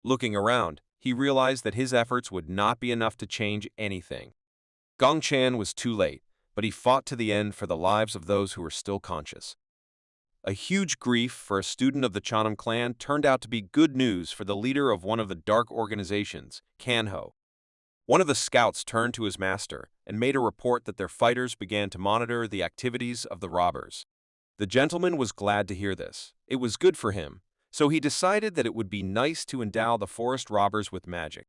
Looking around, he realized that his efforts would not be enough to change anything. Gongchen was too late, but he fought to the end for the lives of those who were still conscious. A huge grief for a student of the Chanam clan turned out to be good news for the leader of one of the dark organizations, Kanho. One of the scouts turned to his master and made a report that their fighters began to monitor the activities of the robbers. The gentleman was glad to hear this. It was good for him, so he decided that it would be nice to endow the forest robbers with magic.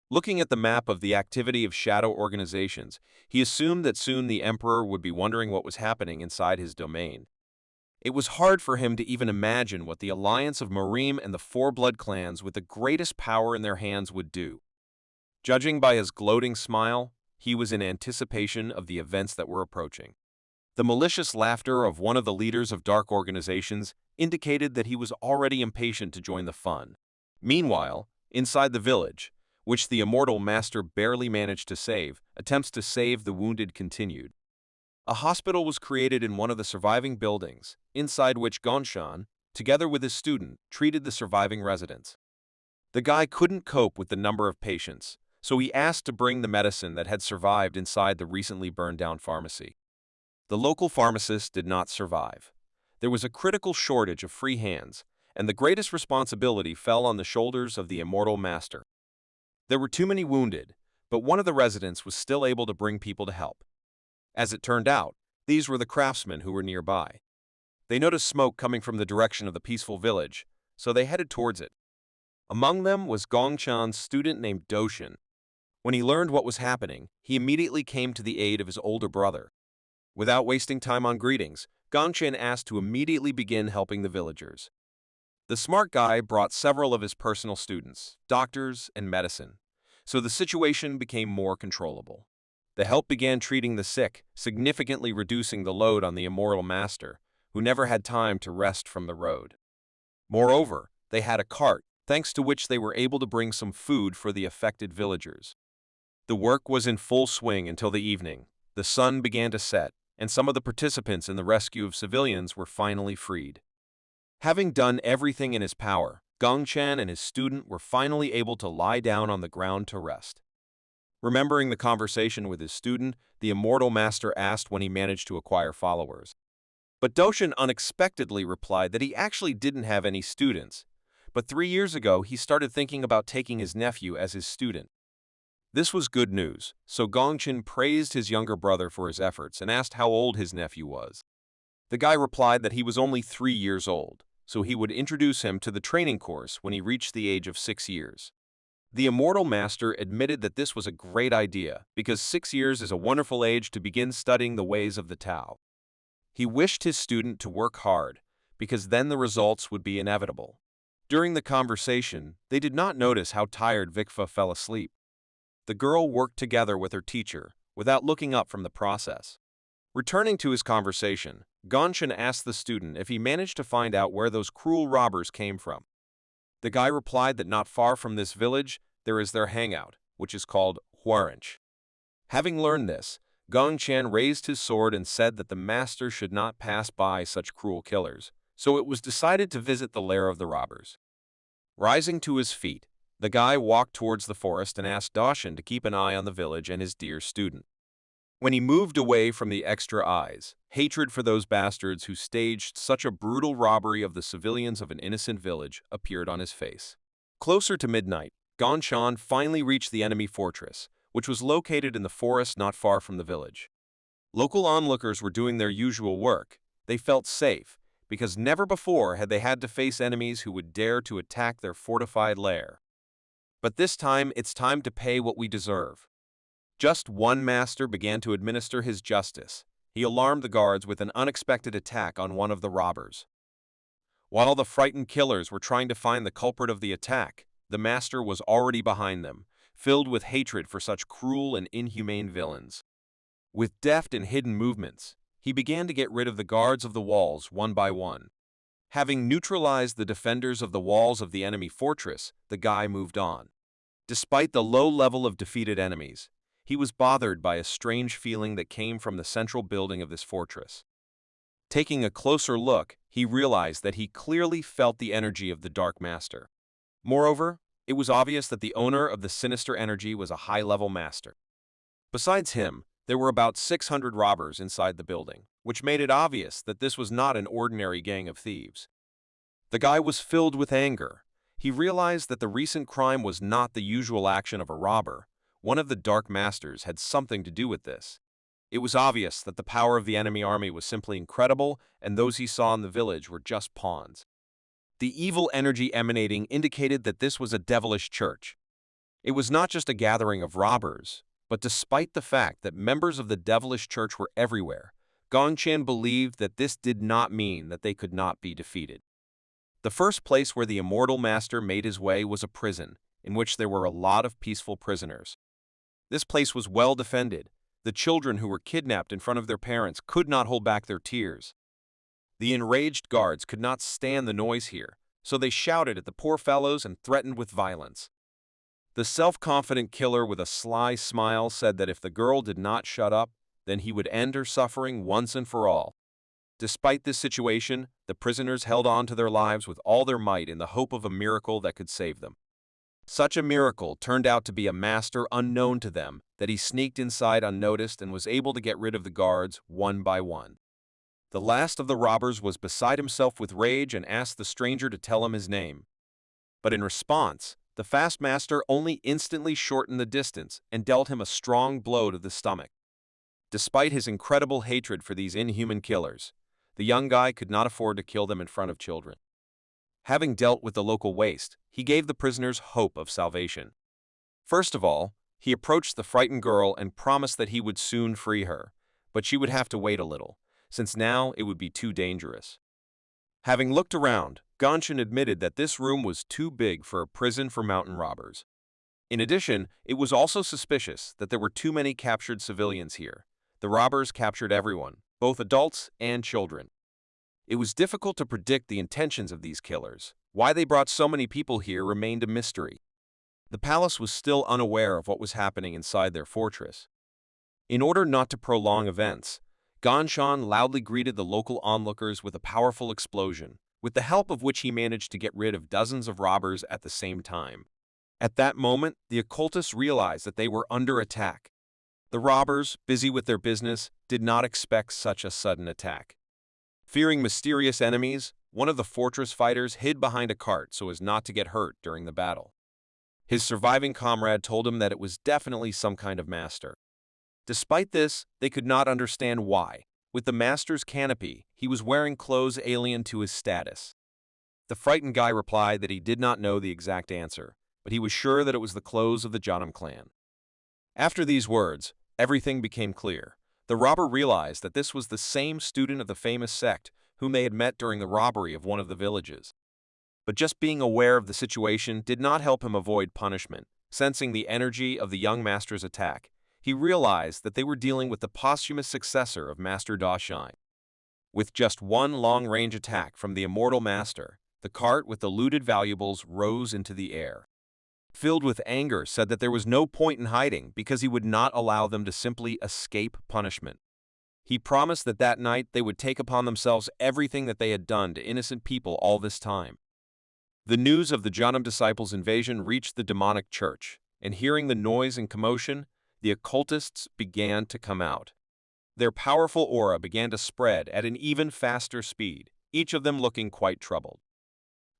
Looking at the map of the activity of shadow organizations, he assumed that soon the emperor would be wondering what was happening inside his domain. It was hard for him to even imagine what the alliance of Merim and the four blood clans with the greatest power in their hands would do. Judging by his gloating smile, he was in anticipation of the events that were approaching. The malicious laughter of one of the leaders of dark organizations indicated that he was already impatient to join the fun. Meanwhile, inside the village, which the immortal master barely managed to save, attempts to save the wounded continued. A hospital was created in one of the surviving buildings, inside which Gongchen, together with his student, treated the surviving residents. The guy couldn't cope with the number of patients, so he asked to bring the medicine that had survived inside the recently burned-down pharmacy. The local pharmacist did not survive. There was a critical shortage of free hands, and the greatest responsibility fell on the shoulders of the immortal master. There were too many wounded, but one of the residents was still able to bring people to help. As it turned out, these were the craftsmen who were nearby. They noticed smoke coming from the direction of the peaceful village, so they headed towards it. Among them was Gongchen's student named Doshin. When he learned what was happening, he immediately came to the aid of his older brother. Without wasting time on greetings, Gongchen asked to immediately begin helping the villagers. The smart guy brought several of his personal students, doctors, and medicine, so the situation became more controllable. The help began treating the sick, significantly reducing the load on the immortal master, who never had time to rest from the road. Moreover, they had a cart thanks to which they were able to bring some food for the affected villagers. The work was in full swing until the evening. The sun began to set, and some of the participants in the rescue of civilians were finally freed. Having done everything in his power, Gongchen and his student were finally able to lie down on the ground to rest. Remembering the conversation with his student, the immortal master asked when he managed to acquire followers. But Doshin unexpectedly replied that he actually didn't have any students, but 3 years ago he started thinking about taking his nephew as his student. This was good news, so Gongchen praised his younger brother for his efforts and asked how old his nephew was. The guy replied that he was only 3 years old, so he would introduce him to the training course when he reached the age of 6 years. The immortal master admitted that this was a great idea because 6 years is a wonderful age to begin studying the ways of the Tao. He wished his student to work hard, because then the results would be inevitable. During the conversation, they did not notice how tired Vikfa fell asleep. The girl worked together with her teacher, without looking up from the process. Returning to his conversation, Gongchen asked the student if he managed to find out where those cruel robbers came from. The guy replied that not far from this village, there is their hangout, which is called Huaranch. Having learned this, Gongchen raised his sword and said that the master should not pass by such cruel killers, so it was decided to visit the lair of the robbers. Rising to his feet, the guy walked towards the forest and asked Doshin to keep an eye on the village and his dear student. When he moved away from the extra eyes, hatred for those bastards who staged such a brutal robbery of the civilians of an innocent village appeared on his face. Closer to midnight, Gongchen finally reached the enemy fortress, which was located in the forest not far from the village. Local onlookers were doing their usual work. They felt safe, because never before had they had to face enemies who would dare to attack their fortified lair. But this time, it's time to pay what we deserve. Just one master began to administer his justice. He alarmed the guards with an unexpected attack on one of the robbers. While the frightened killers were trying to find the culprit of the attack, the master was already behind them, filled with hatred for such cruel and inhumane villains. With deft and hidden movements, he began to get rid of the guards of the walls one by one. Having neutralized the defenders of the walls of the enemy fortress, the guy moved on. Despite the low level of defeated enemies, he was bothered by a strange feeling that came from the central building of this fortress. Taking a closer look, he realized that he clearly felt the energy of the Dark Master. Moreover, it was obvious that the owner of the sinister energy was a high-level master. Besides him, there were about 600 robbers inside the building, which made it obvious that this was not an ordinary gang of thieves. The guy was filled with anger. He realized that the recent crime was not the usual action of a robber. One of the Dark Masters had something to do with this. It was obvious that the power of the enemy army was simply incredible, and those he saw in the village were just pawns. The evil energy emanating indicated that this was a devilish church. It was not just a gathering of robbers, but despite the fact that members of the devilish church were everywhere, Gongchen believed that this did not mean that they could not be defeated. The first place where the immortal master made his way was a prison, in which there were a lot of peaceful prisoners. This place was well defended. The children who were kidnapped in front of their parents could not hold back their tears. The enraged guards could not stand the noise here, so they shouted at the poor fellows and threatened with violence. The self-confident killer with a sly smile said that if the girl did not shut up, then he would end her suffering once and for all. Despite this situation, the prisoners held on to their lives with all their might in the hope of a miracle that could save them. Such a miracle turned out to be a master unknown to them, that he sneaked inside unnoticed and was able to get rid of the guards one by one. The last of the robbers was beside himself with rage and asked the stranger to tell him his name. But in response, the fast master only instantly shortened the distance and dealt him a strong blow to the stomach. Despite his incredible hatred for these inhuman killers, the young guy could not afford to kill them in front of children. Having dealt with the local waste, he gave the prisoners hope of salvation. First of all, he approached the frightened girl and promised that he would soon free her, but she would have to wait a little, since now it would be too dangerous. Having looked around, Gongchen admitted that this room was too big for a prison for mountain robbers. In addition, it was also suspicious that there were too many captured civilians here. The robbers captured everyone, both adults and children. It was difficult to predict the intentions of these killers. Why they brought so many people here remained a mystery. The palace was still unaware of what was happening inside their fortress. In order not to prolong events, Ganshan loudly greeted the local onlookers with a powerful explosion, with the help of which he managed to get rid of dozens of robbers at the same time. At that moment, the occultists realized that they were under attack. The robbers, busy with their business, did not expect such a sudden attack. Fearing mysterious enemies, one of the fortress fighters hid behind a cart so as not to get hurt during the battle. His surviving comrade told him that it was definitely some kind of master. Despite this, they could not understand why. With the master's canopy, he was wearing clothes alien to his status. The frightened guy replied that he did not know the exact answer, but he was sure that it was the clothes of the Janam clan. After these words, everything became clear. The robber realized that this was the same student of the famous sect whom they had met during the robbery of one of the villages. But just being aware of the situation did not help him avoid punishment. Sensing the energy of the young master's attack, he realized that they were dealing with the posthumous successor of Master Dashai. With just one long-range attack from the immortal master, the cart with the looted valuables rose into the air. Filled with anger, said that there was no point in hiding because he would not allow them to simply escape punishment. He promised that that night they would take upon themselves everything that they had done to innocent people all this time. The news of the Janam disciples' invasion reached the demonic church, and hearing the noise and commotion, the occultists began to come out. Their powerful aura began to spread at an even faster speed, each of them looking quite troubled.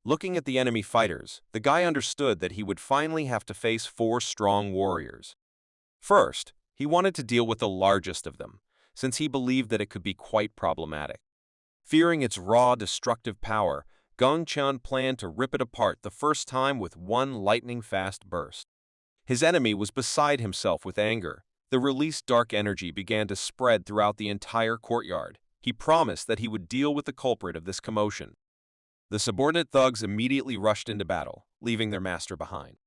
Looking at the enemy fighters, the guy understood that he would finally have to face 4 strong warriors. First, he wanted to deal with the largest of them, since he believed that it could be quite problematic. Fearing its raw, destructive power, Gong Qian planned to rip it apart the first time with one lightning-fast burst. His enemy was beside himself with anger. The released dark energy began to spread throughout the entire courtyard. He promised that he would deal with the culprit of this commotion. The subordinate thugs immediately rushed into battle, leaving their master behind.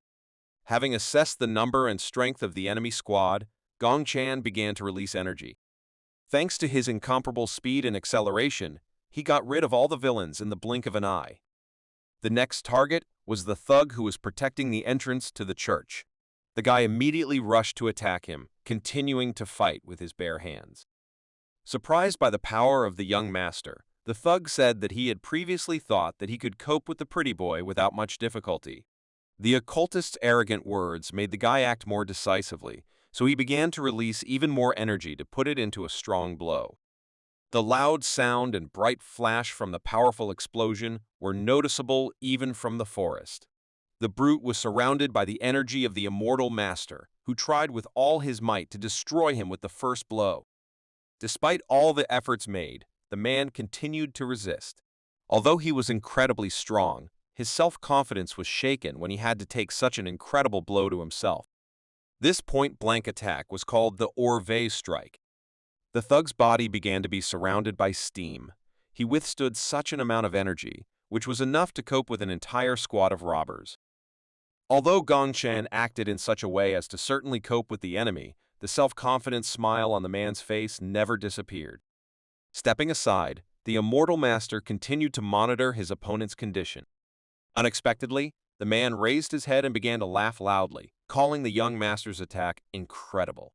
Having assessed the number and strength of the enemy squad, Gong Qian began to release energy. Thanks to his incomparable speed and acceleration, he got rid of all the villains in the blink of an eye. The next target was the thug who was protecting the entrance to the church. The guy immediately rushed to attack him, continuing to fight with his bare hands. Surprised by the power of the young master, the thug said that he had previously thought that he could cope with the pretty boy without much difficulty. The occultist's arrogant words made the guy act more decisively, so he began to release even more energy to put it into a strong blow. The loud sound and bright flash from the powerful explosion were noticeable even from the forest. The brute was surrounded by the energy of the immortal master, who tried with all his might to destroy him with the first blow. Despite all the efforts made, the man continued to resist. Although he was incredibly strong, his self-confidence was shaken when he had to take such an incredible blow to himself. This point-blank attack was called the Orvay strike. The thug's body began to be surrounded by steam. He withstood such an amount of energy, which was enough to cope with an entire squad of robbers. Although Gong Qian acted in such a way as to certainly cope with the enemy, the self-confident smile on the man's face never disappeared. Stepping aside, the immortal master continued to monitor his opponent's condition. Unexpectedly, the man raised his head and began to laugh loudly, calling the young master's attack incredible.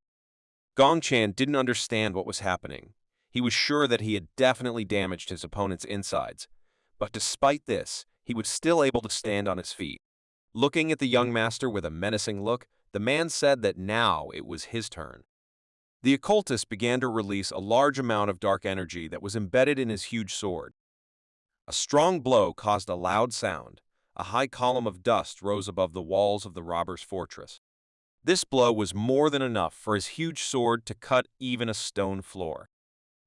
Gong Qian didn't understand what was happening. He was sure that he had definitely damaged his opponent's insides, but despite this, he was still able to stand on his feet. Looking at the young master with a menacing look, the man said that now it was his turn. The occultist began to release a large amount of dark energy that was embedded in his huge sword. A strong blow caused a loud sound. A high column of dust rose above the walls of the robber's fortress. This blow was more than enough for his huge sword to cut even a stone floor.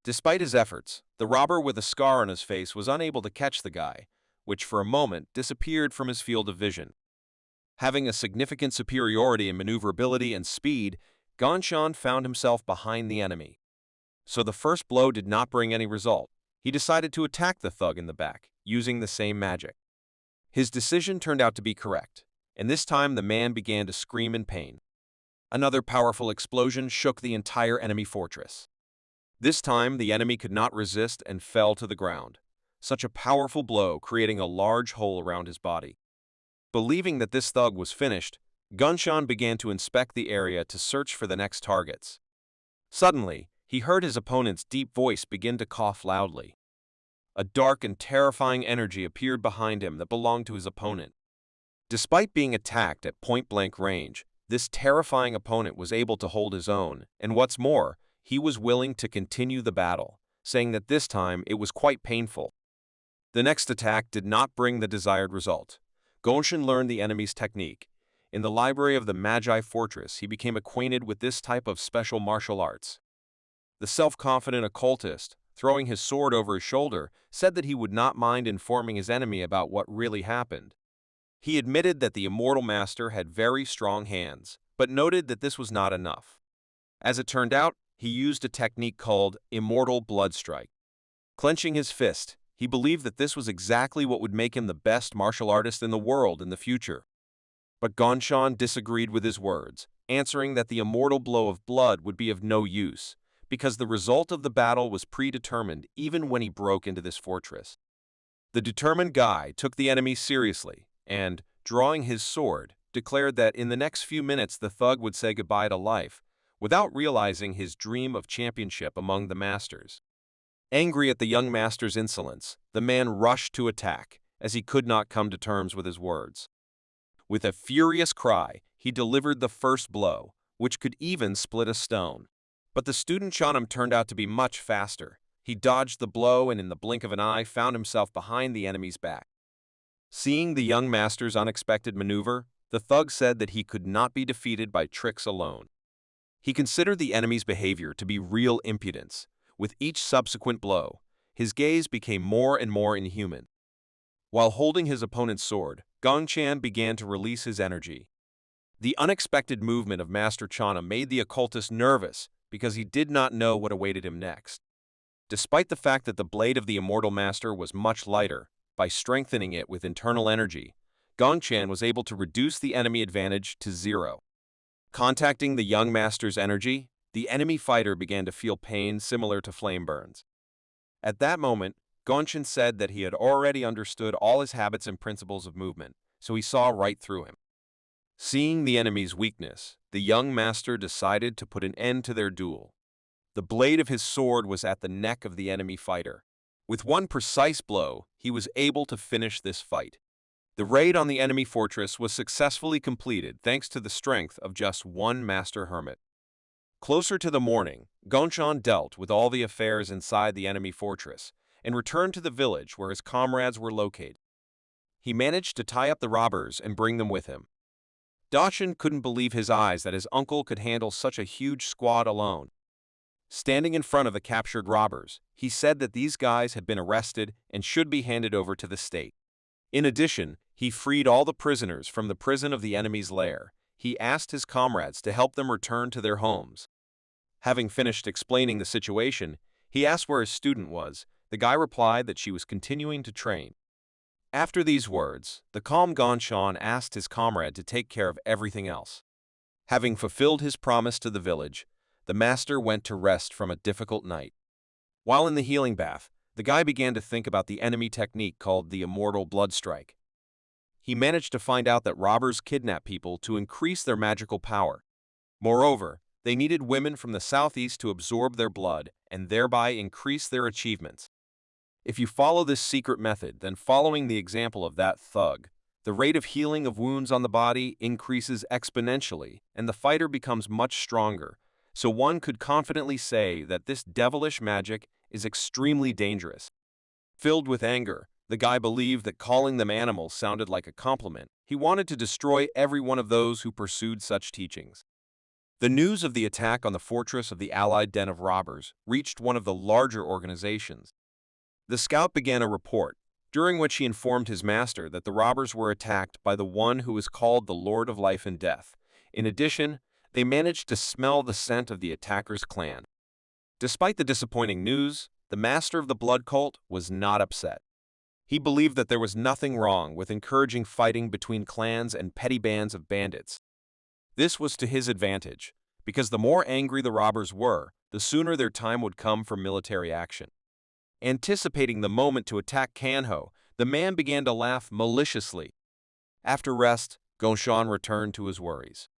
Despite his efforts, the robber with a scar on his face was unable to catch the guy, which for a moment disappeared from his field of vision. Having a significant superiority in maneuverability and speed, Ganshan found himself behind the enemy. So the first blow did not bring any result. He decided to attack the thug in the back, using the same magic. His decision turned out to be correct, and this time the man began to scream in pain. Another powerful explosion shook the entire enemy fortress. This time the enemy could not resist and fell to the ground. such a powerful blow creating a large hole around his body. Believing that this thug was finished, Gunshan began to inspect the area to search for the next targets. Suddenly, he heard his opponent's deep voice begin to cough loudly. A dark and terrifying energy appeared behind him that belonged to his opponent. Despite being attacked at point-blank range, this terrifying opponent was able to hold his own, and what's more, he was willing to continue the battle, saying that this time it was quite painful. The next attack did not bring the desired result. Gonshin learned the enemy's technique. In the library of the Magi Fortress, he became acquainted with this type of special martial arts. The self-confident occultist, throwing his sword over his shoulder, said that he would not mind informing his enemy about what really happened. He admitted that the immortal master had very strong hands, but noted that this was not enough. As it turned out, he used a technique called immortal blood strike. Clenching his fist, he believed that this was exactly what would make him the best martial artist in the world in the future. But Gonshan disagreed with his words, answering that the immortal blow of blood would be of no use, because the result of the battle was predetermined even when he broke into this fortress. The determined guy took the enemy seriously and, drawing his sword, declared that in the next few minutes the thug would say goodbye to life, without realizing his dream of championship among the masters. Angry at the young master's insolence, the man rushed to attack, as he could not come to terms with his words. With a furious cry, he delivered the first blow, which could even split a stone. But the student Chanam turned out to be much faster. He dodged the blow and in the blink of an eye found himself behind the enemy's back. Seeing the young master's unexpected maneuver, the thug said that he could not be defeated by tricks alone. He considered the enemy's behavior to be real impudence. With each subsequent blow, his gaze became more and more inhuman. While holding his opponent's sword, Gongchan began to release his energy. The unexpected movement of Master Chana made the occultist nervous because he did not know what awaited him next. Despite the fact that the blade of the immortal master was much lighter, by strengthening it with internal energy, Gongchan was able to reduce the enemy advantage to 0. Contacting the young master's energy, the enemy fighter began to feel pain similar to flame burns. At that moment, Gongchan said that he had already understood all his habits and principles of movement, so he saw right through him. Seeing the enemy's weakness, the young master decided to put an end to their duel. The blade of his sword was at the neck of the enemy fighter. With one precise blow, he was able to finish this fight. The raid on the enemy fortress was successfully completed thanks to the strength of just one Master Hermit. Closer to the morning, Gongchan dealt with all the affairs inside the enemy fortress and returned to the village where his comrades were located. He managed to tie up the robbers and bring them with him. Dachin couldn't believe his eyes that his uncle could handle such a huge squad alone. Standing in front of the captured robbers, he said that these guys had been arrested and should be handed over to the state. In addition, he freed all the prisoners from the prison of the enemy's lair. He asked his comrades to help them return to their homes. Having finished explaining the situation, he asked where his student was. The guy replied that she was continuing to train. After these words, the calm Gongchan asked his comrade to take care of everything else. Having fulfilled his promise to the village, the master went to rest from a difficult night. While in the healing bath, the guy began to think about the enemy technique called the immortal blood strike. He managed to find out that robbers kidnap people to increase their magical power. Moreover, they needed women from the southeast to absorb their blood and thereby increase their achievements. If you follow this secret method, then following the example of that thug, the rate of healing of wounds on the body increases exponentially and the fighter becomes much stronger. So one could confidently say that this devilish magic is extremely dangerous. Filled with anger, the guy believed that calling them animals sounded like a compliment. He wanted to destroy every one of those who pursued such teachings. The news of the attack on the fortress of the allied den of robbers reached one of the larger organizations. The scout began a report, during which he informed his master that the robbers were attacked by the one who is called the Lord of Life and Death. In addition, they managed to smell the scent of the attacker's clan. Despite the disappointing news, the master of the blood cult was not upset. He believed that there was nothing wrong with encouraging fighting between clans and petty bands of bandits. This was to his advantage, because the more angry the robbers were, the sooner their time would come for military action. Anticipating the moment to attack Kanho, the man began to laugh maliciously. After rest, Gongshan returned to his worries.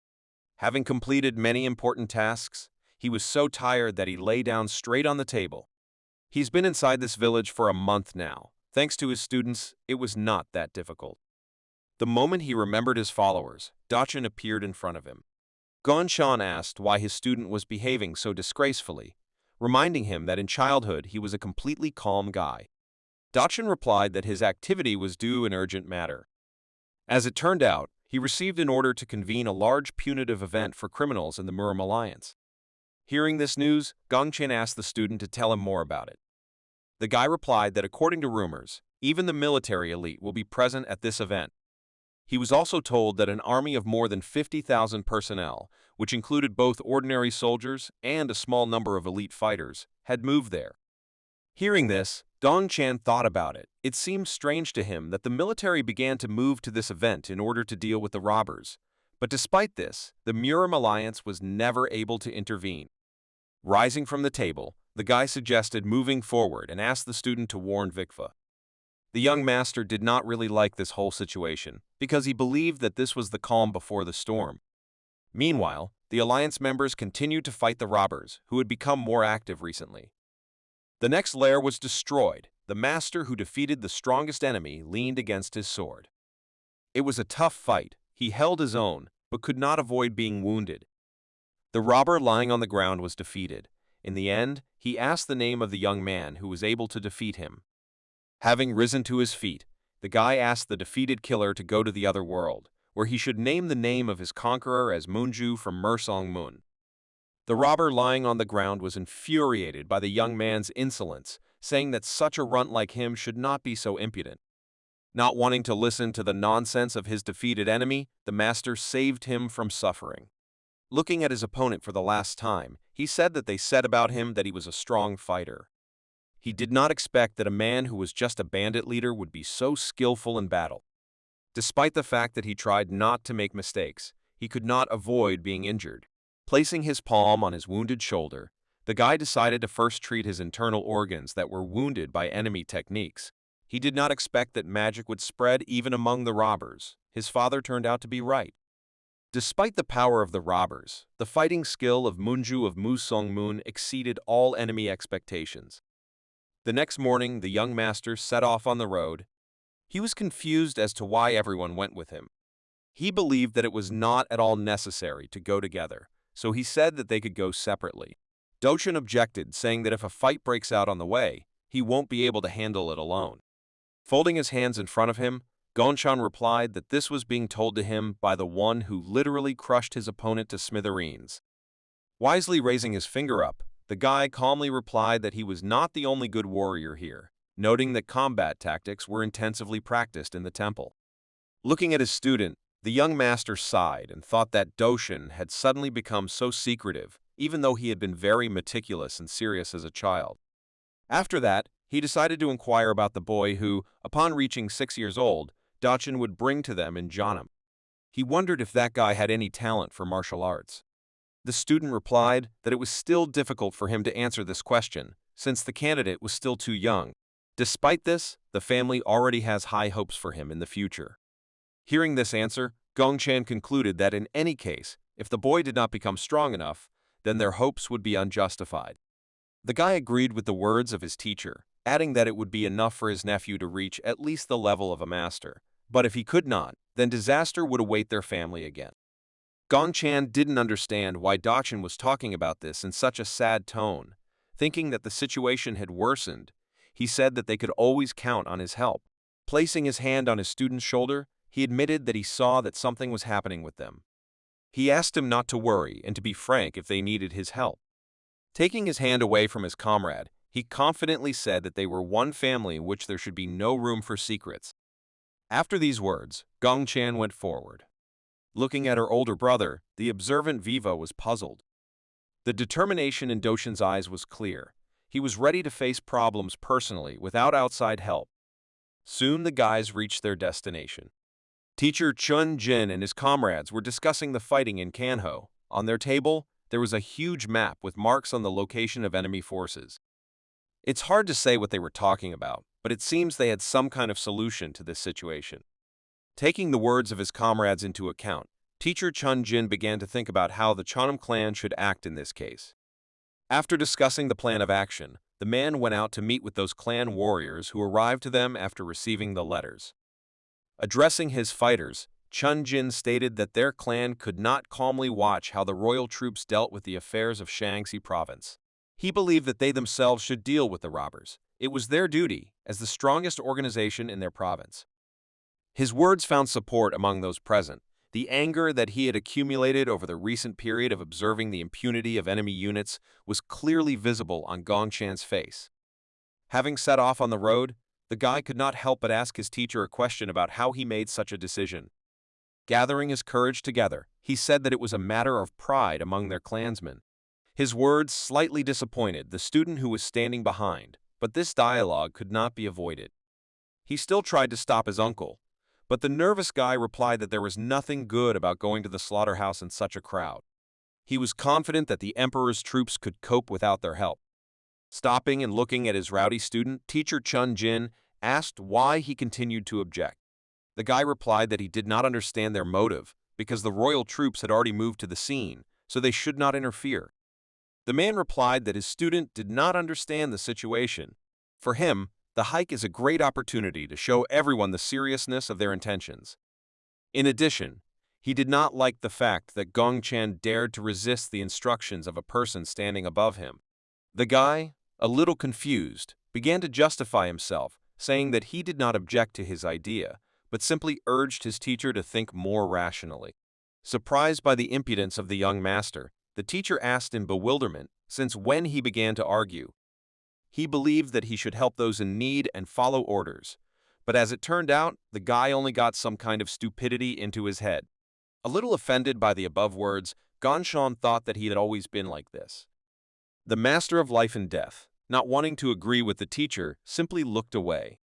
Having completed many important tasks, he was so tired that he lay down straight on the table. He's been inside this village for a month now. Thanks to his students, it was not that difficult. The moment he remembered his followers, Dachin appeared in front of him. Gongshan asked why his student was behaving so disgracefully, reminding him that in childhood he was a completely calm guy. Dachin replied that his activity was due an urgent matter. As it turned out, he received an order to convene a large punitive event for criminals in the Murim Alliance. Hearing this news, Gongchen asked the student to tell him more about it. The guy replied that according to rumors, even the military elite will be present at this event. He was also told that an army of more than 50,000 personnel, which included both ordinary soldiers and a small number of elite fighters, had moved there. Hearing this, Dong Chan thought about it. It seemed strange to him that the military began to move to this event in order to deal with the robbers. But despite this, the Murim Alliance was never able to intervene. Rising from the table, the guy suggested moving forward and asked the student to warn Vikva. The young master did not really like this whole situation, because he believed that this was the calm before the storm. Meanwhile, the alliance members continued to fight the robbers, who had become more active recently. The next lair was destroyed. The master who defeated the strongest enemy leaned against his sword. It was a tough fight. He held his own, but could not avoid being wounded. The robber lying on the ground was defeated. In the end, he asked the name of the young man who was able to defeat him. Having risen to his feet, the guy asked the defeated killer to go to the other world, where he should name the name of his conqueror as Moonju from Mersong Moon. The robber lying on the ground was infuriated by the young man's insolence, saying that such a runt like him should not be so impudent. Not wanting to listen to the nonsense of his defeated enemy, the master saved him from suffering. Looking at his opponent for the last time, he said that they said about him that he was a strong fighter. He did not expect that a man who was just a bandit leader would be so skillful in battle. Despite the fact that he tried not to make mistakes, he could not avoid being injured. Placing his palm on his wounded shoulder, the guy decided to first treat his internal organs that were wounded by enemy techniques. He did not expect that magic would spread even among the robbers. His father turned out to be right. Despite the power of the robbers, the fighting skill of Moonju of Musong Moon exceeded all enemy expectations. The next morning, the young master set off on the road. He was confused as to why everyone went with him. He believed that it was not at all necessary to go together, so he said that they could go separately. Dochin objected, saying that if a fight breaks out on the way, he won't be able to handle it alone. Folding his hands in front of him, Gongshan replied that this was being told to him by the one who literally crushed his opponent to smithereens. Wisely raising his finger up, the guy calmly replied that he was not the only good warrior here, noting that combat tactics were intensively practiced in the temple. Looking at his student, the young master sighed and thought that Doshin had suddenly become so secretive, even though he had been very meticulous and serious as a child. After that, he decided to inquire about the boy who, upon reaching 6 years old, Dachin would bring to them in Janam. He wondered if that guy had any talent for martial arts. The student replied that it was still difficult for him to answer this question, since the candidate was still too young. Despite this, the family already has high hopes for him in the future. Hearing this answer, Gongchan concluded that in any case, if the boy did not become strong enough, then their hopes would be unjustified. The guy agreed with the words of his teacher, adding that it would be enough for his nephew to reach at least the level of a master. But if he could not, then disaster would await their family again. Gongchan didn't understand why Dachin was talking about this in such a sad tone. Thinking that the situation had worsened, he said that they could always count on his help. Placing his hand on his student's shoulder, he admitted that he saw that something was happening with them. He asked him not to worry and to be frank if they needed his help. Taking his hand away from his comrade, he confidently said that they were one family in which there should be no room for secrets. After these words, Gongchan went forward. Looking at her older brother, the observant Viva was puzzled. The determination in Doshin's eyes was clear. He was ready to face problems personally without outside help. Soon the guys reached their destination. Teacher Chun Jin and his comrades were discussing the fighting in Kanho. On their table, there was a huge map with marks on the location of enemy forces. It's hard to say what they were talking about, but it seems they had some kind of solution to this situation. Taking the words of his comrades into account, teacher Chun Jin began to think about how the Cheonam clan should act in this case. After discussing the plan of action, the man went out to meet with those clan warriors who arrived to them after receiving the letters. Addressing his fighters, Chun Jin stated that their clan could not calmly watch how the royal troops dealt with the affairs of Shaanxi province. He believed that they themselves should deal with the robbers. It was their duty, as the strongest organization in their province. His words found support among those present. The anger that he had accumulated over the recent period of observing the impunity of enemy units was clearly visible on Gongchan's face. Having set off on the road, the guy could not help but ask his teacher a question about how he made such a decision. Gathering his courage together, he said that it was a matter of pride among their clansmen. His words slightly disappointed the student who was standing behind, but this dialogue could not be avoided. He still tried to stop his uncle, but the nervous guy replied that there was nothing good about going to the slaughterhouse in such a crowd. He was confident that the emperor's troops could cope without their help. Stopping and looking at his rowdy student, teacher Chun Jin asked why he continued to object. The guy replied that he did not understand their motive because the royal troops had already moved to the scene, so they should not interfere. The man replied that his student did not understand the situation. For him, the hike is a great opportunity to show everyone the seriousness of their intentions. In addition, he did not like the fact that Gongchan dared to resist the instructions of a person standing above him. The guy, a little confused, began to justify himself, saying that he did not object to his idea, but simply urged his teacher to think more rationally. Surprised by the impudence of the young master, the teacher asked in bewilderment since when he began to argue. He believed that he should help those in need and follow orders, but as it turned out, the guy only got some kind of stupidity into his head. A little offended by the above words, Gongchan thought that he had always been like this. The master of life and death, not wanting to agree with the teacher, simply looked away.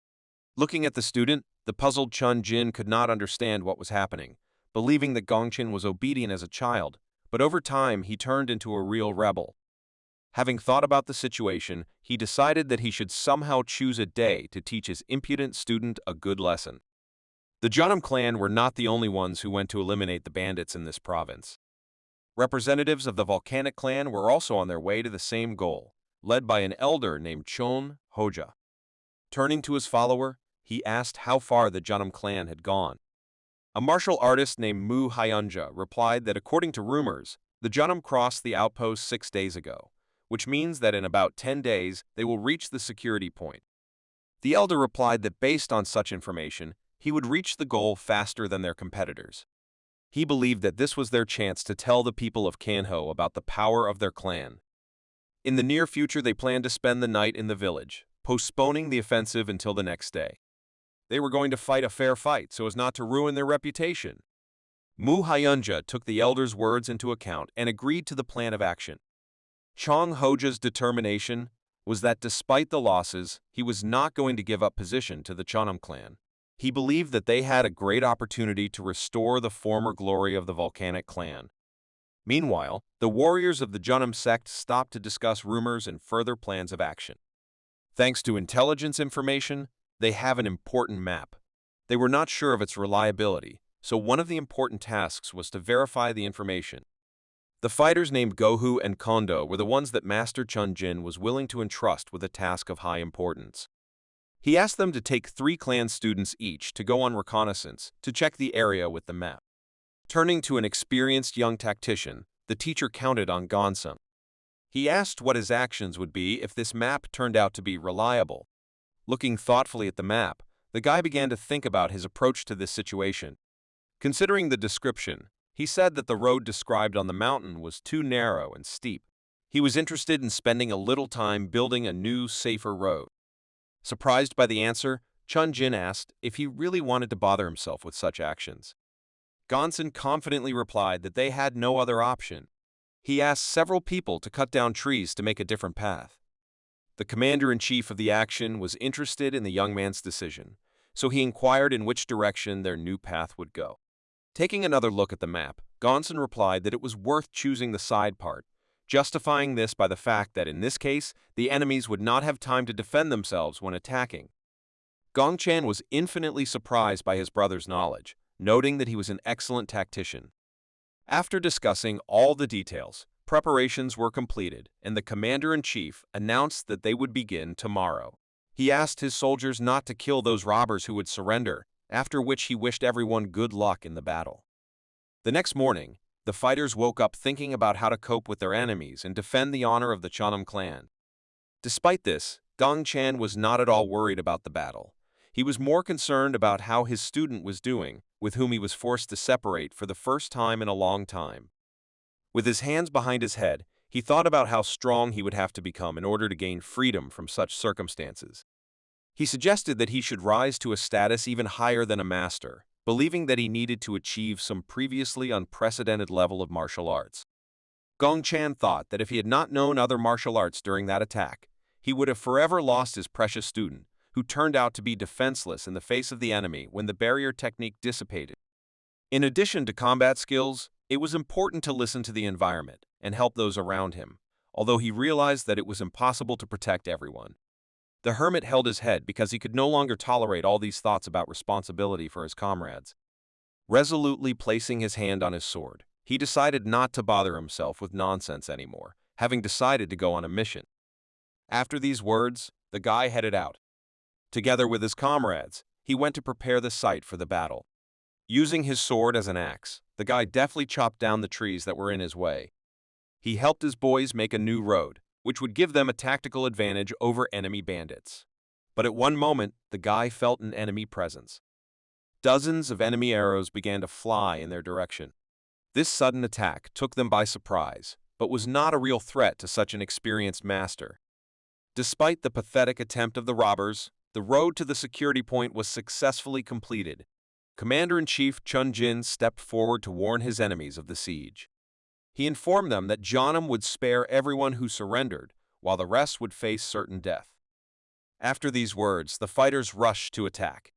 Looking at the student, the puzzled Chun Jin could not understand what was happening, believing that Gongchan was obedient as a child, but over time he turned into a real rebel. Having thought about the situation, he decided that he should somehow choose a day to teach his impudent student a good lesson. The Cheonam clan were not the only ones who went to eliminate the bandits in this province. Representatives of the volcanic clan were also on their way to the same goal, led by an elder named Chon Hoja. Turning to his follower, he asked how far the Cheonam clan had gone. A martial artist named Mu Hyunja replied that according to rumors, the Cheonam crossed the outpost 6 days ago, which means that in about 10 days they will reach the security point. The elder replied that based on such information, he would reach the goal faster than their competitors. He believed that this was their chance to tell the people of Kanho about the power of their clan. In the near future, they planned to spend the night in the village, postponing the offensive until the next day. They were going to fight a fair fight so as not to ruin their reputation. Mu Hyunja took the elder's words into account and agreed to the plan of action. Chong Hoja's determination was that despite the losses, he was not going to give up position to the Cheonam clan. He believed that they had a great opportunity to restore the former glory of the volcanic clan. Meanwhile, the warriors of the Cheonam sect stopped to discuss rumors and further plans of action. Thanks to intelligence information, they have an important map. They were not sure of its reliability, so one of the important tasks was to verify the information. The fighters named Gohu and Kondo were the ones that Master Chun Jin was willing to entrust with a task of high importance. He asked them to take 3 clan students each to go on reconnaissance to check the area with the map. Turning to an experienced young tactician, the teacher counted on Gonsum. He asked what his actions would be if this map turned out to be reliable. Looking thoughtfully at the map, the guy began to think about his approach to this situation. Considering the description, he said that the road described on the mountain was too narrow and steep. He was interested in spending a little time building a new, safer road. Surprised by the answer, Chun Jin asked if he really wanted to bother himself with such actions. Gonson confidently replied that they had no other option. He asked several people to cut down trees to make a different path. The commander-in-chief of the action was interested in the young man's decision, so he inquired in which direction their new path would go. Taking another look at the map, Gonson replied that it was worth choosing the side part, justifying this by the fact that in this case, the enemies would not have time to defend themselves when attacking. Gongchan was infinitely surprised by his brother's knowledge, noting that he was an excellent tactician. After discussing all the details, preparations were completed, and the commander-in-chief announced that they would begin tomorrow. He asked his soldiers not to kill those robbers who would surrender, after which he wished everyone good luck in the battle. The next morning, the fighters woke up thinking about how to cope with their enemies and defend the honor of the Chanam clan. Despite this, Gongchan was not at all worried about the battle. He was more concerned about how his student was doing, with whom he was forced to separate for the first time in a long time. With his hands behind his head, he thought about how strong he would have to become in order to gain freedom from such circumstances. He suggested that he should rise to a status even higher than a master, believing that he needed to achieve some previously unprecedented level of martial arts. Gongchan thought that if he had not known other martial arts during that attack, he would have forever lost his precious student, who turned out to be defenseless in the face of the enemy when the barrier technique dissipated. In addition to combat skills, it was important to listen to the environment and help those around him, although he realized that it was impossible to protect everyone. The hermit held his head because he could no longer tolerate all these thoughts about responsibility for his comrades. Resolutely placing his hand on his sword, he decided not to bother himself with nonsense anymore, having decided to go on a mission. After these words, the guy headed out. Together with his comrades, he went to prepare the site for the battle. Using his sword as an axe, the guy deftly chopped down the trees that were in his way. He helped his boys make a new road, which would give them a tactical advantage over enemy bandits. But at one moment, the guy felt an enemy presence. Dozens of enemy arrows began to fly in their direction. This sudden attack took them by surprise, but was not a real threat to such an experienced master. Despite the pathetic attempt of the robbers, the road to the security point was successfully completed. Commander-in-Chief Chun Jin stepped forward to warn his enemies of the siege. He informed them that Janam would spare everyone who surrendered, while the rest would face certain death. After these words, the fighters rushed to attack.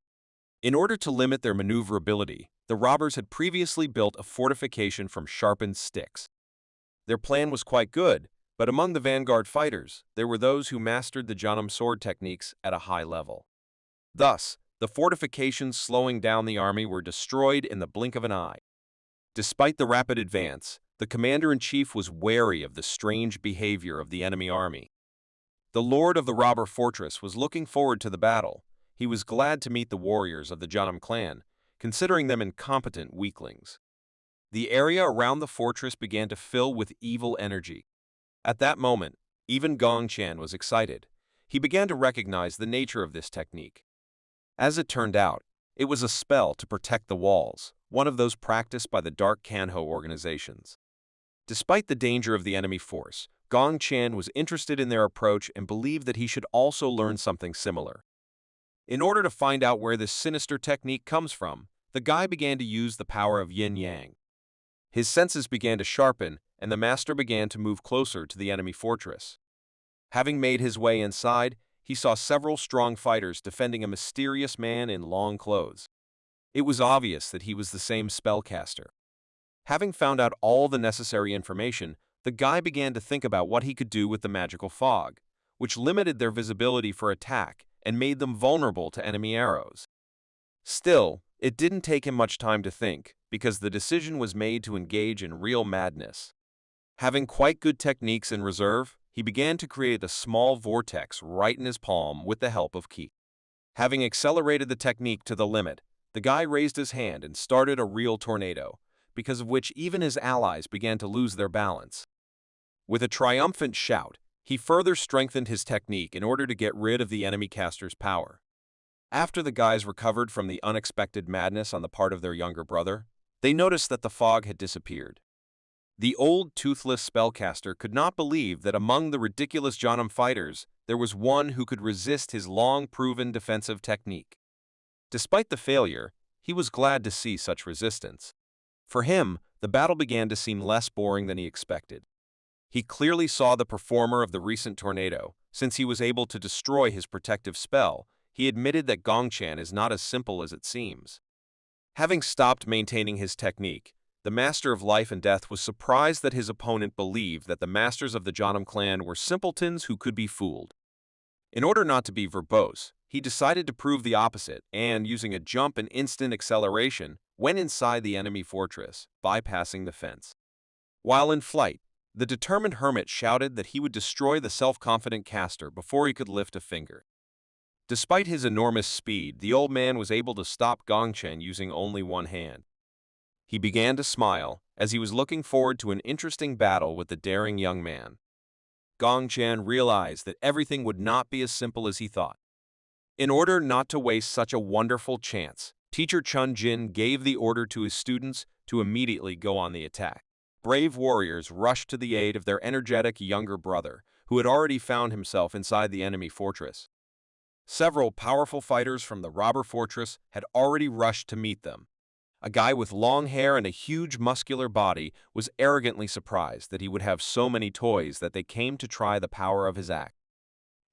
In order to limit their maneuverability, the robbers had previously built a fortification from sharpened sticks. Their plan was quite good, but among the vanguard fighters, there were those who mastered the Janam sword techniques at a high level. Thus, the fortifications slowing down the army were destroyed in the blink of an eye. Despite the rapid advance, the commander-in-chief was wary of the strange behavior of the enemy army. The lord of the robber fortress was looking forward to the battle. He was glad to meet the warriors of the Janam clan, considering them incompetent weaklings. The area around the fortress began to fill with evil energy. At that moment, even Gongchan was excited. He began to recognize the nature of this technique. As it turned out, it was a spell to protect the walls, one of those practiced by the Dark Kanho organizations. Despite the danger of the enemy force, Gongchan was interested in their approach and believed that he should also learn something similar. In order to find out where this sinister technique comes from, the guy began to use the power of yin-yang. His senses began to sharpen, and the master began to move closer to the enemy fortress. Having made his way inside, he saw several strong fighters defending a mysterious man in long clothes. It was obvious that he was the same spellcaster. Having found out all the necessary information, the guy began to think about what he could do with the magical fog, which limited their visibility for attack and made them vulnerable to enemy arrows. Still, it didn't take him much time to think, because the decision was made to engage in real madness. Having quite good techniques in reserve, he began to create a small vortex right in his palm with the help of ki. Having accelerated the technique to the limit, the guy raised his hand and started a real tornado, because of which even his allies began to lose their balance. With a triumphant shout, he further strengthened his technique in order to get rid of the enemy caster's power. After the guys recovered from the unexpected madness on the part of their younger brother, they noticed that the fog had disappeared. The old toothless spellcaster could not believe that among the ridiculous Janam fighters, there was one who could resist his long-proven defensive technique. Despite the failure, he was glad to see such resistance. For him, the battle began to seem less boring than he expected. He clearly saw the performer of the recent tornado. Since he was able to destroy his protective spell, he admitted that Gongchan is not as simple as it seems. Having stopped maintaining his technique, the Master of Life and Death was surprised that his opponent believed that the Masters of the Jeonnam clan were simpletons who could be fooled. In order not to be verbose, he decided to prove the opposite and, using a jump and instant acceleration, went inside the enemy fortress, bypassing the fence. While in flight, the determined hermit shouted that he would destroy the self-confident caster before he could lift a finger. Despite his enormous speed, the old man was able to stop Gongchen using only one hand. He began to smile as he was looking forward to an interesting battle with the daring young man. Gongchen realized that everything would not be as simple as he thought. In order not to waste such a wonderful chance, Teacher Chun Jin gave the order to his students to immediately go on the attack. Brave warriors rushed to the aid of their energetic younger brother, who had already found himself inside the enemy fortress. Several powerful fighters from the robber fortress had already rushed to meet them. A guy with long hair and a huge muscular body was arrogantly surprised that he would have so many toys that they came to try the power of his axe.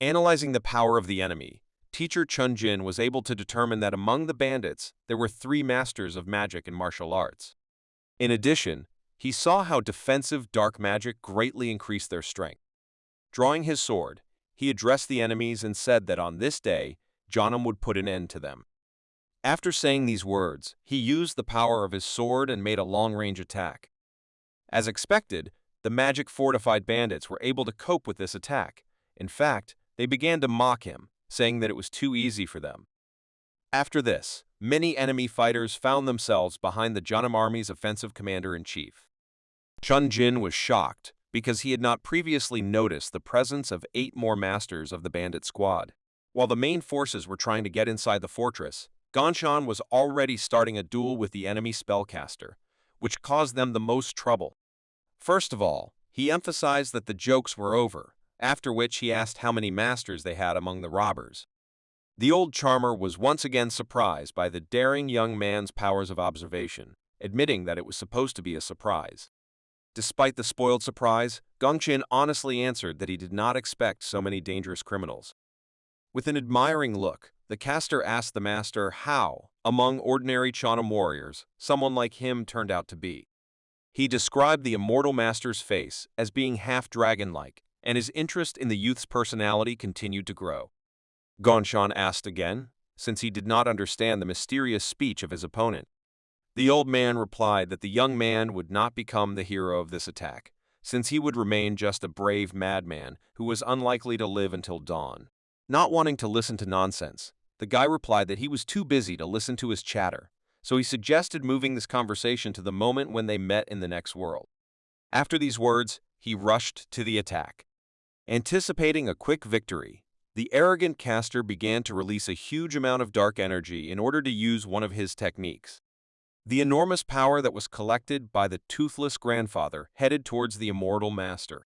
Analyzing the power of the enemy, Teacher Chun Jin was able to determine that among the bandits there were 3 masters of magic and martial arts. In addition, he saw how defensive dark magic greatly increased their strength. Drawing his sword, he addressed the enemies and said that on this day, Jeonnam would put an end to them. After saying these words, he used the power of his sword and made a long-range attack. As expected, the magic-fortified bandits were able to cope with this attack. In fact, they began to mock him, saying that it was too easy for them. After this, many enemy fighters found themselves behind the Jeonnam army's offensive commander-in-chief. Chun Jin was shocked because he had not previously noticed the presence of 8 more masters of the bandit squad. While the main forces were trying to get inside the fortress, Gongchen was already starting a duel with the enemy spellcaster, which caused them the most trouble. First of all, he emphasized that the jokes were over, after which he asked how many masters they had among the robbers. The old charmer was once again surprised by the daring young man's powers of observation, admitting that it was supposed to be a surprise. Despite the spoiled surprise, Gongchen honestly answered that he did not expect so many dangerous criminals. With an admiring look, the caster asked the master how, among ordinary Jeonnam warriors, someone like him turned out to be. He described the immortal master's face as being half dragon-like, and his interest in the youth's personality continued to grow. Gongchen asked again, since he did not understand the mysterious speech of his opponent. The old man replied that the young man would not become the hero of this attack, since he would remain just a brave madman who was unlikely to live until dawn. Not wanting to listen to nonsense, the guy replied that he was too busy to listen to his chatter, so he suggested moving this conversation to the moment when they met in the next world. After these words, he rushed to the attack. Anticipating a quick victory, the arrogant caster began to release a huge amount of dark energy in order to use one of his techniques. The enormous power that was collected by the toothless grandfather headed towards the immortal master.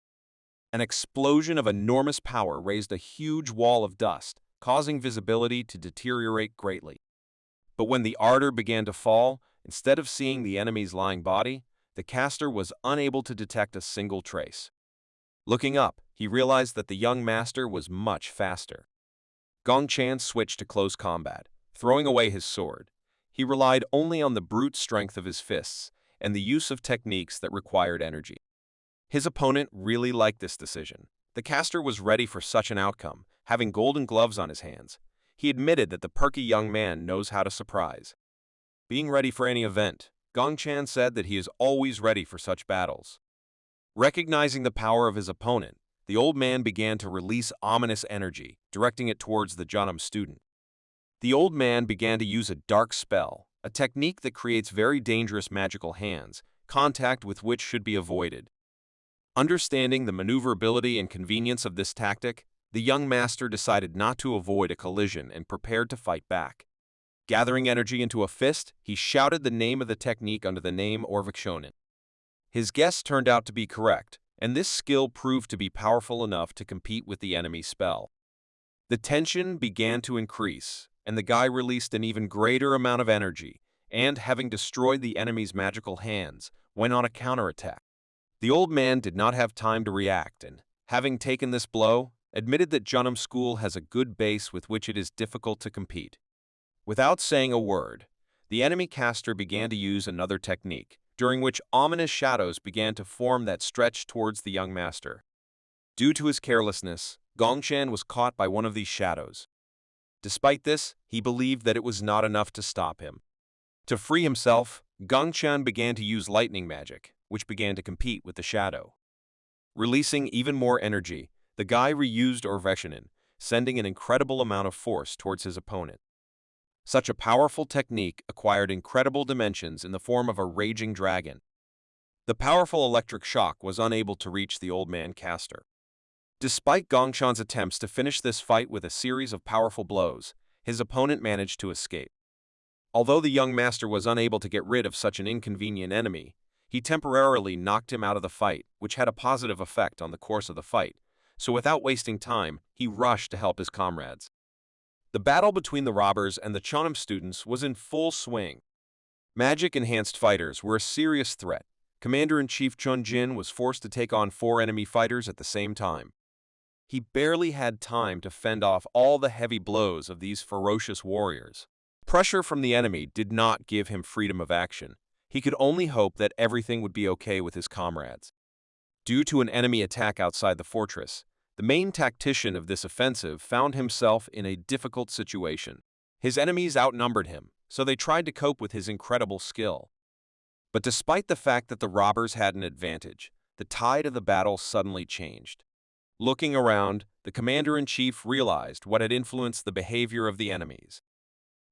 An explosion of enormous power raised a huge wall of dust, causing visibility to deteriorate greatly. But when the ardor began to fall, instead of seeing the enemy's lying body, the caster was unable to detect a single trace. Looking up, he realized that the young master was much faster. Gongchen switched to close combat, throwing away his sword. He relied only on the brute strength of his fists and the use of techniques that required energy. His opponent really liked this decision. The caster was ready for such an outcome, having golden gloves on his hands. He admitted that the perky young man knows how to surprise. Being ready for any event, Gongchen said that he is always ready for such battles. Recognizing the power of his opponent, the old man began to release ominous energy, directing it towards the Jeonnam student. The old man began to use a dark spell, a technique that creates very dangerous magical hands, contact with which should be avoided. Understanding the maneuverability and convenience of this tactic, the young master decided not to avoid a collision and prepared to fight back. Gathering energy into a fist, he shouted the name of the technique under the name Orvikshonen. His guess turned out to be correct, and this skill proved to be powerful enough to compete with the enemy's spell. The tension began to increase, and the guy released an even greater amount of energy, and, having destroyed the enemy's magical hands, went on a counterattack. The old man did not have time to react and, having taken this blow, admitted that Jeonnam School has a good base with which it is difficult to compete. Without saying a word, the enemy caster began to use another technique, during which ominous shadows began to form that stretched towards the young master. Due to his carelessness, Gongshan was caught by one of these shadows. Despite this, he believed that it was not enough to stop him. To free himself, Gongshan began to use lightning magic, which began to compete with the shadow. Releasing even more energy, the guy reused Orveshinin, sending an incredible amount of force towards his opponent. Such a powerful technique acquired incredible dimensions in the form of a raging dragon. The powerful electric shock was unable to reach the old man caster. Despite Gongshan's attempts to finish this fight with a series of powerful blows, his opponent managed to escape. Although the young master was unable to get rid of such an inconvenient enemy, he temporarily knocked him out of the fight, which had a positive effect on the course of the fight, so without wasting time, he rushed to help his comrades. The battle between the robbers and the Cheonan students was in full swing. Magic-enhanced fighters were a serious threat. Commander-in-Chief Chun Jin was forced to take on 4 enemy fighters at the same time. He barely had time to fend off all the heavy blows of these ferocious warriors. Pressure from the enemy did not give him freedom of action. He could only hope that everything would be okay with his comrades. Due to an enemy attack outside the fortress, the main tactician of this offensive found himself in a difficult situation. His enemies outnumbered him, so they tried to cope with his incredible skill. But despite the fact that the robbers had an advantage, the tide of the battle suddenly changed. Looking around, the commander-in-chief realized what had influenced the behavior of the enemies.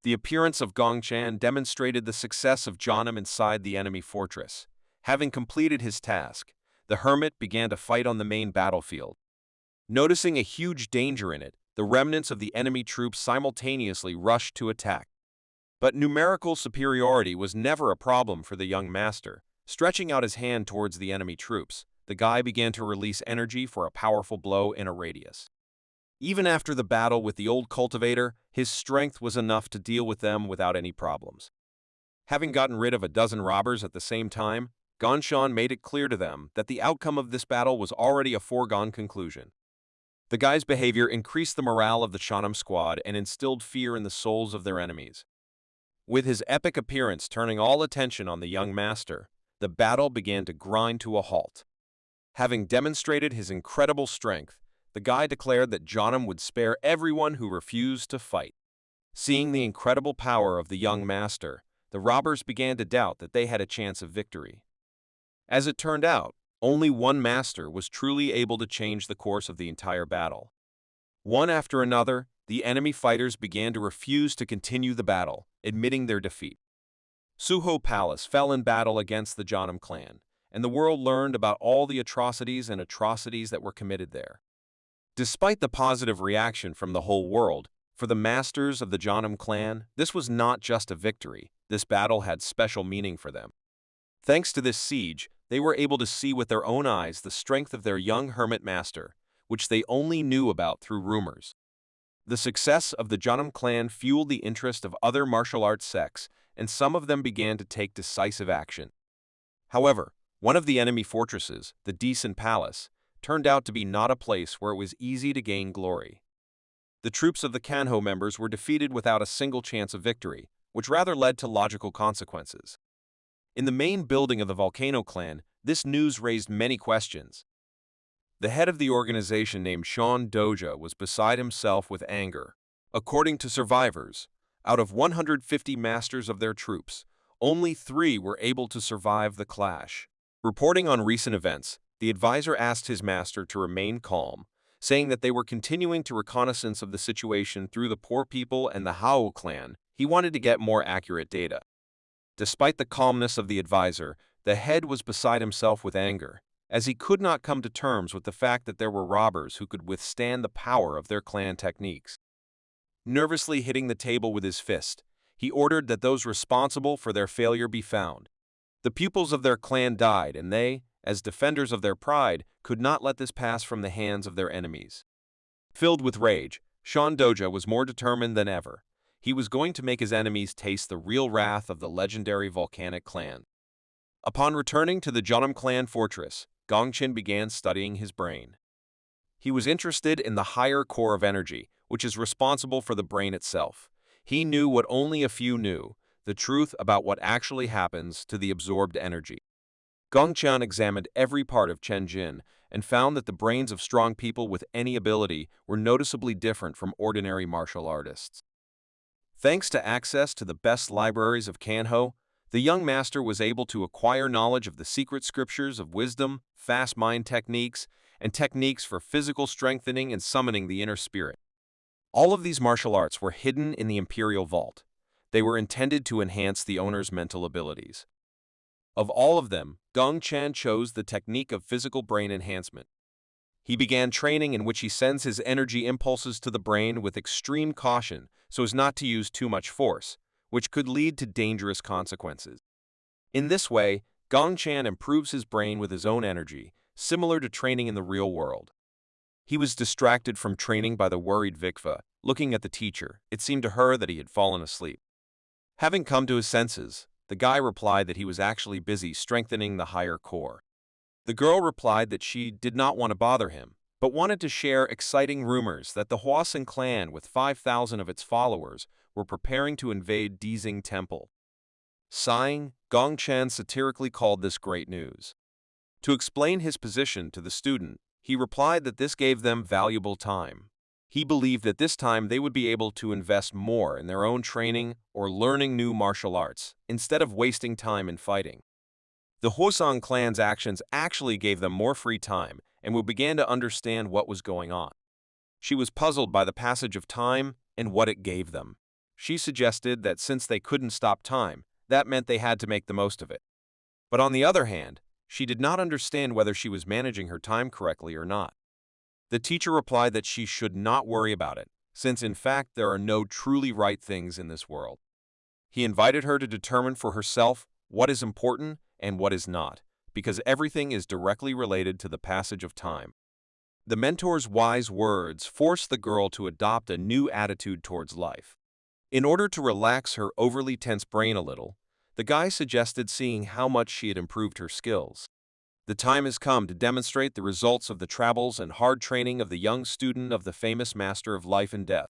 The appearance of Gongshan demonstrated the success of Jeonnam inside the enemy fortress. Having completed his task, the Hermit began to fight on the main battlefield. Noticing a huge danger in it, the remnants of the enemy troops simultaneously rushed to attack. But numerical superiority was never a problem for the young master. Stretching out his hand towards the enemy troops, the guy began to release energy for a powerful blow in a radius. Even after the battle with the old cultivator, his strength was enough to deal with them without any problems. Having gotten rid of a dozen robbers at the same time, Gongshan made it clear to them that the outcome of this battle was already a foregone conclusion. The guy's behavior increased the morale of the Cheonan squad and instilled fear in the souls of their enemies. With his epic appearance turning all attention on the young master, the battle began to grind to a halt. Having demonstrated his incredible strength, the guy declared that Jeonnam would spare everyone who refused to fight. Seeing the incredible power of the young master, the robbers began to doubt that they had a chance of victory. As it turned out, only one master was truly able to change the course of the entire battle. One after another, the enemy fighters began to refuse to continue the battle, admitting their defeat. Suho Palace fell in battle against the Jeonnam clan, and the world learned about all the atrocities that were committed there. Despite the positive reaction from the whole world, for the masters of the Jeonnam clan, this was not just a victory. This battle had special meaning for them. Thanks to this siege, they were able to see with their own eyes the strength of their young hermit master, which they only knew about through rumors. The success of the Jeonnam clan fueled the interest of other martial arts sects, and some of them began to take decisive action. However, one of the enemy fortresses, the Decent Palace, turned out to be not a place where it was easy to gain glory. The troops of the Kanho members were defeated without a single chance of victory, which rather led to logical consequences. In the main building of the Volcano clan, this news raised many questions. The head of the organization named Sean Doja was beside himself with anger. According to survivors, out of 150 masters of their troops, only 3 were able to survive the clash. Reporting on recent events, the advisor asked his master to remain calm, saying that they were continuing to reconnaissance of the situation through the poor people and the Hao clan. He wanted to get more accurate data. Despite the calmness of the advisor, the head was beside himself with anger, as he could not come to terms with the fact that there were robbers who could withstand the power of their clan techniques. Nervously hitting the table with his fist, he ordered that those responsible for their failure be found. The pupils of their clan died, and they, as defenders of their pride, could not let this pass from the hands of their enemies. Filled with rage, Sean Doja was more determined than ever. He was going to make his enemies taste the real wrath of the legendary volcanic clan. Upon returning to the Jeonnam clan fortress, Gongqin began studying his brain. He was interested in the higher core of energy, which is responsible for the brain itself. He knew what only a few knew, the truth about what actually happens to the absorbed energy. Gongqian examined every part of Chen Jin and found that the brains of strong people with any ability were noticeably different from ordinary martial artists. Thanks to access to the best libraries of Kanho, the young master was able to acquire knowledge of the secret scriptures of wisdom, fast mind techniques, and techniques for physical strengthening and summoning the inner spirit. All of these martial arts were hidden in the Imperial Vault. They were intended to enhance the owner's mental abilities. Of all of them, Gong Chan chose the technique of physical brain enhancement. He began training in which he sends his energy impulses to the brain with extreme caution so as not to use too much force, which could lead to dangerous consequences. In this way, Gong Chan improves his brain with his own energy, similar to training in the real world. He was distracted from training by the worried Vikva. Looking at the teacher, it seemed to her that he had fallen asleep. Having come to his senses, the guy replied that he was actually busy strengthening the higher core. The girl replied that she did not want to bother him, but wanted to share exciting rumors that the Hwasun clan with 5,000 of its followers were preparing to invade Dizing Temple. Sighing, Gong Chan satirically called this great news. To explain his position to the student, he replied that this gave them valuable time. He believed that this time they would be able to invest more in their own training or learning new martial arts, instead of wasting time in fighting. The Hwasun clan's actions actually gave them more free time, and we began to understand what was going on. She was puzzled by the passage of time and what it gave them. She suggested that since they couldn't stop time, that meant they had to make the most of it. But on the other hand, she did not understand whether she was managing her time correctly or not. The teacher replied that she should not worry about it, since in fact there are no truly right things in this world. He invited her to determine for herself what is important and what is not, because everything is directly related to the passage of time. The mentor's wise words forced the girl to adopt a new attitude towards life. In order to relax her overly tense brain a little, the guy suggested seeing how much she had improved her skills. The time has come to demonstrate the results of the travels and hard training of the young student of the famous master of life and death.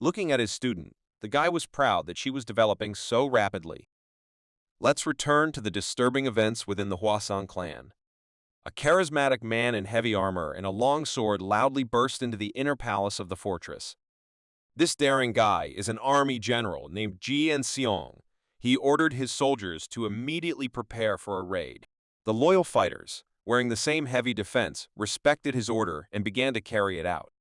Looking at his student, the guy was proud that she was developing so rapidly. Let's return to the disturbing events within the Hwasun clan. A charismatic man in heavy armor and a long sword loudly burst into the inner palace of the fortress. This daring guy is an army general named Ji Seong. He ordered his soldiers to immediately prepare for a raid. The loyal fighters, wearing the same heavy defense, respected his order and began to carry it out.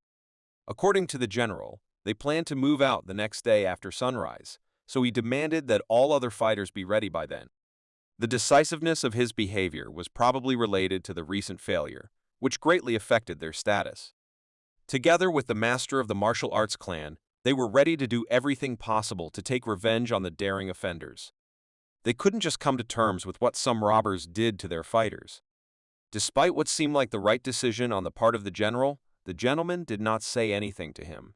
According to the general, they planned to move out the next day after sunrise, so he demanded that all other fighters be ready by then. The decisiveness of his behavior was probably related to the recent failure, which greatly affected their status. Together with the master of the martial arts clan, they were ready to do everything possible to take revenge on the daring offenders. They couldn't just come to terms with what some robbers did to their fighters. Despite what seemed like the right decision on the part of the gentleman did not say anything to him.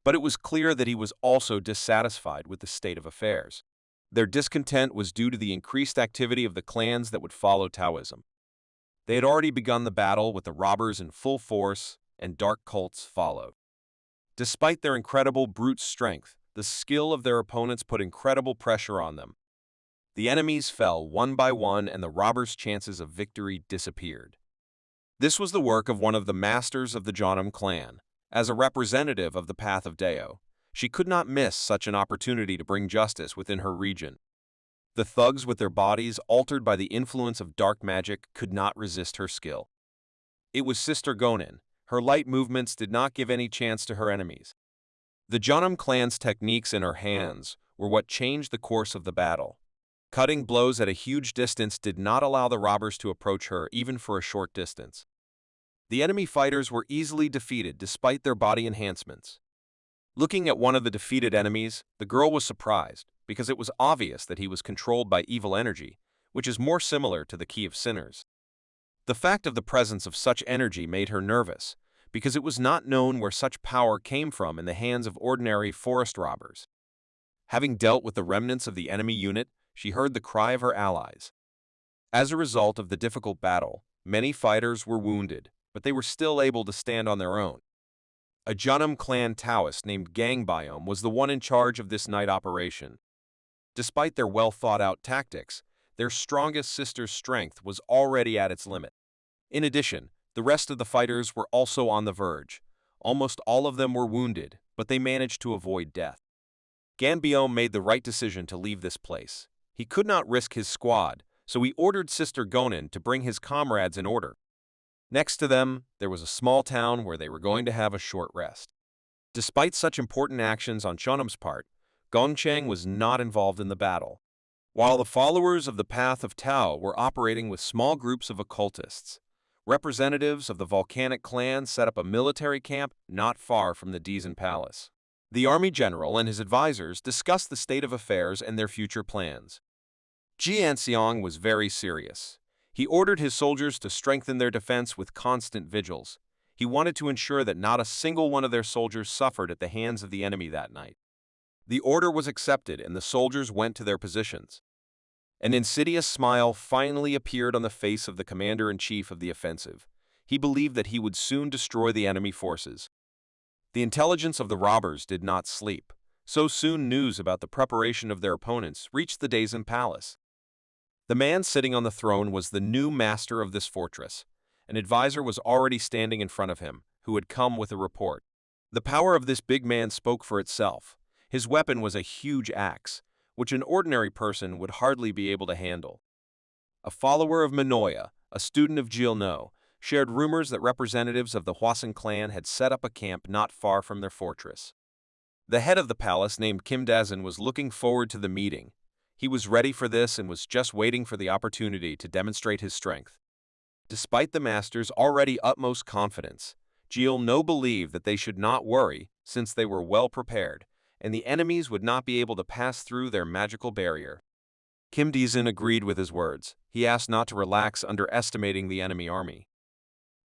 But it was clear that he was also dissatisfied with the state of affairs. Their discontent was due to the increased activity of the clans that would follow Taoism. They had already begun the battle with the robbers in full force, and dark cults followed. Despite their incredible brute strength, the skill of their opponents put incredible pressure on them. The enemies fell one by one and the robbers' chances of victory disappeared. This was the work of one of the masters of the Jeonnam clan. As a representative of the path of Dao, she could not miss such an opportunity to bring justice within her region. The thugs with their bodies altered by the influence of dark magic could not resist her skill. It was Sister Gonin. Her light movements did not give any chance to her enemies. The Jeonnam clan's techniques in her hands were what changed the course of the battle. Cutting blows at a huge distance did not allow the robbers to approach her even for a short distance. The enemy fighters were easily defeated despite their body enhancements. Looking at one of the defeated enemies, the girl was surprised because it was obvious that he was controlled by evil energy, which is more similar to the key of sinners. The fact of the presence of such energy made her nervous because it was not known where such power came from in the hands of ordinary forest robbers. Having dealt with the remnants of the enemy unit, she heard the cry of her allies. As a result of the difficult battle, many fighters were wounded, but they were still able to stand on their own. A Jeonnam clan Taoist named Gang Biome was the one in charge of this night operation. Despite their well-thought-out tactics, their strongest sister's strength was already at its limit. In addition, the rest of the fighters were also on the verge. Almost all of them were wounded, but they managed to avoid death. Ganbiome made the right decision to leave this place. He could not risk his squad, so he ordered Sister Gonin to bring his comrades in order. Next to them, there was a small town where they were going to have a short rest. Despite such important actions on Chunum's part, Gongchang was not involved in the battle. While the followers of the Path of Tao were operating with small groups of occultists, representatives of the volcanic clan set up a military camp not far from the Dizan Palace. The army general and his advisors discussed the state of affairs and their future plans. Jianxiang was very serious. He ordered his soldiers to strengthen their defense with constant vigils. He wanted to ensure that not a single one of their soldiers suffered at the hands of the enemy that night. The order was accepted and the soldiers went to their positions. An insidious smile finally appeared on the face of the commander-in-chief of the offensive. He believed that he would soon destroy the enemy forces. The intelligence of the robbers did not sleep. So soon news about the preparation of their opponents reached the Dazan Palace. The man sitting on the throne was the new master of this fortress. An advisor was already standing in front of him, who had come with a report. The power of this big man spoke for itself. His weapon was a huge axe, which an ordinary person would hardly be able to handle. A follower of Manhwa, a student of Jilno, shared rumors that representatives of the Hwasan clan had set up a camp not far from their fortress. The head of the palace, named Kim Dazan, was looking forward to the meeting. He was ready for this and was just waiting for the opportunity to demonstrate his strength. Despite the master's already utmost confidence, Jilno believed that they should not worry since they were well prepared, and the enemies would not be able to pass through their magical barrier. Kim Dazan agreed with his words. He asked not to relax underestimating the enemy army.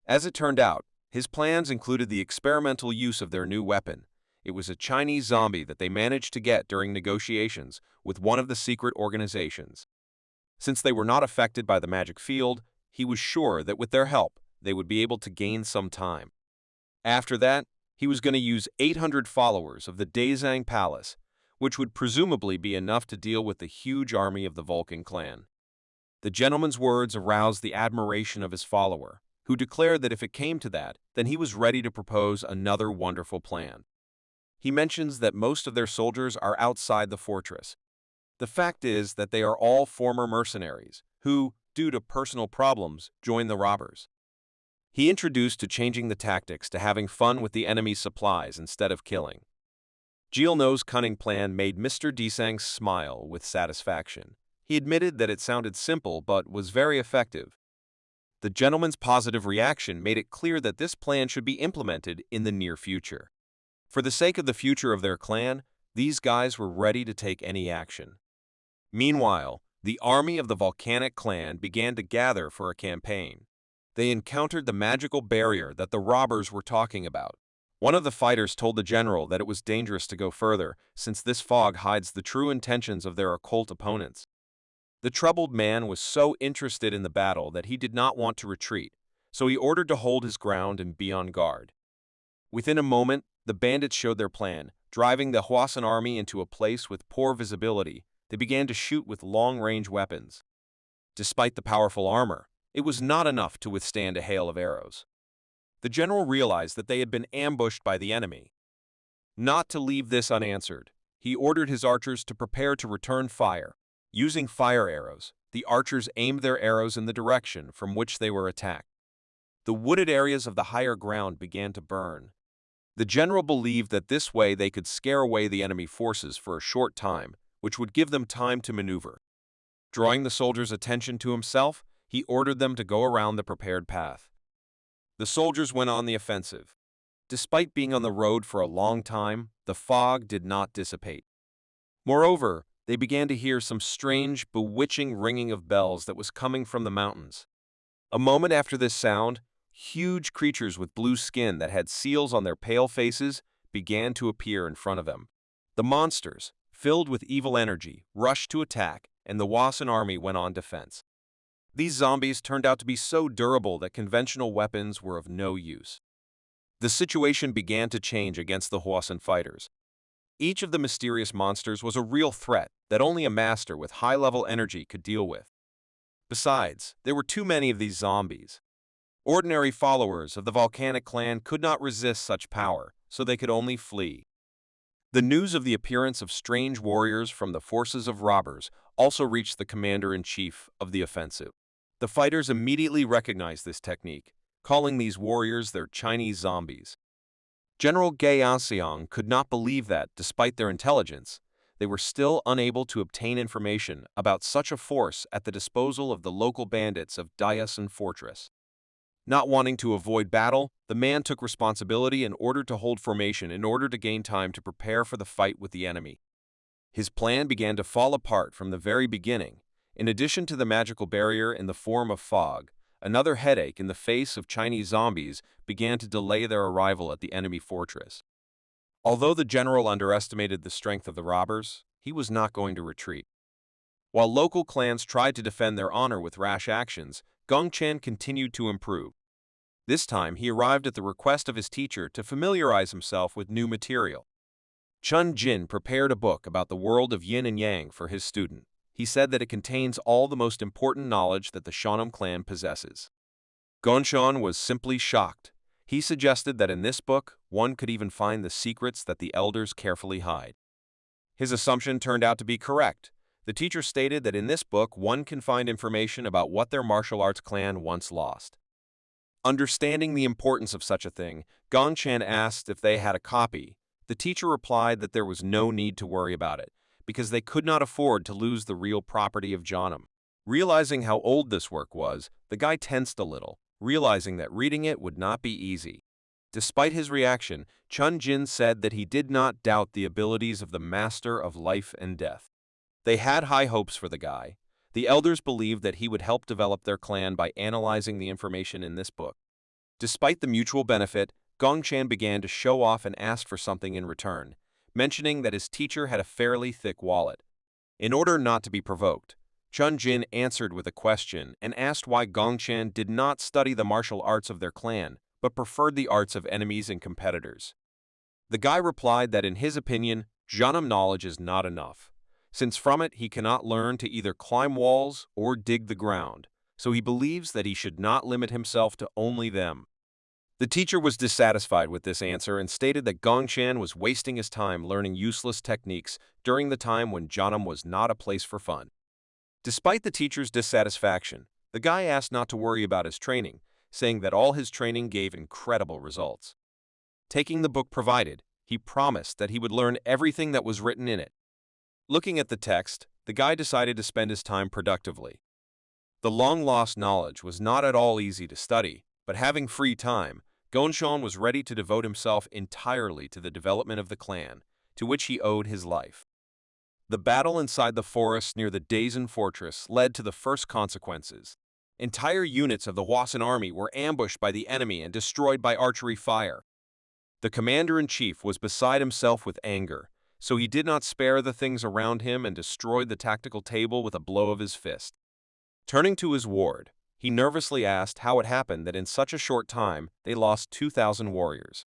As it turned out, his plans included the experimental use of their new weapon. It was a Chinese zombie that they managed to get during negotiations with one of the secret organizations. Since they were not affected by the magic field, he was sure that with their help, they would be able to gain some time. After that, he was going to use 800 followers of the Dazan Palace, which would presumably be enough to deal with the huge army of the Vulcan clan. The gentleman's words aroused the admiration of his follower, who declared that if it came to that, then he was ready to propose another wonderful plan. He mentions that most of their soldiers are outside the fortress. The fact is that they are all former mercenaries, who, due to personal problems, joined the robbers. He introduced to changing the tactics to having fun with the enemy's supplies instead of killing. Jilno's cunning plan made Mr. Desang smile with satisfaction. He admitted that it sounded simple but was very effective. The gentleman's positive reaction made it clear that this plan should be implemented in the near future. For the sake of the future of their clan, these guys were ready to take any action. Meanwhile, the army of the volcanic clan began to gather for a campaign. They encountered the magical barrier that the robbers were talking about. One of the fighters told the general that it was dangerous to go further, since this fog hides the true intentions of their occult opponents. The troubled man was so interested in the battle that he did not want to retreat, so he ordered to hold his ground and be on guard. Within a moment, the bandits showed their plan. Driving the Hwasan army into a place with poor visibility, they began to shoot with long-range weapons. Despite the powerful armor, it was not enough to withstand a hail of arrows. The general realized that they had been ambushed by the enemy. Not to leave this unanswered, he ordered his archers to prepare to return fire. Using fire arrows, the archers aimed their arrows in the direction from which they were attacked. The wooded areas of the higher ground began to burn. The general believed that this way they could scare away the enemy forces for a short time, which would give them time to maneuver. Drawing the soldiers' attention to himself, he ordered them to go around the prepared path. The soldiers went on the offensive. Despite being on the road for a long time, the fog did not dissipate. Moreover, they began to hear some strange, bewitching ringing of bells that was coming from the mountains. A moment after this sound, huge creatures with blue skin that had seals on their pale faces began to appear in front of them. The monsters, filled with evil energy, rushed to attack, and the Hwasan army went on defense. These zombies turned out to be so durable that conventional weapons were of no use. The situation began to change against the Hwasan fighters. Each of the mysterious monsters was a real threat, that only a master with high-level energy could deal with. Besides, there were too many of these zombies. Ordinary followers of the volcanic clan could not resist such power, so they could only flee. The news of the appearance of strange warriors from the forces of robbers also reached the commander-in-chief of the offensive. The fighters immediately recognized this technique, calling these warriors their Chinese zombies. General Ge Yanxiang could not believe that, despite their intelligence, they were still unable to obtain information about such a force at the disposal of the local bandits of Dayasan Fortress. Not wanting to avoid battle, the man took responsibility and ordered to hold formation in order to gain time to prepare for the fight with the enemy. His plan began to fall apart from the very beginning. In addition to the magical barrier in the form of fog, another headache in the face of Chinese zombies began to delay their arrival at the enemy fortress. Although the general underestimated the strength of the robbers, he was not going to retreat. While local clans tried to defend their honor with rash actions, Gongchen continued to improve. This time, he arrived at the request of his teacher to familiarize himself with new material. Chun Jin prepared a book about the world of yin and yang for his student. He said that it contains all the most important knowledge that the Shonan clan possesses. Gongchen was simply shocked. He suggested that in this book, one could even find the secrets that the elders carefully hide. His assumption turned out to be correct. The teacher stated that in this book, one can find information about what their martial arts clan once lost. Understanding the importance of such a thing, Gongchen asked if they had a copy. The teacher replied that there was no need to worry about it, because they could not afford to lose the real property of Janam. Realizing how old this work was, the guy tensed a little, realizing that reading it would not be easy. Despite his reaction, Chun Jin said that he did not doubt the abilities of the master of life and death. They had high hopes for the guy. The elders believed that he would help develop their clan by analyzing the information in this book. Despite the mutual benefit, Gongchen began to show off and ask for something in return, mentioning that his teacher had a fairly thick wallet. In order not to be provoked, Chun Jin answered with a question and asked why Gongchen did not study the martial arts of their clan, but preferred the arts of enemies and competitors. The guy replied that in his opinion, Janam knowledge is not enough, since from it he cannot learn to either climb walls or dig the ground, so he believes that he should not limit himself to only them. The teacher was dissatisfied with this answer and stated that Gongchen was wasting his time learning useless techniques during the time when Janam was not a place for fun. Despite the teacher's dissatisfaction, the guy asked not to worry about his training, saying that all his training gave incredible results. Taking the book provided, he promised that he would learn everything that was written in it. Looking at the text, the guy decided to spend his time productively. The long-lost knowledge was not at all easy to study, but having free time, Gongchen was ready to devote himself entirely to the development of the clan, to which he owed his life. The battle inside the forest near the Daisen fortress led to the first consequences. Entire units of the Hwasun army were ambushed by the enemy and destroyed by archery fire. The commander-in-chief was beside himself with anger, so he did not spare the things around him and destroyed the tactical table with a blow of his fist. Turning to his ward, he nervously asked how it happened that in such a short time they lost 2,000 warriors.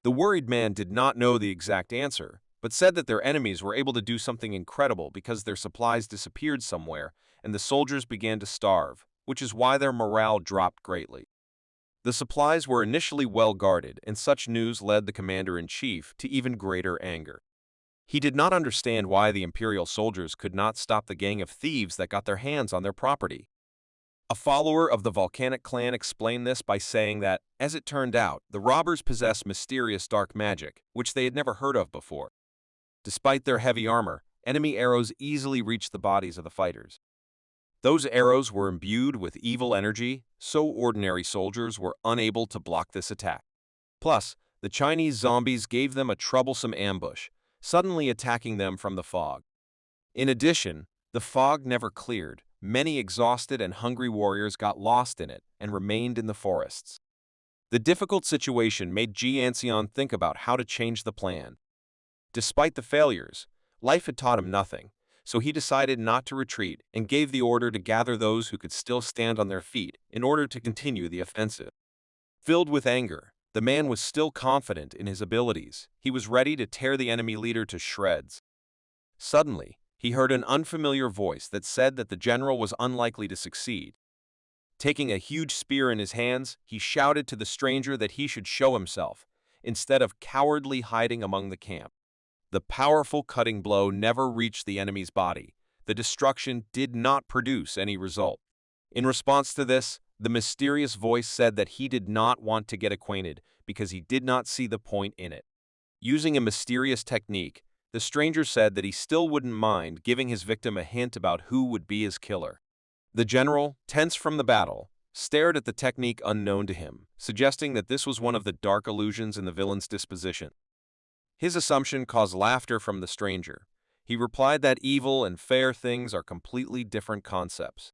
The worried man did not know the exact answer, but said that their enemies were able to do something incredible because their supplies disappeared somewhere and the soldiers began to starve, which is why their morale dropped greatly. The supplies were initially well guarded, and such news led the commander-in-chief to even greater anger. He did not understand why the imperial soldiers could not stop the gang of thieves that got their hands on their property. A follower of the volcanic clan explained this by saying that, as it turned out, the robbers possessed mysterious dark magic, which they had never heard of before. Despite their heavy armor, enemy arrows easily reached the bodies of the fighters. Those arrows were imbued with evil energy, so ordinary soldiers were unable to block this attack. Plus, the Chinese zombies gave them a troublesome ambush, suddenly attacking them from the fog. In addition, the fog never cleared. Many exhausted and hungry warriors got lost in it and remained in the forests. The difficult situation made Ji Yanxian think about how to change the plan. Despite the failures, life had taught him nothing, so he decided not to retreat and gave the order to gather those who could still stand on their feet in order to continue the offensive. Filled with anger, the man was still confident in his abilities. He was ready to tear the enemy leader to shreds. Suddenly, he heard an unfamiliar voice that said that the general was unlikely to succeed. Taking a huge spear in his hands, he shouted to the stranger that he should show himself, instead of cowardly hiding among the camp. The powerful cutting blow never reached the enemy's body. The destruction did not produce any result. In response to this, the mysterious voice said that he did not want to get acquainted because he did not see the point in it. Using a mysterious technique, the stranger said that he still wouldn't mind giving his victim a hint about who would be his killer. The general, tense from the battle, stared at the technique unknown to him, suggesting that this was one of the dark illusions in the villain's disposition. His assumption caused laughter from the stranger. He replied that evil and fair things are completely different concepts.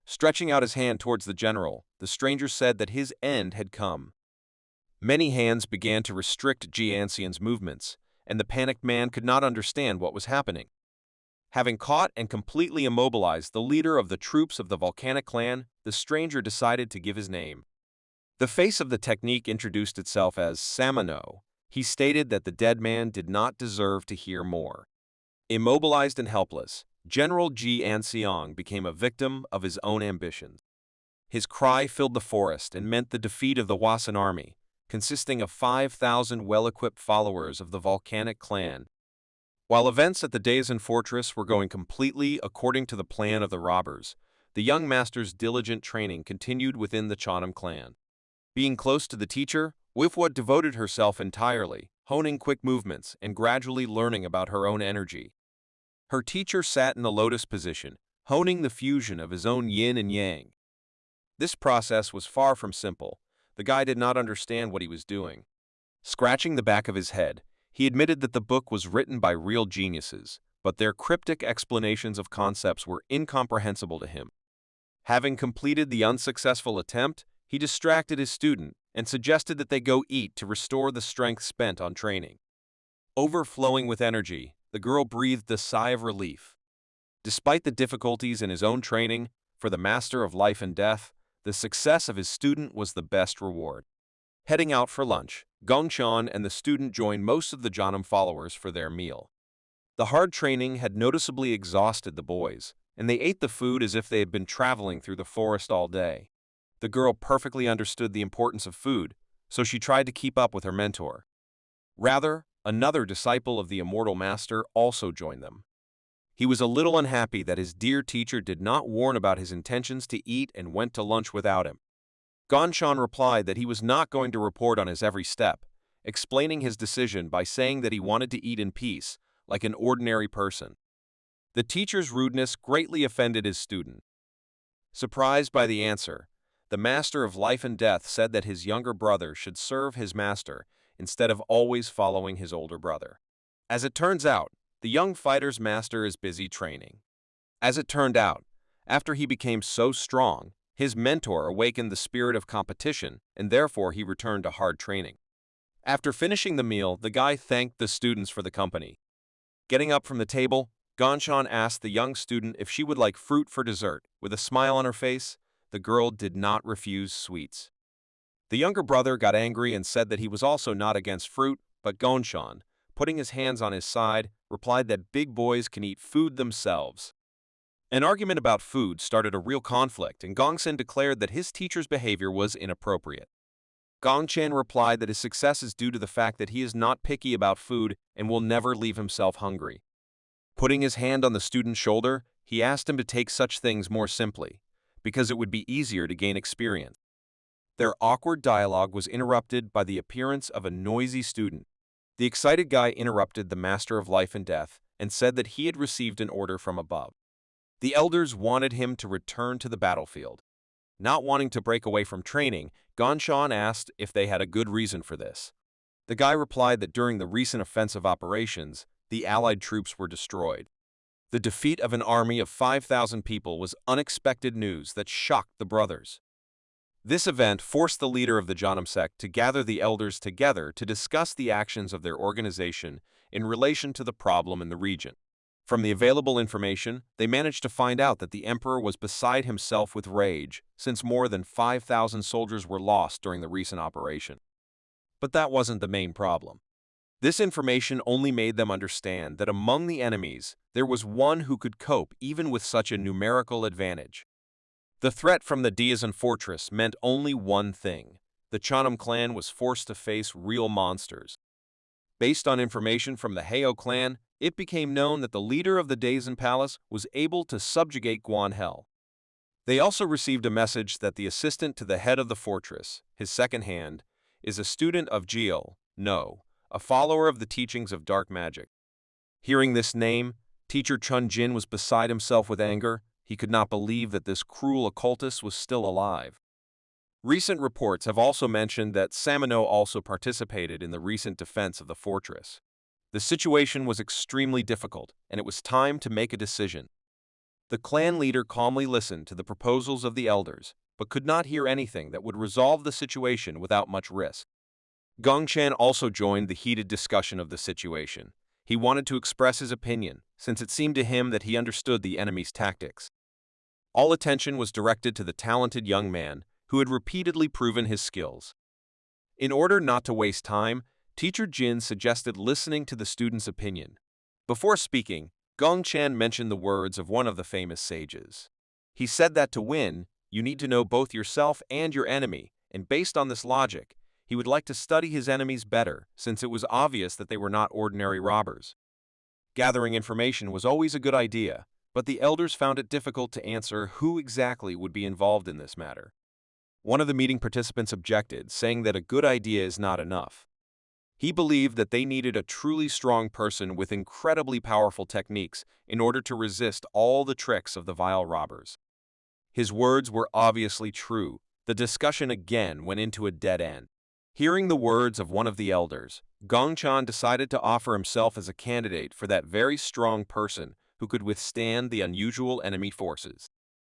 Stretching out his hand towards the general, the stranger said that his end had come. Many hands began to restrict Jianxian's movements, and the panicked man could not understand what was happening. Having caught and completely immobilized the leader of the troops of the volcanic clan, the stranger decided to give his name. The face of the technique introduced itself as Samano. He stated that the dead man did not deserve to hear more. Immobilized and helpless, General Jianxiang became a victim of his own ambitions. His cry filled the forest and meant the defeat of the Wasan army, consisting of 5,000 well-equipped followers of the volcanic clan. While events at the Daisen fortress were going completely according to the plan of the robbers, the young master's diligent training continued within the Chanem clan. Being close to the teacher, Wifwa devoted herself entirely, honing quick movements and gradually learning about her own energy. Her teacher sat in the lotus position, honing the fusion of his own yin and yang. This process was far from simple. The guy did not understand what he was doing. Scratching the back of his head, he admitted that the book was written by real geniuses, but their cryptic explanations of concepts were incomprehensible to him. Having completed the unsuccessful attempt, he distracted his student and suggested that they go eat to restore the strength spent on training. Overflowing with energy, the girl breathed a sigh of relief. Despite the difficulties in his own training, for the master of life and death, the success of his student was the best reward. Heading out for lunch, Gongchan and the student joined most of the Janam followers for their meal. The hard training had noticeably exhausted the boys, and they ate the food as if they had been traveling through the forest all day. The girl perfectly understood the importance of food, so she tried to keep up with her mentor. Rather, another disciple of the immortal master also joined them. He was a little unhappy that his dear teacher did not warn about his intentions to eat and went to lunch without him. Gongchan replied that he was not going to report on his every step, explaining his decision by saying that he wanted to eat in peace, like an ordinary person. The teacher's rudeness greatly offended his student. Surprised by the answer, the master of life and death said that his younger brother should serve his master instead of always following his older brother. As it turns out, the young fighter's master is busy training. As it turned out, after he became so strong, his mentor awakened the spirit of competition, and therefore he returned to hard training. After finishing the meal, the guy thanked the students for the company. Getting up from the table, Gongchan asked the young student if she would like fruit for dessert. With a smile on her face, the girl did not refuse sweets. The younger brother got angry and said that he was also not against fruit, but Gongchan, putting his hands on his side, replied that big boys can eat food themselves. An argument about food started a real conflict, and Gongsen declared that his teacher's behavior was inappropriate. Gongchen replied that his success is due to the fact that he is not picky about food and will never leave himself hungry. Putting his hand on the student's shoulder, he asked him to take such things more simply, because it would be easier to gain experience. Their awkward dialogue was interrupted by the appearance of a noisy student. The excited guy interrupted the master of life and death and said that he had received an order from above. The elders wanted him to return to the battlefield. Not wanting to break away from training, Gongchan asked if they had a good reason for this. The guy replied that during the recent offensive operations, the Allied troops were destroyed. The defeat of an army of 5,000 people was unexpected news that shocked the brothers. This event forced the leader of the Janam sect to gather the elders together to discuss the actions of their organization in relation to the problem in the region. From the available information, they managed to find out that the emperor was beside himself with rage, since more than 5,000 soldiers were lost during the recent operation. But that wasn't the main problem. This information only made them understand that among the enemies, there was one who could cope even with such a numerical advantage. The threat from the Diazan fortress meant only one thing. The Chanam clan was forced to face real monsters. Based on information from the Heo clan, it became known that the leader of the Dazen Palace was able to subjugate Guanhel. They also received a message that the assistant to the head of the fortress, his second hand, is a student of Jiel, No, a follower of the teachings of dark magic. Hearing this name, teacher Chun Jin was beside himself with anger. He could not believe that this cruel occultist was still alive. Recent reports have also mentioned that Samino also participated in the recent defense of the fortress. The situation was extremely difficult, and it was time to make a decision. The clan leader calmly listened to the proposals of the elders, but could not hear anything that would resolve the situation without much risk. Gongchan also joined the heated discussion of the situation. He wanted to express his opinion, since it seemed to him that he understood the enemy's tactics. All attention was directed to the talented young man, who had repeatedly proven his skills. In order not to waste time, Teacher Jin suggested listening to the student's opinion. Before speaking, Gongchan mentioned the words of one of the famous sages. He said that to win, you need to know both yourself and your enemy, and based on this logic, he would like to study his enemies better, since it was obvious that they were not ordinary robbers. Gathering information was always a good idea, but the elders found it difficult to answer who exactly would be involved in this matter. One of the meeting participants objected, saying that a good idea is not enough. He believed that they needed a truly strong person with incredibly powerful techniques in order to resist all the tricks of the vile robbers. His words were obviously true. The discussion again went into a dead end. Hearing the words of one of the elders, Gongchan decided to offer himself as a candidate for that very strong person who could withstand the unusual enemy forces.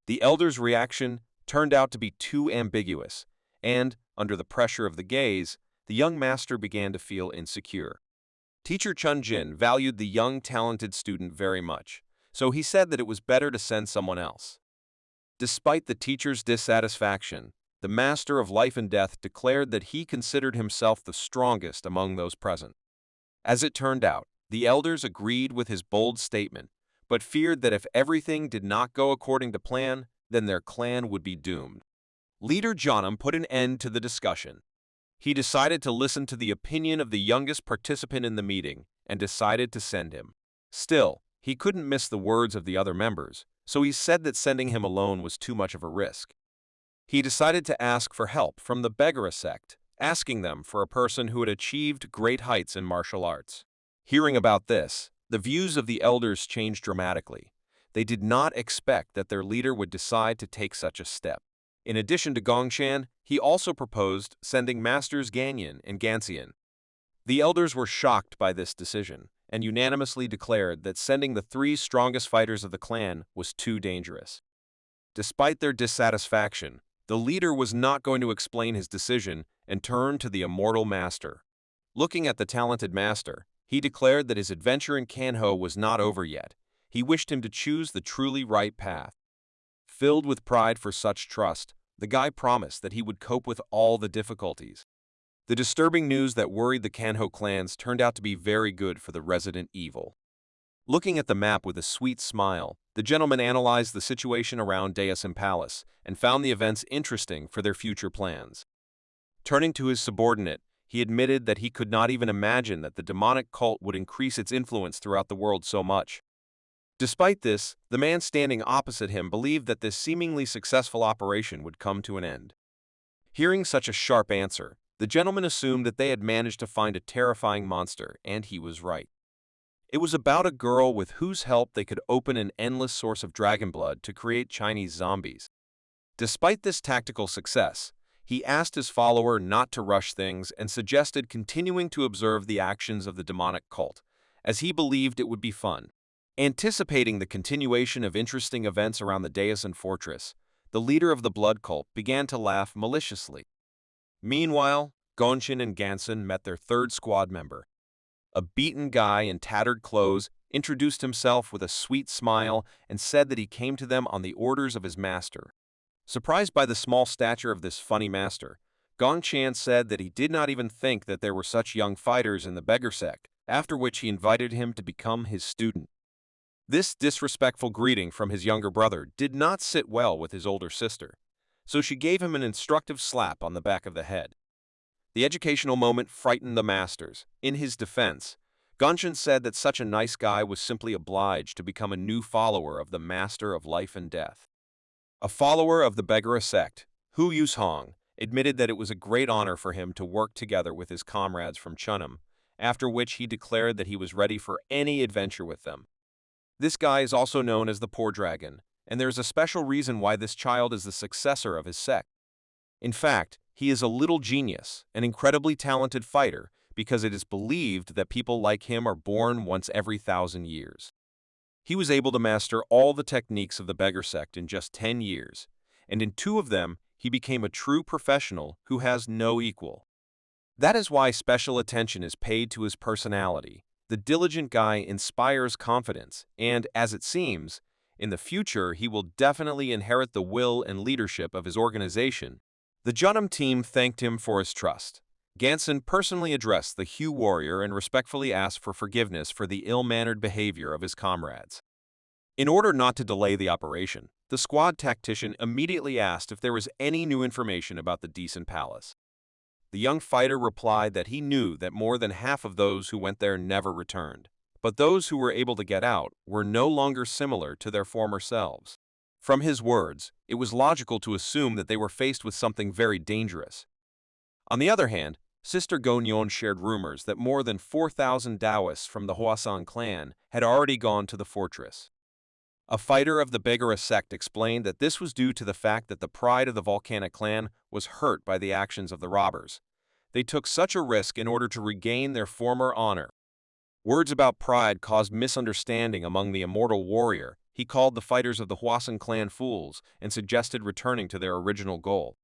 The elder's reaction turned out to be too ambiguous, and, under the pressure of the gaze, the young master began to feel insecure. Teacher Chun Jin valued the young, talented student very much, so he said that it was better to send someone else. Despite the teacher's dissatisfaction, the master of life and death declared that he considered himself the strongest among those present. As it turned out, the elders agreed with his bold statement, but feared that if everything did not go according to plan, then their clan would be doomed. Leader Janam put an end to the discussion. He decided to listen to the opinion of the youngest participant in the meeting and decided to send him. Still, he couldn't miss the words of the other members, so he said that sending him alone was too much of a risk. He decided to ask for help from the Begara sect, asking them for a person who had achieved great heights in martial arts. Hearing about this, the views of the elders changed dramatically. They did not expect that their leader would decide to take such a step. In addition to Gongchan, he also proposed sending Masters Ganyan and Ganxian. The elders were shocked by this decision and unanimously declared that sending the three strongest fighters of the clan was too dangerous. Despite their dissatisfaction, the leader was not going to explain his decision and turned to the immortal master. Looking at the talented master, he declared that his adventure in Kanho was not over yet. He wished him to choose the truly right path. Filled with pride for such trust, the guy promised that he would cope with all the difficulties. The disturbing news that worried the Kanho clans turned out to be very good for the resident evil. Looking at the map with a sweet smile, the gentleman analyzed the situation around Dayasim Palace and found the events interesting for their future plans. Turning to his subordinate, he admitted that he could not even imagine that the demonic cult would increase its influence throughout the world so much. Despite this, the man standing opposite him believed that this seemingly successful operation would come to an end. Hearing such a sharp answer, the gentleman assumed that they had managed to find a terrifying monster, and he was right. It was about a girl with whose help they could open an endless source of dragon blood to create Chinese zombies. Despite this tactical success, he asked his follower not to rush things and suggested continuing to observe the actions of the demonic cult, as he believed it would be fun. Anticipating the continuation of interesting events around the Dayasan fortress, the leader of the blood cult began to laugh maliciously. Meanwhile, Gongchan and Ganson met their third squad member. A beaten guy in tattered clothes introduced himself with a sweet smile and said that he came to them on the orders of his master. Surprised by the small stature of this funny master, Gongchan said that he did not even think that there were such young fighters in the beggar sect, after which he invited him to become his student. This disrespectful greeting from his younger brother did not sit well with his older sister, so she gave him an instructive slap on the back of the head. The educational moment frightened the masters. In his defense, Gongchan said that such a nice guy was simply obliged to become a new follower of the master of life and death. A follower of the Begara sect, Hu Yushong, admitted that it was a great honor for him to work together with his comrades from Chunam, after which he declared that he was ready for any adventure with them. This guy is also known as the Poor Dragon, and there is a special reason why this child is the successor of his sect. In fact, he is a little genius, an incredibly talented fighter, because it is believed that people like him are born once every 1,000 years. He was able to master all the techniques of the beggar sect in just 10 years, and in 2 of them, he became a true professional who has no equal. That is why special attention is paid to his personality. The diligent guy inspires confidence, and, as it seems, in the future he will definitely inherit the will and leadership of his organization. The Junam team thanked him for his trust. Ganson personally addressed the Hu warrior and respectfully asked for forgiveness for the ill-mannered behavior of his comrades. In order not to delay the operation, the squad tactician immediately asked if there was any new information about the Decent Palace. The young fighter replied that he knew that more than half of those who went there never returned, but those who were able to get out were no longer similar to their former selves. From his words, it was logical to assume that they were faced with something very dangerous. On the other hand, Sister Gonyon shared rumors that more than 4,000 Taoists from the Hwasan clan had already gone to the fortress. A fighter of the Begara sect explained that this was due to the fact that the pride of the volcanic clan was hurt by the actions of the robbers. They took such a risk in order to regain their former honor. Words about pride caused misunderstanding among the immortal warrior. He called the fighters of the Hwasan clan fools and suggested returning to their original goal.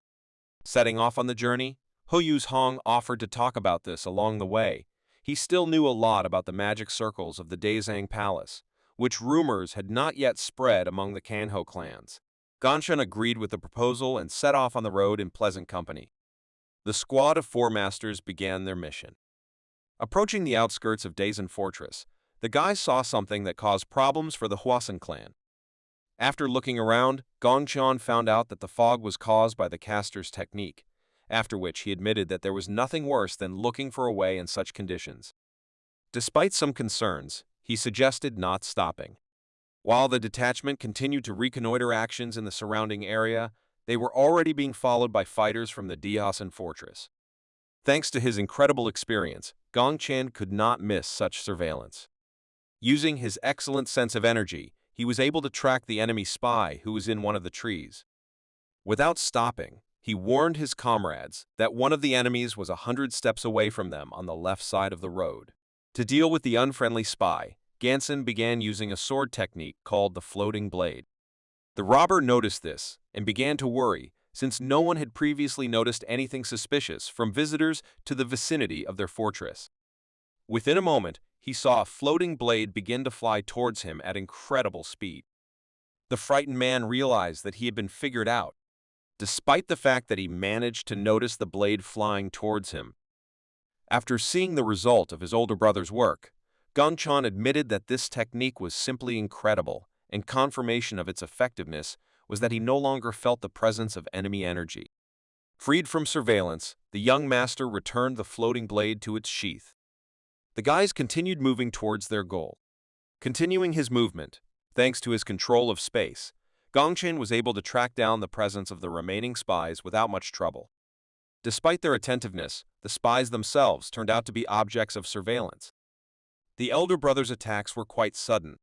Setting off on the journey, Hu Yushong offered to talk about this along the way. He still knew a lot about the magic circles of the Daezang Palace, which rumors had not yet spread among the Kanho clans. Gongchan agreed with the proposal and set off on the road in pleasant company. The squad of 4 masters began their mission. Approaching the outskirts of Daezang Fortress, the guys saw something that caused problems for the Hwasan clan. After looking around, Gongchan found out that the fog was caused by the caster's technique, after which he admitted that there was nothing worse than looking for a way in such conditions. Despite some concerns, he suggested not stopping. While the detachment continued to reconnoiter actions in the surrounding area, they were already being followed by fighters from the Daezang Fortress. Thanks to his incredible experience, Gongchan could not miss such surveillance. Using his excellent sense of energy, he was able to track the enemy spy who was in one of the trees. Without stopping, he warned his comrades that one of the enemies was 100 steps away from them on the left side of the road. To deal with the unfriendly spy, Ganson began using a sword technique called the floating blade. The robber noticed this and began to worry, since no one had previously noticed anything suspicious from visitors to the vicinity of their fortress. Within a moment, he saw a floating blade begin to fly towards him at incredible speed. The frightened man realized that he had been figured out, despite the fact that he managed to notice the blade flying towards him. After seeing the result of his older brother's work, Gongchan admitted that this technique was simply incredible, and confirmation of its effectiveness was that he no longer felt the presence of enemy energy. Freed from surveillance, the young master returned the floating blade to its sheath. The guys continued moving towards their goal. Continuing his movement, thanks to his control of space, Gongchan was able to track down the presence of the remaining spies without much trouble. Despite their attentiveness, the spies themselves turned out to be objects of surveillance. The elder brother's attacks were quite sudden.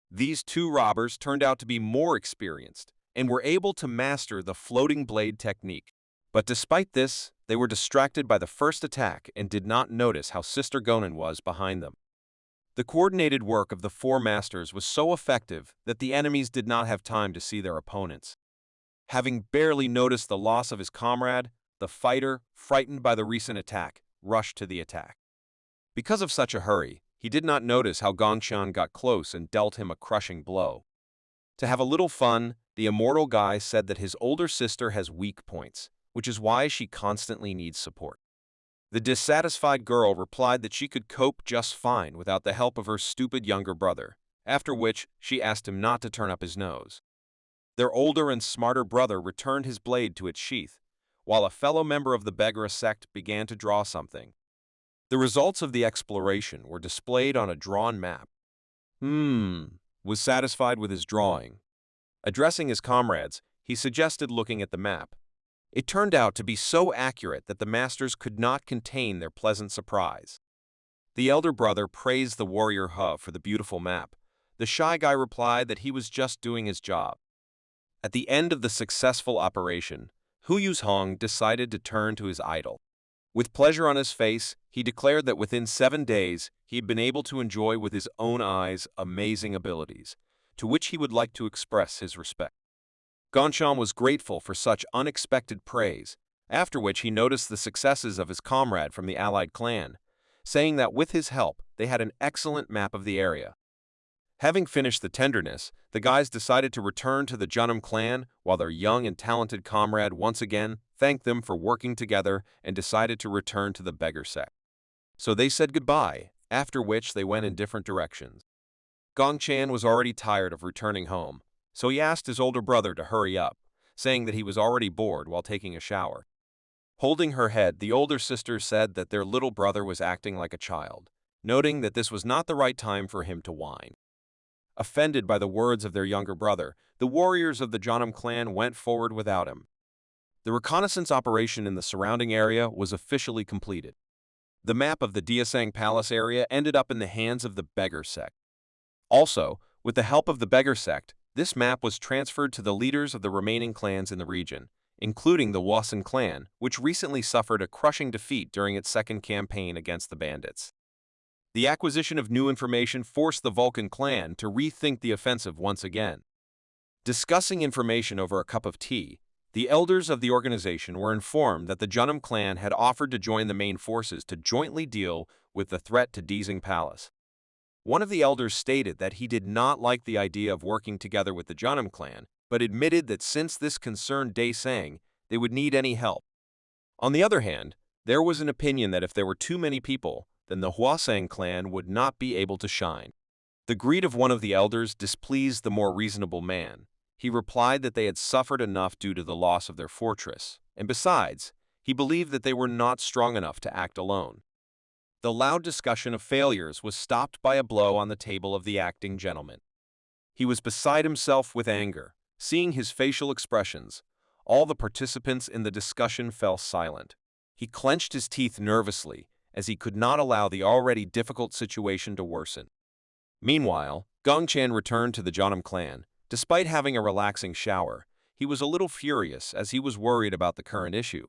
These 2 robbers turned out to be more experienced and were able to master the floating blade technique. But despite this, they were distracted by the first attack and did not notice how Sister Gonin was behind them. The coordinated work of the 4 masters was so effective that the enemies did not have time to see their opponents. Having barely noticed the loss of his comrade, the fighter, frightened by the recent attack, rushed to the attack. Because of such a hurry, he did not notice how Gongchan got close and dealt him a crushing blow. To have a little fun, the immortal guy said that his older sister has weak points, which is why she constantly needs support. The dissatisfied girl replied that she could cope just fine without the help of her stupid younger brother, after which she asked him not to turn up his nose. Their older and smarter brother returned his blade to its sheath, while a fellow member of the Beggar sect began to draw something. The results of the exploration were displayed on a drawn map. Was satisfied with his drawing. Addressing his comrades, he suggested looking at the map. It turned out to be so accurate that the masters could not contain their pleasant surprise. The elder brother praised the warrior He for the beautiful map. The shy guy replied that he was just doing his job. At the end of the successful operation, Hu Yuzhong decided to turn to his idol. With pleasure on his face, he declared that within 7 days he had been able to enjoy with his own eyes amazing abilities, to which he would like to express his respect. Gongchan was grateful for such unexpected praise, after which he noticed the successes of his comrade from the allied clan, saying that with his help they had an excellent map of the area. Having finished the tenderness, the guys decided to return to the Junam clan while their young and talented comrade once again thanked them for working together and decided to return to the Beggar sect. So they said goodbye, after which they went in different directions. Gongchan was already tired of returning home, so he asked his older brother to hurry up, saying that he was already bored while taking a shower. Holding her head, the older sister said that their little brother was acting like a child, noting that this was not the right time for him to whine. Offended by the words of their younger brother, the warriors of the Janam clan went forward without him. The reconnaissance operation in the surrounding area was officially completed. The map of the Diasang Palace area ended up in the hands of the Beggar sect. Also, with the help of the Beggar sect, this map was transferred to the leaders of the remaining clans in the region, including the Wasan clan, which recently suffered a crushing defeat during its second campaign against the bandits. The acquisition of new information forced the Vulcan clan to rethink the offensive once again. Discussing information over a cup of tea, the elders of the organization were informed that the Junam clan had offered to join the main forces to jointly deal with the threat to Diasang Palace. One of the elders stated that he did not like the idea of working together with the Junam clan, but admitted that since this concerned Daesang, they would need any help. On the other hand, there was an opinion that if there were too many people, then the Hwasang clan would not be able to shine. The greed of one of the elders displeased the more reasonable man. He replied that they had suffered enough due to the loss of their fortress, and besides, he believed that they were not strong enough to act alone. The loud discussion of failures was stopped by a blow on the table of the acting gentleman. He was beside himself with anger. Seeing his facial expressions, all the participants in the discussion fell silent. He clenched his teeth nervously, as he could not allow the already difficult situation to worsen. Meanwhile, Gongchan returned to the Janam clan. Despite having a relaxing shower, he was a little furious as he was worried about the current issue.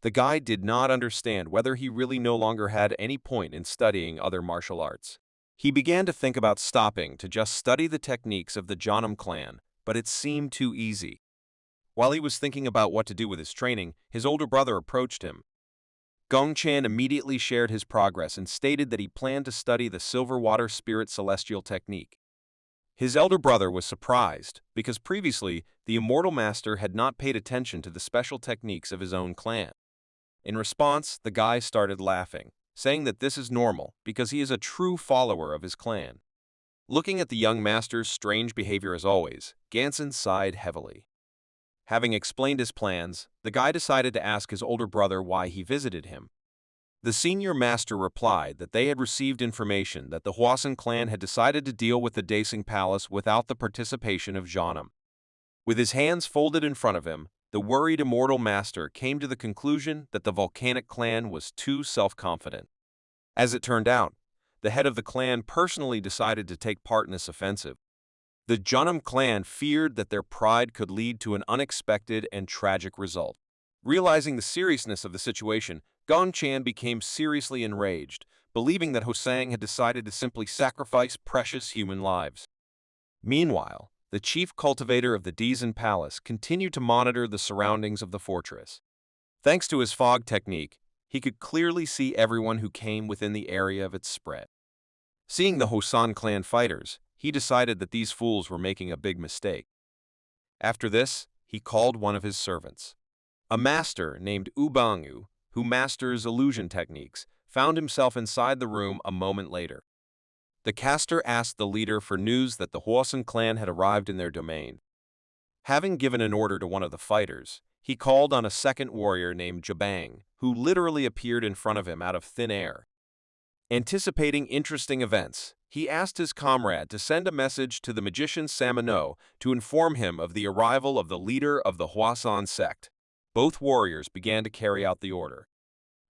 The guy did not understand whether he really no longer had any point in studying other martial arts. He began to think about stopping to just study the techniques of the Janam clan, but it seemed too easy. While he was thinking about what to do with his training, his older brother approached him. Gongchan immediately shared his progress and stated that he planned to study the Silver Water Spirit Celestial technique. His elder brother was surprised, because previously the Immortal Master had not paid attention to the special techniques of his own clan. In response, the guy started laughing, saying that this is normal because he is a true follower of his clan. Looking at the young master's strange behavior as always, Ganson sighed heavily. Having explained his plans, the guy decided to ask his older brother why he visited him. The senior master replied that they had received information that the Hwasan clan had decided to deal with the Daesang Palace without the participation of Janam. With his hands folded in front of him, the worried immortal master came to the conclusion that the volcanic clan was too self-confident. As it turned out, the head of the clan personally decided to take part in this offensive. The Janam clan feared that their pride could lead to an unexpected and tragic result. Realizing the seriousness of the situation, Gongchan became seriously enraged, believing that Hosang had decided to simply sacrifice precious human lives. Meanwhile, the chief cultivator of the Diasang Palace continued to monitor the surroundings of the fortress. Thanks to his fog technique, he could clearly see everyone who came within the area of its spread. Seeing the Hosan clan fighters, he decided that these fools were making a big mistake. After this, he called one of his servants. A master named Ubangu, who masters illusion techniques, found himself inside the room a moment later. The caster asked the leader for news that the Hwasun clan had arrived in their domain. Having given an order to one of the fighters, he called on a second warrior named Jabang, who literally appeared in front of him out of thin air. Anticipating interesting events, he asked his comrade to send a message to the magician Samano to inform him of the arrival of the leader of the Hwasun sect. Both warriors began to carry out the order.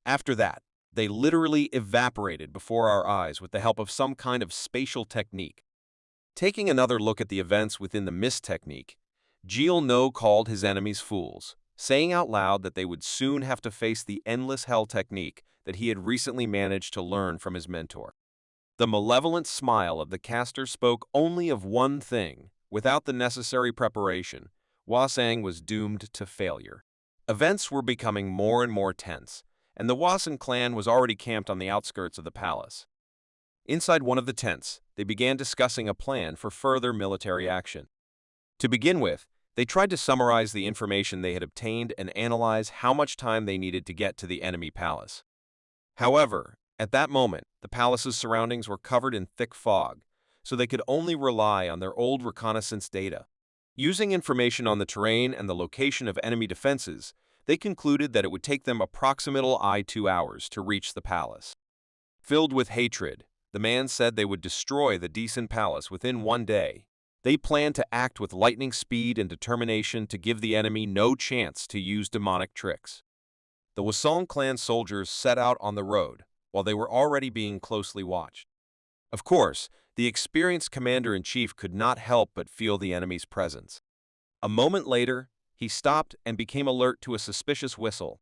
After that, they literally evaporated before our eyes with the help of some kind of spatial technique. Taking another look at the events within the mist technique, Jeal No called his enemies fools, saying out loud that they would soon have to face the endless hell technique that he had recently managed to learn from his mentor. The malevolent smile of the caster spoke only of one thing. Without the necessary preparation, Hwasang was doomed to failure. Events were becoming more and more tense, and the Hwasun clan was already camped on the outskirts of the palace. Inside one of the tents, they began discussing a plan for further military action. To begin with, they tried to summarize the information they had obtained and analyze how much time they needed to get to the enemy palace. However, at that moment, the palace's surroundings were covered in thick fog, so they could only rely on their old reconnaissance data. Using information on the terrain and the location of enemy defenses, they concluded that it would take them approximately 2 hours to reach the palace. Filled with hatred, the man said they would destroy the decent palace within 1 day. They planned to act with lightning speed and determination to give the enemy no chance to use demonic tricks. The Hwasun clan soldiers set out on the road, while they were already being closely watched. Of course, the experienced commander-in-chief could not help but feel the enemy's presence. A moment later, he stopped and became alert to a suspicious whistle.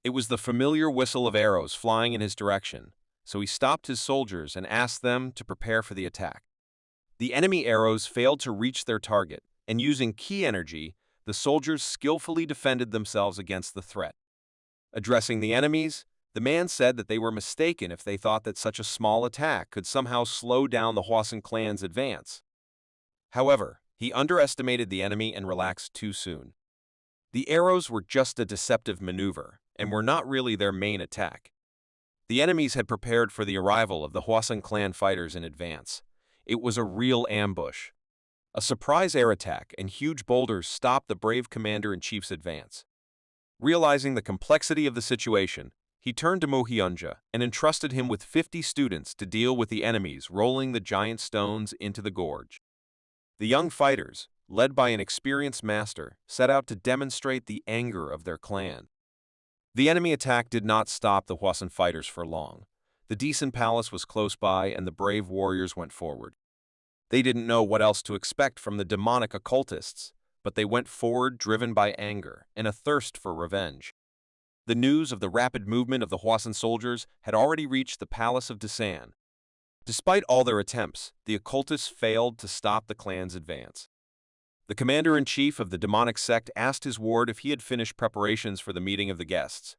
It was the familiar whistle of arrows flying in his direction, so he stopped his soldiers and asked them to prepare for the attack. The enemy arrows failed to reach their target, and using ki energy, the soldiers skillfully defended themselves against the threat. Addressing the enemies, the man said that they were mistaken if they thought that such a small attack could somehow slow down the Hwasun clan's advance. However, he underestimated the enemy and relaxed too soon. The arrows were just a deceptive maneuver, and were not really their main attack. The enemies had prepared for the arrival of the Hwasun clan fighters in advance. It was a real ambush. A surprise air attack and huge boulders stopped the brave commander-in-chief's advance. Realizing the complexity of the situation, he turned to Mohyunja and entrusted him with 50 students to deal with the enemies rolling the giant stones into the gorge. The young fighters, led by an experienced master, set out to demonstrate the anger of their clan. The enemy attack did not stop the Hwasun fighters for long. The decent palace was close by and the brave warriors went forward. They didn't know what else to expect from the demonic occultists, but they went forward driven by anger and a thirst for revenge. The news of the rapid movement of the Hwasun soldiers had already reached the palace of Dasan. Despite all their attempts, the occultists failed to stop the clan's advance. The commander-in-chief of the demonic sect asked his ward if he had finished preparations for the meeting of the guests.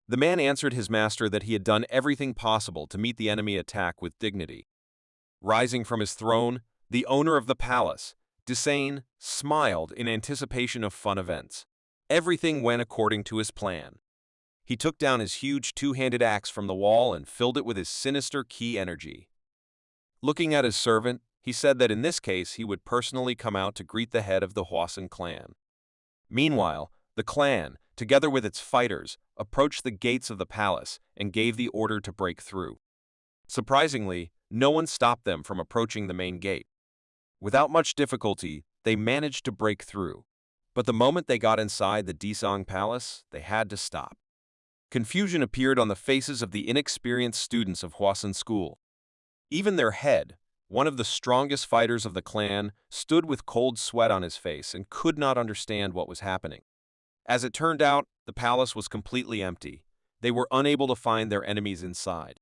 The man answered his master that he had done everything possible to meet the enemy attack with dignity. Rising from his throne, the owner of the palace, Dasan, smiled in anticipation of fun events. Everything went according to his plan. He took down his huge two-handed axe from the wall and filled it with his sinister ki energy. Looking at his servant, he said that in this case he would personally come out to greet the head of the Hwasun clan. Meanwhile, the clan, together with its fighters, approached the gates of the palace and gave the order to break through. Surprisingly, no one stopped them from approaching the main gate. Without much difficulty, they managed to break through. But the moment they got inside the Dasan palace, they had to stop. Confusion appeared on the faces of the inexperienced students of Hwasun school. Even their head, one of the strongest fighters of the clan, stood with cold sweat on his face and could not understand what was happening. As it turned out, the palace was completely empty. They were unable to find their enemies inside.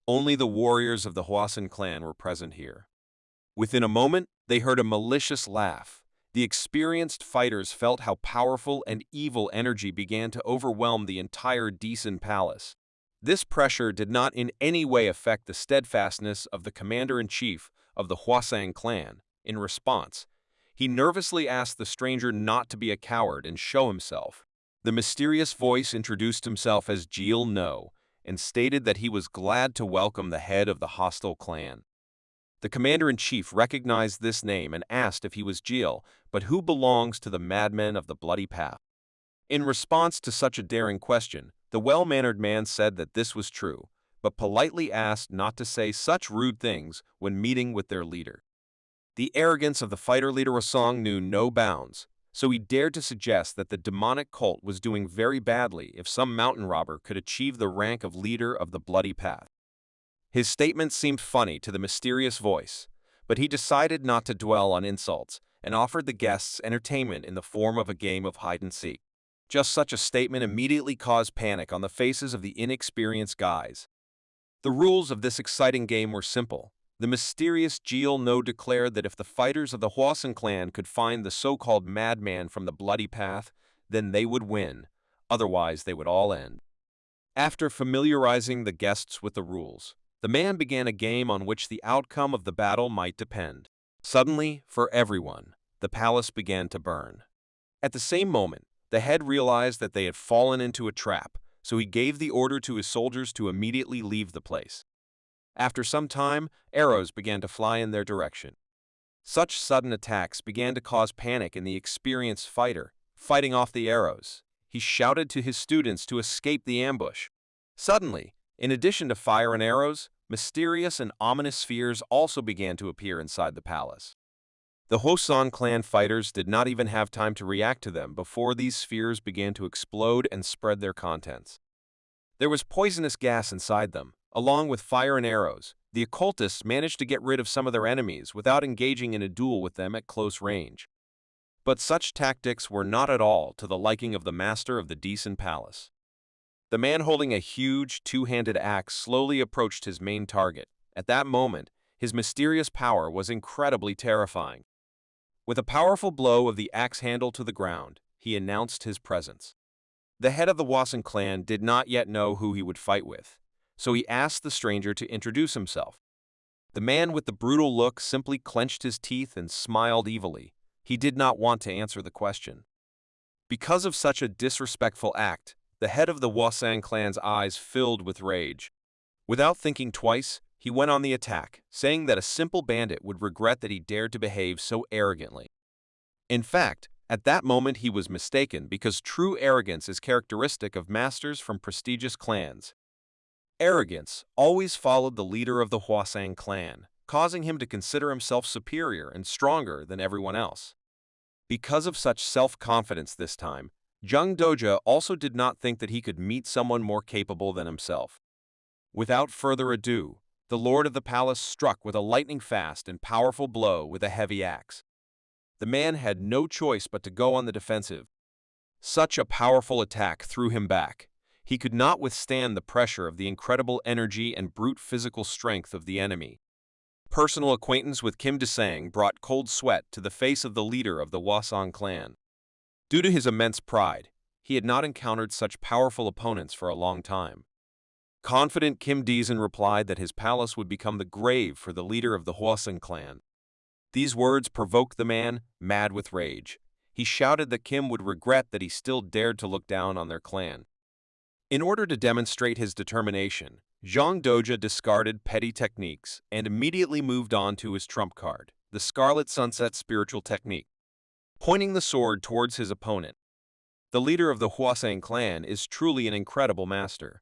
Only the warriors of the Hwasun clan were present here. Within a moment, they heard a malicious laugh. The experienced fighters felt how powerful and evil energy began to overwhelm the entire Dasan palace. This pressure did not in any way affect the steadfastness of the commander-in-chief of the Hwasang clan. In response, he nervously asked the stranger not to be a coward and show himself. The mysterious voice introduced himself as Jil No and stated that he was glad to welcome the head of the hostile clan. The commander-in-chief recognized this name and asked if he was Jil, but who belongs to the madmen of the bloody path? In response to such a daring question, the well-mannered man said that this was true, but politely asked not to say such rude things when meeting with their leader. The arrogance of the fighter leader Wasong knew no bounds, so he dared to suggest that the demonic cult was doing very badly if some mountain robber could achieve the rank of leader of the bloody path. His statement seemed funny to the mysterious voice, but he decided not to dwell on insults and offered the guests entertainment in the form of a game of hide-and-seek. Just such a statement immediately caused panic on the faces of the inexperienced guys. The rules of this exciting game were simple. The mysterious Jil No declared that if the fighters of the Hwasun clan could find the so-called madman from the bloody path, then they would win, otherwise they would all end. After familiarizing the guests with the rules, the man began a game on which the outcome of the battle might depend. Suddenly, for everyone, the palace began to burn. At the same moment, the head realized that they had fallen into a trap, so he gave the order to his soldiers to immediately leave the place. After some time, arrows began to fly in their direction. Such sudden attacks began to cause panic in the experienced fighter, fighting off the arrows. He shouted to his students to escape the ambush. Suddenly, in addition to fire and arrows, mysterious and ominous spheres also began to appear inside the palace. The Hwasun clan fighters did not even have time to react to them before these spheres began to explode and spread their contents. There was poisonous gas inside them, along with fire and arrows. The occultists managed to get rid of some of their enemies without engaging in a duel with them at close range. But such tactics were not at all to the liking of the master of the Decent Palace. The man holding a huge, two-handed axe slowly approached his main target. At that moment, his mysterious power was incredibly terrifying. With a powerful blow of the axe handle to the ground, he announced his presence. The head of the Hwasun clan did not yet know who he would fight with, so he asked the stranger to introduce himself. The man with the brutal look simply clenched his teeth and smiled evilly. He did not want to answer the question. Because of such a disrespectful act, the head of the Hwasun clan's eyes filled with rage. Without thinking twice, he went on the attack, saying that a simple bandit would regret that he dared to behave so arrogantly. In fact, at that moment he was mistaken because true arrogance is characteristic of masters from prestigious clans. Arrogance always followed the leader of the Hwasun clan, causing him to consider himself superior and stronger than everyone else. Because of such self-confidence this time, Jung Doja also did not think that he could meet someone more capable than himself. Without further ado, the lord of the palace struck with a lightning-fast and powerful blow with a heavy axe. The man had no choice but to go on the defensive. Such a powerful attack threw him back. He could not withstand the pressure of the incredible energy and brute physical strength of the enemy. Personal acquaintance with Kim Desang brought cold sweat to the face of the leader of the Hwasun clan. Due to his immense pride, he had not encountered such powerful opponents for a long time. Confident Kim Desang replied that his palace would become the grave for the leader of the Hwasun clan. These words provoked the man, mad with rage. He shouted that Kim would regret that he still dared to look down on their clan. In order to demonstrate his determination, Zhang Doja discarded petty techniques and immediately moved on to his trump card, the Scarlet Sunset Spiritual Technique. Pointing the sword towards his opponent, the leader of the Hwasun clan is truly an incredible master.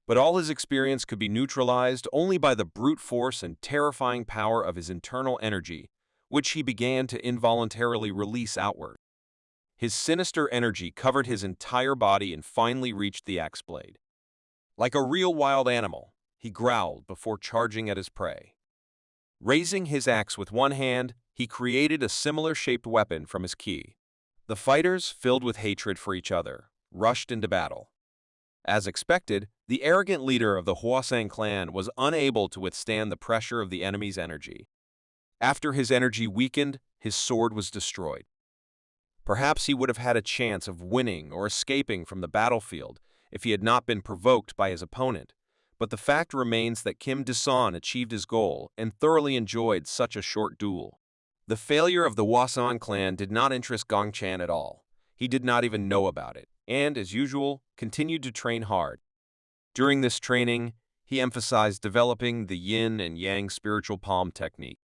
But all his experience could be neutralized only by the brute force and terrifying power of his internal energy, which he began to involuntarily release outward. His sinister energy covered his entire body and finally reached the axe blade. Like a real wild animal, he growled before charging at his prey. Raising his axe with one hand, he created a similar-shaped weapon from his ki. The fighters, filled with hatred for each other, rushed into battle. As expected, the arrogant leader of the Hwasun clan was unable to withstand the pressure of the enemy's energy. After his energy weakened, his sword was destroyed. Perhaps he would have had a chance of winning or escaping from the battlefield if he had not been provoked by his opponent, but the fact remains that Kim Desang achieved his goal and thoroughly enjoyed such a short duel. The failure of the Hwasun clan did not interest Gong Chan at all. He did not even know about it, and, as usual, continued to train hard. During this training, he emphasized developing the yin and yang spiritual palm technique.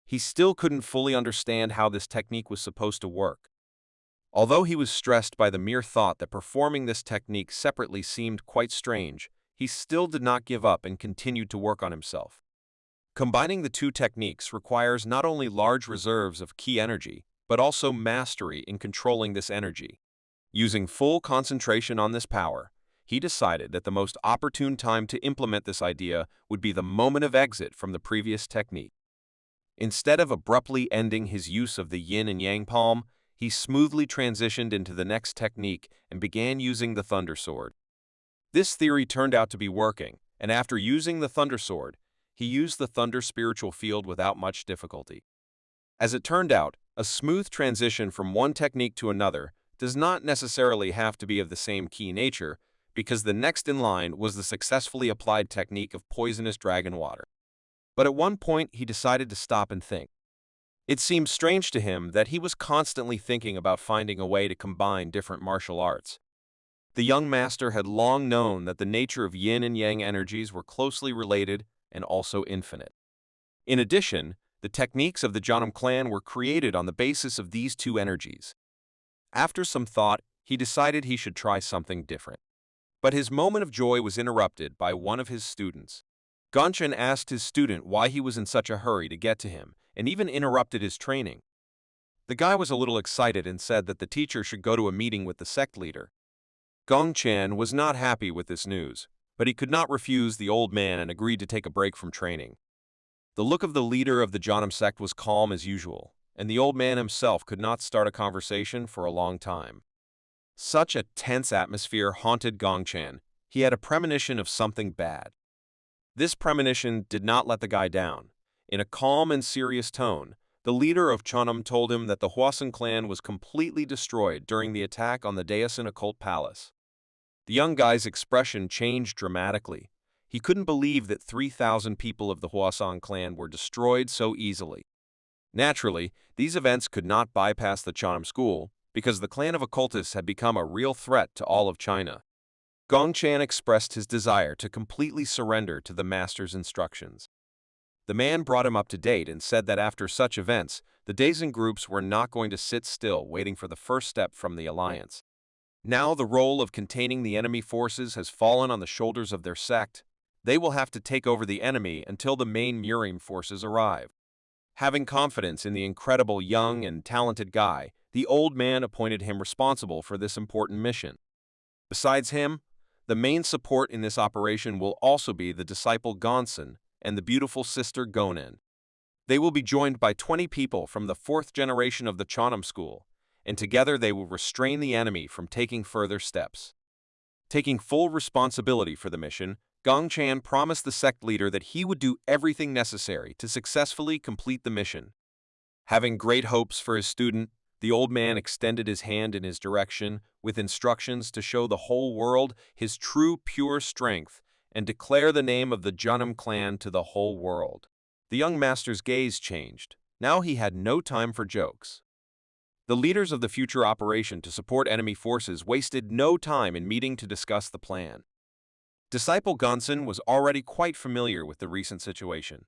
He still couldn't fully understand how this technique was supposed to work. Although he was stressed by the mere thought that performing this technique separately seemed quite strange, he still did not give up and continued to work on himself. Combining the two techniques requires not only large reserves of key energy, but also mastery in controlling this energy. Using full concentration on this power, he decided that the most opportune time to implement this idea would be the moment of exit from the previous technique. Instead of abruptly ending his use of the yin and yang palm, he smoothly transitioned into the next technique and began using the Thunder Sword. This theory turned out to be working, and after using the Thunder Sword, he used the Thunder spiritual field without much difficulty. As it turned out, a smooth transition from one technique to another does not necessarily have to be of the same key nature, because the next in line was the successfully applied technique of poisonous dragon water. But at one point, he decided to stop and think. It seemed strange to him that he was constantly thinking about finding a way to combine different martial arts. The young master had long known that the nature of yin and yang energies were closely related and also infinite. In addition, the techniques of the Janam clan were created on the basis of these two energies. After some thought, he decided he should try something different. But his moment of joy was interrupted by one of his students. Gongchen asked his student why he was in such a hurry to get to him, and even interrupted his training. The guy was a little excited and said that the teacher should go to a meeting with the sect leader. Gongchen was not happy with this news, but he could not refuse the old man and agreed to take a break from training. The look of the leader of the Janam sect was calm as usual, and the old man himself could not start a conversation for a long time. Such a tense atmosphere haunted Gongchen. He had a premonition of something bad. This premonition did not let the guy down. In a calm and serious tone, the leader of Chonam told him that the Hwasun clan was completely destroyed during the attack on the Daosin occult palace. The young guy's expression changed dramatically. He couldn't believe that 3,000 people of the Hwasun clan were destroyed so easily. Naturally, these events could not bypass the Chonam school, because the clan of occultists had become a real threat to all of China. Gongchen expressed his desire to completely surrender to the master's instructions. The man brought him up to date and said that after such events, the Daosin groups were not going to sit still waiting for the first step from the alliance. Now the role of containing the enemy forces has fallen on the shoulders of their sect. They will have to take over the enemy until the main Murim forces arrive. Having confidence in the incredible young and talented guy, the old man appointed him responsible for this important mission. Besides him, the main support in this operation will also be the disciple Gonsen and the beautiful sister Gonen. They will be joined by 20 people from the 4th generation of the Chonam school, and together they will restrain the enemy from taking further steps. Taking full responsibility for the mission, Gongchen promised the sect leader that he would do everything necessary to successfully complete the mission. Having great hopes for his student, the old man extended his hand in his direction with instructions to show the whole world his true pure strength and declare the name of the Janam clan to the whole world. The young master's gaze changed. Now he had no time for jokes. The leaders of the future operation to support enemy forces wasted no time in meeting to discuss the plan. Disciple Gonsen was already quite familiar with the recent situation.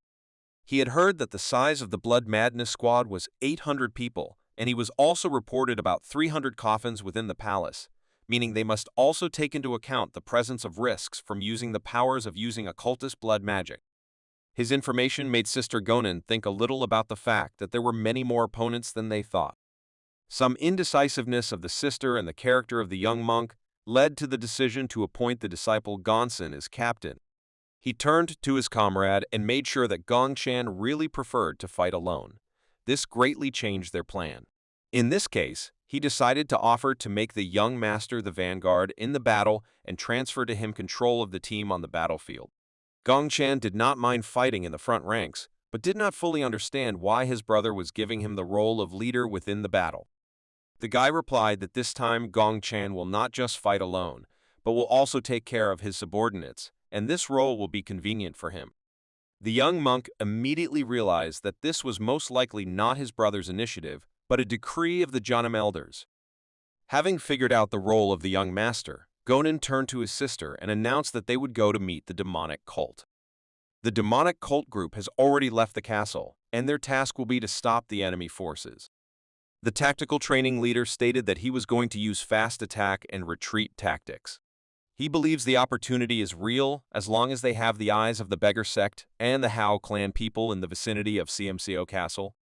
He had heard that the size of the Blood Madness squad was 800 people, and he was also reported about 300 coffins within the palace, meaning they must also take into account the presence of risks from using the powers of using occultist blood magic. His information made Sister Gonen think a little about the fact that there were many more opponents than they thought. Some indecisiveness of the sister and the character of the young monk led to the decision to appoint the disciple Gonsen as captain. He turned to his comrade and made sure that Gongchen really preferred to fight alone. This greatly changed their plan. In this case, he decided to offer to make the young master the vanguard in the battle and transfer to him control of the team on the battlefield. Gongchen did not mind fighting in the front ranks, but did not fully understand why his brother was giving him the role of leader within the battle. The guy replied that this time Gongchen will not just fight alone, but will also take care of his subordinates, and this role will be convenient for him. The young monk immediately realized that this was most likely not his brother's initiative, but a decree of the Janam elders. Having figured out the role of the young master, Gonin turned to his sister and announced that they would go to meet the demonic cult. The demonic cult group has already left the castle, and their task will be to stop the enemy forces. The tactical training leader stated that he was going to use fast attack and retreat tactics. He believes the opportunity is real as long as they have the eyes of the Beggar sect and the Hao clan people in the vicinity of CMCO Castle.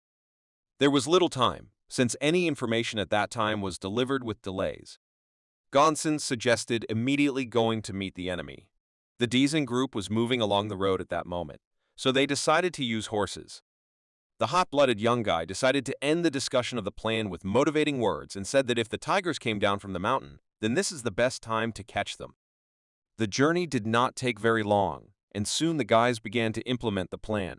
There was little time, since any information at that time was delivered with delays. Gonson suggested immediately going to meet the enemy. The Dizan group was moving along the road at that moment, so they decided to use horses. The hot-blooded young guy decided to end the discussion of the plan with motivating words and said that if the tigers came down from the mountain, then this is the best time to catch them. The journey did not take very long, and soon the guys began to implement the plan.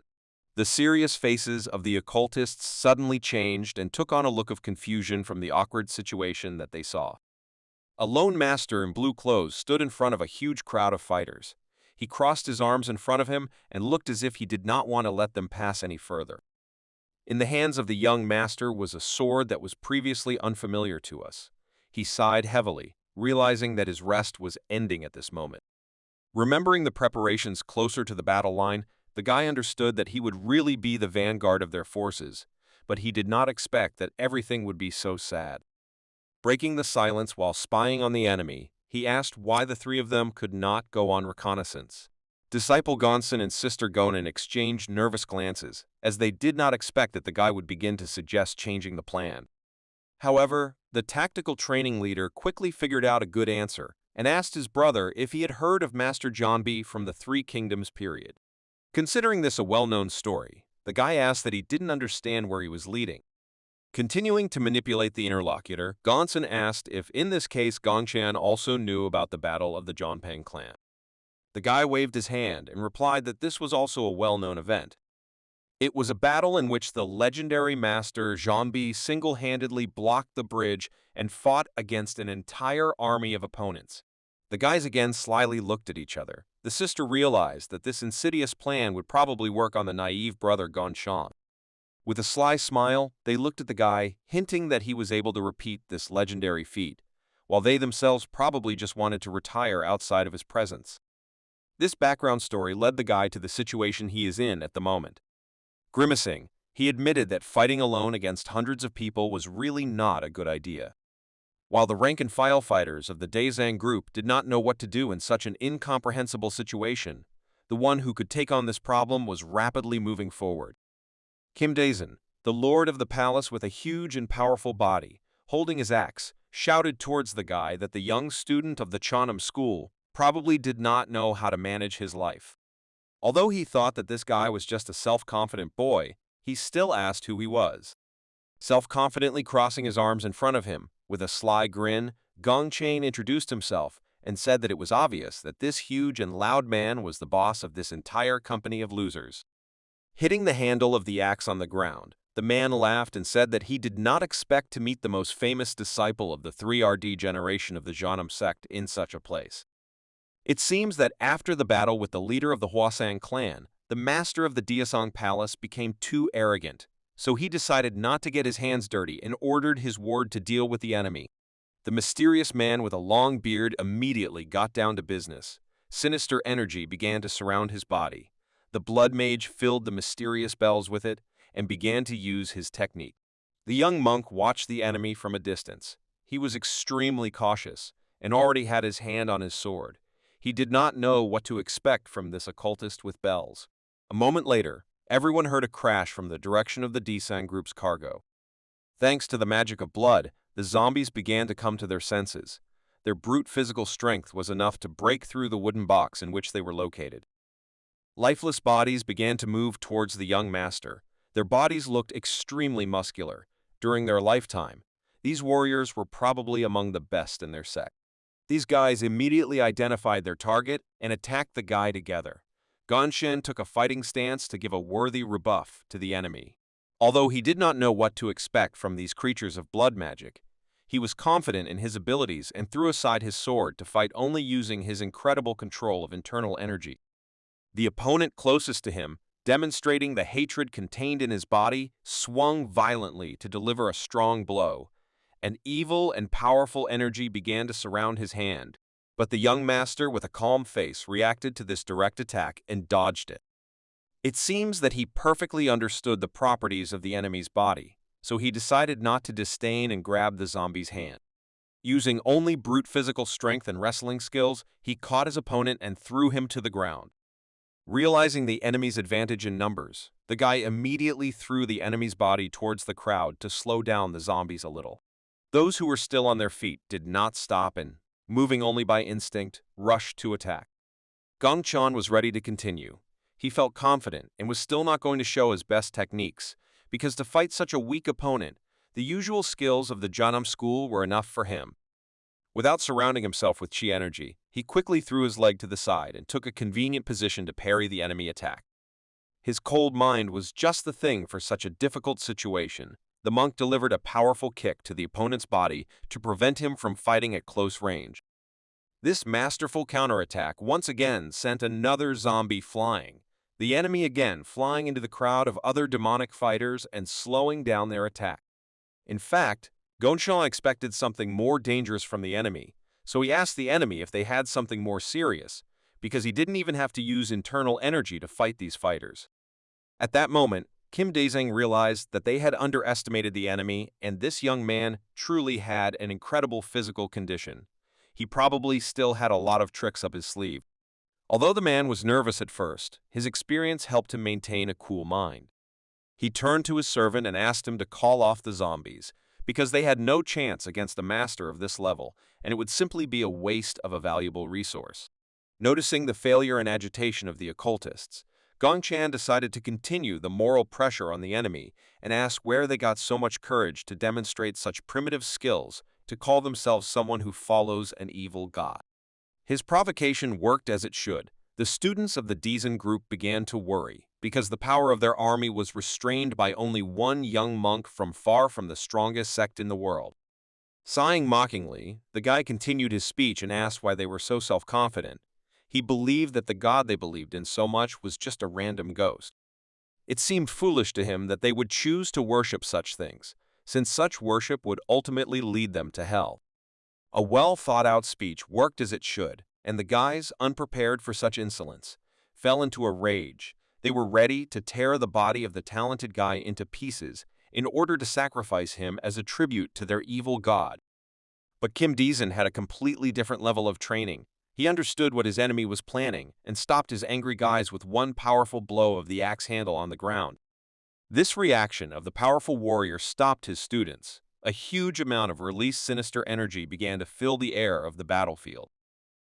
The serious faces of the occultists suddenly changed and took on a look of confusion from the awkward situation that they saw. A lone master in blue clothes stood in front of a huge crowd of fighters. He crossed his arms in front of him and looked as if he did not want to let them pass any further. In the hands of the young master was a sword that was previously unfamiliar to us. He sighed heavily, realizing that his rest was ending at this moment. Remembering the preparations closer to the battle line, the guy understood that he would really be the vanguard of their forces, but he did not expect that everything would be so sad. Breaking the silence while spying on the enemy, he asked why the three of them could not go on reconnaissance. Disciple Gonson and Sister Gonin exchanged nervous glances, as they did not expect that the guy would begin to suggest changing the plan. However, the tactical training leader quickly figured out a good answer and asked his brother if he had heard of Master Johnby from the Three Kingdoms period. Considering this a well-known story, the guy asked that he didn't understand where he was leading. Continuing to manipulate the interlocutor, Gonson asked if in this case Gonchan also knew about the Battle of the Jonpang clan. The guy waved his hand and replied that this was also a well-known event. It was a battle in which the legendary master Zhongbi single-handedly blocked the bridge and fought against an entire army of opponents. The guys again slyly looked at each other. The sister realized that this insidious plan would probably work on the naive brother Gonchan. With a sly smile, they looked at the guy, hinting that he was able to repeat this legendary feat, while they themselves probably just wanted to retire outside of his presence. This background story led the guy to the situation he is in at the moment. Grimacing, he admitted that fighting alone against hundreds of people was really not a good idea. While the rank-and-file fighters of the Dazang group did not know what to do in such an incomprehensible situation, the one who could take on this problem was rapidly moving forward. Kim Dazan, the lord of the palace with a huge and powerful body, holding his axe, shouted towards the guy that the young student of the Cheonam school probably did not know how to manage his life. Although he thought that this guy was just a self-confident boy, he still asked who he was. Self-confidently crossing his arms in front of him, with a sly grin, Gongchain introduced himself and said that it was obvious that this huge and loud man was the boss of this entire company of losers. Hitting the handle of the axe on the ground, the man laughed and said that he did not expect to meet the most famous disciple of the 3RD generation of the Jeonnam sect in such a place. It seems that after the battle with the leader of the Hwasang clan, the master of the Deosong Palace became too arrogant, so he decided not to get his hands dirty and ordered his ward to deal with the enemy. The mysterious man with a long beard immediately got down to business. Sinister energy began to surround his body. The blood mage filled the mysterious bells with it and began to use his technique. The young monk watched the enemy from a distance. He was extremely cautious and already had his hand on his sword. He did not know what to expect from this occultist with bells. A moment later, everyone heard a crash from the direction of the Desang group's cargo. Thanks to the magic of blood, the zombies began to come to their senses. Their brute physical strength was enough to break through the wooden box in which they were located. Lifeless bodies began to move towards the young master. Their bodies looked extremely muscular. During their lifetime, these warriors were probably among the best in their sect. These guys immediately identified their target and attacked the guy together. Gonshin took a fighting stance to give a worthy rebuff to the enemy. Although he did not know what to expect from these creatures of blood magic, he was confident in his abilities and threw aside his sword to fight only using his incredible control of internal energy. The opponent closest to him, demonstrating the hatred contained in his body, swung violently to deliver a strong blow. An evil and powerful energy began to surround his hand, but the young master with a calm face reacted to this direct attack and dodged it. It seems that he perfectly understood the properties of the enemy's body, so he decided not to disdain and grab the zombie's hand. Using only brute physical strength and wrestling skills, he caught his opponent and threw him to the ground. Realizing the enemy's advantage in numbers, the guy immediately threw the enemy's body towards the crowd to slow down the zombies a little. Those who were still on their feet did not stop and, moving only by instinct, rushed to attack. Gong Chan was ready to continue. He felt confident and was still not going to show his best techniques, because to fight such a weak opponent, the usual skills of the Janam school were enough for him. Without surrounding himself with chi energy, he quickly threw his leg to the side and took a convenient position to parry the enemy attack. His cold mind was just the thing for such a difficult situation. The monk delivered a powerful kick to the opponent's body to prevent him from fighting at close range. This masterful counterattack once again sent another zombie flying, the enemy again flying into the crowd of other demonic fighters and slowing down their attack. In fact, Gonchan expected something more dangerous from the enemy, so he asked the enemy if they had something more serious, because he didn't even have to use internal energy to fight these fighters. At that moment, Kim Daesung realized that they had underestimated the enemy, and this young man truly had an incredible physical condition. He probably still had a lot of tricks up his sleeve. Although the man was nervous at first, his experience helped him maintain a cool mind. He turned to his servant and asked him to call off the zombies, because they had no chance against a master of this level, and it would simply be a waste of a valuable resource. Noticing the failure and agitation of the occultists, Gong Chan decided to continue the moral pressure on the enemy and asked where they got so much courage to demonstrate such primitive skills to call themselves someone who follows an evil god. His provocation worked as it should. The students of the Daesung group began to worry, because the power of their army was restrained by only one young monk from far from the strongest sect in the world. Sighing mockingly, the guy continued his speech and asked why they were so self-confident. He believed that the god they believed in so much was just a random ghost. It seemed foolish to him that they would choose to worship such things, since such worship would ultimately lead them to hell. A well-thought-out speech worked as it should, and the guys, unprepared for such insolence, fell into a rage. They were ready to tear the body of the talented guy into pieces in order to sacrifice him as a tribute to their evil god. But Kim Daesung had a completely different level of training. He understood what his enemy was planning and stopped his angry guys with one powerful blow of the axe handle on the ground. This reaction of the powerful warrior stopped his students. A huge amount of released sinister energy began to fill the air of the battlefield.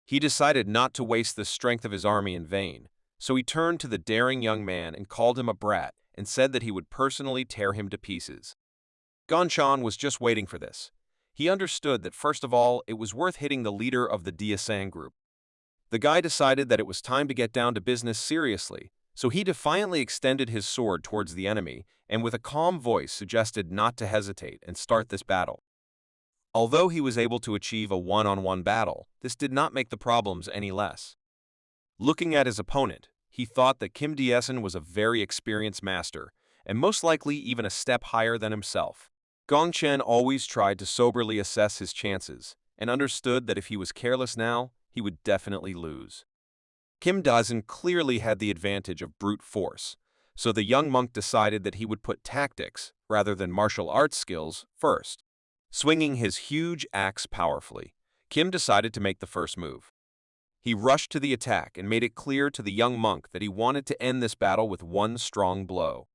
He decided not to waste the strength of his army in vain, so he turned to the daring young man and called him a brat and said that he would personally tear him to pieces. Gonchan was just waiting for this. He understood that first of all, it was worth hitting the leader of the Daesung group. The guy decided that it was time to get down to business seriously, so he defiantly extended his sword towards the enemy and with a calm voice suggested not to hesitate and start this battle. Although he was able to achieve a one-on-one battle, this did not make the problems any less. Looking at his opponent, he thought that Kim Daesung was a very experienced master, and most likely even a step higher than himself. Gong Chen always tried to soberly assess his chances, and understood that if he was careless now, he would definitely lose. Kim Daesung clearly had the advantage of brute force, so the young monk decided that he would put tactics, rather than martial arts skills, first. Swinging his huge axe powerfully, Kim decided to make the first move. He rushed to the attack and made it clear to the young monk that he wanted to end this battle with one strong blow.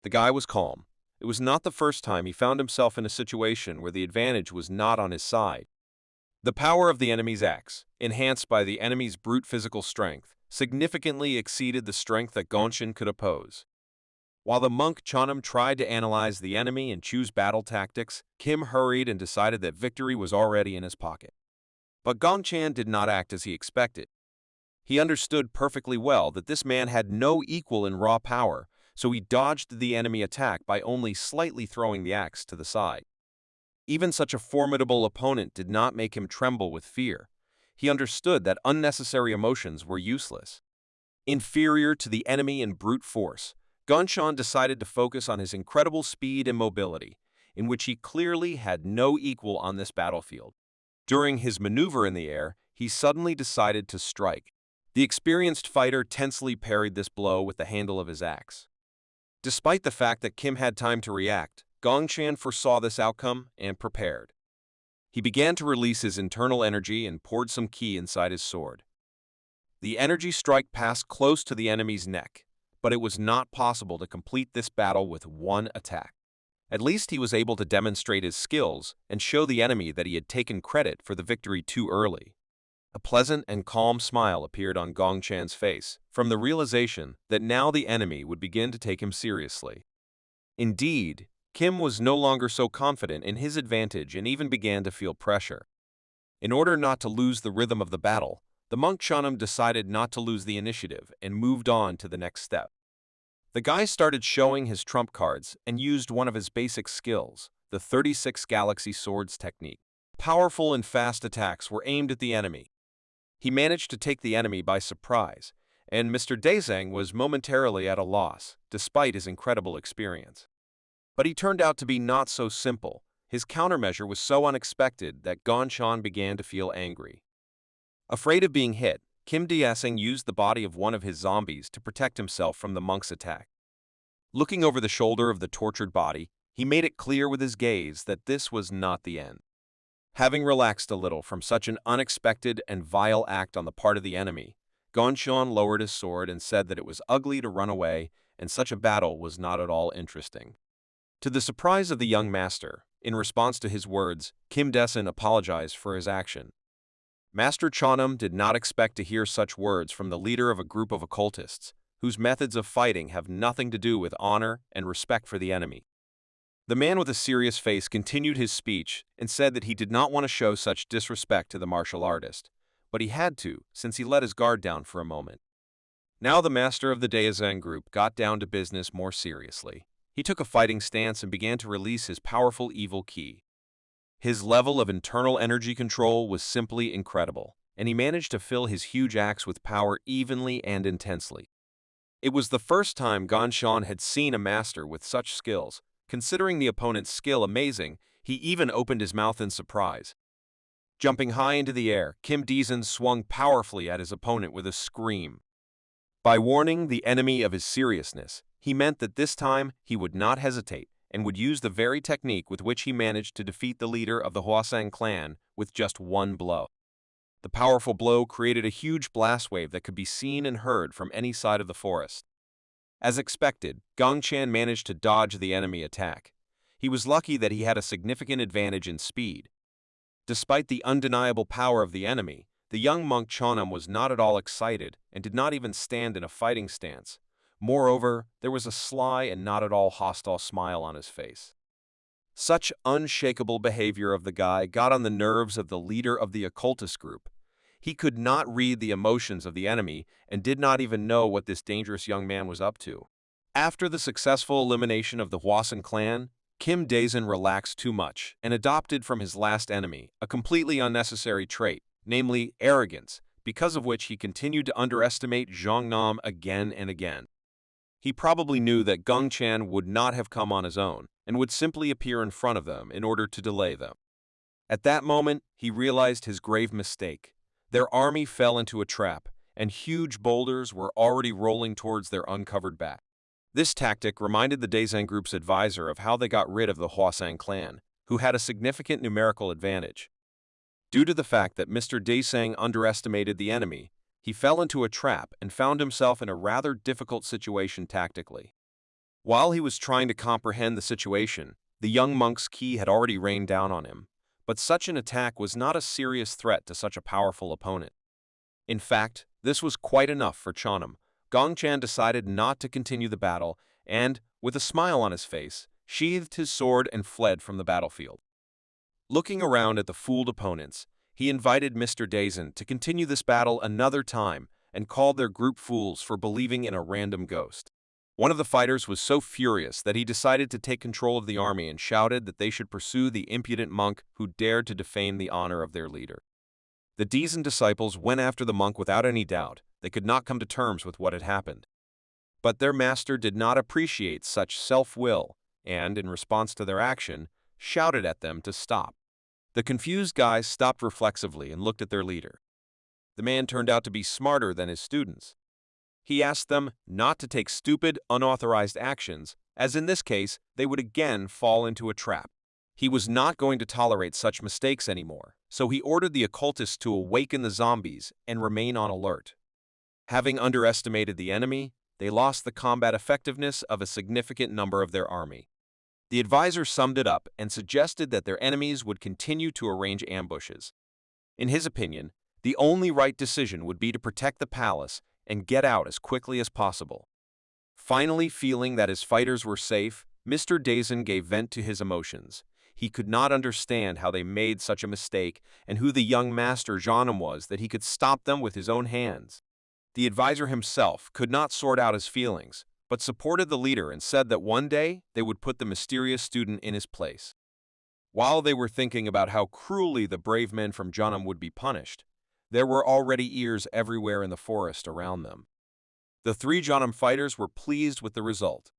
The guy was calm. It was not the first time he found himself in a situation where the advantage was not on his side. The power of the enemy's axe, enhanced by the enemy's brute physical strength, significantly exceeded the strength that Gonshin could oppose. While the monk Chanam tried to analyze the enemy and choose battle tactics, Kim hurried and decided that victory was already in his pocket. But Gongchan did not act as he expected. He understood perfectly well that this man had no equal in raw power, so he dodged the enemy attack by only slightly throwing the axe to the side. Even such a formidable opponent did not make him tremble with fear. He understood that unnecessary emotions were useless. Inferior to the enemy in brute force, Gonshan decided to focus on his incredible speed and mobility. in which he clearly had no equal on this battlefield. During his maneuver in the air, he suddenly decided to strike. The experienced fighter tensely parried this blow with the handle of his axe. Despite the fact that Kim had time to react, Gongchan foresaw this outcome and prepared. He began to release his internal energy and poured some ki inside his sword. The energy strike passed close to the enemy's neck, but it was not possible to complete this battle with one attack. At least he was able to demonstrate his skills and show the enemy that he had taken credit for the victory too early. A pleasant and calm smile appeared on Gongchan's face from the realization that now the enemy would begin to take him seriously. Indeed, Kim was no longer so confident in his advantage and even began to feel pressure. In order not to lose the rhythm of the battle, the monk Chanam decided not to lose the initiative and moved on to the next step. The guy started showing his trump cards and used one of his basic skills, the 36 Galaxy Swords technique. Powerful and fast attacks were aimed at the enemy. He managed to take the enemy by surprise, and Mr. Daezang was momentarily at a loss, despite his incredible experience. But he turned out to be not so simple. His countermeasure was so unexpected that Gongchan began to feel angry. Afraid of being hit, Kim Daesang used the body of one of his zombies to protect himself from the monk's attack. Looking over the shoulder of the tortured body, he made it clear with his gaze that this was not the end. Having relaxed a little from such an unexpected and vile act on the part of the enemy, Gongchan lowered his sword and said that it was ugly to run away and such a battle was not at all interesting. To the surprise of the young master, in response to his words, Kim Daesang apologized for his action. Master Chanam did not expect to hear such words from the leader of a group of occultists, whose methods of fighting have nothing to do with honor and respect for the enemy. The man with a serious face continued his speech and said that he did not want to show such disrespect to the martial artist, but he had to, since he let his guard down for a moment. Now the master of the Daezang group got down to business more seriously. He took a fighting stance and began to release his powerful evil ki. His level of internal energy control was simply incredible, and he managed to fill his huge axe with power evenly and intensely. It was the first time Gongchan had seen a master with such skills. Considering the opponent's skill amazing, he even opened his mouth in surprise. Jumping high into the air, Kim Daesang swung powerfully at his opponent with a scream. By warning the enemy of his seriousness, he meant that this time he would not hesitate and would use the very technique with which he managed to defeat the leader of the Hwasang clan with just one blow. The powerful blow created a huge blast wave that could be seen and heard from any side of the forest. As expected, Gongchan managed to dodge the enemy attack. He was lucky that he had a significant advantage in speed. Despite the undeniable power of the enemy, the young monk Chanam was not at all excited and did not even stand in a fighting stance. Moreover, there was a sly and not at all hostile smile on his face. Such unshakable behavior of the guy got on the nerves of the leader of the occultist group. He could not read the emotions of the enemy and did not even know what this dangerous young man was up to. After the successful elimination of the Hwasang clan, Kim Daesang relaxed too much and adopted from his last enemy a completely unnecessary trait, namely arrogance, because of which he continued to underestimate Zhongnam again and again. He probably knew that Gongchan would not have come on his own and would simply appear in front of them in order to delay them. At that moment, he realized his grave mistake. Their army fell into a trap, and huge boulders were already rolling towards their uncovered back. This tactic reminded the Daezang group's advisor of how they got rid of the Hwasang clan, who had a significant numerical advantage. Due to the fact that Mr. Daesang underestimated the enemy, he fell into a trap and found himself in a rather difficult situation tactically. While he was trying to comprehend the situation, the young monk's ki had already rained down on him, but such an attack was not a serious threat to such a powerful opponent. In fact, this was quite enough for Chanam. Gongchan decided not to continue the battle and, with a smile on his face, sheathed his sword and fled from the battlefield. Looking around at the fooled opponents, he invited Mr. Daezang to continue this battle another time and called their group fools for believing in a random ghost. One of the fighters was so furious that he decided to take control of the army and shouted that they should pursue the impudent monk who dared to defame the honor of their leader. The Daezang disciples went after the monk without any doubt. They could not come to terms with what had happened. But their master did not appreciate such self-will, and, in response to their action, shouted at them to stop. The confused guys stopped reflexively and looked at their leader. The man turned out to be smarter than his students. He asked them not to take stupid, unauthorized actions, as in this case, they would again fall into a trap. He was not going to tolerate such mistakes anymore, so he ordered the occultists to awaken the zombies and remain on alert. Having underestimated the enemy, they lost the combat effectiveness of a significant number of their army. The advisor summed it up and suggested that their enemies would continue to arrange ambushes. In his opinion, the only right decision would be to protect the palace and get out as quickly as possible. Finally, feeling that his fighters were safe, Mr. Dazen gave vent to his emotions. He could not understand how they made such a mistake and who the young master Jeannem was that he could stop them with his own hands. The advisor himself could not sort out his feelings, but supported the leader and said that one day they would put the mysterious student in his place. While they were thinking about how cruelly the brave men from Jeannem would be punished, there were already ears everywhere in the forest around them. The three Jeannem fighters were pleased with the result.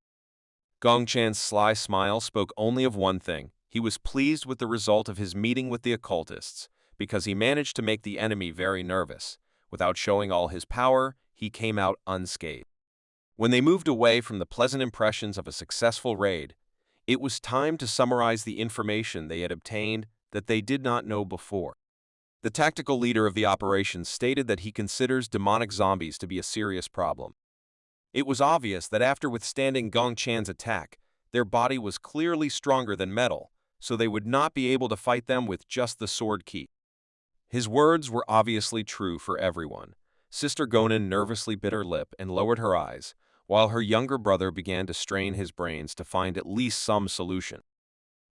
Gong Chan's sly smile spoke only of one thing. He was pleased with the result of his meeting with the occultists, because he managed to make the enemy very nervous. Without showing all his power, he came out unscathed. When they moved away from the pleasant impressions of a successful raid, it was time to summarize the information they had obtained that they did not know before. The tactical leader of the operation stated that he considers demonic zombies to be a serious problem. It was obvious that after withstanding Gong Chan's attack, their body was clearly stronger than metal, so they would not be able to fight them with just the sword key. His words were obviously true for everyone. Sister Gonan nervously bit her lip and lowered her eyes, while her younger brother began to strain his brains to find at least some solution.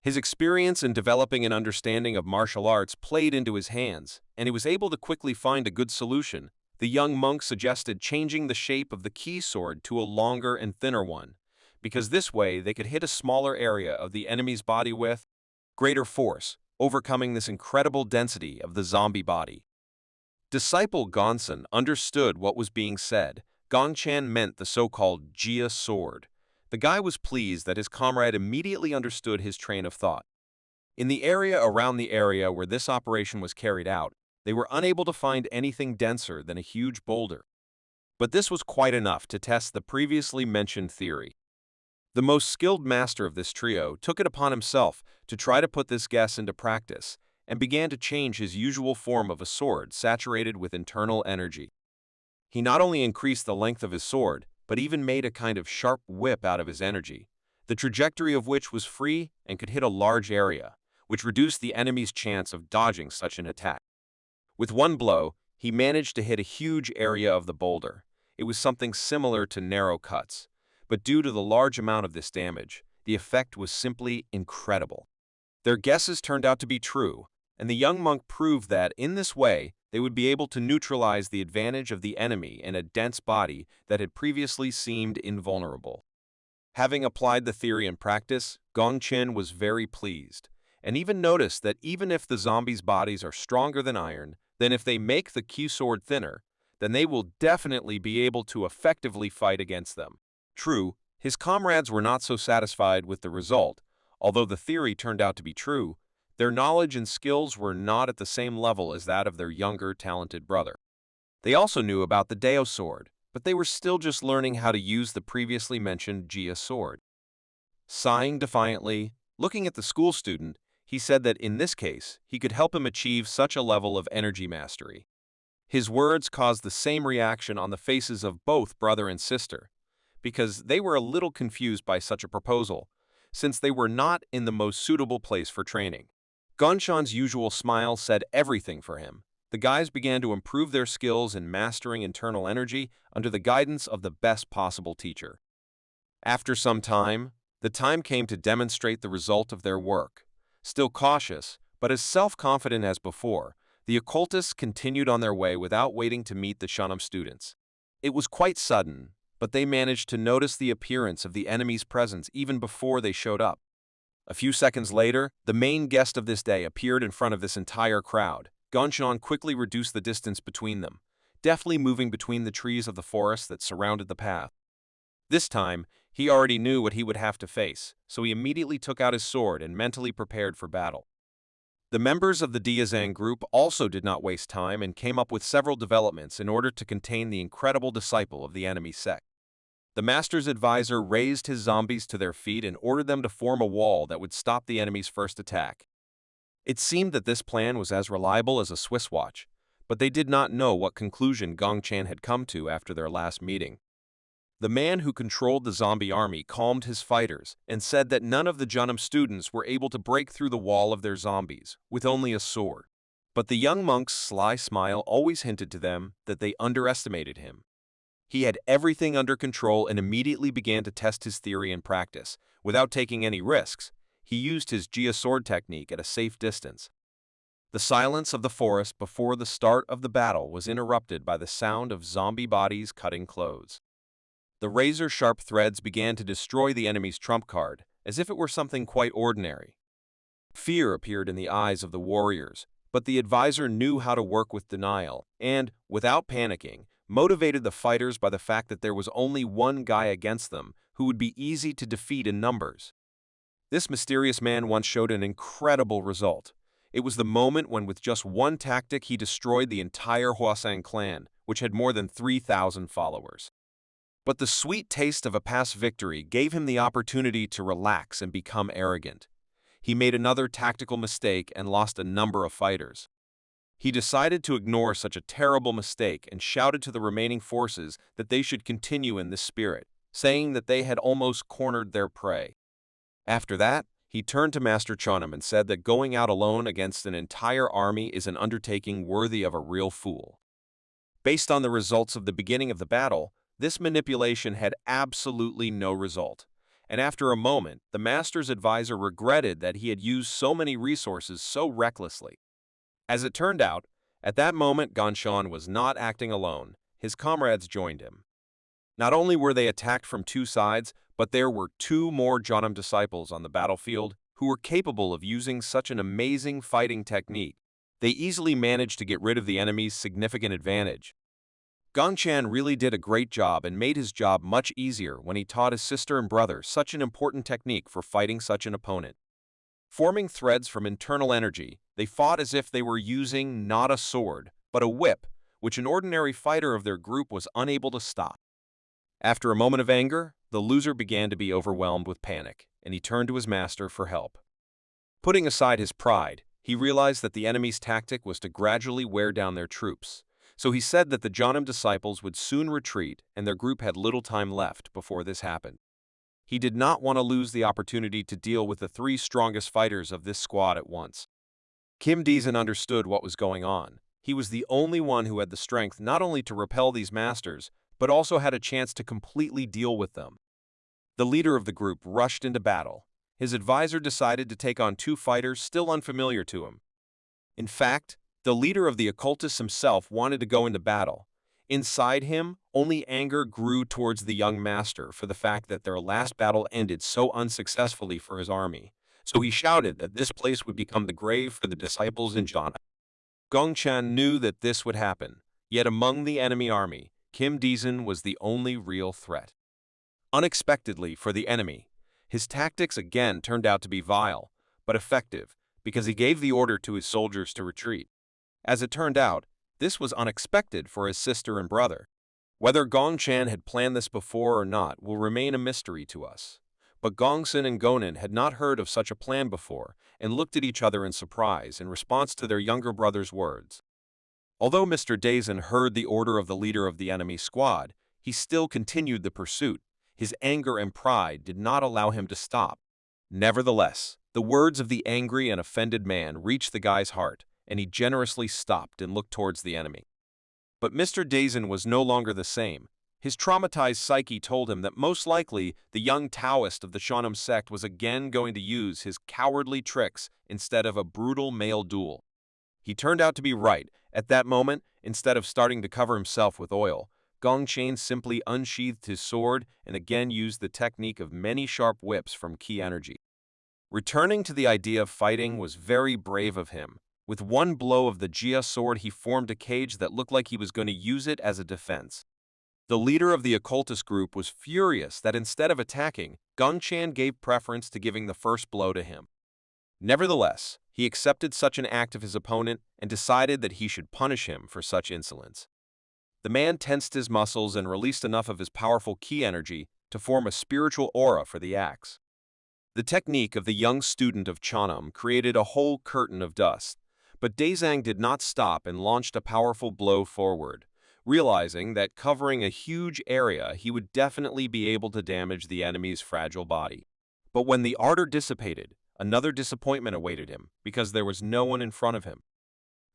His experience in developing an understanding of martial arts played into his hands, and he was able to quickly find a good solution. The young monk suggested changing the shape of the key sword to a longer and thinner one, because this way they could hit a smaller area of the enemy's body with greater force, overcoming this incredible density of the zombie body. Disciple Gonson understood what was being said. Gong Chan meant the so-called Jia sword. The guy was pleased that his comrade immediately understood his train of thought. In the area around the area where this operation was carried out, they were unable to find anything denser than a huge boulder. But this was quite enough to test the previously mentioned theory. The most skilled master of this trio took it upon himself to try to put this guess into practice, and began to change his usual form of a sword saturated with internal energy. He not only increased the length of his sword, but even made a kind of sharp whip out of his energy, the trajectory of which was free and could hit a large area, which reduced the enemy's chance of dodging such an attack. With one blow, he managed to hit a huge area of the boulder. It was something similar to narrow cuts, but due to the large amount of this damage, the effect was simply incredible. Their guesses turned out to be true, and the young monk proved that, in this way, they would be able to neutralize the advantage of the enemy in a dense body that had previously seemed invulnerable. Having applied the theory in practice, Gong Chen was very pleased, and even noticed that even if the zombies' bodies are stronger than iron, then if they make the key sword thinner, then they will definitely be able to effectively fight against them. True, his comrades were not so satisfied with the result. Although the theory turned out to be true, their knowledge and skills were not at the same level as that of their younger, talented brother. They also knew about the Dao sword, but they were still just learning how to use the previously mentioned Jia sword. Sighing defiantly, looking at the school student, he said that in this case, he could help him achieve such a level of energy mastery. His words caused the same reaction on the faces of both brother and sister, because they were a little confused by such a proposal, since they were not in the most suitable place for training. Gonshan's usual smile said everything for him. The guys began to improve their skills in mastering internal energy under the guidance of the best possible teacher. After some time, the time came to demonstrate the result of their work. Still cautious, but as self-confident as before, the occultists continued on their way without waiting to meet the Jeannem students. It was quite sudden, but they managed to notice the appearance of the enemy's presence even before they showed up. A few seconds later, the main guest of this day appeared in front of this entire crowd. Gonshan quickly reduced the distance between them, deftly moving between the trees of the forest that surrounded the path. This time, He already knew what he would have to face, so he immediately took out his sword and mentally prepared for battle. The members of the Diazang group also did not waste time and came up with several developments in order to contain the incredible disciple of the enemy sect. The master's advisor raised his zombies to their feet and ordered them to form a wall that would stop the enemy's first attack. It seemed that this plan was as reliable as a Swiss watch, but they did not know what conclusion Gongchan had come to after their last meeting. The man who controlled the zombie army calmed his fighters and said that none of the Junam students were able to break through the wall of their zombies with only a sword. But the young monk's sly smile always hinted to them that they underestimated him. He had everything under control and immediately began to test his theory in practice. Without taking any risks, he used his Jia sword technique at a safe distance. The silence of the forest before the start of the battle was interrupted by the sound of zombie bodies cutting clothes. The razor-sharp threads began to destroy the enemy's trump card, as if it were something quite ordinary. Fear appeared in the eyes of the warriors, but the advisor knew how to work with denial and, without panicking, motivated the fighters by the fact that there was only one guy against them who would be easy to defeat in numbers. This mysterious man once showed an incredible result. It was the moment when with just one tactic he destroyed the entire Huasang clan, which had more than 3,000 followers. But the sweet taste of a past victory gave him the opportunity to relax and become arrogant. He made another tactical mistake and lost a number of fighters. He decided to ignore such a terrible mistake and shouted to the remaining forces that they should continue in this spirit, saying that they had almost cornered their prey. After that, he turned to Master Chonam and said that going out alone against an entire army is an undertaking worthy of a real fool. Based on the results of the beginning of the battle, this manipulation had absolutely no result, and after a moment, the master's advisor regretted that he had used so many resources so recklessly. As it turned out, at that moment Gongchan was not acting alone. His comrades joined him. Not only were they attacked from two sides, but there were two more Jonam disciples on the battlefield who were capable of using such an amazing fighting technique. They easily managed to get rid of the enemy's significant advantage. Gongchan really did a great job and made his job much easier when he taught his sister and brother such an important technique for fighting such an opponent. Forming threads from internal energy, they fought as if they were using not a sword, but a whip, which an ordinary fighter of their group was unable to stop. After a moment of anger, the loser began to be overwhelmed with panic, and he turned to his master for help. Putting aside his pride, he realized that the enemy's tactic was to gradually wear down their troops. So he said that the Jonam disciples would soon retreat and their group had little time left before this happened. He did not want to lose the opportunity to deal with the three strongest fighters of this squad at once. Kim Dizan understood what was going on. He was the only one who had the strength not only to repel these masters, but also had a chance to completely deal with them. The leader of the group rushed into battle. His advisor decided to take on two fighters still unfamiliar to him. In fact, the leader of the occultists himself wanted to go into battle. Inside him, only anger grew towards the young master for the fact that their last battle ended so unsuccessfully for his army. So he shouted that this place would become the grave for the disciples in Jana. Gongchan knew that this would happen, yet among the enemy army, Kim Dizan was the only real threat. Unexpectedly for the enemy, his tactics again turned out to be vile, but effective, because he gave the order to his soldiers to retreat. As it turned out, this was unexpected for his sister and brother. Whether Gongchan had planned this before or not will remain a mystery to us. But Gongsun and Gonin had not heard of such a plan before and looked at each other in surprise in response to their younger brother's words. Although Mr. Dazan heard the order of the leader of the enemy squad, he still continued the pursuit. His anger and pride did not allow him to stop. Nevertheless, the words of the angry and offended man reached the guy's heart, and he generously stopped and looked towards the enemy. But Mr. Dazan was no longer the same. His traumatized psyche told him that most likely the young Taoist of the Shanam sect was again going to use his cowardly tricks instead of a brutal male duel. He turned out to be right. At that moment, instead of starting to cover himself with oil, Gongchan simply unsheathed his sword and again used the technique of many sharp whips from key energy. Returning to the idea of fighting was very brave of him. With one blow of the Jia sword, he formed a cage that looked like he was going to use it as a defense. The leader of the occultist group was furious that instead of attacking, Gongchan gave preference to giving the first blow to him. Nevertheless, he accepted such an act of his opponent and decided that he should punish him for such insolence. The man tensed his muscles and released enough of his powerful ki energy to form a spiritual aura for the axe. The technique of the young student of Chanam created a whole curtain of dust, but Daezang did not stop and launched a powerful blow forward, realizing that covering a huge area he would definitely be able to damage the enemy's fragile body. But when the ardor dissipated, another disappointment awaited him because there was no one in front of him.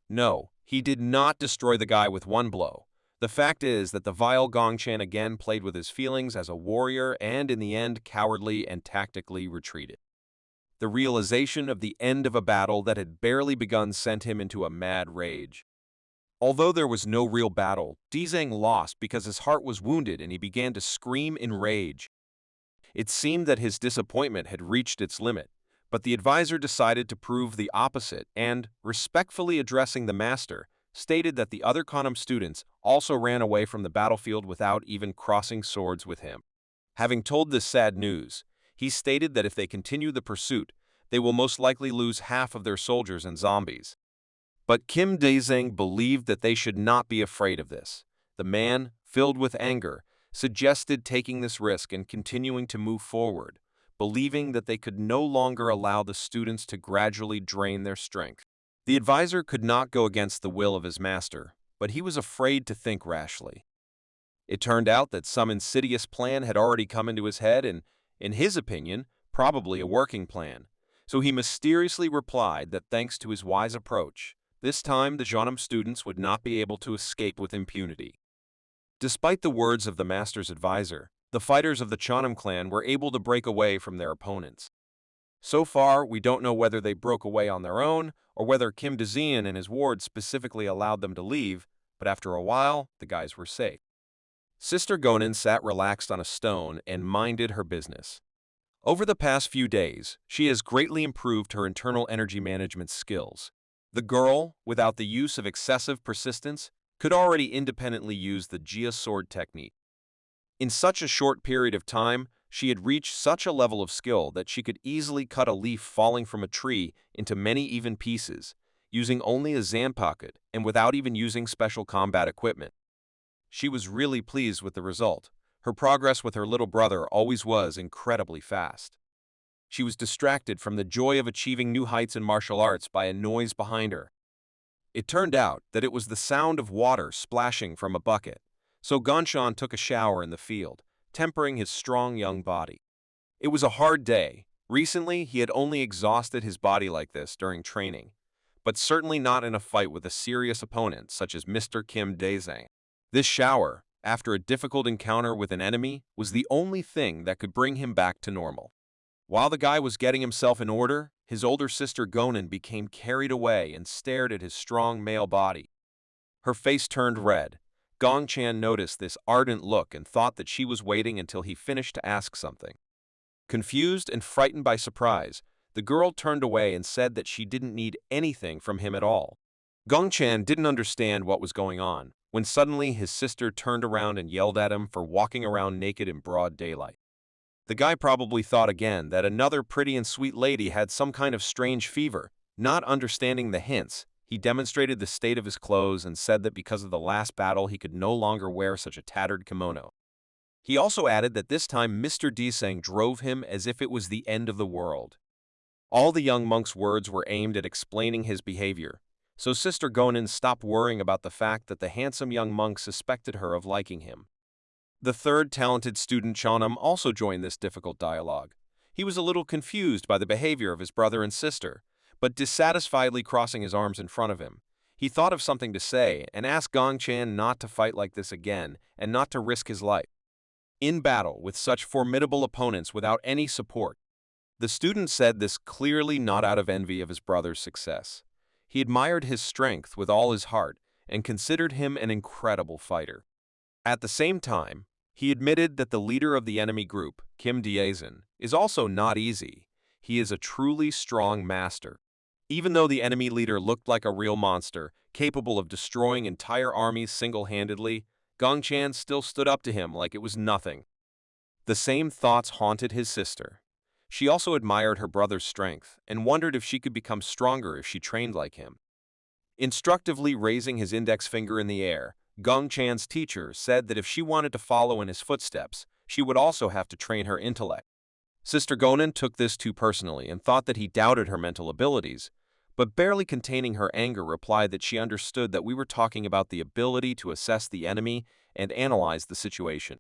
No, he did not destroy the guy with one blow. The fact is that the vile Gongchan again played with his feelings as a warrior and in the end cowardly and tactically retreated. The realization of the end of a battle that had barely begun sent him into a mad rage. Although there was no real battle, Daezang lost because his heart was wounded and he began to scream in rage. It seemed that his disappointment had reached its limit, but the advisor decided to prove the opposite and, respectfully addressing the master, stated that the other Khanum students also ran away from the battlefield without even crossing swords with him. Having told this sad news, he stated that if they continue the pursuit, they will most likely lose half of their soldiers and zombies. But Kim Daezang believed that they should not be afraid of this. The man, filled with anger, suggested taking this risk and continuing to move forward, believing that they could no longer allow the students to gradually drain their strength. The advisor could not go against the will of his master, but he was afraid to think rashly. It turned out that some insidious plan had already come into his head and, in his opinion, probably a working plan. So he mysteriously replied that thanks to his wise approach, this time the Jeonnam students would not be able to escape with impunity. Despite the words of the master's advisor, the fighters of the Chanam clan were able to break away from their opponents. So far, we don't know whether they broke away on their own or whether Kim Daezeon and his ward specifically allowed them to leave, but after a while, the guys were safe. Sister Gonin sat relaxed on a stone and minded her business. Over the past few days, she has greatly improved her internal energy management skills. The girl, without the use of excessive persistence, could already independently use the Jia sword technique. In such a short period of time, she had reached such a level of skill that she could easily cut a leaf falling from a tree into many even pieces, using only a zanpocket and without even using special combat equipment. She was really pleased with the result. Her progress with her little brother always was incredibly fast. She was distracted from the joy of achieving new heights in martial arts by a noise behind her. It turned out that it was the sound of water splashing from a bucket, so Gongchan took a shower in the field, tempering his strong young body. It was a hard day. Recently, he had only exhausted his body like this during training, but certainly not in a fight with a serious opponent such as Mr. Kim Daezang. This shower, after a difficult encounter with an enemy, was the only thing that could bring him back to normal. While the guy was getting himself in order, his older sister Gonin became carried away and stared at his strong male body. Her face turned red. Gongchan noticed this ardent look and thought that she was waiting until he finished to ask something. Confused and frightened by surprise, the girl turned away and said that she didn't need anything from him at all. Gongchan didn't understand what was going on, when suddenly his sister turned around and yelled at him for walking around naked in broad daylight. The guy probably thought again that another pretty and sweet lady had some kind of strange fever. Not understanding the hints, he demonstrated the state of his clothes and said that because of the last battle he could no longer wear such a tattered kimono. He also added that this time Mr. Daezang drove him as if it was the end of the world. All the young monk's words were aimed at explaining his behavior, so Sister Gonin stopped worrying about the fact that the handsome young monk suspected her of liking him. The third talented student Chanam also joined this difficult dialogue. He was a little confused by the behavior of his brother and sister, but dissatisfiedly crossing his arms in front of him. He thought of something to say and asked Gongchan not to fight like this again and not to risk his life in battle with such formidable opponents without any support. The student said this clearly not out of envy of his brother's success. He admired his strength with all his heart and considered him an incredible fighter. At the same time, he admitted that the leader of the enemy group, Kim Daezeon, is also not easy. He is a truly strong master. Even though the enemy leader looked like a real monster, capable of destroying entire armies single-handedly, Gongchan still stood up to him like it was nothing. The same thoughts haunted his sister. She also admired her brother's strength and wondered if she could become stronger if she trained like him. Instructively raising his index finger in the air, Gongchan's teacher said that if she wanted to follow in his footsteps, she would also have to train her intellect. Sister Gonan took this too personally and thought that he doubted her mental abilities, but barely containing her anger replied that she understood that we were talking about the ability to assess the enemy and analyze the situation.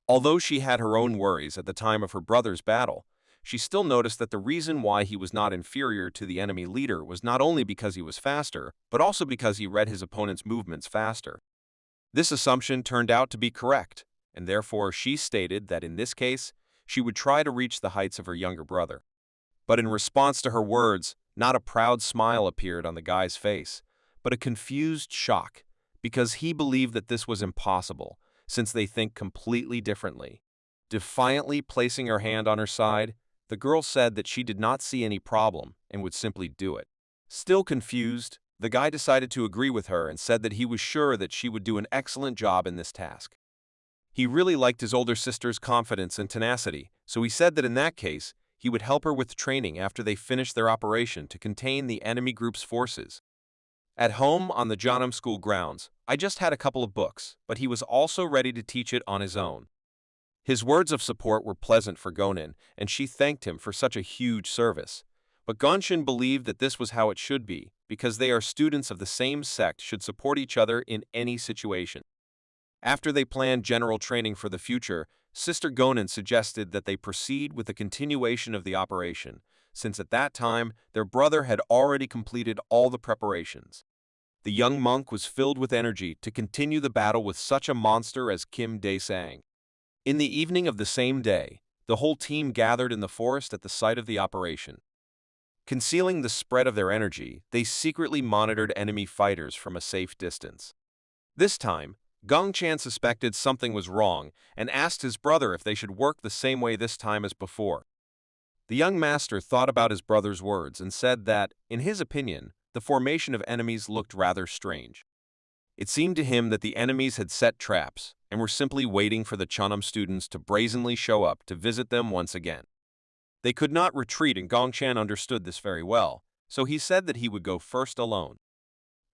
Although she had her own worries at the time of her brother's battle, she still noticed that the reason why he was not inferior to the enemy leader was not only because he was faster, but also because he read his opponent's movements faster. This assumption turned out to be correct, and therefore she stated that in this case, she would try to reach the heights of her younger brother. But in response to her words, not a proud smile appeared on the guy's face, but a confused shock, because he believed that this was impossible, since they think completely differently. Defiantly placing her hand on her side, the girl said that she did not see any problem and would simply do it. Still confused, the guy decided to agree with her and said that he was sure that she would do an excellent job in this task. He really liked his older sister's confidence and tenacity, so he said that in that case, he would help her with training after they finished their operation to contain the enemy group's forces. At home on the Janam school grounds, I just had a couple of books, but he was also ready to teach it on his own. His words of support were pleasant for Gonin, and she thanked him for such a huge service. But Gonshin believed that this was how it should be, because they are students of the same sect should support each other in any situation. After they planned general training for the future, Sister Gonin suggested that they proceed with the continuation of the operation, since at that time their brother had already completed all the preparations. The young monk was filled with energy to continue the battle with such a monster as Kim Dae-sang. In the evening of the same day, the whole team gathered in the forest at the site of the operation. Concealing the spread of their energy, they secretly monitored enemy fighters from a safe distance. This time, Gongchan suspected something was wrong and asked his brother if they should work the same way this time as before. The young master thought about his brother's words and said that, in his opinion, the formation of enemies looked rather strange. It seemed to him that the enemies had set traps and were simply waiting for the Chunam students to brazenly show up to visit them once again. They could not retreat, and Gongchan understood this very well, so he said that he would go first alone.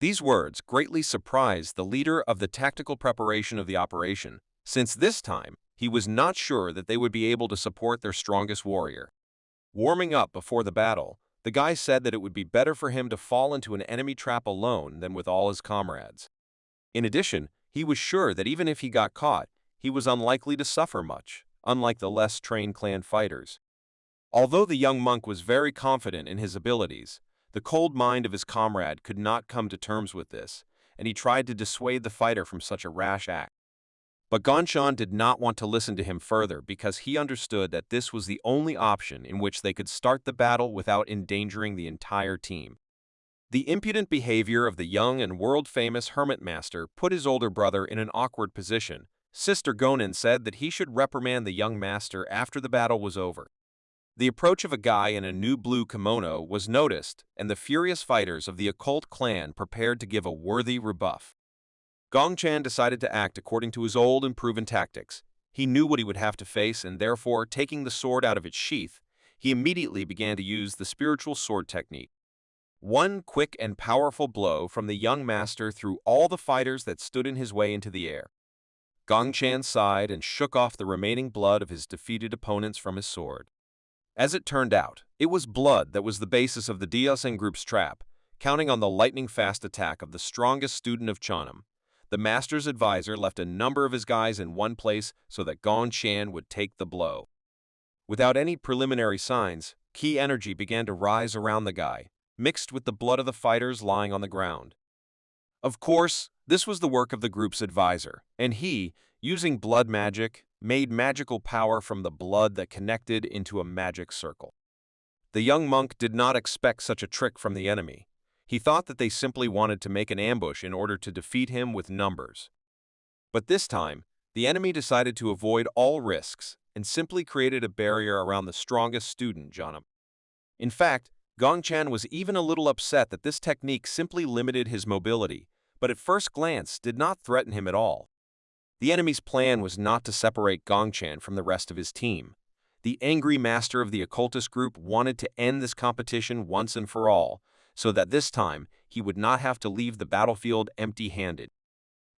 These words greatly surprised the leader of the tactical preparation of the operation, since this time he was not sure that they would be able to support their strongest warrior. Warming up before the battle, the guy said that it would be better for him to fall into an enemy trap alone than with all his comrades. In addition, he was sure that even if he got caught, he was unlikely to suffer much, unlike the less trained clan fighters. Although the young monk was very confident in his abilities, the cold mind of his comrade could not come to terms with this, and he tried to dissuade the fighter from such a rash act. But Gonshan did not want to listen to him further because he understood that this was the only option in which they could start the battle without endangering the entire team. The impudent behavior of the young and world-famous Hermit master put his older brother in an awkward position. Sister Gonin said that he should reprimand the young master after the battle was over. The approach of a guy in a new blue kimono was noticed, and the furious fighters of the occult clan prepared to give a worthy rebuff. Gongchan decided to act according to his old and proven tactics. He knew what he would have to face, and therefore, taking the sword out of its sheath, he immediately began to use the spiritual sword technique. One quick and powerful blow from the young master threw all the fighters that stood in his way into the air. Gongchan sighed and shook off the remaining blood of his defeated opponents from his sword. As it turned out, it was blood that was the basis of the Dae-sang group's trap, counting on the lightning-fast attack of the strongest student of Chonam. The master's advisor left a number of his guys in one place so that Gongchan would take the blow. Without any preliminary signs, ki energy began to rise around the guy, mixed with the blood of the fighters lying on the ground. Of course, this was the work of the group's advisor, and he, using blood magic, made magical power from the blood that connected into a magic circle. The young monk did not expect such a trick from the enemy. He thought that they simply wanted to make an ambush in order to defeat him with numbers. But this time, the enemy decided to avoid all risks and simply created a barrier around the strongest student, Janam. In fact, Gongchan was even a little upset that this technique simply limited his mobility, but at first glance did not threaten him at all. The enemy's plan was not to separate Gongchan from the rest of his team. The angry master of the occultist group wanted to end this competition once and for all, so that this time he would not have to leave the battlefield empty-handed.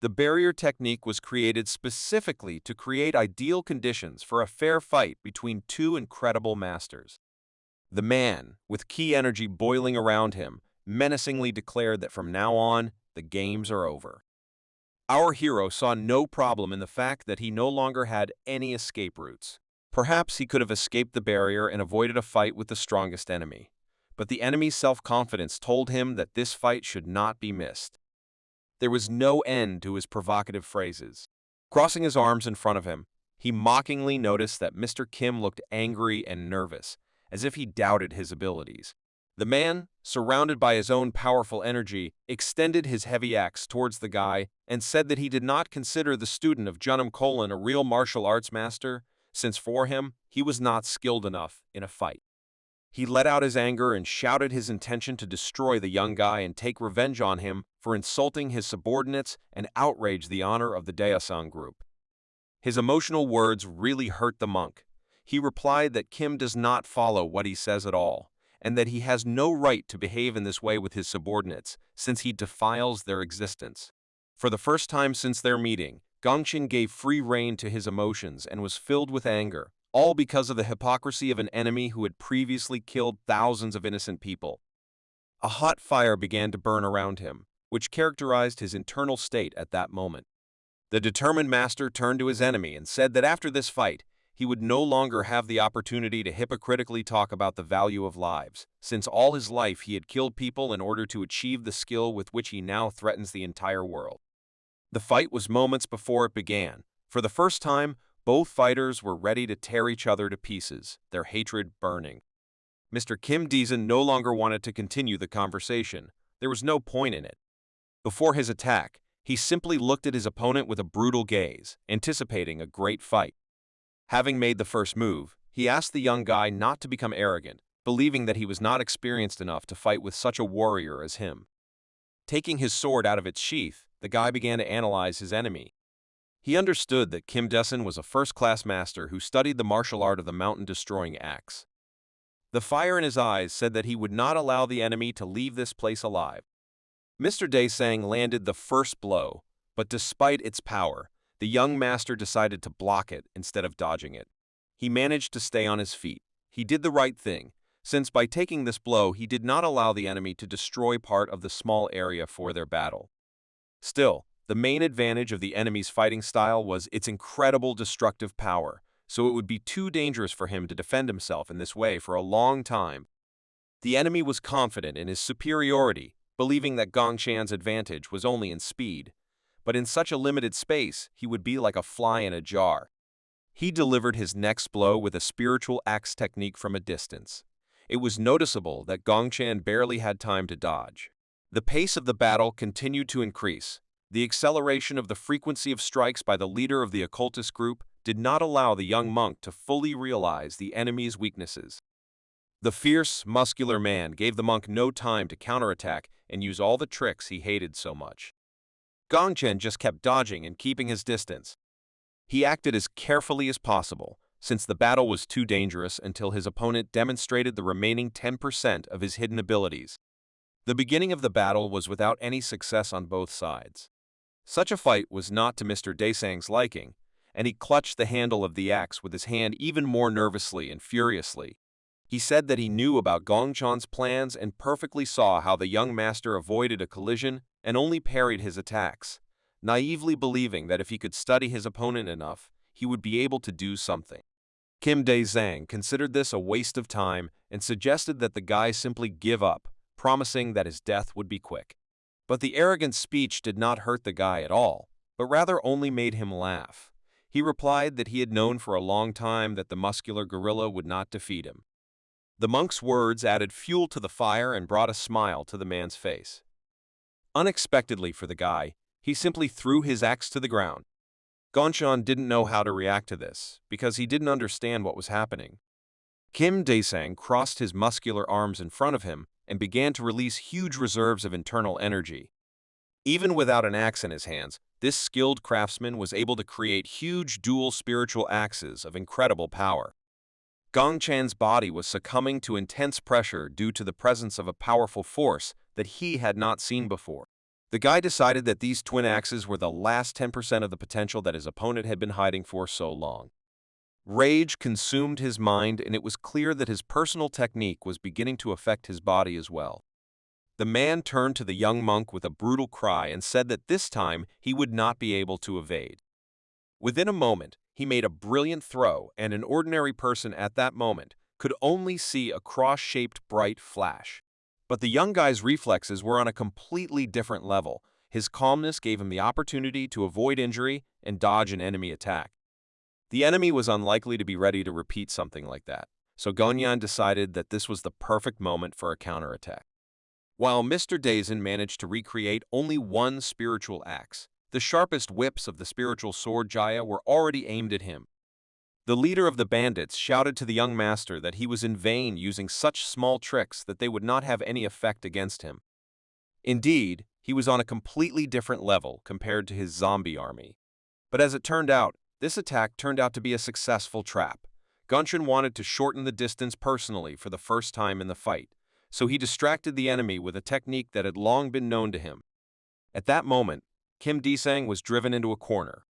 The barrier technique was created specifically to create ideal conditions for a fair fight between two incredible masters. The man, with ki energy boiling around him, menacingly declared that from now on, the games are over. Our hero saw no problem in the fact that he no longer had any escape routes. Perhaps he could have escaped the barrier and avoided a fight with the strongest enemy. But the enemy's self-confidence told him that this fight should not be missed. There was no end to his provocative phrases. Crossing his arms in front of him, he mockingly noticed that Mr. Kim looked angry and nervous, as if he doubted his abilities. The man, surrounded by his own powerful energy, extended his heavy axe towards the guy and said that he did not consider the student of Junam Colon a real martial arts master, since for him, he was not skilled enough in a fight. He let out his anger and shouted his intention to destroy the young guy and take revenge on him for insulting his subordinates and outrage the honor of the Daesang group. His emotional words really hurt the monk. He replied that Kim does not follow what he says at all, and that he has no right to behave in this way with his subordinates, since he defiles their existence. For the first time since their meeting, Gongchen gave free rein to his emotions and was filled with anger, all because of the hypocrisy of an enemy who had previously killed thousands of innocent people. A hot fire began to burn around him, which characterized his internal state at that moment. The determined master turned to his enemy and said that after this fight, he would no longer have the opportunity to hypocritically talk about the value of lives, since all his life he had killed people in order to achieve the skill with which he now threatens the entire world. The fight was moments before it began. For the first time, both fighters were ready to tear each other to pieces, their hatred burning. Mr. Kim Deezen no longer wanted to continue the conversation. There was no point in it. Before his attack, he simply looked at his opponent with a brutal gaze, anticipating a great fight. Having made the first move, he asked the young guy not to become arrogant, believing that he was not experienced enough to fight with such a warrior as him. Taking his sword out of its sheath, the guy began to analyze his enemy. He understood that Kim Desun was a first-class master who studied the martial art of the mountain-destroying axe. The fire in his eyes said that he would not allow the enemy to leave this place alive. Mr. Daesang landed the first blow, but despite its power, the young master decided to block it instead of dodging it. He managed to stay on his feet. He did the right thing, since by taking this blow he did not allow the enemy to destroy part of the small area for their battle. Still, the main advantage of the enemy's fighting style was its incredible destructive power, so it would be too dangerous for him to defend himself in this way for a long time. The enemy was confident in his superiority, believing that Gongchan's advantage was only in speed, but in such a limited space, he would be like a fly in a jar. He delivered his next blow with a spiritual axe technique from a distance. It was noticeable that Gongchan barely had time to dodge. The pace of the battle continued to increase. The acceleration of the frequency of strikes by the leader of the occultist group did not allow the young monk to fully realize the enemy's weaknesses. The fierce, muscular man gave the monk no time to counterattack and use all the tricks he hated so much. Gongchen just kept dodging and keeping his distance. He acted as carefully as possible, since the battle was too dangerous until his opponent demonstrated the remaining 10% of his hidden abilities. The beginning of the battle was without any success on both sides. Such a fight was not to Mr. Daesang's liking, and he clutched the handle of the axe with his hand even more nervously and furiously. He said that he knew about Gongchan's plans and perfectly saw how the young master avoided a collision and only parried his attacks, naively believing that if he could study his opponent enough, he would be able to do something. Kim Daesang considered this a waste of time and suggested that the guy simply give up, promising that his death would be quick. But the arrogant speech did not hurt the guy at all, but rather only made him laugh. He replied that he had known for a long time that the muscular gorilla would not defeat him. The monk's words added fuel to the fire and brought a smile to the man's face. Unexpectedly for the guy, he simply threw his axe to the ground. Gongchan didn't know how to react to this, because he didn't understand what was happening. Kim Daesang crossed his muscular arms in front of him and began to release huge reserves of internal energy. Even without an axe in his hands, this skilled craftsman was able to create huge dual spiritual axes of incredible power. Gong Chan's body was succumbing to intense pressure due to the presence of a powerful force that he had not seen before. The guy decided that these twin axes were the last 10% of the potential that his opponent had been hiding for so long. Rage consumed his mind, and it was clear that his personal technique was beginning to affect his body as well. The man turned to the young monk with a brutal cry and said that this time he would not be able to evade. Within a moment, he made a brilliant throw, and an ordinary person at that moment could only see a cross-shaped bright flash. But the young guy's reflexes were on a completely different level. His calmness gave him the opportunity to avoid injury and dodge an enemy attack. The enemy was unlikely to be ready to repeat something like that, so Gonyan decided that this was the perfect moment for a counterattack. While Mr. Dazen managed to recreate only one spiritual axe, the sharpest whips of the spiritual sword Jaya were already aimed at him. The leader of the bandits shouted to the young master that he was in vain using such small tricks that they would not have any effect against him. Indeed, he was on a completely different level compared to his zombie army. But as it turned out, this attack turned out to be a successful trap. Gunshin wanted to shorten the distance personally for the first time in the fight, so he distracted the enemy with a technique that had long been known to him. At that moment, Kim Disang was driven into a corner.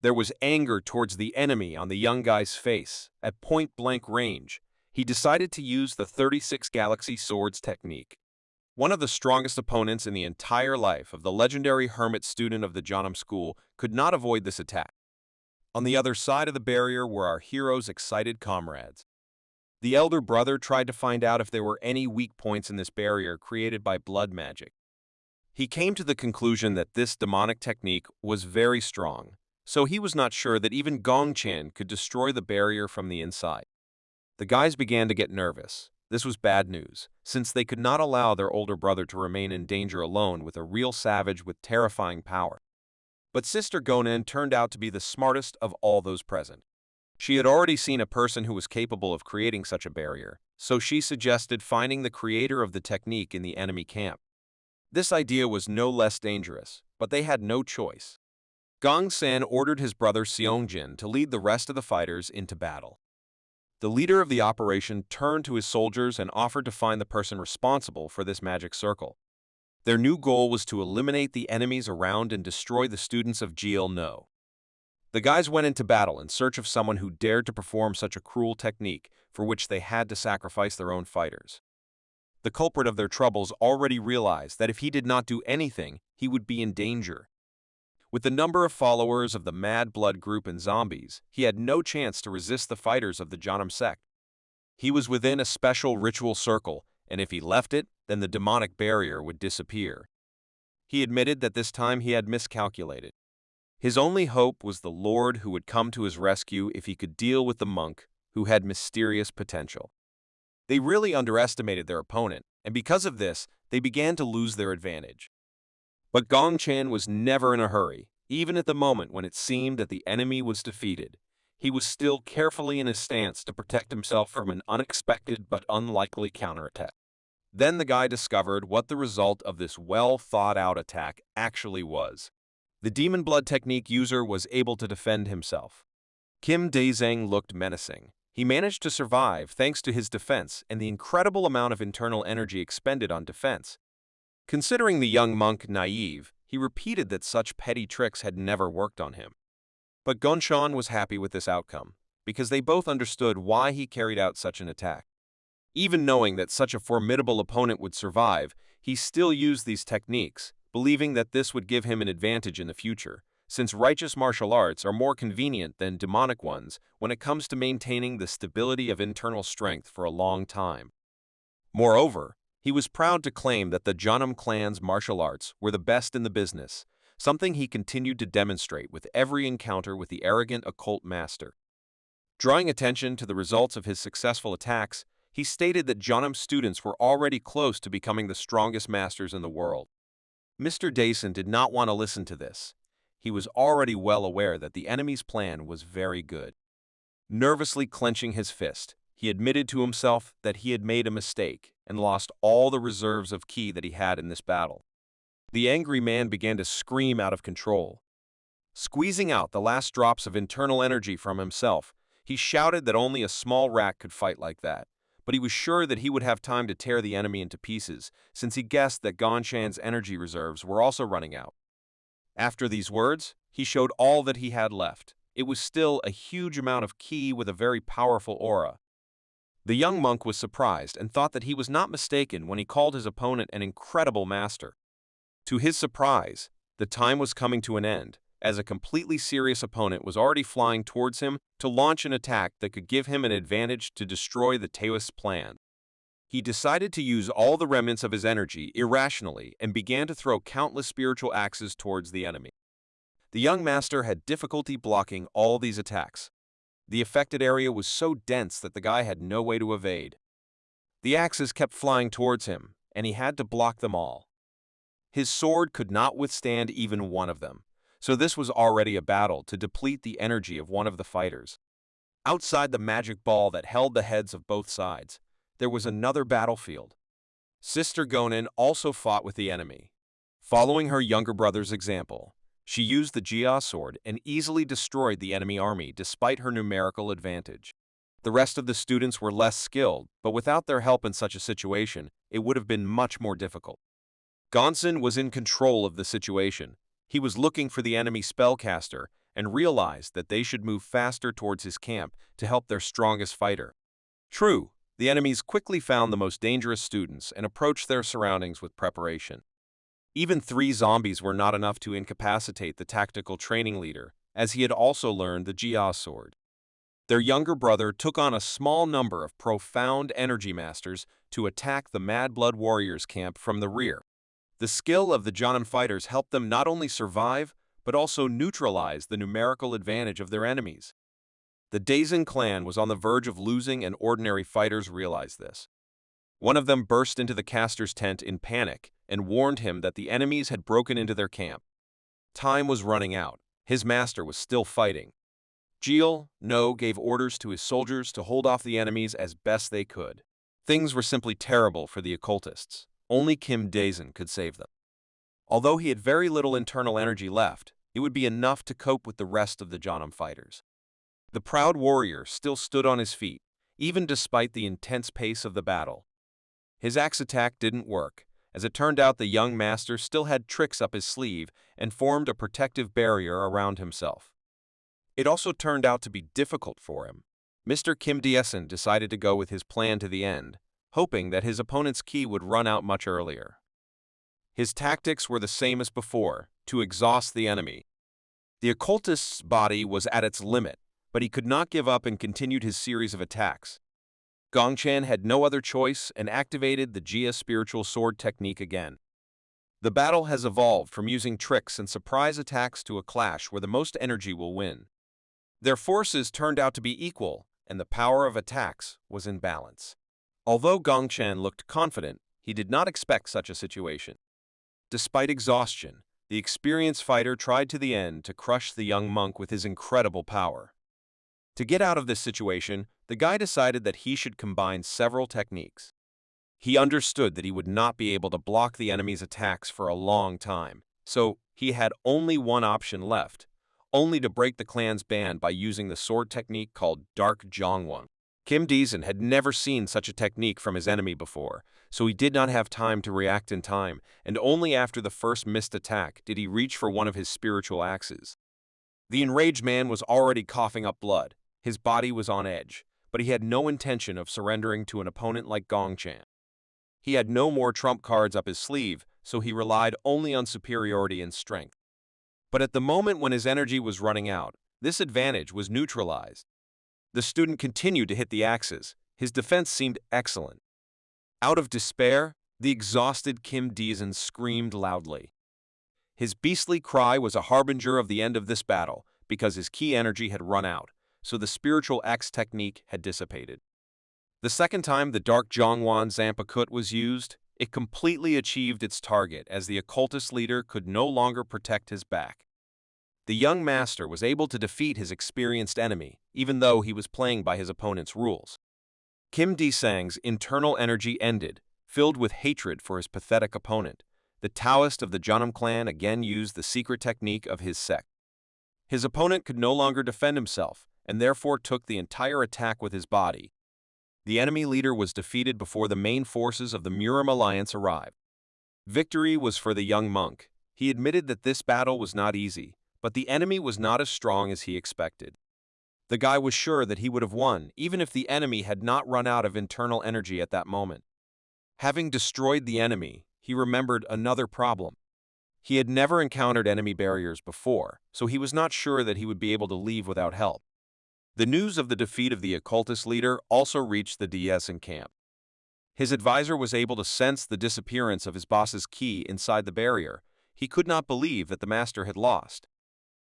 There was anger towards the enemy on the young guy's face. At point-blank range, he decided to use the 36 Galaxy Swords technique. One of the strongest opponents in the entire life of the legendary Hermit student of the Janam school could not avoid this attack. On the other side of the barrier were our hero's excited comrades. The elder brother tried to find out if there were any weak points in this barrier created by blood magic. He came to the conclusion that this demonic technique was very strong, so he was not sure that even Gong Chan could destroy the barrier from the inside. The guys began to get nervous. This was bad news, since they could not allow their older brother to remain in danger alone with a real savage with terrifying power. But Sister Gonen turned out to be the smartest of all those present. She had already seen a person who was capable of creating such a barrier, so she suggested finding the creator of the technique in the enemy camp. This idea was no less dangerous, but they had no choice. Gong San ordered his brother Seongjin to lead the rest of the fighters into battle. The leader of the operation turned to his soldiers and offered to find the person responsible for this magic circle. Their new goal was to eliminate the enemies around and destroy the students of GL No. The guys went into battle in search of someone who dared to perform such a cruel technique for which they had to sacrifice their own fighters. The culprit of their troubles already realized that if he did not do anything, he would be in danger. With the number of followers of the Mad Blood group and zombies, he had no chance to resist the fighters of the Janam sect. He was within a special ritual circle, and if he left it, then the demonic barrier would disappear. He admitted that this time he had miscalculated. His only hope was the Lord who would come to his rescue if he could deal with the monk who had mysterious potential. They really underestimated their opponent, and because of this, they began to lose their advantage. But Gong Chan was never in a hurry, even at the moment when it seemed that the enemy was defeated. He was still carefully in his stance to protect himself from an unexpected but unlikely counterattack. Then the guy discovered what the result of this well-thought-out attack actually was. The demon blood technique user was able to defend himself. Kim Daezang looked menacing. He managed to survive thanks to his defense and the incredible amount of internal energy expended on defense. Considering the young monk naive, he repeated that such petty tricks had never worked on him. But Gonshan was happy with this outcome, because they both understood why he carried out such an attack. Even knowing that such a formidable opponent would survive, he still used these techniques, believing that this would give him an advantage in the future, since righteous martial arts are more convenient than demonic ones when it comes to maintaining the stability of internal strength for a long time. Moreover, he was proud to claim that the Janam clan's martial arts were the best in the business, something he continued to demonstrate with every encounter with the arrogant occult master. Drawing attention to the results of his successful attacks, he stated that Janam students were already close to becoming the strongest masters in the world. Mr. Dason did not want to listen to this. He was already well aware that the enemy's plan was very good. Nervously clenching his fist, he admitted to himself that he had made a mistake and lost all the reserves of ki that he had in this battle. The angry man began to scream out of control. Squeezing out the last drops of internal energy from himself, he shouted that only a small rat could fight like that, but he was sure that he would have time to tear the enemy into pieces, since he guessed that Gongshan's energy reserves were also running out. After these words, he showed all that he had left. It was still a huge amount of ki with a very powerful aura. The young monk was surprised and thought that he was not mistaken when he called his opponent an incredible master. To his surprise, the time was coming to an end, as a completely serious opponent was already flying towards him to launch an attack that could give him an advantage to destroy the Taoist's plan. He decided to use all the remnants of his energy irrationally and began to throw countless spiritual axes towards the enemy. The young master had difficulty blocking all these attacks. The affected area was so dense that the guy had no way to evade. The axes kept flying towards him, and he had to block them all. His sword could not withstand even one of them, so this was already a battle to deplete the energy of one of the fighters. Outside the magic ball that held the heads of both sides, there was another battlefield. Sister Gonin also fought with the enemy. Following her younger brother's example, she used the Jia sword and easily destroyed the enemy army despite her numerical advantage. The rest of the students were less skilled, but without their help in such a situation, it would have been much more difficult. Gonsin was in control of the situation. He was looking for the enemy spellcaster and realized that they should move faster towards his camp to help their strongest fighter. True, the enemies quickly found the most dangerous students and approached their surroundings with preparation. Even 3 zombies were not enough to incapacitate the tactical training leader, as he had also learned the Jia sword. Their younger brother took on a small number of profound energy masters to attack the Mad Blood Warriors camp from the rear. The skill of the Jonin fighters helped them not only survive, but also neutralize the numerical advantage of their enemies. The Daisen clan was on the verge of losing, and ordinary fighters realized this. One of them burst into the caster's tent in panic and warned him that the enemies had broken into their camp. Time was running out. His master was still fighting. Jil No gave orders to his soldiers to hold off the enemies as best they could. Things were simply terrible for the occultists. Only Kim Daisen could save them. Although he had very little internal energy left, it would be enough to cope with the rest of the Jonin fighters. The proud warrior still stood on his feet, even despite the intense pace of the battle. His axe attack didn't work. As it turned out, the young master still had tricks up his sleeve and formed a protective barrier around himself. It also turned out to be difficult for him. Mr. Kim Daesen decided to go with his plan to the end, hoping that his opponent's ki would run out much earlier. His tactics were the same as before, to exhaust the enemy. The occultist's body was at its limit, but he could not give up and continued his series of attacks. Gongshan had no other choice and activated the Jia spiritual sword technique again. The battle has evolved from using tricks and surprise attacks to a clash where the most energy will win. Their forces turned out to be equal, and the power of attacks was in balance. Although Gongshan looked confident, he did not expect such a situation. Despite exhaustion, the experienced fighter tried to the end to crush the young monk with his incredible power. To get out of this situation, the guy decided that he should combine several techniques. He understood that he would not be able to block the enemy's attacks for a long time, so he had only one option left, only to break the clan's band by using the sword technique called Dark Zhongwang. Kim Daesen had never seen such a technique from his enemy before, so he did not have time to react in time, and only after the first missed attack did he reach for one of his spiritual axes. The enraged man was already coughing up blood. His body was on edge, but he had no intention of surrendering to an opponent like Gongshan. He had no more trump cards up his sleeve, so he relied only on superiority and strength. But at the moment when his energy was running out, this advantage was neutralized. The student continued to hit the axes. His defense seemed excellent. Out of despair, the exhausted Kim Daesen screamed loudly. His beastly cry was a harbinger of the end of this battle because his ki energy had run out, so the spiritual axe technique had dissipated. The second time the Dark Zhongwan Zampakut was used, it completely achieved its target as the occultist leader could no longer protect his back. The young master was able to defeat his experienced enemy, even though he was playing by his opponent's rules. Kim Daesang's internal energy ended, filled with hatred for his pathetic opponent. the Taoist of the Jeonnam clan again used the secret technique of his sect. His opponent could no longer defend himself, and therefore took the entire attack with his body. The enemy leader was defeated before the main forces of the Murim alliance arrived. Victory was for the young monk. He admitted that this battle was not easy, but the enemy was not as strong as he expected. The guy was sure that he would have won, even if the enemy had not run out of internal energy at that moment. Having destroyed the enemy, he remembered another problem. He had never encountered enemy barriers before, so he was not sure that he would be able to leave without help. The news of the defeat of the occultist leader also reached the DS camp. His advisor was able to sense the disappearance of his boss's key inside the barrier. He could not believe that the master had lost.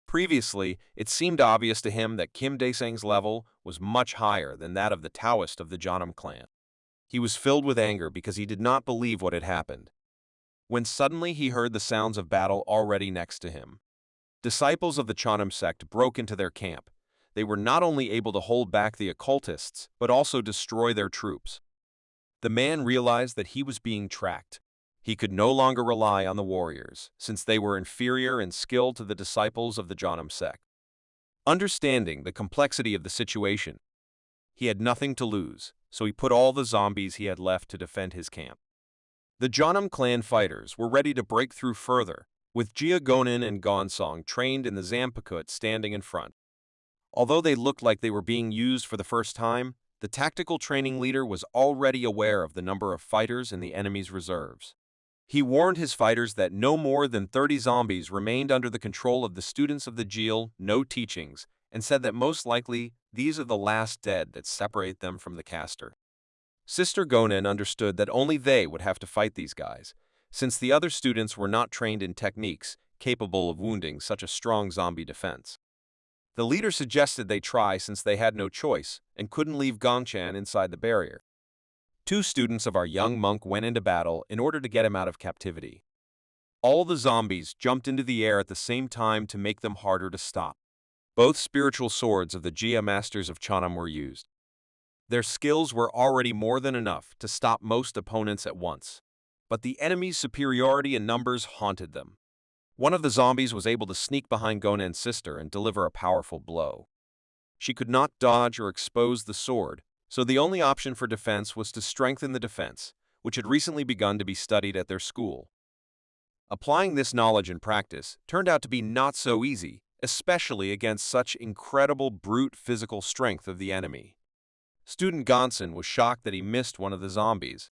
Previously, it seemed obvious to him that Kim Daesang's level was much higher than that of the Taoist of the Jeonnam clan. He was filled with anger because he did not believe what had happened. When suddenly he heard the sounds of battle already next to him. Disciples of the Jeonnam sect broke into their camp. They were not only able to hold back the occultists, but also destroy their troops. The man realized that he was being tracked. He could no longer rely on the warriors, since they were inferior in skill to the disciples of the Jeonnam sect. Understanding the complexity of the situation, he had nothing to lose, so he put all the zombies he had left to defend his camp. The Jeonnam clan fighters were ready to break through further, with Jia Gonin and Gonsong trained in the Zampakut standing in front. Although they looked like they were being used for the first time, the tactical training leader was already aware of the number of fighters in the enemy's reserves. He warned his fighters that no more than 30 zombies remained under the control of the students of the Jil, no teachings, and said that most likely these are the last dead that separate them from the caster. Sister Gonin understood that only they would have to fight these guys, since the other students were not trained in techniques capable of wounding such a strong zombie defense. The leader suggested they try since they had no choice and couldn't leave Gongchan inside the barrier. 2 students of our young monk went into battle in order to get him out of captivity. All the zombies jumped into the air at the same time to make them harder to stop. Both spiritual swords of the Jia masters of Jeonnam were used. Their skills were already more than enough to stop most opponents at once, but the enemy's superiority in numbers haunted them. One of the zombies was able to sneak behind Gonen's sister and deliver a powerful blow. She could not dodge or expose the sword, so the only option for defense was to strengthen the defense, which had recently begun to be studied at their school. Applying this knowledge in practice turned out to be not so easy, especially against such incredible brute physical strength of the enemy. Student Gonson was shocked that he missed one of the zombies.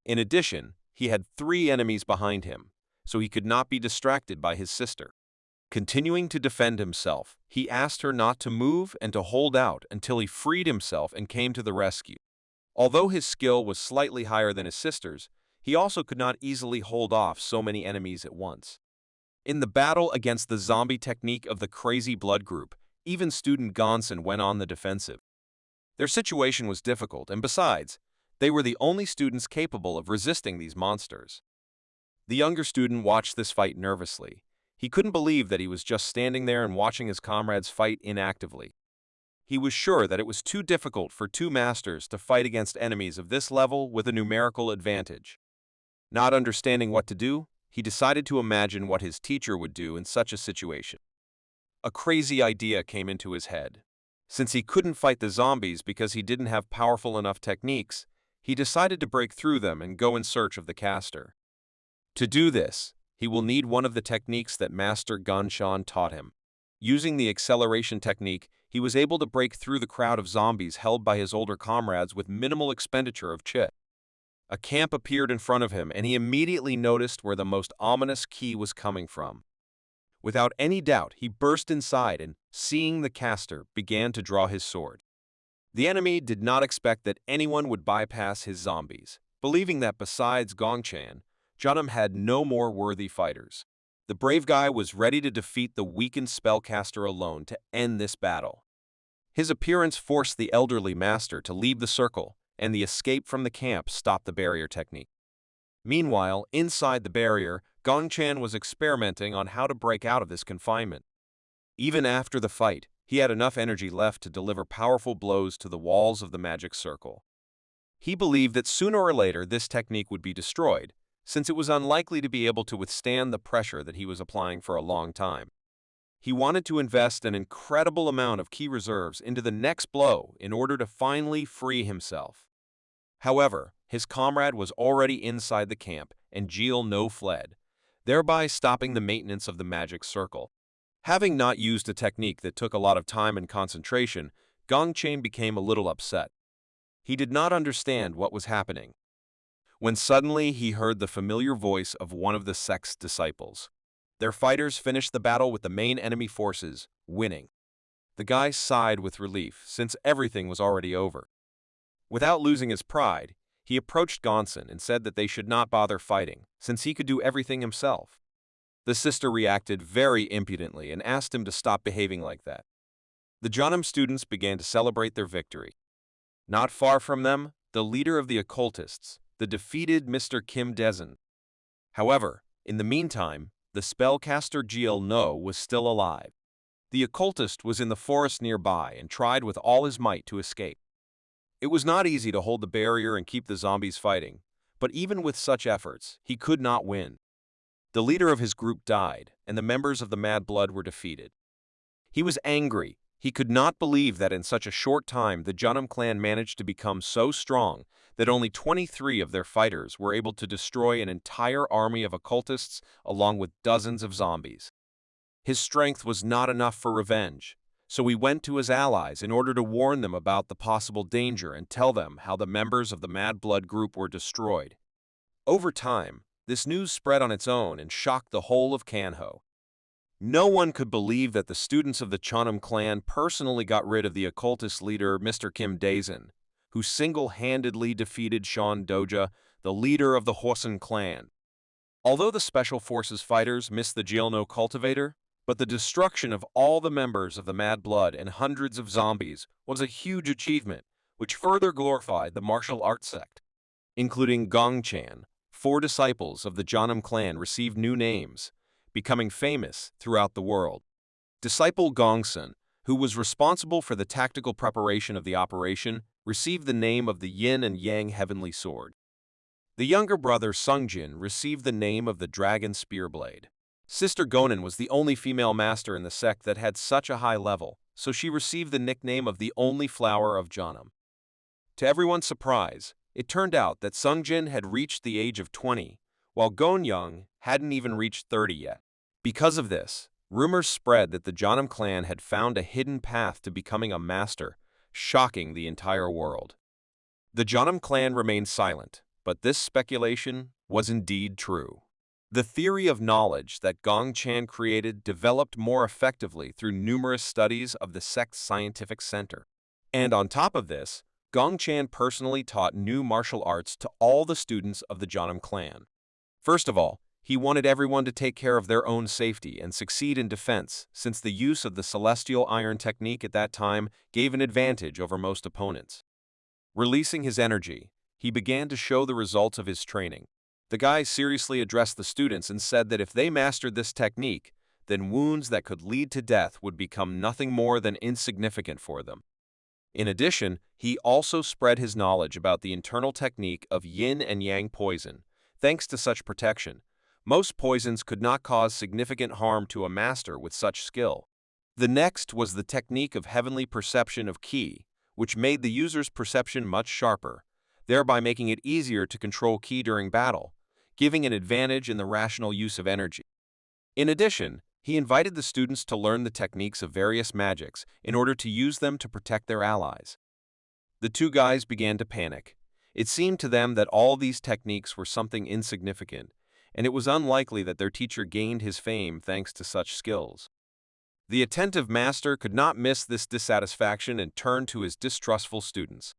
In addition, he had 3 enemies behind him, so he could not be distracted by his sister. Continuing to defend himself, he asked her not to move and to hold out until he freed himself and came to the rescue. Although his skill was slightly higher than his sister's, he also could not easily hold off so many enemies at once. In the battle against the zombie technique of the crazy blood group, even student Gonson went on the defensive. Their situation was difficult, and besides, they were the only students capable of resisting these monsters. The younger student watched this fight nervously. He couldn't believe that he was just standing there and watching his comrades fight inactively. He was sure that it was too difficult for 2 masters to fight against enemies of this level with a numerical advantage. Not understanding what to do, he decided to imagine what his teacher would do in such a situation. A crazy idea came into his head. Since he couldn't fight the zombies because he didn't have powerful enough techniques, he decided to break through them and go in search of the caster. To do this, he will need one of the techniques that Master Gunshan taught him. Using the acceleration technique, he was able to break through the crowd of zombies held by his older comrades with minimal expenditure of chi. A camp appeared in front of him, and he immediately noticed where the most ominous key was coming from. Without any doubt, he burst inside and, seeing the caster, began to draw his sword. The enemy did not expect that anyone would bypass his zombies, believing that besides Gongchan, Jeonnam had no more worthy fighters. The brave guy was ready to defeat the weakened spellcaster alone to end this battle. His appearance forced the elderly master to leave the circle, and the escape from the camp stopped the barrier technique. Meanwhile, inside the barrier, Gongchan was experimenting on how to break out of this confinement. Even after the fight, he had enough energy left to deliver powerful blows to the walls of the magic circle. He believed that sooner or later this technique would be destroyed, since it was unlikely to be able to withstand the pressure that he was applying for a long time. He wanted to invest an incredible amount of key reserves into the next blow in order to finally free himself. However, his comrade was already inside the camp and Jeal No fled, thereby stopping the maintenance of the magic circle. Having not used a technique that took a lot of time and concentration, Gongchen became a little upset. He did not understand what was happening, when suddenly he heard the familiar voice of one of the sect's disciples. Their fighters finished the battle with the main enemy forces, winning. The guy sighed with relief, since everything was already over. Without losing his pride, he approached Gonson and said that they should not bother fighting, since he could do everything himself. The sister reacted very impudently and asked him to stop behaving like that. The Jeonnam students began to celebrate their victory. Not far from them, the leader of the occultists, the defeated Mr. Kim Dezen. However, in the meantime, the spellcaster Jeal No was still alive. The occultist was in the forest nearby and tried with all his might to escape. It was not easy to hold the barrier and keep the zombies fighting, but even with such efforts, he could not win. The leader of his group died, and the members of the Mad Blood were defeated. He was angry. He could not believe that in such a short time the Jeonnam clan managed to become so strong that only 23 of their fighters were able to destroy an entire army of occultists along with dozens of zombies. His strength was not enough for revenge, so he went to his allies in order to warn them about the possible danger and tell them how the members of the Mad Blood group were destroyed. Over time, this news spread on its own and shocked the whole of Kanho. No one could believe that the students of the Jeonnam clan personally got rid of the occultist leader Mr. Kim Dezen, who single-handedly defeated Shan Doja, the leader of the Hwasun clan. Although the Special Forces fighters missed the Jeal No cultivator, but the destruction of all the members of the Mad Blood and hundreds of zombies was a huge achievement, which further glorified the martial arts sect. Including Gongchen, 4 disciples of the Jeonnam clan received new names, becoming famous throughout the world. Disciple Gongsun, who was responsible for the tactical preparation of the operation, received the name of the Yin and Yang Heavenly Sword. The younger brother Sungjin received the name of the Dragon Spearblade. Sister Gonan was the only female master in the sect that had such a high level, so she received the nickname of the Only Flower of Jeonnam. To everyone's surprise, it turned out that Sungjin had reached the age of 20, while Gonyang hadn't even reached 30 yet. Because of this, rumors spread that the Jeonnam clan had found a hidden path to becoming a master, shocking the entire world. The Jeonnam clan remained silent, but this speculation was indeed true. The theory of knowledge that Gongchen created developed more effectively through numerous studies of the sect's scientific center. And on top of this, Gongchen personally taught new martial arts to all the students of the Jeonnam clan. First of all, he wanted everyone to take care of their own safety and succeed in defense, since the use of the celestial iron technique at that time gave an advantage over most opponents. Releasing his energy, he began to show the results of his training. The guy seriously addressed the students and said that if they mastered this technique, then wounds that could lead to death would become nothing more than insignificant for them. In addition, he also spread his knowledge about the internal technique of yin and yang poison. Thanks to such protection, most poisons could not cause significant harm to a master with such skill. The next was the technique of heavenly perception of ki, which made the user's perception much sharper, thereby making it easier to control ki during battle, giving an advantage in the rational use of energy. In addition, he invited the students to learn the techniques of various magics in order to use them to protect their allies. The 2 guys began to panic. It seemed to them that all these techniques were something insignificant, and it was unlikely that their teacher gained his fame thanks to such skills. The attentive master could not miss this dissatisfaction and turned to his distrustful students.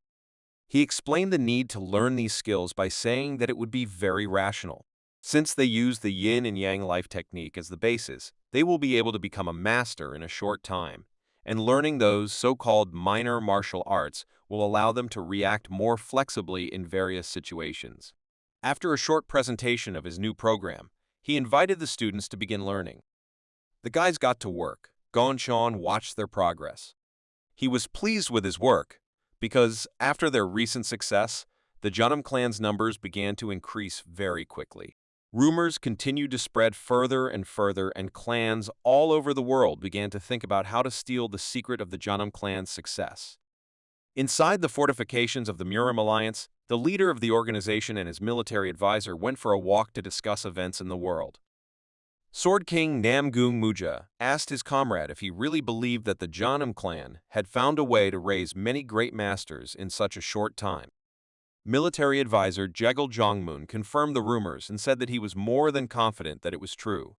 He explained the need to learn these skills by saying that it would be very rational. Since they use the yin and yang life technique as the basis, they will be able to become a master in a short time, and learning those so-called minor martial arts will allow them to react more flexibly in various situations. After a short presentation of his new program, he invited the students to begin learning. The guys got to work. Gonshan watched their progress. He was pleased with his work because, after their recent success, the Jeonnam clan's numbers began to increase very quickly. Rumors continued to spread further and further, and clans all over the world began to think about how to steal the secret of the Jeonnam clan's success. Inside the fortifications of the Murim Alliance, the leader of the organization and his military advisor went for a walk to discuss events in the world. Sword King Namgung Muja asked his comrade if he really believed that the Jeonnam clan had found a way to raise many great masters in such a short time. Military advisor Jegal Jongmoon confirmed the rumors and said that he was more than confident that it was true.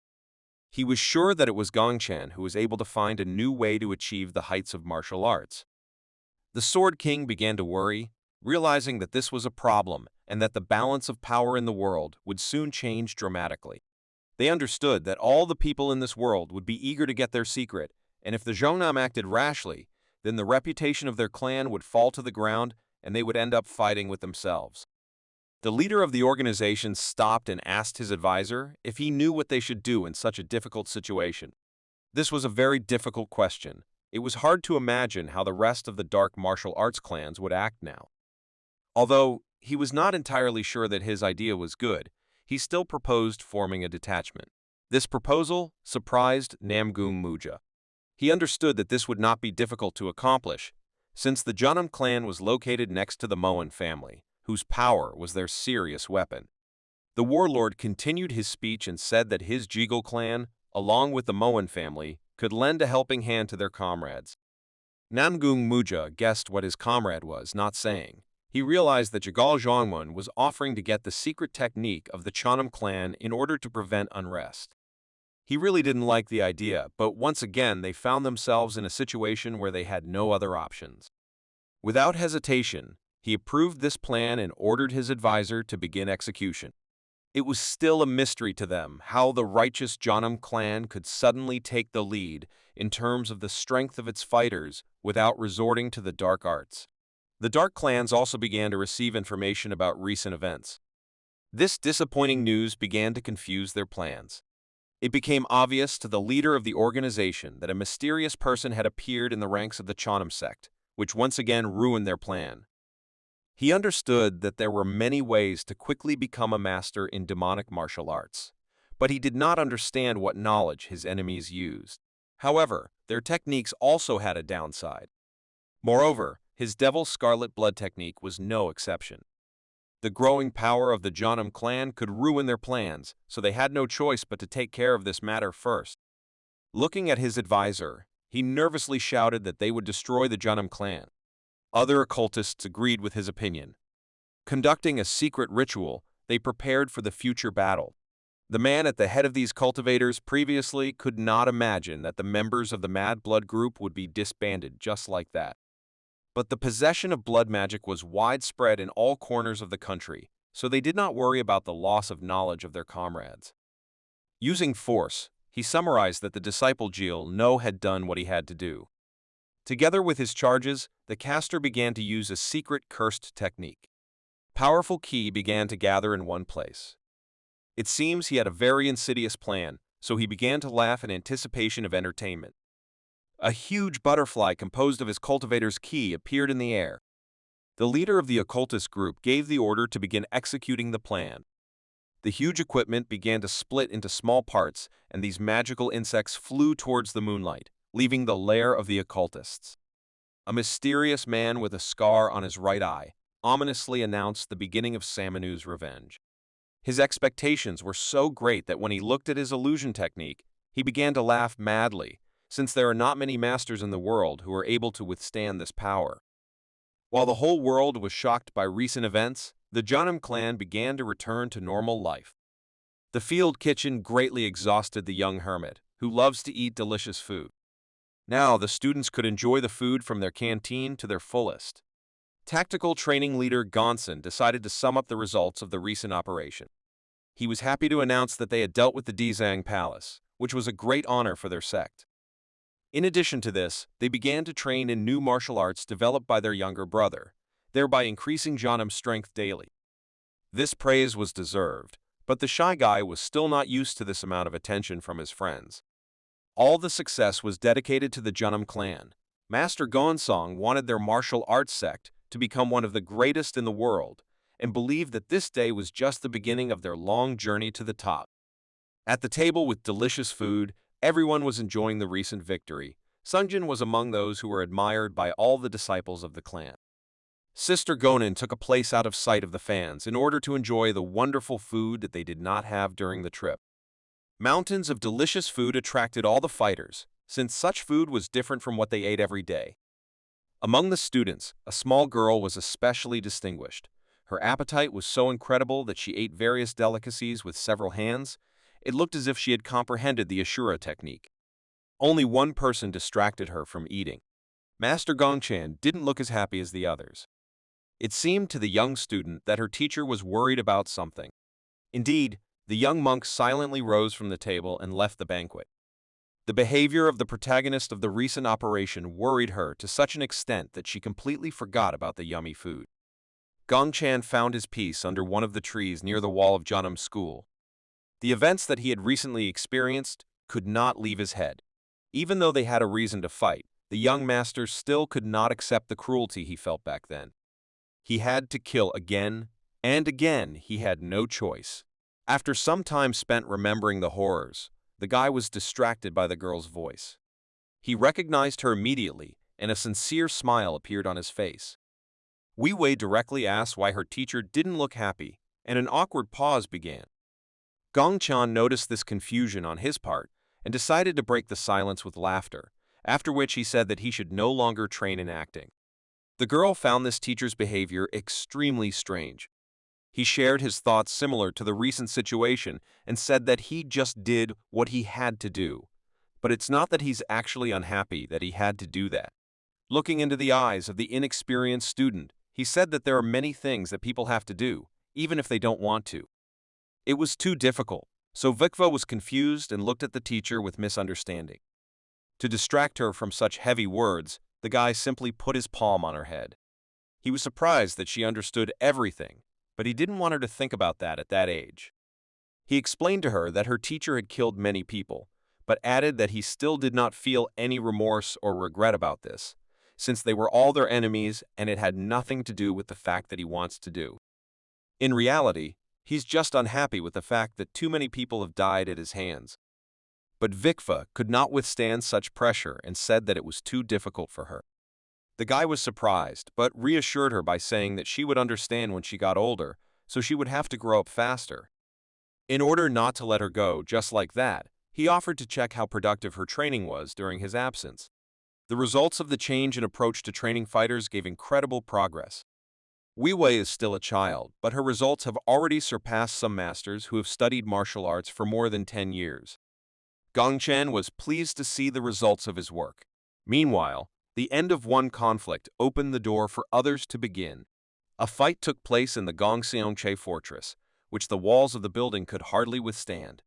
He was sure that it was Gongchan who was able to find a new way to achieve the heights of martial arts. The Sword King began to worry, realizing that this was a problem and that the balance of power in the world would soon change dramatically. They understood that all the people in this world would be eager to get their secret, and if the Jeonnam acted rashly, then the reputation of their clan would fall to the ground and they would end up fighting with themselves. The leader of the organization stopped and asked his advisor if he knew what they should do in such a difficult situation. This was a very difficult question. It was hard to imagine how the rest of the dark martial arts clans would act now. Although he was not entirely sure that his idea was good, he still proposed forming a detachment. This proposal surprised Namgung Muja. He understood that this would not be difficult to accomplish, since the Jeonnam clan was located next to the Moen family, whose power was their serious weapon. The warlord continued his speech and said that his Jegal clan, along with the Moen family, could lend a helping hand to their comrades. Namgung Muja guessed what his comrade was not saying. He realized that Jegal Jongmoon was offering to get the secret technique of the Jeonnam clan in order to prevent unrest. He really didn't like the idea, but once again they found themselves in a situation where they had no other options. Without hesitation, he approved this plan and ordered his advisor to begin execution. It was still a mystery to them how the righteous Jeonnam clan could suddenly take the lead in terms of the strength of its fighters without resorting to the dark arts. The dark clans also began to receive information about recent events. This disappointing news began to confuse their plans. It became obvious to the leader of the organization that a mysterious person had appeared in the ranks of the Jeonnam sect, which once again ruined their plan. He understood that there were many ways to quickly become a master in demonic martial arts, but he did not understand what knowledge his enemies used. However, their techniques also had a downside. Moreover, his Devil's Scarlet Blood technique was no exception. The growing power of the Jeonnam clan could ruin their plans, so they had no choice but to take care of this matter first. Looking at his advisor, he nervously shouted that they would destroy the Jeonnam clan. Other occultists agreed with his opinion. Conducting a secret ritual, they prepared for the future battle. The man at the head of these cultivators previously could not imagine that the members of the Mad Blood group would be disbanded just like that. But the possession of blood magic was widespread in all corners of the country, so they did not worry about the loss of knowledge of their comrades. Using force, he summarized that the disciple Jil No had done what he had to do. Together with his charges, the caster began to use a secret cursed technique. Powerful ki began to gather in one place. It seems he had a very insidious plan, so he began to laugh in anticipation of entertainment. A huge butterfly composed of his cultivator's ki appeared in the air. The leader of the occultist group gave the order to begin executing the plan. The huge equipment began to split into small parts, and these magical insects flew towards the moonlight, leaving the lair of the occultists. A mysterious man with a scar on his right eye ominously announced the beginning of Samanu's revenge. His expectations were so great that when he looked at his illusion technique, he began to laugh madly, since there are not many masters in the world who are able to withstand this power. While the whole world was shocked by recent events, the Jeonnam clan began to return to normal life. The field kitchen greatly exhausted the young hermit, who loves to eat delicious food. Now the students could enjoy the food from their canteen to their fullest. Tactical training leader Gonson decided to sum up the results of the recent operation. He was happy to announce that they had dealt with the Dizang Palace, which was a great honor for their sect. In addition to this, they began to train in new martial arts developed by their younger brother, thereby increasing Jeonnam's strength daily. This praise was deserved, but the shy guy was still not used to this amount of attention from his friends. All the success was dedicated to the Jeonnam clan. Master Gonsong wanted their martial arts sect to become one of the greatest in the world, and believed that this day was just the beginning of their long journey to the top. At the table with delicious food, everyone was enjoying the recent victory. Sungjin was among those who were admired by all the disciples of the clan. Sister Gonin took a place out of sight of the fans in order to enjoy the wonderful food that they did not have during the trip. Mountains of delicious food attracted all the fighters, since such food was different from what they ate every day. Among the students, a small girl was especially distinguished. Her appetite was so incredible that she ate various delicacies with several hands. It looked as if she had comprehended the Ashura technique. Only one person distracted her from eating. Master Gongchan didn't look as happy as the others. It seemed to the young student that her teacher was worried about something. Indeed, the young monk silently rose from the table and left the banquet. The behavior of the protagonist of the recent operation worried her to such an extent that she completely forgot about the yummy food. Gongchan found his peace under one of the trees near the wall of Jeonnam's school. The events that he had recently experienced could not leave his head. Even though they had a reason to fight, the young master still could not accept the cruelty he felt back then. He had to kill again, and again he had no choice. After some time spent remembering the horrors, the guy was distracted by the girl's voice. He recognized her immediately, and a sincere smile appeared on his face. Wei Wei directly asked why her teacher didn't look happy, and an awkward pause began. Gongchan noticed this confusion on his part and decided to break the silence with laughter, after which he said that he should no longer train in acting. The girl found this teacher's behavior extremely strange. He shared his thoughts similar to the recent situation and said that he just did what he had to do. But it's not that he's actually unhappy that he had to do that. Looking into the eyes of the inexperienced student, he said that there are many things that people have to do, even if they don't want to. It was too difficult, so Vikva was confused and looked at the teacher with misunderstanding. To distract her from such heavy words, the guy simply put his palm on her head. He was surprised that she understood everything, but he didn't want her to think about that at that age. He explained to her that her teacher had killed many people, but added that he still did not feel any remorse or regret about this, since they were all their enemies and it had nothing to do with the fact that he wants to do. In reality, he's just unhappy with the fact that too many people have died at his hands. But Vikva could not withstand such pressure and said that it was too difficult for her. The guy was surprised, but reassured her by saying that she would understand when she got older, so she would have to grow up faster. In order not to let her go just like that, he offered to check how productive her training was during his absence. The results of the change in approach to training fighters gave incredible progress. Wei Wei is still a child, but her results have already surpassed some masters who have studied martial arts for more than 10 years. Gongchan was pleased to see the results of his work. Meanwhile, the end of one conflict opened the door for others to begin. A fight took place in the Gongseongche fortress, which the walls of the building could hardly withstand.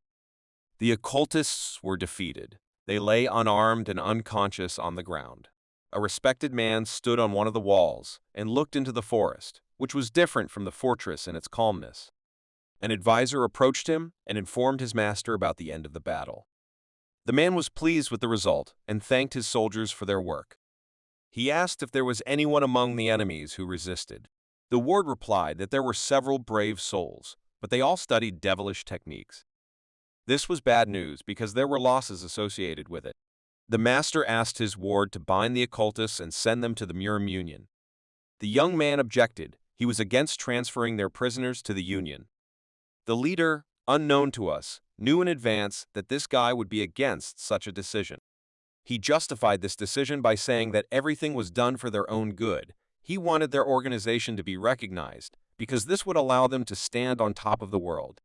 The occultists were defeated. They lay unarmed and unconscious on the ground. A respected man stood on one of the walls and looked into the forest, which was different from the fortress in its calmness. An advisor approached him and informed his master about the end of the battle. The man was pleased with the result and thanked his soldiers for their work. He asked if there was anyone among the enemies who resisted. The ward replied that there were several brave souls, but they all studied devilish techniques. This was bad news because there were losses associated with it. The master asked his ward to bind the occultists and send them to the Murim Union. The young man objected. He was against transferring their prisoners to the Union. The leader, unknown to us, knew in advance that this guy would be against such a decision. He justified this decision by saying that everything was done for their own good. He wanted their organization to be recognized, because this would allow them to stand on top of the world.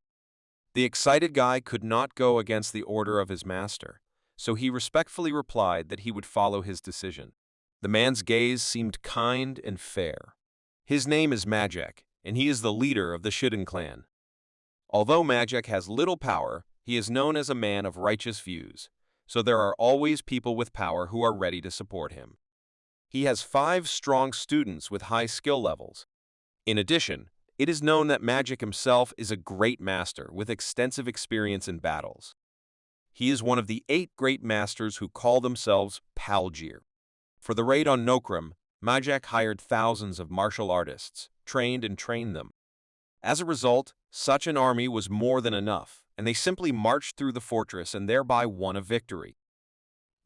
The excited guy could not go against the order of his master, so he respectfully replied that he would follow his decision. The man's gaze seemed kind and fair. His name is Majek, and he is the leader of the Shiden clan. Although Majek has little power, he is known as a man of righteous views, so there are always people with power who are ready to support him. He has 5 strong students with high skill levels. In addition, it is known that Majek himself is a great master with extensive experience in battles. He is one of the 8 great masters who call themselves Paljir. For the raid on Nokram, Majek hired thousands of martial artists, trained and trained them. As a result, such an army was more than enough, and they simply marched through the fortress and thereby won a victory.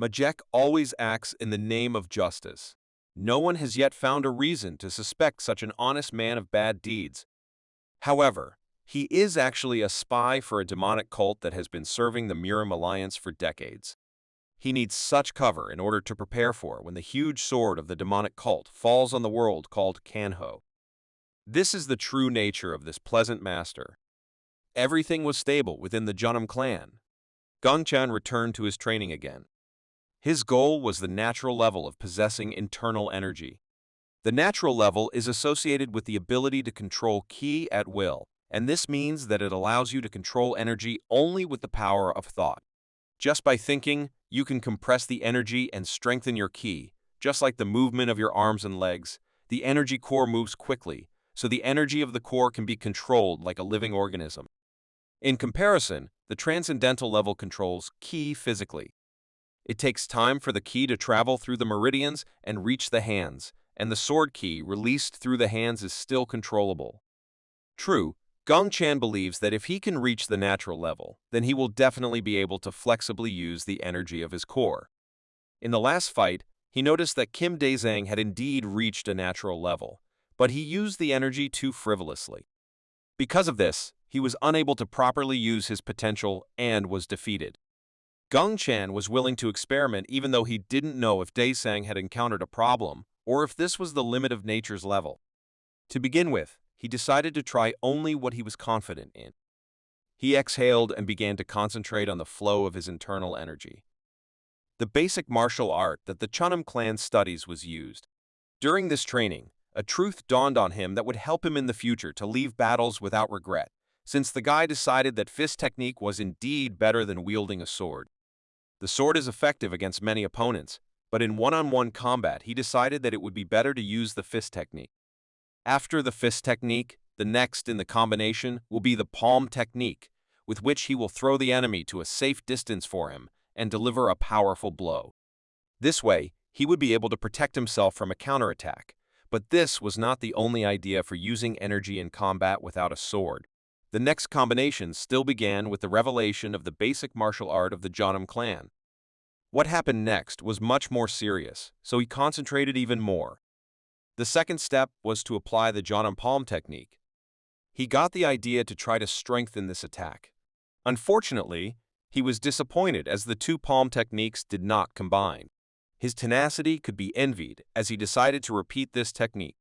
Majek always acts in the name of justice. No one has yet found a reason to suspect such an honest man of bad deeds. However, he is actually a spy for a demonic cult that has been serving the Murim Alliance for decades. He needs such cover in order to prepare for when the huge sword of the demonic cult falls on the world called Kanho. This is the true nature of this pleasant master. Everything was stable within the Jeonnam clan. Gongchan returned to his training again. His goal was the natural level of possessing internal energy. The natural level is associated with the ability to control ki at will, and this means that it allows you to control energy only with the power of thought. Just by thinking, you can compress the energy and strengthen your ki. Just like the movement of your arms and legs, the energy core moves quickly, so the energy of the core can be controlled like a living organism. In comparison, the transcendental level controls ki physically. It takes time for the ki to travel through the meridians and reach the hands, and the sword ki released through the hands is still controllable. True, Gongchan believes that if he can reach the natural level, then he will definitely be able to flexibly use the energy of his core. In the last fight, he noticed that Kim Daezang had indeed reached a natural level, but he used the energy too frivolously. Because of this, he was unable to properly use his potential and was defeated. Gongchan was willing to experiment even though he didn't know if Daesang had encountered a problem or if this was the limit of nature's level. To begin with, he decided to try only what he was confident in. He exhaled and began to concentrate on the flow of his internal energy. The basic martial art that the Jeonnam clan studies was used. During this training, a truth dawned on him that would help him in the future to leave battles without regret, since the guy decided that fist technique was indeed better than wielding a sword. The sword is effective against many opponents, but in one-on-one combat he decided that it would be better to use the fist technique. After the fist technique, the next in the combination will be the palm technique, with which he will throw the enemy to a safe distance for him and deliver a powerful blow. This way, he would be able to protect himself from a counterattack, but this was not the only idea for using energy in combat without a sword. The next combination still began with the revelation of the basic martial art of the Jeonnam clan. What happened next was much more serious, so he concentrated even more. The second step was to apply the Jeonnam palm technique. He got the idea to try to strengthen this attack. Unfortunately, he was disappointed as the two palm techniques did not combine. His tenacity could be envied as he decided to repeat this technique.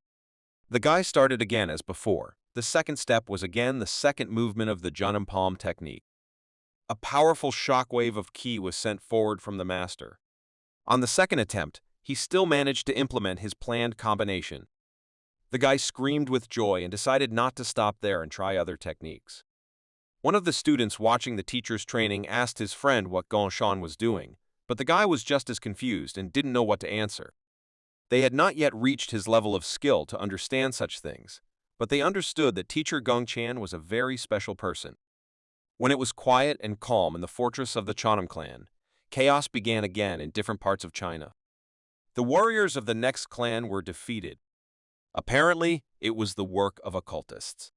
The guy started again as before. The second step was again the second movement of the Jeonnam palm technique. A powerful shockwave of ki was sent forward from the master. On the second attempt, he still managed to implement his planned combination. The guy screamed with joy and decided not to stop there and try other techniques. One of the students watching the teacher's training asked his friend what Gongchan was doing, but the guy was just as confused and didn't know what to answer. They had not yet reached his level of skill to understand such things, but they understood that teacher Gongchan was a very special person. When it was quiet and calm in the fortress of the Jeonnam clan, chaos began again in different parts of China. The warriors of the next clan were defeated. Apparently, it was the work of occultists.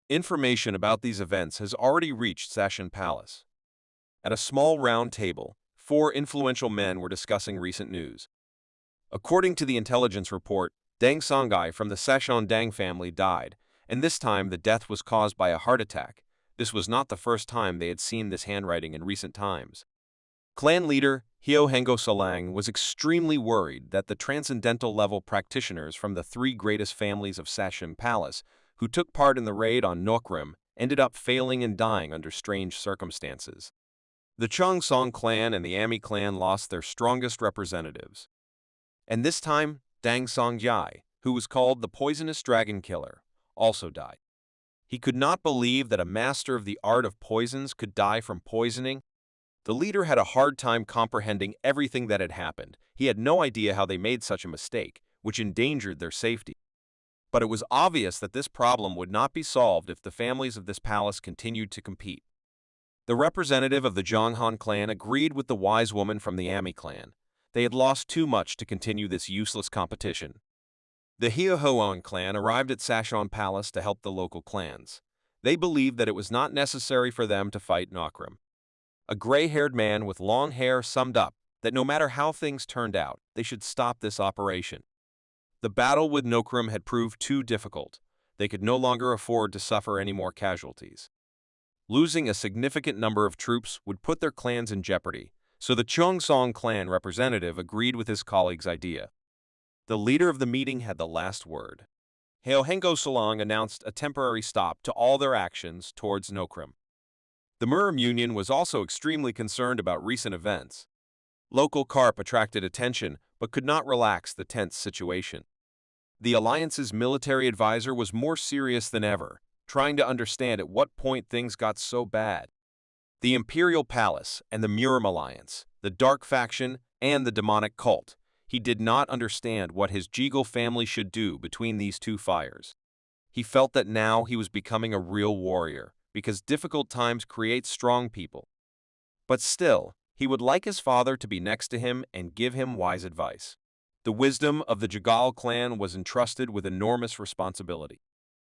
Information about these events has already reached Sashin Palace. At a small round table, 4 influential men were discussing recent news. According to the intelligence report, Deng Songhai from the Sashan Dang family died, and this time the death was caused by a heart attack. This was not the first time they had seen this handwriting in recent times. Clan leader Hyo Hengo Salang was extremely worried that the transcendental level practitioners from the 3 greatest families of Sashin Palace who took part in the raid on Nokrim ended up failing and dying under strange circumstances. The Chongsong clan and the Ami clan lost their strongest representatives. And this time, Dang Songjai, who was called the Poisonous Dragon Killer, also died. He could not believe that a master of the art of poisons could die from poisoning. The leader had a hard time comprehending everything that had happened. He had no idea how they made such a mistake, which endangered their safety. But it was obvious that this problem would not be solved if the families of this palace continued to compete. The representative of the Zhonghan clan agreed with the wise woman from the Ami clan. They had lost too much to continue this useless competition. The Hyohoan clan arrived at Sashon Palace to help the local clans. They believed that it was not necessary for them to fight Nokrim. A gray-haired man with long hair summed up that no matter how things turned out, they should stop this operation. The battle with Nokrim had proved too difficult. They could no longer afford to suffer any more casualties. Losing a significant number of troops would put their clans in jeopardy, so the Cheongsong clan representative agreed with his colleague's idea. The leader of the meeting had the last word. Heohengo Salang announced a temporary stop to all their actions towards Nokrim. The Murim Union was also extremely concerned about recent events. Local carp attracted attention but could not relax the tense situation. The alliance's military advisor was more serious than ever, trying to understand at what point things got so bad. The Imperial Palace and the Murim Alliance, the Dark Faction, and the demonic cult. He did not understand what his Jeagle family should do between these two fires. He felt that now he was becoming a real warrior, because difficult times create strong people. But still, he would like his father to be next to him and give him wise advice. The wisdom of the Jagal clan was entrusted with enormous responsibility.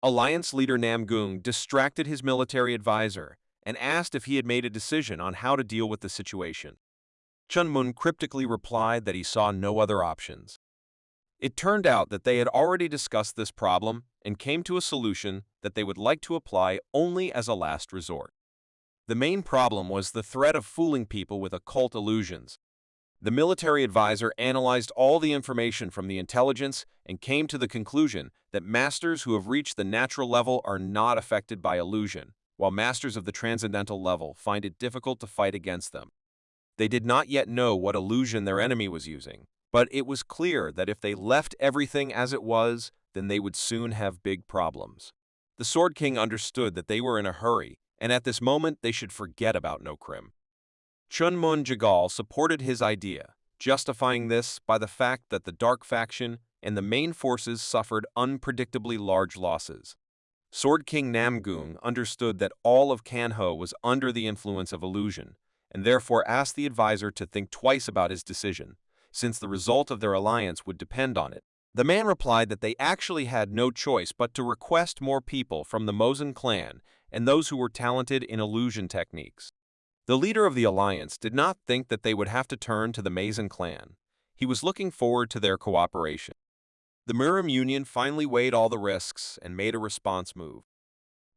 Alliance leader Namgung distracted his military advisor and asked if he had made a decision on how to deal with the situation. Chunmun cryptically replied that he saw no other options. It turned out that they had already discussed this problem and came to a solution that they would like to apply only as a last resort. The main problem was the threat of fooling people with occult illusions. The military advisor analyzed all the information from the intelligence and came to the conclusion that masters who have reached the natural level are not affected by illusion, while masters of the transcendental level find it difficult to fight against them. They did not yet know what illusion their enemy was using, but it was clear that if they left everything as it was, then they would soon have big problems. The Sword King understood that they were in a hurry, and at this moment they should forget about Nokrim. Chunmun Jagal supported his idea, justifying this by the fact that the Dark Faction and the main forces suffered unpredictably large losses. Sword King Namgung understood that all of Kanho was under the influence of illusion, and therefore asked the advisor to think twice about his decision, since the result of their alliance would depend on it. The man replied that they actually had no choice but to request more people from the Moen clan and those who were talented in illusion techniques. The leader of the alliance did not think that they would have to turn to the Moen clan. He was looking forward to their cooperation. The Murim Union finally weighed all the risks and made a response move.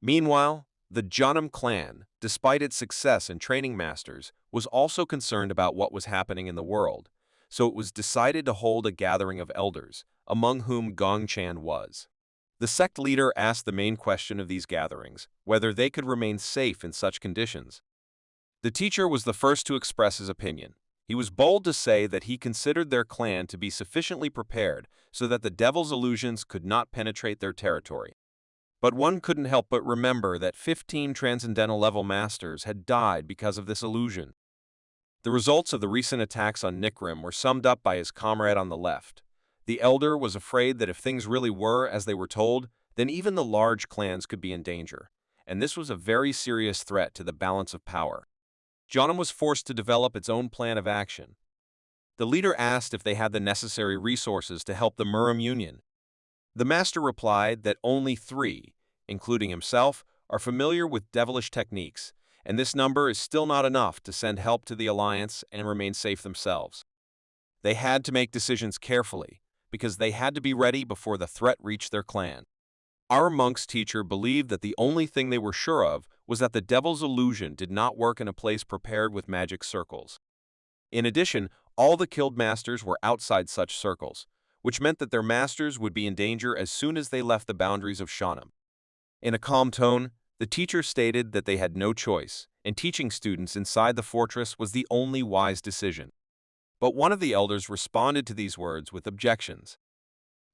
Meanwhile, the Jeonnam clan, despite its success in training masters, was also concerned about what was happening in the world, so it was decided to hold a gathering of elders, among whom Gongchan was. The sect leader asked the main question of these gatherings, whether they could remain safe in such conditions. The teacher was the first to express his opinion. He was bold to say that he considered their clan to be sufficiently prepared so that the devil's illusions could not penetrate their territory. But one couldn't help but remember that 15 transcendental level masters had died because of this illusion. The results of the recent attacks on Nikrim were summed up by his comrade on the left. The elder was afraid that if things really were as they were told, then even the large clans could be in danger, and this was a very serious threat to the balance of power. Jeonnam was forced to develop its own plan of action. The leader asked if they had the necessary resources to help the Murim Union. The master replied that only 3, including himself, are familiar with devilish techniques, and this number is still not enough to send help to the alliance and remain safe themselves. They had to make decisions carefully, because they had to be ready before the threat reached their clan. Our monk's teacher believed that the only thing they were sure of was that the devil's illusion did not work in a place prepared with magic circles. In addition, all the killed masters were outside such circles, which meant that their masters would be in danger as soon as they left the boundaries of Jeonnam. In a calm tone, the teacher stated that they had no choice, and teaching students inside the fortress was the only wise decision. But one of the elders responded to these words with objections.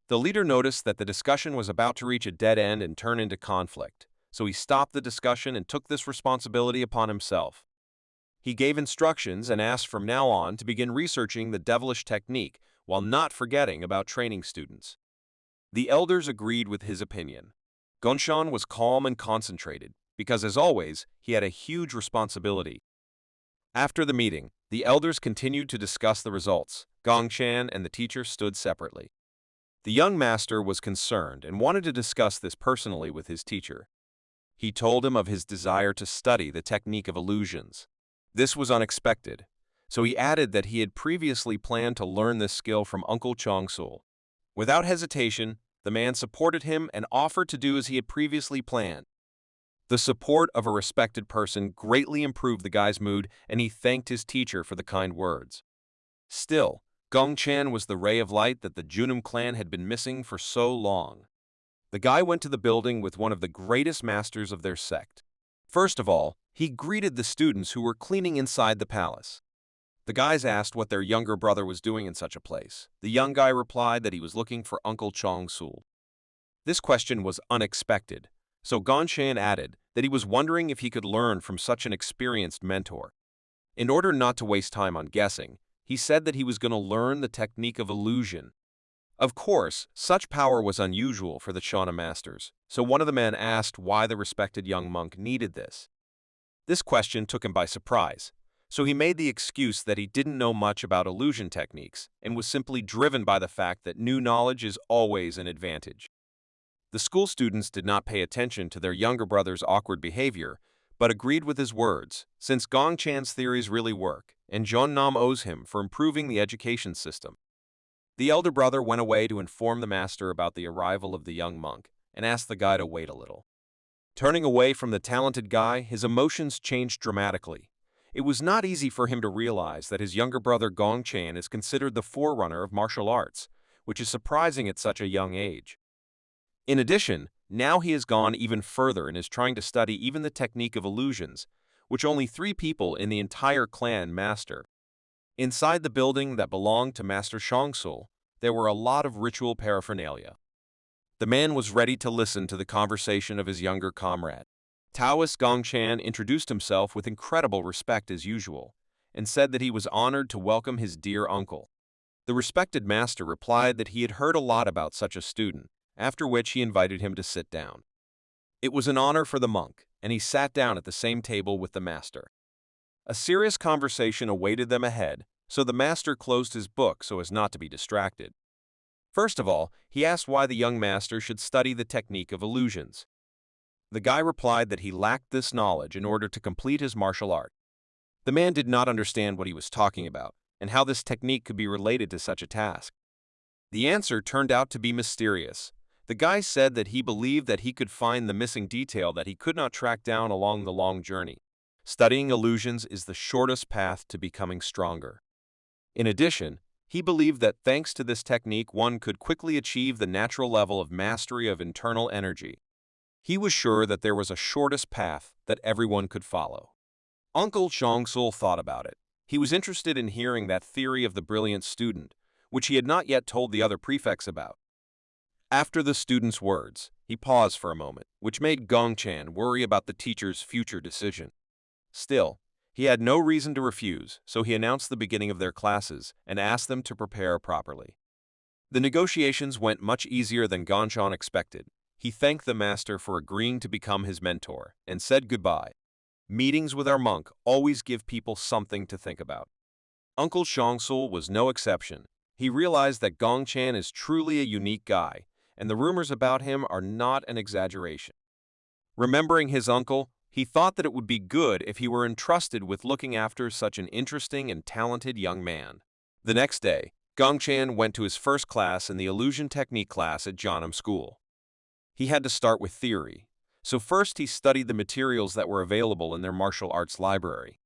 The leader noticed that the discussion was about to reach a dead end and turn into conflict, so he stopped the discussion and took this responsibility upon himself. He gave instructions and asked from now on to begin researching the devilish technique while not forgetting about training students. The elders agreed with his opinion. Gongchan was calm and concentrated, because as always, he had a huge responsibility. After the meeting, the elders continued to discuss the results. Gongchan and the teacher stood separately. The young master was concerned and wanted to discuss this personally with his teacher. He told him of his desire to study the technique of illusions. This was unexpected, so he added that he had previously planned to learn this skill from Uncle Chong-sul. Without hesitation, the man supported him and offered to do as he had previously planned. The support of a respected person greatly improved the guy's mood, and he thanked his teacher for the kind words. Still, Gong-chan was the ray of light that the Junum clan had been missing for so long. The guy went to the building with one of the greatest masters of their sect. First of all, he greeted the students who were cleaning inside the palace. The guys asked what their younger brother was doing in such a place. The young guy replied that he was looking for Uncle Chong-sul. This question was unexpected, so Gong-chan added that he was wondering if he could learn from such an experienced mentor. In order not to waste time on guessing, he said that he was going to learn the technique of illusion. Of course, such power was unusual for the Shona masters, so one of the men asked why the respected young monk needed this. This question took him by surprise, so he made the excuse that he didn't know much about illusion techniques and was simply driven by the fact that new knowledge is always an advantage. The school students did not pay attention to their younger brother's awkward behavior, but agreed with his words, since Gong-chan's theories really work, and Jeonnam owes him for improving the education system. The elder brother went away to inform the master about the arrival of the young monk and asked the guy to wait a little. Turning away from the talented guy, his emotions changed dramatically. It was not easy for him to realize that his younger brother Gong-chan is considered the forerunner of martial arts, which is surprising at such a young age. In addition, now he has gone even further and is trying to study even the technique of illusions, which only 3 people in the entire clan master. Inside the building that belonged to Master Chong-sul, there were a lot of ritual paraphernalia. The man was ready to listen to the conversation of his younger comrade. Taoist Gong-chan introduced himself with incredible respect as usual, and said that he was honored to welcome his dear uncle. The respected master replied that he had heard a lot about such a student, after which he invited him to sit down. It was an honor for the monk, and he sat down at the same table with the master. A serious conversation awaited them ahead, so the master closed his book so as not to be distracted. First of all, he asked why the young master should study the technique of illusions. The guy replied that he lacked this knowledge in order to complete his martial art. The man did not understand what he was talking about, and how this technique could be related to such a task. The answer turned out to be mysterious. The guy said that he believed that he could find the missing detail that he could not track down along the long journey. Studying illusions is the shortest path to becoming stronger. In addition, he believed that thanks to this technique one could quickly achieve the natural level of mastery of internal energy. He was sure that there was a shortest path that everyone could follow. Uncle Chong-sul thought about it. He was interested in hearing that theory of the brilliant student, which he had not yet told the other prefects about. After the student's words, he paused for a moment, which made Gong-chan worry about the teacher's future decision. Still, he had no reason to refuse, so he announced the beginning of their classes and asked them to prepare properly. The negotiations went much easier than Gong-chan expected. He thanked the master for agreeing to become his mentor and said goodbye. Meetings with our monk always give people something to think about. Uncle Chong-sul was no exception. He realized that Gong-chan is truly a unique guy, and the rumors about him are not an exaggeration. Remembering his uncle, he thought that it would be good if he were entrusted with looking after such an interesting and talented young man. The next day, Gong-chan went to his first class in the illusion technique class at Jeonnam School. He had to start with theory, so first he studied the materials that were available in their martial arts library.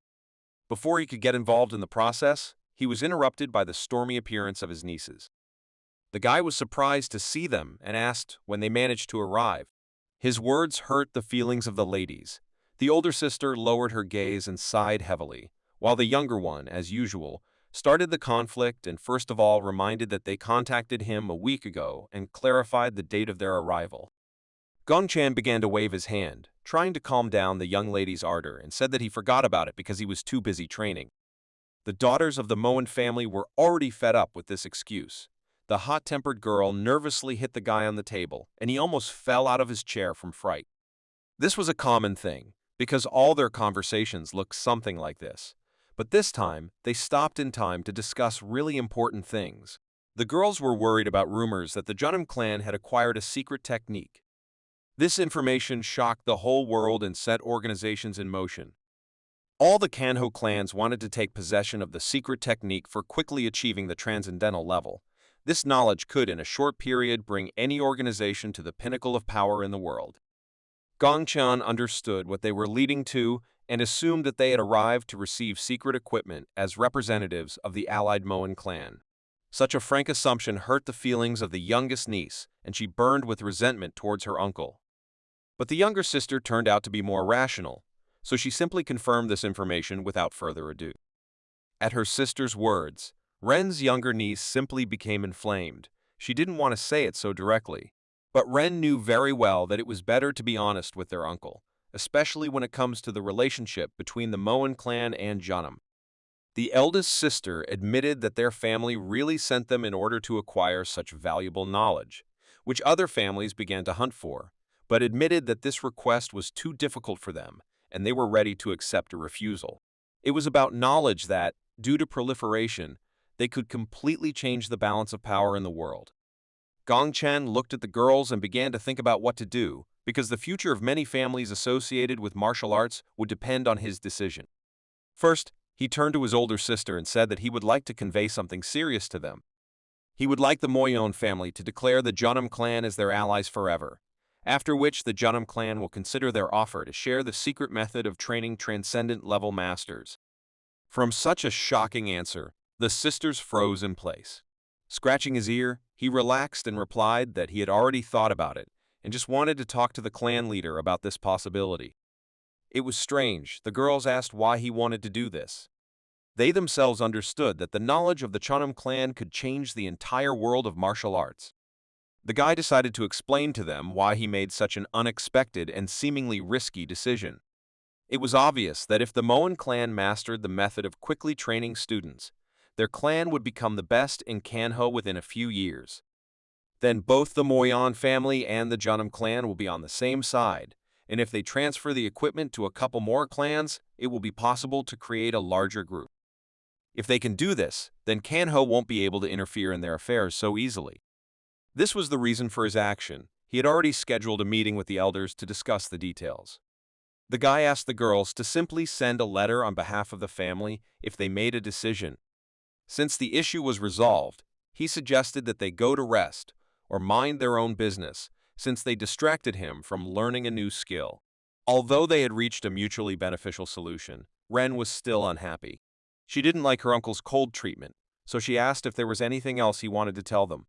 Before he could get involved in the process, he was interrupted by the stormy appearance of his nieces. The guy was surprised to see them and asked when they managed to arrive. His words hurt the feelings of the ladies. The older sister lowered her gaze and sighed heavily, while the younger one, as usual, started the conflict and first of all reminded that they contacted him a week ago and clarified the date of their arrival. Gong-chan began to wave his hand, trying to calm down the young lady's ardor, and said that he forgot about it because he was too busy training. The daughters of the Moen family were already fed up with this excuse. The hot-tempered girl nervously hit the guy on the table, and he almost fell out of his chair from fright. This was a common thing, because all their conversations looked something like this. But this time, they stopped in time to discuss really important things. The girls were worried about rumors that the Jeonnam clan had acquired a secret technique. This information shocked the whole world and set organizations in motion. All the Kanho clans wanted to take possession of the secret technique for quickly achieving the transcendental level. This knowledge could, in a short period, bring any organization to the pinnacle of power in the world. Gongchan understood what they were leading to and assumed that they had arrived to receive secret equipment as representatives of the allied Moen clan. Such a frank assumption hurt the feelings of the youngest niece, and she burned with resentment towards her uncle. But the younger sister turned out to be more rational, so she simply confirmed this information without further ado. At her sister's words, Ren's younger niece simply became inflamed. She didn't want to say it so directly, but Ren knew very well that it was better to be honest with their uncle, especially when it comes to the relationship between the Moen clan and Jeonnam. The eldest sister admitted that their family really sent them in order to acquire such valuable knowledge, which other families began to hunt for, but admitted that this request was too difficult for them, and they were ready to accept a refusal. It was about knowledge that, due to proliferation, they could completely change the balance of power in the world. Gongchan looked at the girls and began to think about what to do, because the future of many families associated with martial arts would depend on his decision. First, he turned to his older sister and said that he would like to convey something serious to them. He would like the Moen family to declare the Jeonnam clan as their allies forever, after which the Jeonnam clan will consider their offer to share the secret method of training transcendent-level masters. From such a shocking answer, the sisters froze in place. Scratching his ear, he relaxed and replied that he had already thought about it and just wanted to talk to the clan leader about this possibility. It was strange. The girls asked why he wanted to do this. They themselves understood that the knowledge of the Jeonnam clan could change the entire world of martial arts. The guy decided to explain to them why he made such an unexpected and seemingly risky decision. It was obvious that if the Moen clan mastered the method of quickly training students, their clan would become the best in Kanho within a few years. Then both the Moen family and the Jeonnam clan will be on the same side, and if they transfer the equipment to a couple more clans, it will be possible to create a larger group. If they can do this, then Kanho won't be able to interfere in their affairs so easily. This was the reason for his action. He had already scheduled a meeting with the elders to discuss the details. The guy asked the girls to simply send a letter on behalf of the family if they made a decision. Since the issue was resolved, he suggested that they go to rest or mind their own business, since they distracted him from learning a new skill. Although they had reached a mutually beneficial solution, Ren was still unhappy. She didn't like her uncle's cold treatment, so she asked if there was anything else he wanted to tell them.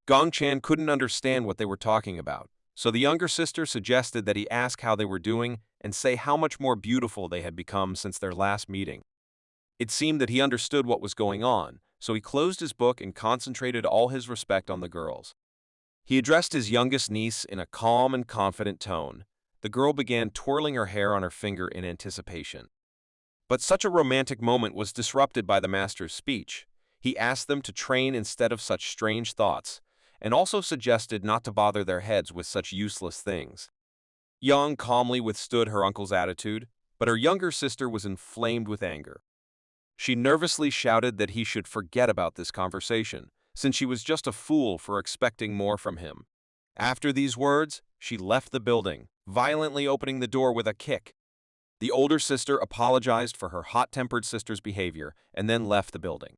Gongchan couldn't understand what they were talking about, so the younger sister suggested that he ask how they were doing and say how much more beautiful they had become since their last meeting. It seemed that he understood what was going on, so he closed his book and concentrated all his respect on the girls. He addressed his youngest niece in a calm and confident tone. The girl began twirling her hair on her finger in anticipation. But such a romantic moment was disrupted by the master's speech. He asked them to train instead of such strange thoughts, and also suggested not to bother their heads with such useless things. Yang calmly withstood her uncle's attitude, but her younger sister was inflamed with anger. She nervously shouted that he should forget about this conversation, since she was just a fool for expecting more from him. After these words, she left the building, violently opening the door with a kick. The older sister apologized for her hot-tempered sister's behavior and then left the building.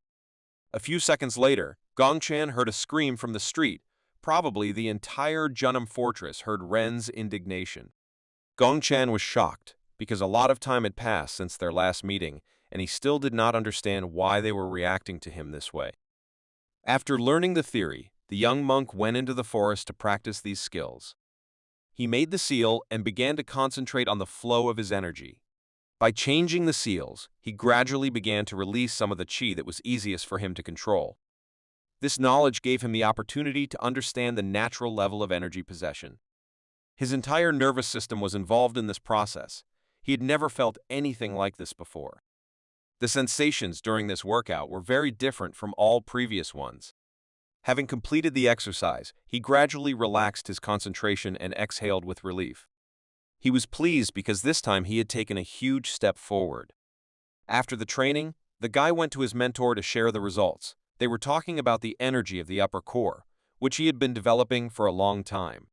A few seconds later, Gongchan heard a scream from the street. Probably the entire Jeonnam fortress heard Ren's indignation. Gongchan was shocked, because a lot of time had passed since their last meeting, and he still did not understand why they were reacting to him this way. After learning the theory, the young monk went into the forest to practice these skills. He made the seal and began to concentrate on the flow of his energy. By changing the seals, he gradually began to release some of the chi that was easiest for him to control. This knowledge gave him the opportunity to understand the natural level of energy possession. His entire nervous system was involved in this process. He had never felt anything like this before. The sensations during this workout were very different from all previous ones. Having completed the exercise, he gradually relaxed his concentration and exhaled with relief. He was pleased because this time he had taken a huge step forward. After the training, the guy went to his mentor to share the results, They were talking about the energy of the upper core, which he had been developing for a long time.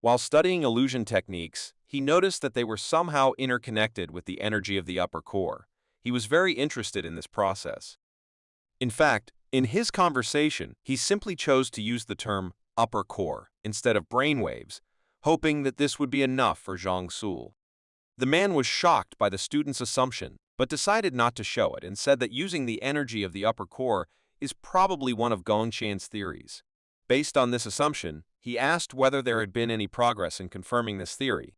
While studying illusion techniques, he noticed that they were somehow interconnected with the energy of the upper core. He was very interested in this process. In fact, in his conversation, he simply chose to use the term upper core instead of brainwaves, hoping that this would be enough for Zhang Sul. The man was shocked by the student's assumption, but decided not to show it and said that using the energy of the upper core is probably one of Gongchan's theories. Based on this assumption, he asked whether there had been any progress in confirming this theory.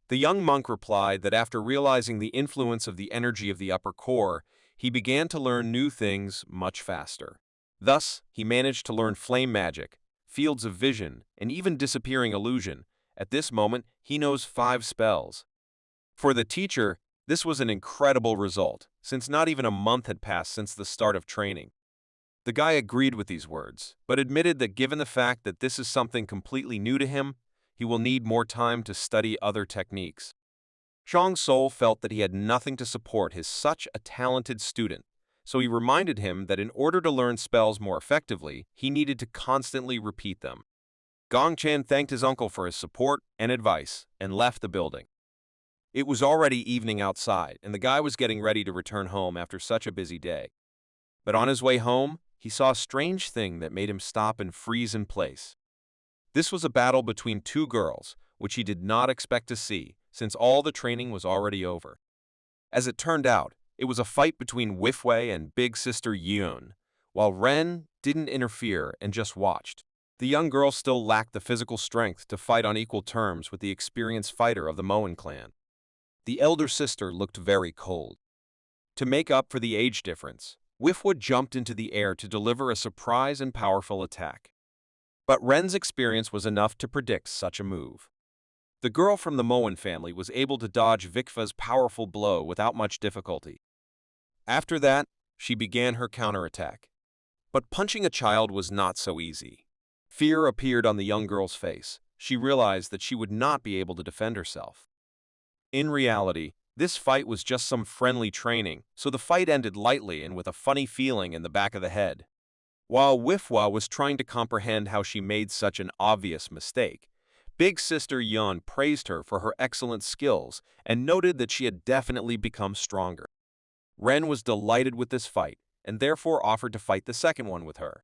The young monk replied that after realizing the influence of the energy of the upper core, he began to learn new things much faster. Thus, he managed to learn flame magic, fields of vision, and even disappearing illusion. At this moment, he knows 5 spells. For the teacher, this was an incredible result, since not even a month had passed since the start of training. The guy agreed with these words, but admitted that given the fact that this is something completely new to him, he will need more time to study other techniques. Zhang Sul felt that he had nothing to support his such a talented student, so he reminded him that in order to learn spells more effectively, he needed to constantly repeat them. Gongchan thanked his uncle for his support and advice and left the building. It was already evening outside, and the guy was getting ready to return home after such a busy day. But on his way home, he saw a strange thing that made him stop and freeze in place. This was a battle between 2 girls, which he did not expect to see, since all the training was already over. As it turned out, it was a fight between Wifei and big sister Yun, while Ren didn't interfere and just watched. The young girl still lacked the physical strength to fight on equal terms with the experienced fighter of the Moen clan. The elder sister looked very cold. To make up for the age difference, Wifei jumped into the air to deliver a surprise and powerful attack. But Ren's experience was enough to predict such a move. The girl from the Moen family was able to dodge Vikfa's powerful blow without much difficulty. After that, she began her counterattack. But punching a child was not so easy. Fear appeared on the young girl's face. She realized that she would not be able to defend herself. In reality, this fight was just some friendly training, so the fight ended lightly and with a funny feeling in the back of the head. While Wifei was trying to comprehend how she made such an obvious mistake, Big Sister Yun praised her for her excellent skills and noted that she had definitely become stronger. Ren was delighted with this fight and therefore offered to fight the second one with her.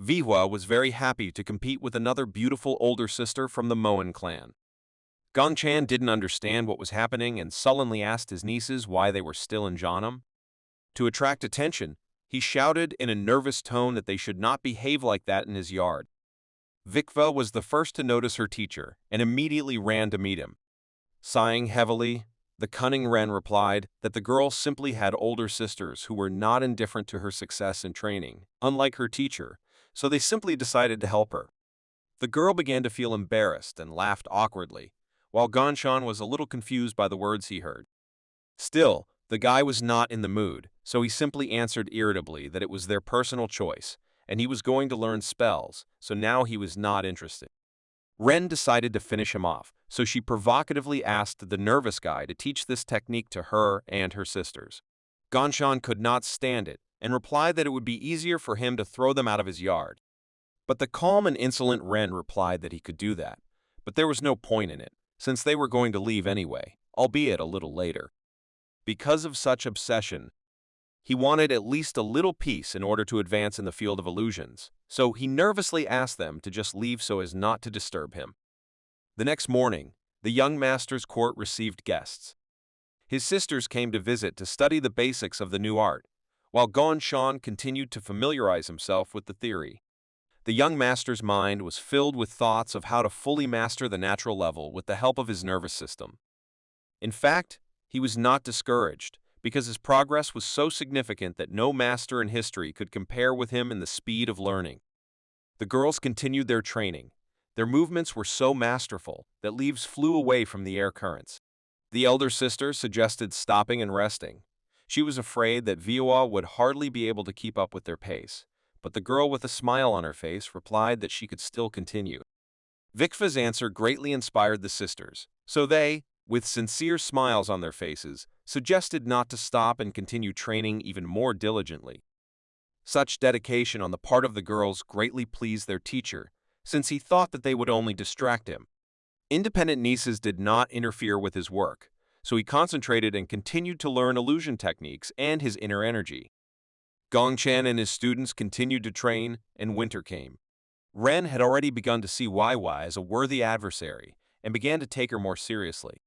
Vihua was very happy to compete with another beautiful older sister from the Moen clan. Gongchan didn't understand what was happening and sullenly asked his nieces why they were still in Janam. To attract attention, he shouted in a nervous tone that they should not behave like that in his yard. Vikva was the first to notice her teacher and immediately ran to meet him. Sighing heavily, the cunning Ren replied that the girl simply had older sisters who were not indifferent to her success in training, unlike her teacher, so they simply decided to help her. The girl began to feel embarrassed and laughed awkwardly, while Gongchan was a little confused by the words he heard. Still, the guy was not in the mood, so he simply answered irritably that it was their personal choice, and he was going to learn spells, so now he was not interested. Ren decided to finish him off, so she provocatively asked the nervous guy to teach this technique to her and her sisters. Gongchan could not stand it, and replied that it would be easier for him to throw them out of his yard. But the calm and insolent Ren replied that he could do that, but there was no point in it, since they were going to leave anyway, albeit a little later. Because of such obsession, he wanted at least a little peace in order to advance in the field of illusions, so he nervously asked them to just leave so as not to disturb him. The next morning, the young master's court received guests. His sisters came to visit to study the basics of the new art, while Gongchan continued to familiarize himself with the theory. The young master's mind was filled with thoughts of how to fully master the natural level with the help of his nervous system. In fact, he was not discouraged, because his progress was so significant that no master in history could compare with him in the speed of learning. The girls continued their training. Their movements were so masterful that leaves flew away from the air currents. The elder sister suggested stopping and resting. She was afraid that Vihua would hardly be able to keep up with their pace, but the girl with a smile on her face replied that she could still continue. Vikfa's answer greatly inspired the sisters, so they, with sincere smiles on their faces, suggested not to stop and continue training even more diligently. Such dedication on the part of the girls greatly pleased their teacher, since he thought that they would only distract him. Independent nieces did not interfere with his work, so he concentrated and continued to learn illusion techniques and his inner energy. Gongchan and his students continued to train, and winter came. Ren had already begun to see Weiwei as a worthy adversary and began to take her more seriously.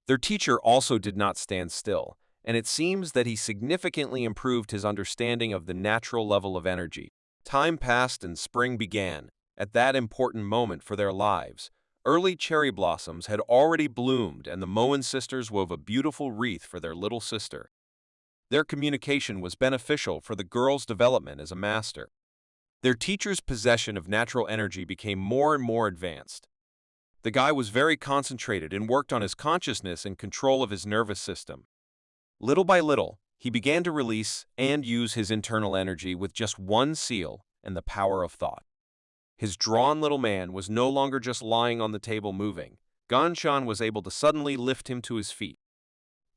Their teacher also did not stand still, and it seems that he significantly improved his understanding of the natural level of energy. Time passed and spring began. At that important moment for their lives, early cherry blossoms had already bloomed and the Moen sisters wove a beautiful wreath for their little sister. Their communication was beneficial for the girl's development as a master. Their teacher's possession of natural energy became more and more advanced. The guy was very concentrated and worked on his consciousness and control of his nervous system. Little by little, he began to release and use his internal energy with just one seal and the power of thought. His drawn little man was no longer just lying on the table moving. Ganshan was able to suddenly lift him to his feet.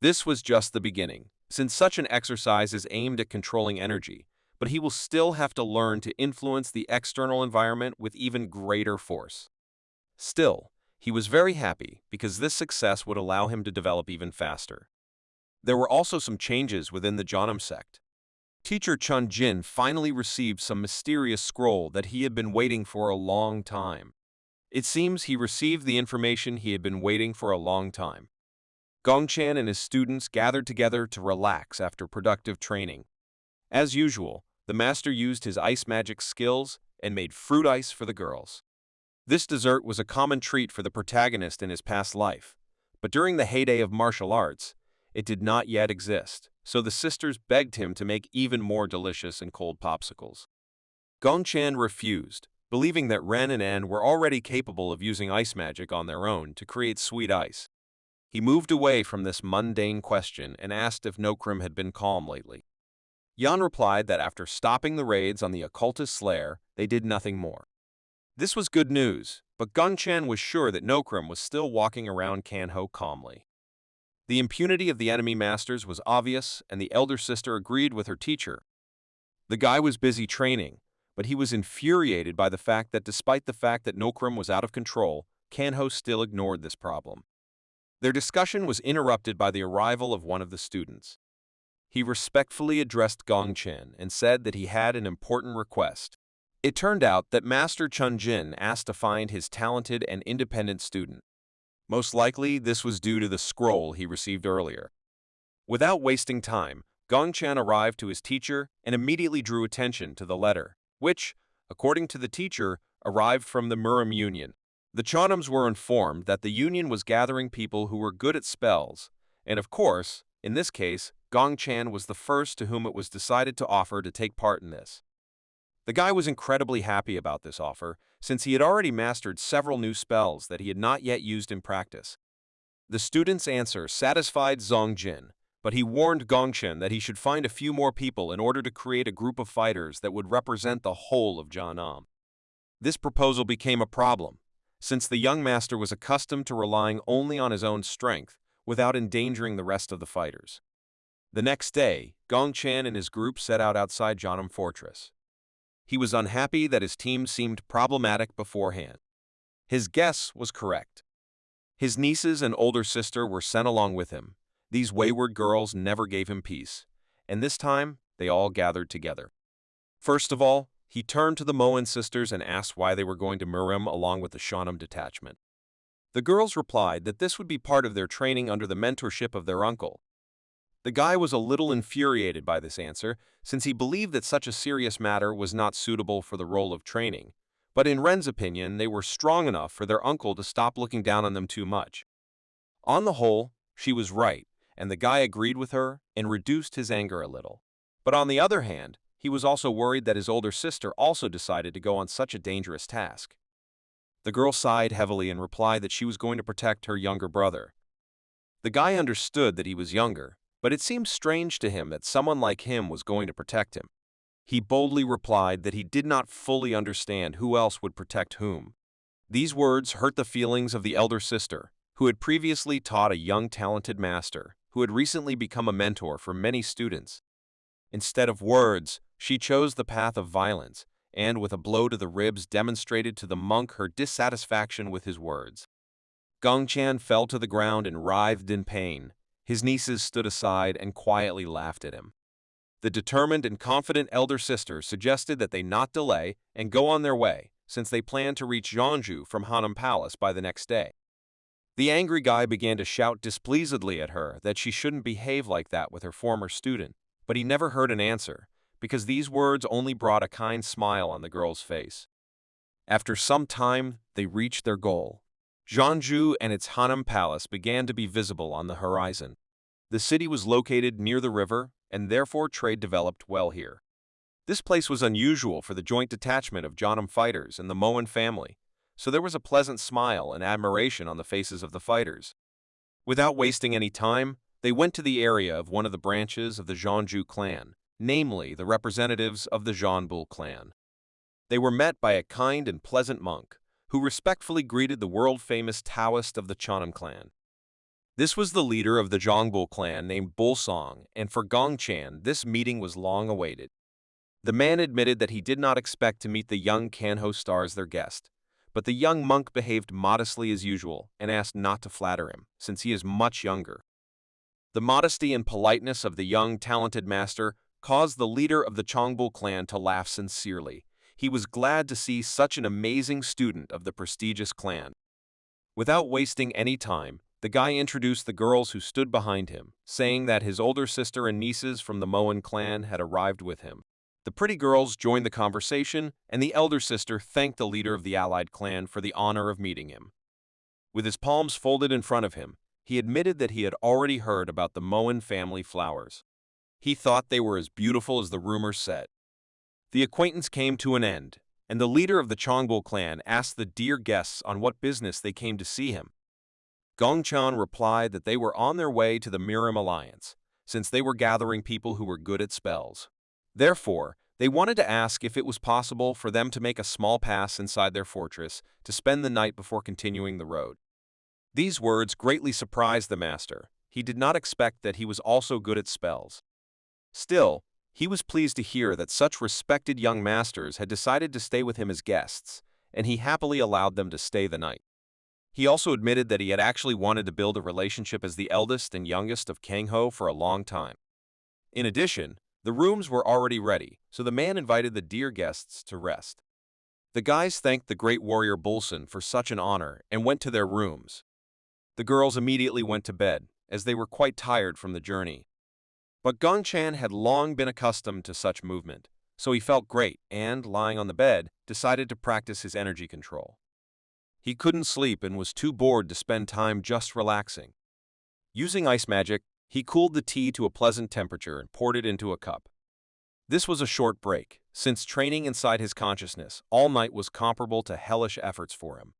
This was just the beginning, since such an exercise is aimed at controlling energy, but he will still have to learn to influence the external environment with even greater force. Still, he was very happy because this success would allow him to develop even faster. There were also some changes within the Janam sect. Teacher Chun Jin finally received some mysterious scroll that he had been waiting for a long time. It seems he received the information he had been waiting for a long time. Gongchan and his students gathered together to relax after productive training. As usual, the master used his ice magic skills and made fruit ice for the girls. This dessert was a common treat for the protagonist in his past life, but during the heyday of martial arts, it did not yet exist, so the sisters begged him to make even more delicious and cold popsicles. Gongchan refused, believing that Ren and En were already capable of using ice magic on their own to create sweet ice. He moved away from this mundane question and asked if Nokrim had been calm lately. Yan replied that after stopping the raids on the occultist's lair, they did nothing more. This was good news, but Gongchan was sure that Nokrim was still walking around Kanho calmly. The impunity of the enemy masters was obvious, and the elder sister agreed with her teacher. The guy was busy training, but he was infuriated by the fact that despite the fact that Nokrim was out of control, Kanho still ignored this problem. Their discussion was interrupted by the arrival of one of the students. He respectfully addressed Gongchen and said that he had an important request. It turned out that Master Chun Jin asked to find his talented and independent student. Most likely, this was due to the scroll he received earlier. Without wasting time, Gongchen arrived to his teacher and immediately drew attention to the letter, which, according to the teacher, arrived from the Murim Union. The Chonams were informed that the Union was gathering people who were good at spells, and of course, in this case, Gongchen was the first to whom it was decided to offer to take part in this. The guy was incredibly happy about this offer, since he had already mastered several new spells that he had not yet used in practice. The student's answer satisfied Zongjin, but he warned Gongchen that he should find a few more people in order to create a group of fighters that would represent the whole of Jiannam. This proposal became a problem, since the young master was accustomed to relying only on his own strength without endangering the rest of the fighters. The next day, Gongchen and his group set out outside Jiannam Fortress. He was unhappy that his team seemed problematic beforehand. His guess was correct. His nieces and older sister were sent along with him. These wayward girls never gave him peace, and this time they all gathered together. First of all, he turned to the Moen sisters and asked why they were going to Murim along with the Shanam detachment. The girls replied that this would be part of their training under the mentorship of their uncle. The guy was a little infuriated by this answer, since he believed that such a serious matter was not suitable for the role of training, but in Ren's opinion, they were strong enough for their uncle to stop looking down on them too much. On the whole, she was right, and the guy agreed with her and reduced his anger a little. But on the other hand, he was also worried that his older sister also decided to go on such a dangerous task. The girl sighed heavily and replied that she was going to protect her younger brother. The guy understood that he was younger, but it seemed strange to him that someone like him was going to protect him. He boldly replied that he did not fully understand who else would protect whom. These words hurt the feelings of the elder sister, who had previously taught a young talented master, who had recently become a mentor for many students. Instead of words, she chose the path of violence, and with a blow to the ribs demonstrated to the monk her dissatisfaction with his words. Gongchan fell to the ground and writhed in pain. His nieces stood aside and quietly laughed at him. The determined and confident elder sister suggested that they not delay and go on their way, since they planned to reach Jeonju from Hanam Palace by the next day. The angry guy began to shout displeasedly at her that she shouldn't behave like that with her former student, but he never heard an answer, because these words only brought a kind smile on the girl's face. After some time, they reached their goal. Jeonju and its Hanam Palace began to be visible on the horizon. The city was located near the river, and therefore trade developed well here. This place was unusual for the joint detachment of Jeonnam fighters and the Moen family, so there was a pleasant smile and admiration on the faces of the fighters. Without wasting any time, they went to the area of one of the branches of the Jeonju clan, namely the representatives of the Jeonbul clan. They were met by a kind and pleasant monk, who respectfully greeted the world-famous Taoist of the Cheonan clan. This was the leader of the Jeonbul clan named Bulsong, and for Gongchan this meeting was long awaited. The man admitted that he did not expect to meet the young Kanho star as their guest, but the young monk behaved modestly as usual and asked not to flatter him, since he is much younger. The modesty and politeness of the young, talented master caused the leader of the Jeonbul clan to laugh sincerely. He was glad to see such an amazing student of the prestigious clan. Without wasting any time, the guy introduced the girls who stood behind him, saying that his older sister and nieces from the Moen clan had arrived with him. The pretty girls joined the conversation, and the elder sister thanked the leader of the allied clan for the honor of meeting him. With his palms folded in front of him, he admitted that he had already heard about the Moen family flowers. He thought they were as beautiful as the rumors said. The acquaintance came to an end, and the leader of the Jeonbul clan asked the dear guests on what business they came to see him. Gongchan replied that they were on their way to the Miram Alliance, since they were gathering people who were good at spells. Therefore, they wanted to ask if it was possible for them to make a small pass inside their fortress to spend the night before continuing the road. These words greatly surprised the master. He did not expect that he was also good at spells. Still, he was pleased to hear that such respected young masters had decided to stay with him as guests, and he happily allowed them to stay the night. He also admitted that he had actually wanted to build a relationship as the eldest and youngest of Kangho for a long time. In addition, the rooms were already ready, so the man invited the dear guests to rest. The guys thanked the great warrior Bulsun for such an honor and went to their rooms. The girls immediately went to bed, as they were quite tired from the journey. But Gongchan had long been accustomed to such movement, so he felt great and, lying on the bed, decided to practice his energy control. He couldn't sleep and was too bored to spend time just relaxing. Using ice magic, he cooled the tea to a pleasant temperature and poured it into a cup. This was a short break, since training inside his consciousness all night was comparable to hellish efforts for him.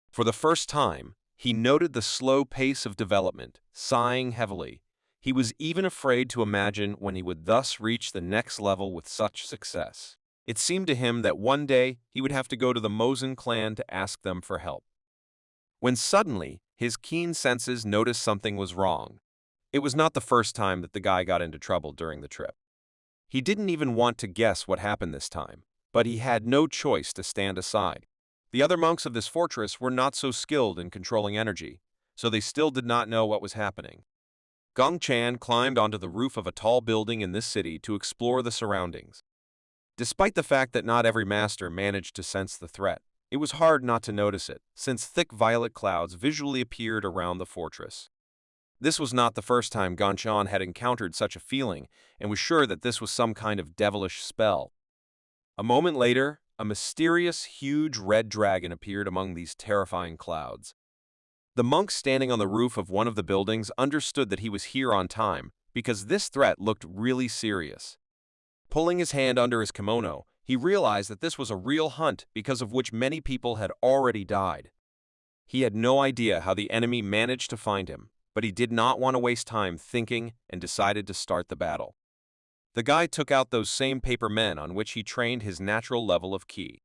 For the first time, he noted the slow pace of development, sighing heavily. He was even afraid to imagine when he would thus reach the next level with such success. It seemed to him that one day he would have to go to the Moen clan to ask them for help. When suddenly, his keen senses noticed something was wrong. It was not the first time that the guy got into trouble during the trip. He didn't even want to guess what happened this time, but he had no choice to stand aside. The other monks of this fortress were not so skilled in controlling energy, so they still did not know what was happening. Gongchan climbed onto the roof of a tall building in this city to explore the surroundings. Despite the fact that not every master managed to sense the threat, it was hard not to notice it, since thick violet clouds visually appeared around the fortress. This was not the first time Gongchan had encountered such a feeling, and was sure that this was some kind of devilish spell. A moment later, a mysterious, huge red dragon appeared among these terrifying clouds. The monk standing on the roof of one of the buildings understood that he was here on time, because this threat looked really serious. Pulling his hand under his kimono, he realized that this was a real hunt because of which many people had already died. He had no idea how the enemy managed to find him, but he did not want to waste time thinking and decided to start the battle. The guy took out those same paper men on which he trained his natural level of ki.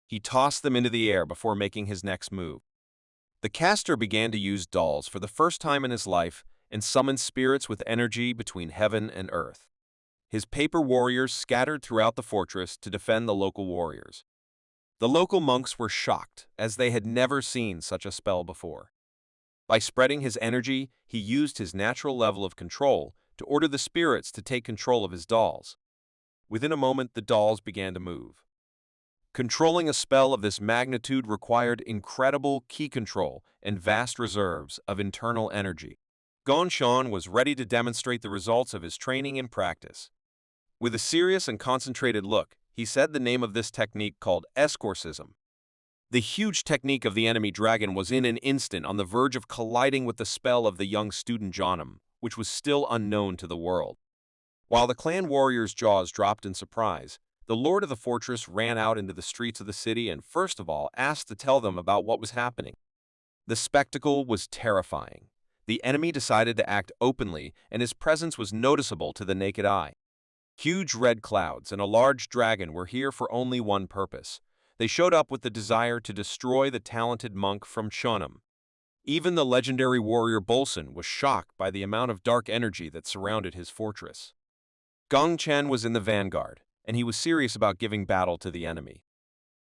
He tossed them into the air before making his next move. The caster began to use dolls for the first time in his life and summoned spirits with energy between heaven and earth. his paper warriors scattered throughout the fortress to defend the local warriors. The local monks were shocked, as they had never seen such a spell before. By spreading his energy, he used his natural level of control to order the spirits to take control of his dolls. Within a moment, the dolls began to move. Controlling a spell of this magnitude required incredible key control and vast reserves of internal energy. Gongxian was ready to demonstrate the results of his training and practice. With a serious and concentrated look, he said the name of this technique called escorcism. The huge technique of the enemy dragon was in an instant on the verge of colliding with the spell of the young student Jonim, which was still unknown to the world. While the clan warriors' jaws dropped in surprise, the lord of the fortress ran out into the streets of the city and first of all asked to tell them about what was happening. The spectacle was terrifying. The enemy decided to act openly, and his presence was noticeable to the naked eye. Huge red clouds and a large dragon were here for only one purpose. They showed up with the desire to destroy the talented monk from Chonim. Even the legendary warrior Bolson was shocked by the amount of dark energy that surrounded his fortress. Gong Chen was in the vanguard, and he was serious about giving battle to the enemy.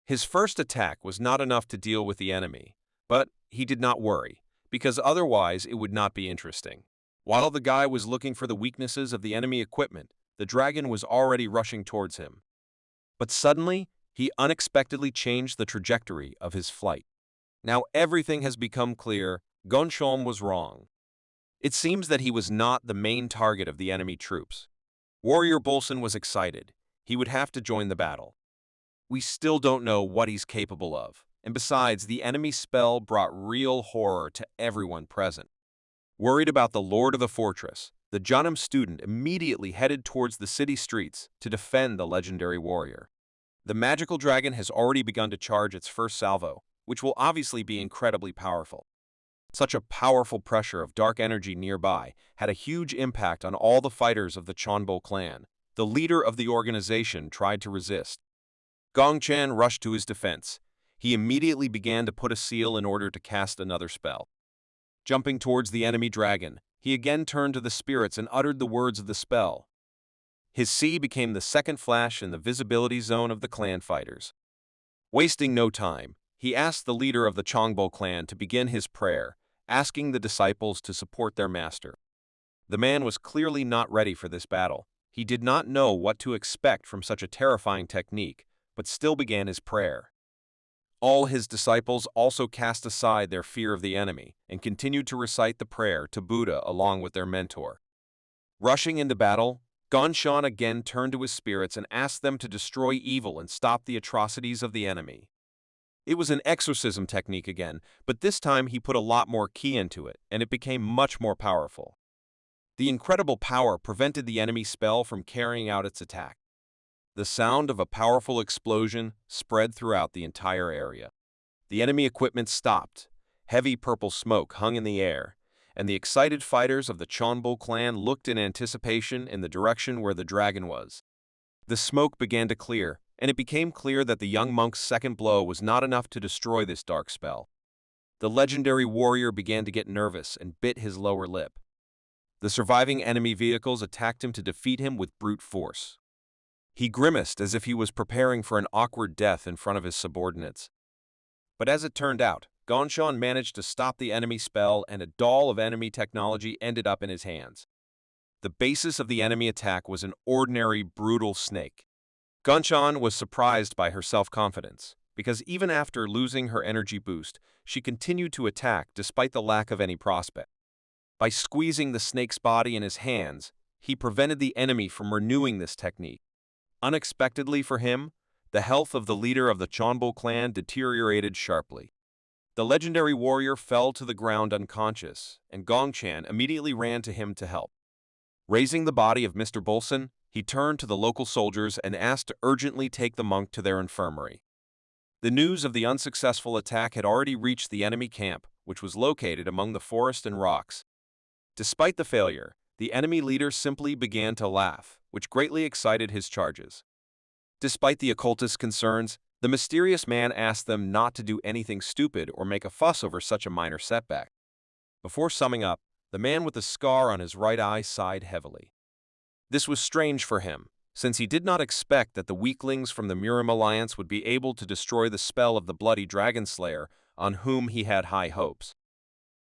His first attack was not enough to deal with the enemy, but he did not worry, because otherwise it would not be interesting. While the guy was looking for the weaknesses of the enemy equipment, the dragon was already rushing towards him. But suddenly, he unexpectedly changed the trajectory of his flight. Now everything has become clear. Gongxian was wrong. It seems that he was not the main target of the enemy troops. Warrior Bolson was excited. He would have to join the battle. We still don't know what he's capable of, and besides, the enemy spell brought real horror to everyone present. Worried about the lord of the fortress, the Jonim student immediately headed towards the city streets to defend the legendary warrior. The magical dragon has already begun to charge its first salvo, which will obviously be incredibly powerful. Such a powerful pressure of dark energy nearby had a huge impact on all the fighters of the Chonbo clan. The leader of the organization tried to resist. Gong Chen rushed to his defense. He immediately began to put a seal in order to cast another spell. Jumping towards the enemy dragon, he again turned to the spirits and uttered the words of the spell. His C became the second flash in the visibility zone of the clan fighters. Wasting no time, he asked the leader of the Chongbo clan to begin his prayer, asking the disciples to support their master. The man was clearly not ready for this battle. He did not know what to expect from such a terrifying technique, but still began his prayer. All his disciples also cast aside their fear of the enemy and continued to recite the prayer to Buddha along with their mentor. Rushing into battle, Gongxian again turned to his spirits and asked them to destroy evil and stop the atrocities of the enemy. It was an exorcism technique again, but this time he put a lot more ki into it, and it became much more powerful. The incredible power prevented the enemy spell from carrying out its attack. The sound of a powerful explosion spread throughout the entire area. The enemy equipment stopped. Heavy purple smoke hung in the air, and the excited fighters of the Chonbo clan looked in anticipation in the direction where the dragon was. The smoke began to clear, and it became clear that the young monk's second blow was not enough to destroy this dark spell. The legendary warrior began to get nervous and bit his lower lip. The surviving enemy vehicles attacked him to defeat him with brute force. He grimaced as if he was preparing for an awkward death in front of his subordinates. But as it turned out, Gongxian managed to stop the enemy spell, and a doll of enemy technology ended up in his hands. The basis of the enemy attack was an ordinary, brutal snake. Gongxian was surprised by her self-confidence, because even after losing her energy boost, she continued to attack despite the lack of any prospect. By squeezing the snake's body in his hands, he prevented the enemy from renewing this technique. Unexpectedly for him, the health of the leader of the Chonbo clan deteriorated sharply. The legendary warrior fell to the ground unconscious, and Gongxian immediately ran to him to help. Raising the body of Mr. Bolson, he turned to the local soldiers and asked to urgently take the monk to their infirmary. The news of the unsuccessful attack had already reached the enemy camp, which was located among the forest and rocks. Despite the failure, the enemy leader simply began to laugh, which greatly excited his charges. Despite the occultist's concerns, the mysterious man asked them not to do anything stupid or make a fuss over such a minor setback. Before summing up, the man with the scar on his right eye sighed heavily. This was strange for him, since he did not expect that the weaklings from the Murim Alliance would be able to destroy the spell of the bloody dragon slayer on whom he had high hopes.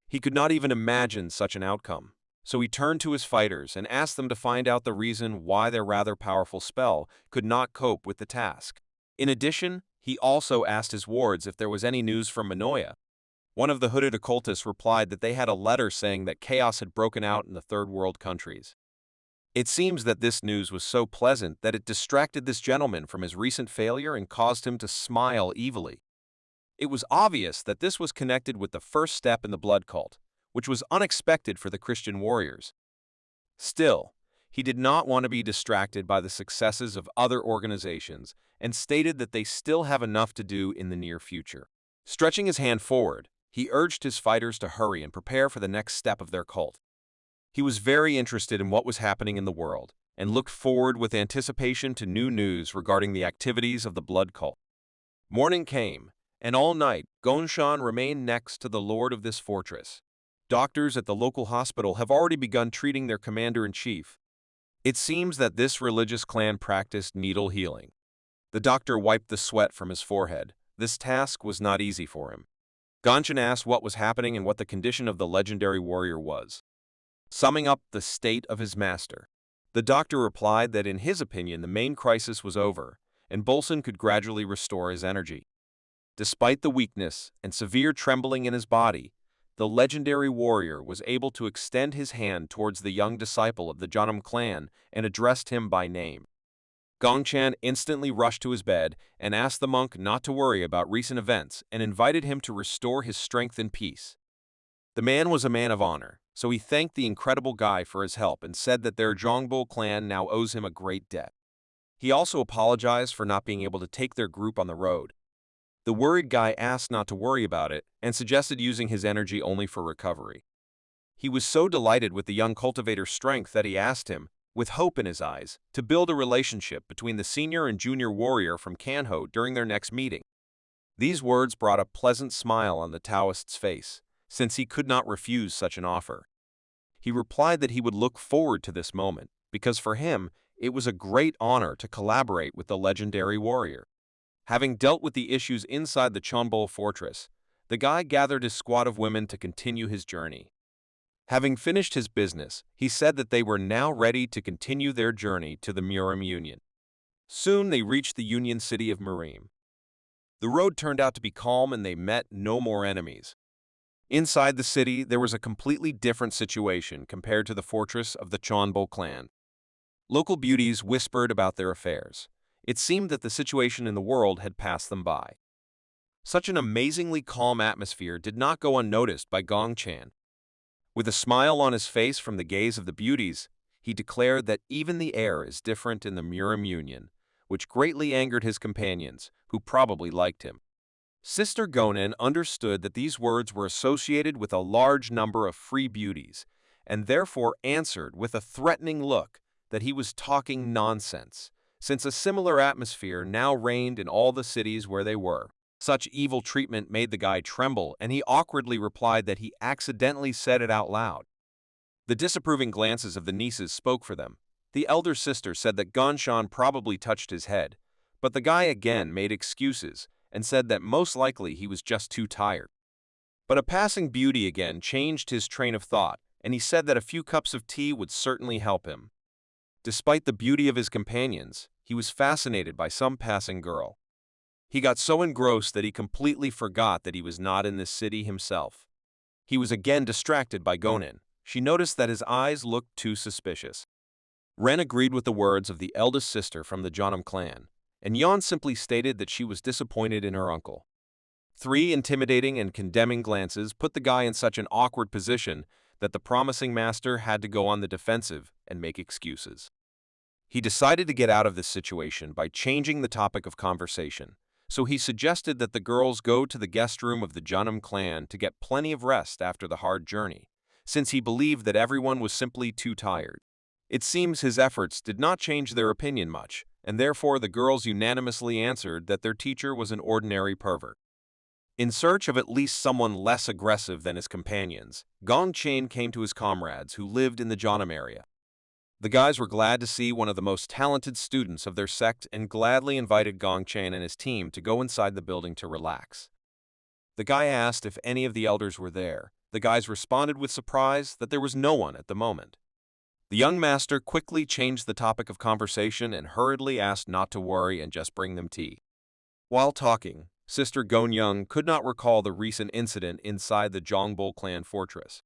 He could not even imagine such an outcome, so he turned to his fighters and asked them to find out the reason why their rather powerful spell could not cope with the task. In addition, he also asked his wards if there was any news from Manhwa. One of the hooded occultists replied that they had a letter saying that chaos had broken out in the third world countries. It seems that this news was so pleasant that it distracted this gentleman from his recent failure and caused him to smile evilly. It was obvious that this was connected with the first step in the blood cult, which was unexpected for the Christian warriors. Still, he did not want to be distracted by the successes of other organizations and stated that they still have enough to do in the near future. Stretching his hand forward, he urged his fighters to hurry and prepare for the next step of their cult. He was very interested in what was happening in the world and looked forward with anticipation to new news regarding the activities of the blood cult. Morning came, and all night, Gongshan remained next to the lord of this fortress. Doctors at the local hospital have already begun treating their commander-in-chief. It seems that this religious clan practiced needle healing. The doctor wiped the sweat from his forehead. This task was not easy for him. Gongshan asked what was happening and what the condition of the legendary warrior was. Summing up the state of his master, the doctor replied that in his opinion the main crisis was over, and Bolson could gradually restore his energy. Despite the weakness and severe trembling in his body, the legendary warrior was able to extend his hand towards the young disciple of the Janam clan and addressed him by name. Gongshan instantly rushed to his bed and asked the monk not to worry about recent events and invited him to restore his strength and peace. The man was a man of honor, so he thanked the incredible guy for his help and said that their Zhongbul clan now owes him a great debt. He also apologized for not being able to take their group on the road. The worried guy asked not to worry about it and suggested using his energy only for recovery. He was so delighted with the young cultivator's strength that he asked him, with hope in his eyes, to build a relationship between the senior and junior warrior from Kanho during their next meeting. These words brought a pleasant smile on the Taoist's face, since he could not refuse such an offer. He replied that he would look forward to this moment, because for him, it was a great honor to collaborate with the legendary warrior. Having dealt with the issues inside the Chonbol fortress, the guy gathered his squad of women to continue his journey. Having finished his business, he said that they were now ready to continue their journey to the Murim Union. Soon they reached the Union city of Murim. The road turned out to be calm and they met no more enemies. Inside the city, there was a completely different situation compared to the fortress of the Chonbol clan. Local beauties whispered about their affairs. It seemed that the situation in the world had passed them by. Such an amazingly calm atmosphere did not go unnoticed by Gongshan. With a smile on his face from the gaze of the beauties, he declared that even the air is different in the Murim Union, which greatly angered his companions, who probably liked him. Sister Gonen understood that these words were associated with a large number of free beauties, and therefore answered with a threatening look that he was talking nonsense, since a similar atmosphere now reigned in all the cities where they were. Such evil treatment made the guy tremble, and he awkwardly replied that he accidentally said it out loud. The disapproving glances of the nieces spoke for them. The elder sister said that Gongshan probably touched his head, but the guy again made excuses and said that most likely he was just too tired. But a passing beauty again changed his train of thought, and he said that a few cups of tea would certainly help him. Despite the beauty of his companions, he was fascinated by some passing girl. He got so engrossed that he completely forgot that he was not in this city himself. He was again distracted by Gonen. She noticed that his eyes looked too suspicious. Ren agreed with the words of the eldest sister from the Janam clan, and Yon simply stated that she was disappointed in her uncle. 3 intimidating and condemning glances put the guy in such an awkward position that the promising master had to go on the defensive and make excuses. He decided to get out of this situation by changing the topic of conversation, so he suggested that the girls go to the guest room of the Janam clan to get plenty of rest after the hard journey, since he believed that everyone was simply too tired. It seems his efforts did not change their opinion much, and therefore the girls unanimously answered that their teacher was an ordinary pervert. In search of at least someone less aggressive than his companions, Gongshan came to his comrades who lived in the Janam area. The guys were glad to see one of the most talented students of their sect and gladly invited Gongchan and his team to go inside the building to relax. The guy asked if any of the elders were there. The guys responded with surprise that there was no one at the moment. The young master quickly changed the topic of conversation and hurriedly asked not to worry and just bring them tea. While talking, Sister Gonyung could not recall the recent incident inside the Jongbol clan fortress.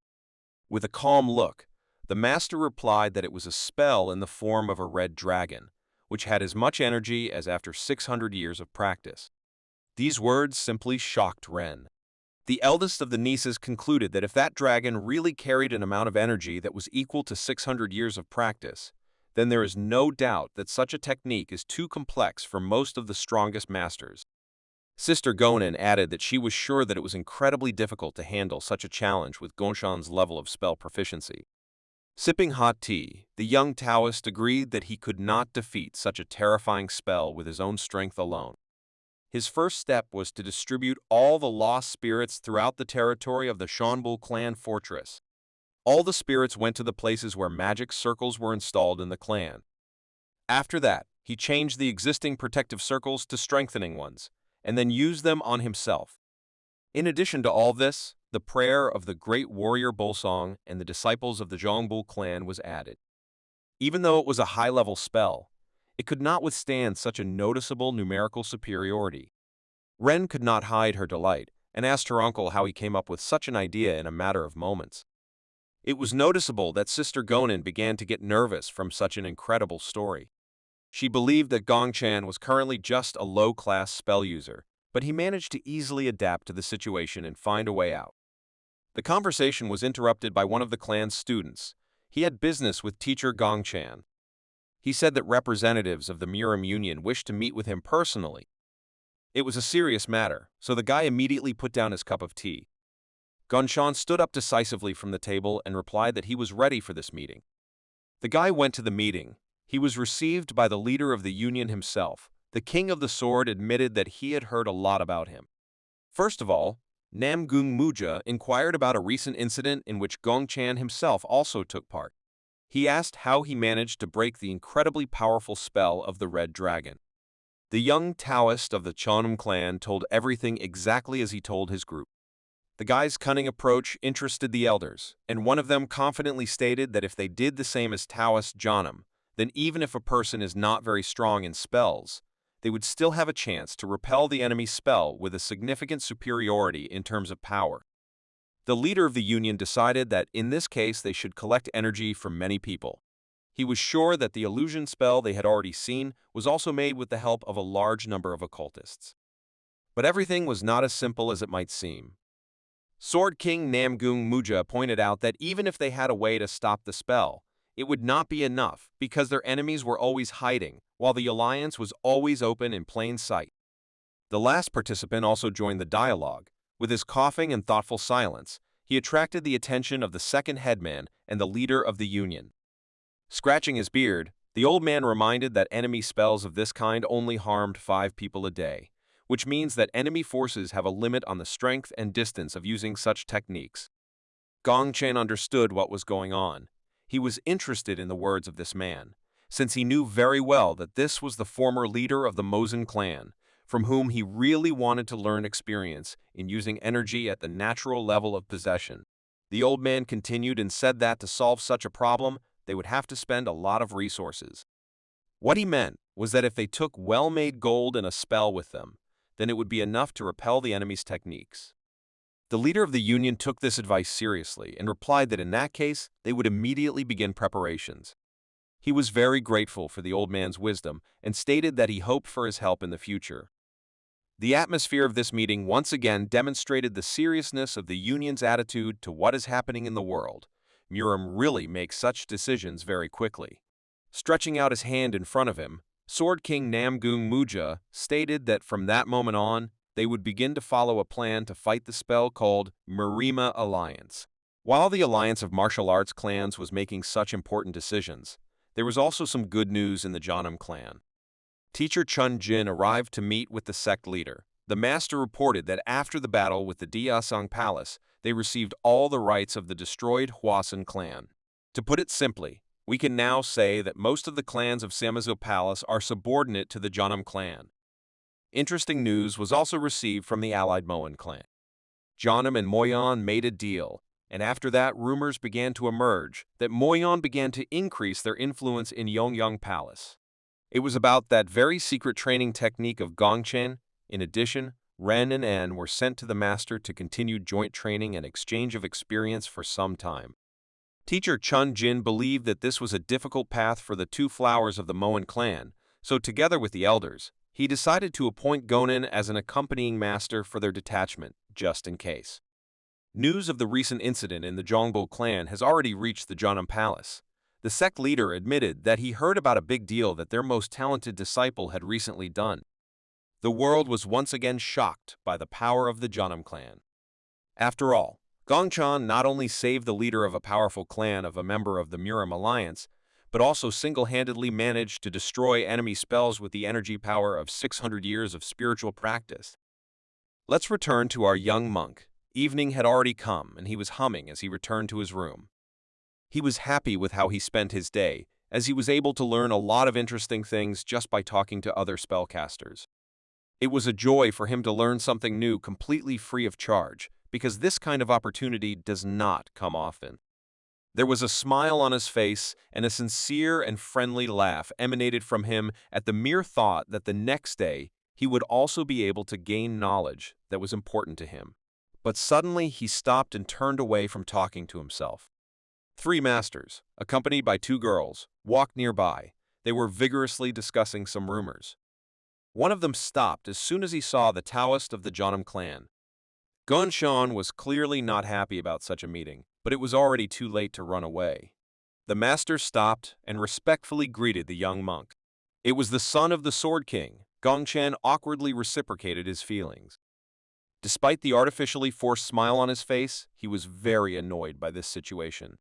With a calm look, the master replied that it was a spell in the form of a red dragon, which had as much energy as after 600 years of practice. These words simply shocked Ren. The eldest of the nieces concluded that if that dragon really carried an amount of energy that was equal to 600 years of practice, then there is no doubt that such a technique is too complex for most of the strongest masters. Sister Gonan added that she was sure that it was incredibly difficult to handle such a challenge with Gonshan's level of spell proficiency. Sipping hot tea, the young Taoist agreed that he could not defeat such a terrifying spell with his own strength alone. His first step was to distribute all the lost spirits throughout the territory of the Shonbul clan fortress. All the spirits went to the places where magic circles were installed in the clan. After that, he changed the existing protective circles to strengthening ones, and then used them on himself. In addition to all this, the prayer of the great warrior Bolsong and the disciples of the Zhongbul clan was added. Even though it was a high-level spell, it could not withstand such a noticeable numerical superiority. Ren could not hide her delight and asked her uncle how he came up with such an idea in a matter of moments. It was noticeable that Sister Gonan began to get nervous from such an incredible story. She believed that Gongchan was currently just a low-class spell user, but he managed to easily adapt to the situation and find a way out. The conversation was interrupted by one of the clan's students. He had business with teacher Gongchan. He said that representatives of the Murim Union wished to meet with him personally. It was a serious matter, so the guy immediately put down his cup of tea. Gongchan stood up decisively from the table and replied that he was ready for this meeting. The guy went to the meeting. He was received by the leader of the union himself. The king of the sword admitted that he had heard a lot about him. First of all, Namgung Muja inquired about a recent incident in which Gongchan himself also took part. He asked how he managed to break the incredibly powerful spell of the Red Dragon. The young Taoist of the Chonum clan told everything exactly as he told his group. The guy's cunning approach interested the elders, and one of them confidently stated that if they did the same as Taoist Jonum, then even if a person is not very strong in spells, they would still have a chance to repel the enemy's spell with a significant superiority in terms of power. The leader of the union decided that in this case they should collect energy from many people. He was sure that the illusion spell they had already seen was also made with the help of a large number of occultists. But everything was not as simple as it might seem. Sword King Namgung Muja pointed out that even if they had a way to stop the spell, it would not be enough because their enemies were always hiding, while the alliance was always open in plain sight. The last participant also joined the dialogue. With his coughing and thoughtful silence, he attracted the attention of the second headman and the leader of the union. Scratching his beard, the old man reminded that enemy spells of this kind only harmed 5 people a day, which means that enemy forces have a limit on the strength and distance of using such techniques. Gongchan understood what was going on. He was interested in the words of this man, since he knew very well that this was the former leader of the Moen clan, from whom he really wanted to learn experience in using energy at the natural level of possession. The old man continued and said that to solve such a problem, they would have to spend a lot of resources. What he meant was that if they took well-made gold and a spell with them, then it would be enough to repel the enemy's techniques. The leader of the union took this advice seriously and replied that in that case, they would immediately begin preparations. He was very grateful for the old man's wisdom and stated that he hoped for his help in the future. The atmosphere of this meeting once again demonstrated the seriousness of the union's attitude to what is happening in the world. Murim really makes such decisions very quickly. Stretching out his hand in front of him, Sword King Namgung Muja stated that from that moment on, they would begin to follow a plan to fight the spell called Murima Alliance. While the alliance of martial arts clans was making such important decisions, there was also some good news in the Jonam clan. Teacher Chun Jin arrived to meet with the sect leader. The master reported that after the battle with the Diasang Palace, they received all the rights of the destroyed Hwasun clan. To put it simply, We can now say that most of the clans of Samazo Palace are subordinate to the Jeonnam clan. Interesting news was also received from the allied Moen clan. Jeonnam and Moen made a deal, and after that rumors began to emerge that Moen began to increase their influence in Yongyang Palace. It was about that very secret training technique of Gongchen. In addition, Ren and En were sent to the master to continue joint training and exchange of experience for some time. Teacher Chun Jin believed that this was a difficult path for the two flowers of the Moen clan, so together with the elders, he decided to appoint Gonin as an accompanying master for their detachment, just in case. News of the recent incident in the Zhongbo clan has already reached the Jeonnam Palace. The sect leader admitted that he heard about a big deal that their most talented disciple had recently done. The world was once again shocked by the power of the Jeonnam clan. After all, Gongchan not only saved the leader of a powerful clan of a member of the Murim alliance, but also single-handedly managed to destroy enemy spells with the energy power of 600 years of spiritual practice. Let's return to our young monk. Evening had already come, and he was humming as he returned to his room. He was happy with how he spent his day, as he was able to learn a lot of interesting things just by talking to other spellcasters. It was a joy for him to learn something new completely free of charge, because this kind of opportunity does not come often. There was a smile on his face, and a sincere and friendly laugh emanated from him at the mere thought that the next day he would also be able to gain knowledge that was important to him. But suddenly he stopped and turned away from talking to himself. Three masters, accompanied by two girls, walked nearby. They were vigorously discussing some rumors. One of them stopped as soon as he saw the Taoist of the Jeonnam clan. Gongchan was clearly not happy about such a meeting, but it was already too late to run away. The master stopped and respectfully greeted the young monk. It was the son of the Sword King. Gongchan awkwardly reciprocated his feelings. Despite the artificially forced smile on his face, he was very annoyed by this situation.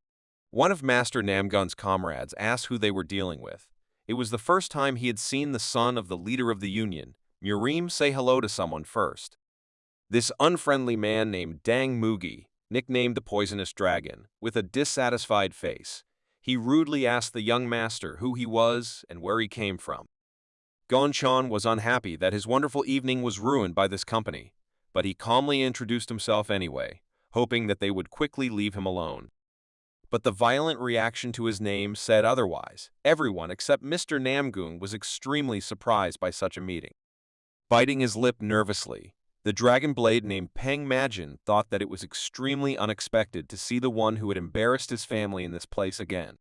One of Master Namgun's comrades asked who they were dealing with. It was the first time he had seen the son of the leader of the Union, Murim, say hello to someone first. This unfriendly man named Dang Mugi, nicknamed the Poisonous Dragon, with a dissatisfied face. He rudely asked the young master who he was and where he came from. Gongchan was unhappy that his wonderful evening was ruined by this company, but he calmly introduced himself anyway, hoping that they would quickly leave him alone. But the violent reaction to his name said otherwise. Everyone except Mr. Namgung was extremely surprised by such a meeting. Biting his lip nervously, the dragon blade named Peng Majin thought that it was extremely unexpected to see the one who had embarrassed his family in this place again.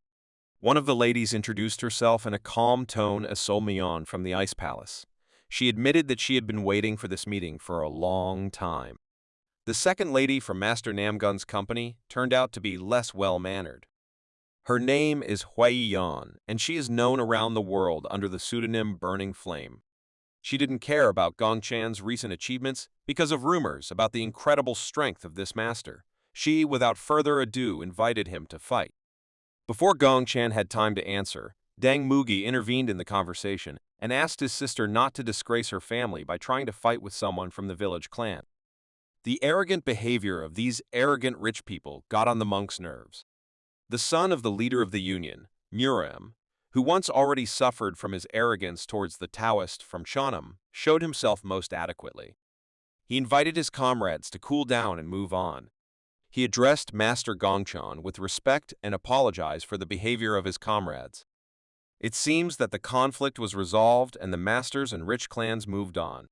One of the ladies introduced herself in a calm tone as Sol Mian from the Ice Palace. She admitted that she had been waiting for this meeting for a long time. The second lady from Master Namgun's company turned out to be less well-mannered. Her name is Huai Yan, and she is known around the world under the pseudonym Burning Flame. She didn't care about Gongchan's recent achievements because of rumors about the incredible strength of this master. She, without further ado, invited him to fight. Before Gongchan had time to answer, Dang Mugi intervened in the conversation and asked his sister not to disgrace her family by trying to fight with someone from the village clan. The arrogant behavior of these arrogant rich people got on the monk's nerves. The son of the leader of the Union, Murim, who once already suffered from his arrogance towards the Taoist from Jeonnam, showed himself most adequately. He invited his comrades to cool down and move on. He addressed Master Gongchan with respect and apologized for the behavior of his comrades. It seems that the conflict was resolved and the masters and rich clans moved on.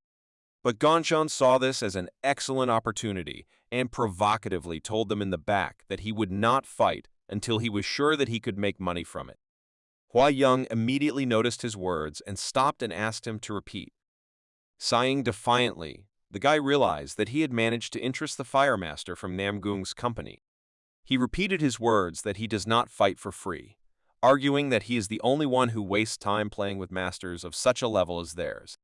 But Gongchan saw this as an excellent opportunity and provocatively told them in the back that he would not fight until he was sure that he could make money from it. Hua Young immediately noticed his words and stopped and asked him to repeat. Sighing defiantly, the guy realized that he had managed to interest the fire master from Namgung's company. He repeated his words that he does not fight for free, arguing that he is the only one who wastes time playing with masters of such a level as theirs.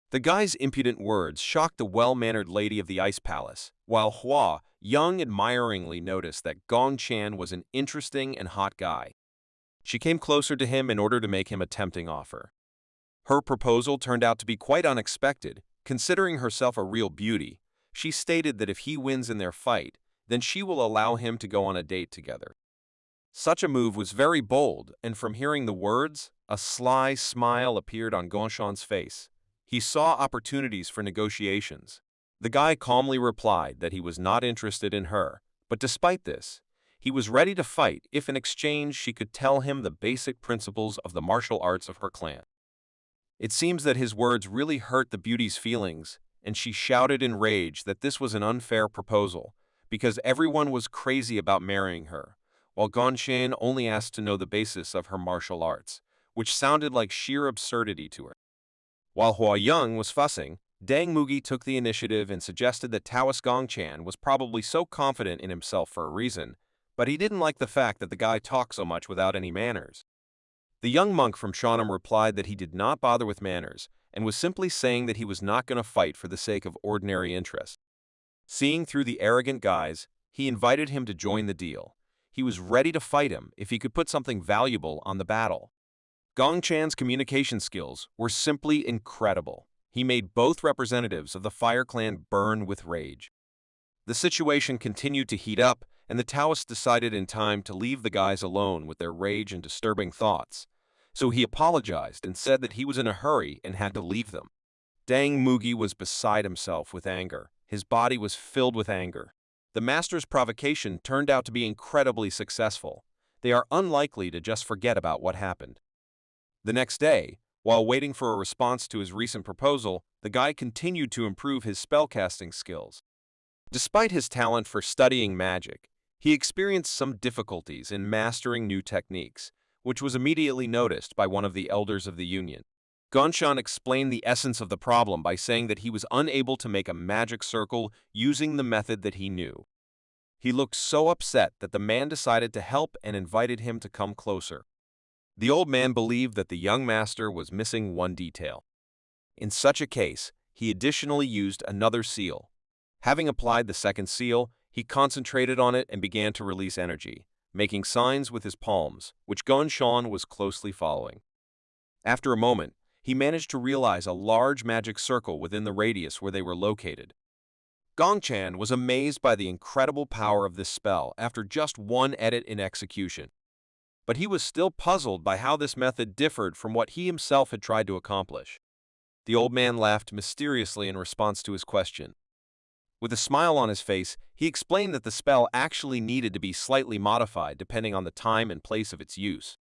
The guy's impudent words shocked the well-mannered lady of the Ice Palace, while Hua Young admiringly noticed that Gongchan was an interesting and hot guy. She came closer to him in order to make him a tempting offer. Her proposal turned out to be quite unexpected. Considering herself a real beauty, she stated that if he wins in their fight, then she will allow him to go on a date together. Such a move was very bold, and from hearing the words, a sly smile appeared on Gongshan's face. He saw opportunities for negotiations. The guy calmly replied that he was not interested in her, but despite this, he was ready to fight if in exchange she could tell him the basic principles of the martial arts of her clan. It seems that his words really hurt the beauty's feelings, and she shouted in rage that this was an unfair proposal, because everyone was crazy about marrying her, while Gongshan only asked to know the basis of her martial arts, which sounded like sheer absurdity to her. While Hua Young was fussing, Dang Mugi took the initiative and suggested that Taoist Gongchan was probably so confident in himself for a reason, but he didn't like the fact that the guy talked so much without any manners. The young monk from Shanam replied that he did not bother with manners and was simply saying that he was not going to fight for the sake of ordinary interest. Seeing through the arrogant guys, he invited him to join the deal. He was ready to fight him if he could put something valuable on the battle. Gong Chan's communication skills were simply incredible. He made both representatives of the Fire Clan burn with rage. The situation continued to heat up, and the Taoists decided in time to leave the guys alone with their rage and disturbing thoughts. So he apologized and said that he was in a hurry and had to leave them. Dang Mugi was beside himself with anger. His body was filled with anger. The master's provocation turned out to be incredibly successful. They are unlikely to just forget about what happened. The next day, while waiting for a response to his recent proposal, the guy continued to improve his spellcasting skills. Despite his talent for studying magic, he experienced some difficulties in mastering new techniques, which was immediately noticed by one of the elders of the Union. Gongshan explained the essence of the problem by saying that he was unable to make a magic circle using the method that he knew. He looked so upset that the man decided to help and invited him to come closer. The old man believed that the young master was missing one detail. In such a case, he additionally used another seal. Having applied the second seal, he concentrated on it and began to release energy, making signs with his palms, which Gongshan was closely following. After a moment, he managed to realize a large magic circle within the radius where they were located. Gongchan was amazed by the incredible power of this spell after just one edit in execution. But he was still puzzled by how this method differed from what he himself had tried to accomplish. The old man laughed mysteriously in response to his question. With a smile on his face, he explained that the spell actually needed to be slightly modified depending on the time and place of its use.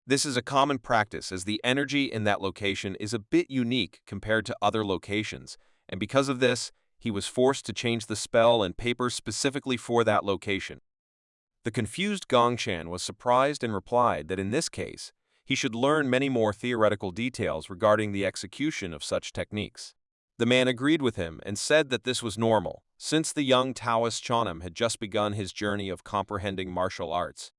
This is a common practice as the energy in that location is a bit unique compared to other locations, and because of this, he was forced to change the spell and paper specifically for that location. The confused Gongshan was surprised and replied that in this case, he should learn many more theoretical details regarding the execution of such techniques. The man agreed with him and said that this was normal, since the young Taoist Chanam had just begun his journey of comprehending martial arts.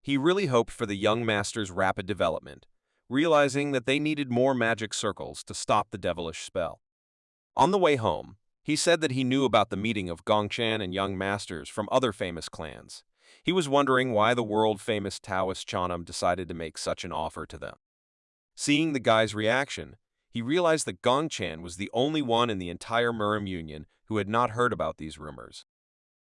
He really hoped for the young master's rapid development, realizing that they needed more magic circles to stop the devilish spell. On the way home, he said that he knew about the meeting of Gongshan and young masters from other famous clans. He was wondering why the world-famous Taoist Chanam decided to make such an offer to them. Seeing the guy's reaction, he realized that Gongshan was the only one in the entire Murim Union who had not heard about these rumors.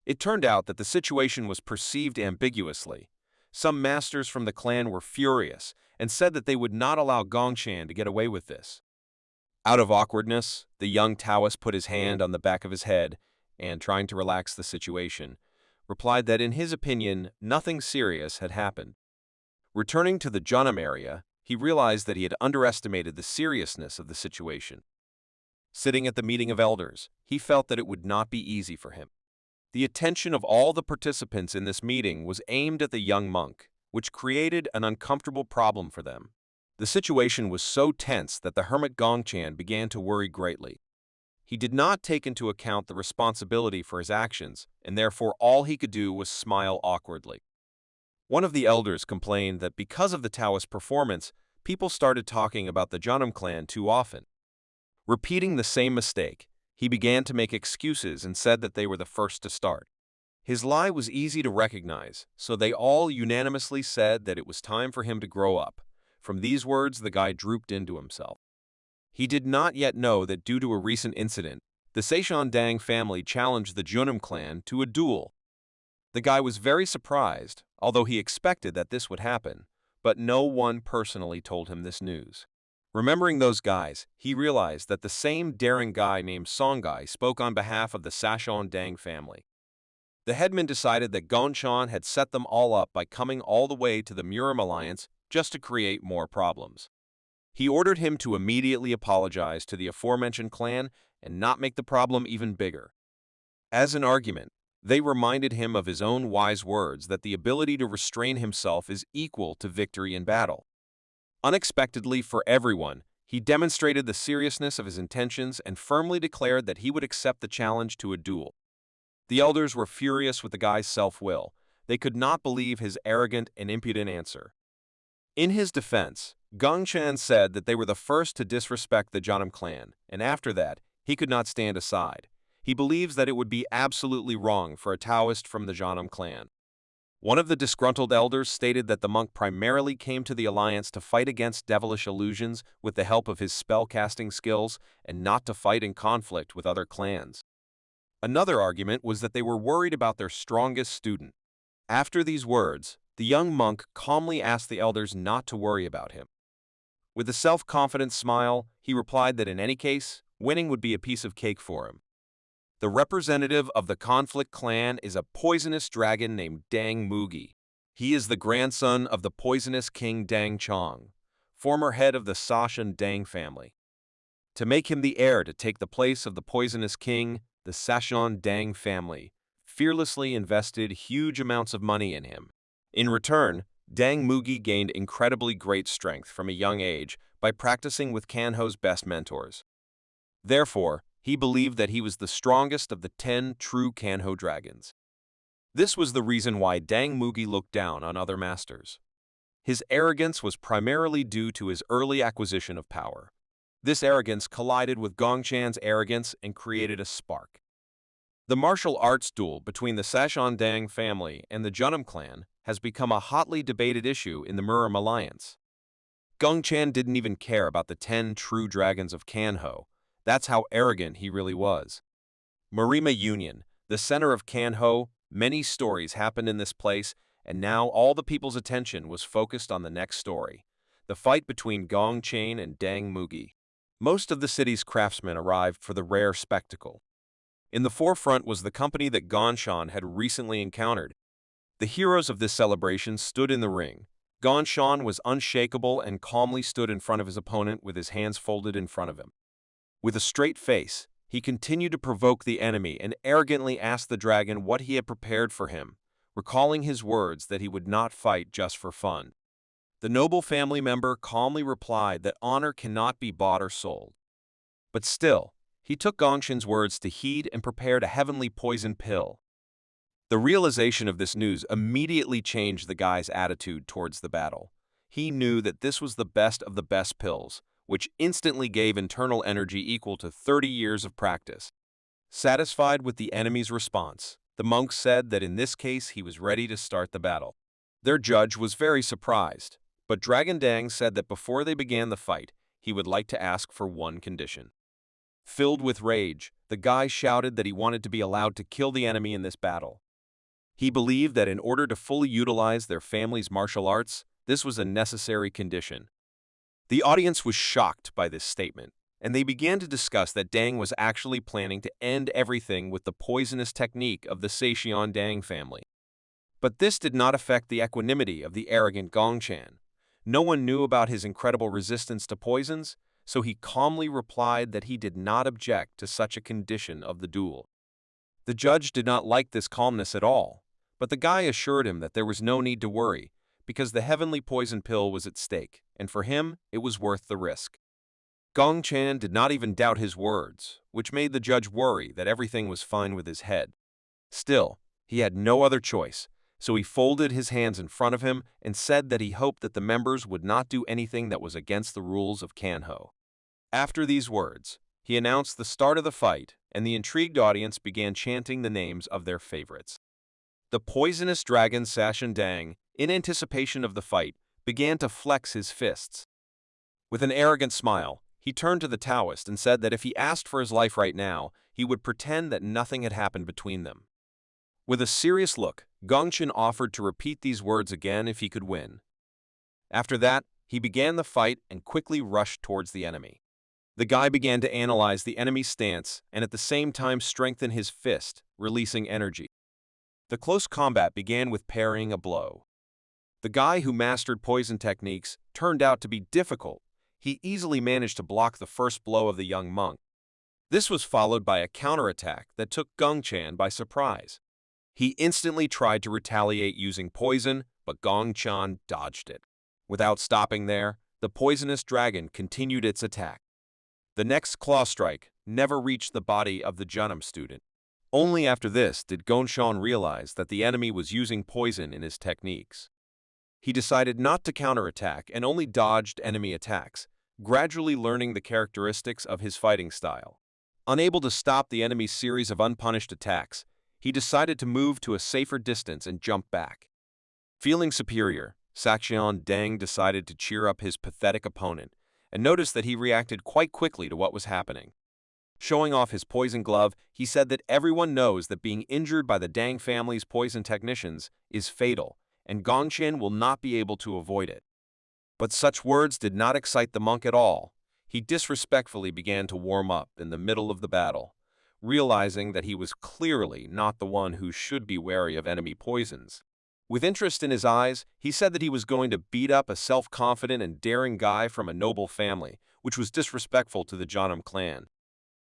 It turned out that the situation was perceived ambiguously. Some masters from the clan were furious and said that they would not allow Gongshan to get away with this. Out of awkwardness, the young Taoist put his hand on the back of his head and, trying to relax the situation, replied that in his opinion, nothing serious had happened. Returning to the Junam area, he realized that he had underestimated the seriousness of the situation. Sitting at the meeting of elders, he felt that it would not be easy for him. The attention of all the participants in this meeting was aimed at the young monk, which created an uncomfortable problem for them. The situation was so tense that the hermit Gongchan began to worry greatly. He did not take into account the responsibility for his actions, and therefore all he could do was smile awkwardly. One of the elders complained that because of the Taoist performance, people started talking about the Junam clan too often. Repeating the same mistake, he began to make excuses and said that they were the first to start. His lie was easy to recognize, so they all unanimously said that it was time for him to grow up. From these words, the guy drooped into himself. He did not yet know that due to a recent incident, the Seishan Dang family challenged the Junam clan to a duel. The guy was very surprised, although he expected that this would happen, but no one personally told him this news. Remembering those guys, he realized that the same daring guy named Songhai spoke on behalf of the Sashon Dang family. The headman decided that Gongshan had set them all up by coming all the way to the Murim Alliance just to create more problems. He ordered him to immediately apologize to the aforementioned clan and not make the problem even bigger. As an argument, they reminded him of his own wise words that the ability to restrain himself is equal to victory in battle. Unexpectedly for everyone, he demonstrated the seriousness of his intentions and firmly declared that he would accept the challenge to a duel. The elders were furious with the guy's self-will. They could not believe his arrogant and impudent answer. In his defense, Gongshan said that they were the first to disrespect the Janam clan, and after that, he could not stand aside. He believes that it would be absolutely wrong for a Taoist from the Janam clan. One of the disgruntled elders stated that the monk primarily came to the alliance to fight against devilish illusions with the help of his spellcasting skills and not to fight in conflict with other clans. Another argument was that they were worried about their strongest student. After these words, the young monk calmly asked the elders not to worry about him. With a self-confident smile, he replied that in any case, winning would be a piece of cake for him. The representative of the conflict clan is a poisonous dragon named Dang Mugi. He is the grandson of the poisonous king Dang Chong, former head of the Sashan Dang family. To make him the heir to take the place of the poisonous king, the Sashan Dang family fearlessly invested huge amounts of money in him. In return, Dang Mugi gained incredibly great strength from a young age by practicing with Kanho's best mentors. Therefore, he believed that he was the strongest of the 10 true Kanho dragons. This was the reason why Dang Mugi looked down on other masters. His arrogance was primarily due to his early acquisition of power. This arrogance collided with Gongshan's arrogance and created a spark. The martial arts duel between the Sashan Dang family and the Junam clan has become a hotly debated issue in the Murim Alliance. Gongshan didn't even care about the 10 true dragons of Kanho. That's how arrogant he really was. Marima Union, the center of Kanho, many stories happened in this place, and now all the people's attention was focused on the next story, the fight between Gongshan and Dang Mugi. Most of the city's craftsmen arrived for the rare spectacle. In the forefront was the company that Gongshan had recently encountered. The heroes of this celebration stood in the ring. Gongshan was unshakable and calmly stood in front of his opponent with his hands folded in front of him. With a straight face, he continued to provoke the enemy and arrogantly asked the dragon what he had prepared for him, recalling his words that he would not fight just for fun. The noble family member calmly replied that honor cannot be bought or sold. But still, he took Gongshan's words to heed and prepared a heavenly poison pill. The realization of this news immediately changed the guy's attitude towards the battle. He knew that this was the best of the best pills, which instantly gave internal energy equal to 30 years of practice. Satisfied with the enemy's response, the monk said that in this case he was ready to start the battle. Their judge was very surprised, but Dragon Dang said that before they began the fight, he would like to ask for one condition. Filled with rage, the guy shouted that he wanted to be allowed to kill the enemy in this battle. He believed that in order to fully utilize their family's martial arts, this was a necessary condition. The audience was shocked by this statement, and they began to discuss that Dang was actually planning to end everything with the poisonous technique of the Sashan Dang family. But this did not affect the equanimity of the arrogant Gongshan. No one knew about his incredible resistance to poisons, so he calmly replied that he did not object to such a condition of the duel. The judge did not like this calmness at all, but the guy assured him that there was no need to worry, because the heavenly poison pill was at stake, and for him, it was worth the risk. Gongshan did not even doubt his words, which made the judge worry that everything was fine with his head. Still, he had no other choice, so he folded his hands in front of him and said that he hoped that the members would not do anything that was against the rules of Kanho. After these words, he announced the start of the fight, and the intrigued audience began chanting the names of their favorites. The poisonous dragon Sashan Dang, in anticipation of the fight, began to flex his fists. With an arrogant smile, he turned to the Taoist and said that if he asked for his life right now, he would pretend that nothing had happened between them. With a serious look, Gongchen offered to repeat these words again if he could win. After that, he began the fight and quickly rushed towards the enemy. The guy began to analyze the enemy's stance and at the same time strengthen his fist, releasing energy. The close combat began with parrying a blow. The guy who mastered poison techniques turned out to be difficult. He easily managed to block the first blow of the young monk. This was followed by a counterattack that took Gongchen by surprise. He instantly tried to retaliate using poison, but Gongchen dodged it. Without stopping there, the poisonous dragon continued its attack. The next claw strike never reached the body of the Junam student. Only after this did Gongchen realize that the enemy was using poison in his techniques. He decided not to counterattack and only dodged enemy attacks, gradually learning the characteristics of his fighting style. Unable to stop the enemy's series of unpunished attacks, he decided to move to a safer distance and jump back. Feeling superior, Saxian Deng decided to cheer up his pathetic opponent and noticed that he reacted quite quickly to what was happening. Showing off his poison glove, he said that everyone knows that being injured by the Dang family's poison technicians is fatal, and Gongchen will not be able to avoid it. But such words did not excite the monk at all. He disrespectfully began to warm up in the middle of the battle, realizing that he was clearly not the one who should be wary of enemy poisons. With interest in his eyes, he said that he was going to beat up a self-confident and daring guy from a noble family, which was disrespectful to the Janam clan.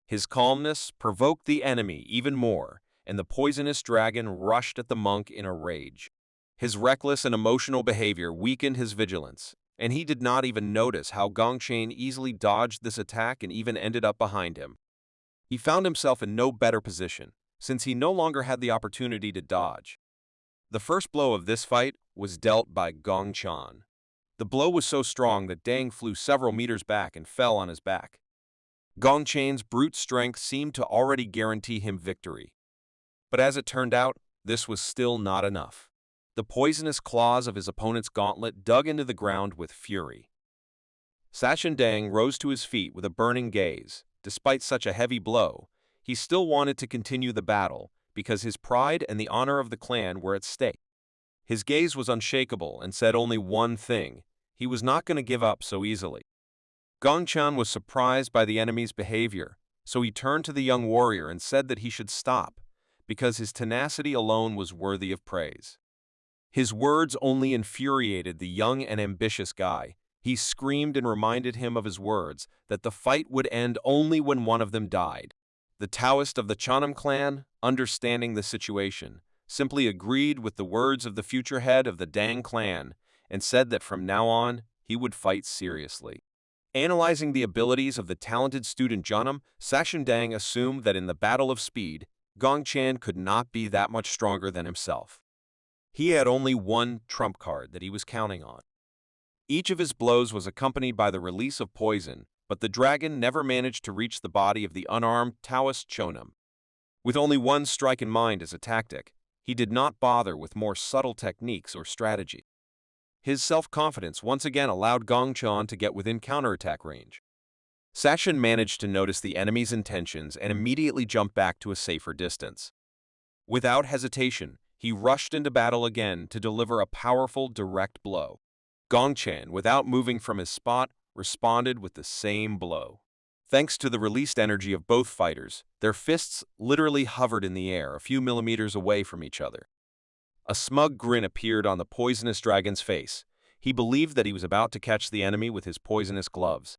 His calmness provoked the enemy even more, and the poisonous dragon rushed at the monk in a rage. His reckless and emotional behavior weakened his vigilance, and he did not even notice how Gongchen easily dodged this attack and even ended up behind him. He found himself in no better position, since he no longer had the opportunity to dodge. The first blow of this fight was dealt by Gongchen. The blow was so strong that Dang flew several meters back and fell on his back. Gongchen's brute strength seemed to already guarantee him victory. But as it turned out, this was still not enough. The poisonous claws of his opponent's gauntlet dug into the ground with fury. Saxian Deng rose to his feet with a burning gaze. Despite such a heavy blow, he still wanted to continue the battle because his pride and the honor of the clan were at stake. His gaze was unshakable and said only one thing: he was not going to give up so easily. Gongchen was surprised by the enemy's behavior, so he turned to the young warrior and said that he should stop, because his tenacity alone was worthy of praise. His words only infuriated the young and ambitious guy. He screamed and reminded him of his words that the fight would end only when one of them died. The Taoist of the Chanam clan, understanding the situation, simply agreed with the words of the future head of the Dang clan and said that from now on he would fight seriously. Analyzing the abilities of the talented student Janam, Saxian Deng assumed that in the battle of speed, Gongchen could not be that much stronger than himself. He had only one trump card that he was counting on. Each of his blows was accompanied by the release of poison, but the dragon never managed to reach the body of the unarmed Taoist Chonam. With only one strike in mind as a tactic, he did not bother with more subtle techniques or strategy. His self-confidence once again allowed Gongchen to get within counterattack range. Saxian managed to notice the enemy's intentions and immediately jumped back to a safer distance. Without hesitation, he rushed into battle again to deliver a powerful, direct blow. Gongchen, without moving from his spot, responded with the same blow. Thanks to the released energy of both fighters, their fists literally hovered in the air a few millimeters away from each other. A smug grin appeared on the poisonous dragon's face. He believed that he was about to catch the enemy with his poisonous gloves.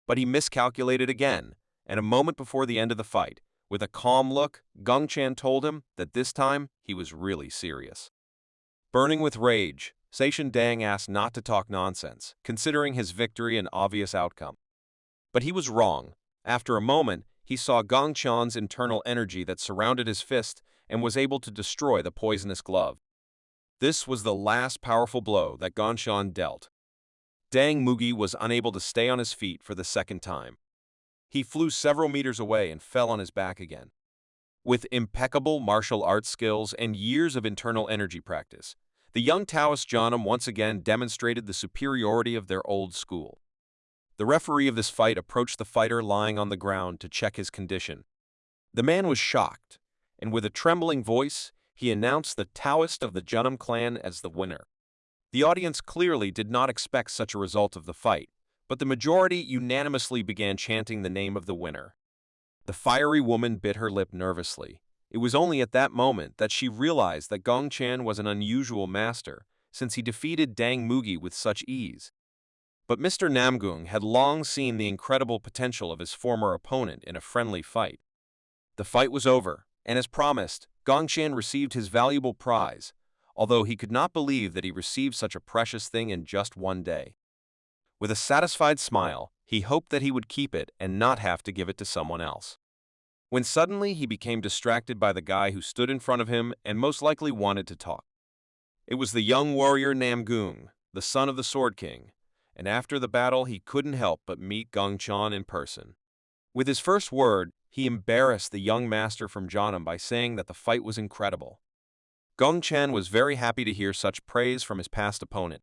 But he miscalculated again, and a moment before the end of the fight, with a calm look, Gongchen told him that this time he was really serious. Burning with rage, Saxian Deng asked not to talk nonsense, considering his victory an obvious outcome. But he was wrong. After a moment, he saw Gongchen's internal energy that surrounded his fist and was able to destroy the poisonous glove. This was the last powerful blow that Gongchen dealt. Dang Mugi was unable to stay on his feet for the second time. He flew several meters away and fell on his back again. With impeccable martial arts skills and years of internal energy practice, the young Taoist Janam once again demonstrated the superiority of their old school. The referee of this fight approached the fighter lying on the ground to check his condition. The man was shocked, and with a trembling voice, he announced the Taoist of the Junam clan as the winner. The audience clearly did not expect such a result of the fight, but the majority unanimously began chanting the name of the winner. The fiery woman bit her lip nervously. It was only at that moment that she realized that Gong Chan was an unusual master, since he defeated Dang Mugi with such ease. But Mr. Namgung had long seen the incredible potential of his former opponent in a friendly fight. The fight was over, and as promised, Gong Chan received his valuable prize, although he could not believe that he received such a precious thing in just one day. With a satisfied smile, he hoped that he would keep it and not have to give it to someone else. When suddenly he became distracted by the guy who stood in front of him and most likely wanted to talk. It was the young warrior Namgung, the son of the Sword King, and after the battle he couldn't help but meet Gong Chan in person. With his first word, he embarrassed the young master from Janam by saying that the fight was incredible. Gong Chan was very happy to hear such praise from his past opponent.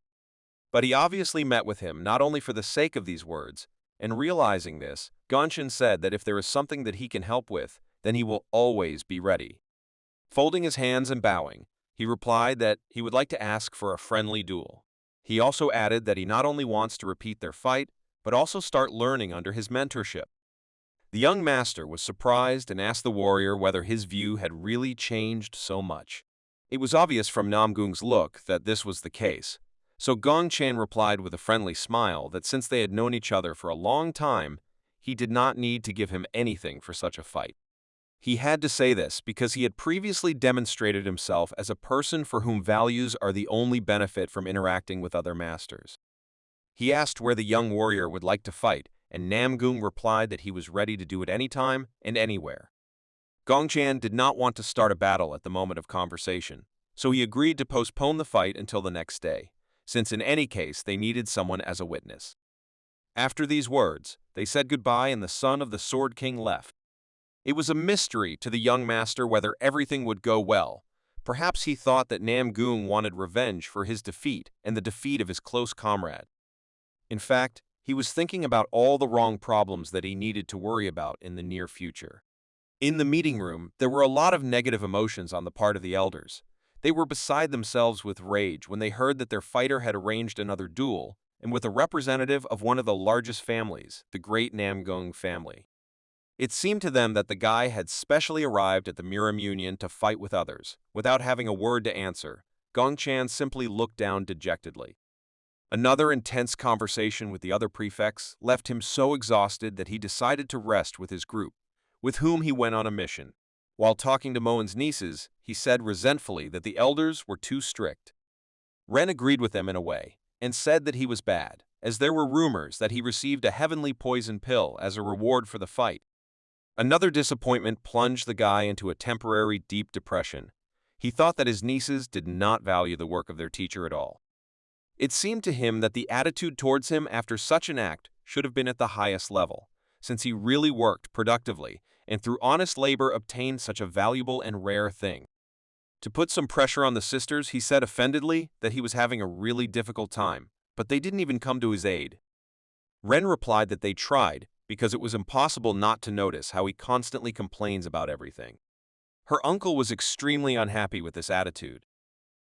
But he obviously met with him not only for the sake of these words, and realizing this, Gong Chan said that if there is something that he can help with, then he will always be ready. Folding his hands and bowing, he replied that he would like to ask for a friendly duel. He also added that he not only wants to repeat their fight, but also start learning under his mentorship. The young master was surprised and asked the warrior whether his view had really changed so much. It was obvious from Namgung's look that this was the case, so Gong Chan replied with a friendly smile that since they had known each other for a long time, he did not need to give him anything for such a fight. He had to say this because he had previously demonstrated himself as a person for whom values are the only benefit from interacting with other masters. He asked where the young warrior would like to fight, and Namgung replied that he was ready to do it anytime and anywhere. Gong Chan did not want to start a battle at the moment of conversation, so he agreed to postpone the fight until the next day, since in any case they needed someone as a witness. After these words, they said goodbye and the son of the Sword King left. It was a mystery to the young master whether everything would go well. Perhaps he thought that Namgung wanted revenge for his defeat and the defeat of his close comrade. In fact, he was thinking about all the wrong problems that he needed to worry about in the near future. In the meeting room, there were a lot of negative emotions on the part of the elders. They were beside themselves with rage when they heard that their fighter had arranged another duel, and with a representative of one of the largest families, the great Namgung family. It seemed to them that the guy had specially arrived at the Miram Union to fight with others. Without having a word to answer, Gong Chan simply looked down dejectedly. Another intense conversation with the other prefects left him so exhausted that he decided to rest with his group, with whom he went on a mission. While talking to Moen's nieces, he said resentfully that the elders were too strict. Ren agreed with them in a way, and said that he was bad, as there were rumors that he received a heavenly poison pill as a reward for the fight. Another disappointment plunged the guy into a temporary deep depression. He thought that his nieces did not value the work of their teacher at all. It seemed to him that the attitude towards him after such an act should have been at the highest level, since he really worked productively and through honest labor obtained such a valuable and rare thing. To put some pressure on the sisters, he said offendedly that he was having a really difficult time, but they didn't even come to his aid. Ren replied that they tried because it was impossible not to notice how he constantly complains about everything. Her uncle was extremely unhappy with this attitude.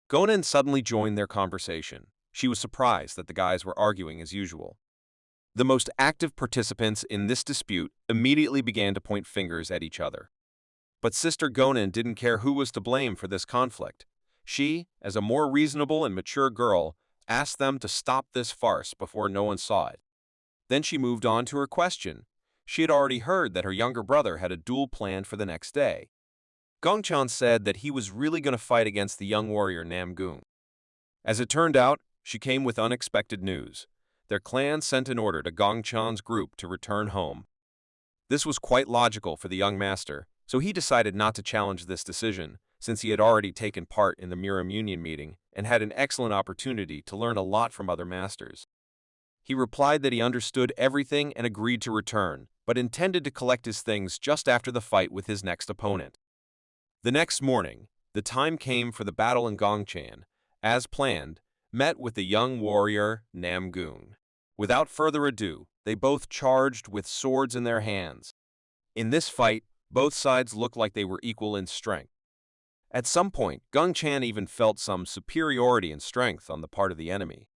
Gonan suddenly joined their conversation. She was surprised that the guys were arguing as usual. The most active participants in this dispute immediately began to point fingers at each other. But Sister Gonan didn't care who was to blame for this conflict. She, as a more reasonable and mature girl, asked them to stop this farce before no one saw it. Then she moved on to her question. She had already heard that her younger brother had a duel planned for the next day. Gong Chan said that he was really going to fight against the young warrior Namgung. As it turned out, she came with unexpected news. Their clan sent an order to Gong Chan's group to return home. This was quite logical for the young master, so he decided not to challenge this decision, since he had already taken part in the Miram Union meeting and had an excellent opportunity to learn a lot from other masters. He replied that he understood everything and agreed to return, but intended to collect his things just after the fight with his next opponent. The next morning, the time came for the battle, and Gong Chan, as planned, met with the young warrior Namgung. Without further ado, they both charged with swords in their hands. In this fight, both sides looked like they were equal in strength. At some point, Gongchan even felt some superiority in strength on the part of the enemy.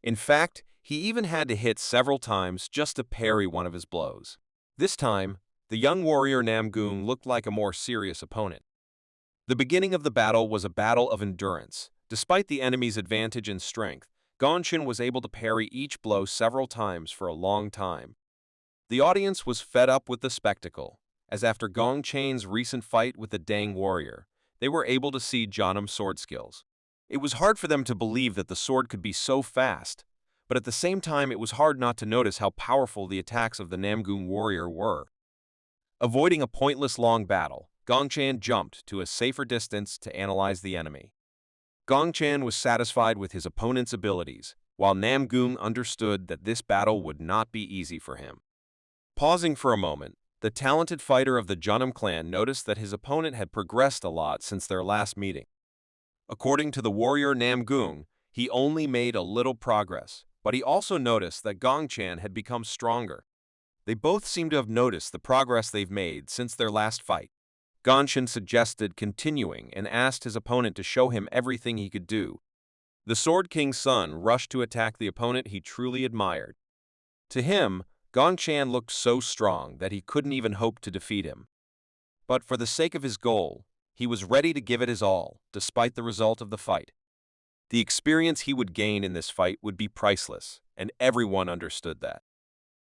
In fact, he even had to hit several times just to parry one of his blows. This time, the young warrior Namgung looked like a more serious opponent. The beginning of the battle was a battle of endurance. Despite the enemy's advantage in strength, Gongchan was able to parry each blow several times for a long time. The audience was fed up with the spectacle, as after Gongchan's recent fight with the Dang warrior, they were able to see Janam's sword skills. It was hard for them to believe that the sword could be so fast, but at the same time it was hard not to notice how powerful the attacks of the Namgung warrior were. Avoiding a pointless long battle, Gongchan jumped to a safer distance to analyze the enemy. Gongchan was satisfied with his opponent's abilities, while Namgung understood that this battle would not be easy for him. Pausing for a moment, the talented fighter of the Janam clan noticed that his opponent had progressed a lot since their last meeting. According to the warrior Namgung, he only made a little progress, but he also noticed that Gongchan had become stronger. They both seem to have noticed the progress they've made since their last fight. Gongchan suggested continuing and asked his opponent to show him everything he could do. The Sword King's son rushed to attack the opponent he truly admired. To him, Gongchan looked so strong that he couldn't even hope to defeat him. But for the sake of his goal, he was ready to give it his all, despite the result of the fight. The experience he would gain in this fight would be priceless, and everyone understood that.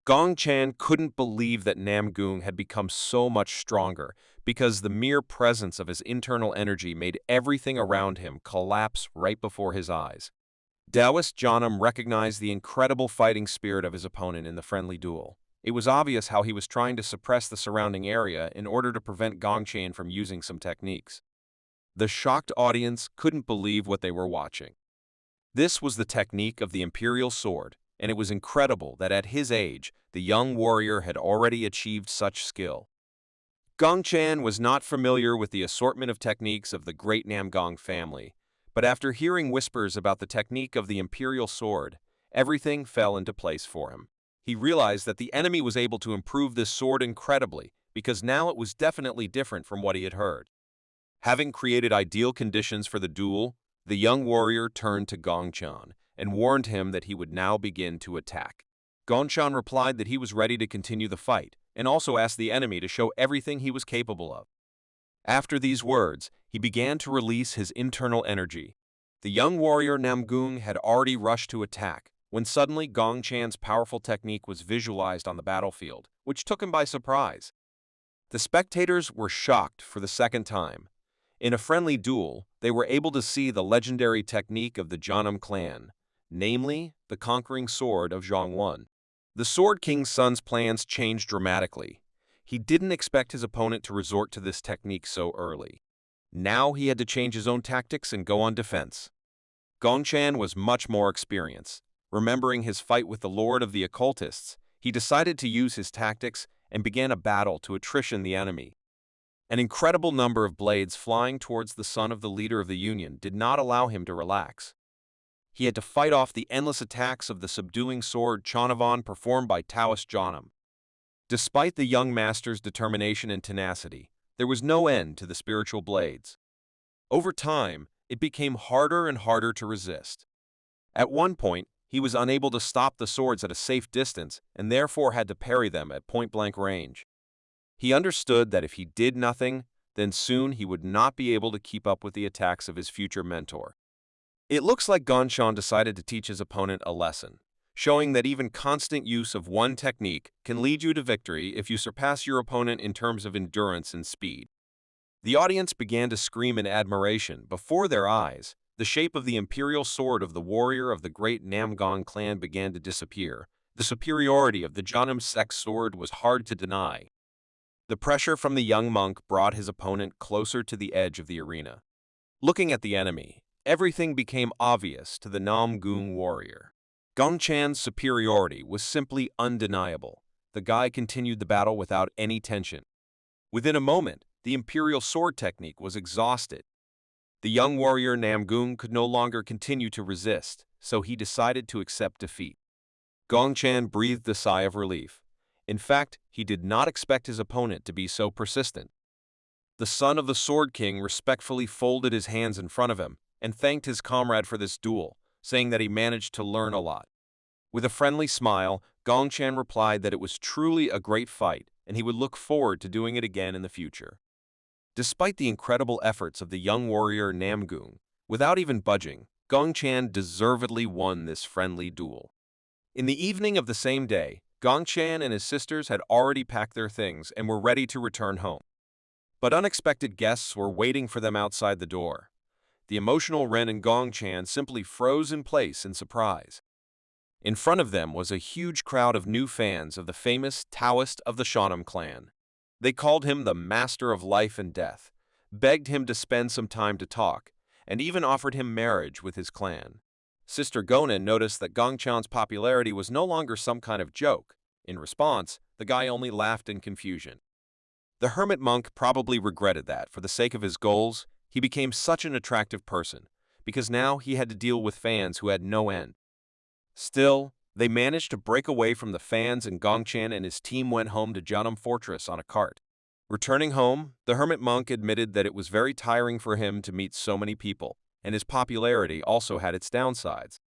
Gongchan couldn't believe that Namgung had become so much stronger because the mere presence of his internal energy made everything around him collapse right before his eyes. Taoist Janam recognized the incredible fighting spirit of his opponent in the friendly duel. It was obvious how he was trying to suppress the surrounding area in order to prevent Gongchan from using some techniques. The shocked audience couldn't believe what they were watching. This was the technique of the Imperial Sword, and it was incredible that at his age, the young warrior had already achieved such skill. Gongchan was not familiar with the assortment of techniques of the great Namgong family, but after hearing whispers about the technique of the Imperial Sword, everything fell into place for him. He realized that the enemy was able to improve this sword incredibly, because now it was definitely different from what he had heard. Having created ideal conditions for the duel, the young warrior turned to Gongchan and warned him that he would now begin to attack. Gongchan replied that he was ready to continue the fight, and also asked the enemy to show everything he was capable of. After these words, he began to release his internal energy. The young warrior Namgung had already rushed to attack, when suddenly Gongchan's powerful technique was visualized on the battlefield, which took him by surprise. The spectators were shocked for the second time. In a friendly duel, they were able to see the legendary technique of the Janam clan, namely, the conquering sword of Zhongwan. The Sword King's son's plans changed dramatically. He didn't expect his opponent to resort to this technique so early. Now he had to change his own tactics and go on defense. Gongchan was much more experienced. Remembering his fight with the Lord of the Occultists, he decided to use his tactics and began a battle to attrition the enemy. An incredible number of blades flying towards the son of the leader of the Union did not allow him to relax. He had to fight off the endless attacks of the subduing sword Chanavan performed by Taoist Janam. Despite the young master's determination and tenacity, there was no end to the spiritual blades. Over time, it became harder and harder to resist. At one point, he was unable to stop the swords at a safe distance and therefore had to parry them at point-blank range. He understood that if he did nothing, then soon he would not be able to keep up with the attacks of his future mentor. It looks like Gongchan decided to teach his opponent a lesson, showing that even constant use of one technique can lead you to victory if you surpass your opponent in terms of endurance and speed. The audience began to scream in admiration. Before their eyes, the shape of the imperial sword of the warrior of the great Namgong clan began to disappear. The superiority of the Janam sect sword was hard to deny. The pressure from the young monk brought his opponent closer to the edge of the arena. Looking at the enemy, everything became obvious to the Namgung warrior. Gongchan's superiority was simply undeniable. The guy continued the battle without any tension. Within a moment, the imperial sword technique was exhausted. The young warrior Namgung could no longer continue to resist, so he decided to accept defeat. Gongchan breathed a sigh of relief. In fact, he did not expect his opponent to be so persistent. The son of the Sword King respectfully folded his hands in front of him and thanked his comrade for this duel, saying that he managed to learn a lot. With a friendly smile, Gongchan replied that it was truly a great fight and he would look forward to doing it again in the future. Despite the incredible efforts of the young warrior Namgung, without even budging, Gongchan deservedly won this friendly duel. In the evening of the same day, Gongchan and his sisters had already packed their things and were ready to return home. But unexpected guests were waiting for them outside the door. The emotional Ren and Gongchan simply froze in place in surprise. In front of them was a huge crowd of new fans of the famous Taoist of the Shanam clan. They called him the Master of Life and Death, begged him to spend some time to talk, and even offered him marriage with his clan. Sister Gonan noticed that Gongchan's popularity was no longer some kind of joke. In response, the guy only laughed in confusion. The hermit monk probably regretted that, for the sake of his goals, he became such an attractive person, because now he had to deal with fans who had no end. Still, they managed to break away from the fans and Gongchan and his team went home to Janam Fortress on a cart. Returning home, the hermit monk admitted that it was very tiring for him to meet so many people, and his popularity also had its downsides.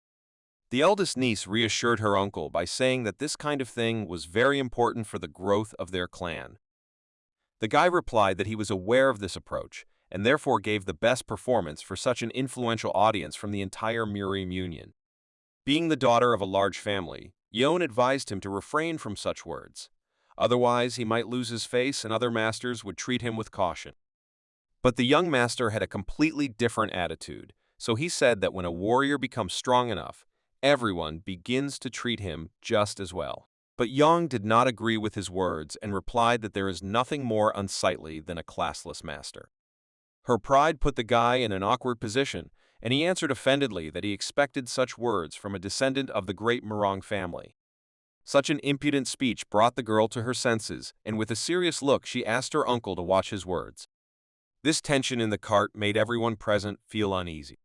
The eldest niece reassured her uncle by saying that this kind of thing was very important for the growth of their clan. The guy replied that he was aware of this approach, and therefore gave the best performance for such an influential audience from the entire Murium Union. Being the daughter of a large family, Yon advised him to refrain from such words. Otherwise, he might lose his face and other masters would treat him with caution. But the young master had a completely different attitude, so he said that when a warrior becomes strong enough, everyone begins to treat him just as well. But Yang did not agree with his words and replied that there is nothing more unsightly than a classless master. Her pride put the guy in an awkward position, and he answered offendedly that he expected such words from a descendant of the great Murong family. Such an impudent speech brought the girl to her senses, and with a serious look she asked her uncle to watch his words. This tension in the cart made everyone present feel uneasy.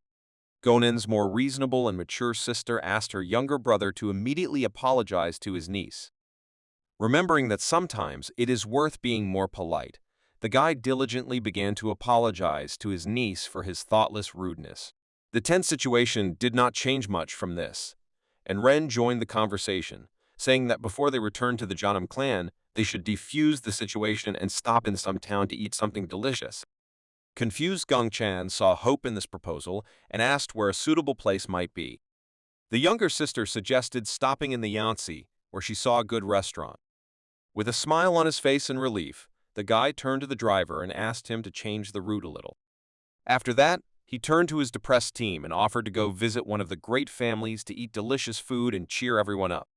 Gonen's more reasonable and mature sister asked her younger brother to immediately apologize to his niece. Remembering that sometimes it is worth being more polite, the guy diligently began to apologize to his niece for his thoughtless rudeness. The tense situation did not change much from this, and Ren joined the conversation, saying that before they returned to the Janam clan, they should defuse the situation and stop in some town to eat something delicious. Confused Gongchan saw hope in this proposal and asked where a suitable place might be. The younger sister suggested stopping in the Yangtze, where she saw a good restaurant. With a smile on his face and relief, the guy turned to the driver and asked him to change the route a little. After that, he turned to his depressed team and offered to go visit one of the great families to eat delicious food and cheer everyone up.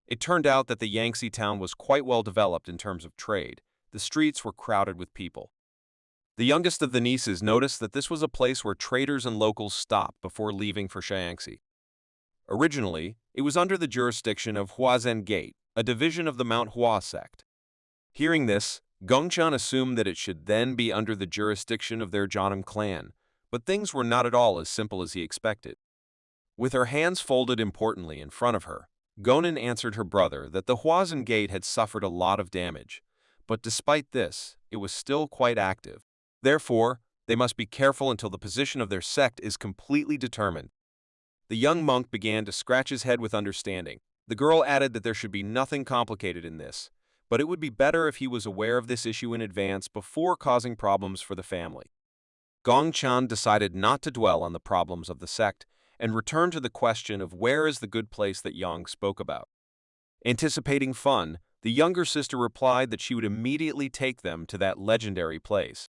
It turned out that the Yangtze town was quite well developed in terms of trade. The streets were crowded with people. The youngest of the nieces noticed that this was a place where traders and locals stopped before leaving for Shaanxi. Originally, it was under the jurisdiction of Huazhen Gate, a division of the Mount Hua sect. Hearing this, Gongchan assumed that it should then be under the jurisdiction of their Janam clan, but things were not at all as simple as he expected. With her hands folded importantly in front of her, Gonen answered her brother that the Huazhen Gate had suffered a lot of damage, but despite this, it was still quite active. Therefore, they must be careful until the position of their sect is completely determined. The young monk began to scratch his head with understanding. The girl added that there should be nothing complicated in this, but it would be better if he was aware of this issue in advance before causing problems for the family. Gongchan decided not to dwell on the problems of the sect and returned to the question of where is the good place that Yang spoke about. Anticipating fun, the younger sister replied that she would immediately take them to that legendary place.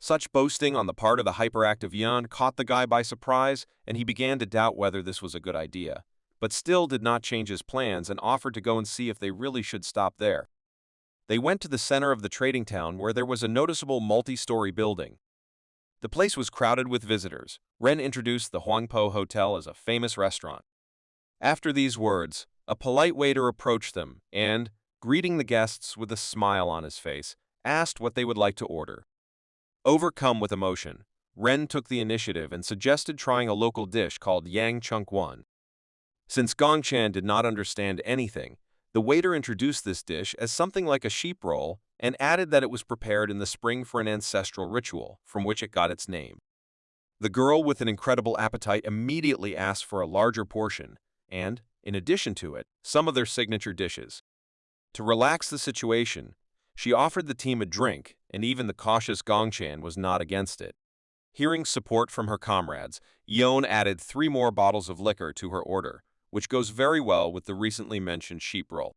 Such boasting on the part of the hyperactive Yan caught the guy by surprise, and he began to doubt whether this was a good idea, but still did not change his plans and offered to go and see if they really should stop there. They went to the center of the trading town where there was a noticeable multi-story building. The place was crowded with visitors. Ren introduced the Huangpo Hotel as a famous restaurant. After these words, a polite waiter approached them and, greeting the guests with a smile on his face, asked what they would like to order. Overcome with emotion, Ren took the initiative and suggested trying a local dish called Yang Chunk Wan. Since Gongchan did not understand anything, the waiter introduced this dish as something like a sheep roll and added that it was prepared in the spring for an ancestral ritual, from which it got its name. The girl with an incredible appetite immediately asked for a larger portion, and, in addition to it, some of their signature dishes. To relax the situation, she offered the team a drink, and even the cautious Gongchan was not against it. Hearing support from her comrades, Yeon added 3 more bottles of liquor to her order, which goes very well with the recently mentioned sheep roll.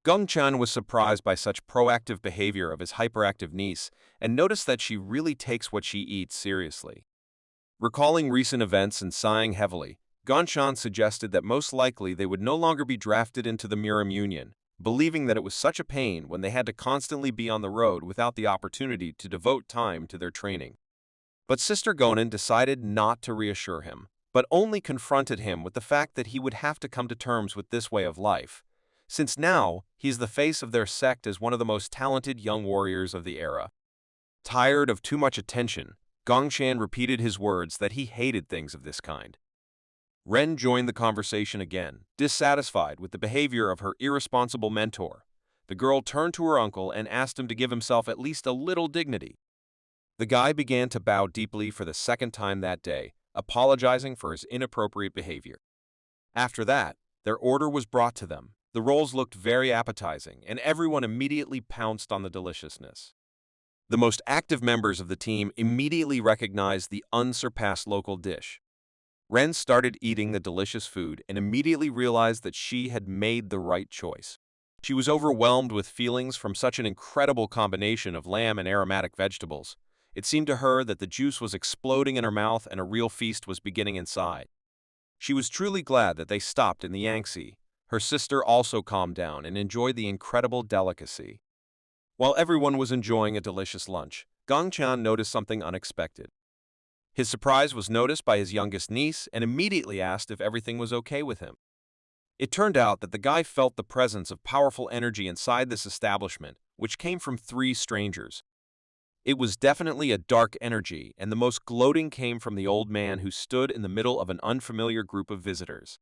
Gongchan was surprised by such proactive behavior of his hyperactive niece and noticed that she really takes what she eats seriously. Recalling recent events and sighing heavily, Gongchan suggested that most likely they would no longer be drafted into the Murim Union, believing that it was such a pain when they had to constantly be on the road without the opportunity to devote time to their training. But Sister Gonan decided not to reassure him, but only confronted him with the fact that he would have to come to terms with this way of life, since now he's the face of their sect as one of the most talented young warriors of the era. Tired of too much attention, Gongchan repeated his words that he hated things of this kind. Ren joined the conversation again, dissatisfied with the behavior of her irresponsible mentor. The girl turned to her uncle and asked him to give himself at least a little dignity. The guy began to bow deeply for the second time that day, apologizing for his inappropriate behavior. After that, their order was brought to them. The rolls looked very appetizing, and everyone immediately pounced on the deliciousness. The most active members of the team immediately recognized the unsurpassed local dish. Ren started eating the delicious food and immediately realized that she had made the right choice. She was overwhelmed with feelings from such an incredible combination of lamb and aromatic vegetables. It seemed to her that the juice was exploding in her mouth and a real feast was beginning inside. She was truly glad that they stopped in the Yangtze. Her sister also calmed down and enjoyed the incredible delicacy. While everyone was enjoying a delicious lunch, Gongchan noticed something unexpected. His surprise was noticed by his youngest niece and immediately asked if everything was okay with him. It turned out that the guy felt the presence of powerful energy inside this establishment, which came from 3 strangers. It was definitely a dark energy, and the most gloating came from the old man who stood in the middle of an unfamiliar group of visitors.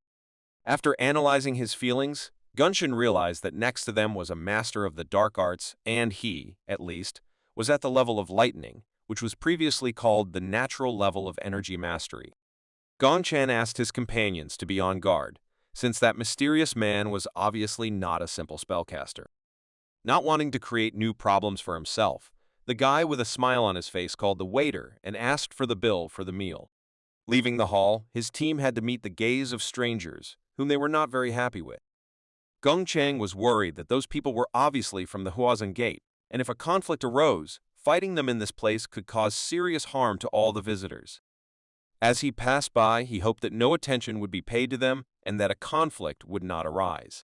After analyzing his feelings, Gongchan realized that next to them was a master of the dark arts, and he, at least, was at the level of lightning, which was previously called the natural level of energy mastery. Gongchan asked his companions to be on guard, since that mysterious man was obviously not a simple spellcaster. Not wanting to create new problems for himself, the guy with a smile on his face called the waiter and asked for the bill for the meal. Leaving the hall, his team had to meet the gaze of strangers, whom they were not very happy with. Gongchan was worried that those people were obviously from the Huazhen Gate, and if a conflict arose, fighting them in this place could cause serious harm to all the visitors. As he passed by, he hoped that no attention would be paid to them and that a conflict would not arise.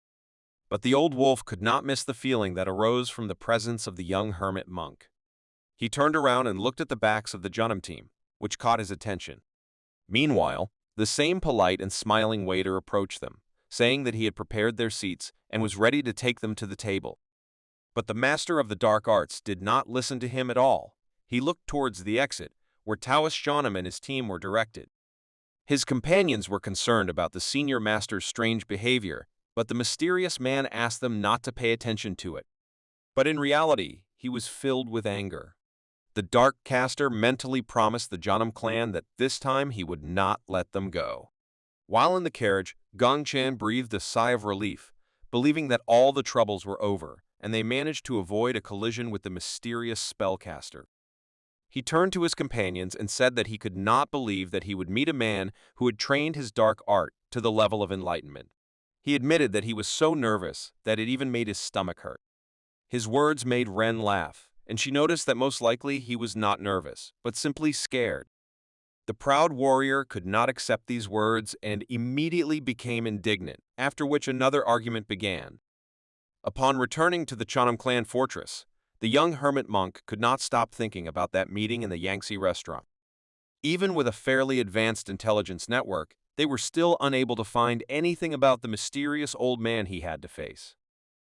But the old wolf could not miss the feeling that arose from the presence of the young hermit monk. He turned around and looked at the backs of the Junam team, which caught his attention. Meanwhile, the same polite and smiling waiter approached them, saying that he had prepared their seats and was ready to take them to the table. But the master of the dark arts did not listen to him at all. He looked towards the exit, where Taoist Junam and his team were directed. His companions were concerned about the senior master's strange behavior, but the mysterious man asked them not to pay attention to it. But in reality, he was filled with anger. The Dark Caster mentally promised the Junam clan that this time he would not let them go. While in the carriage, Gongchan breathed a sigh of relief, believing that all the troubles were over, and they managed to avoid a collision with the mysterious spellcaster. He turned to his companions and said that he could not believe that he would meet a man who had trained his dark art to the level of enlightenment. He admitted that he was so nervous that it even made his stomach hurt. His words made Ren laugh, and she noticed that most likely he was not nervous, but simply scared. The proud warrior could not accept these words and immediately became indignant, after which another argument began. Upon returning to the Chanam clan fortress, the young hermit monk could not stop thinking about that meeting in the Yangtze restaurant. Even with a fairly advanced intelligence network, they were still unable to find anything about the mysterious old man he had to face.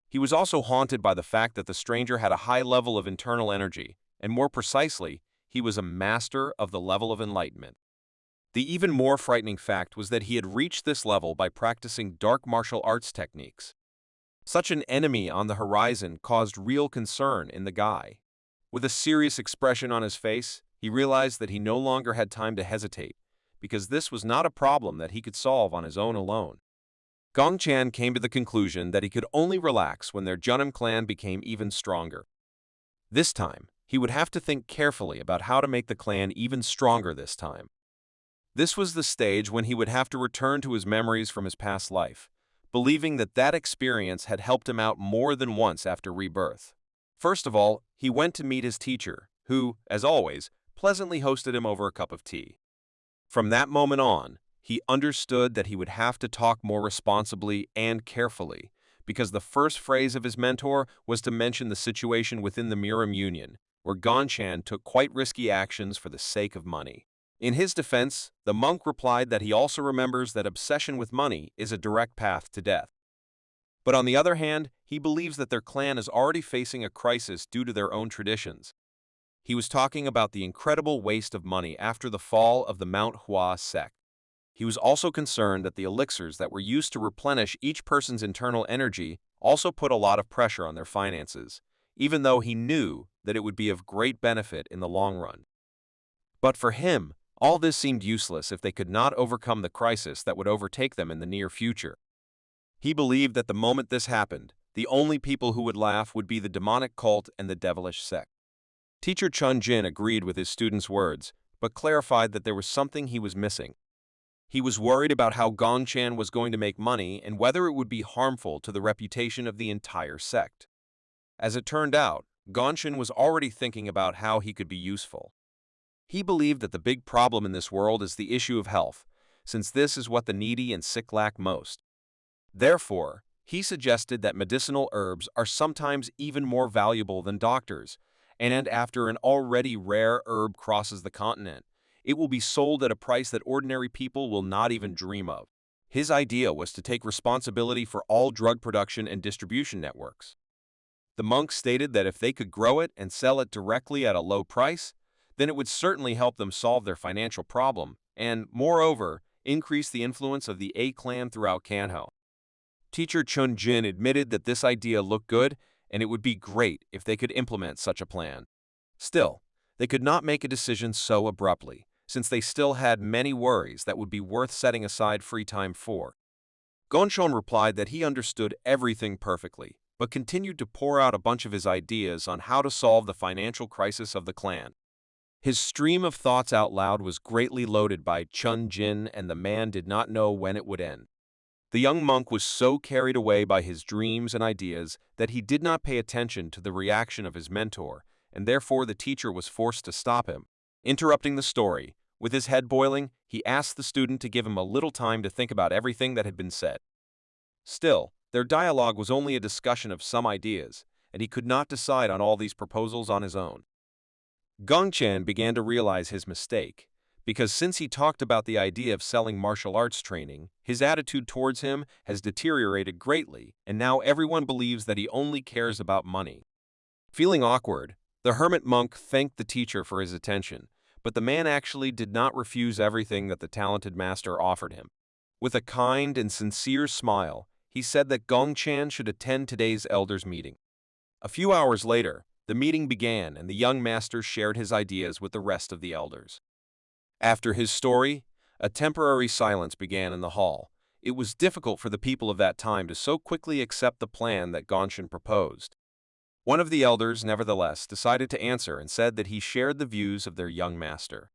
He was also haunted by the fact that the stranger had a high level of internal energy, and more precisely, he was a master of the level of enlightenment. The even more frightening fact was that he had reached this level by practicing dark martial arts techniques. Such an enemy on the horizon caused real concern in the guy. With a serious expression on his face, he realized that he no longer had time to hesitate, because this was not a problem that he could solve on his own alone. Gongchan came to the conclusion that he could only relax when their Junam clan became even stronger. This time, he would have to think carefully about how to make the clan even stronger this time. This was the stage when he would have to return to his memories from his past life, believing that that experience had helped him out more than once after rebirth. First of all, he went to meet his teacher, who, as always, pleasantly hosted him over a cup of tea. From that moment on, he understood that he would have to talk more responsibly and carefully, because the first phrase of his mentor was to mention the situation within the Miram Union, where Gongchan took quite risky actions for the sake of money. In his defense, the monk replied that he also remembers that obsession with money is a direct path to death. But on the other hand, he believes that their clan is already facing a crisis due to their own traditions. He was talking about the incredible waste of money after the fall of the Mount Hua sect. He was also concerned that the elixirs that were used to replenish each person's internal energy also put a lot of pressure on their finances, even though he knew that it would be of great benefit in the long run. But for him, all this seemed useless if they could not overcome the crisis that would overtake them in the near future. He believed that the moment this happened, the only people who would laugh would be the demonic cult and the devilish sect. Teacher Chun Jin agreed with his student's words, but clarified that there was something he was missing. He was worried about how Gongchan was going to make money and whether it would be harmful to the reputation of the entire sect. As it turned out, Gongchan was already thinking about how he could be useful. He believed that the big problem in this world is the issue of health, since this is what the needy and sick lack most. Therefore, he suggested that medicinal herbs are sometimes even more valuable than doctors, and after an already rare herb crosses the continent, it will be sold at a price that ordinary people will not even dream of. His idea was to take responsibility for all drug production and distribution networks. The monks stated that if they could grow it and sell it directly at a low price, then it would certainly help them solve their financial problem and, moreover, increase the influence of the A clan throughout Kanho. Teacher Chun Jin admitted that this idea looked good and it would be great if they could implement such a plan. Still, they could not make a decision so abruptly, since they still had many worries that would be worth setting aside free time for. Gonshon replied that he understood everything perfectly, but continued to pour out a bunch of his ideas on how to solve the financial crisis of the clan. His stream of thoughts out loud was greatly loaded by Chun Jin, and the man did not know when it would end. The young monk was so carried away by his dreams and ideas that he did not pay attention to the reaction of his mentor, and therefore the teacher was forced to stop him. Interrupting the story, with his head boiling, he asked the student to give him a little time to think about everything that had been said. Still, their dialogue was only a discussion of some ideas, and he could not decide on all these proposals on his own. Gongchan began to realize his mistake, because since he talked about the idea of selling martial arts training, his attitude towards him has deteriorated greatly, and now everyone believes that he only cares about money. Feeling awkward, the hermit monk thanked the teacher for his attention, but the man actually did not refuse everything that the talented master offered him. With a kind and sincere smile, he said that Gongchan should attend today's elders' meeting. A few hours later, the meeting began and the young master shared his ideas with the rest of the elders. After his story, a temporary silence began in the hall. It was difficult for the people of that time to so quickly accept the plan that Gongchan proposed. One of the elders, nevertheless, decided to answer and said that he shared the views of their young master.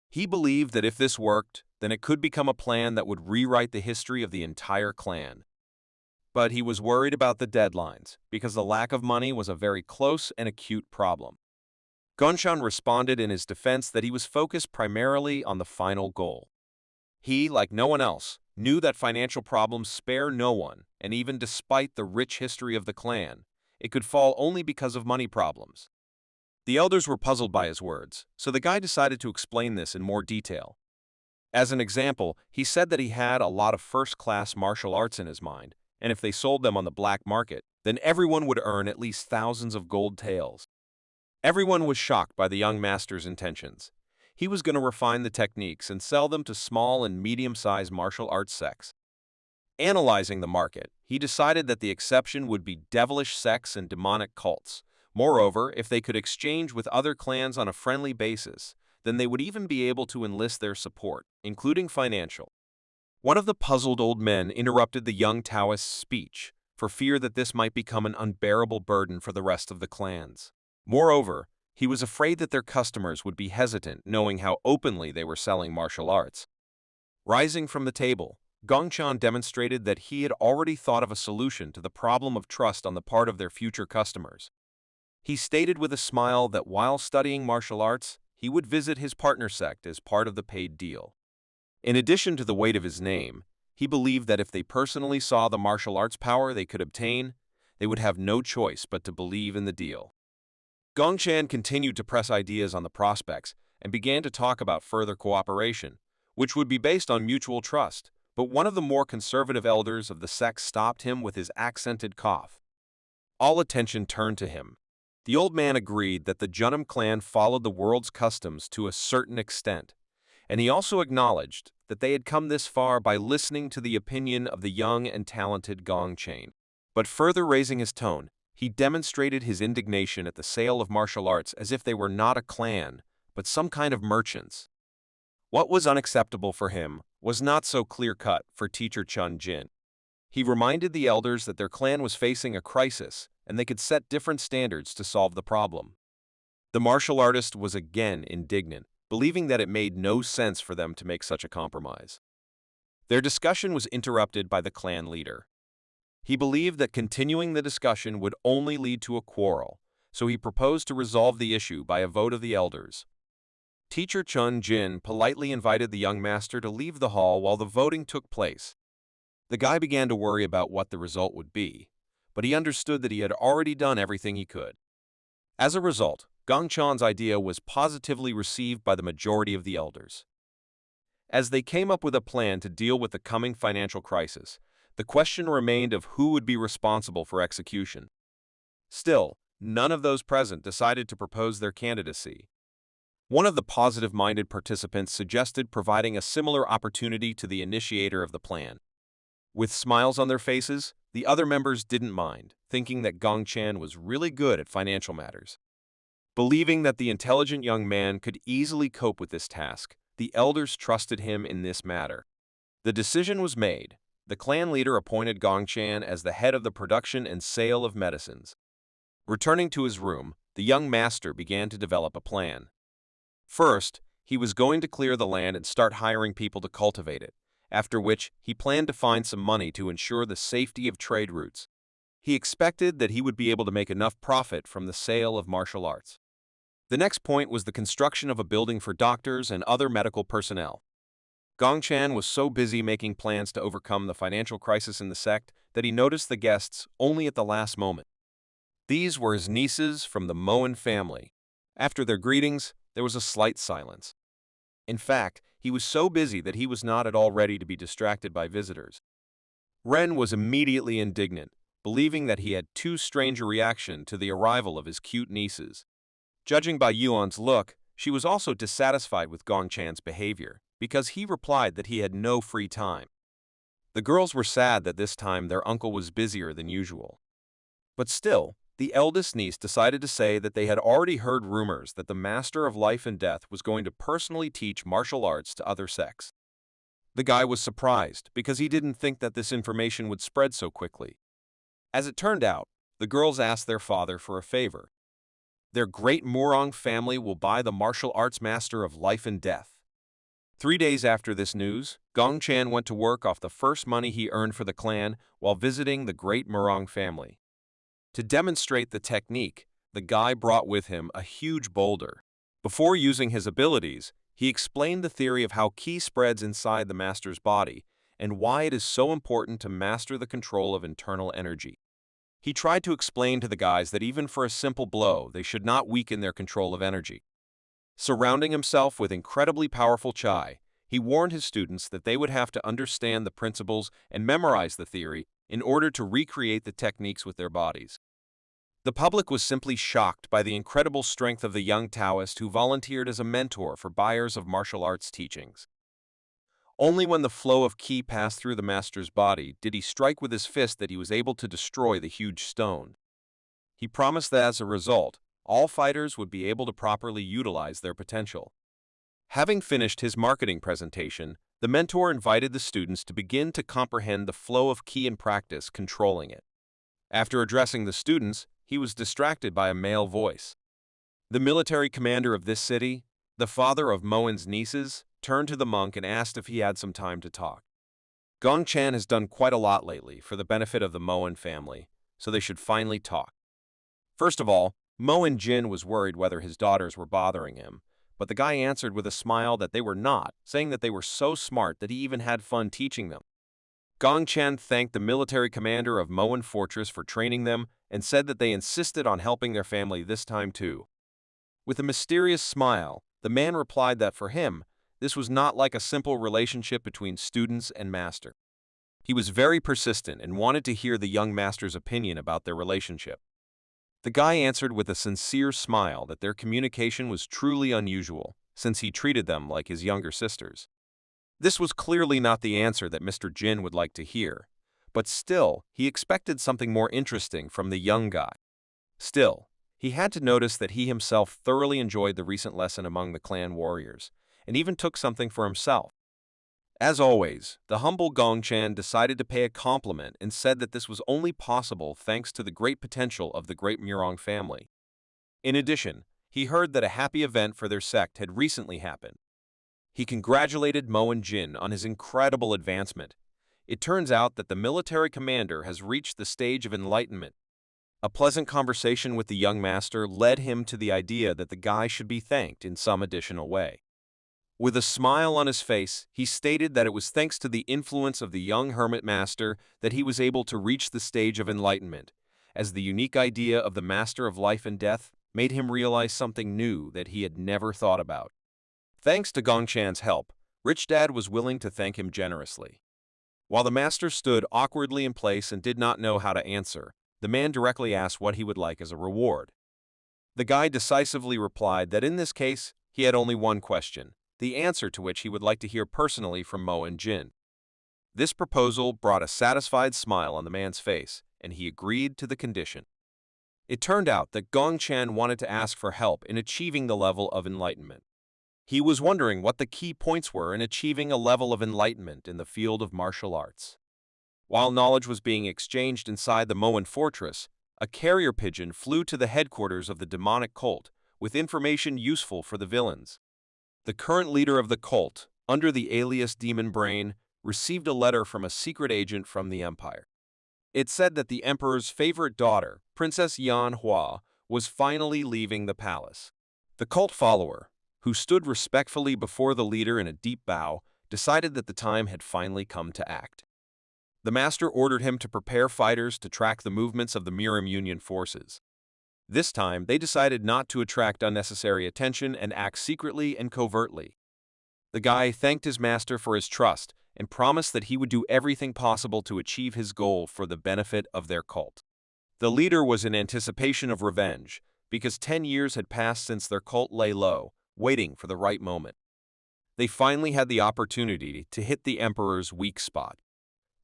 He believed that if this worked, then it could become a plan that would rewrite the history of the entire clan. But he was worried about the deadlines, because the lack of money was a very close and acute problem. Gongchan responded in his defense that he was focused primarily on the final goal. He, like no one else, knew that financial problems spare no one, and even despite the rich history of the clan, it could fall only because of money problems. The elders were puzzled by his words, so the guy decided to explain this in more detail. As an example, he said that he had a lot of first-class martial arts in his mind, and if they sold them on the black market, then everyone would earn at least thousands of gold taels. Everyone was shocked by the young master's intentions. He was going to refine the techniques and sell them to small and medium-sized martial arts sects. Analyzing the market, he decided that the exception would be devilish sects and demonic cults. Moreover, if they could exchange with other clans on a friendly basis, then they would even be able to enlist their support, including financial. One of the puzzled old men interrupted the young Taoist's speech, for fear that this might become an unbearable burden for the rest of the clans. Moreover, he was afraid that their customers would be hesitant knowing how openly they were selling martial arts. Rising from the table, Gongchan demonstrated that he had already thought of a solution to the problem of trust on the part of their future customers. He stated with a smile that while studying martial arts, he would visit his partner sect as part of the paid deal. In addition to the weight of his name, he believed that if they personally saw the martial arts power they could obtain, they would have no choice but to believe in the deal. Gongchan continued to press ideas on the prospects and began to talk about further cooperation, which would be based on mutual trust, but one of the more conservative elders of the sect stopped him with his accented cough. All attention turned to him. The old man agreed that the Junam clan followed the world's customs to a certain extent, and he also acknowledged that they had come this far by listening to the opinion of the young and talented Gongchan. But further raising his tone, he demonstrated his indignation at the sale of martial arts as if they were not a clan, but some kind of merchants. What was unacceptable for him was not so clear-cut for teacher Chun Jin. He reminded the elders that their clan was facing a crisis and they could set different standards to solve the problem. The martial artist was again indignant, believing that it made no sense for them to make such a compromise. Their discussion was interrupted by the clan leader. He believed that continuing the discussion would only lead to a quarrel, so he proposed to resolve the issue by a vote of the elders. Teacher Chun Jin politely invited the young master to leave the hall while the voting took place. The guy began to worry about what the result would be, but he understood that he had already done everything he could. As a result, Gongchan's idea was positively received by the majority of the elders. As they came up with a plan to deal with the coming financial crisis, the question remained of who would be responsible for execution. Still, none of those present decided to propose their candidacy. One of the positive-minded participants suggested providing a similar opportunity to the initiator of the plan. With smiles on their faces, the other members didn't mind, thinking that Gongchan was really good at financial matters. Believing that the intelligent young man could easily cope with this task, the elders trusted him in this matter. The decision was made. The clan leader appointed Gongchan as the head of the production and sale of medicines. Returning to his room, the young master began to develop a plan. First, he was going to clear the land and start hiring people to cultivate it, after which he planned to find some money to ensure the safety of trade routes. He expected that he would be able to make enough profit from the sale of martial arts. The next point was the construction of a building for doctors and other medical personnel. Gongchan was so busy making plans to overcome the financial crisis in the sect that he noticed the guests only at the last moment. These were his nieces from the Moen family. After their greetings, there was a slight silence. In fact, he was so busy that he was not at all ready to be distracted by visitors. Ren was immediately indignant, believing that he had too strange a reaction to the arrival of his cute nieces. Judging by Yuan's look, she was also dissatisfied with Gongchan's behavior, because he replied that he had no free time. The girls were sad that this time their uncle was busier than usual. But still, the eldest niece decided to say that they had already heard rumors that the Master of Life and Death was going to personally teach martial arts to other sects. The guy was surprised because he didn't think that this information would spread so quickly. As it turned out, the girls asked their father for a favor. Their great Murong family will buy the martial arts Master of Life and Death. 3 days after this news, Gongchan went to work off the first money he earned for the clan while visiting the great Murong family. To demonstrate the technique, the guy brought with him a huge boulder. Before using his abilities, he explained the theory of how ki spreads inside the master's body and why it is so important to master the control of internal energy. He tried to explain to the guys that even for a simple blow, they should not weaken their control of energy. Surrounding himself with incredibly powerful chai, he warned his students that they would have to understand the principles and memorize the theory in order to recreate the techniques with their bodies. The public was simply shocked by the incredible strength of the young Taoist who volunteered as a mentor for buyers of martial arts teachings. Only when the flow of ki passed through the master's body did he strike with his fist that he was able to destroy the huge stone. He promised that as a result, all fighters would be able to properly utilize their potential. Having finished his marketing presentation, the mentor invited the students to begin to comprehend the flow of ki and practice controlling it. After addressing the students, he was distracted by a male voice. The military commander of this city, the father of Moen's nieces, turned to the monk and asked if he had some time to talk. Gong Chan has done quite a lot lately for the benefit of the Moen family, so they should finally talk. First of all, Moen Jin was worried whether his daughters were bothering him, but the guy answered with a smile that they were not, saying that they were so smart that he even had fun teaching them. Gong Chan thanked the military commander of Moen Fortress for training them and said that they insisted on helping their family this time too. With a mysterious smile, the man replied that for him, this was not like a simple relationship between students and master. He was very persistent and wanted to hear the young master's opinion about their relationship. The guy answered with a sincere smile that their communication was truly unusual, since he treated them like his younger sisters. This was clearly not the answer that Mr. Jin would like to hear, but still, he expected something more interesting from the young guy. Still, he had to notice that he himself thoroughly enjoyed the recent lesson among the clan warriors, and even took something for himself. As always, the humble Gong Chan decided to pay a compliment and said that this was only possible thanks to the great potential of the great Murong family. In addition, he heard that a happy event for their sect had recently happened. He congratulated Moen Jin on his incredible advancement. It turns out that the military commander has reached the stage of enlightenment. A pleasant conversation with the young master led him to the idea that the guy should be thanked in some additional way. With a smile on his face, he stated that it was thanks to the influence of the young hermit master that he was able to reach the stage of enlightenment, as the unique idea of the master of life and death made him realize something new that he had never thought about. Thanks to Gong Chan's help, Rich Dad was willing to thank him generously. While the master stood awkwardly in place and did not know how to answer, the man directly asked what he would like as a reward. The guy decisively replied that in this case, he had only one question, the answer to which he would like to hear personally from Moen Jin. This proposal brought a satisfied smile on the man's face, and he agreed to the condition. It turned out that Gong Chan wanted to ask for help in achieving the level of enlightenment. He was wondering what the key points were in achieving a level of enlightenment in the field of martial arts. While knowledge was being exchanged inside the Moen Fortress, a carrier pigeon flew to the headquarters of the demonic cult with information useful for the villains. The current leader of the cult, under the alias Demon Brain, received a letter from a secret agent from the Empire. It said that the Emperor's favorite daughter, Princess Yan Hua, was finally leaving the palace. The cult follower, who stood respectfully before the leader in a deep bow, decided that the time had finally come to act. The master ordered him to prepare fighters to track the movements of the Miram Union forces. This time, they decided not to attract unnecessary attention and act secretly and covertly. The guy thanked his master for his trust and promised that he would do everything possible to achieve his goal for the benefit of their cult. The leader was in anticipation of revenge, because 10 years had passed since their cult lay low, waiting for the right moment. They finally had the opportunity to hit the Emperor's weak spot.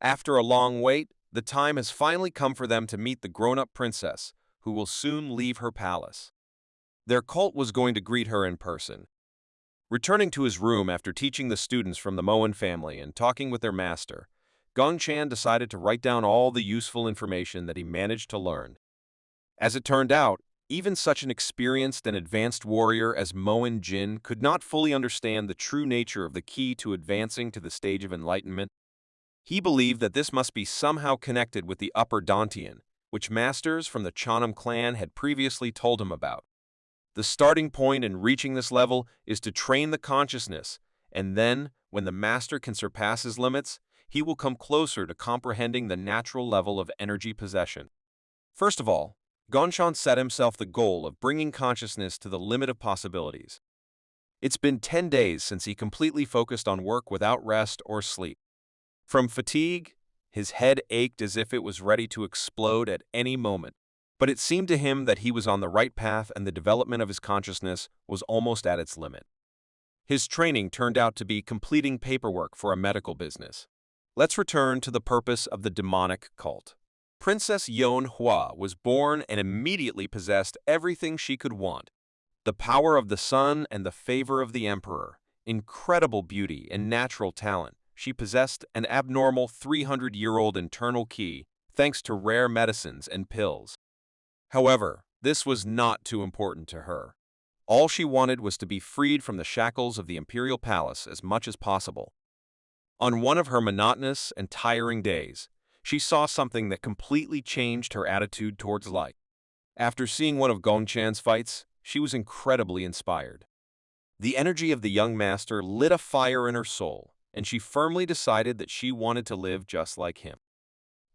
After a long wait, the time has finally come for them to meet the grown-up princess, who will soon leave her palace. Their cult was going to greet her in person. Returning to his room after teaching the students from the Moen family and talking with their master, Gong Chan decided to write down all the useful information that he managed to learn. As it turned out, even such an experienced and advanced warrior as Moen Jin could not fully understand the true nature of the key to advancing to the stage of enlightenment. He believed that this must be somehow connected with the upper Dantian, which masters from the Chanam clan had previously told him about. The starting point in reaching this level is to train the consciousness, and then, when the master can surpass his limits, he will come closer to comprehending the natural level of energy possession. First of all, Gongchan set himself the goal of bringing consciousness to the limit of possibilities. It's been 10 days since he completely focused on work without rest or sleep. From fatigue, his head ached as if it was ready to explode at any moment, but it seemed to him that he was on the right path and the development of his consciousness was almost at its limit. His training turned out to be completing paperwork for a medical business. Let's return to the purpose of the demonic cult. Princess Manhwa was born and immediately possessed everything she could want. The power of the sun and the favor of the emperor, incredible beauty and natural talent. She possessed an abnormal 300-year-old internal ki, thanks to rare medicines and pills. However, this was not too important to her. All she wanted was to be freed from the shackles of the imperial palace as much as possible. On one of her monotonous and tiring days, she saw something that completely changed her attitude towards life. After seeing one of Gongchan's fights, she was incredibly inspired. The energy of the young master lit a fire in her soul, and she firmly decided that she wanted to live just like him.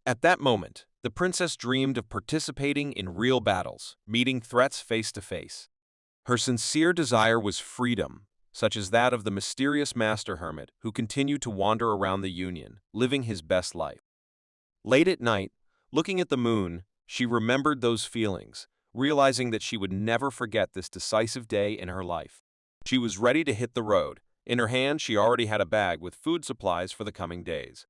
At that moment, the princess dreamed of participating in real battles, meeting threats face to face. Her sincere desire was freedom, such as that of the mysterious Master Hermit who continued to wander around the Union, living his best life. Late at night, looking at the moon, she remembered those feelings, realizing that she would never forget this decisive day in her life. She was ready to hit the road. In her hand, she already had a bag with food supplies for the coming days.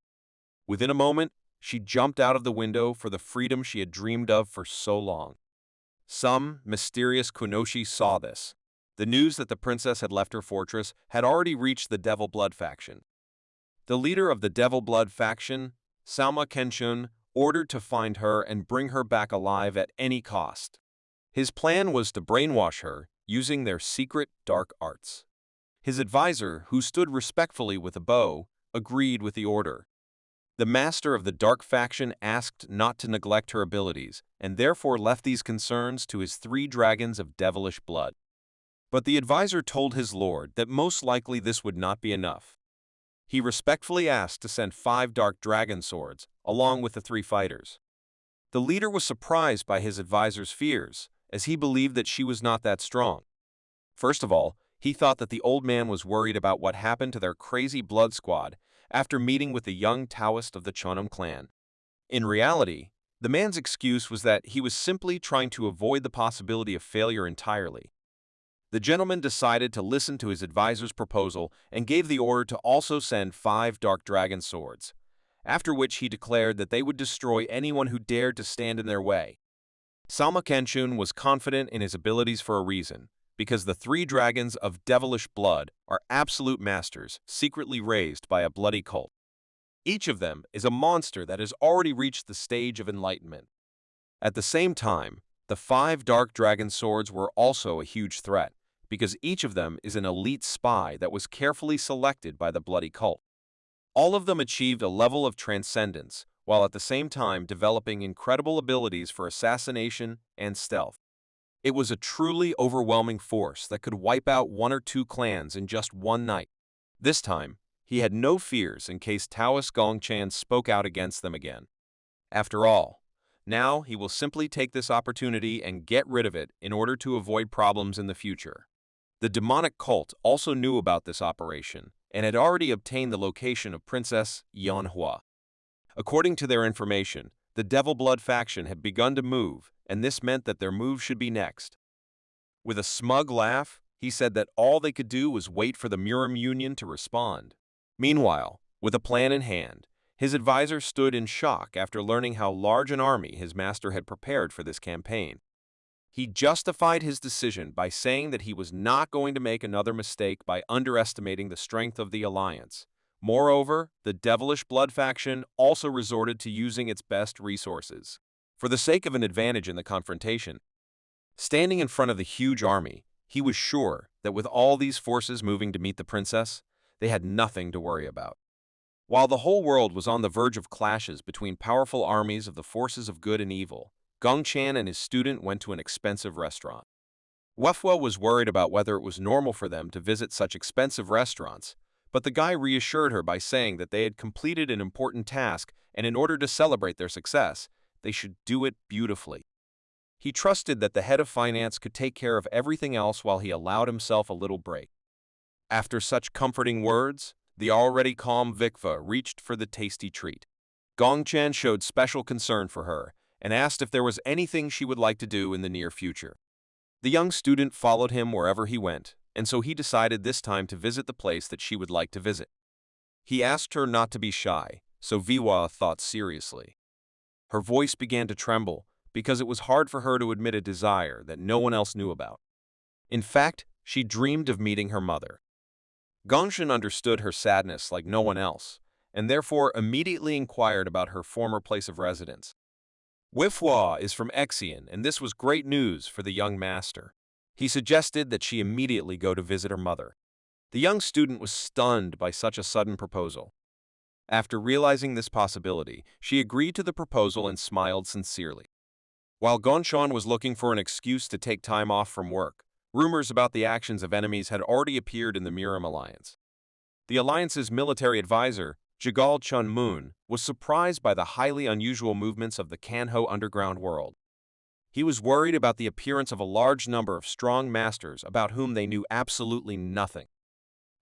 Within a moment, she jumped out of the window for the freedom she had dreamed of for so long. Some mysterious kunoshi saw this. The news that the princess had left her fortress had already reached the Devil Blood faction. The leader of the Devil Blood faction, Salma Kenshun, ordered to find her and bring her back alive at any cost. His plan was to brainwash her using their secret dark arts. His advisor, who stood respectfully with a bow, agreed with the order. The master of the dark faction asked not to neglect her abilities, and therefore left these concerns to his 3 dragons of devilish blood. But the advisor told his lord that most likely this would not be enough. He respectfully asked to send 5 dark dragon swords, along with the 3 fighters. The leader was surprised by his advisor's fears, as he believed that she was not that strong. First of all, he thought that the old man was worried about what happened to their crazy blood squad after meeting with the young Taoist of the Chonam clan. In reality, the man's excuse was that he was simply trying to avoid the possibility of failure entirely. The gentleman decided to listen to his advisor's proposal and gave the order to also send 5 dark dragon swords, after which he declared that they would destroy anyone who dared to stand in their way. Salma Kenshun was confident in his abilities for a reason, because the 3 dragons of devilish blood are absolute masters secretly raised by a bloody cult. Each of them is a monster that has already reached the stage of enlightenment. At the same time, the 5 dark dragon swords were also a huge threat, because each of them is an elite spy that was carefully selected by the bloody cult. All of them achieved a level of transcendence, while at the same time developing incredible abilities for assassination and stealth. It was a truly overwhelming force that could wipe out 1 or 2 clans in just one night. This time, he had no fears in case Taoist Gongchan spoke out against them again. After all, now he will simply take this opportunity and get rid of it in order to avoid problems in the future. The demonic cult also knew about this operation and had already obtained the location of Princess Manhwa. According to their information, the Devil Blood faction had begun to move, and this meant that their move should be next. With a smug laugh, he said that all they could do was wait for the Murim Union to respond. Meanwhile, with a plan in hand, his advisor stood in shock after learning how large an army his master had prepared for this campaign. He justified his decision by saying that he was not going to make another mistake by underestimating the strength of the alliance. Moreover, the devilish blood faction also resorted to using its best resources for the sake of an advantage in the confrontation. Standing in front of the huge army, he was sure that with all these forces moving to meet the princess, they had nothing to worry about. While the whole world was on the verge of clashes between powerful armies of the forces of good and evil, Gongchan and his student went to an expensive restaurant. Wefwa was worried about whether it was normal for them to visit such expensive restaurants, but the guy reassured her by saying that they had completed an important task and in order to celebrate their success, they should do it beautifully. He trusted that the head of finance could take care of everything else while he allowed himself a little break. After such comforting words, the already calm Vikva reached for the tasty treat. Gongchan showed special concern for her and asked if there was anything she would like to do in the near future. The young student followed him wherever he went, and so he decided this time to visit the place that she would like to visit. He asked her not to be shy, so Viwa thought seriously. Her voice began to tremble because it was hard for her to admit a desire that no one else knew about. In fact, she dreamed of meeting her mother. Gongshin understood her sadness like no one else, and therefore immediately inquired about her former place of residence. Wifwa is from Exian, and this was great news for the young master. He suggested that she immediately go to visit her mother. The young student was stunned by such a sudden proposal. After realizing this possibility, she agreed to the proposal and smiled sincerely. While Gonshan was looking for an excuse to take time off from work, rumors about the actions of enemies had already appeared in the Miram Alliance. The Alliance's military advisor, Jigal Chun Moon, was surprised by the highly unusual movements of the Kanho underground world. He was worried about the appearance of a large number of strong masters about whom they knew absolutely nothing.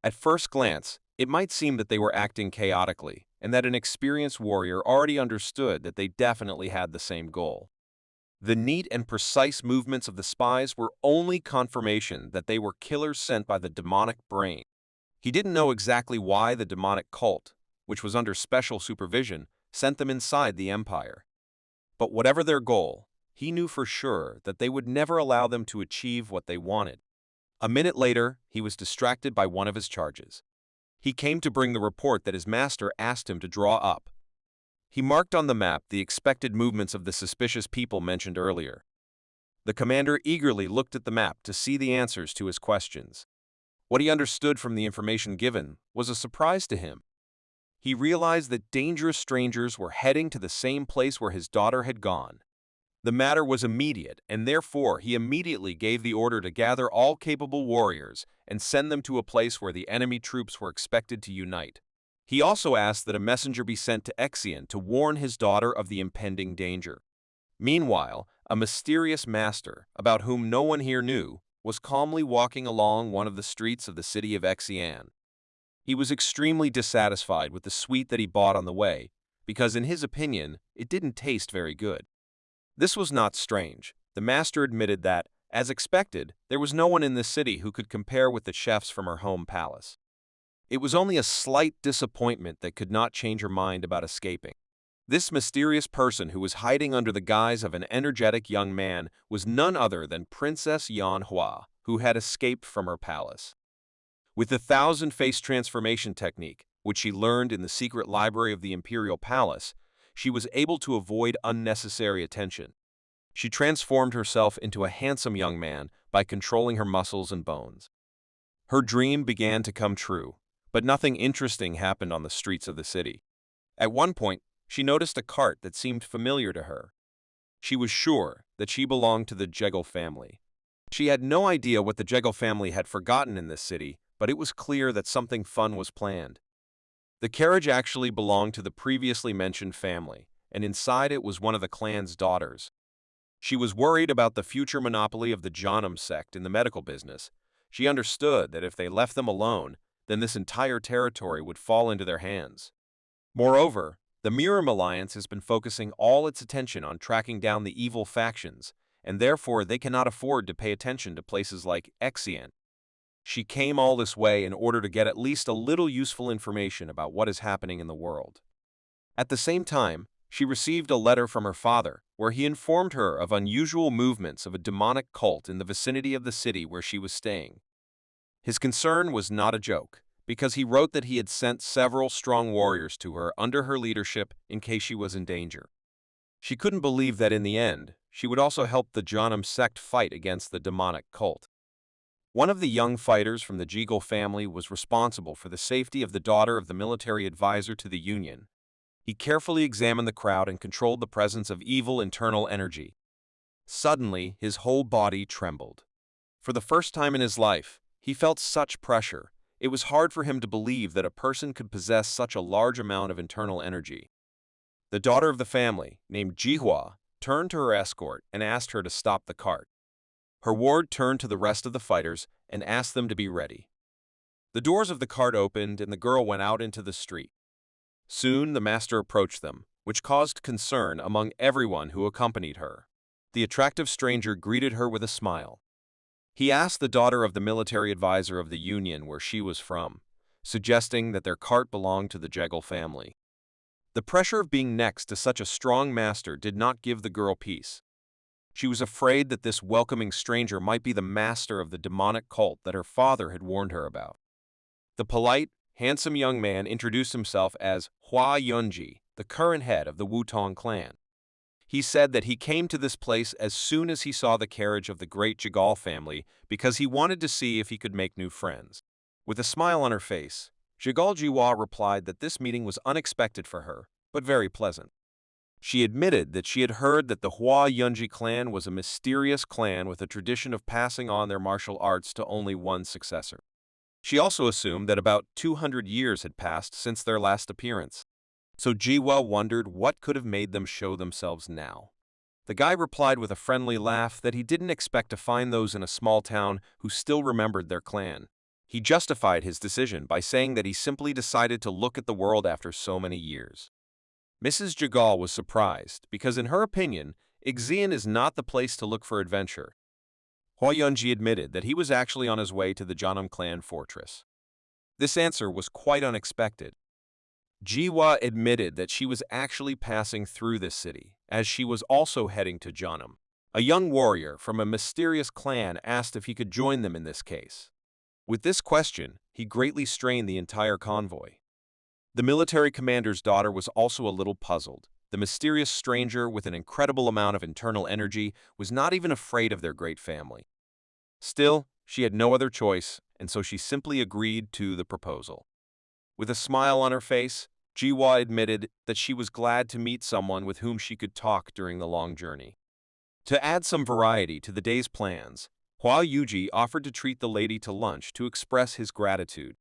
At first glance, it might seem that they were acting chaotically, and that an experienced warrior already understood that they definitely had the same goal. The neat and precise movements of the spies were only confirmation that they were killers sent by the demonic brain. He didn't know exactly why the demonic cult, which was under special supervision, sent them inside the empire. But whatever their goal, he knew for sure that they would never allow them to achieve what they wanted. A minute later, he was distracted by one of his charges. He came to bring the report that his master asked him to draw up. He marked on the map the expected movements of the suspicious people mentioned earlier. The commander eagerly looked at the map to see the answers to his questions. What he understood from the information given was a surprise to him. He realized that dangerous strangers were heading to the same place where his daughter had gone. The matter was immediate, and therefore he immediately gave the order to gather all capable warriors and send them to a place where the enemy troops were expected to unite. He also asked that a messenger be sent to Exian to warn his daughter of the impending danger. Meanwhile, a mysterious master, about whom no one here knew, was calmly walking along one of the streets of the city of Exian. He was extremely dissatisfied with the sweet that he bought on the way, because in his opinion, it didn't taste very good. This was not strange. The master admitted that, as expected, there was no one in the city who could compare with the chefs from her home palace. It was only a slight disappointment that could not change her mind about escaping. This mysterious person who was hiding under the guise of an energetic young man was none other than Princess Yanhua, who had escaped from her palace. With the thousand-face transformation technique, which she learned in the secret library of the imperial palace, she was able to avoid unnecessary attention. She transformed herself into a handsome young man by controlling her muscles and bones. Her dream began to come true, but nothing interesting happened on the streets of the city. At one point, she noticed a cart that seemed familiar to her. She was sure that she belonged to the Jegal family. She had no idea what the Jegal family had forgotten in this city, but it was clear that something fun was planned. The carriage actually belonged to the previously mentioned family, and inside it was one of the clan's daughters. She was worried about the future monopoly of the Janam sect in the medical business. She understood that if they left them alone, then this entire territory would fall into their hands. Moreover, the Miram Alliance has been focusing all its attention on tracking down the evil factions, and therefore they cannot afford to pay attention to places like Exian. She came all this way in order to get at least a little useful information about what is happening in the world. At the same time, she received a letter from her father, where he informed her of unusual movements of a demonic cult in the vicinity of the city where she was staying. His concern was not a joke, because he wrote that he had sent several strong warriors to her under her leadership in case she was in danger. She couldn't believe that in the end, she would also help the Janam sect fight against the demonic cult. One of the young fighters from the Jegal family was responsible for the safety of the daughter of the military advisor to the Union. He carefully examined the crowd and controlled the presence of evil internal energy. Suddenly, his whole body trembled. For the first time in his life, he felt such pressure. It was hard for him to believe that a person could possess such a large amount of internal energy. The daughter of the family, named Jihua, turned to her escort and asked her to stop the cart. Her ward turned to the rest of the fighters and asked them to be ready. The doors of the cart opened and the girl went out into the street. Soon the master approached them, which caused concern among everyone who accompanied her. The attractive stranger greeted her with a smile. He asked the daughter of the military advisor of the Union where she was from, suggesting that their cart belonged to the Jegal family. The pressure of being next to such a strong master did not give the girl peace. She was afraid that this welcoming stranger might be the master of the demonic cult that her father had warned her about. The polite, handsome young man introduced himself as Hua Yunji, the current head of the Wutong clan. He said that he came to this place as soon as he saw the carriage of the great Jegal family because he wanted to see if he could make new friends. With a smile on her face, Jegal Jiwa replied that this meeting was unexpected for her, but very pleasant. She admitted that she had heard that the Hua Yunji clan was a mysterious clan with a tradition of passing on their martial arts to only one successor. She also assumed that about 200 years had passed since their last appearance. So Jiwa wondered what could have made them show themselves now. The guy replied with a friendly laugh that he didn't expect to find those in a small town who still remembered their clan. He justified his decision by saying that he simply decided to look at the world after so many years. Mrs. Jegal was surprised because, in her opinion, Xian is not the place to look for adventure. Hua Yunji admitted that he was actually on his way to the Janam clan fortress. This answer was quite unexpected. Jiwa admitted that she was actually passing through this city, as she was also heading to Janam. A young warrior from a mysterious clan asked if he could join them in this case. With this question, he greatly strained the entire convoy. The military commander's daughter was also a little puzzled. The mysterious stranger with an incredible amount of internal energy was not even afraid of their great family. Still, she had no other choice, and so she simply agreed to the proposal. With a smile on her face, Jiwa admitted that she was glad to meet someone with whom she could talk during the long journey. To add some variety to the day's plans, Hua Yuji offered to treat the lady to lunch to express his gratitude.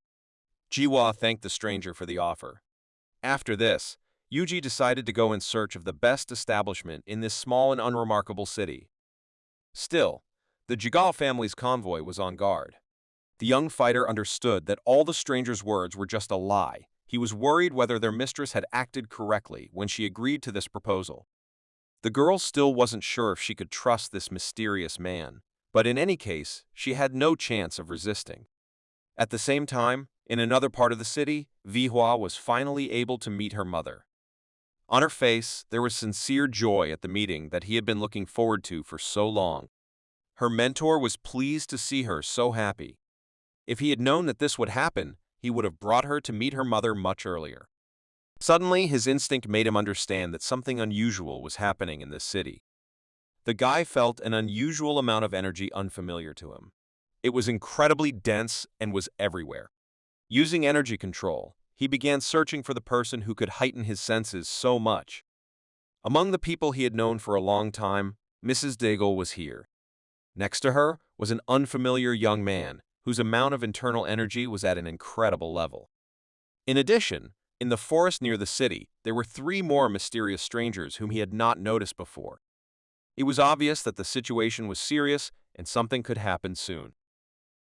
Jiwa thanked the stranger for the offer. After this, Yuji decided to go in search of the best establishment in this small and unremarkable city. Still, the Jegal family's convoy was on guard. The young fighter understood that all the stranger's words were just a lie. He was worried whether their mistress had acted correctly when she agreed to this proposal. The girl still wasn't sure if she could trust this mysterious man, but in any case, she had no chance of resisting. At the same time, in another part of the city, Vihua was finally able to meet her mother. On her face, there was sincere joy at the meeting that he had been looking forward to for so long. Her mentor was pleased to see her so happy. If he had known that this would happen, he would have brought her to meet her mother much earlier. Suddenly, his instinct made him understand that something unusual was happening in this city. The guy felt an unusual amount of energy unfamiliar to him. It was incredibly dense and was everywhere. Using energy control, he began searching for the person who could heighten his senses so much. Among the people he had known for a long time, Mrs. Daigle was here. Next to her was an unfamiliar young man, whose amount of internal energy was at an incredible level. In addition, in the forest near the city, there were 3 more mysterious strangers whom he had not noticed before. It was obvious that the situation was serious and something could happen soon.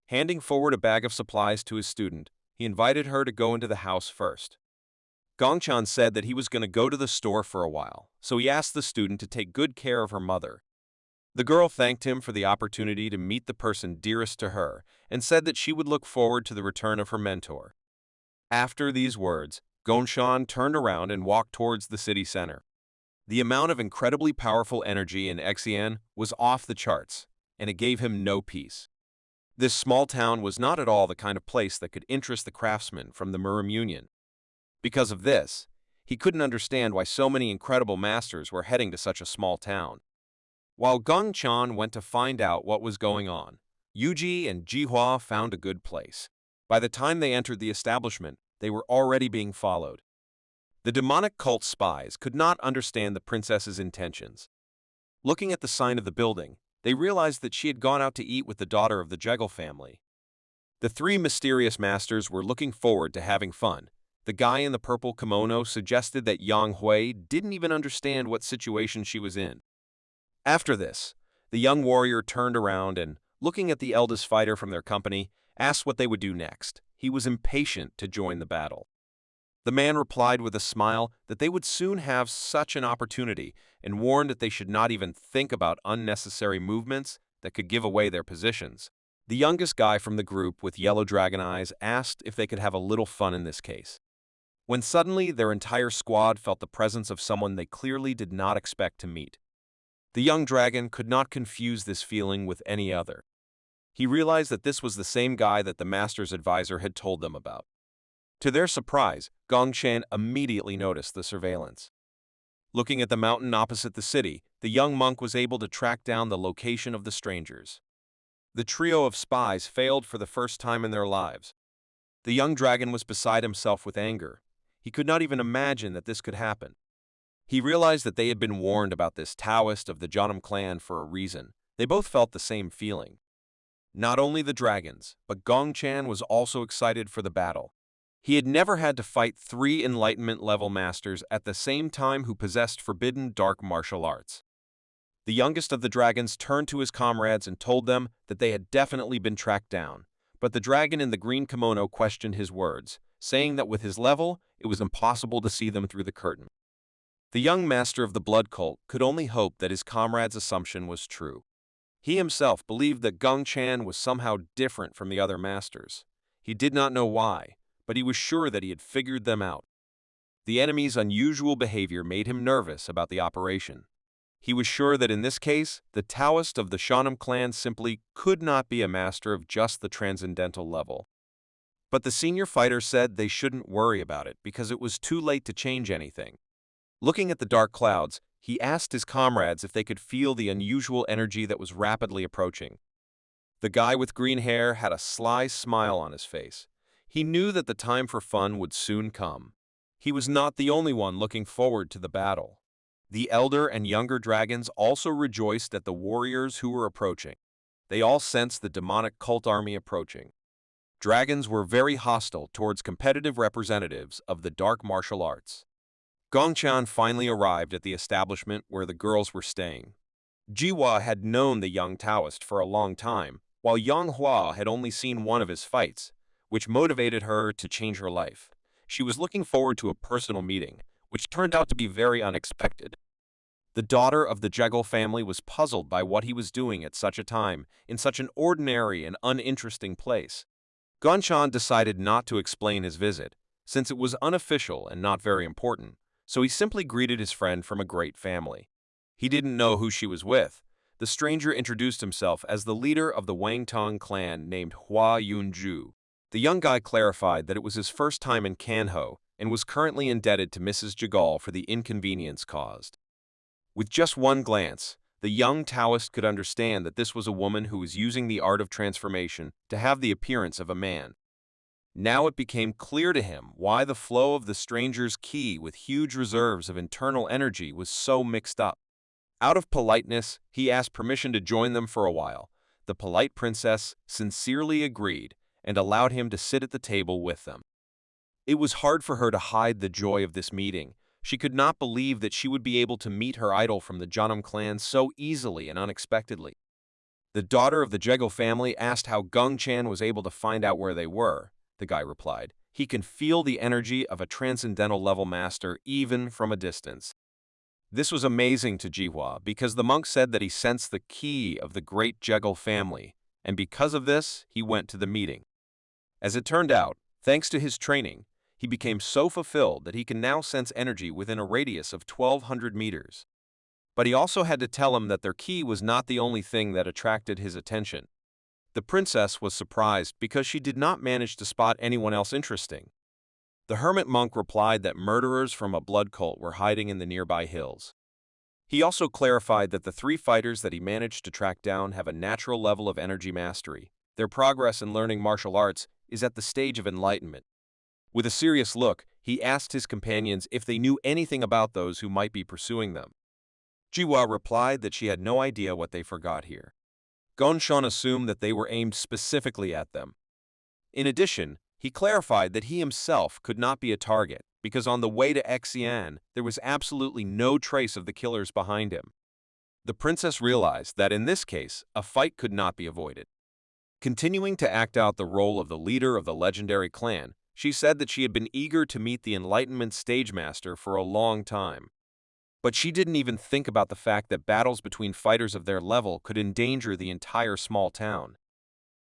Handing forward a bag of supplies to his student, he invited her to go into the house first. Gongchan said that he was going to go to the store for a while, so he asked the student to take good care of her mother. The girl thanked him for the opportunity to meet the person dearest to her and said that she would look forward to the return of her mentor. After these words, Gongchan turned around and walked towards the city center. The amount of incredibly powerful energy in Xian was off the charts, and it gave him no peace. This small town was not at all the kind of place that could interest the craftsmen from the Murim Union. Because of this, he couldn't understand why so many incredible masters were heading to such a small town. While Gongchan went to find out what was going on, Yuji and Jihua found a good place. By the time they entered the establishment, they were already being followed. The demonic cult spies could not understand the princess's intentions. Looking at the sign of the building, they realized that she had gone out to eat with the daughter of the Jegal family. The 3 mysterious masters were looking forward to having fun. The guy in the purple kimono suggested that Yang Hui didn't even understand what situation she was in. After this, the young warrior turned around and, looking at the eldest fighter from their company, asked what they would do next. He was impatient to join the battle. The man replied with a smile that they would soon have such an opportunity and warned that they should not even think about unnecessary movements that could give away their positions. The youngest guy from the group with yellow dragon eyes asked if they could have a little fun in this case. When suddenly their entire squad felt the presence of someone they clearly did not expect to meet. The young dragon could not confuse this feeling with any other. He realized that this was the same guy that the master's advisor had told them about. To their surprise, Gongshan immediately noticed the surveillance. Looking at the mountain opposite the city, the young monk was able to track down the location of the strangers. The trio of spies failed for the first time in their lives. The young dragon was beside himself with anger. He could not even imagine that this could happen. He realized that they had been warned about this Taoist of the Jeonnam clan for a reason. They both felt the same feeling. Not only the dragons, but Gongchan was also excited for the battle. He had never had to fight 3 Enlightenment-level masters at the same time who possessed forbidden dark martial arts. The youngest of the dragons turned to his comrades and told them that they had definitely been tracked down, but the dragon in the green kimono questioned his words, saying that with his level, it was impossible to see them through the curtain. The young master of the blood cult could only hope that his comrade's assumption was true. He himself believed that Gongchan was somehow different from the other masters. He did not know why, but he was sure that he had figured them out. The enemy's unusual behavior made him nervous about the operation. He was sure that in this case, the Taoist of the Jeonnam clan simply could not be a master of just the transcendental level. But the senior fighter said they shouldn't worry about it because it was too late to change anything. Looking at the dark clouds, he asked his comrades if they could feel the unusual energy that was rapidly approaching. The guy with green hair had a sly smile on his face. He knew that the time for fun would soon come. He was not the only one looking forward to the battle. The elder and younger dragons also rejoiced at the warriors who were approaching. They all sensed the demonic cult army approaching. Dragons were very hostile towards competitive representatives of the dark martial arts. Gongchan finally arrived at the establishment where the girls were staying. Jiwa had known the young Taoist for a long time, while Yang Hua had only seen one of his fights, which motivated her to change her life. She was looking forward to a personal meeting, which turned out to be very unexpected. The daughter of the Jegal family was puzzled by what he was doing at such a time, in such an ordinary and uninteresting place. Gongchan decided not to explain his visit, since it was unofficial and not very important, so he simply greeted his friend from a great family. He didn't know who she was with. The stranger introduced himself as the leader of the Wangtong clan named Hua Yunju. The young guy clarified that it was his first time in Kanho and was currently indebted to Mrs. Jegal for the inconvenience caused. With just one glance, the young Taoist could understand that this was a woman who was using the art of transformation to have the appearance of a man. Now it became clear to him why the flow of the stranger's ki with huge reserves of internal energy was so mixed up. Out of politeness, he asked permission to join them for a while. The polite princess sincerely agreed and allowed him to sit at the table with them. It was hard for her to hide the joy of this meeting. She could not believe that she would be able to meet her idol from the Jeonnam clan so easily and unexpectedly. The daughter of the Jegal family asked how Gongchan was able to find out where they were. The guy replied, "He can feel the energy of a transcendental level master even from a distance." This was amazing to Jihua because the monk said that he sensed the ki of the great Jegal family, and because of this, he went to the meeting. As it turned out, thanks to his training, he became so fulfilled that he can now sense energy within a radius of 1,200 meters. But he also had to tell him that their ki was not the only thing that attracted his attention. The princess was surprised because she did not manage to spot anyone else interesting. The hermit monk replied that murderers from a blood cult were hiding in the nearby hills. He also clarified that the 3 fighters that he managed to track down have a natural level of energy mastery. Their progress in learning martial arts is at the stage of enlightenment. With a serious look, he asked his companions if they knew anything about those who might be pursuing them. Jiwa replied that she had no idea what they forgot here. Gongchan assumed that they were aimed specifically at them. In addition, he clarified that he himself could not be a target because on the way to Xian, there was absolutely no trace of the killers behind him. The princess realized that in this case, a fight could not be avoided. Continuing to act out the role of the leader of the legendary clan, she said that she had been eager to meet the Enlightenment Stage Master for a long time. But she didn't even think about the fact that battles between fighters of their level could endanger the entire small town.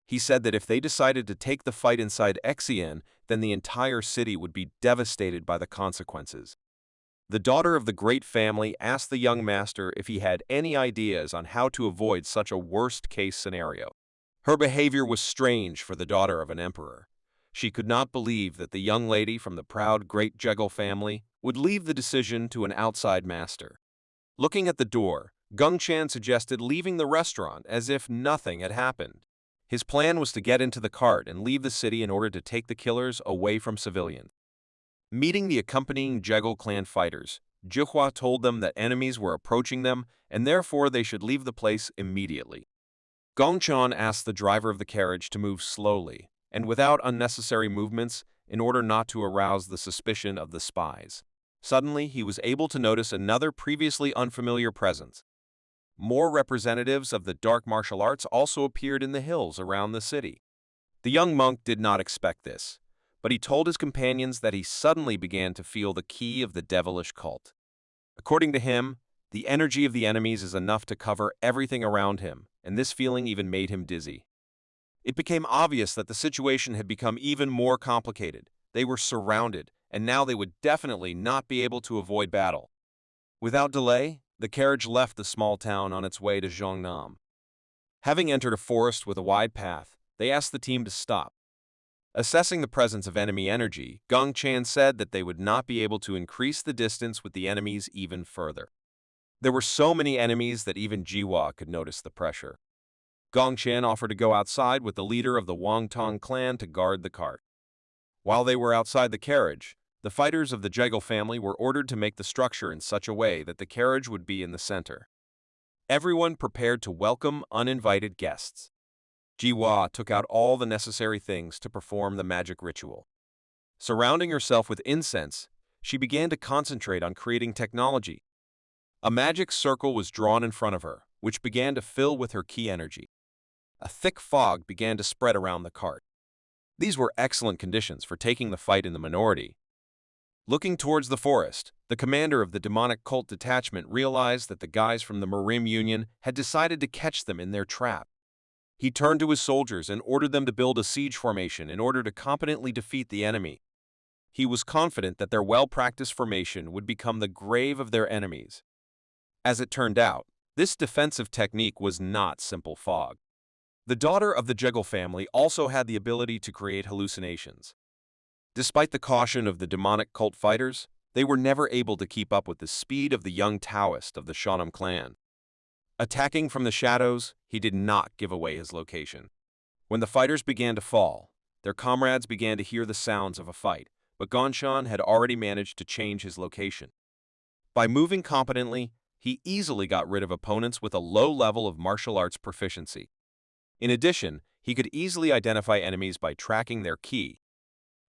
He said that if they decided to take the fight inside Xian, then the entire city would be devastated by the consequences. The daughter of the great family asked the young master if he had any ideas on how to avoid such a worst-case scenario. Her behavior was strange for the daughter of an emperor. She could not believe that the young lady from the proud great Jegal family would leave the decision to an outside master. Looking at the door, Gongchan suggested leaving the restaurant as if nothing had happened. His plan was to get into the cart and leave the city in order to take the killers away from civilians. Meeting the accompanying Jegal clan fighters, Jihua told them that enemies were approaching them and therefore they should leave the place immediately. Gongchan asked the driver of the carriage to move slowly and without unnecessary movements in order not to arouse the suspicion of the spies. Suddenly, he was able to notice another previously unfamiliar presence. More representatives of the dark martial arts also appeared in the hills around the city. The young monk did not expect this, but he told his companions that he suddenly began to feel the key of the devilish cult. According to him, the energy of the enemies is enough to cover everything around him, and this feeling even made him dizzy. It became obvious that the situation had become even more complicated. They were surrounded, and now they would definitely not be able to avoid battle. Without delay, the carriage left the small town on its way to Zhongnam. Having entered a forest with a wide path, they asked the team to stop. Assessing the presence of enemy energy, Gongchan said that they would not be able to increase the distance with the enemies even further. There were so many enemies that even Jiwa could notice the pressure. Gongchan offered to go outside with the leader of the Wangtong clan to guard the cart. While they were outside the carriage, the fighters of the Jegal family were ordered to make the structure in such a way that the carriage would be in the center. Everyone prepared to welcome uninvited guests. Jiwa took out all the necessary things to perform the magic ritual. Surrounding herself with incense, she began to concentrate on creating technology. A magic circle was drawn in front of her, which began to fill with her key energy. A thick fog began to spread around the cart. These were excellent conditions for taking the fight in the minority. Looking towards the forest, the commander of the demonic cult detachment realized that the guys from the Marim Union had decided to catch them in their trap. He turned to his soldiers and ordered them to build a siege formation in order to competently defeat the enemy. He was confident that their well-practiced formation would become the grave of their enemies. As it turned out, this defensive technique was not simple fog. The daughter of the Jegal family also had the ability to create hallucinations. Despite the caution of the demonic cult fighters, they were never able to keep up with the speed of the young Taoist of the Shanam clan. Attacking from the shadows, he did not give away his location. When the fighters began to fall, their comrades began to hear the sounds of a fight, but Gongchan had already managed to change his location. By moving competently, he easily got rid of opponents with a low level of martial arts proficiency. In addition, he could easily identify enemies by tracking their ki.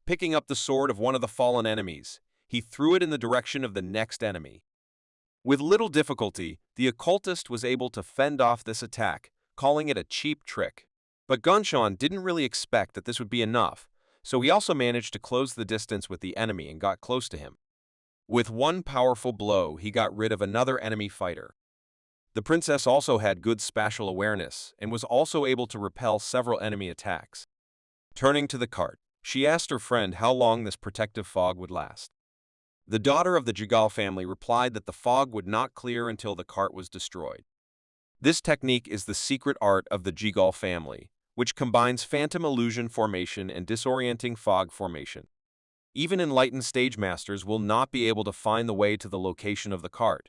Picking up the sword of one of the fallen enemies, he threw it in the direction of the next enemy. With little difficulty, the occultist was able to fend off this attack, calling it a cheap trick. But Gongchan didn't really expect that this would be enough, so he also managed to close the distance with the enemy and got close to him. With one powerful blow, he got rid of another enemy fighter. The princess also had good spatial awareness and was also able to repel several enemy attacks. Turning to the cart, she asked her friend how long this protective fog would last. The daughter of the Jegal family replied that the fog would not clear until the cart was destroyed. This technique is the secret art of the Jegal family, which combines phantom illusion formation and disorienting fog formation. Even enlightened stage masters will not be able to find the way to the location of the cart.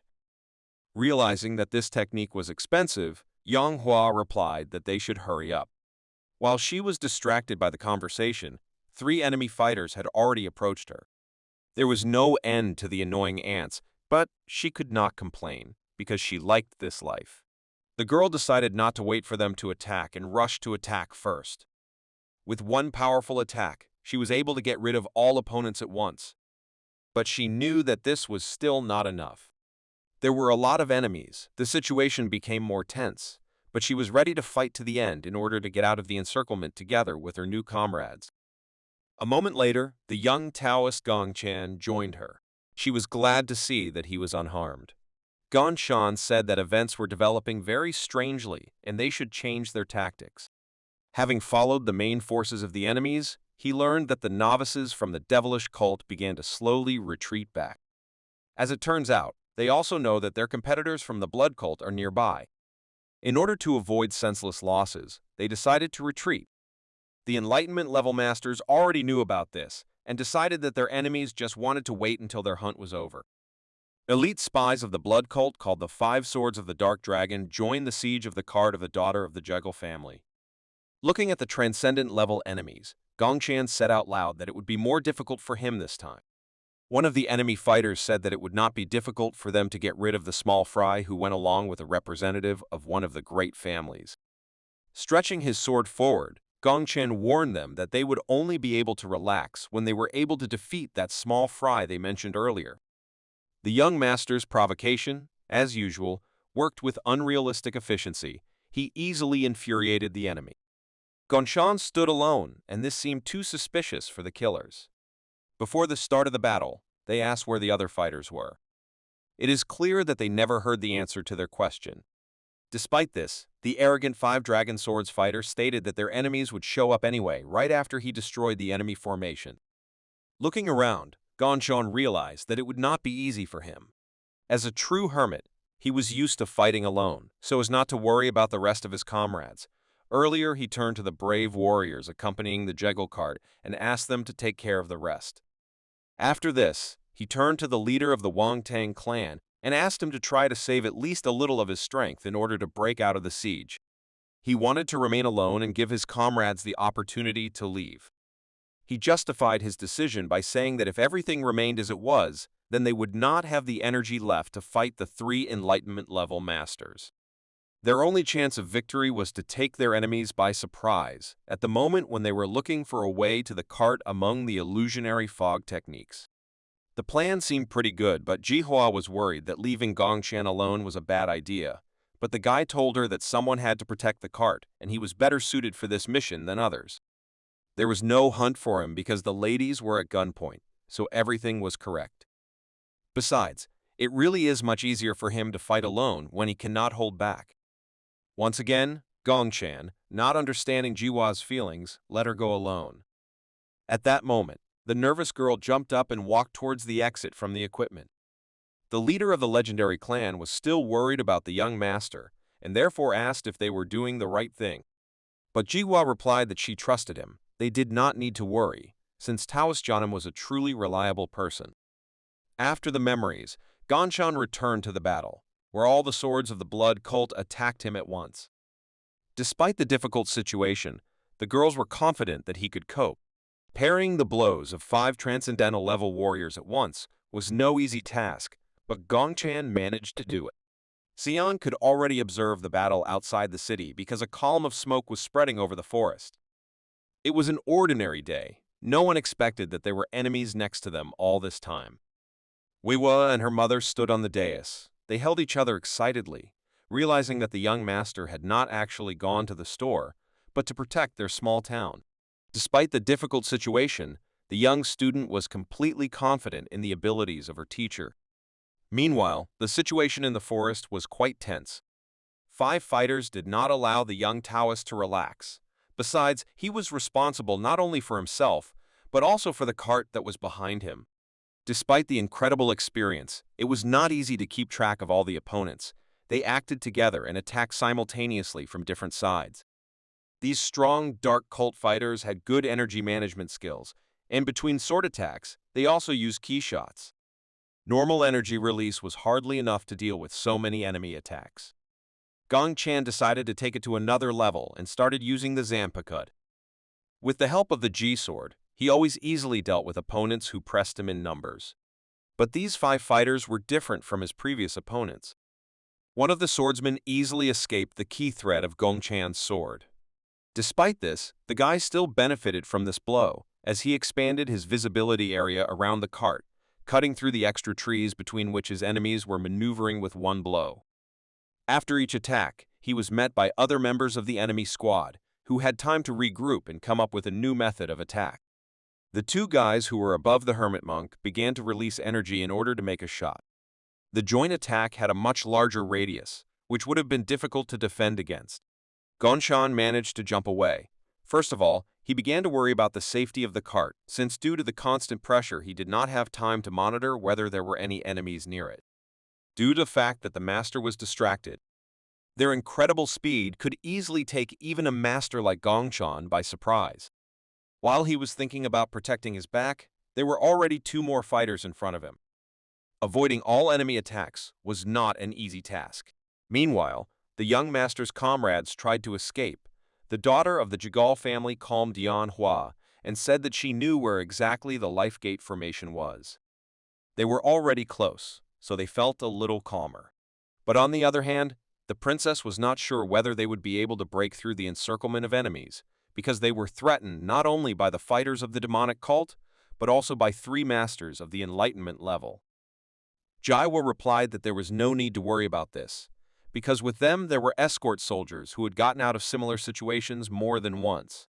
Realizing that this technique was expensive, Yang Hua replied that they should hurry up. While she was distracted by the conversation, 3 enemy fighters had already approached her. There was no end to the annoying ants, but she could not complain, because she liked this life. The girl decided not to wait for them to attack and rushed to attack first. With one powerful attack, she was able to get rid of all opponents at once. But she knew that this was still not enough. There were a lot of enemies, the situation became more tense, but she was ready to fight to the end in order to get out of the encirclement together with her new comrades. A moment later, the young Taoist Gongchan joined her. She was glad to see that he was unharmed. Gongchan said that events were developing very strangely and they should change their tactics. Having followed the main forces of the enemies, he learned that the novices from the devilish cult began to slowly retreat back. As it turns out, they also know that their competitors from the blood cult are nearby. In order to avoid senseless losses, they decided to retreat. The Enlightenment level masters already knew about this and decided that their enemies just wanted to wait until their hunt was over. Elite spies of the blood cult called the Five Swords of the Dark Dragon joined the siege of the cart of the daughter of the Juggle family. Looking at the transcendent level enemies, Gongchan said out loud that it would be more difficult for him this time. One of the enemy fighters said that it would not be difficult for them to get rid of the small fry who went along with a representative of one of the great families. Stretching his sword forward, Gongchen warned them that they would only be able to relax when they were able to defeat that small fry they mentioned earlier. The young master's provocation, as usual, worked with unrealistic efficiency. He easily infuriated the enemy. Gongchan stood alone, and this seemed too suspicious for the killers. Before the start of the battle, they asked where the other fighters were. It is clear that they never heard the answer to their question. Despite this, the arrogant Five Dragon Swords fighter stated that their enemies would show up anyway right after he destroyed the enemy formation. Looking around, Gongchan realized that it would not be easy for him. As a true hermit, he was used to fighting alone, so as not to worry about the rest of his comrades. Earlier, he turned to the brave warriors accompanying the Jeggle cart and asked them to take care of the rest. After this, he turned to the leader of the Wangtang clan and asked him to try to save at least a little of his strength in order to break out of the siege. He wanted to remain alone and give his comrades the opportunity to leave. He justified his decision by saying that if everything remained as it was, then they would not have the energy left to fight the three Enlightenment-level masters. Their only chance of victory was to take their enemies by surprise, at the moment when they were looking for a way to the cart among the illusionary fog techniques. The plan seemed pretty good, but Jihua was worried that leaving Gongchan alone was a bad idea. But the guy told her that someone had to protect the cart, and he was better suited for this mission than others. There was no hunt for him because the ladies were at gunpoint, so everything was correct. Besides, it really is much easier for him to fight alone when he cannot hold back. Once again, Gongchan, not understanding Jihua's feelings, let her go alone. At that moment, the nervous girl jumped up and walked towards the exit from the equipment. The leader of the legendary clan was still worried about the young master, and therefore asked if they were doing the right thing. But Jihua replied that she trusted him. They did not need to worry, since Taoist Janam was a truly reliable person. After the memories, Gongchan returned to the battle, where all the swords of the blood cult attacked him at once. Despite the difficult situation, the girls were confident that he could cope. Parrying the blows of 5 transcendental-level warriors at once was no easy task, but Gongchan managed to do it. Xian could already observe the battle outside the city because a column of smoke was spreading over the forest. It was an ordinary day. No one expected that there were enemies next to them all this time. Weiwa and her mother stood on the dais. They held each other excitedly, realizing that the young master had not actually gone to the store, but to protect their small town. Despite the difficult situation, the young student was completely confident in the abilities of her teacher. Meanwhile, the situation in the forest was quite tense. 5 fighters did not allow the young Taoist to relax. Besides, he was responsible not only for himself, but also for the cart that was behind him. Despite the incredible experience, it was not easy to keep track of all the opponents. They acted together and attacked simultaneously from different sides. These strong, dark cult fighters had good energy management skills, and between sword attacks, they also used key shots. Normal energy release was hardly enough to deal with so many enemy attacks. Gongchan decided to take it to another level and started using the Zanpakut. With the help of the G-sword, he always easily dealt with opponents who pressed him in numbers. But these 5 fighters were different from his previous opponents. One of the swordsmen easily escaped the key thread of Gongchan's sword. Despite this, the guy still benefited from this blow, as he expanded his visibility area around the cart, cutting through the extra trees between which his enemies were maneuvering with one blow. After each attack, he was met by other members of the enemy squad, who had time to regroup and come up with a new method of attack. The 2 guys who were above the hermit monk began to release energy in order to make a shot. The joint attack had a much larger radius, which would have been difficult to defend against. Gongchan managed to jump away, First of all, he began to worry about the safety of the cart, since due to the constant pressure he did not have time to monitor whether there were any enemies near it. Due to the fact that the master was distracted, their incredible speed could easily take even a master like Gongchan by surprise. While he was thinking about protecting his back, there were already two more fighters in front of him. Avoiding all enemy attacks was not an easy task. Meanwhile, the young master's comrades tried to escape. The daughter of the Jigal family calmed Dian Hua and said that she knew where exactly the life gate formation was. They were already close, so they felt a little calmer. But on the other hand, the princess was not sure whether they would be able to break through the encirclement of enemies, because they were threatened not only by the fighters of the demonic cult, but also by three masters of the enlightenment level. Jaiwa replied that there was no need to worry about this, because with them there were escort soldiers who had gotten out of similar situations more than once.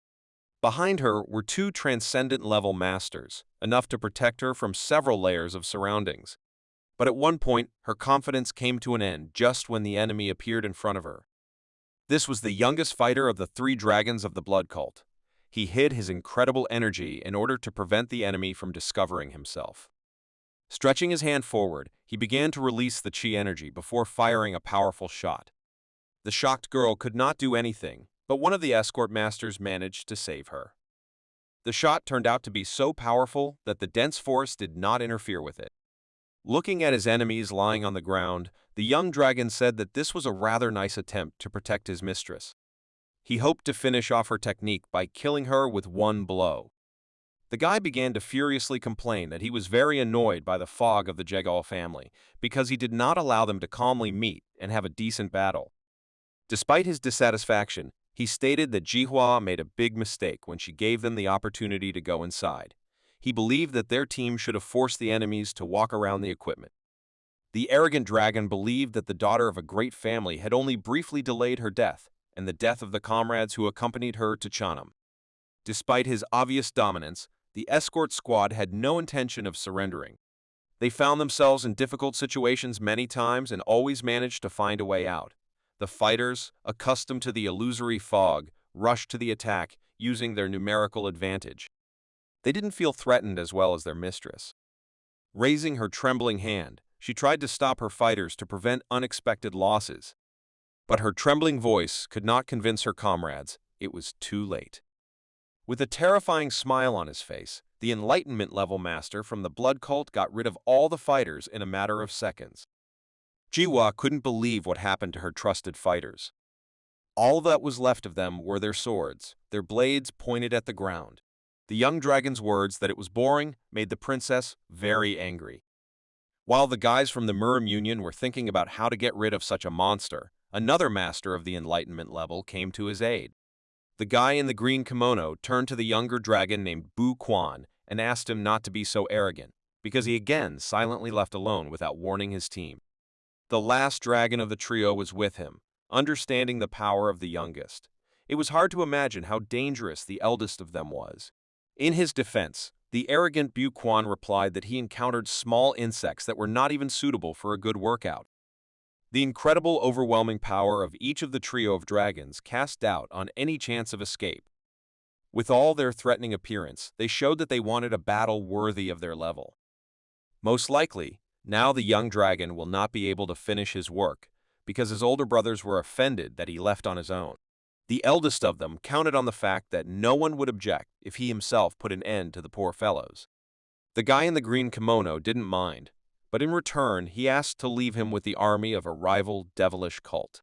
Behind her were two transcendent-level masters, enough to protect her from several layers of surroundings. But at one point, her confidence came to an end just when the enemy appeared in front of her. This was the youngest fighter of the three dragons of the blood cult. He hid his incredible energy in order to prevent the enemy from discovering himself. Stretching his hand forward, he began to release the chi energy before firing a powerful shot. The shocked girl could not do anything, but one of the escort masters managed to save her. The shot turned out to be so powerful that the dense forest did not interfere with it. Looking at his enemies lying on the ground, the young dragon said that this was a rather nice attempt to protect his mistress. He hoped to finish off her technique by killing her with one blow. The guy began to furiously complain that he was very annoyed by the fog of the Jegal family because he did not allow them to calmly meet and have a decent battle. Despite his dissatisfaction, he stated that Jihua made a big mistake when she gave them the opportunity to go inside. He believed that their team should have forced the enemies to walk around the equipment. The arrogant dragon believed that the daughter of a great family had only briefly delayed her death and the death of the comrades who accompanied her to Chanam. Despite his obvious dominance, the escort squad had no intention of surrendering. They found themselves in difficult situations many times and always managed to find a way out. The fighters, accustomed to the illusory fog, rushed to the attack, using their numerical advantage. They didn't feel threatened as well as their mistress. Raising her trembling hand, she tried to stop her fighters to prevent unexpected losses. But her trembling voice could not convince her comrades. It was too late. With a terrifying smile on his face, the enlightenment-level master from the blood cult got rid of all the fighters in a matter of seconds. Jiwa couldn't believe what happened to her trusted fighters. All that was left of them were their swords, their blades pointed at the ground. The young dragon's words that it was boring made the princess very angry. While the guys from the Murim Union were thinking about how to get rid of such a monster, another master of the enlightenment level came to his aid. The guy in the green kimono turned to the younger dragon named Bu Quan and asked him not to be so arrogant, because he again silently left alone without warning his team. The last dragon of the trio was with him, understanding the power of the youngest. It was hard to imagine how dangerous the eldest of them was. In his defense, the arrogant Bu Quan replied that he encountered small insects that were not even suitable for a good workout. The incredible overwhelming power of each of the trio of dragons cast doubt on any chance of escape. With all their threatening appearance, they showed that they wanted a battle worthy of their level. Most likely, now the young dragon will not be able to finish his work, because his older brothers were offended that he left on his own. The eldest of them counted on the fact that no one would object if he himself put an end to the poor fellows. The guy in the green kimono didn't mind, but in return he asked to leave him with the army of a rival devilish cult.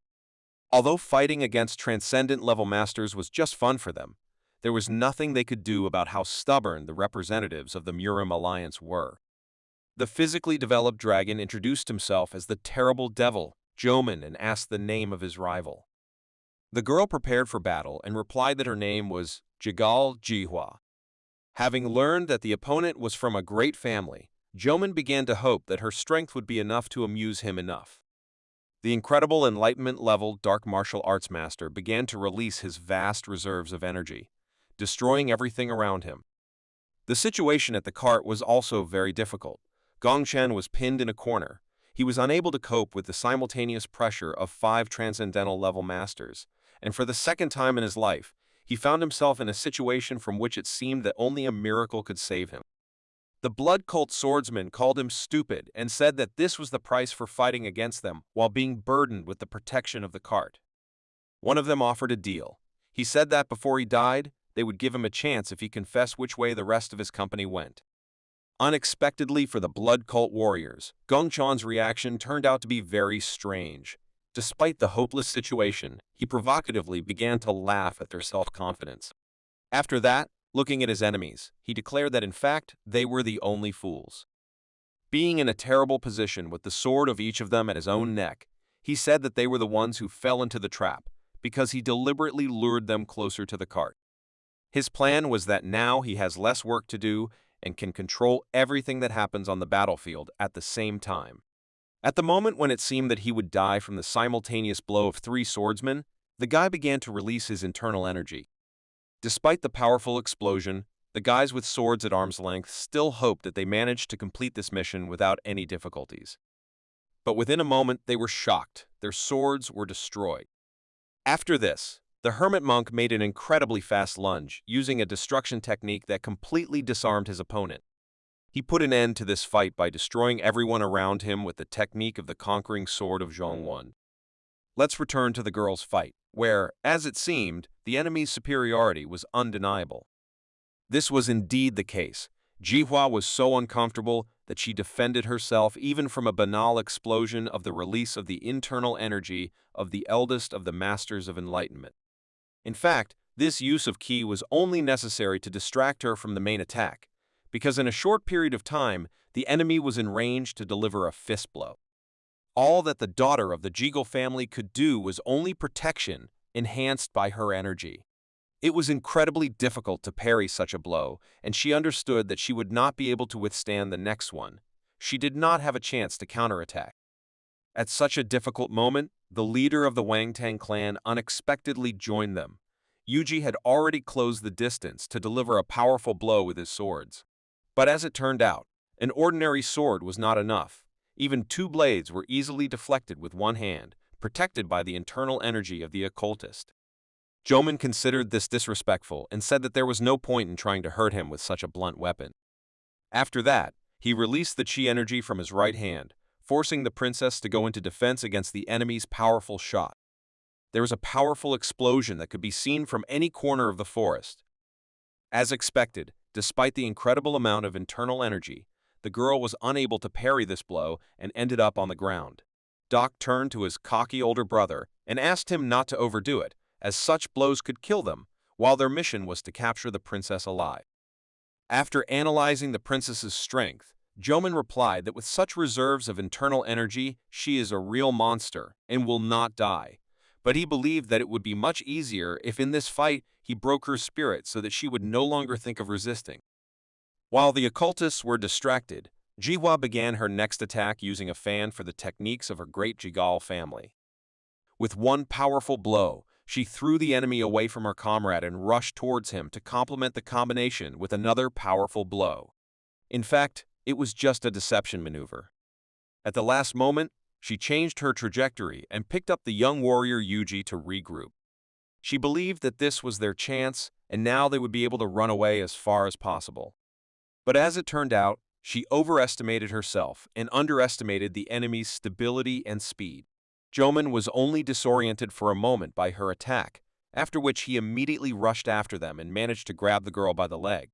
Although fighting against transcendent-level masters was just fun for them, there was nothing they could do about how stubborn the representatives of the Murim Alliance were. The physically developed dragon introduced himself as the terrible devil, Joman, and asked the name of his rival. The girl prepared for battle and replied that her name was Jigal Jihua. Having learned that the opponent was from a great family, Joman began to hope that her strength would be enough to amuse him enough. The incredible enlightenment-level dark martial arts master began to release his vast reserves of energy, destroying everything around him. The situation at the cart was also very difficult. Gongchen was pinned in a corner. He was unable to cope with the simultaneous pressure of 5 transcendental-level masters, and for the second time in his life, he found himself in a situation from which it seemed that only a miracle could save him. The blood cult swordsman called him stupid and said that this was the price for fighting against them while being burdened with the protection of the cart. One of them offered a deal. He said that before he died, they would give him a chance if he confessed which way the rest of his company went. Unexpectedly for the blood cult warriors, Gongchan's reaction turned out to be very strange. Despite the hopeless situation, he provocatively began to laugh at their self-confidence. After that, looking at his enemies, he declared that in fact, they were the only fools. Being in a terrible position with the sword of each of them at his own neck, he said that they were the ones who fell into the trap, because he deliberately lured them closer to the cart. His plan was that now he has less work to do and can control everything that happens on the battlefield at the same time. At the moment when it seemed that he would die from the simultaneous blow of 3 swordsmen, the guy began to release his internal energy. Despite the powerful explosion, the guys with swords at arm's length still hoped that they managed to complete this mission without any difficulties. But within a moment they were shocked. Their swords were destroyed. After this, the hermit monk made an incredibly fast lunge, using a destruction technique that completely disarmed his opponent. He put an end to this fight by destroying everyone around him with the technique of the conquering sword of Zhongwen. Let's return to the girls' fight, where, as it seemed, the enemy's superiority was undeniable. This was indeed the case. Jihua was so uncomfortable that she defended herself even from a banal explosion of the release of the internal energy of the eldest of the Masters of Enlightenment. In fact, this use of ki was only necessary to distract her from the main attack, because in a short period of time, the enemy was in range to deliver a fist blow. All that the daughter of the Jiggle family could do was only protection, enhanced by her energy. It was incredibly difficult to parry such a blow, and she understood that she would not be able to withstand the next one. She did not have a chance to counterattack. At such a difficult moment, the leader of the Wangtang clan unexpectedly joined them. Yuji had already closed the distance to deliver a powerful blow with his swords. But as it turned out, an ordinary sword was not enough. Even 2 blades were easily deflected with one hand, protected by the internal energy of the occultist. Joman considered this disrespectful and said that there was no point in trying to hurt him with such a blunt weapon. After that, he released the chi energy from his right hand, forcing the princess to go into defense against the enemy's powerful shot. There was a powerful explosion that could be seen from any corner of the forest. As expected, despite the incredible amount of internal energy, the girl was unable to parry this blow and ended up on the ground. Doc turned to his cocky older brother and asked him not to overdo it, as such blows could kill them, while their mission was to capture the princess alive. After analyzing the princess's strength, Joman replied that with such reserves of internal energy, she is a real monster and will not die. But he believed that it would be much easier if in this fight he broke her spirit so that she would no longer think of resisting. While the occultists were distracted, Jihua began her next attack using a fan for the techniques of her great Jigal family. With one powerful blow, she threw the enemy away from her comrade and rushed towards him to complement the combination with another powerful blow. In fact, it was just a deception maneuver. At the last moment, she changed her trajectory and picked up the young warrior Yuji to regroup. She believed that this was their chance, and now they would be able to run away as far as possible. But as it turned out, she overestimated herself and underestimated the enemy's stability and speed. Joman was only disoriented for a moment by her attack, after which he immediately rushed after them and managed to grab the girl by the leg.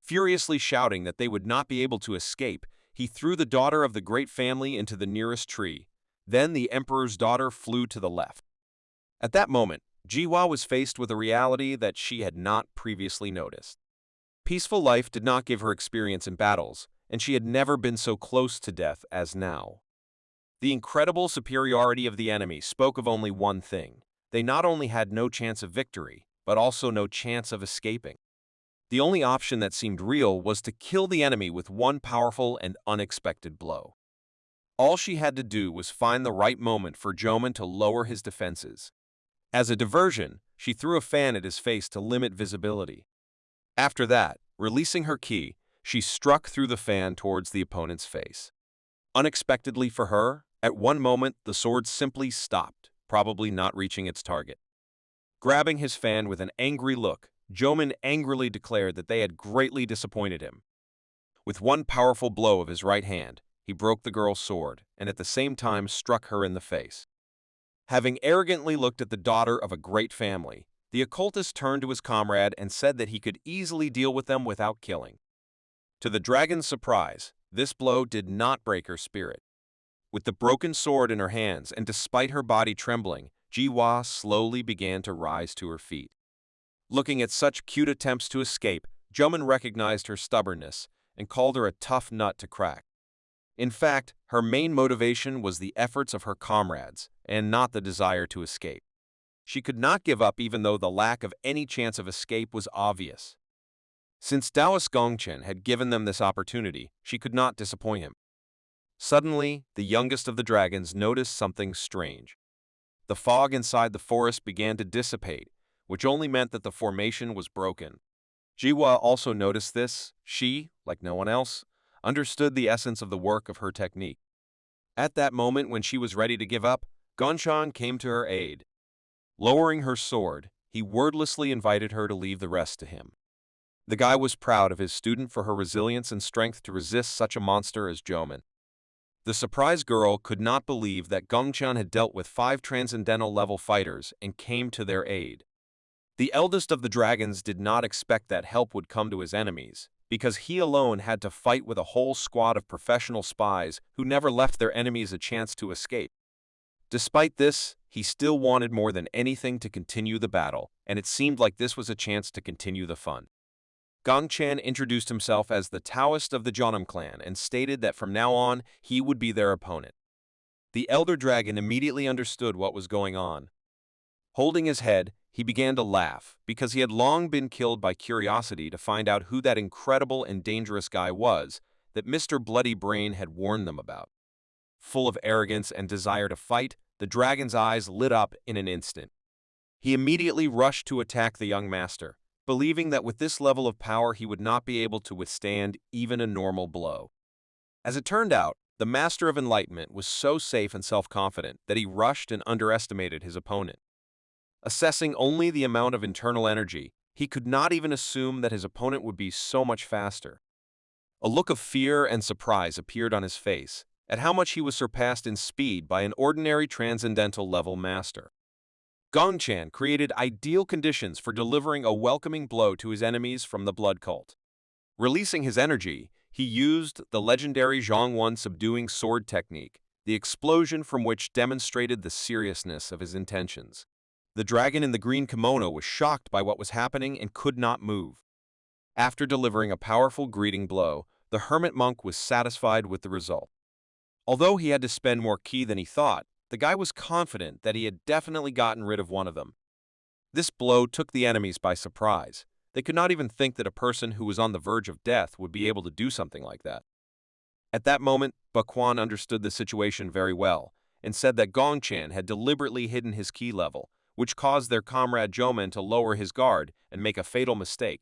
Furiously shouting that they would not be able to escape, he threw the daughter of the great family into the nearest tree. Then the emperor's daughter flew to the left. At that moment, Jihua was faced with a reality that she had not previously noticed. Peaceful life did not give her experience in battles, and she had never been so close to death as now. The incredible superiority of the enemy spoke of only one thing. They not only had no chance of victory, but also no chance of escaping. The only option that seemed real was to kill the enemy with one powerful and unexpected blow. All she had to do was find the right moment for Joman to lower his defenses. As a diversion, she threw a fan at his face to limit visibility. After that, releasing her ki, she struck through the fan towards the opponent's face. Unexpectedly for her, at one moment the sword simply stopped, probably not reaching its target. Grabbing his fan with an angry look, Jomen angrily declared that they had greatly disappointed him. With one powerful blow of his right hand, he broke the girl's sword and at the same time struck her in the face. Having arrogantly looked at the daughter of a great family, the occultist turned to his comrade and said that he could easily deal with them without killing. To the dragon's surprise, this blow did not break her spirit. With the broken sword in her hands and despite her body trembling, Jiwa slowly began to rise to her feet. Looking at such cute attempts to escape, Jomen recognized her stubbornness and called her a tough nut to crack. In fact, her main motivation was the efforts of her comrades and not the desire to escape. She could not give up even though the lack of any chance of escape was obvious. Since Taoist Gongchen had given them this opportunity, she could not disappoint him. Suddenly, the youngest of the dragons noticed something strange. The fog inside the forest began to dissipate, which only meant that the formation was broken. Jiwa also noticed this. She, like no one else, understood the essence of the work of her technique. At that moment when she was ready to give up, Gongchen came to her aid. Lowering her sword, he wordlessly invited her to leave the rest to him. The guy was proud of his student for her resilience and strength to resist such a monster as Jomen. The surprised girl could not believe that Gongchen had dealt with 5 transcendental-level fighters and came to their aid. The eldest of the dragons did not expect that help would come to his enemies, because he alone had to fight with a whole squad of professional spies who never left their enemies a chance to escape. Despite this, he still wanted more than anything to continue the battle, and it seemed like this was a chance to continue the fun. Gongchen introduced himself as the Taoist of the Jeonnam clan and stated that from now on, he would be their opponent. The elder dragon immediately understood what was going on. Holding his head, he began to laugh, because he had long been killed by curiosity to find out who that incredible and dangerous guy was that Mr. Bloody Brain had warned them about. Full of arrogance and desire to fight, the dragon's eyes lit up in an instant. He immediately rushed to attack the young master, believing that with this level of power he would not be able to withstand even a normal blow. As it turned out, the Master of Enlightenment was so safe and self-confident that he rushed and underestimated his opponent. Assessing only the amount of internal energy, he could not even assume that his opponent would be so much faster. A look of fear and surprise appeared on his face at how much he was surpassed in speed by an ordinary transcendental-level master. Gongchen created ideal conditions for delivering a welcoming blow to his enemies from the blood cult. Releasing his energy, he used the legendary Zhongwen subduing sword technique, the explosion from which demonstrated the seriousness of his intentions. The dragon in the green kimono was shocked by what was happening and could not move. After delivering a powerful greeting blow, the hermit monk was satisfied with the result. Although he had to spend more ki than he thought, the guy was confident that he had definitely gotten rid of one of them. This blow took the enemies by surprise. They could not even think that a person who was on the verge of death would be able to do something like that. At that moment, Baquan understood the situation very well and said that Gongchen had deliberately hidden his ki level, which caused their comrade Jomen to lower his guard and make a fatal mistake.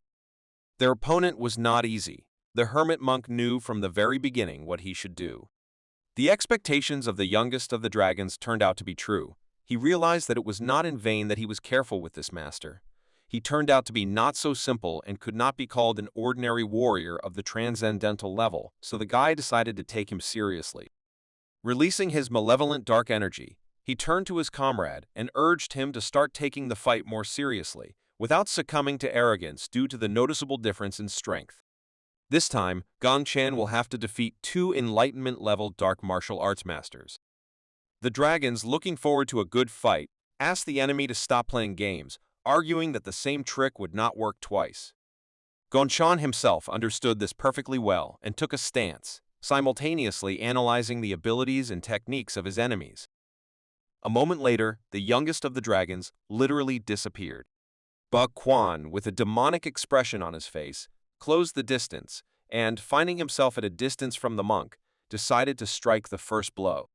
Their opponent was not easy. The hermit monk knew from the very beginning what he should do. The expectations of the youngest of the dragons turned out to be true. He realized that it was not in vain that he was careful with this master. He turned out to be not so simple and could not be called an ordinary warrior of the transcendental level, so the guy decided to take him seriously. Releasing his malevolent dark energy, he turned to his comrade and urged him to start taking the fight more seriously, without succumbing to arrogance due to the noticeable difference in strength. This time, Gongchen will have to defeat 2 Enlightenment-level dark martial arts masters. The dragons, looking forward to a good fight, asked the enemy to stop playing games, arguing that the same trick would not work twice. Gongchen himself understood this perfectly well and took a stance, simultaneously analyzing the abilities and techniques of his enemies. A moment later, the youngest of the dragons literally disappeared. Ba Quan, with a demonic expression on his face, closed the distance and, finding himself at a distance from the monk, decided to strike the first blow.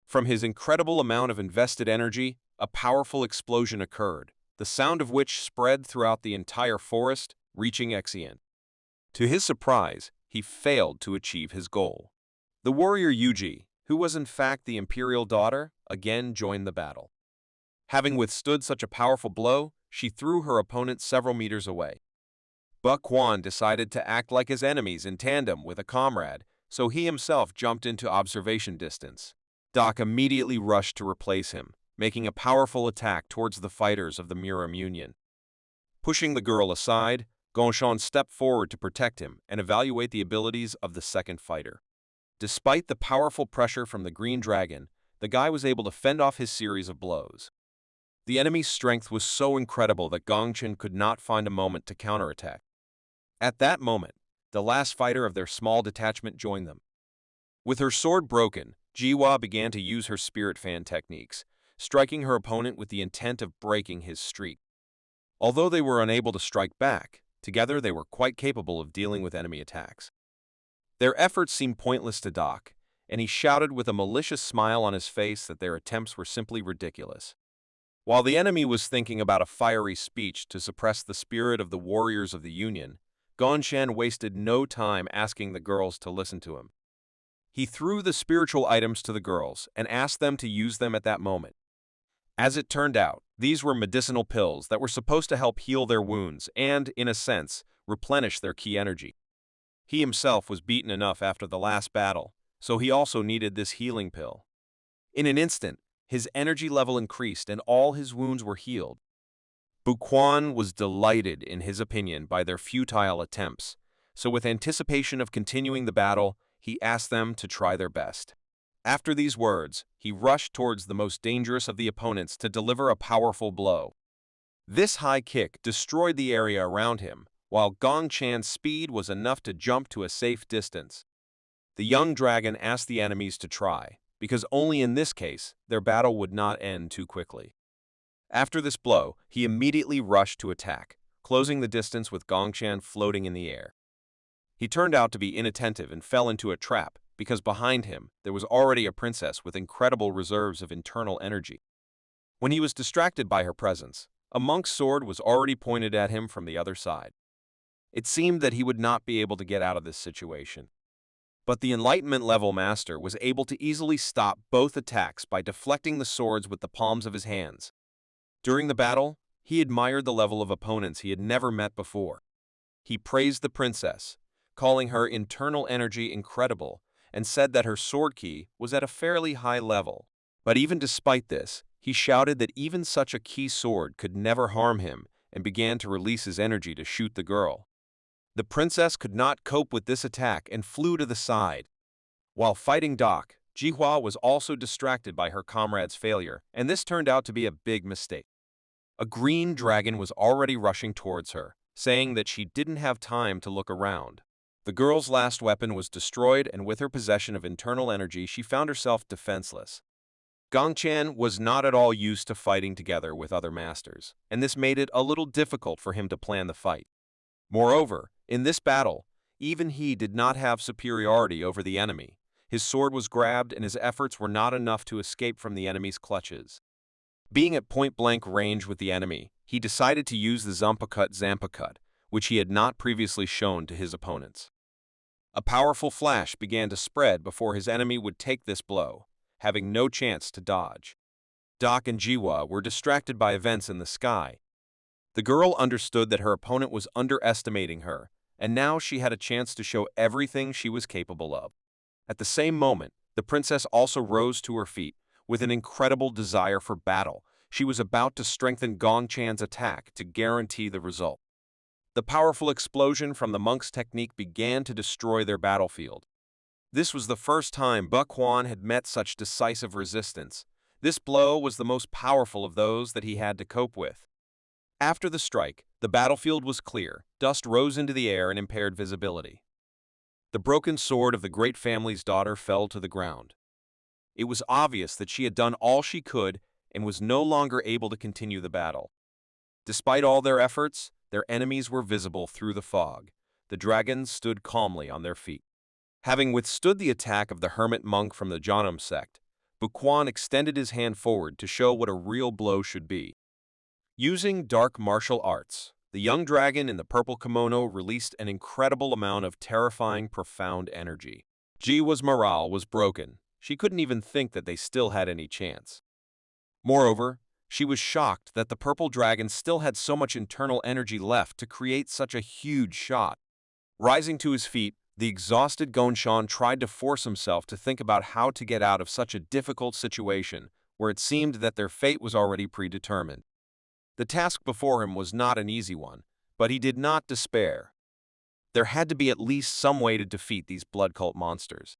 From his incredible amount of invested energy, a powerful explosion occurred, the sound of which spread throughout the entire forest, reaching Xian. To his surprise, he failed to achieve his goal. The warrior Yuji, who was in fact the imperial daughter, again joined the battle. Having withstood such a powerful blow, she threw her opponent several meters away. Buckwan decided to act like his enemies in tandem with a comrade, so he himself jumped into observation distance. Doc immediately rushed to replace him, making a powerful attack towards the fighters of the Muram Union. Pushing the girl aside, Gongchan stepped forward to protect him and evaluate the abilities of the second fighter. Despite the powerful pressure from the Green Dragon, the guy was able to fend off his series of blows. The enemy's strength was so incredible that Gongchen could not find a moment to counterattack. At that moment, the last fighter of their small detachment joined them. With her sword broken, Jiwa began to use her spirit fan techniques, striking her opponent with the intent of breaking his streak. Although they were unable to strike back, together they were quite capable of dealing with enemy attacks. Their efforts seemed pointless to Doc, and he shouted with a malicious smile on his face that their attempts were simply ridiculous. While the enemy was thinking about a fiery speech to suppress the spirit of the warriors of the Union, Gongchen wasted no time asking the girls to listen to him. He threw the spiritual items to the girls and asked them to use them at that moment. As it turned out, these were medicinal pills that were supposed to help heal their wounds and, in a sense, replenish their ki energy. He himself was beaten enough after the last battle, so he also needed this healing pill. In an instant, his energy level increased and all his wounds were healed. Buquan was delighted, in his opinion, by their futile attempts, so with anticipation of continuing the battle, he asked them to try their best. After these words, he rushed towards the most dangerous of the opponents to deliver a powerful blow. This high kick destroyed the area around him, while Gong Chan's speed was enough to jump to a safe distance. The young dragon asked the enemies to try, because only in this case their battle would not end too quickly. After this blow, he immediately rushed to attack, closing the distance with Gongchan floating in the air. He turned out to be inattentive and fell into a trap, because behind him there was already a princess with incredible reserves of internal energy. When he was distracted by her presence, a monk's sword was already pointed at him from the other side. It seemed that he would not be able to get out of this situation. But the Enlightenment level master was able to easily stop both attacks by deflecting the swords with the palms of his hands. During the battle, he admired the level of opponents he had never met before. He praised the princess, calling her internal energy incredible, and said that her sword ki was at a fairly high level. But even despite this, he shouted that even such a ki sword could never harm him and began to release his energy to shoot the girl. The princess could not cope with this attack and flew to the side. While fighting Doc, Jihua was also distracted by her comrade's failure, and this turned out to be a big mistake. A green dragon was already rushing towards her, saying that she didn't have time to look around. The girl's last weapon was destroyed, and with her possession of internal energy, she found herself defenseless. Gongchan was not at all used to fighting together with other masters, and this made it a little difficult for him to plan the fight. Moreover, in this battle, even he did not have superiority over the enemy. His sword was grabbed, and his efforts were not enough to escape from the enemy's clutches. Being at point-blank range with the enemy, he decided to use the Zampakut, which he had not previously shown to his opponents. A powerful flash began to spread before his enemy would take this blow, having no chance to dodge. Doc and Jiwa were distracted by events in the sky. The girl understood that her opponent was underestimating her, and now she had a chance to show everything she was capable of. At the same moment, the princess also rose to her feet, with an incredible desire for battle. She was about to strengthen Gong Chan's attack to guarantee the result. The powerful explosion from the monk's technique began to destroy their battlefield. This was the first time Buckwan had met such decisive resistance. This blow was the most powerful of those that he had to cope with. After the strike, the battlefield was clear. Dust rose into the air and impaired visibility. The broken sword of the great family's daughter fell to the ground. It was obvious that she had done all she could and was no longer able to continue the battle. Despite all their efforts, their enemies were visible through the fog. The dragons stood calmly on their feet. Having withstood the attack of the hermit monk from the Janam sect, Buquan extended his hand forward to show what a real blow should be. Using dark martial arts, the young dragon in the purple kimono released an incredible amount of terrifying, profound energy. Jiwa's morale was broken. She couldn't even think that they still had any chance. Moreover, She was shocked that the purple dragon still had so much internal energy left to create such a huge shot. Rising to his feet, the exhausted Gongchan tried to force himself to think about how to get out of such a difficult situation where it seemed that their fate was already predetermined. The task before him was not an easy one, but he did not despair. There had to be at least some way to defeat these blood cult monsters.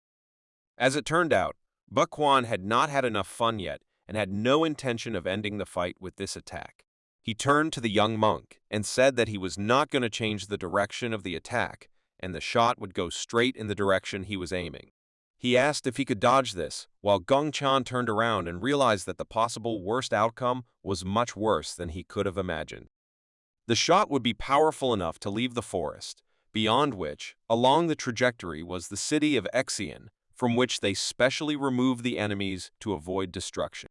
As it turned out, Bukwon had not had enough fun yet and had no intention of ending the fight with this attack. He turned to the young monk and said that he was not going to change the direction of the attack and the shot would go straight in the direction he was aiming. He asked if he could dodge this, while Gongchan turned around and realized that the possible worst outcome was much worse than he could have imagined. The shot would be powerful enough to leave the forest, beyond which, along the trajectory, was the city of Exian, from which they specially removed the enemies to avoid destruction.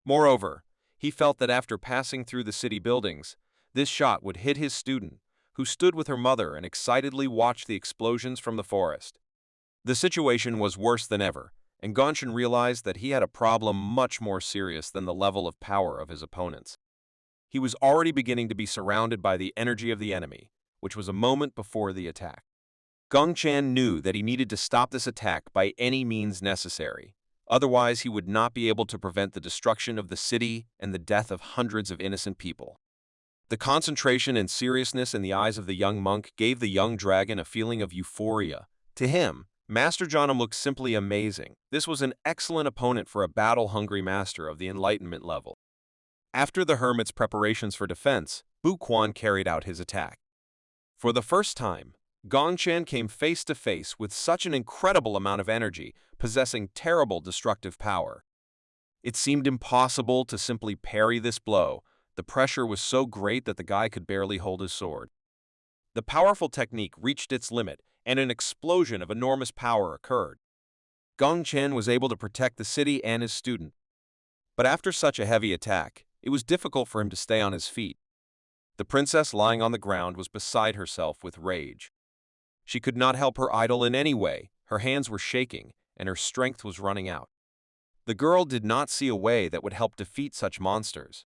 Moreover, he felt that after passing through the city buildings, this shot would hit his student, who stood with her mother and excitedly watched the explosions from the forest. The situation was worse than ever, and Gongchan realized that he had a problem much more serious than the level of power of his opponents. He was already beginning to be surrounded by the energy of the enemy, which was a moment before the attack. Gongchan knew that he needed to stop this attack by any means necessary. Otherwise, he would not be able to prevent the destruction of the city and the death of hundreds of innocent people. The concentration and seriousness in the eyes of the young monk gave the young dragon a feeling of euphoria. To him, Master Janam looked simply amazing. This was an excellent opponent for a battle-hungry master of the enlightenment level. After the hermit's preparations for defense, Bukwon carried out his attack. For the first time, Gongchan came face to face with such an incredible amount of energy, possessing terrible destructive power. It seemed impossible to simply parry this blow. The pressure was so great that the guy could barely hold his sword. The powerful technique reached its limit, and an explosion of enormous power occurred. Gongchan was able to protect the city and his student. But after such a heavy attack, it was difficult for him to stay on his feet. The princess lying on the ground was beside herself with rage. She could not help her idol in any way. Her hands were shaking, and her strength was running out. The girl did not see a way that would help defeat such monsters.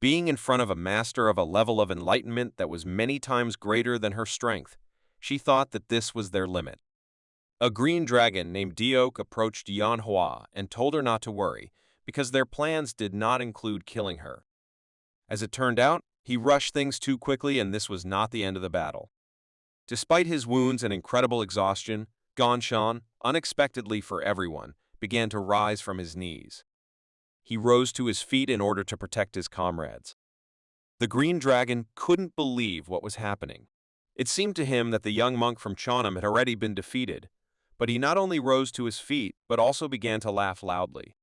Being in front of a master of a level of enlightenment that was many times greater than her strength, she thought that this was their limit. A green dragon named Diok approached Yanhua and told her not to worry, because their plans did not include killing her. As it turned out, he rushed things too quickly and this was not the end of the battle. Despite his wounds and incredible exhaustion, Gongchan, unexpectedly for everyone, began to rise from his knees. He rose to his feet in order to protect his comrades. The green dragon couldn't believe what was happening. It seemed to him that the young monk from Chonam had already been defeated, but he not only rose to his feet, but also began to laugh loudly.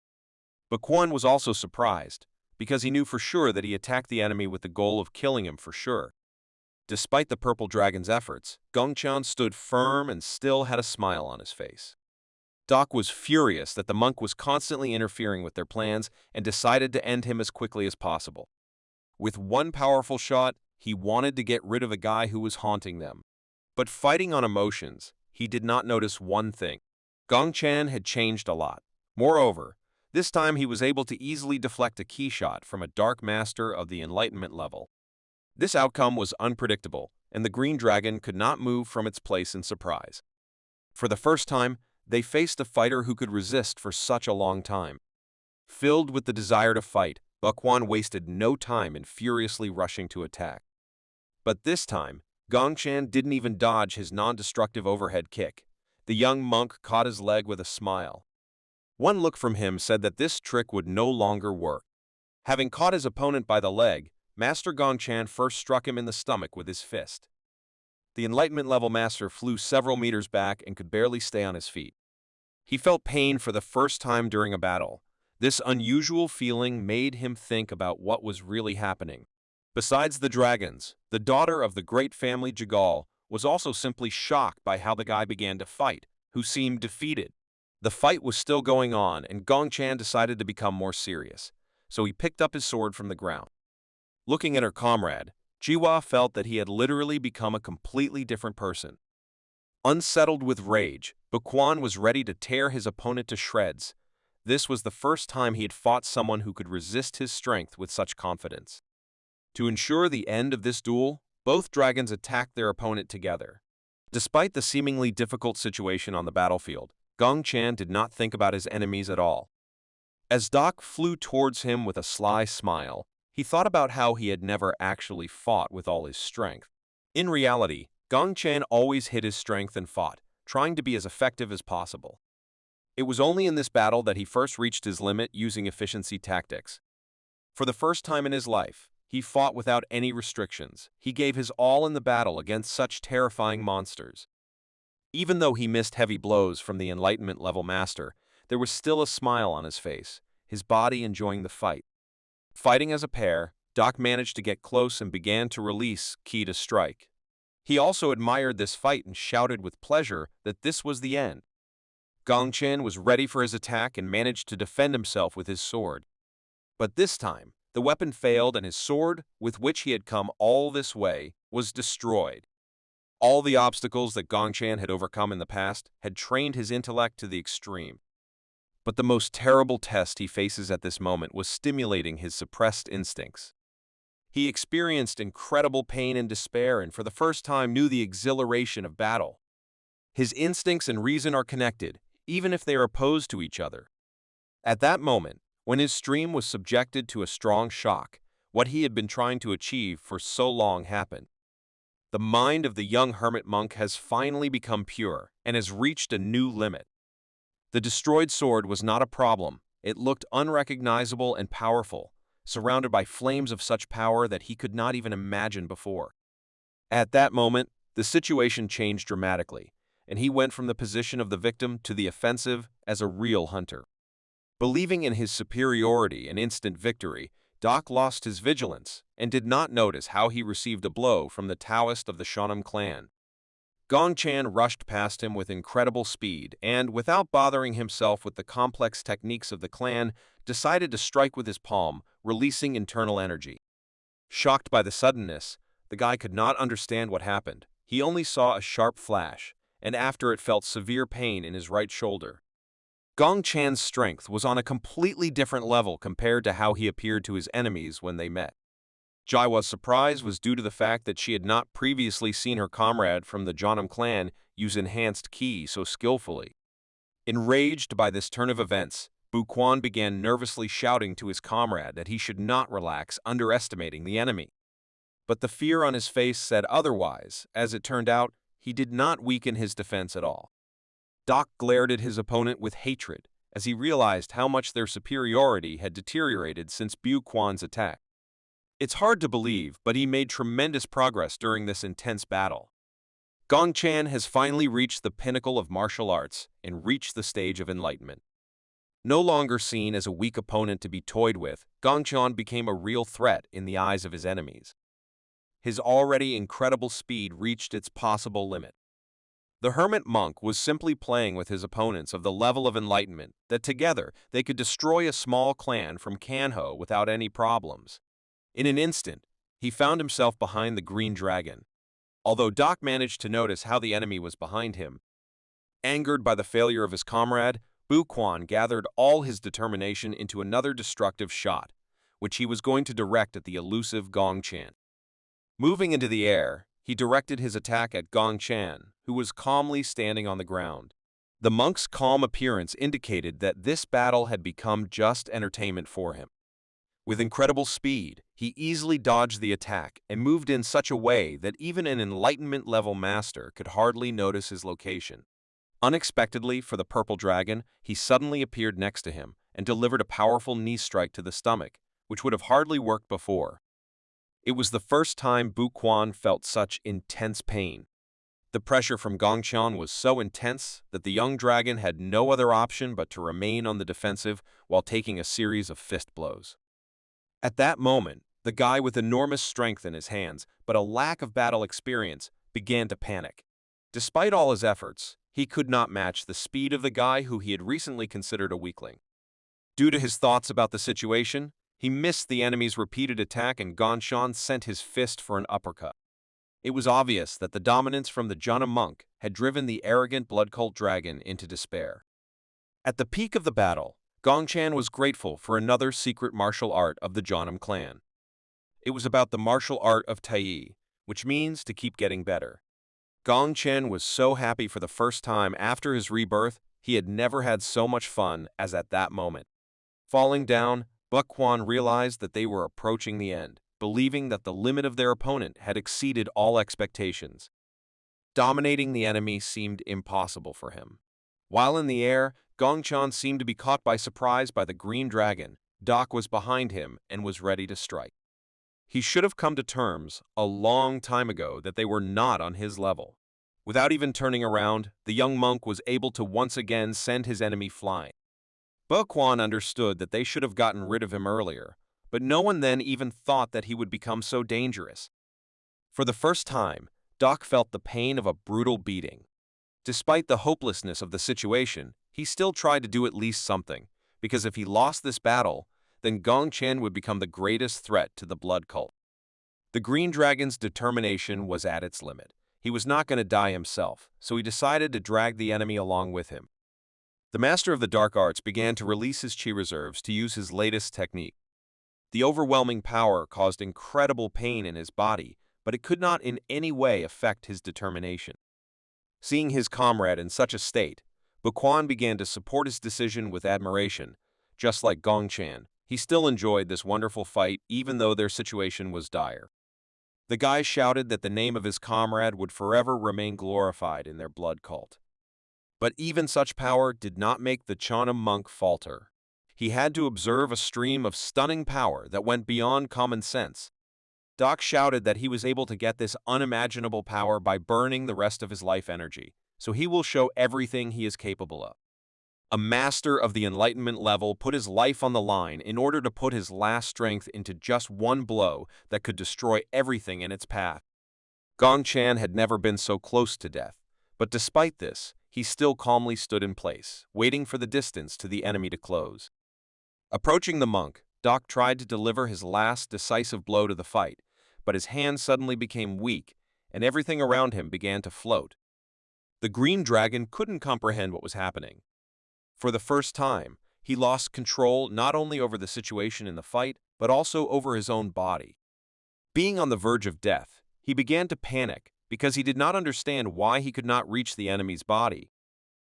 Bukwon was also surprised, because he knew for sure that he attacked the enemy with the goal of killing him for sure. Despite the purple dragon's efforts, Gongchan stood firm and still had a smile on his face. Doc was furious that the monk was constantly interfering with their plans and decided to end him as quickly as possible. With one powerful shot, he wanted to get rid of a guy who was haunting them. But fighting on emotions, he did not notice one thing. Gongchan had changed a lot. Moreover, this time he was able to easily deflect a key shot from a dark master of the enlightenment level. This outcome was unpredictable, and the green dragon could not move from its place in surprise. For the first time, they faced a fighter who could resist for such a long time. Filled with the desire to fight, Bukwon wasted no time in furiously rushing to attack. But this time, Gongchan didn't even dodge his non-destructive overhead kick. The young monk caught his leg with a smile. One look from him said that this trick would no longer work. Having caught his opponent by the leg, Master Gongchan first struck him in the stomach with his fist. The enlightenment level master flew several meters back and could barely stay on his feet. He felt pain for the first time during a battle. This unusual feeling made him think about what was really happening. Besides the dragons, the daughter of the great family Jagal was also simply shocked by how the guy began to fight, who seemed defeated. The fight was still going on, and Gongchan decided to become more serious, so he picked up his sword from the ground. Looking at her comrade, Jiwa felt that he had literally become a completely different person. Unsettled with rage, Bukwon was ready to tear his opponent to shreds. This was the first time he had fought someone who could resist his strength with such confidence. To ensure the end of this duel, both dragons attacked their opponent together. Despite the seemingly difficult situation on the battlefield, Gong Chan did not think about his enemies at all. As Doc flew towards him with a sly smile, he thought about how he had never actually fought with all his strength. In reality, Gong Chan always hid his strength and fought, trying to be as effective as possible. It was only in this battle that he first reached his limit using efficiency tactics. For the first time in his life, he fought without any restrictions. He gave his all in the battle against such terrifying monsters. Even though he missed heavy blows from the Enlightenment level master, there was still a smile on his face, his body enjoying the fight. Fighting as a pair, Doc managed to get close and began to release Ki to strike. He also admired this fight and shouted with pleasure that this was the end. Gong Chan was ready for his attack and managed to defend himself with his sword. But this time, the weapon failed and his sword, with which he had come all this way, was destroyed. All the obstacles that Gong Chan had overcome in the past had trained his intellect to the extreme. But the most terrible test he faces at this moment was stimulating his suppressed instincts. He experienced incredible pain and despair and for the first time knew the exhilaration of battle. His instincts and reason are connected, even if they are opposed to each other. At that moment, when his stream was subjected to a strong shock, what he had been trying to achieve for so long happened. The mind of the young hermit monk has finally become pure and has reached a new limit. The destroyed sword was not a problem. It looked unrecognizable and powerful, surrounded by flames of such power that he could not even imagine before. At that moment, the situation changed dramatically, and he went from the position of the victim to the offensive as a real hunter. Believing in his superiority and instant victory, Doc lost his vigilance and did not notice how he received a blow from the Taoist of the Shonan clan. Gong Chan rushed past him with incredible speed and, without bothering himself with the complex techniques of the clan, decided to strike with his palm, releasing internal energy. Shocked by the suddenness, the guy could not understand what happened. He only saw a sharp flash, and after it felt severe pain in his right shoulder. Gong Chan's strength was on a completely different level compared to how he appeared to his enemies when they met. Jaiwa's surprise was due to the fact that she had not previously seen her comrade from the Jonam clan use enhanced ki so skillfully. Enraged by this turn of events, Bu Quan began nervously shouting to his comrade that he should not relax, underestimating the enemy. But the fear on his face said otherwise. As it turned out, he did not weaken his defense at all. Doc glared at his opponent with hatred as he realized how much their superiority had deteriorated since Bu Quan's attack. It's hard to believe, but he made tremendous progress during this intense battle. Gong Chan has finally reached the pinnacle of martial arts and reached the stage of enlightenment. No longer seen as a weak opponent to be toyed with, Gong Chan became a real threat in the eyes of his enemies. His already incredible speed reached its possible limit. The hermit monk was simply playing with his opponents of the level of enlightenment that together they could destroy a small clan from Kanho without any problems. In an instant, he found himself behind the green dragon. Although Doc managed to notice how the enemy was behind him, angered by the failure of his comrade, Bu Quan gathered all his determination into another destructive shot, which he was going to direct at the elusive Gong Chan. Moving into the air, he directed his attack at Gong Chan, who was calmly standing on the ground. The monk's calm appearance indicated that this battle had become just entertainment for him. With incredible speed, he easily dodged the attack and moved in such a way that even an Enlightenment-level master could hardly notice his location. Unexpectedly for the purple dragon, he suddenly appeared next to him and delivered a powerful knee strike to the stomach, which would have hardly worked before. It was the first time Bu Quan felt such intense pain. The pressure from Gong Chan was so intense that the young dragon had no other option but to remain on the defensive while taking a series of fist blows. At that moment, the guy with enormous strength in his hands, but a lack of battle experience, began to panic. Despite all his efforts, he could not match the speed of the guy who he had recently considered a weakling. Due to his thoughts about the situation, he missed the enemy's repeated attack and Gong Chan sent his fist for an uppercut. It was obvious that the dominance from the Jana monk had driven the arrogant blood cult dragon into despair. At the peak of the battle, Gongchan was grateful for another secret martial art of the Jeonnam clan. It was about the martial art of Tai, which means to keep getting better. Gongchen was so happy for the first time after his rebirth. He had never had so much fun as at that moment. Falling down, Bukwon realized that they were approaching the end, believing that the limit of their opponent had exceeded all expectations. Dominating the enemy seemed impossible for him. While in the air, Gongchan seemed to be caught by surprise by the green dragon. Doc was behind him and was ready to strike. He should have come to terms a long time ago that they were not on his level. Without even turning around, the young monk was able to once again send his enemy flying. Bukwon understood that they should have gotten rid of him earlier, but no one then even thought that he would become so dangerous. For the first time, Doc felt the pain of a brutal beating. Despite the hopelessness of the situation, he still tried to do at least something, because if he lost this battle, then Gongchen would become the greatest threat to the blood cult. The Green Dragon's determination was at its limit. He was not going to die himself, so he decided to drag the enemy along with him. The Master of the Dark Arts began to release his chi reserves to use his latest technique. The overwhelming power caused incredible pain in his body, but it could not in any way affect his determination. Seeing his comrade in such a state, Bukwon began to support his decision with admiration. Just like Gongchan, he still enjoyed this wonderful fight even though their situation was dire. The guy shouted that the name of his comrade would forever remain glorified in their blood cult. But even such power did not make the Jeonnam monk falter. He had to observe a stream of stunning power that went beyond common sense. Doc shouted that he was able to get this unimaginable power by burning the rest of his life energy, so he will show everything he is capable of. A master of the enlightenment level put his life on the line in order to put his last strength into just one blow that could destroy everything in its path. Gongchan had never been so close to death, but despite this, he still calmly stood in place, waiting for the distance to the enemy to close. Approaching the monk, Doc tried to deliver his last decisive blow to the fight, but his hand suddenly became weak, and everything around him began to float. The green dragon couldn't comprehend what was happening. For the first time, he lost control not only over the situation in the fight, but also over his own body. Being on the verge of death, he began to panic because he did not understand why he could not reach the enemy's body.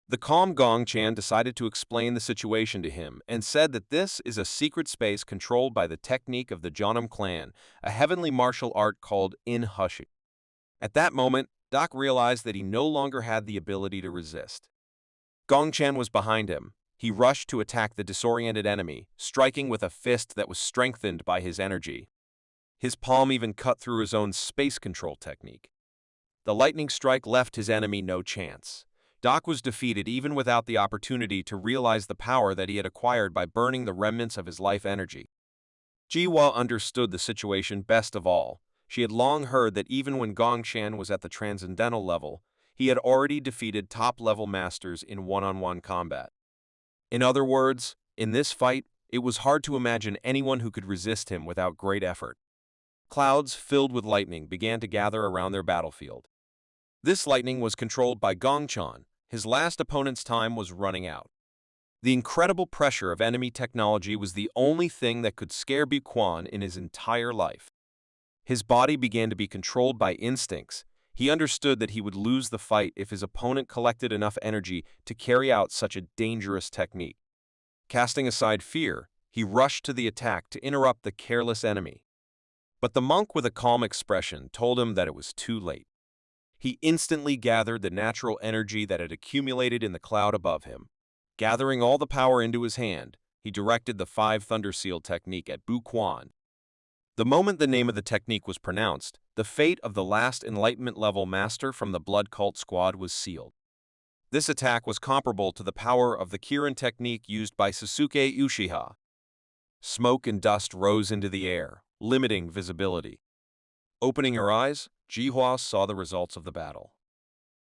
The calm Gongchan decided to explain the situation to him and said that this is a secret space controlled by the technique of the Jeonnam clan, a heavenly martial art called In-Hushi. At that moment, Doc realized that he no longer had the ability to resist. Gongchan was behind him. He rushed to attack the disoriented enemy, striking with a fist that was strengthened by his energy. His palm even cut through his own space control technique. The lightning strike left his enemy no chance. Doc was defeated even without the opportunity to realize the power that he had acquired by burning the remnants of his life energy. Jiwa understood the situation best of all. She had long heard that even when Gongchan was at the transcendental level, he had already defeated top-level masters in one-on-one combat. In other words, in this fight, it was hard to imagine anyone who could resist him without great effort. Clouds filled with lightning began to gather around their battlefield. This lightning was controlled by Gongchan. His last opponent's time was running out. The incredible pressure of enemy technology was the only thing that could scare Bukwon in his entire life. His body began to be controlled by instincts. He understood that he would lose the fight if his opponent collected enough energy to carry out such a dangerous technique. Casting aside fear, he rushed to the attack to interrupt the careless enemy. But the monk with a calm expression told him that it was too late. He instantly gathered the natural energy that had accumulated in the cloud above him. Gathering all the power into his hand, he directed the 5 Thunder Seal technique at Bukwon. The moment the name of the technique was pronounced, the fate of the last Enlightenment level master from the Blood Cult squad was sealed. This attack was comparable to the power of the Kirin technique used by Sasuke Uchiha. Smoke and dust rose into the air, limiting visibility. Opening her eyes, Jihua saw the results of the battle.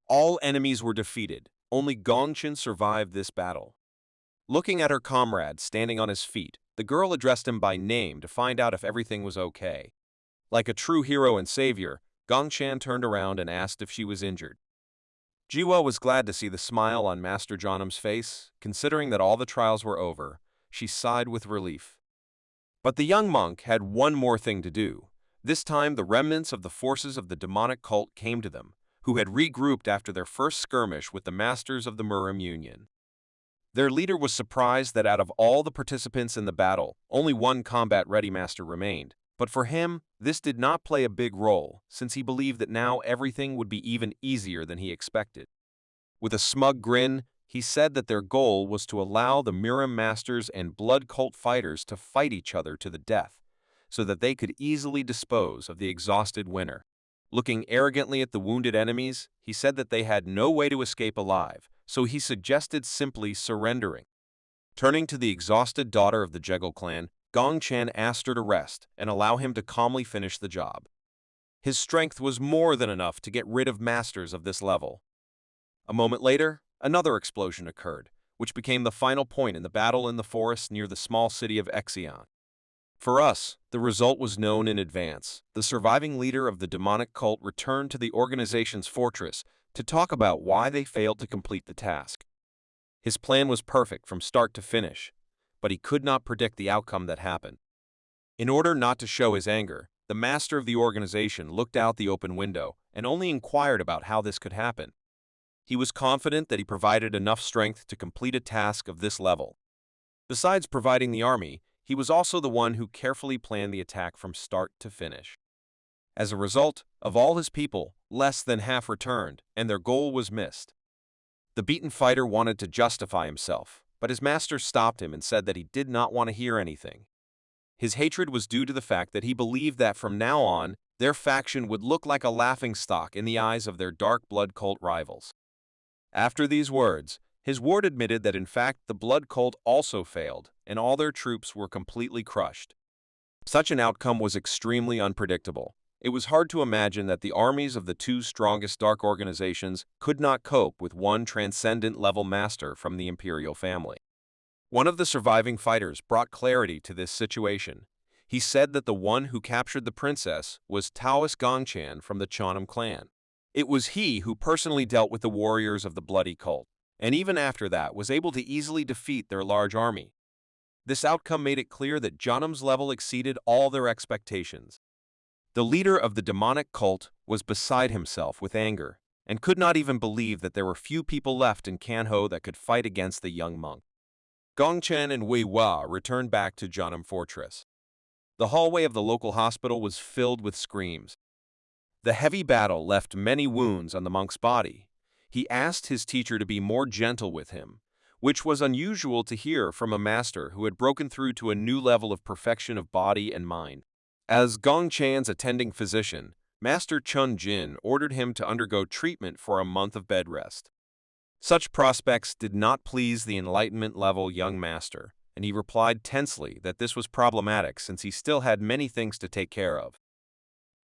All enemies were defeated. Only Gongchen survived this battle. Looking at her comrade standing on his feet, the girl addressed him by name to find out if everything was okay. Like a true hero and savior, Gongchan turned around and asked if she was injured. Jiwa was glad to see the smile on Master Jeonnam's face, considering that all the trials were over. she sighed with relief. But the young monk had one more thing to do. This time, the remnants of the forces of the demonic cult came to them, who had regrouped after their first skirmish with the masters of the Murim Union. Their leader was surprised that out of all the participants in the battle, only one combat-ready master remained. But for him, this did not play a big role, since he believed that now everything would be even easier than he expected. With a smug grin, he said that their goal was to allow the Murim masters and blood cult fighters to fight each other to the death, so that they could easily dispose of the exhausted winner. Looking arrogantly at the wounded enemies, he said that they had no way to escape alive, so he suggested simply surrendering. Turning to the exhausted daughter of the Jegal clan, Gong Chen asked her to rest and allow him to calmly finish the job. His strength was more than enough to get rid of masters of this level. A moment later, another explosion occurred, which became the final point in the battle in the forest near the small city of Exion. For us, the result was known in advance. The surviving leader of the demonic cult returned to the organization's fortress to talk about why they failed to complete the task. His plan was perfect from start to finish, but he could not predict the outcome that happened. In order not to show his anger, the master of the organization looked out the open window and only inquired about how this could happen. He was confident that he provided enough strength to complete a task of this level. Besides providing the army, he was also the one who carefully planned the attack from start to finish. As a result, of all his people, less than half returned, and their goal was missed. The beaten fighter wanted to justify himself, but his master stopped him and said that he did not want to hear anything. His hatred was due to the fact that he believed that from now on, their faction would look like a laughingstock in the eyes of their dark blood cult rivals. After these words, his ward admitted that in fact the blood cult also failed, and all their troops were completely crushed. Such an outcome was extremely unpredictable. It was hard to imagine that the armies of the two strongest dark organizations could not cope with one transcendent-level master from the imperial family. One of the surviving fighters brought clarity to this situation. He said that the one who captured the princess was Taoist Gongchan from the Cheonan clan. It was he who personally dealt with the warriors of the bloody cult, and even after that was able to easily defeat their large army. This outcome made it clear that Jeonnam's level exceeded all their expectations. The leader of the demonic cult was beside himself with anger and could not even believe that there were few people left in Canho that could fight against the young monk. Gongchen and Wei Hua returned back to Jeonnam Fortress. The hallway of the local hospital was filled with screams. The heavy battle left many wounds on the monk's body. He asked his teacher to be more gentle with him, which was unusual to hear from a master who had broken through to a new level of perfection of body and mind. As Gongchan's attending physician, Master Chun Jin ordered him to undergo treatment for a month of bed rest. Such prospects did not please the enlightenment-level young master, and he replied tensely that this was problematic since he still had many things to take care of.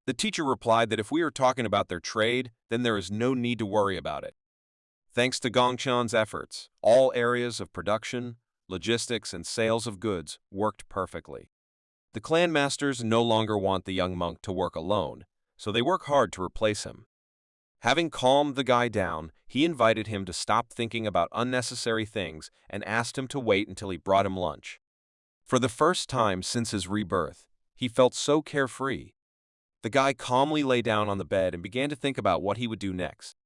The teacher replied that if we are talking about their trade, then there is no need to worry about it. Thanks to Gongchan's efforts, all areas of production, logistics, and sales of goods worked perfectly. The clan masters no longer want the young monk to work alone, so they work hard to replace him. Having calmed the guy down, he invited him to stop thinking about unnecessary things and asked him to wait until he brought him lunch. For the first time since his rebirth, he felt so carefree. The guy calmly lay down on the bed and began to think about what he would do next.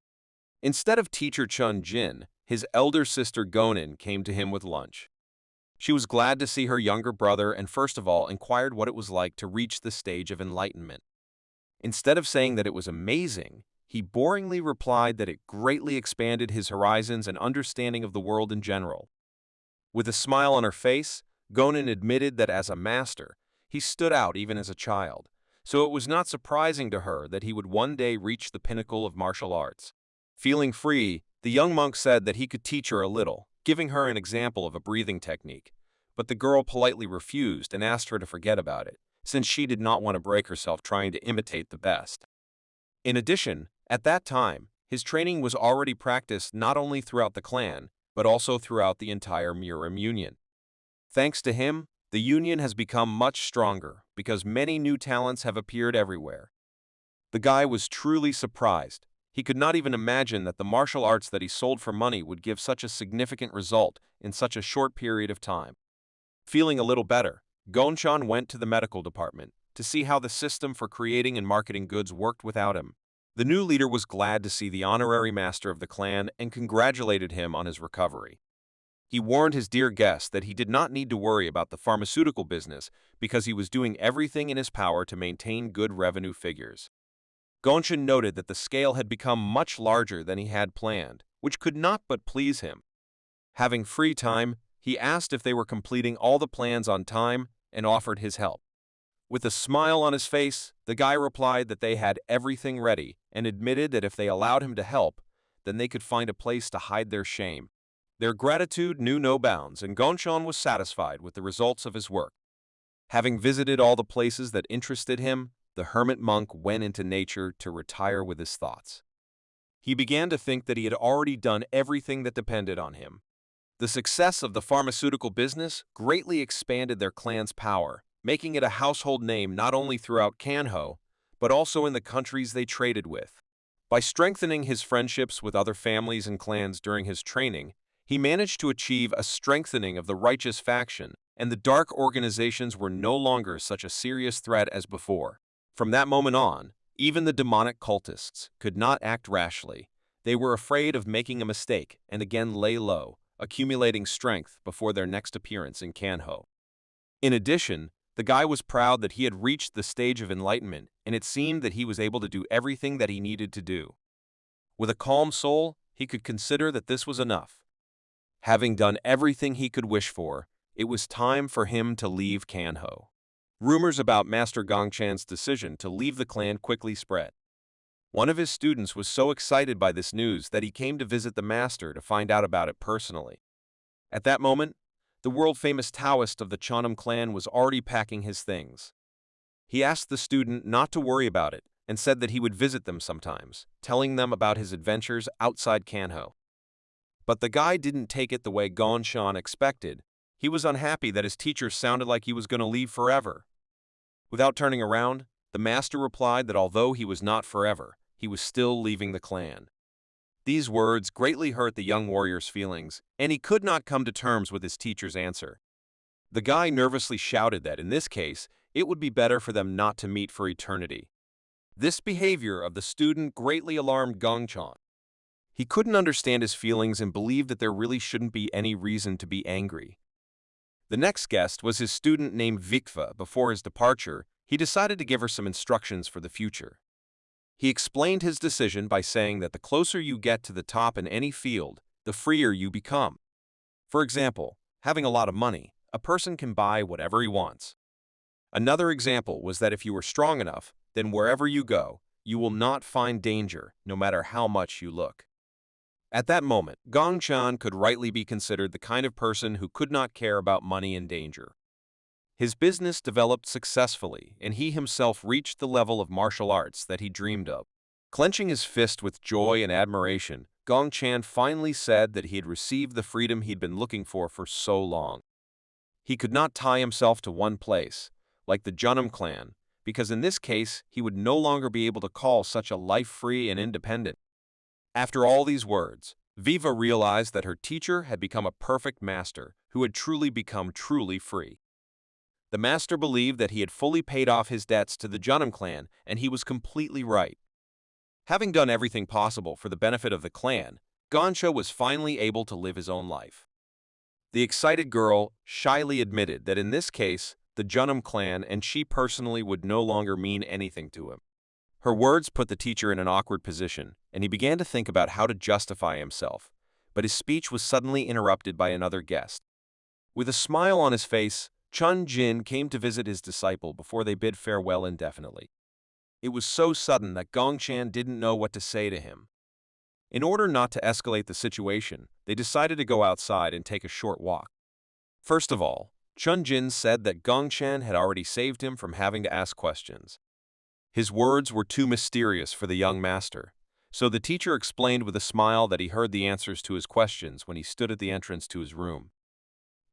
Instead of teacher Chun Jin, his elder sister Gonin came to him with lunch. She was glad to see her younger brother and first of all inquired what it was like to reach the stage of enlightenment. Instead of saying that it was amazing, he boringly replied that it greatly expanded his horizons and understanding of the world in general. With a smile on her face, Gonin admitted that as a master, he stood out even as a child, so it was not surprising to her that he would one day reach the pinnacle of martial arts. Feeling free, the young monk said that he could teach her a little, giving her an example of a breathing technique, but the girl politely refused and asked her to forget about it, since she did not want to break herself trying to imitate the best. In addition, at that time, his training was already practiced not only throughout the clan, but also throughout the entire Murim Union. Thanks to him, the Union has become much stronger because many new talents have appeared everywhere. The guy was truly surprised. He could not even imagine that the martial arts that he sold for money would give such a significant result in such a short period of time. Feeling a little better, Gonchan went to the medical department to see how the system for creating and marketing goods worked without him. The new leader was glad to see the honorary master of the clan and congratulated him on his recovery. He warned his dear guest that he did not need to worry about the pharmaceutical business because he was doing everything in his power to maintain good revenue figures. Gonchan noted that the scale had become much larger than he had planned, which could not but please him. Having free time, he asked if they were completing all the plans on time and offered his help. With a smile on his face, the guy replied that they had everything ready and admitted that if they allowed him to help, then they could find a place to hide their shame. Their gratitude knew no bounds, and Gonchan was satisfied with the results of his work. Having visited all the places that interested him, the hermit monk went into nature to retire with his thoughts. He began to think that he had already done everything that depended on him. The success of the pharmaceutical business greatly expanded their clan's power, making it a household name not only throughout Kanho, but also in the countries they traded with. By strengthening his friendships with other families and clans during his training, he managed to achieve a strengthening of the righteous faction, and the dark organizations were no longer such a serious threat as before. From that moment on, even the demonic cultists could not act rashly. They were afraid of making a mistake and again lay low, accumulating strength before their next appearance in Kanho. In addition, the guy was proud that he had reached the stage of enlightenment, and it seemed that he was able to do everything that he needed to do. With a calm soul, he could consider that this was enough. Having done everything he could wish for, it was time for him to leave Kanho. Rumors about Master Gongchan's decision to leave the clan quickly spread. One of his students was so excited by this news that he came to visit the master to find out about it personally. At that moment, the world-famous Taoist of the Cheonam clan was already packing his things. He asked the student not to worry about it and said that he would visit them sometimes, telling them about his adventures outside Kanho. But the guy didn't take it the way Gonchan expected. He was unhappy that his teacher sounded like he was going to leave forever. Without turning around, the master replied that although he was not forever, he was still leaving the clan. These words greatly hurt the young warrior's feelings, and he could not come to terms with his teacher's answer. The guy nervously shouted that, in this case, it would be better for them not to meet for eternity. This behavior of the student greatly alarmed Gonchan. He couldn't understand his feelings and believed that there really shouldn't be any reason to be angry. The next guest was his student named Vikva. Before his departure, he decided to give her some instructions for the future. He explained his decision by saying that the closer you get to the top in any field, the freer you become. For example, having a lot of money, a person can buy whatever he wants. Another example was that if you are strong enough, then wherever you go, you will not find danger, no matter how much you look. At that moment, Gonchan could rightly be considered the kind of person who could not care about money and danger. His business developed successfully, and he himself reached the level of martial arts that he dreamed of. Clenching his fist with joy and admiration, Gonchan finally said that he had received the freedom he'd been looking for so long. He could not tie himself to one place, like the Cheonam clan, because in this case he would no longer be able to call such a life free and independent. After all these words, Viva realized that her teacher had become a perfect master who had truly become truly free. The master believed that he had fully paid off his debts to the Cheonam clan, and he was completely right. Having done everything possible for the benefit of the clan, Gonchan was finally able to live his own life. The excited girl shyly admitted that in this case, the Cheonam clan and she personally would no longer mean anything to him. Her words put the teacher in an awkward position, and he began to think about how to justify himself, but his speech was suddenly interrupted by another guest. With a smile on his face, Chun Jin came to visit his disciple before they bid farewell indefinitely. It was so sudden that Gonchan didn't know what to say to him. In order not to escalate the situation, they decided to go outside and take a short walk. First of all, Chun Jin said that Gonchan had already saved him from having to ask questions. His words were too mysterious for the young master, so the teacher explained with a smile that he heard the answers to his questions when he stood at the entrance to his room.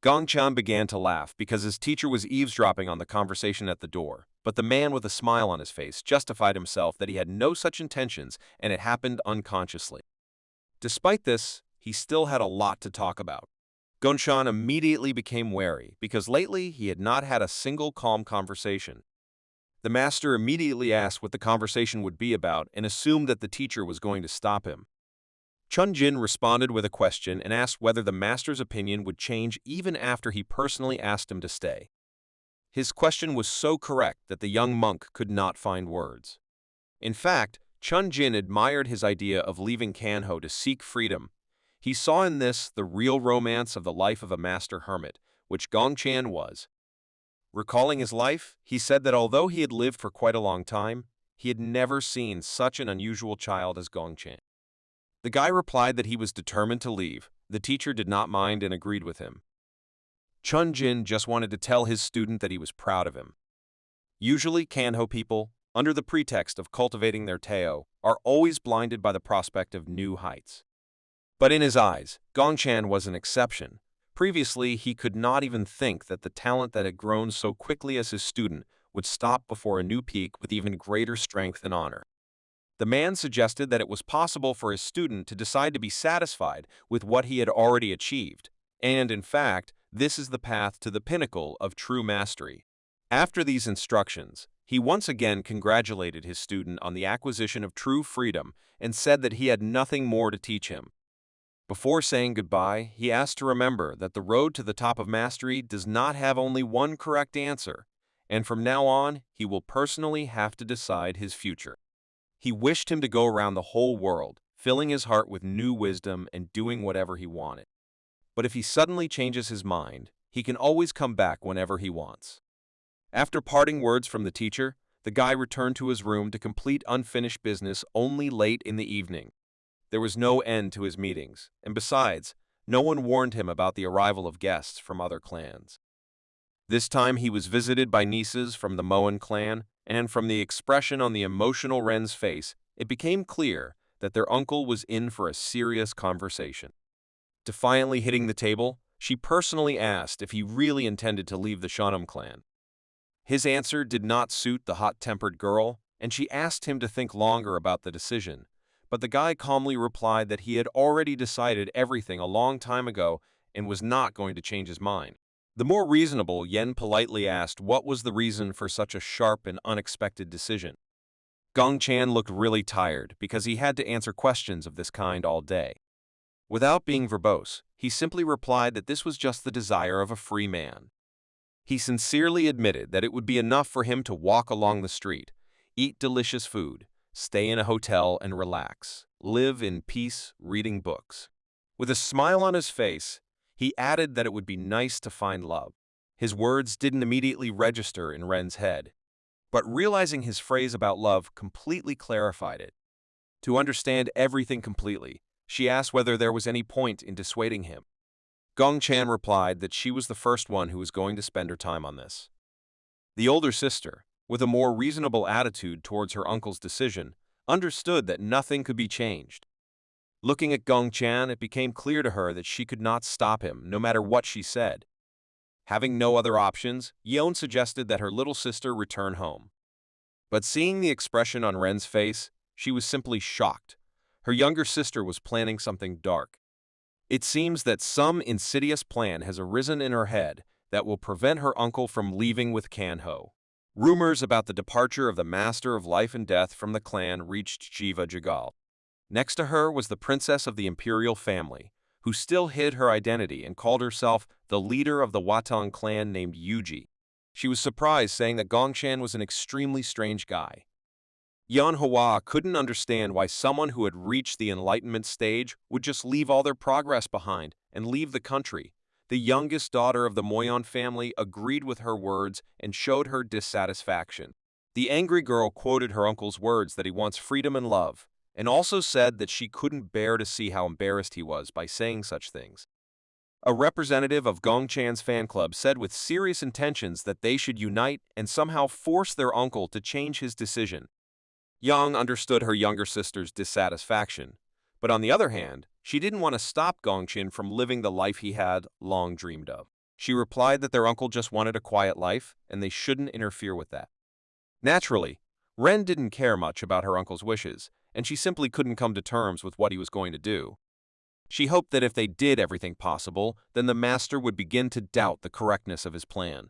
Gonchan began to laugh because his teacher was eavesdropping on the conversation at the door, but the man with a smile on his face justified himself that he had no such intentions and it happened unconsciously. Despite this, he still had a lot to talk about. Gongshan immediately became wary because lately he had not had a single calm conversation. The master immediately asked what the conversation would be about and assumed that the teacher was going to stop him. Chun Jin responded with a question and asked whether the master's opinion would change even after he personally asked him to stay. His question was so correct that the young monk could not find words. In fact, Chun Jin admired his idea of leaving Kanho to seek freedom. He saw in this the real romance of the life of a master hermit, which Gongchan was. Recalling his life, he said that although he had lived for quite a long time, he had never seen such an unusual child as Gongchan. The guy replied that he was determined to leave. The teacher did not mind and agreed with him. Chun Jin just wanted to tell his student that he was proud of him. Usually, Kanho people, under the pretext of cultivating their Teo, are always blinded by the prospect of new heights. But in his eyes, Gongchan was an exception. Previously, he could not even think that the talent that had grown so quickly as his student would stop before a new peak with even greater strength and honor. The man suggested that it was possible for his student to decide to be satisfied with what he had already achieved, and in fact, this is the path to the pinnacle of true mastery. After these instructions, he once again congratulated his student on the acquisition of true freedom and said that he had nothing more to teach him. Before saying goodbye, he asked to remember that the road to the top of mastery does not have only one correct answer, and from now on, he will personally have to decide his future. He wished him to go around the whole world, filling his heart with new wisdom and doing whatever he wanted. But if he suddenly changes his mind, he can always come back whenever he wants. After parting words from the teacher, the guy returned to his room to complete unfinished business only late in the evening. There was no end to his meetings, and besides, no one warned him about the arrival of guests from other clans. This time he was visited by nieces from the Moen clan, and from the expression on the emotional Ren's face, it became clear that their uncle was in for a serious conversation. Defiantly hitting the table, she personally asked if he really intended to leave the Shanam clan. His answer did not suit the hot-tempered girl, and she asked him to think longer about the decision. But the guy calmly replied that he had already decided everything a long time ago and was not going to change his mind. The more reasonable Yen politely asked what was the reason for such a sharp and unexpected decision. Gongchan looked really tired because he had to answer questions of this kind all day. Without being verbose, he simply replied that this was just the desire of a free man. He sincerely admitted that it would be enough for him to walk along the street, eat delicious food, stay in a hotel and relax, live in peace reading books. With a smile on his face, he added that it would be nice to find love. His words didn't immediately register in Ren's head, but realizing his phrase about love completely clarified it. To understand everything completely, she asked whether there was any point in dissuading him. Gongchan replied that she was the first one who was going to spend her time on this. The older sister, with a more reasonable attitude towards her uncle's decision, understood that nothing could be changed. Looking at Gongchan, it became clear to her that she could not stop him, no matter what she said. Having no other options, Yeon suggested that her little sister return home. But seeing the expression on Ren's face, she was simply shocked. Her younger sister was planning something dark. It seems that some insidious plan has arisen in her head that will prevent her uncle from leaving with Kanho. Rumors about the departure of the Master of Life and Death from the clan reached Jiva Jagal. Next to her was the princess of the imperial family, who still hid her identity and called herself the leader of the Watang clan named Yuji. She was surprised, saying that Gongchan was an extremely strange guy. Yan Hua couldn't understand why someone who had reached the enlightenment stage would just leave all their progress behind and leave the country. The youngest daughter of the Moen family agreed with her words and showed her dissatisfaction. The angry girl quoted her uncle's words that he wants freedom and love, and also said that she couldn't bear to see how embarrassed he was by saying such things. A representative of Gongchan's fan club said with serious intentions that they should unite and somehow force their uncle to change his decision. Yang understood her younger sister's dissatisfaction, but on the other hand, she didn't want to stop Gongchan from living the life he had long dreamed of. She replied that their uncle just wanted a quiet life, and they shouldn't interfere with that. Naturally, Ren didn't care much about her uncle's wishes, and she simply couldn't come to terms with what he was going to do. She hoped that if they did everything possible, then the master would begin to doubt the correctness of his plan.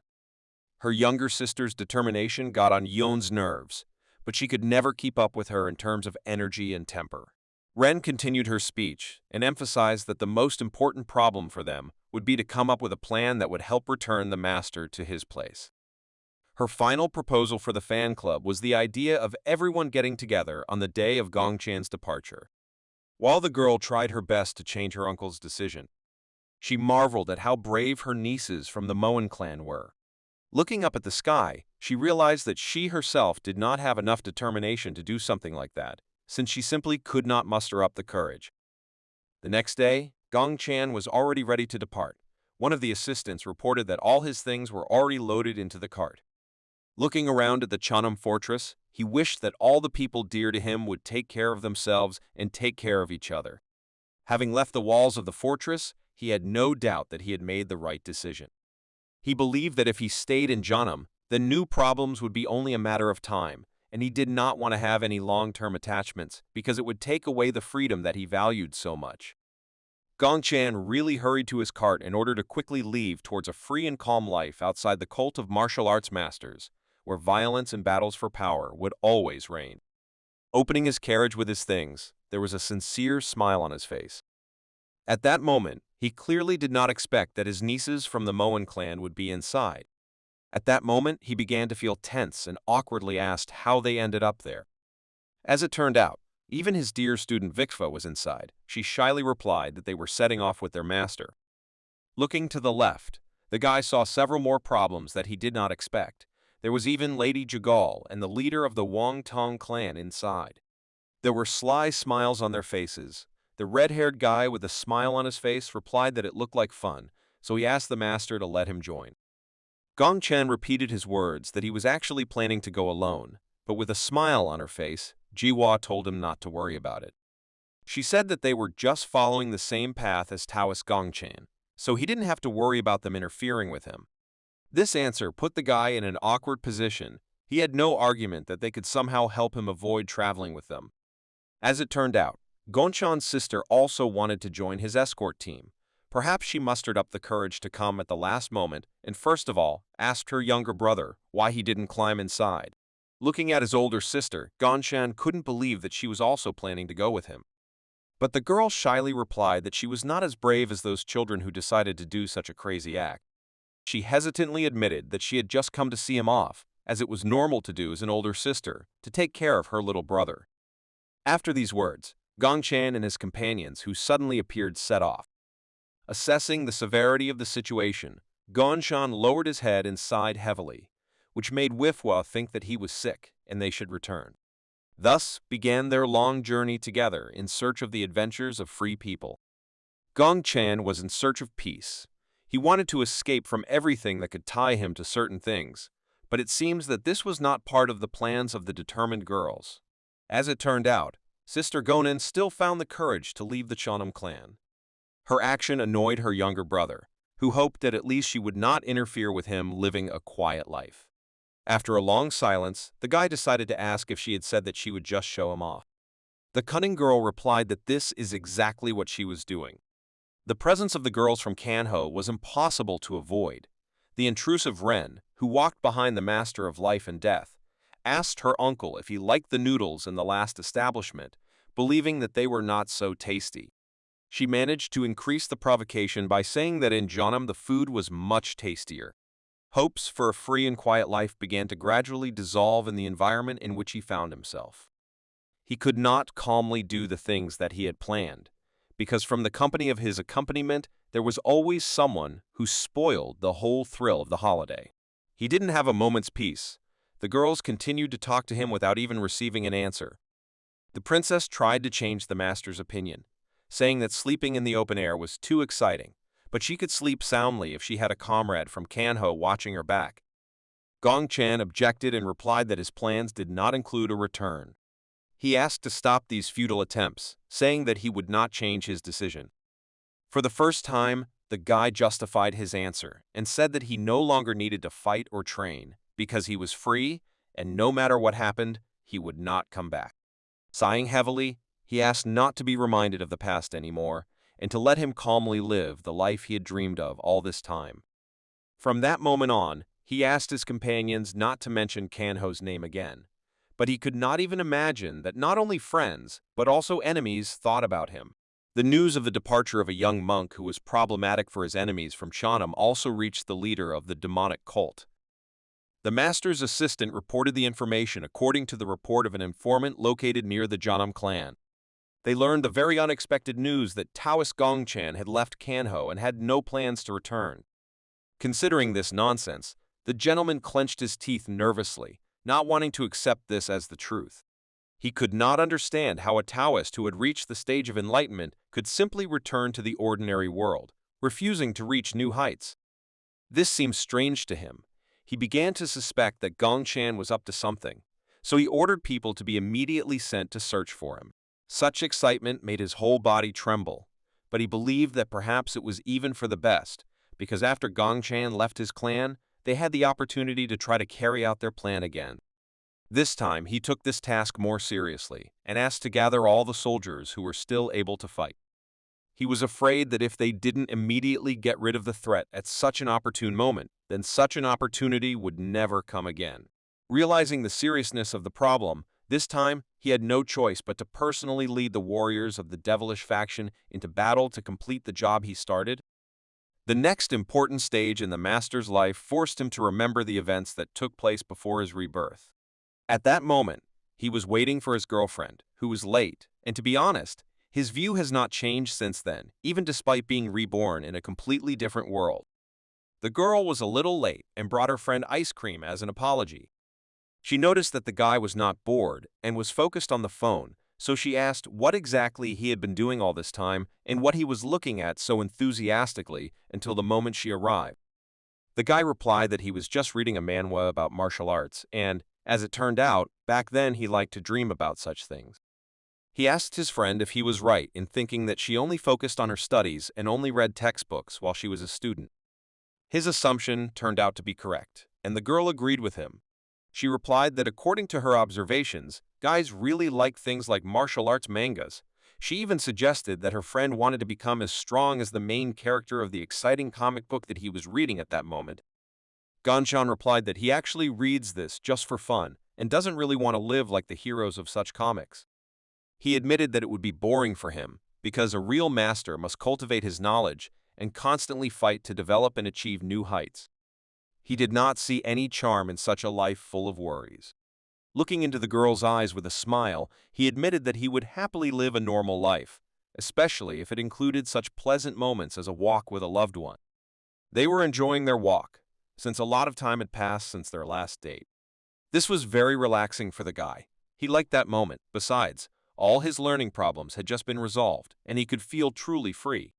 Her younger sister's determination got on Yeon's nerves, but she could never keep up with her in terms of energy and temper. Ren continued her speech and emphasized that the most important problem for them would be to come up with a plan that would help return the master to his place. Her final proposal for the fan club was the idea of everyone getting together on the day of Gongchan's departure. While the girl tried her best to change her uncle's decision, she marveled at how brave her nieces from the Moen clan were. Looking up at the sky, she realized that she herself did not have enough determination to do something like that, since she simply could not muster up the courage. The next day, Gongchan was already ready to depart. One of the assistants reported that all his things were already loaded into the cart. Looking around at the Cheonam fortress, he wished that all the people dear to him would take care of themselves and take care of each other. Having left the walls of the fortress, he had no doubt that he had made the right decision. He believed that if he stayed in Cheonam, then new problems would be only a matter of time, and he did not want to have any long-term attachments because it would take away the freedom that he valued so much. Gongchan really hurried to his cart in order to quickly leave towards a free and calm life outside the cult of martial arts masters, where violence and battles for power would always reign. Opening his carriage with his things, there was a sincere smile on his face. At that moment, he clearly did not expect that his nieces from the Moen clan would be inside. At that moment, he began to feel tense and awkwardly asked how they ended up there. As it turned out, even his dear student Vikfa was inside. She shyly replied that they were setting off with their master. Looking to the left, the guy saw several more problems that he did not expect. There was even Lady Jagal and the leader of the Wang Tong clan inside. There were sly smiles on their faces. The red-haired guy with a smile on his face replied that it looked like fun, so he asked the master to let him join. Gongchan repeated his words that he was actually planning to go alone, but with a smile on her face, Jiwa told him not to worry about it. She said that they were just following the same path as Taoist Gongchan, so he didn't have to worry about them interfering with him. This answer put the guy in an awkward position. He had no argument that they could somehow help him avoid traveling with them. As it turned out, Gongchan's sister also wanted to join his escort team. Perhaps she mustered up the courage to come at the last moment and first of all asked her younger brother why he didn't climb inside. Looking at his older sister, Gongchan couldn't believe that she was also planning to go with him. But the girl shyly replied that she was not as brave as those children who decided to do such a crazy act. She hesitantly admitted that she had just come to see him off, as it was normal to do as an older sister, to take care of her little brother. After these words, Gongchan and his companions who suddenly appeared set off. Assessing the severity of the situation, Gongchan lowered his head and sighed heavily, which made Wifwa think that he was sick and they should return. Thus began their long journey together in search of the adventures of free people. Gongchan was in search of peace. He wanted to escape from everything that could tie him to certain things, but it seems that this was not part of the plans of the determined girls. As it turned out, Sister Gonan still found the courage to leave the Cheonam clan. Her action annoyed her younger brother, who hoped that at least she would not interfere with him living a quiet life. After a long silence, the guy decided to ask if she had said that she would just show him off. The cunning girl replied that this is exactly what she was doing. The presence of the girls from Kanho was impossible to avoid. The intrusive Ren, who walked behind the master of life and death, asked her uncle if he liked the noodles in the last establishment, believing that they were not so tasty. She managed to increase the provocation by saying that in Cheonam the food was much tastier. Hopes for a free and quiet life began to gradually dissolve in the environment in which he found himself. He could not calmly do the things that he had planned, because from the company of his accompaniment there was always someone who spoiled the whole thrill of the holiday. He didn't have a moment's peace. The girls continued to talk to him without even receiving an answer. The princess tried to change the master's opinion, saying that sleeping in the open air was too exciting, but she could sleep soundly if she had a comrade from Kanho watching her back. Gongchan objected and replied that his plans did not include a return. He asked to stop these futile attempts, saying that he would not change his decision. For the first time, the guy justified his answer and said that he no longer needed to fight or train because he was free and no matter what happened, he would not come back. Sighing heavily, he asked not to be reminded of the past anymore and to let him calmly live the life he had dreamed of all this time. From that moment on, he asked his companions not to mention Kanho's name again. But he could not even imagine that not only friends, but also enemies thought about him. The news of the departure of a young monk who was problematic for his enemies from Cheonan also reached the leader of the demonic cult. The master's assistant reported the information according to the report of an informant located near the Cheonan clan. They learned the very unexpected news that Taoist Gongchan had left Kanho and had no plans to return. Considering this nonsense, the gentleman clenched his teeth nervously, not wanting to accept this as the truth. He could not understand how a Taoist who had reached the stage of enlightenment could simply return to the ordinary world, refusing to reach new heights. This seemed strange to him. He began to suspect that Gongchan was up to something, so he ordered people to be immediately sent to search for him. Such excitement made his whole body tremble, but he believed that perhaps it was even for the best, because after Gongchan left his clan, they had the opportunity to try to carry out their plan again. This time, he took this task more seriously and asked to gather all the soldiers who were still able to fight. He was afraid that if they didn't immediately get rid of the threat at such an opportune moment, then such an opportunity would never come again. Realizing the seriousness of the problem, this time he had no choice but to personally lead the warriors of the devilish faction into battle to complete the job he started. The next important stage in the master's life forced him to remember the events that took place before his rebirth. At that moment, he was waiting for his girlfriend, who was late, and to be honest, his view has not changed since then, even despite being reborn in a completely different world. The girl was a little late and brought her friend ice cream as an apology. She noticed that the guy was not bored and was focused on the phone, so she asked what exactly he had been doing all this time and what he was looking at so enthusiastically until the moment she arrived. The guy replied that he was just reading a manhwa about martial arts and, as it turned out, back then he liked to dream about such things. He asked his friend if he was right in thinking that she only focused on her studies and only read textbooks while she was a student. His assumption turned out to be correct, and the girl agreed with him. She replied that according to her observations, guys really liked things like martial arts mangas. She even suggested that her friend wanted to become as strong as the main character of the exciting comic book that he was reading at that moment. Ganshan replied that he actually reads this just for fun and doesn't really want to live like the heroes of such comics. He admitted that it would be boring for him because a real master must cultivate his knowledge and constantly fight to develop and achieve new heights. He did not see any charm in such a life full of worries. Looking into the girl's eyes with a smile, he admitted that he would happily live a normal life, especially if it included such pleasant moments as a walk with a loved one. They were enjoying their walk, since a lot of time had passed since their last date. This was very relaxing for the guy. He liked that moment. Besides, all his learning problems had just been resolved, and he could feel truly free.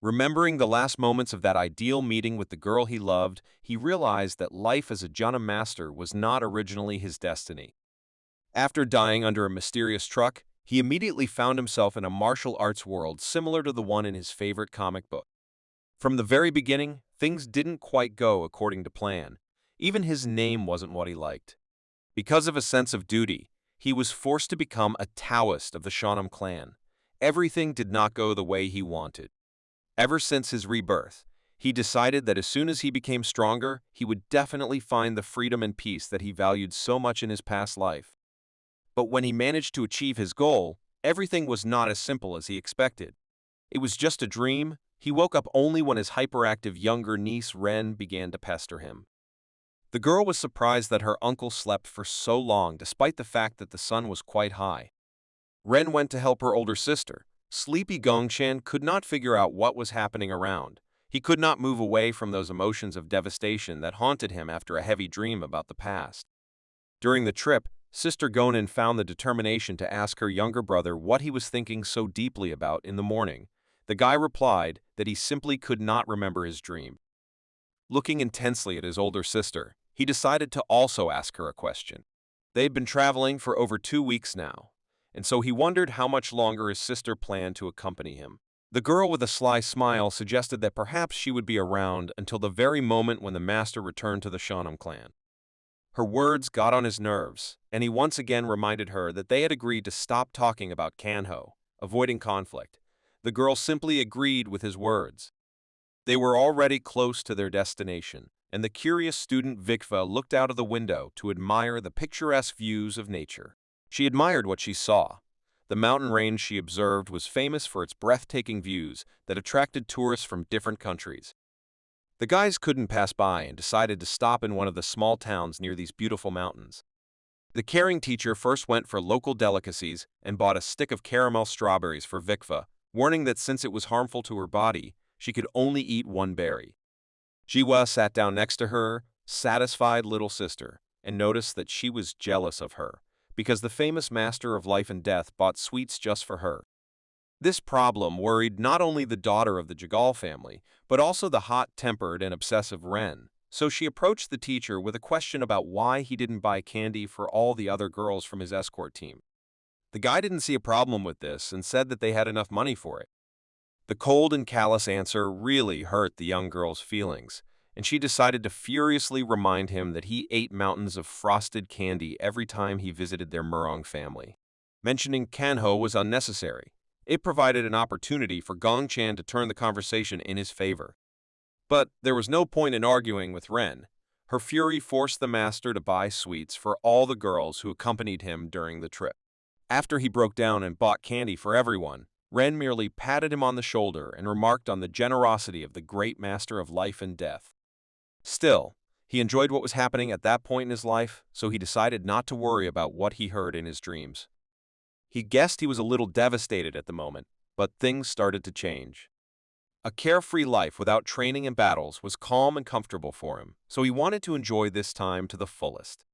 Remembering the last moments of that ideal meeting with the girl he loved, he realized that life as a Jhana master was not originally his destiny. After dying under a mysterious truck, he immediately found himself in a martial arts world similar to the one in his favorite comic book. From the very beginning, things didn't quite go according to plan. Even his name wasn't what he liked. Because of a sense of duty, he was forced to become a Taoist of the Cheonan clan. Everything did not go the way he wanted. Ever since his rebirth, he decided that as soon as he became stronger, he would definitely find the freedom and peace that he valued so much in his past life. But when he managed to achieve his goal, everything was not as simple as he expected. It was just a dream. He woke up only when his hyperactive younger niece Ren began to pester him. The girl was surprised that her uncle slept for so long despite the fact that the sun was quite high. Ren went to help her older sister. Sleepy Gongshan could not figure out what was happening around. He could not move away from those emotions of devastation that haunted him after a heavy dream about the past. During the trip, Sister Gonin found the determination to ask her younger brother what he was thinking so deeply about in the morning. The guy replied that he simply could not remember his dream. Looking intensely at his older sister, he decided to also ask her a question. They had been traveling for over 2 weeks now, and so he wondered how much longer his sister planned to accompany him. The girl with a sly smile suggested that perhaps she would be around until the very moment when the master returned to the Cheonan clan. Her words got on his nerves, and he once again reminded her that they had agreed to stop talking about Kanho, avoiding conflict. The girl simply agreed with his words. They were already close to their destination, and the curious student Vikva looked out of the window to admire the picturesque views of nature. She admired what she saw. The mountain range she observed was famous for its breathtaking views that attracted tourists from different countries. The guys couldn't pass by and decided to stop in one of the small towns near these beautiful mountains. The caring teacher first went for local delicacies and bought a stick of caramel strawberries for Vikva, warning that since it was harmful to her body, she could only eat one berry. Jiwa sat down next to her, satisfied little sister, and noticed that she was jealous of her, because the famous master of life and death bought sweets just for her. This problem worried not only the daughter of the Jagal family, but also the hot-tempered and obsessive Ren, so she approached the teacher with a question about why he didn't buy candy for all the other girls from his escort team. The guy didn't see a problem with this and said that they had enough money for it. The cold and callous answer really hurt the young girl's feelings, and she decided to furiously remind him that he ate mountains of frosted candy every time he visited their Murong family. Mentioning Kanho was unnecessary. It provided an opportunity for Gongchan to turn the conversation in his favor. But there was no point in arguing with Ren. Her fury forced the master to buy sweets for all the girls who accompanied him during the trip. After he broke down and bought candy for everyone, Ren merely patted him on the shoulder and remarked on the generosity of the great master of life and death. Still, he enjoyed what was happening at that point in his life, so he decided not to worry about what he heard in his dreams. He guessed he was a little devastated at the moment, but things started to change. A carefree life without training and battles was calm and comfortable for him, so he wanted to enjoy this time to the fullest.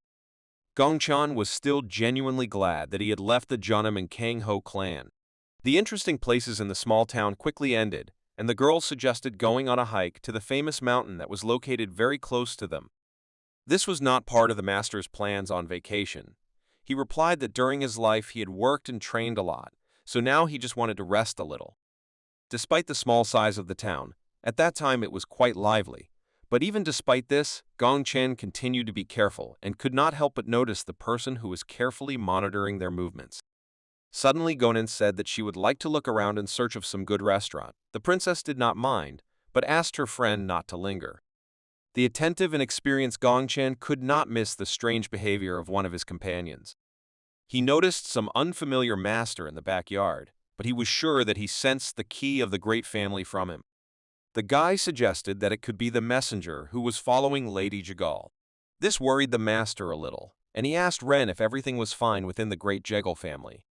Gongchan was still genuinely glad that he had left the Jeonnam and Kangho clan. The interesting places in the small town quickly ended, and the girls suggested going on a hike to the famous mountain that was located very close to them. This was not part of the master's plans on vacation. He replied that during his life he had worked and trained a lot, so now he just wanted to rest a little. Despite the small size of the town, at that time it was quite lively. But even despite this, Gongchen continued to be careful and could not help but notice the person who was carefully monitoring their movements. Suddenly Gonen said that she would like to look around in search of some good restaurant. The princess did not mind, but asked her friend not to linger. The attentive and experienced Gongchen could not miss the strange behavior of one of his companions. He noticed some unfamiliar master in the backyard, but he was sure that he sensed the key of the great family from him. The guy suggested that it could be the messenger who was following Lady Jagal. This worried the master a little, and he asked Ren if everything was fine within the great Jagal family.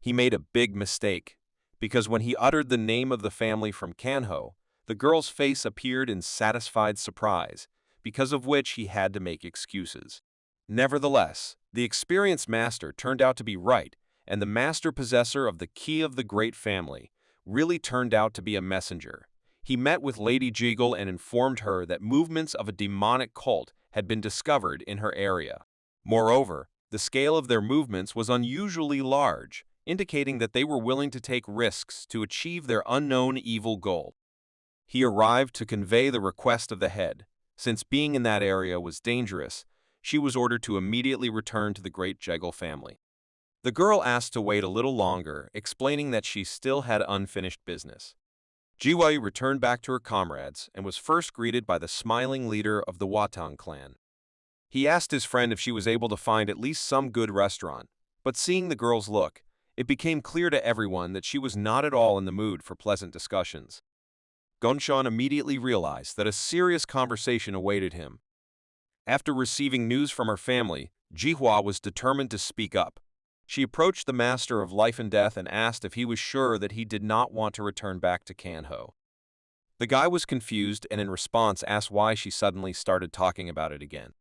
He made a big mistake, because when he uttered the name of the family from Kanho, the girl's face appeared in satisfied surprise, because of which he had to make excuses. Nevertheless, the experienced master turned out to be right, and the master possessor of the key of the great family really turned out to be a messenger. He met with Lady Jigal and informed her that movements of a demonic cult had been discovered in her area. Moreover, the scale of their movements was unusually large, indicating that they were willing to take risks to achieve their unknown evil goal. He arrived to convey the request of the head. Since being in that area was dangerous, she was ordered to immediately return to the great Jagal family. The girl asked to wait a little longer, explaining that she still had unfinished business. Jiwei returned back to her comrades and was first greeted by the smiling leader of the Watang clan. He asked his friend if she was able to find at least some good restaurant, but seeing the girl's look, it became clear to everyone that she was not at all in the mood for pleasant discussions. Gongchan immediately realized that a serious conversation awaited him. After receiving news from her family, Jihua was determined to speak up. She approached the master of life and death and asked if he was sure that he did not want to return back to Kanho. The guy was confused and in response asked why she suddenly started talking about it again.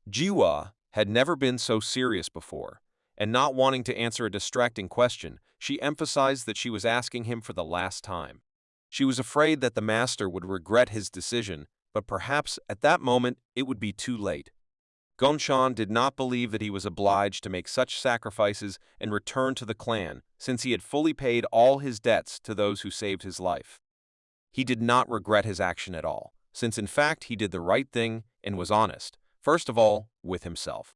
Jihua had never been so serious before, and not wanting to answer a distracting question, she emphasized that she was asking him for the last time. She was afraid that the master would regret his decision, but perhaps at that moment it would be too late. Gongchan did not believe that he was obliged to make such sacrifices and return to the clan, since he had fully paid all his debts to those who saved his life. He did not regret his action at all, since in fact he did the right thing and was honest, first of all, with himself.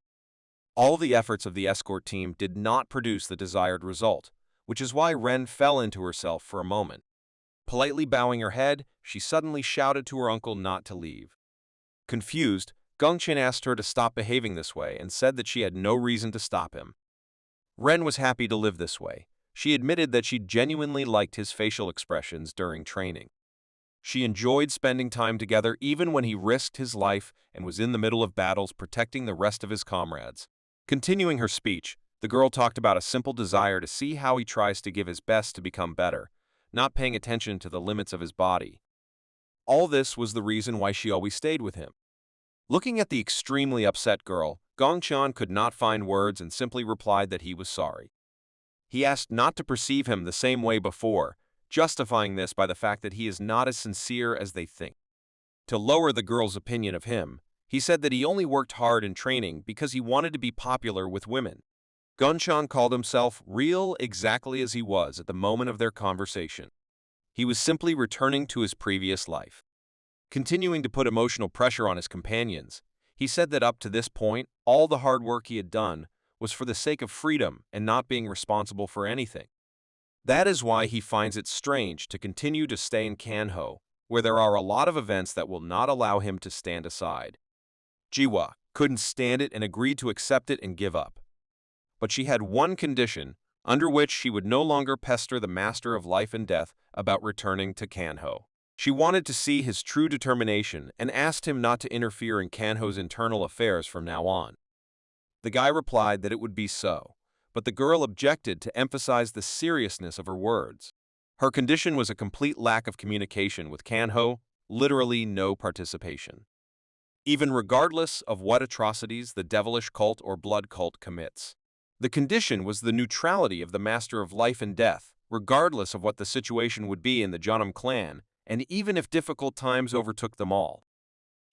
All the efforts of the escort team did not produce the desired result. which is why Ren fell into herself for a moment. Politely bowing her head, she suddenly shouted to her uncle not to leave. Confused, Gongchen asked her to stop behaving this way and said that she had no reason to stop him. Ren was happy to live this way. She admitted that she genuinely liked his facial expressions during training. She enjoyed spending time together even when he risked his life and was in the middle of battles protecting the rest of his comrades. Continuing her speech, the girl talked about a simple desire to see how he tries to give his best to become better, not paying attention to the limits of his body. All this was the reason why she always stayed with him. Looking at the extremely upset girl, Gongchen could not find words and simply replied that he was sorry. He asked not to perceive him the same way before, justifying this by the fact that he is not as sincere as they think. To lower the girl's opinion of him, he said that he only worked hard in training because he wanted to be popular with women. Gongchen called himself real exactly as he was at the moment of their conversation. He was simply returning to his previous life. Continuing to put emotional pressure on his companions, he said that up to this point, all the hard work he had done was for the sake of freedom and not being responsible for anything. That is why he finds it strange to continue to stay in Canho, where there are a lot of events that will not allow him to stand aside. Jiwa couldn't stand it and agreed to accept it and give up. But she had one condition, under which she would no longer pester the Master of Life and Death about returning to Canho. She wanted to see his true determination and asked him not to interfere in Canho's internal affairs from now on. The guy replied that it would be so, but the girl objected to emphasize the seriousness of her words. Her condition was a complete lack of communication with Canho, literally no participation. Even regardless of what atrocities the devilish cult or blood cult commits. The condition was the neutrality of the Master of Life and Death, regardless of what the situation would be in the Jeonnam clan, and even if difficult times overtook them all.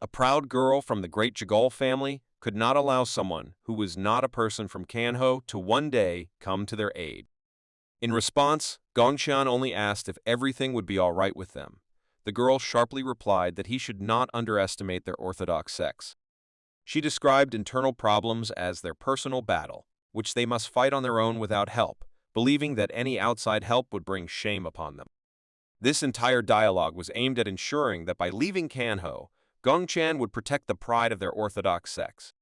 A proud girl from the great Jagol family could not allow someone who was not a person from Canho to one day come to their aid. In response, Gongchen only asked if everything would be all right with them. The girl sharply replied that he should not underestimate their orthodox sex. She described internal problems as their personal battle, which they must fight on their own without help, believing that any outside help would bring shame upon them. This entire dialogue was aimed at ensuring that by leaving Canho, Gongchen would protect the pride of their orthodox sex.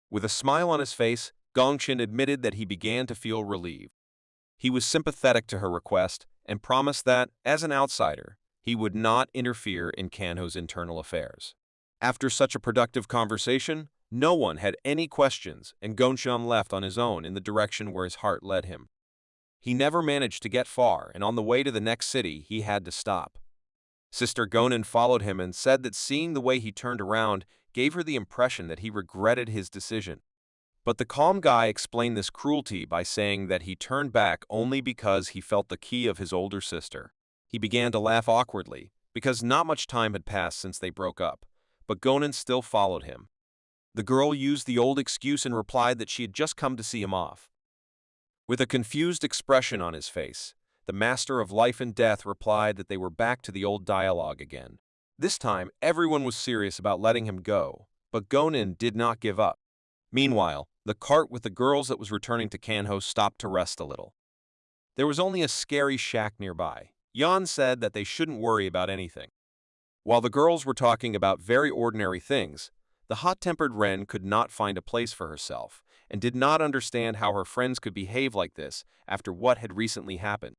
With a smile on his face, Gongchen admitted that he began to feel relieved. He was sympathetic to her request and promised that, as an outsider, he would not interfere in Canho's internal affairs. After such a productive conversation, no one had any questions and Gongchen left on his own in the direction where his heart led him. He never managed to get far, and on the way to the next city, he had to stop. Sister Gonen followed him and said that seeing the way he turned around gave her the impression that he regretted his decision. But the calm guy explained this cruelty by saying that he turned back only because he felt the key of his older sister. He began to laugh awkwardly, because not much time had passed since they broke up, but Gonen still followed him. The girl used the old excuse and replied that she had just come to see him off. With a confused expression on his face, the Master of Life and Death replied that they were back to the old dialogue again. This time, everyone was serious about letting him go, but Gonen did not give up. Meanwhile, the cart with the girls that was returning to Canho stopped to rest a little. There was only a scary shack nearby. Yan said that they shouldn't worry about anything. While the girls were talking about very ordinary things, the hot-tempered Ren could not find a place for herself and did not understand how her friends could behave like this after what had recently happened.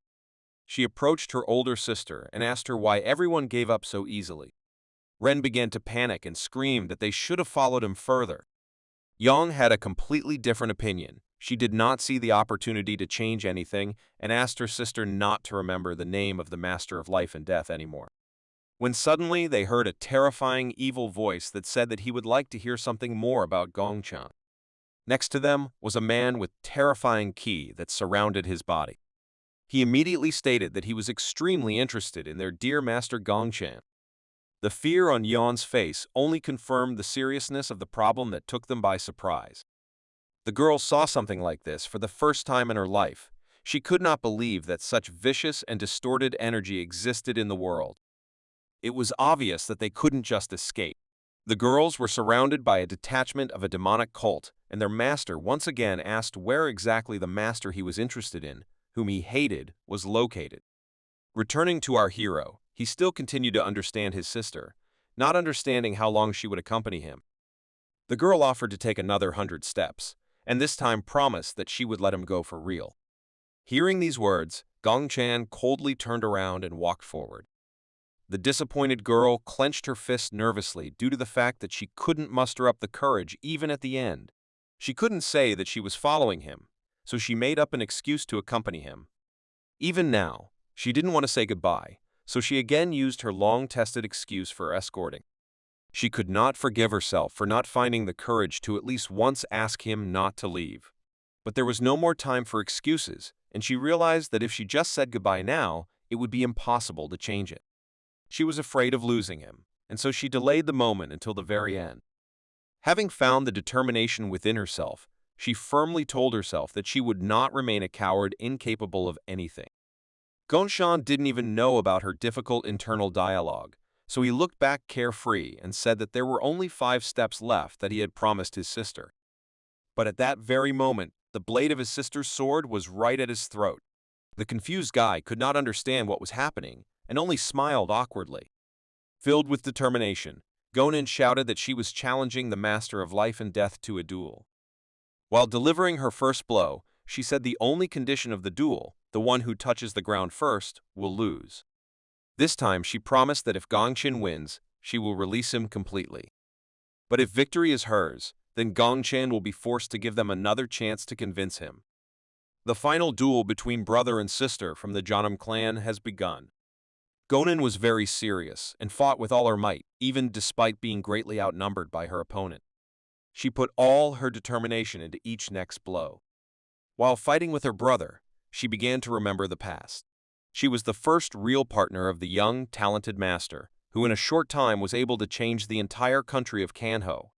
She approached her older sister and asked her why everyone gave up so easily. Ren began to panic and screamed that they should have followed him further. Yang had a completely different opinion. She did not see the opportunity to change anything and asked her sister not to remember the name of the Master of Life and Death anymore. When suddenly they heard a terrifying evil voice that said that he would like to hear something more about Gongchen. Next to them was a man with terrifying ki that surrounded his body. He immediately stated that he was extremely interested in their dear Master Gongchen. The fear on Yan's face only confirmed the seriousness of the problem that took them by surprise. The girl saw something like this for the first time in her life. She could not believe that such vicious and distorted energy existed in the world. It was obvious that they couldn't just escape. The girls were surrounded by a detachment of a demonic cult, and their master once again asked where exactly the master he was interested in, whom he hated, was located. Returning to our hero, he still continued to understand his sister, not understanding how long she would accompany him. The girl offered to take another 100 steps, and this time promised that she would let him go for real. Hearing these words, Gongchan coldly turned around and walked forward. The disappointed girl clenched her fist nervously due to the fact that she couldn't muster up the courage even at the end. She couldn't say that she was following him, so she made up an excuse to accompany him. Even now, she didn't want to say goodbye, so she again used her long-tested excuse for escorting. She could not forgive herself for not finding the courage to at least once ask him not to leave. But there was no more time for excuses, and she realized that if she just said goodbye now, it would be impossible to change it. She was afraid of losing him, and so she delayed the moment until the very end. Having found the determination within herself, she firmly told herself that she would not remain a coward incapable of anything. Gongchan didn't even know about her difficult internal dialogue, so he looked back carefree and said that there were only 5 steps left that he had promised his sister. But at that very moment, the blade of his sister's sword was right at his throat. The confused guy could not understand what was happening and only smiled awkwardly. Filled with determination, Gonin shouted that she was challenging the master of life and death to a duel. While delivering her first blow, she said the only condition of the duel, the one who touches the ground first, will lose. This time she promised that if Gongchan wins, she will release him completely. But if victory is hers, then Gongchan will be forced to give them another chance to convince him. The final duel between brother and sister from the Janam clan has begun. Gonin was very serious and fought with all her might, even despite being greatly outnumbered by her opponent. She put all her determination into each next blow. While fighting with her brother, she began to remember the past. She was the first real partner of the young, talented master, who in a short time was able to change the entire country of Kanho.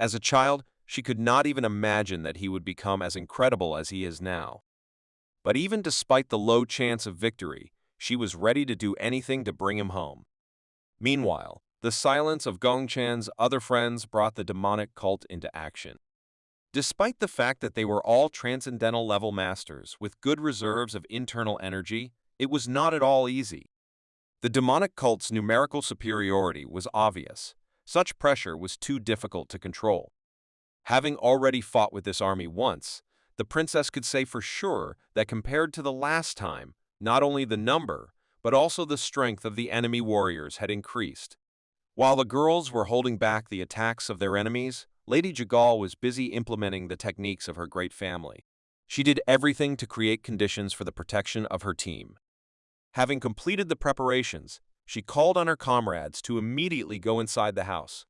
As a child, she could not even imagine that he would become as incredible as he is now. But even despite the low chance of victory, she was ready to do anything to bring him home. Meanwhile, the silence of Gongchan's other friends brought the demonic cult into action. Despite the fact that they were all transcendental level masters with good reserves of internal energy, it was not at all easy. The demonic cult's numerical superiority was obvious. Such pressure was too difficult to control. Having already fought with this army once, the princess could say for sure that compared to the last time, not only the number, but also the strength of the enemy warriors had increased. While the girls were holding back the attacks of their enemies, Lady Jagal was busy implementing the techniques of her great family. She did everything to create conditions for the protection of her team. Having completed the preparations, she called on her comrades to immediately go inside the house.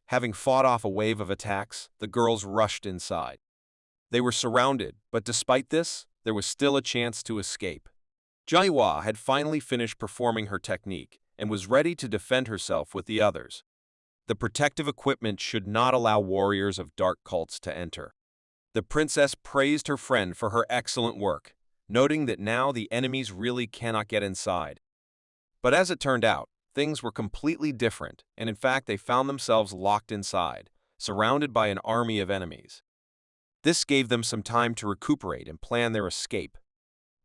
Having fought off a wave of attacks, the girls rushed inside. They were surrounded, but despite this, there was still a chance to escape. Jaiwa had finally finished performing her technique and was ready to defend herself with the others. The protective equipment should not allow warriors of dark cults to enter. The princess praised her friend for her excellent work, noting that now the enemies really cannot get inside. But as it turned out, things were completely different, and in fact they found themselves locked inside, surrounded by an army of enemies. This gave them some time to recuperate and plan their escape.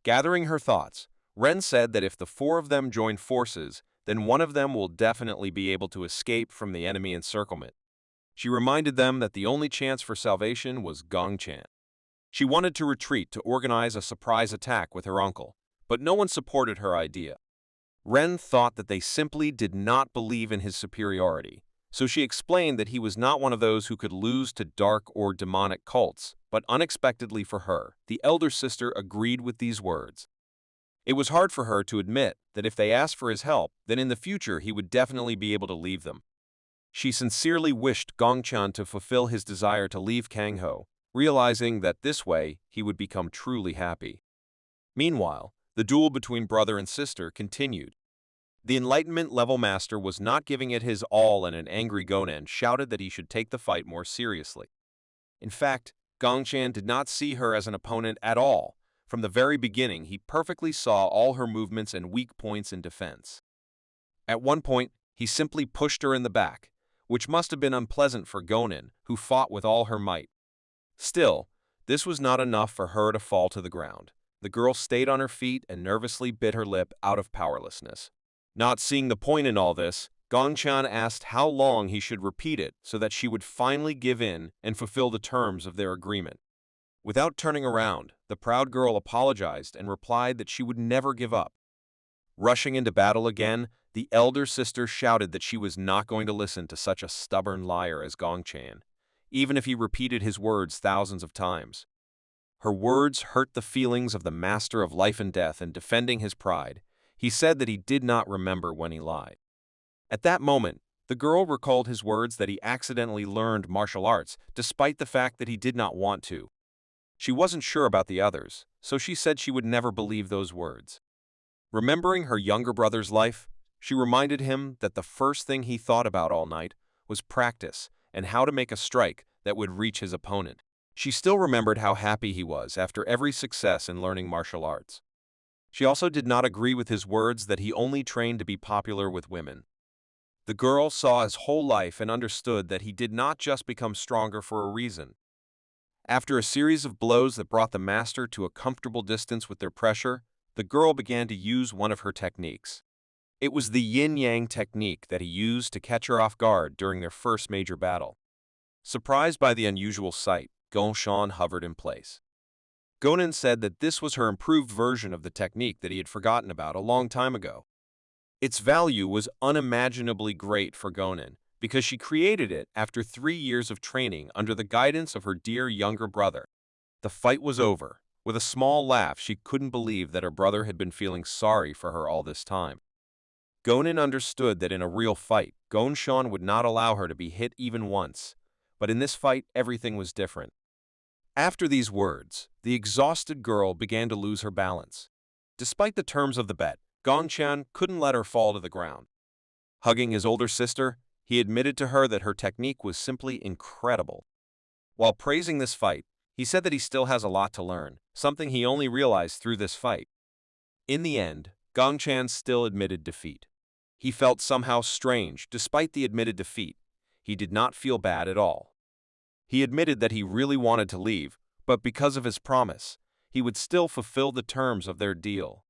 Gathering her thoughts, Ren said that if the 4 of them join forces, then one of them will definitely be able to escape from the enemy encirclement. She reminded them that the only chance for salvation was Gongchan. She wanted to retreat to organize a surprise attack with her uncle, but no one supported her idea. Ren thought that they simply did not believe in his superiority, so she explained that he was not one of those who could lose to dark or demonic cults, but unexpectedly for her, the elder sister agreed with these words. It was hard for her to admit that if they asked for his help, then in the future he would definitely be able to leave them. She sincerely wished Gongchan to fulfill his desire to leave Kangho, realizing that this way he would become truly happy. Meanwhile, the duel between brother and sister continued. The Enlightenment level master was not giving it his all, and an angry Gonen shouted that he should take the fight more seriously. In fact, Gongchan did not see her as an opponent at all. From the very beginning, he perfectly saw all her movements and weak points in defense. At one point, he simply pushed her in the back, which must have been unpleasant for Gonen, who fought with all her might. Still, this was not enough for her to fall to the ground. The girl stayed on her feet and nervously bit her lip out of powerlessness. Not seeing the point in all this, Gongchan asked how long he should repeat it so that she would finally give in and fulfill the terms of their agreement. Without turning around, the proud girl apologized and replied that she would never give up. Rushing into battle again, the elder sister shouted that she was not going to listen to such a stubborn liar as Gongchan, even if he repeated his words thousands of times. Her words hurt the feelings of the master of life and death, and defending his pride, he said that he did not remember when he lied. At that moment, the girl recalled his words that he accidentally learned martial arts despite the fact that he did not want to. She wasn't sure about the others, so she said she would never believe those words. Remembering her younger brother's life, she reminded him that the first thing he thought about all night was practice and how to make a strike that would reach his opponent. She still remembered how happy he was after every success in learning martial arts. She also did not agree with his words that he only trained to be popular with women. The girl saw his whole life and understood that he did not just become stronger for a reason. After a series of blows that brought the master to a comfortable distance with their pressure, the girl began to use one of her techniques. It was the yin-yang technique that he used to catch her off guard during their first major battle. Surprised by the unusual sight, Gongchan hovered in place. Gonen said that this was her improved version of the technique that he had forgotten about a long time ago. Its value was unimaginably great for Gonen because she created it after 3 years of training under the guidance of her dear younger brother. The fight was over. With a small laugh, she couldn't believe that her brother had been feeling sorry for her all this time. Gonen understood that in a real fight, Gongchan would not allow her to be hit even once, but in this fight, everything was different. After these words, the exhausted girl began to lose her balance. Despite the terms of the bet, Gongchan couldn't let her fall to the ground. Hugging his older sister, he admitted to her that her technique was simply incredible. While praising this fight, he said that he still has a lot to learn, something he only realized through this fight. In the end, Gongchan still admitted defeat. He felt somehow strange despite the admitted defeat. He did not feel bad at all. He admitted that he really wanted to leave, but because of his promise, he would still fulfill the terms of their deal.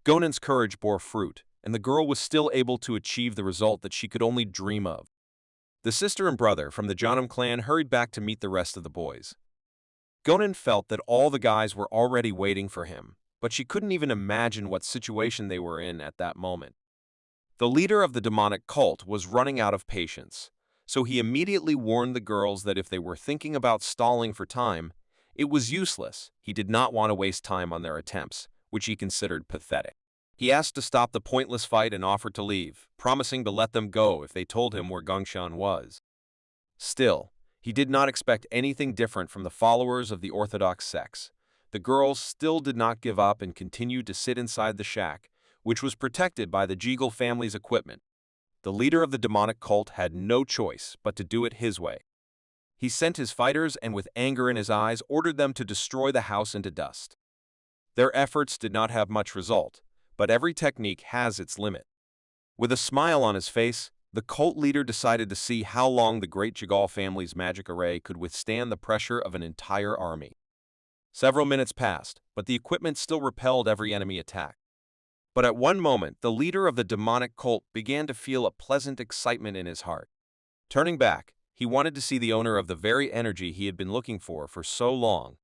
Gonen's courage bore fruit, and the girl was still able to achieve the result that she could only dream of. The sister and brother from the Jeonnam clan hurried back to meet the rest of the boys. Gonen felt that all the guys were already waiting for him, but she couldn't even imagine what situation they were in at that moment. The leader of the demonic cult was running out of patience, so he immediately warned the girls that if they were thinking about stalling for time, it was useless. He did not want to waste time on their attempts, which he considered pathetic. He asked to stop the pointless fight and offered to leave, promising to let them go if they told him where Gongchan was. Still, he did not expect anything different from the followers of the Orthodox sects. The girls still did not give up and continued to sit inside the shack, which was protected by the Jeagle family's equipment. The leader of the demonic cult had no choice but to do it his way. He sent his fighters and with anger in his eyes ordered them to destroy the house into dust. Their efforts did not have much result, but every technique has its limit. With a smile on his face, the cult leader decided to see how long the great Jeagle family's magic array could withstand the pressure of an entire army. Several minutes passed, but the equipment still repelled every enemy attack. But at one moment, the leader of the demonic cult began to feel a pleasant excitement in his heart. Turning back, he wanted to see the owner of the very energy he had been looking for so long.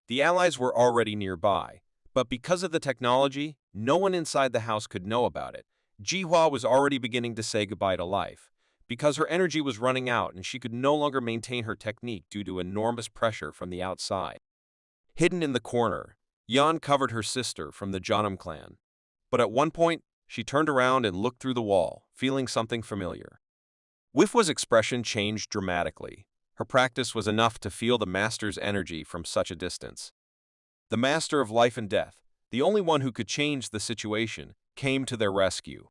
The allies were already nearby, but because of the technology, no one inside the house could know about it. Jihua was already beginning to say goodbye to life, because her energy was running out and she could no longer maintain her technique due to enormous pressure from the outside. Hidden in the corner, Yan covered her sister from the Jeonnam clan. But at one point, she turned around and looked through the wall, feeling something familiar. Wifwa's expression changed dramatically. Her practice was enough to feel the master's energy from such a distance. The master of life and death, the only one who could change the situation, came to their rescue.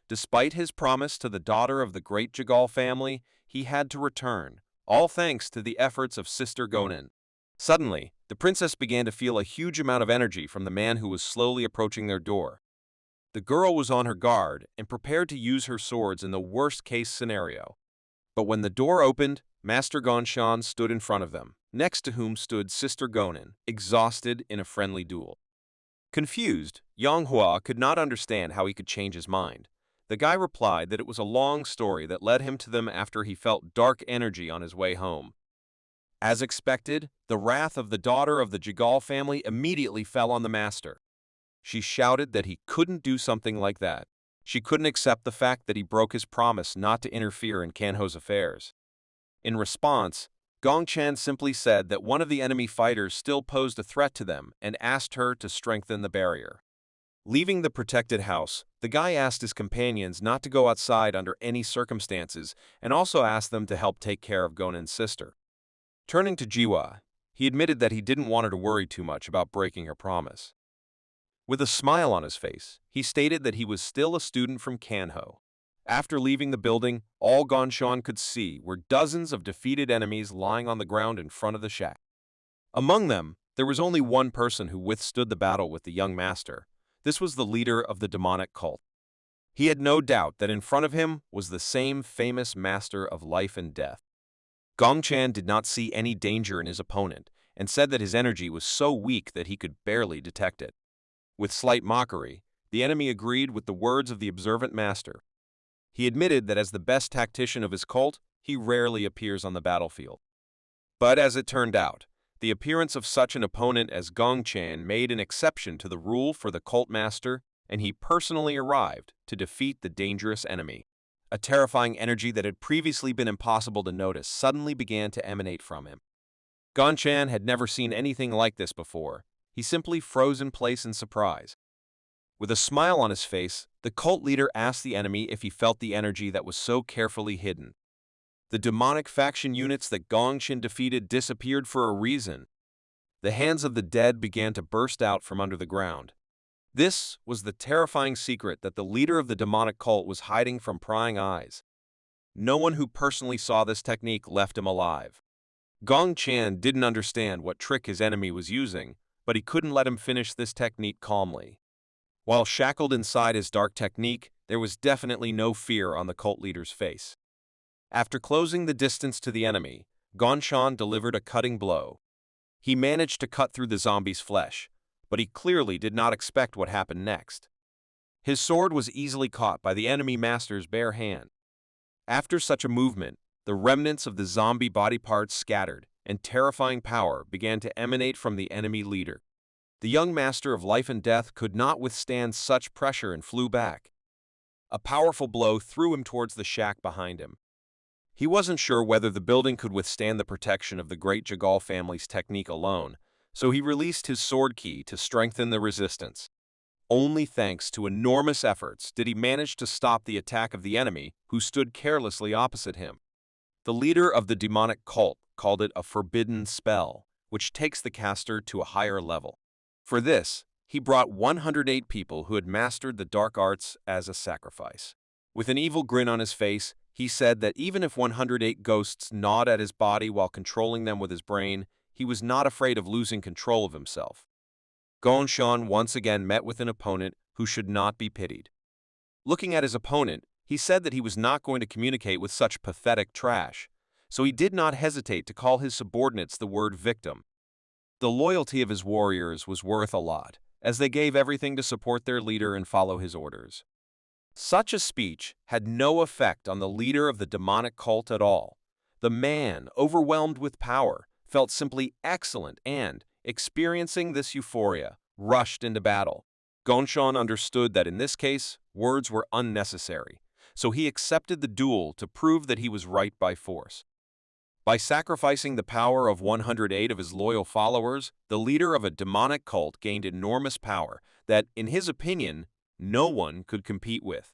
Despite his promise to the daughter of the great Jeagle family, he had to return, all thanks to the efforts of Sister Gonen. Suddenly, the princess began to feel a huge amount of energy from the man who was slowly approaching their door. The girl was on her guard and prepared to use her swords in the worst-case scenario. But when the door opened, Master Gongchan stood in front of them, next to whom stood Sister Gonin, exhausted in a friendly duel. Confused, Yanghua could not understand how he could change his mind. The guy replied that it was a long story that led him to them after he felt dark energy on his way home. As expected, the wrath of the daughter of the Jigal family immediately fell on the master. She shouted that he couldn't do something like that. She couldn't accept the fact that he broke his promise not to interfere in Kanho's affairs. In response, Gongchan simply said that one of the enemy fighters still posed a threat to them and asked her to strengthen the barrier. Leaving the protected house, the guy asked his companions not to go outside under any circumstances and also asked them to help take care of Gonin's sister. Turning to Jiwa, he admitted that he didn't want her to worry too much about breaking her promise. With a smile on his face, he stated that he was still a student from Kanho. After leaving the building, all Gongchan could see were dozens of defeated enemies lying on the ground in front of the shack. Among them, there was only one person who withstood the battle with the young master. This was the leader of the demonic cult. He had no doubt that in front of him was the same famous master of life and death. Gongchan did not see any danger in his opponent and said that his energy was so weak that he could barely detect it. With slight mockery, the enemy agreed with the words of the observant master. He admitted that as the best tactician of his cult, he rarely appears on the battlefield. But as it turned out, the appearance of such an opponent as Gongchan made an exception to the rule for the cult master, and he personally arrived to defeat the dangerous enemy. A terrifying energy that had previously been impossible to notice suddenly began to emanate from him. Gongchan had never seen anything like this before. He simply froze in place in surprise. With a smile on his face, the cult leader asked the enemy if he felt the energy that was so carefully hidden. The demonic faction units that Gongchan defeated disappeared for a reason. The hands of the dead began to burst out from under the ground. This was the terrifying secret that the leader of the demonic cult was hiding from prying eyes. No one who personally saw this technique left him alive. Gongchan didn't understand what trick his enemy was using, but he couldn't let him finish this technique calmly. While shackled inside his dark technique, there was definitely no fear on the cult leader's face. After closing the distance to the enemy, Gongchan delivered a cutting blow. He managed to cut through the zombie's flesh, but he clearly did not expect what happened next. His sword was easily caught by the enemy master's bare hand. After such a movement, the remnants of the zombie body parts scattered, and terrifying power began to emanate from the enemy leader. The young master of life and death could not withstand such pressure and flew back. A powerful blow threw him towards the shack behind him. He wasn't sure whether the building could withstand the protection of the great Jigal family's technique alone, so he released his sword key to strengthen the resistance. Only thanks to enormous efforts did he manage to stop the attack of the enemy, who stood carelessly opposite him. The leader of the demonic cult called it a forbidden spell, which takes the caster to a higher level. For this, he brought 108 people who had mastered the dark arts as a sacrifice. With an evil grin on his face, he said that even if 108 ghosts gnawed at his body while controlling them with his brain, he was not afraid of losing control of himself. Gongchan once again met with an opponent who should not be pitied. Looking at his opponent, he said that he was not going to communicate with such pathetic trash, so he did not hesitate to call his subordinates the word victim. The loyalty of his warriors was worth a lot, as they gave everything to support their leader and follow his orders. Such a speech had no effect on the leader of the demonic cult at all. The man, overwhelmed with power, felt simply excellent and, experiencing this euphoria, rushed into battle. Gongchan understood that in this case, words were unnecessary, so he accepted the duel to prove that he was right by force. By sacrificing the power of 108 of his loyal followers, the leader of a demonic cult gained enormous power that, in his opinion, no one could compete with.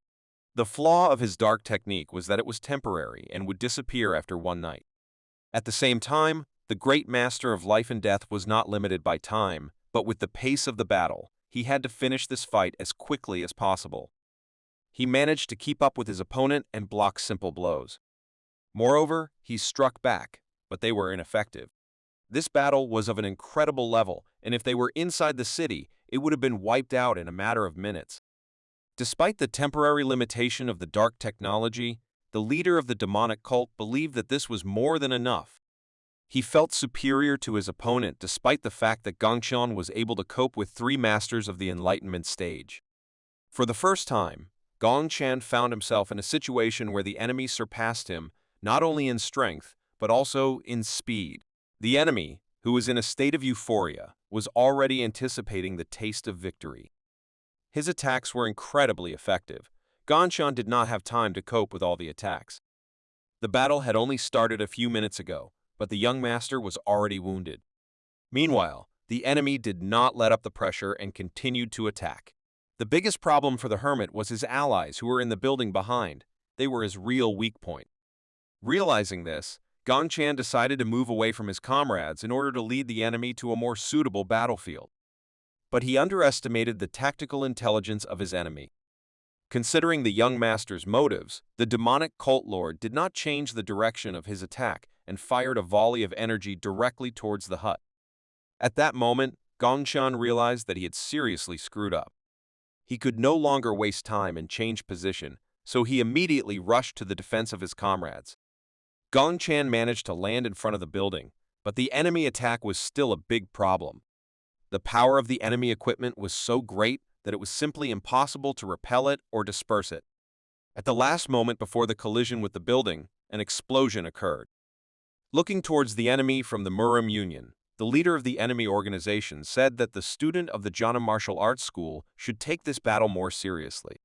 The flaw of his dark technique was that it was temporary and would disappear after one night. At the same time, the great master of life and death was not limited by time, but with the pace of the battle, he had to finish this fight as quickly as possible. He managed to keep up with his opponent and block simple blows. Moreover, he struck back, but they were ineffective. This battle was of an incredible level, and if they were inside the city, it would have been wiped out in a matter of minutes. Despite the temporary limitation of the dark technology, the leader of the demonic cult believed that this was more than enough. He felt superior to his opponent despite the fact that Gongchan was able to cope with 3 masters of the Enlightenment stage. For the first time, Gongchan found himself in a situation where the enemy surpassed him not only in strength, but also in speed. The enemy, who was in a state of euphoria, was already anticipating the taste of victory. His attacks were incredibly effective. Gongchan did not have time to cope with all the attacks. The battle had only started a few minutes ago, but the young master was already wounded. Meanwhile, the enemy did not let up the pressure and continued to attack. The biggest problem for the Hermit was his allies who were in the building behind. They were his real weak point. Realizing this, Gongchan decided to move away from his comrades in order to lead the enemy to a more suitable battlefield. But he underestimated the tactical intelligence of his enemy. Considering the young master's motives, the demonic cult lord did not change the direction of his attack and fired a volley of energy directly towards the hut. At that moment, Gongchan realized that he had seriously screwed up. He could no longer waste time and change position, so he immediately rushed to the defense of his comrades. Gongchan managed to land in front of the building, but the enemy attack was still a big problem. The power of the enemy equipment was so great that it was simply impossible to repel it or disperse it. At the last moment before the collision with the building, an explosion occurred. Looking towards the enemy from the Murim Union, the leader of the enemy organization said that the student of the Jana Martial Arts School should take this battle more seriously.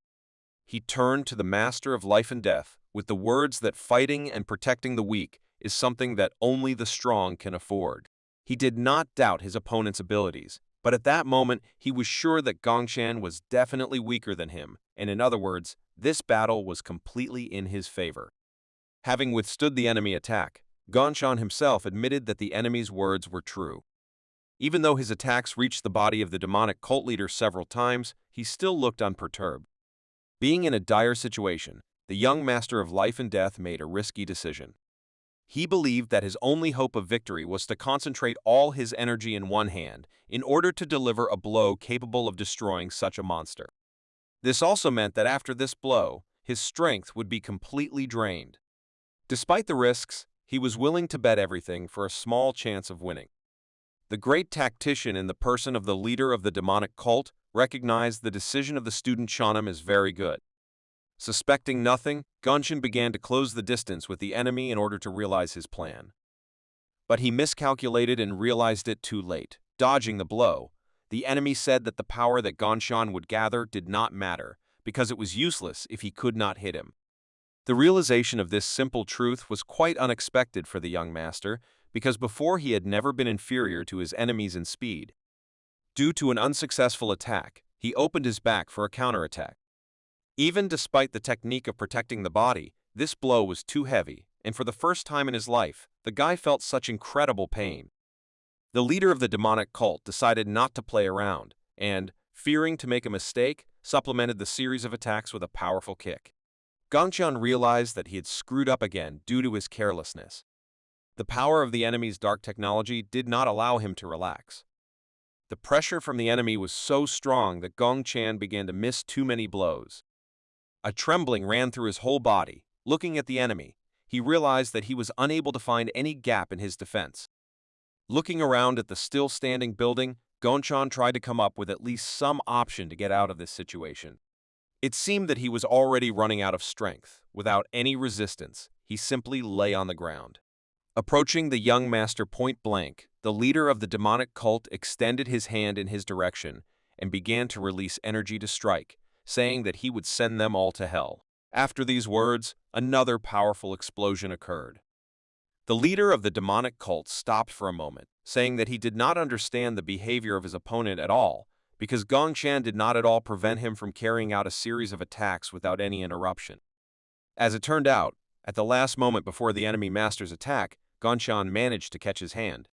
He turned to the master of life and death with the words that fighting and protecting the weak is something that only the strong can afford. He did not doubt his opponent's abilities, but at that moment he was sure that Gongchan was definitely weaker than him, and in other words, this battle was completely in his favor. Having withstood the enemy attack, Gongchan himself admitted that the enemy's words were true. Even though his attacks reached the body of the demonic cult leader several times, he still looked unperturbed. Being in a dire situation, the young master of life and death made a risky decision. He believed that his only hope of victory was to concentrate all his energy in one hand in order to deliver a blow capable of destroying such a monster. This also meant that after this blow, his strength would be completely drained. Despite the risks, he was willing to bet everything for a small chance of winning. The great tactician in the person of the leader of the demonic cult recognized the decision of the student Shahnam as very good. Suspecting nothing, Gongchan began to close the distance with the enemy in order to realize his plan. But he miscalculated and realized it too late. Dodging the blow, the enemy said that the power that Gongchan would gather did not matter, because it was useless if he could not hit him. The realization of this simple truth was quite unexpected for the young master, because before he had never been inferior to his enemies in speed. Due to an unsuccessful attack, he opened his back for a counterattack. Even despite the technique of protecting the body, this blow was too heavy, and for the first time in his life, the guy felt such incredible pain. The leader of the demonic cult decided not to play around, and, fearing to make a mistake, supplemented the series of attacks with a powerful kick. Gongchan realized that he had screwed up again due to his carelessness. The power of the enemy's dark technology did not allow him to relax. The pressure from the enemy was so strong that Gongchan began to miss too many blows. A trembling ran through his whole body. Looking at the enemy, he realized that he was unable to find any gap in his defense. Looking around at the still-standing building, Gongchan tried to come up with at least some option to get out of this situation. It seemed that he was already running out of strength. Without any resistance, he simply lay on the ground. Approaching the young master point blank, the leader of the demonic cult extended his hand in his direction and began to release energy to strike, saying that he would send them all to hell. After these words, another powerful explosion occurred. The leader of the demonic cult stopped for a moment, saying that he did not understand the behavior of his opponent at all, because Gongchan did not at all prevent him from carrying out a series of attacks without any interruption. As it turned out, at the last moment before the enemy master's attack, Gongchan managed to catch his hand.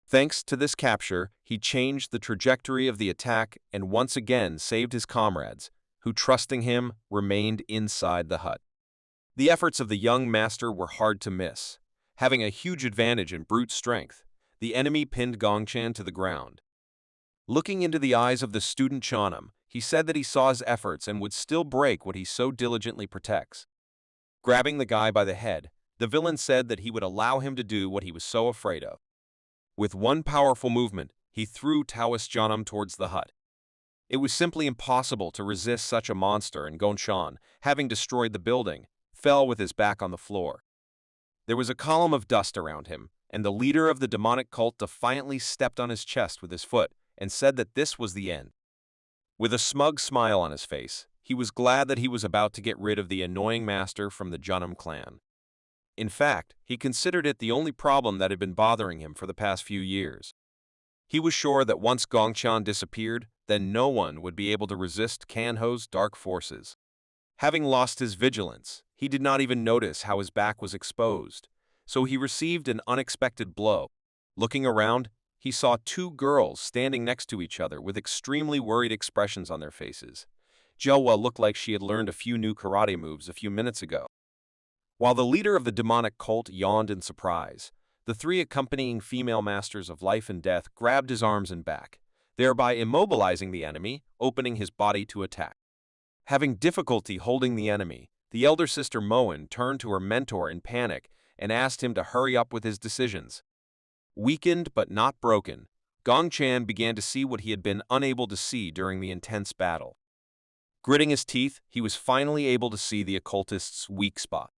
Thanks to this capture, he changed the trajectory of the attack and once again saved his comrades, who, trusting him, remained inside the hut. The efforts of the young master were hard to miss. Having a huge advantage in brute strength, the enemy pinned Gongchan to the ground. Looking into the eyes of the student Shahnam, he said that he saw his efforts and would still break what he so diligently protects. Grabbing the guy by the head, The villain said that he would allow him to do what he was so afraid of. With one powerful movement, he threw Taoist Janam towards the hut. It was simply impossible to resist such a monster, and Gongshan, having destroyed the building, fell with his back on the floor. There was a column of dust around him, and the leader of the demonic cult defiantly stepped on his chest with his foot and said that this was the end. With a smug smile on his face, he was glad that he was about to get rid of the annoying master from the Junam clan. In fact, he considered it the only problem that had been bothering him for the past few years. He was sure that once Gongshan disappeared, then no one would be able to resist Kanho's dark forces. Having lost his vigilance, he did not even notice how his back was exposed, so he received an unexpected blow. Looking around, he saw two girls standing next to each other with extremely worried expressions on their faces. Jelwa looked like she had learned a few new karate moves a few minutes ago. While the leader of the demonic cult yawned in surprise, the three accompanying female masters of life and death grabbed his arms and back, thereby immobilizing the enemy, opening his body to attack. Having difficulty holding the enemy, the elder sister Moen turned to her mentor in panic and asked him to hurry up with his decisions. Weakened but not broken, Gongshan began to see what he had been unable to see during the intense battle. Gritting his teeth, he was finally able to see the occultist's weak spot.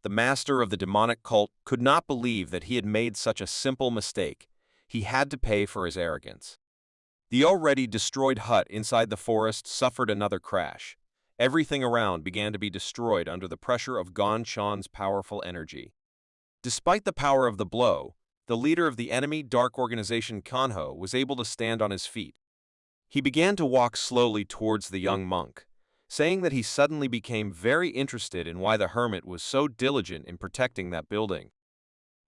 The master of the demonic cult could not believe that he had made such a simple mistake. He had to pay for his arrogance. The already destroyed hut inside the forest suffered another crash. Everything around began to be destroyed under the pressure of Gongshan's powerful energy. Despite the power of the blow, the leader of the enemy dark organization Kanho was able to stand on his feet. He began to walk slowly towards the young monk, saying that he suddenly became very interested in why the hermit was so diligent in protecting that building.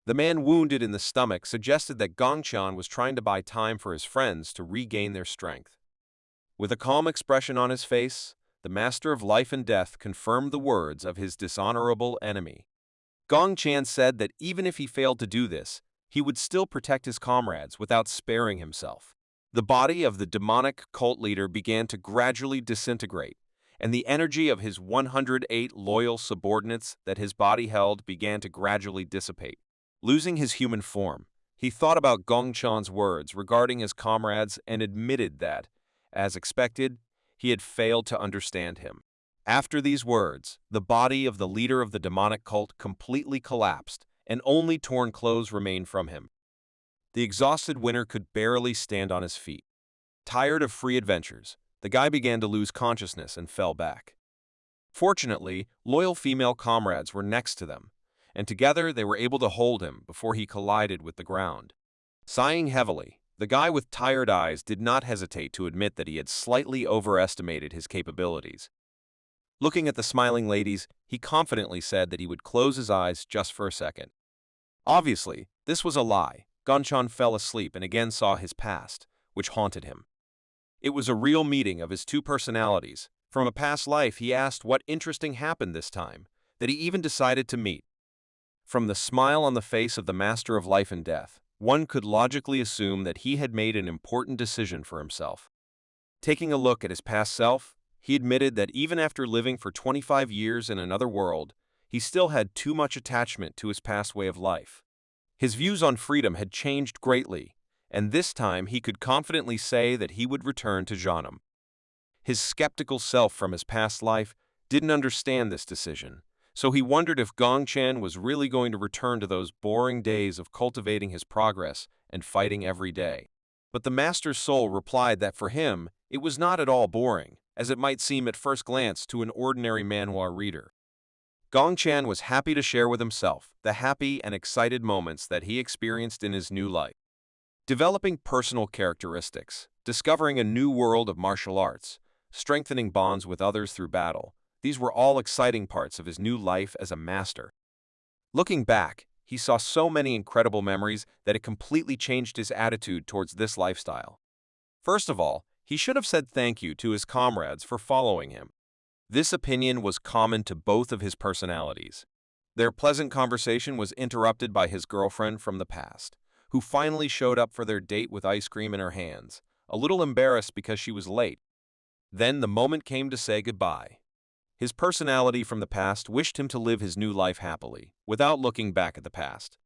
The man wounded in the stomach suggested that Gongshan was trying to buy time for his friends to regain their strength. With a calm expression on his face, the master of life and death confirmed the words of his dishonorable enemy. Gongshan said that even if he failed to do this, he would still protect his comrades without sparing himself. The body of the demonic cult leader began to gradually disintegrate, and the energy of his 108 loyal subordinates that his body held began to gradually dissipate. Losing his human form, he thought about Gongshan's words regarding his comrades and admitted that, as expected, he had failed to understand him. After these words, the body of the leader of the demonic cult completely collapsed, and only torn clothes remained from him. The exhausted winner could barely stand on his feet. Tired of free adventures, the guy began to lose consciousness and fell back. Fortunately, loyal female comrades were next to them, and together they were able to hold him before he collided with the ground. Sighing heavily, the guy with tired eyes did not hesitate to admit that he had slightly overestimated his capabilities. Looking at the smiling ladies, he confidently said that he would close his eyes just for a second. Obviously, this was a lie. Gongshan fell asleep and again saw his past, which haunted him. It was a real meeting of his two personalities. From a past life, he asked what interesting happened this time, that he even decided to meet. From the smile on the face of the master of life and death, one could logically assume that he had made an important decision for himself. Taking a look at his past self, he admitted that even after living for 25 years in another world, he still had too much attachment to his past way of life. His views on freedom had changed greatly, and this time he could confidently say that he would return to Janam. His skeptical self from his past life didn't understand this decision, so he wondered if Gongshan was really going to return to those boring days of cultivating his progress and fighting every day. But the master's soul replied that for him, it was not at all boring, as it might seem at first glance to an ordinary manhwa reader. Gongshan was happy to share with himself the happy and excited moments that he experienced in his new life. Developing personal characteristics, discovering a new world of martial arts, strengthening bonds with others through battle, these were all exciting parts of his new life as a master. Looking back, he saw so many incredible memories that it completely changed his attitude towards this lifestyle. First of all, he should have said thank you to his comrades for following him. This opinion was common to both of his personalities. Their pleasant conversation was interrupted by his girlfriend from the past, who finally showed up for their date with ice cream in her hands, a little embarrassed because she was late. Then the moment came to say goodbye. His personality from the past wished him to live his new life happily, without looking back at the past.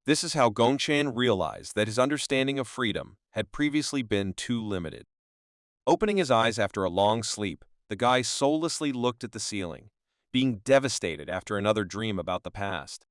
This is how Gongchan realized that his understanding of freedom had previously been too limited. Opening his eyes after a long sleep, the guy soullessly looked at the ceiling, being devastated after another dream about the past.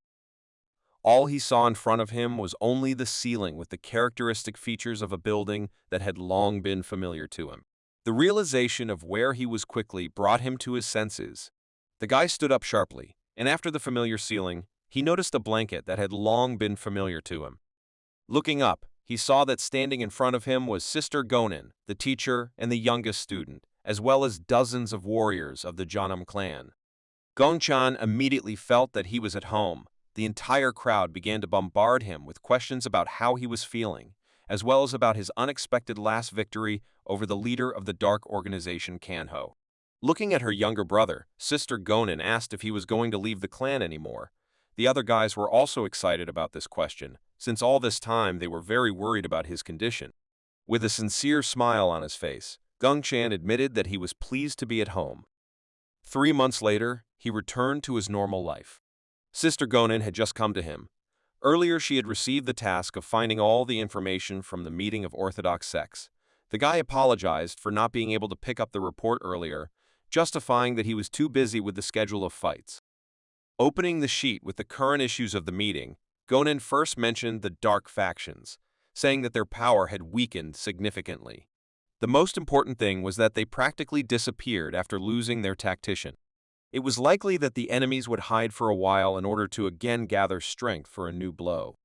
All he saw in front of him was only the ceiling with the characteristic features of a building that had long been familiar to him. The realization of where he was quickly brought him to his senses. The guy stood up sharply, and after the familiar ceiling, he noticed a blanket that had long been familiar to him. Looking up, he saw that standing in front of him was Sister Gonin, the teacher and the youngest student, as well as dozens of warriors of the Jeonnam clan. Gongchan immediately felt that he was at home. The entire crowd began to bombard him with questions about how he was feeling, as well as about his unexpected last victory over the leader of the dark organization Kanho. Looking at her younger brother, Sister Gonin asked if he was going to leave the clan anymore. The other guys were also excited about this question, since all this time they were very worried about his condition. With a sincere smile on his face, Gongchan admitted that he was pleased to be at home. 3 months later, he returned to his normal life. Sister Gonin had just come to him. Earlier, she had received the task of finding all the information from the meeting of Orthodox sects. The guy apologized for not being able to pick up the report earlier, justifying that he was too busy with the schedule of fights. Opening the sheet with the current issues of the meeting, Gonin first mentioned the dark factions, saying that their power had weakened significantly. The most important thing was that they practically disappeared after losing their tactician. It was likely that the enemies would hide for a while in order to again gather strength for a new blow.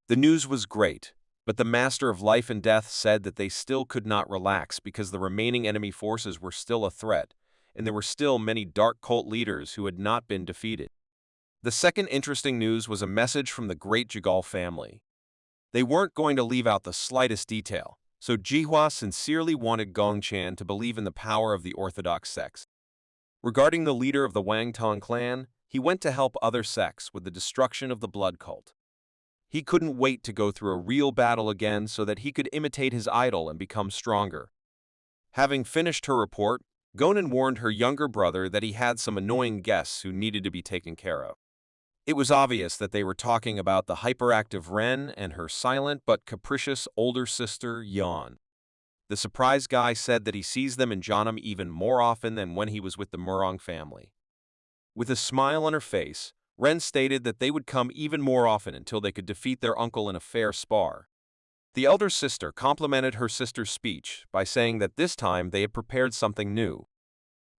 The news was great, but the Master of Life and Death said that they still could not relax because the remaining enemy forces were still a threat, and there were still many dark cult leaders who had not been defeated. The second interesting news was a message from the Great Jigal family. They weren't going to leave out the slightest detail, so Jihua sincerely wanted Gongchan to believe in the power of the Orthodox sects. Regarding the leader of the Wangtong clan, he went to help other sects with the destruction of the blood cult. He couldn't wait to go through a real battle again so that he could imitate his idol and become stronger. Having finished her report, Gonin warned her younger brother that he had some annoying guests who needed to be taken care of. It was obvious that they were talking about the hyperactive Ren and her silent but capricious older sister, Yan. The surprise guy said that he sees them in Jeonnam even more often than when he was with the Murong family. With a smile on her face, Ren stated that they would come even more often until they could defeat their uncle in a fair spar. The elder sister complimented her sister's speech by saying that this time they had prepared something new.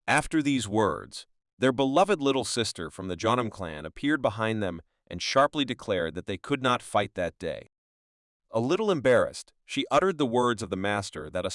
After these words, their beloved little sister from the Jeonnam clan appeared behind them and sharply declared that they could not fight that day. A little embarrassed, she uttered the words of the master that a